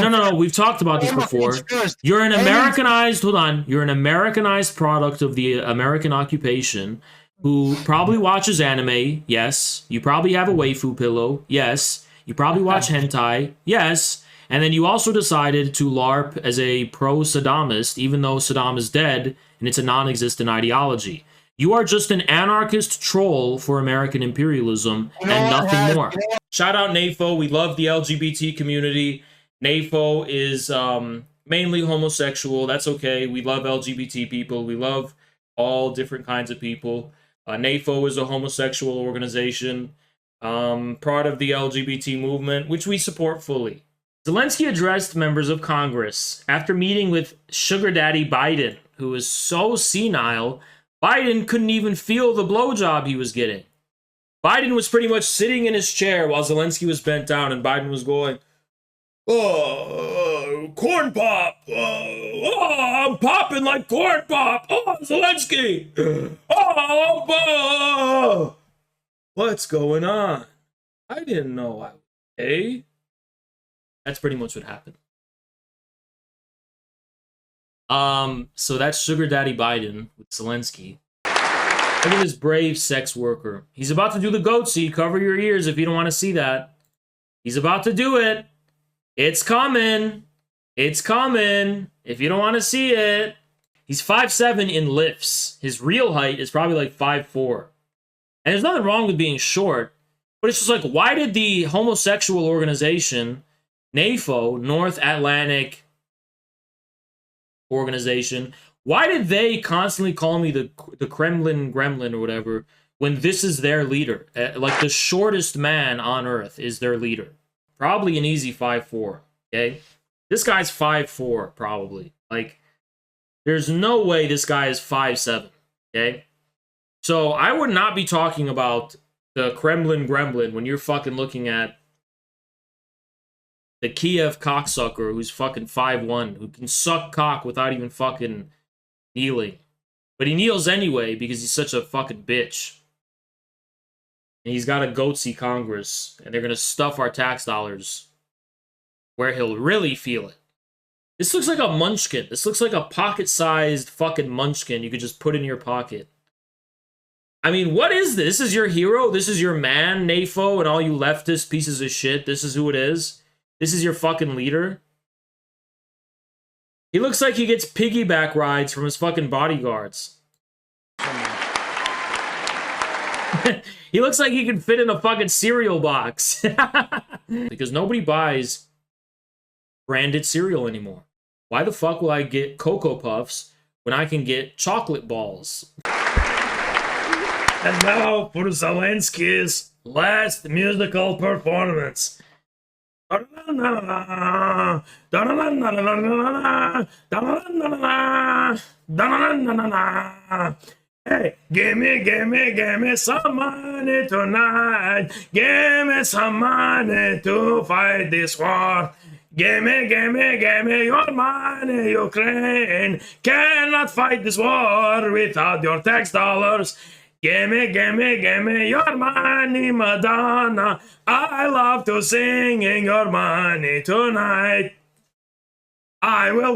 no. We've talked about this before. You're an Americanized. Hold on. You're an Americanized product of the American occupation, who probably watches anime. Yes. You probably have a waifu pillow. Yes. You probably watch hentai. Yes. And then you also decided to LARP as a pro-Saddamist, even though Saddam is dead and it's a non-existent ideology. You are just an anarchist troll for American imperialism and nothing more. Shout out NAFO. We love the LGBT community. NAFO is mainly homosexual. That's okay. We love LGBT people. We love all different kinds of people. NAFO is a homosexual organization. part of the LGBT movement, which we support fully. Zelensky addressed members of Congress after meeting with Sugar Daddy Biden, who was so senile, Biden couldn't even feel the blowjob he was getting. Biden was pretty much sitting in his chair while Zelensky was bent down, and Biden was going, "Oh, corn pop! I'm popping like corn pop! Oh, Zelensky! Oh, what's going on? I didn't know I was gay." That's pretty much what happened. So that's Sugar Daddy Biden with Zelensky. Look at this brave sex worker. He's about to do the goatsy. Cover your ears if you don't want to see that. He's about to do it. It's coming. It's coming. If you don't want to see it. He's 5'7" in lifts. His real height is probably like 5'4". And there's nothing wrong with being short. But it's just like, why did the homosexual organization, NAFO, North Atlantic Organization, why did they constantly call me the Kremlin gremlin or whatever when this is their leader? Like, the shortest man on earth is their leader. Probably an easy 5'4", okay? This guy's 5'4", probably. Like, there's no way this guy is 5'7", okay? So I would not be talking about the Kremlin gremlin when you're fucking looking at the Kiev cocksucker who's fucking 5'1", who can suck cock without even fucking kneeling. But he kneels anyway because he's such a fucking bitch. And he's got a goatsy Congress, and they're gonna stuff our tax dollars where he'll really feel it. This looks like a munchkin. This looks like a pocket-sized fucking munchkin you could just put in your pocket. I mean, what is this? This is your hero? This is your man, NAFO, and all you leftist pieces of shit? This is who it is? This is your fucking leader? He looks like he gets piggyback rides from his fucking bodyguards. He looks like he can fit in a fucking cereal box. Because nobody buys branded cereal anymore. Why the fuck will I get Cocoa Puffs when I can get chocolate balls? And now for Zelensky's last musical performance. Hey, give me some money tonight. Give me some money to fight this war. Give me your money, Ukraine. Cannot fight this war without your tax dollars. Give me your money, Madonna. I love to sing in your money tonight. I will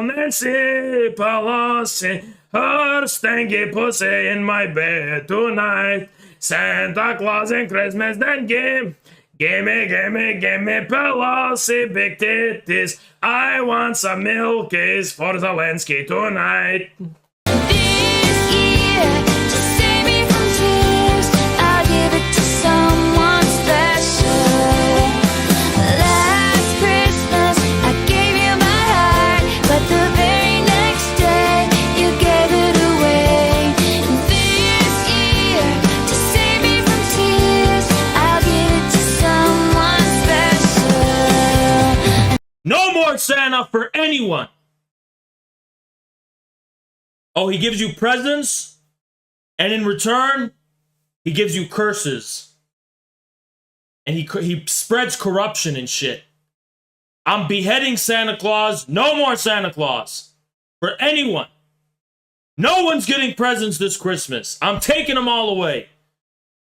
Nancy Pelosi, her stanky pussy in my bed tonight. Santa Claus and Christmas, then give me Pelosi big titties. I want some milkies for Zelensky tonight. No more Santa for anyone. Oh, he gives you presents, and in return, he gives you curses. And he spreads corruption and shit. I'm beheading Santa Claus. No more Santa Claus for anyone. No one's getting presents this Christmas. I'm taking them all away.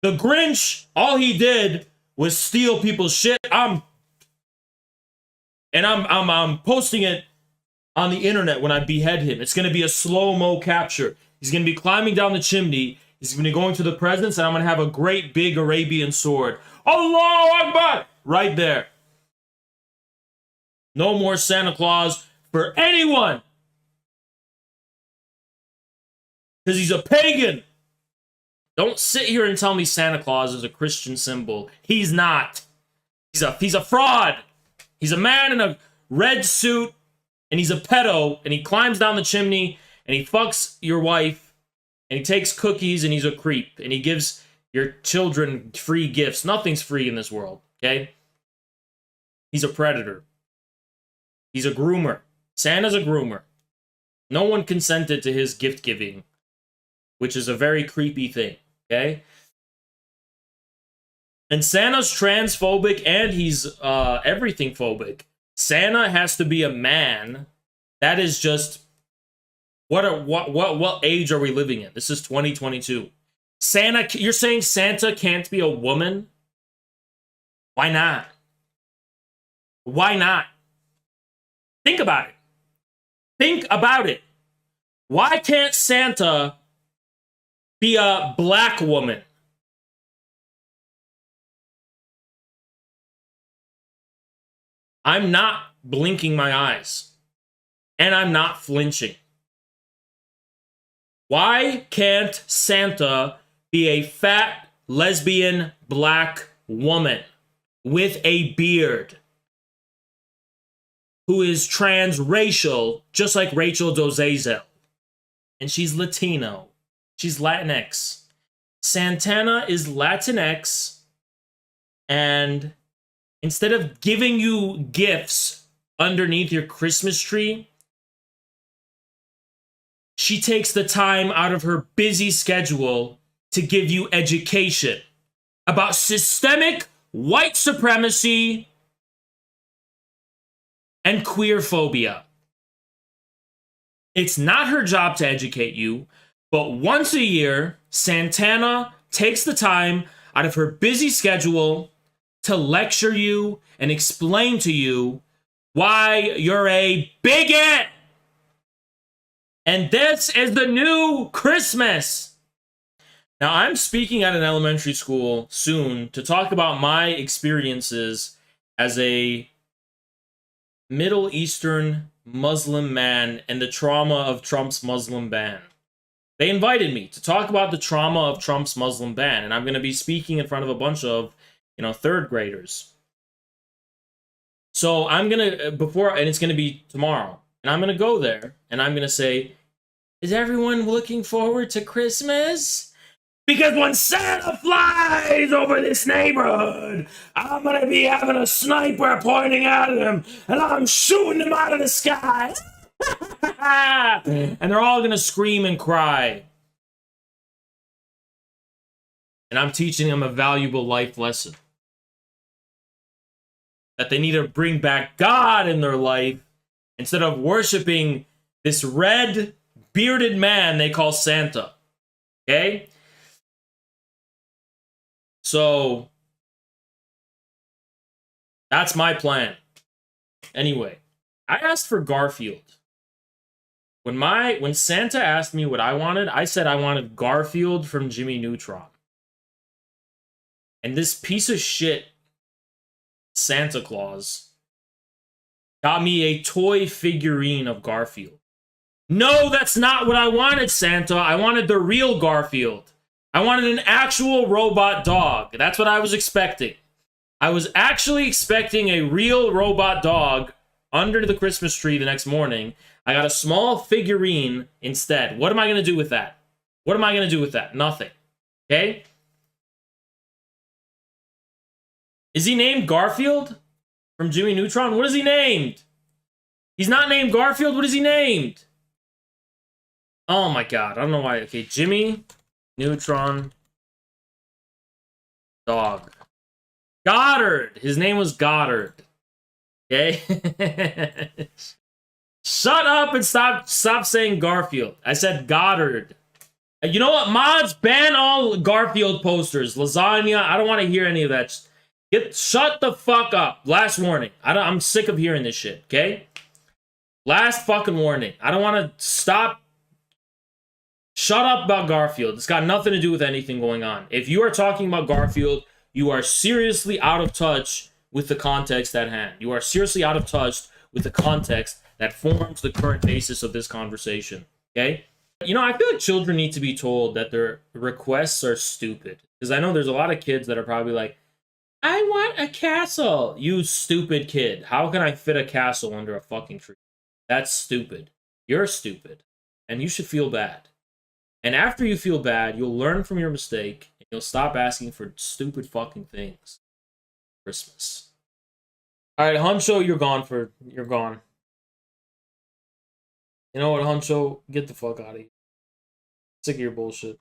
The Grinch, all he did was steal people's shit. I'm posting it on the internet when I behead him. It's going to be a slow-mo capture. He's going to be climbing down the chimney. He's going to be going to the presents, and I'm going to have a great big Arabian sword. Allahu Akbar! Right there. No more Santa Claus for anyone. Because he's a pagan. Don't sit here and tell me Santa Claus is a Christian symbol. He's not. He's a fraud. He's a man in a red suit, and he's a pedo, and he climbs down the chimney, and he fucks your wife, and he takes cookies, and he's a creep, and he gives your children free gifts. Nothing's free in this world, okay? He's a predator. He's a groomer. Santa's a groomer. No one consented to his gift giving, which is a very creepy thing, okay? And Santa's transphobic and he's everything phobic. Santa has to be a man. That is just what age are we living in? This is 2022. Santa, you're saying Santa can't be a woman? Why not? Why not? Think about it. Think about it. Why can't Santa be a black woman? I'm not blinking my eyes. And I'm not flinching. Why can't Santa be a fat, lesbian, black woman with a beard who is transracial, just like Rachel Dolezal? And she's Latino. She's Latinx. Santana is Latinx, and instead of giving you gifts underneath your Christmas tree, she takes the time out of her busy schedule to give you education about systemic white supremacy and queer phobia. It's not her job to educate you, but once a year, Santana takes the time out of her busy schedule to lecture you and explain to you why you're a bigot. And this is the new Christmas. Now, I'm speaking at an elementary school soon to talk about my experiences as a Middle Eastern Muslim man and the trauma of Trump's Muslim ban. They invited me to talk about the trauma of Trump's Muslim ban, and I'm going to be speaking in front of a bunch of, third graders. So I'm going to, and it's going to be tomorrow, and I'm going to go there, and I'm going to say, is everyone looking forward to Christmas? Because when Santa flies over this neighborhood, I'm going to be having a sniper pointing at him, and I'm shooting him out of the sky. And they're all going to scream and cry. And I'm teaching them a valuable life lesson. That they need to bring back God in their life instead of worshiping this red, bearded man they call Santa. Okay? So, that's my plan. Anyway, I asked for Garfield. When Santa asked me what I wanted, I said I wanted Garfield from Jimmy Neutron. And this piece of shit Santa Claus got me a toy figurine of Garfield. No, that's not what I wanted, Santa. I wanted the real Garfield. I wanted an actual robot dog. That's what I was expecting. I was actually expecting a real robot dog under the Christmas tree the next morning. I got a small figurine instead. What am I going to do with that? What am I going to do with that? Nothing. Okay? Is he named Garfield from Jimmy Neutron? What is he named? He's not named Garfield. What is he named? Oh my god. I don't know why. Okay, Jimmy Neutron dog. Goddard. His name was Goddard. Okay? Shut up and stop saying Garfield. I said Goddard. You know what? Mods, ban all Garfield posters. Lasagna. I don't want to hear any of that. Shut the fuck up. Last warning. I'm sick of hearing this shit, okay? Last fucking warning. I don't want to stop. Shut up about Garfield. It's got nothing to do with anything going on. If you are talking about Garfield, you are seriously out of touch with the context at hand. You are seriously out of touch with the context that forms the current basis of this conversation, okay? I feel like children need to be told that their requests are stupid. Because I know there's a lot of kids that are probably like, I want a castle. You stupid kid. How can I fit a castle under a fucking tree? That's stupid. You're stupid. And you should feel bad. And after you feel bad, you'll learn from your mistake. You'll stop asking for stupid fucking things. Christmas. All right, Huncho, you're gone. You know what, Huncho? Get the fuck out of here. Sick of your bullshit.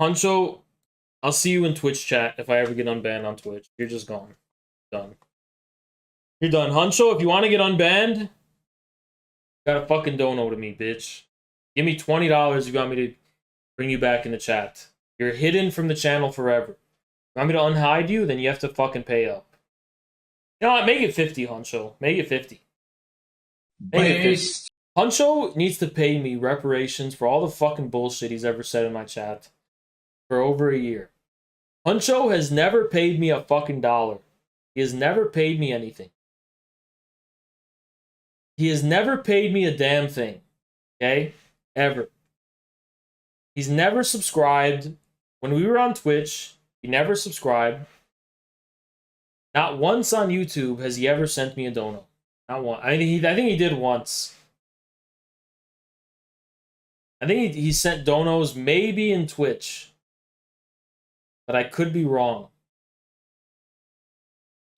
Huncho, I'll see you in Twitch chat if I ever get unbanned on Twitch. You're just gone. Done. You're done. Huncho, if you want to get unbanned, you gotta fucking dono to me, bitch. Give me $20 if you want me to bring you back in the chat. You're hidden from the channel forever. You want me to unhide you? Then you have to fucking pay up. You know what? Make it 50, Huncho. Make it 50. Make it 50. Huncho needs to pay me reparations for all the fucking bullshit he's ever said in my chat for over a year. Huncho has never paid me a fucking dollar. He has never paid me anything. He has never paid me a damn thing. Okay? Ever. He's never subscribed. When we were on Twitch, he never subscribed. Not once on YouTube has he ever sent me a dono. Not one. I think he did once. I think he sent donos maybe in Twitch. But I could be wrong.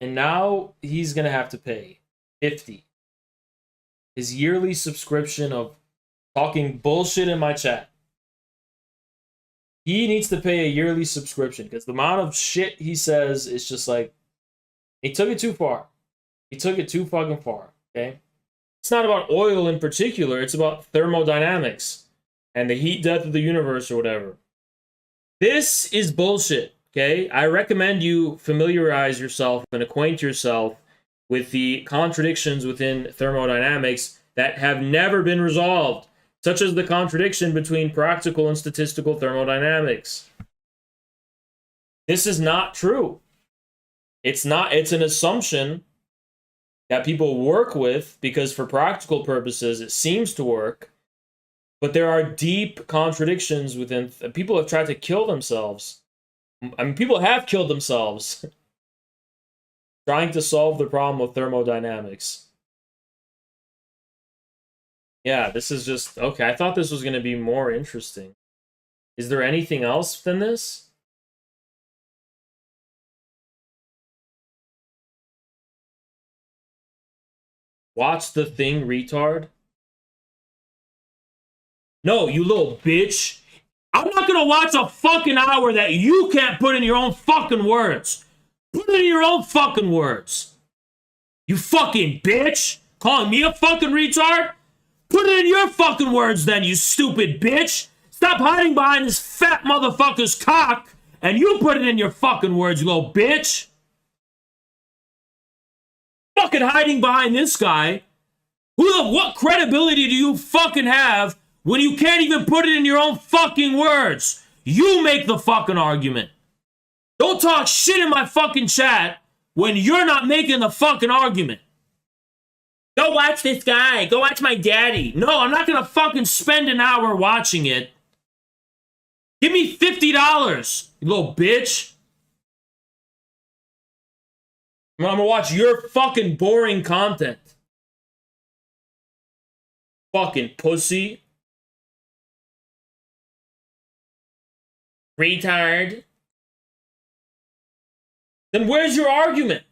And now he's going to have to pay $50. His yearly subscription of talking bullshit in my chat. He needs to pay a yearly subscription because the amount of shit he says is just like, he took it too far. He took it too fucking far, okay? It's not about oil in particular. It's about thermodynamics and the heat death of the universe or whatever. This is bullshit, okay? I recommend you familiarize yourself and acquaint yourself with the contradictions within thermodynamics that have never been resolved, such as the contradiction between practical and statistical thermodynamics. This is not true. It's an assumption that people work with because for practical purposes it seems to work, but there are deep contradictions within. People have tried to kill themselves. I mean, people have killed themselves trying to solve the problem of thermodynamics. Yeah, this is just okay. I thought this was going to be more interesting. Is there anything else than this? Watch the thing, retard. No, you little bitch. I'm not gonna watch a fucking hour that you can't put in your own fucking words. Put it in your own fucking words. You fucking bitch. Calling me a fucking retard? Put it in your fucking words then, you stupid bitch. Stop hiding behind this fat motherfucker's cock and you put it in your fucking words, you little bitch. Fucking hiding behind this guy. What credibility do you fucking have when you can't even put it in your own fucking words? You make the fucking argument. Don't talk shit in my fucking chat when you're not making the fucking argument. Go watch this guy. Go watch my daddy. No, I'm not gonna fucking spend an hour watching it. Give me $50, you little bitch. I'm gonna watch your fucking boring content. Fucking pussy. Retard. Then where's your argument?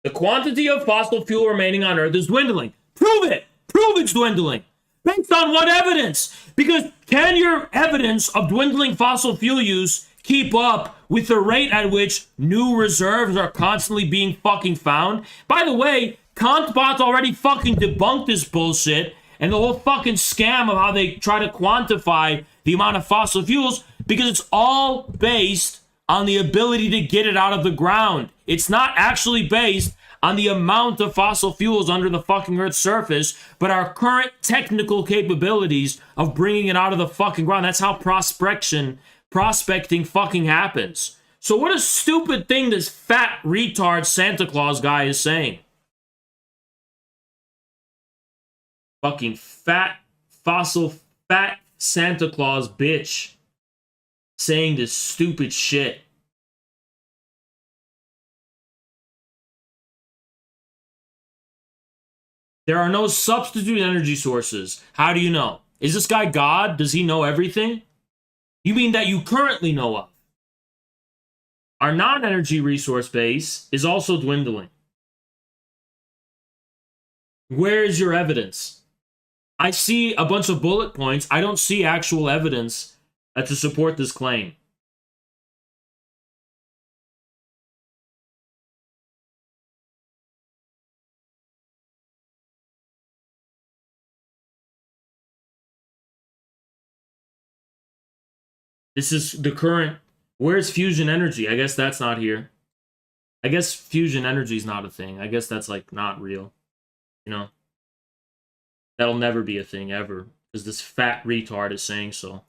The quantity of fossil fuel remaining on Earth is dwindling. Prove it! Prove it's dwindling! Based on what evidence? Because can your evidence of dwindling fossil fuel use keep up with the rate at which new reserves are constantly being fucking found? By the way, Kantbot already fucking debunked this bullshit and the whole fucking scam of how they try to quantify the amount of fossil fuels because it's all based on the ability to get it out of the ground. It's not actually based on the amount of fossil fuels under the fucking Earth's surface, but our current technical capabilities of bringing it out of the fucking ground. That's how prospecting fucking happens. So what a stupid thing this fat retard Santa Claus guy is saying. Fucking fat Santa Claus bitch saying this stupid shit. There are no substitute energy sources. How do you know? Is this guy God? Does he know everything? You mean that you currently know of? Our non-energy resource base is also dwindling. Where is your evidence? I see a bunch of bullet points. I don't see actual evidence to support this claim. This is the current. Where's fusion energy? I guess that's not here. I guess fusion energy is not a thing. I guess that's like not real. You know? That'll never be a thing ever. Because this fat retard is saying so.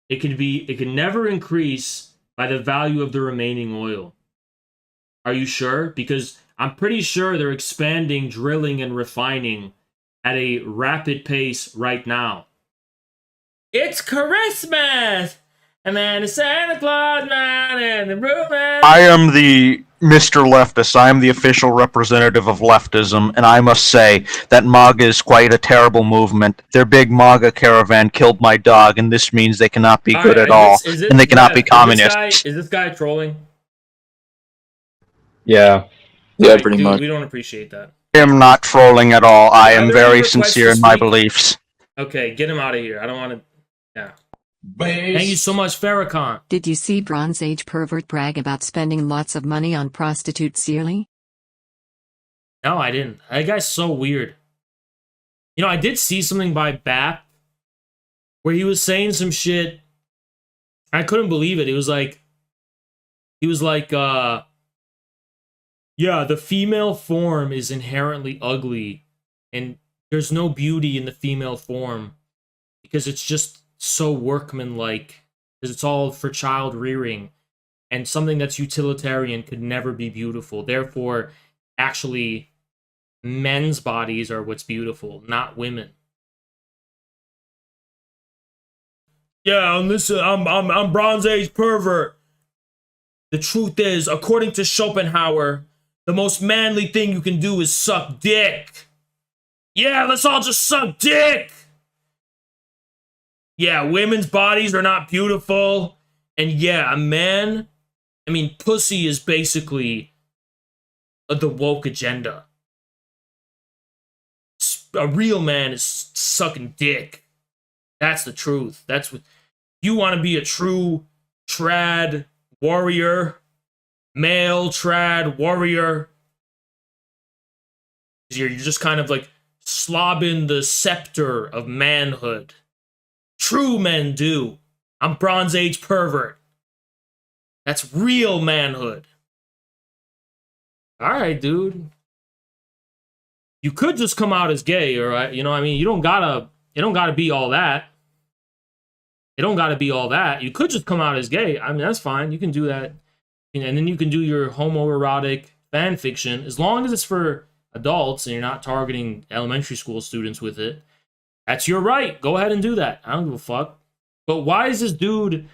It can never increase by the value of the remaining oil. Are you sure? Because I'm pretty sure they're expanding, drilling, and refining at a rapid pace right now. It's Christmas! And then it's Santa Claus, man, and the roof, man. I am the Mr. Leftist. I am the official representative of leftism, and I must say that MAGA is quite a terrible movement. Their big MAGA caravan killed my dog, and this means they cannot be good at all, and they cannot be communists. Is this guy trolling? Yeah. Yeah, pretty much. We don't appreciate that. I am not trolling at all. I am very sincere in my beliefs. Okay, get him out of here. I don't want to... Yeah. Thank you so much, Farrakhan. Did you see Bronze Age pervert brag about spending lots of money on prostitutes yearly? No, I didn't. That guy's so weird. You know, I did see something by BAP where he was saying some shit. I couldn't believe it. He was like, yeah, the female form is inherently ugly, and there's no beauty in the female form because it's just so workmanlike, because it's all for child rearing, and something that's utilitarian could never be beautiful. Therefore, actually, men's bodies are what's beautiful, not women. Yeah, and listen, I'm Bronze Age pervert. The truth is, according to Schopenhauer, the most manly thing you can do is suck dick. Yeah, let's all just suck dick. Yeah, women's bodies are not beautiful. And yeah, a man, I mean, pussy is basically the woke agenda. A real man is sucking dick. That's the truth. That's what you want to be, a true trad warrior, male trad warrior. You're just kind of like slobbing the scepter of manhood. True men do. I'm Bronze Age pervert. That's real manhood. Alright, dude. You could just come out as gay, alright? You know what I mean? You don't gotta be all that. It don't gotta be all that. You could just come out as gay. I mean, that's fine. You can do that. And then you can do your homoerotic fan fiction, as long as it's for adults and you're not targeting elementary school students with it. That's your right. Go ahead and do that. I don't give a fuck. But why is this dude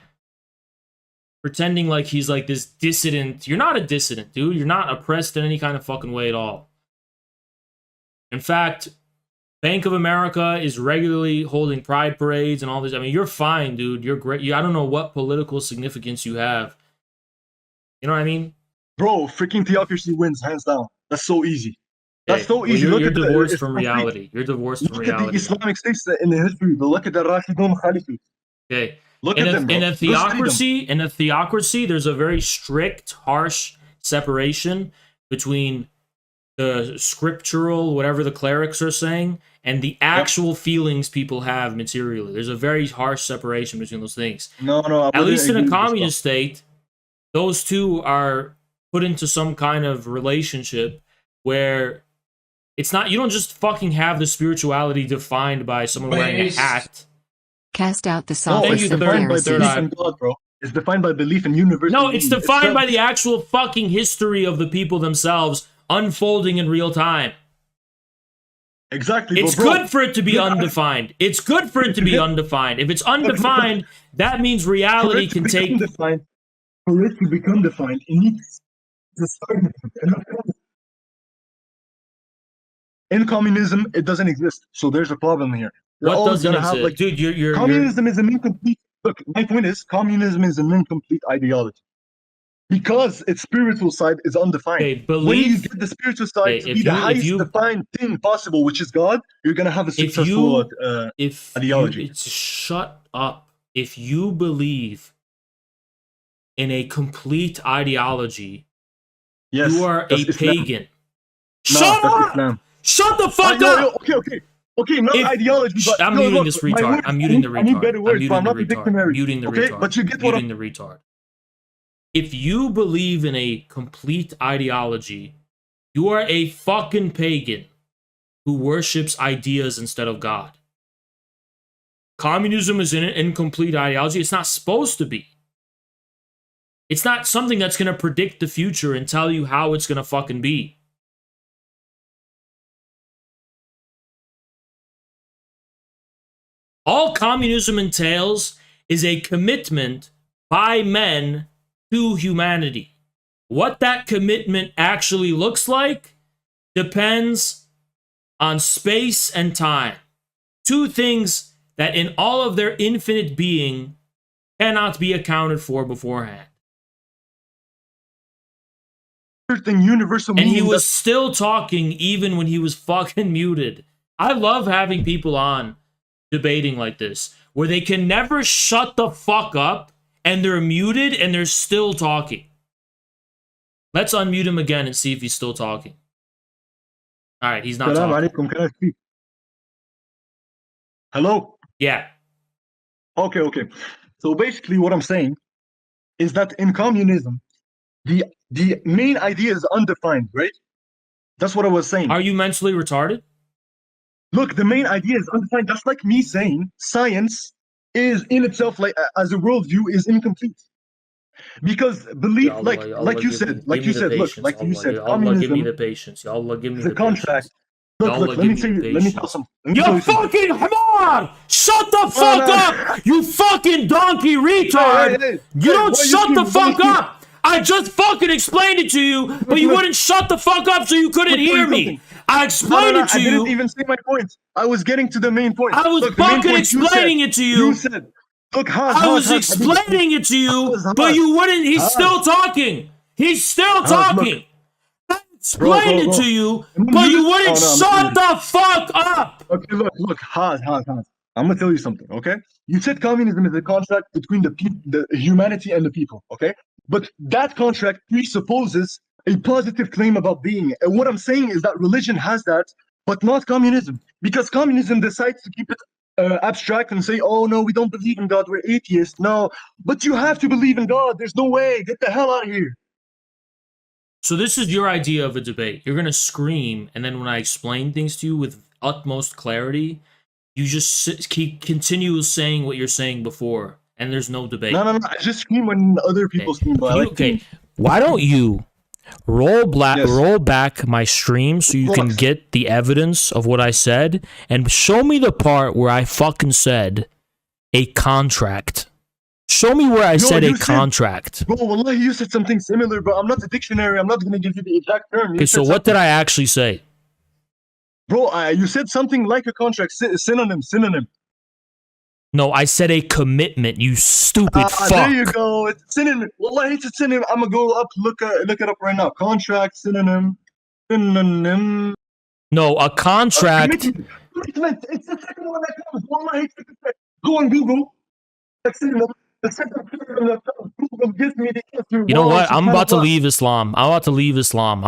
pretending like he's like this dissident? You're not a dissident, dude. You're not oppressed in any kind of fucking way at all. In fact, Bank of America is regularly holding pride parades and all this. I mean, you're fine, dude. You're great. I don't know what political significance you have. You know what I mean? Bro, freaking theocracy wins, hands down. That's so easy. That's so easy. You're divorced from reality. You're divorced from reality. Look at the Islamic states in the history. Look at the Rashidun Caliphate. Okay. Look at them, bro. In a theocracy, there's a very strict, harsh separation between the scriptural, whatever the clerics are saying, and the actual feelings people have materially. There's a very harsh separation between those things. No. At least in a communist state, those two are put into some kind of relationship where it's not, you don't just fucking have the spirituality defined by someone wearing a hat. Cast out the No, sophists it's and defined by Pharisees. belief in God, bro. It's defined by belief in universal. No, it's meaning. defined by not- the actual fucking history of the people themselves unfolding in real time. Exactly. It's bro. good for it to be undefined. It's good for it to be undefined. If it's undefined, that means reality can take. Defined, for it to become defined, it needs to start. In communism, it doesn't exist, so there's a problem here. You're What always doesn't gonna have, exist? Dude, you're communism is an incomplete. Look, my point is, communism is an incomplete ideology because its spiritual side is undefined. Okay, when you belief. get the spiritual side Okay, to if be the you- if highest you- defined thing possible, which is God, you're gonna have a successful ideology. Shut up. If you believe in a complete ideology, Yes, you are a that's Islam. pagan. No, Shut that's up! Islam. Shut the fuck Yo, up! Okay, not ideology, but I'm yo, muting look, this my retard. words, I'm muting the I need retard. better I'm words, but muting I'm the not a retard. dictionary. Muting the Okay, retard. but you get what Muting the retard. If you believe in a complete ideology, you are a fucking pagan who worships ideas instead of God. Communism is an incomplete ideology. It's not supposed to be. It's not something that's going to predict the future and tell you how it's going to fucking be. All communism entails is a commitment by men to humanity. What that commitment actually looks like depends on space and time. Two things that in all of their infinite being cannot be accounted for beforehand. Universal and he meaning was still talking even when he was fucking muted. I love having people on debating like this, where they can never shut the fuck up and they're muted and they're still talking. Let's unmute him again and see if he's still talking. All right, he's not Salam talking. alaikum, can I speak? Hello? Yeah. Okay. So basically what I'm saying is that in communism, the main idea is undefined, right? That's what I was saying. Are you mentally retarded? Look, the main idea is undefined. That's like me saying science is in itself, like as a worldview, is incomplete. Because belief, Allah, like Allah, you said, look, like you said, Allah, give me communism the patience. Allah, give me is the a contract. patience. Look, Allah, let give me me tell the you, let me tell patience. something. Let me tell You you something. fucking hamar! Shut the fuck up! You fucking donkey retard! You don't shut the fuck up! I just fucking explained it to you, but you wouldn't shut the fuck up so you couldn't hear me. I explained it to I you. didn't even say my point. I was getting to the main point. I was Look, the main fucking point you explaining said- it to you. You said, look, I was explaining it to you, but you wouldn't. He's still talking. He's still talking. I explained it to you, but you wouldn't shut the fuck up. Okay, look, Haz. I'm gonna tell you something, okay? You said communism is a contract between the humanity and the people, okay? But that contract presupposes a positive claim about being. And what I'm saying is that religion has that, but not communism. Because communism decides to keep it abstract and say, oh no, we don't believe in God, we're atheists. No, but you have to believe in God. There's no way. Get the hell out of here. So this is your idea of a debate. You're gonna scream, and then when I explain things to you with utmost clarity, you just continue saying what you're saying before, and there's no debate. No. I just scream when other people scream. But Okay, why don't you roll back my stream so you can get the evidence of what I said, and show me the part where I fucking said a contract. Show me where I said a contract. Bro, wallahi, you said something similar, but I'm not a dictionary. I'm not going to give you the exact term. Okay, so what did I actually say? Bro, you said something like a contract. Synonym. No, I said a commitment, you stupid fuck. There you go. It's synonym. Wallahi, it's a synonym. I'm going to go up, look it up right now. Contract, synonym. No, a contract. Commitment. It's the second one that comes. Wallahi, it's the second. Go on Google. Synonym. The second synonym that comes. Google gives me the answer. You know what? I'm about to leave Islam. I'm about to leave Islam. Why,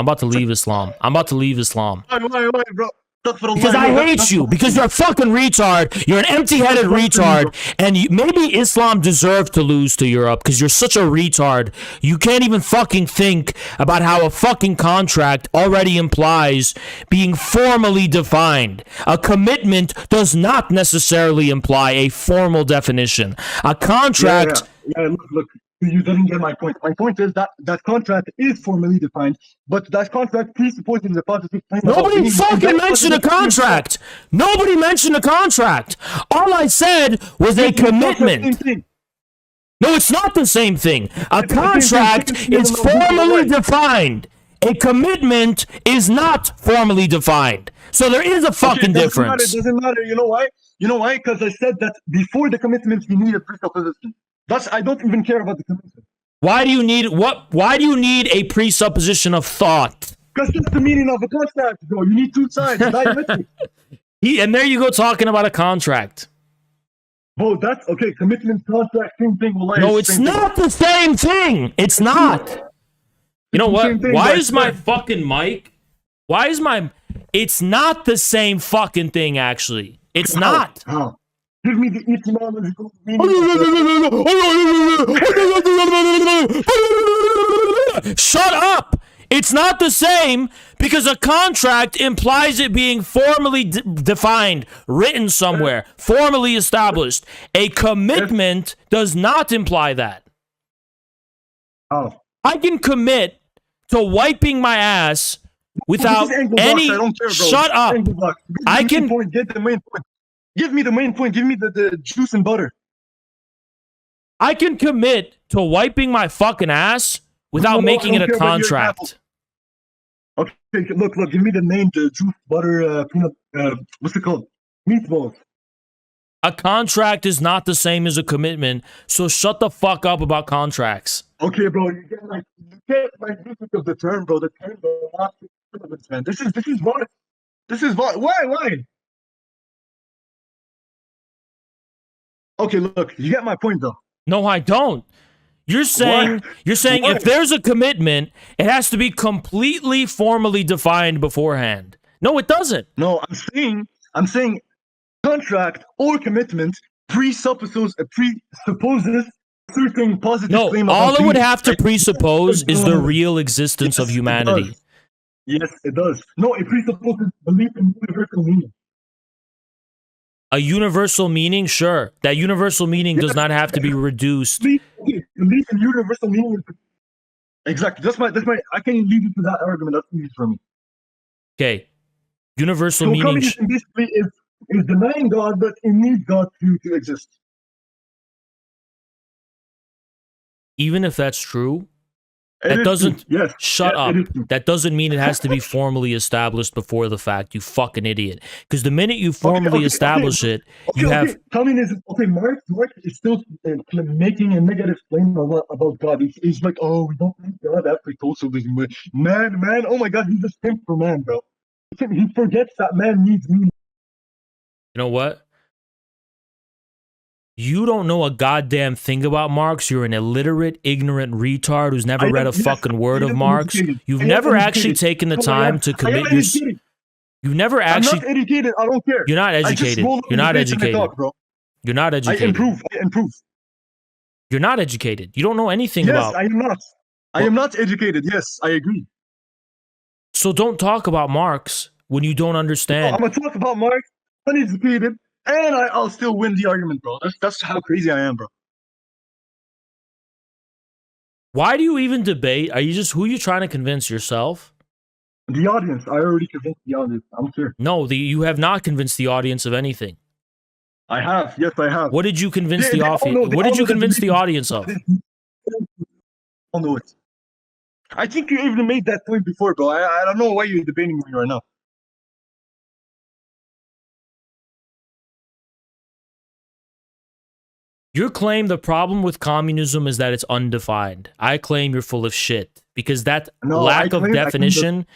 bro? Because I hate you. Because you're a fucking retard. You're an empty-headed retard. And maybe Islam deserved to lose to Europe because you're such a retard. You can't even fucking think about how a fucking contract already implies being formally defined. A commitment does not necessarily imply a formal definition. A contract... Yeah, look. You didn't get my point. My point is that that contract is formally defined, but that contract presupposes a positive claim. Nobody fucking mentioned a contract. Nobody mentioned a contract. All I said was a commitment. No, it's not the same thing. A contract is formally defined. A commitment is not formally defined. So there is a fucking difference. Doesn't matter. You know why? You know why? Because I said that before the commitment, you need a presupposition. I don't even care about the commitment. Why do you need what? Why do you need a presupposition of thought? Because that's the meaning of a contract, bro. You need two sides. Diametric. And there you go talking about a contract. Bro, that's okay. Commitment, contract, same thing. No, it's not the same thing. It's not. You know what? Why is my fucking mic? Why is my? It's not the same fucking thing. Actually, it's not. How? Give me the etymological meaning. Shut up! It's not the same because a contract implies it being formally defined, written somewhere, formally established. A commitment does not imply that. Oh. I can commit to wiping my ass without any... Shut up! I can... Get the main point. Give me the main point. Give me the juice and butter. I can commit to wiping my fucking ass without making it a contract. Okay, look. Give me the name, the juice, butter, peanut. What's it called? Meatballs. A contract is not the same as a commitment, so shut the fuck up about contracts. Okay, bro. You get like this of the term, bro. The term, bro. Man. This is wrong. This is wrong. Why? Okay, look, you get my point though. No, I don't. You're saying What? if there's a commitment, it has to be completely formally defined beforehand. No, it doesn't. No, I'm saying contract or commitment presupposes certain positive claim. No, all it would have to presuppose is the real existence of humanity. Yes, it does. No, it presupposes belief in universal meaning. A universal meaning, sure. That universal meaning does not have to be reduced. Belief in universal meaning. Exactly. That's my. I can lead you to that argument. That's easy for me. Okay. Universal so meaning. Communism basically is denying God, but it needs God to exist. Even if that's true, that doesn't. Shut up. That doesn't mean it has to be formally established before the fact. You fucking idiot. Because the minute you formally establish it, you have communism. Okay, Mark is still making a negative claim about God. He's like, oh, we don't need God after socialism. Man. Oh my God, he's a simp for man, bro. He forgets that man needs meaning. You know what? You don't know a goddamn thing about Marx. You're an illiterate, ignorant retard who's never read a fucking word of Marx. You've never actually taken the time to commit yourself. You've never actually. I'm not educated. I don't care. You're not educated. You're not educated. You're not educated. I improve. You're not educated. You don't know anything about. Yes, I am not. I am not educated. Yes, I agree. So don't talk about Marx when you don't understand. I'm gonna talk about Marx, uneducated. And I'll still win the argument, bro. That's how crazy I am, bro. Why do you even debate? Are you just who are you trying to convince yourself? The audience. I already convinced the audience. I'm sure. No, you have not convinced the audience of anything. I have. Yes, I have. What did you convince the audience? What did you convince the audience of? I'll know it. I think you even made that point before, bro. I don't know why you're debating me right now. You claim the problem with communism is that it's undefined. I claim you're full of shit because that lack of definition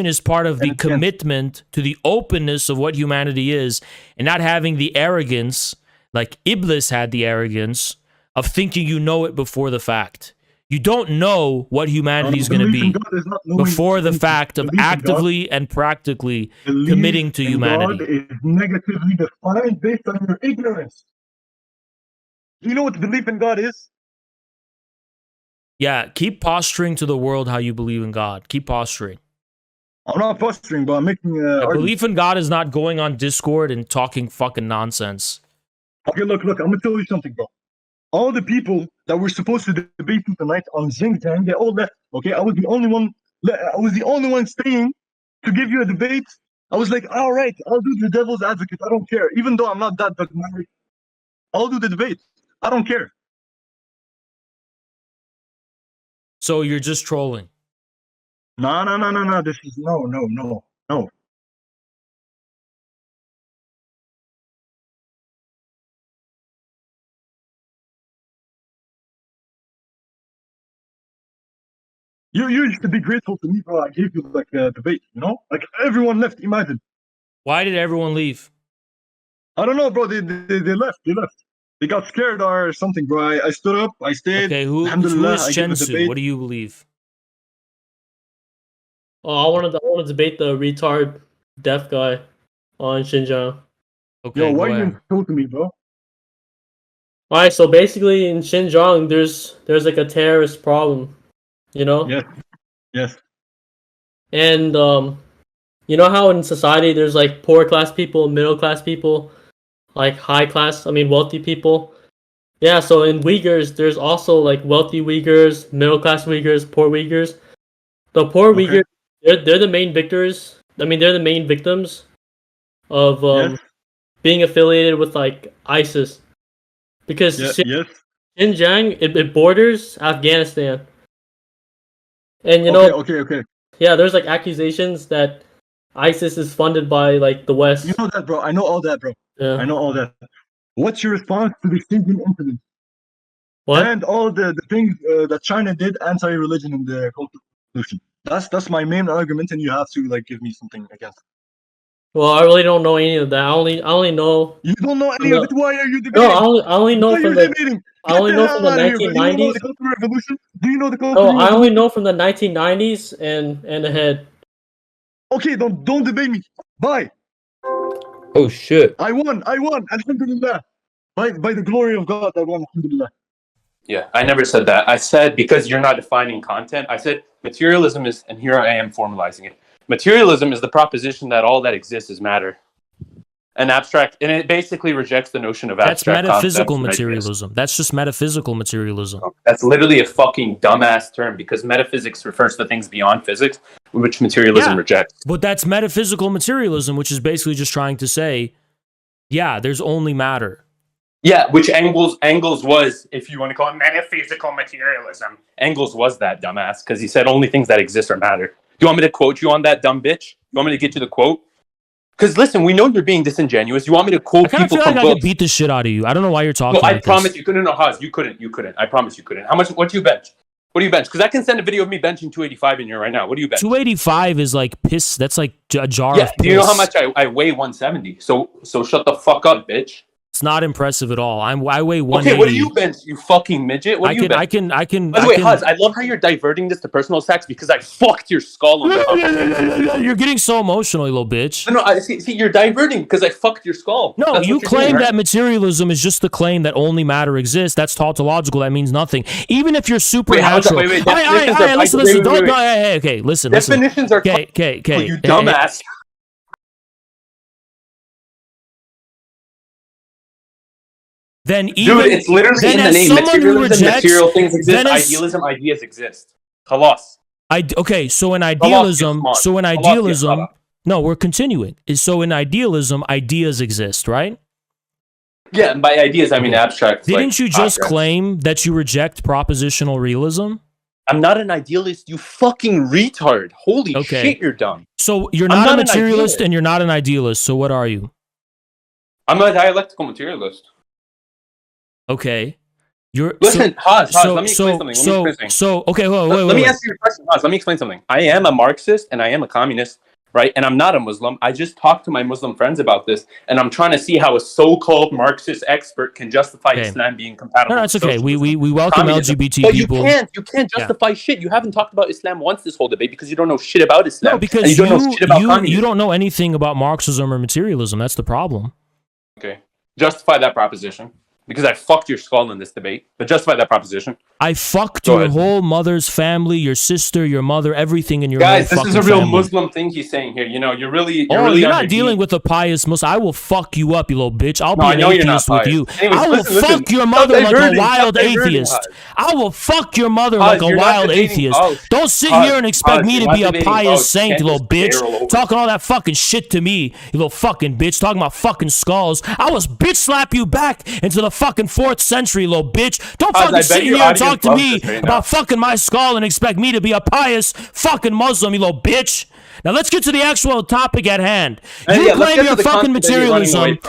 is part of the commitment to the openness of what humanity is and not having the arrogance, like Iblis had the arrogance, of thinking you know it before the fact. You don't know what humanity is going to Belief in be God is not knowing before the fact of belief in God. actively and practically Belief committing to in humanity. God is negatively defined based on your ignorance. Do you know what belief in God is? Yeah, keep posturing to the world how you believe in God. Keep posturing. I'm not posturing, but I'm making Belief in God is not going on Discord and talking fucking nonsense. Okay, look, I'm gonna tell you something, bro. All the people that were supposed to debate me tonight on Xinjiang, they all left. Okay, I was the only one. I was the only one staying to give you a debate. I was like, all right, I'll do the devil's advocate. I don't care, even though I'm not that dogmatic. I'll do the debate. I don't care. So you're just trolling. No. This is no. You should be grateful to me, bro. I gave you like a debate, you know? Like everyone left, imagine. Why did everyone leave? I don't know, bro. They left. They got scared or something, bro. I stood up, I stayed. Okay, who is I gave a Chensu? debate. What do you believe? Oh, I want to debate the retard deaf guy on Xinjiang. Okay, Yo, why you insulting me, bro? All right, so basically in Xinjiang, there's like a terrorist problem, you know? Yes. And you know how in society there's like poor class people, middle class people, like high class, wealthy people. Yeah, so in Uyghurs, there's also like wealthy Uyghurs, middle class Uyghurs, poor Uyghurs. The poor Uyghurs, they're the main victors. They're the main victims of being affiliated with like ISIS, because Xinjiang it borders Afghanistan, and you know. Okay. Yeah, there's like accusations that ISIS is funded by like the West. You know that, bro. I know all that, bro. Yeah. I know all that. What's your response to the Xinjiang incident? What? And all the things that China did anti-religion in the constitution. That's my main argument, and you have to like give me something against. Well, I really don't know any of that. I only know. You don't know any of it. Why are you debating? No, I only know Why from are you the. debating? I only know from the 1990s. Do you know the Cultural No, I Revolution? only know from the 1990s and ahead. Okay, don't debate me. Bye. Oh shit. I won. Alhamdulillah. By the glory of God, I won. Alhamdulillah. Yeah, I never said that. I said because you're not defining content. I said materialism is, and here I am formalizing it. Materialism is the proposition that all that exists is matter. And abstract, and it basically rejects the notion of That's abstract metaphysical concepts and ideas. materialism. That's just metaphysical materialism. That's literally a fucking dumbass term because metaphysics refers to things beyond physics, which materialism rejects. But that's metaphysical materialism, which is basically just trying to say, yeah, there's only matter. Yeah, which Engels was, if you want to call it metaphysical materialism, Engels was that dumbass because he said only things that exist are matter. Do you want me to quote you on that, dumb bitch? You want me to get you the quote? Because listen, we know you're being disingenuous. You want me to quote I kind of people feel from like I books? could beat the shit out of you. I don't know why you're talking. No, I like promise this. you couldn't. No, Haz, you couldn't. I promise you couldn't. How much? What do you bench? What do you bench? Because I can send a video of me benching 285 in here right now. What do you bench? 285 is like piss. That's like a jar Yeah. of piss. Do you know how much I weigh? 170. So shut the fuck up, bitch. It's not impressive at all. I weigh 180. Okay, what do you bench? You fucking midget. What do you bench? I can. By the way, Huz, I love how you're diverting this to personal attacks because I fucked your skull. You're getting so emotional, you little bitch. No, I see. You're diverting because I fucked your skull. No, That's you what you're claim doing, right? that materialism is just the claim that only matter exists. That's tautological. That means nothing. Even if you're supernatural. Wait. All right, listen. Don't. Hey, okay, listen. Definitions are. Okay. You dumbass. Then Dude, it's literally in the name. Materialism, material things exist. Idealism, ideas exist. Khalas. Okay, so in idealism, no, we're continuing. So in idealism, ideas exist, right? Yeah, and by ideas I mean abstract. Didn't you just claim that you reject propositional realism? I'm not an idealist, you fucking retard. Holy shit, you're dumb. So you're not a materialist and you're not an idealist. So what are you? I'm a dialectical materialist. Okay. You're Listen, Haz, let me explain something. So okay, wait. Let me answer your question, Haz. Let me explain something. I am a Marxist and I am a communist, right? And I'm not a Muslim. I just talked to my Muslim friends about this, and I'm trying to see how a so-called Marxist expert can justify Islam being compatible. No, that's with okay. We welcome communism. LGBT But people. you can't justify shit. You haven't talked about Islam once this whole debate because you don't know shit about Islam. No, because and you don't know shit about communism. you don't know anything about Marxism or materialism. That's the problem. Okay, justify that proposition. Because I fucked your skull in this debate, but justify that proposition. I fucked your whole mother's family, your sister, your mother, everything in your Guys, whole this is a real family. Muslim thing he's saying here. You know, you're really You're not dealing with a pious Muslim. I will fuck you up, you little bitch. I'll be an atheist with you. Anyways, I will fuck your mother like a wild atheist. I will fuck your mother like a wild atheist. Don't sit here and expect me to be a pious saint, you little bitch. Talking all that fucking shit to me, you little fucking bitch. Talking about fucking skulls. I will bitch slap you back into the fucking 4th century, little bitch. Don't fucking sit here and talk to me about fucking my skull and expect me to be a pious fucking Muslim, you little bitch. Now let's get to the actual topic at hand. You claim you're fucking materialism,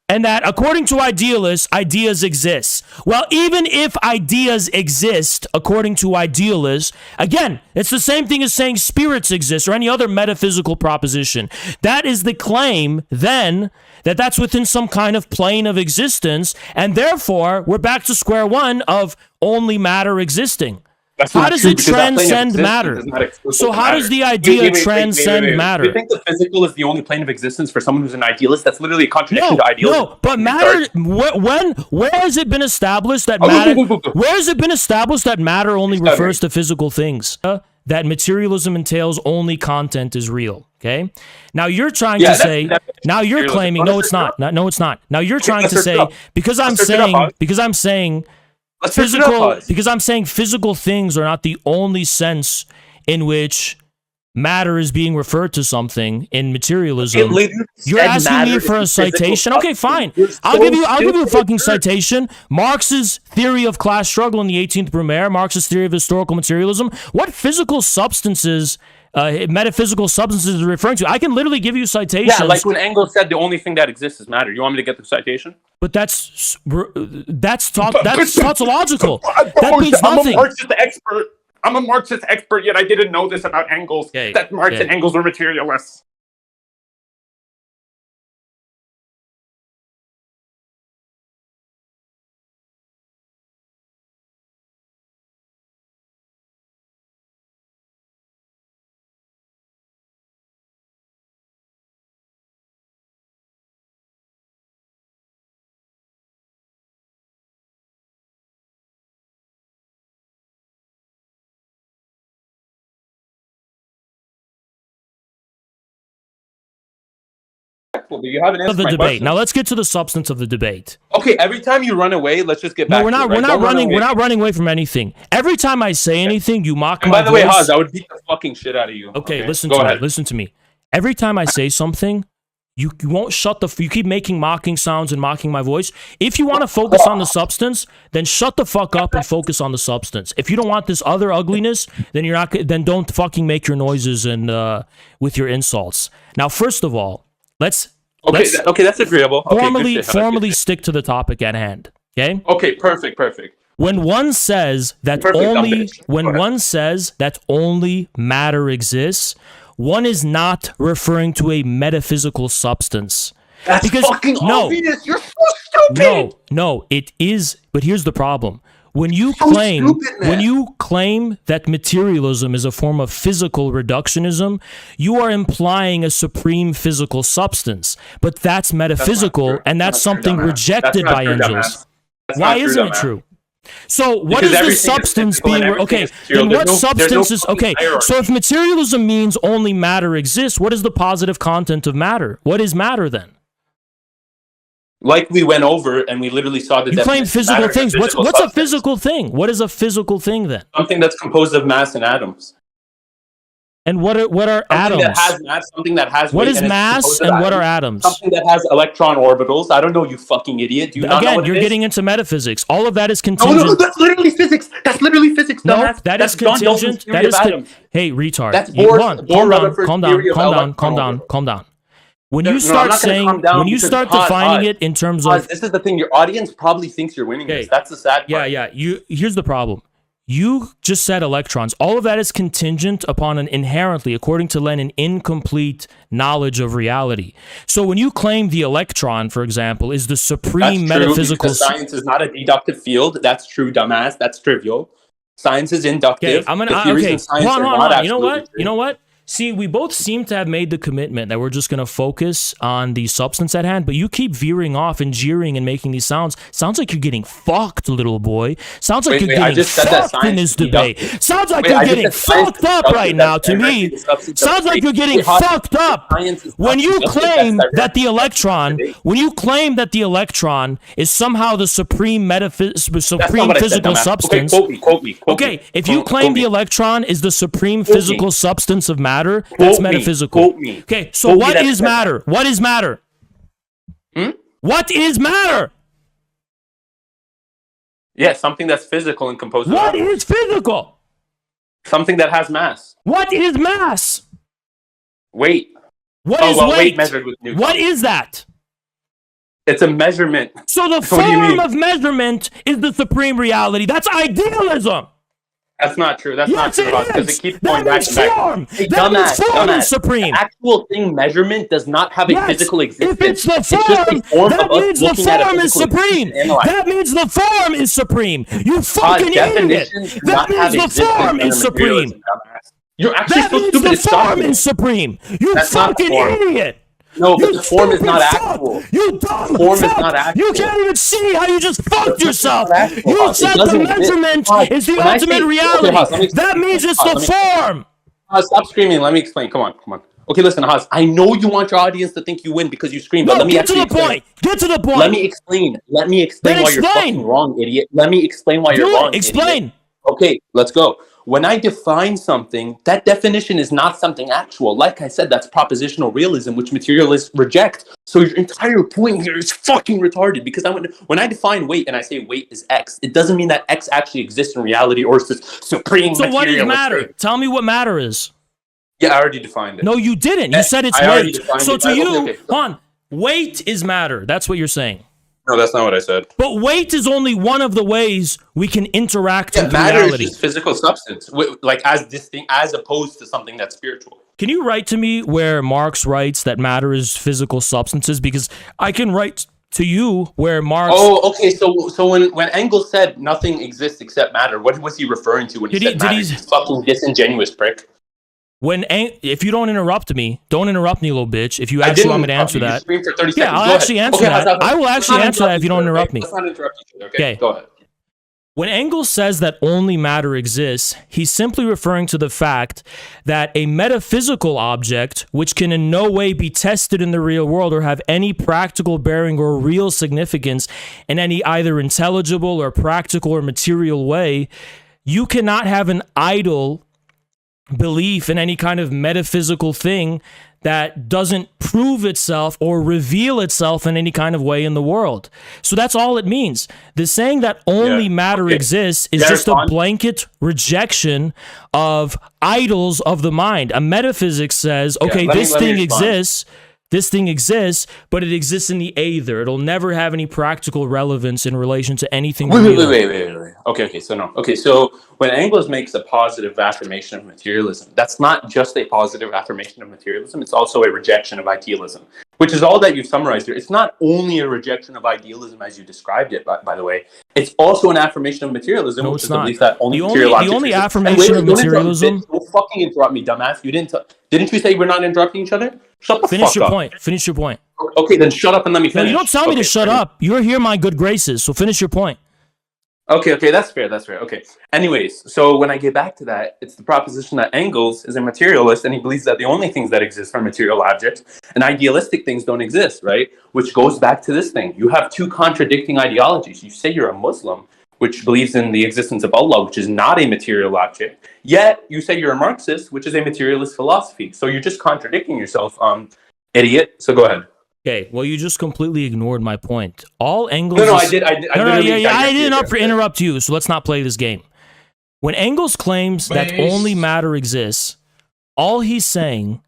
and that according to idealists, ideas exist. Well, even if ideas exist, according to idealists, again, it's the same thing as saying spirits exist or any other metaphysical proposition. That is the claim, then, that that's within some kind of plane of existence, and therefore, we're back to square one of only matter existing. How does it transcend matter? So how does the idea transcend matter? Do you think the physical is the only plane of existence for someone who's an idealist? That's literally a contradiction to idealism. No, but matter. Where has it been established that matter? Where has it been established that matter only refers to physical things? That materialism entails only content is real. Okay. Now you're trying to say. Now you're claiming. No, it's not. No, it's not. Now you're trying to say because I'm saying. Because I'm saying physical things are not the only sense in which matter is being referred to something in materialism. You're asking me for a citation? Okay, fine. I'll give you a fucking citation. Marx's theory of class struggle in the 18th Brumaire, Marx's theory of historical materialism. What physical substances metaphysical substances is referring to? I can literally give you citations. Yeah, like when Engels said the only thing that exists is matter. You want me to get the citation? But that's tautological. That means nothing. I'm a Marxist expert, yet I didn't know this about Engels. That Marx and Engels were materialists. You haven't answered the my debate. question. Now let's get to the substance of the debate. Okay, every time you run away, let's just get back. No, we're not. We're not running. We're not running away from anything. Every time I say anything, you mock my voice. By the way, Haz, I would beat the fucking shit out of you. Okay, listen to me. Listen to me. Every time I say something, you won't shut the. You keep making mocking sounds and mocking my voice. If you want to focus on the substance, then shut the fuck up and focus on the substance. If you don't want this other ugliness, then you're not. Then don't fucking make your noises and with your insults. Now, first of all, let's. Okay, that's agreeable. Formally stick to the topic at hand. Okay. Okay, perfect. When one says that only matter exists, one is not referring to a metaphysical substance. That's fucking obvious. You're so stupid. No, it is. But here's the problem. When you claim that materialism is a form of physical reductionism, you are implying a supreme physical substance. But that's metaphysical, and that's something rejected by Engels. Why isn't it true? So what is the substance being? Okay, then what substance is? Okay, so if materialism means only matter exists, what is the positive content of matter? What is matter then? Like we went over and we literally saw the You claim physical things. What's a physical thing? What is a physical thing then? Something that's composed of mass and atoms. And what are atoms? That has mass, something that has what is mass and what are atoms? Something that has electron orbitals. I don't know, you fucking idiot. Do you not know what you're getting into metaphysics. All of that is contingent. No, that's literally physics. That's literally physics. No, that is contingent. That is hey, retard. That's calm down. When you start defining it in terms of this is the thing, your audience probably thinks you're winning this. That's the sad part. Yeah. Here's the problem. You just said electrons. All of that is contingent upon an inherently, according to Lenin, incomplete knowledge of reality. So when you claim the electron, for example, is the supreme metaphysical... Because science is not a deductive field. That's true, dumbass. That's trivial. Science is inductive. Okay, I'm gonna... The theories in science are not You know what? absolutely true. You know what? See, we both seem to have made the commitment that we're just going to focus on the substance at hand, but you keep veering off and jeering and making these sounds. Sounds like you're getting fucked, little boy. Sounds like you're getting fucked in this debate. Sounds like you're getting fucked up right now to me. Sounds like you're getting fucked up. When you claim that the electron, is somehow the supreme physical substance. Okay, quote me. Okay, if you claim the electron is the supreme physical substance of matter, that's metaphysical. Okay, so what is matter? What is matter? What is matter? Yeah, something that's physical and composed of What atoms. is physical? Something that has mass. What is mass? Weight. What is weight? Weight measured with Newton. What is that? It's a measurement. So the form of measurement is the supreme reality. That's idealism. That's not true. That's Yes, not true, it because is. it keeps That going back means and back. form. Hey, That means dumbass, form is dumbass. supreme. The actual thing measurement does not have a Yes, physical existence. if it's the just a form, of that us means the looking at a form is physical supreme. existence and analyzing That means the form is supreme. You fucking idiot. definitions do That not have means the existence form under is supreme. materialism, dumbass. You're actually That so means stupid. the It's form shocking. is supreme. You That's not fucking form. idiot. No, but You the form is not stupid fuck. actual. You dumb Form is fuck. not actual. You can't even see how you just fucked yourself. actual, You Haas. It said the doesn't exist. measurement Haas, is the when I ultimate say- reality. okay, Haas, let me explain. That means it's Haas, the let me- form. Stop screaming. Let me explain. Come on. Okay, listen, Haas. I know you want your audience to think you win because you scream, but No, let me get to actually the explain. point. Get to the point. Let me explain. Then Why you're explain. fucking wrong, idiot. Let me explain why Do you're it. wrong. Explain. Idiot. Okay, let's go. When I define something, that definition is not something actual. Like I said, that's propositional realism, which materialists reject. So your entire point here is fucking retarded, because when I define weight and I say weight is X, it doesn't mean that X actually exists in reality or is this supreme So what is materialistic. matter? Tell me what matter is. Yeah, I already defined it. No, you didn't. You said it's I already weight. defined So it. to Okay, you, okay. hon, weight is matter. That's what you're saying. No, that's not what I said. But weight is only one of the ways we can interact with Matter reality. is just physical substance, like as distinct, as opposed to something that's spiritual. Can you write to me where Marx writes that matter is physical substances? Because I can write to you where Marx... Oh, okay. So when Engels said nothing exists except matter, what was he referring to when he said matter? You fucking disingenuous prick. If you don't interrupt me, little bitch. If you I actually didn't want me to interrupt answer you. You that, screamed for 30 yeah, seconds. I'll Go actually ahead. answer Okay, that. I will actually answer that if you don't interrupt me. Let's not interrupt each other. Okay, Okay. go ahead. When Engels says that only matter exists, he's simply referring to the fact that a metaphysical object, which can in no way be tested in the real world or have any practical bearing or real significance in any either intelligible or practical or material way, you cannot have an idle belief in any kind of metaphysical thing that doesn't prove itself or reveal itself in any kind of way in the world. So that's all it means. The saying that only matter exists is just a blanket rejection of idols of the mind. A metaphysics says, okay, this thing exists, but it exists in the aether. It'll never have any practical relevance in relation to anything real. Wait. Okay, so when Engels makes a positive affirmation of materialism, that's not just a positive affirmation of materialism, it's also a rejection of idealism, which is all that you've summarized here. It's not only a rejection of idealism as you described it, by the way, it's also an affirmation of materialism, which is the belief that only material objects The only exist. affirmation of materialism... Don't fucking interrupt me, dumbass. Didn't you say we're not interrupting each other? Shut the Finish fuck your up. point. Finish your point. Okay, then shut up and let me No, finish. you don't tell me to shut up. You're here, my good graces. So finish your point. Okay, that's fair. Okay. Anyways, so when I get back to that, it's the proposition that Engels is a materialist and he believes that the only things that exist are material objects and idealistic things don't exist, right? Which goes back to this thing. You have two contradicting ideologies. You say you're a Muslim, which believes in the existence of Allah, which is not a material object. Yet you say you're a Marxist, which is a materialist philosophy. So you're just contradicting yourself, idiot. So go ahead. Okay, well, you just completely ignored my point. All Engels... I did. I didn't interrupt you, so let's not play this game. When Engels claims that only matter exists, all he's saying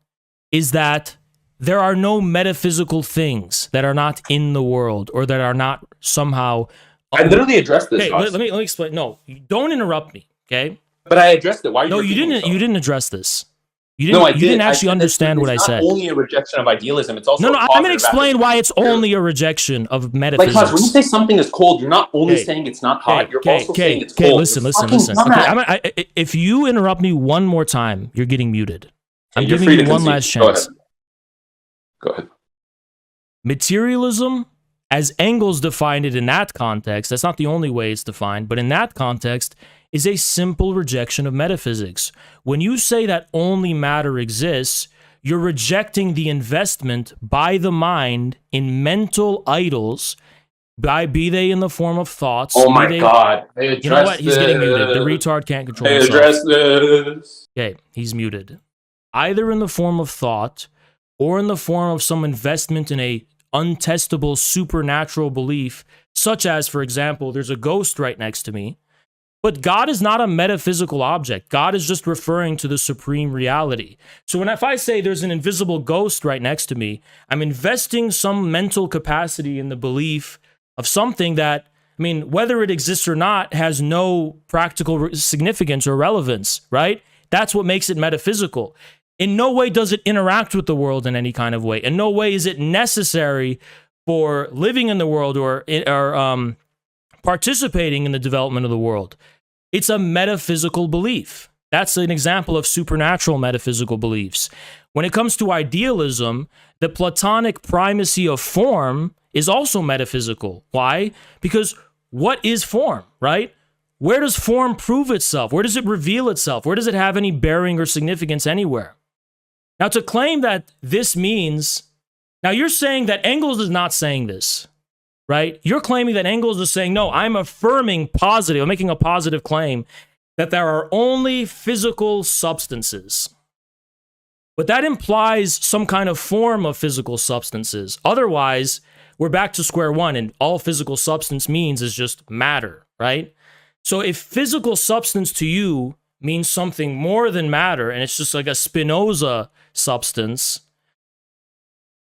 is that there are no metaphysical things that are not in the world or that are not somehow... I literally addressed this. Okay, let me explain. No, don't interrupt me. Okay. But I addressed it. Why are you? No, you repeating didn't. yourself? You didn't address this. You didn't. No, I You didn't did. actually understand what I It's said. not only a rejection of idealism; it's also No, a I'm going to positive explain why it's attitude. only a rejection of Like, metaphysics. Haz, when you say something is cold, you're not only saying it's not hot. You're also saying it's cold. Listen. You're Okay, fucking dumbass. if you interrupt me one more time, you're getting muted. I'm you're giving free you to one concede. last Go chance. ahead. Go ahead. Materialism, as Engels defined it in that context, that's not the only way it's defined, but in that context, is a simple rejection of metaphysics. When you say that only matter exists, you're rejecting the investment by the mind in mental idols, be they in the form of thoughts. Oh my God! Hey, You know what? He's getting muted. The retard can't control himself. Address this. Okay, he's muted. Either in the form of thought or in the form of some investment in a untestable supernatural belief, such as, for example, there's a ghost right next to me. But God is not a metaphysical object. God is just referring to the supreme reality. So if I say there's an invisible ghost right next to me, I'm investing some mental capacity in the belief of something that, I mean, whether it exists or not, has no practical significance or relevance, right? That's what makes it metaphysical. In no way does it interact with the world in any kind of way. In no way is it necessary for living in the world or participating in the development of the world. It's a metaphysical belief. That's an example of supernatural metaphysical beliefs. When it comes to idealism, the Platonic primacy of form is also metaphysical. Why? Because what is form, right? Where does form prove itself? Where does it reveal itself? Where does it have any bearing or significance anywhere? Now, to claim that this means... Now, you're saying that Engels is not saying this, right? You're claiming that Engels is saying, no, I'm affirming positive, I'm making a positive claim that there are only physical substances. But that implies some kind of form of physical substances. Otherwise, we're back to square one, and all physical substance means is just matter, right? So if physical substance to you means something more than matter, and it's just like a Spinoza substance,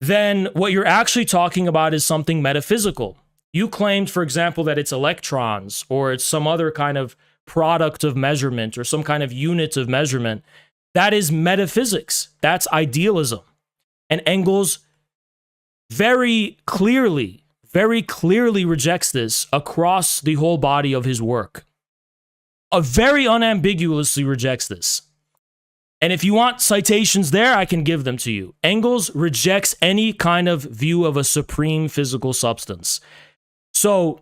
then what you're actually talking about is something metaphysical. You claimed, for example, that it's electrons, or it's some other kind of product of measurement, or some kind of unit of measurement. That is metaphysics. That's idealism. And Engels very clearly rejects this across the whole body of his work. Very unambiguously rejects this. And if you want citations there, I can give them to you. Engels rejects any kind of view of a supreme physical substance. So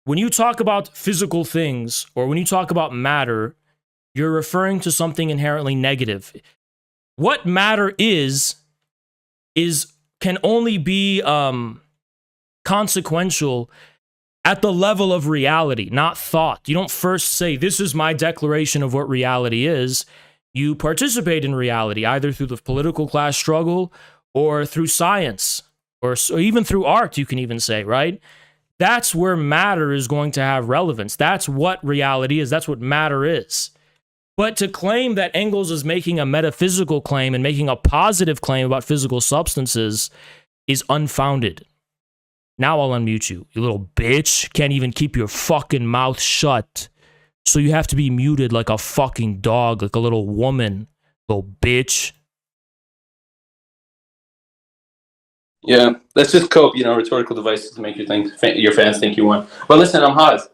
when you talk about physical things, or when you talk about matter, you're referring to something inherently negative. What matter is can only be consequential at the level of reality, not thought. You don't first say, this is my declaration of what reality is. You participate in reality, either through the political class struggle or through science, or even through art, you can even say, right? That's where matter is going to have relevance. That's what reality is. That's what matter is. But to claim that Engels is making a metaphysical claim and making a positive claim about physical substances is unfounded. Now I'll unmute you, you little bitch. Can't even keep your fucking mouth shut. So you have to be muted like a fucking dog, like a little woman, little bitch. Yeah, let's just cope, rhetorical devices to make your fans think you won. But listen, I'm Haz.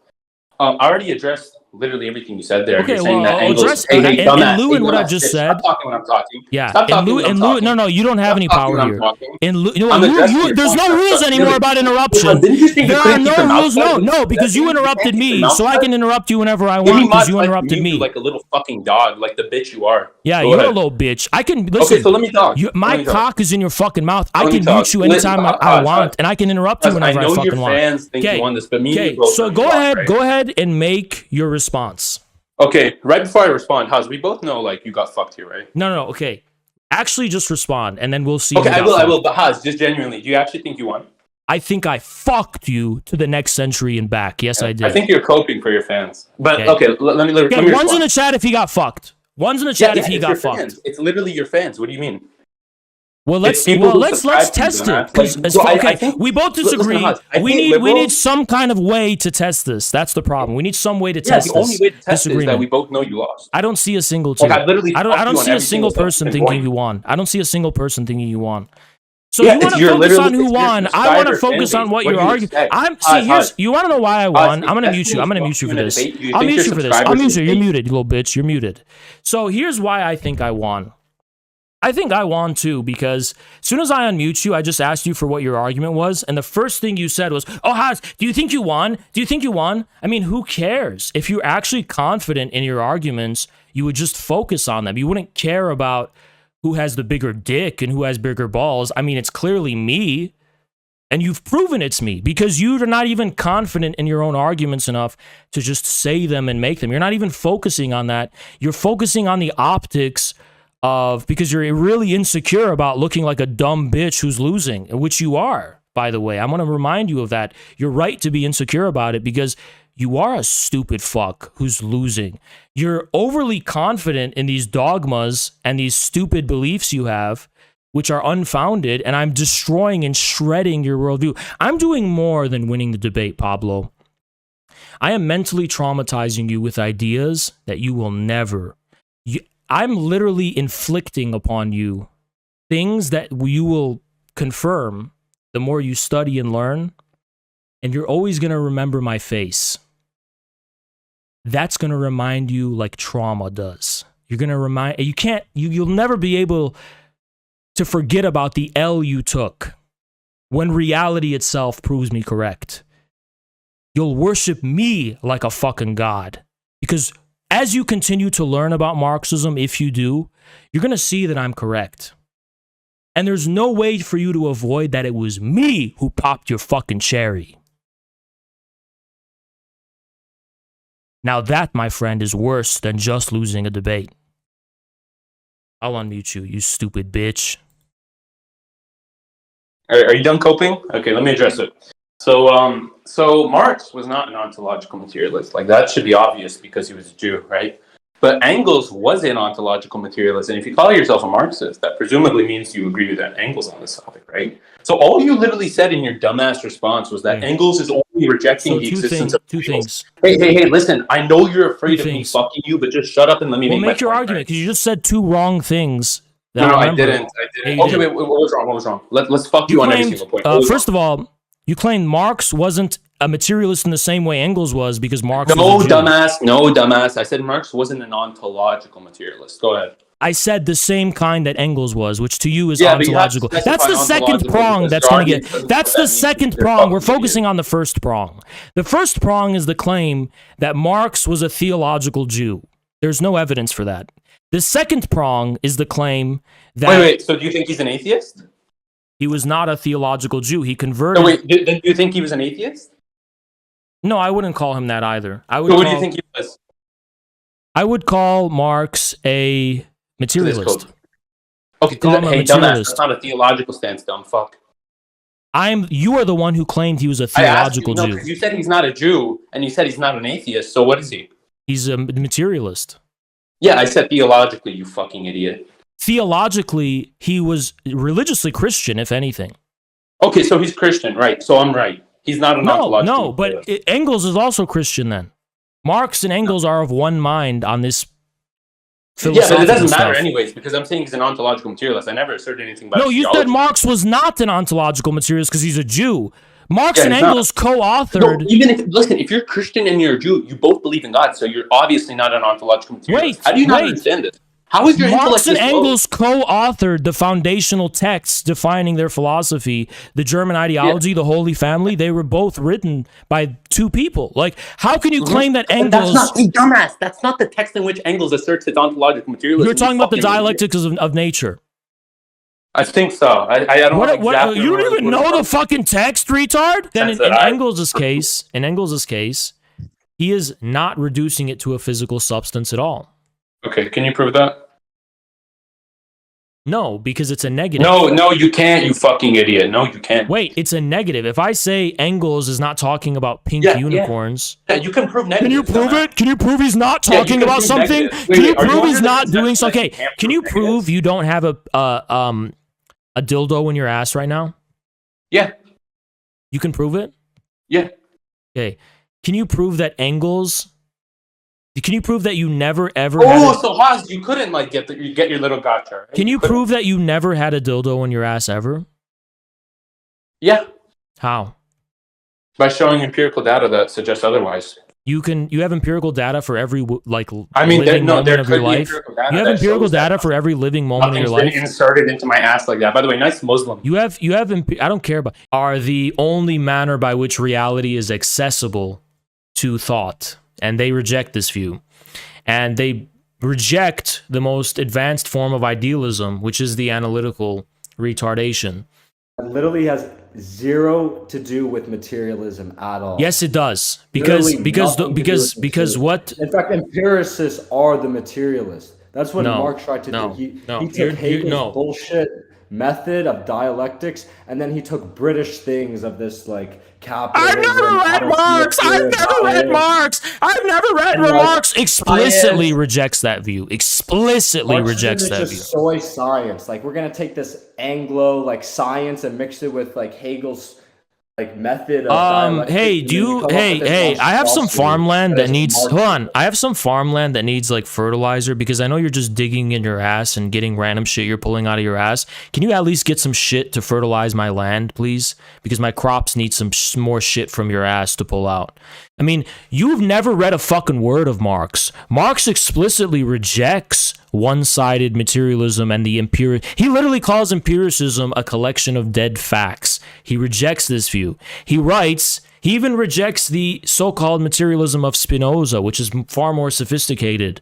I already addressed literally everything you said there. Okay, You're saying well, that Engels, in lieu in what I've just said. Stop talking when I'm talking. Yeah, Stop talking when I'm talking. No, you don't have any power here. There's no rules Really. anymore about interruption. There are no rules. No, because you interrupted me, so I can interrupt you whenever I want because you interrupted me. Like a little fucking dog, like the bitch you are. Yeah, you're a little bitch. I can listen. Okay, so let me talk. My cock is in your fucking mouth. I can mute you anytime I want, and I can interrupt you whenever I fucking want. I know your fans think you won this, but me and you both. So go ahead and make your response. Okay, right before I respond, Haz, we both know you got fucked here, right? No, okay. Actually, just respond, and then we'll see. Okay, I will. But Haz, just genuinely, do you actually think you won? I think I fucked you to the next century and back. Yes, I did. I think you're coping for your fans. But okay, let me one's respond. in the chat if he got fucked. One's in the chat if he got fucked. Fans. It's literally your fans. What do you mean? Well, let's test it because we both disagree. We need some kind of way to test this. That's the problem. We need some way to test this. The only way to test it is that we both know you lost. I don't see a single. I don't see a single person thinking you won. I don't see a single person thinking you won. So you want to focus on who won. I want to focus on what you're arguing. You want to know why I won? I'm gonna mute you. I'm gonna mute you for this. I'll mute you for this. I'll mute you. You're muted, you little bitch. You're muted. So here's why I think I won. I think I won too, because as soon as I unmute you, I just asked you for what your argument was, and the first thing you said was, "Oh, Haas, do you think you won? Do you think you won?" I mean, who cares? If you're actually confident in your arguments, you would just focus on them. You wouldn't care about who has the bigger dick and who has bigger balls. I mean, it's clearly me, and you've proven it's me, because you're not even confident in your own arguments enough to just say them and make them. You're not even focusing on that. You're focusing on the optics because you're really insecure about looking like a dumb bitch who's losing, which you are, by the way. I want to remind you of that. You're right to be insecure about it because you are a stupid fuck who's losing. You're overly confident in these dogmas and these stupid beliefs you have, which are unfounded, and I'm destroying and shredding your worldview. I'm doing more than winning the debate, Pablo. I am mentally traumatizing you with ideas that you will never... I'm literally inflicting upon you things that you will confirm the more you study and learn, and you're always going to remember my face. That's going to remind you like trauma does. You're going to remind... You'll never be able to forget about the L you took when reality itself proves me correct. You'll worship me like a fucking god, because as you continue to learn about Marxism, if you do, you're going to see that I'm correct. And there's no way for you to avoid that it was me who popped your fucking cherry. Now that, my friend, is worse than just losing a debate. I'll unmute you, you stupid bitch. Are you done coping? Okay, let me address it. So Marx was not an ontological materialist. Like, that should be obvious because he was a Jew, right? But Engels was an ontological materialist, and if you call yourself a Marxist, that presumably means you agree with Engels on this topic, right? So all you literally said in your dumbass response was that Engels is only rejecting the existence of two things. Hey, listen, I know you're afraid of me fucking you, but just shut up and let me make your argument, because you just said two wrong things. No, I didn't. Okay, wait, what was wrong? What was wrong? Let's fuck you on every single point. First of all, you claimed Marx wasn't a materialist in the same way Engels was, because Marx was a Jew. No, dumbass. I said Marx wasn't an ontological materialist. Go ahead. I said the same kind that Engels was, which to you is ontological. That's the second prong that's going to get... That's the second prong. We're focusing on the first prong. The first prong is the claim that Marx was a theological Jew. There's no evidence for that. The second prong is the claim that... Wait, so do you think he's an atheist? He was not a theological Jew. He converted... No, wait, do you think he was an atheist? No, I wouldn't call him that either. So what do you think he was? I would call Marx a materialist. Okay, hey, dumbass, that's not a theological stance, dumb fuck. You are the one who claimed he was a theological Jew. You said he's not a Jew, and you said he's not an atheist, so what is he? He's a materialist. Yeah, I said theologically, you fucking idiot. Theologically, he was religiously Christian, if anything. Okay, so he's Christian, right? So I'm right. He's not an ontological. No, but Engels is also Christian then. Marx and Engels are of one mind on this philosophical but it doesn't matter stuff. anyways, because I'm saying he's an ontological materialist. I never asserted anything about No, you theology. said Marx was not an ontological materialist because he's a Jew. Marx and Engels co-authored... No, if you're Christian and you're a Jew, you both believe in God, so you're obviously not an ontological materialist. How do you not understand this? How is your Marx intellect and this low? Engels co-authored the foundational texts defining their philosophy, the German ideology, the Holy Family. They were both written by two people. Like, how can you claim that Engels... That's not, dumbass. That's not the text in which Engels asserts his ontological materialism. You're talking about the dialectics of nature. I think so. I don't know exactly. You don't even know the fucking text, retard? Then in Engels' case, he is not reducing it to a physical substance at all. Okay, can you prove that? No, because it's a negative. No, you can't, you fucking idiot. No, you can't. Wait, it's a negative. If I say Engels is not talking about pink unicorns... Yeah, you can prove negative. Can you prove it? Can you prove he's not talking about something? Can you prove he's not doing something? Okay, can you prove you don't have a dildo in your ass right now? Yeah. You can prove it? Yeah. Okay. Can you prove that Engels... Can you prove that you never ever Oh, so Haas, you couldn't like get your little gotcha. Right? Can you prove that you never had a dildo in your ass ever? Yeah. How? By showing empirical data that suggests otherwise. You have empirical data for every like I mean, living moment there of your could be life. empirical data You have that empirical shows that data for every living moment of your nothing's life. been inserted into my ass like that. By the way, nice Muslim. You have I don't care about are the only manner by which reality is accessible to thought, and they reject this view, and they reject the most advanced form of idealism, which is the analytical retardation. It literally has zero to do with materialism at all. Yes, it does. Because what? In fact, empiricists are the materialists. That's what Marx tried to do. He took Hegel's bullshit method of dialectics, and then he took British things of this like capitalism. I've never read Marx. I've never read Marx. Explicitly rejects that view. Explicitly rejects that view. Soy science. Like we're gonna take this Anglo like science and mix it with like Hegel's like method of dialectics. Hey, I have some farmland that needs I have some farmland that needs like fertilizer, because I know you're just digging in your ass and getting random shit you're pulling out of your ass. Can you at least get some shit to fertilize my land, please? Because my crops need some more shit from your ass to pull out. I mean, you've never read a fucking word of Marx. Marx explicitly rejects one-sided materialism and the he literally calls empiricism a collection of dead facts. He rejects this view. He even rejects the so-called materialism of Spinoza, which is far more sophisticated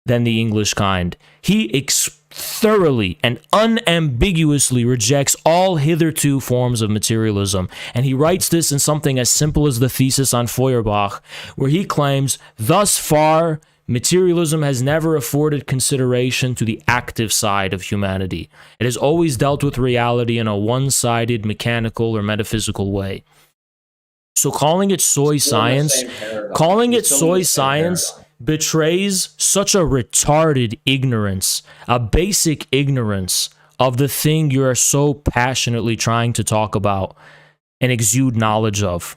than the English kind. He thoroughly and unambiguously rejects all hitherto forms of materialism. And he writes this in something as simple as the thesis on Feuerbach, where he claims, thus far, materialism has never afforded consideration to the active side of humanity. It has always dealt with reality in a one-sided, mechanical, or metaphysical way. So calling it soy science, betrays such a retarded ignorance, a basic ignorance of the thing you are so passionately trying to talk about and exude knowledge of.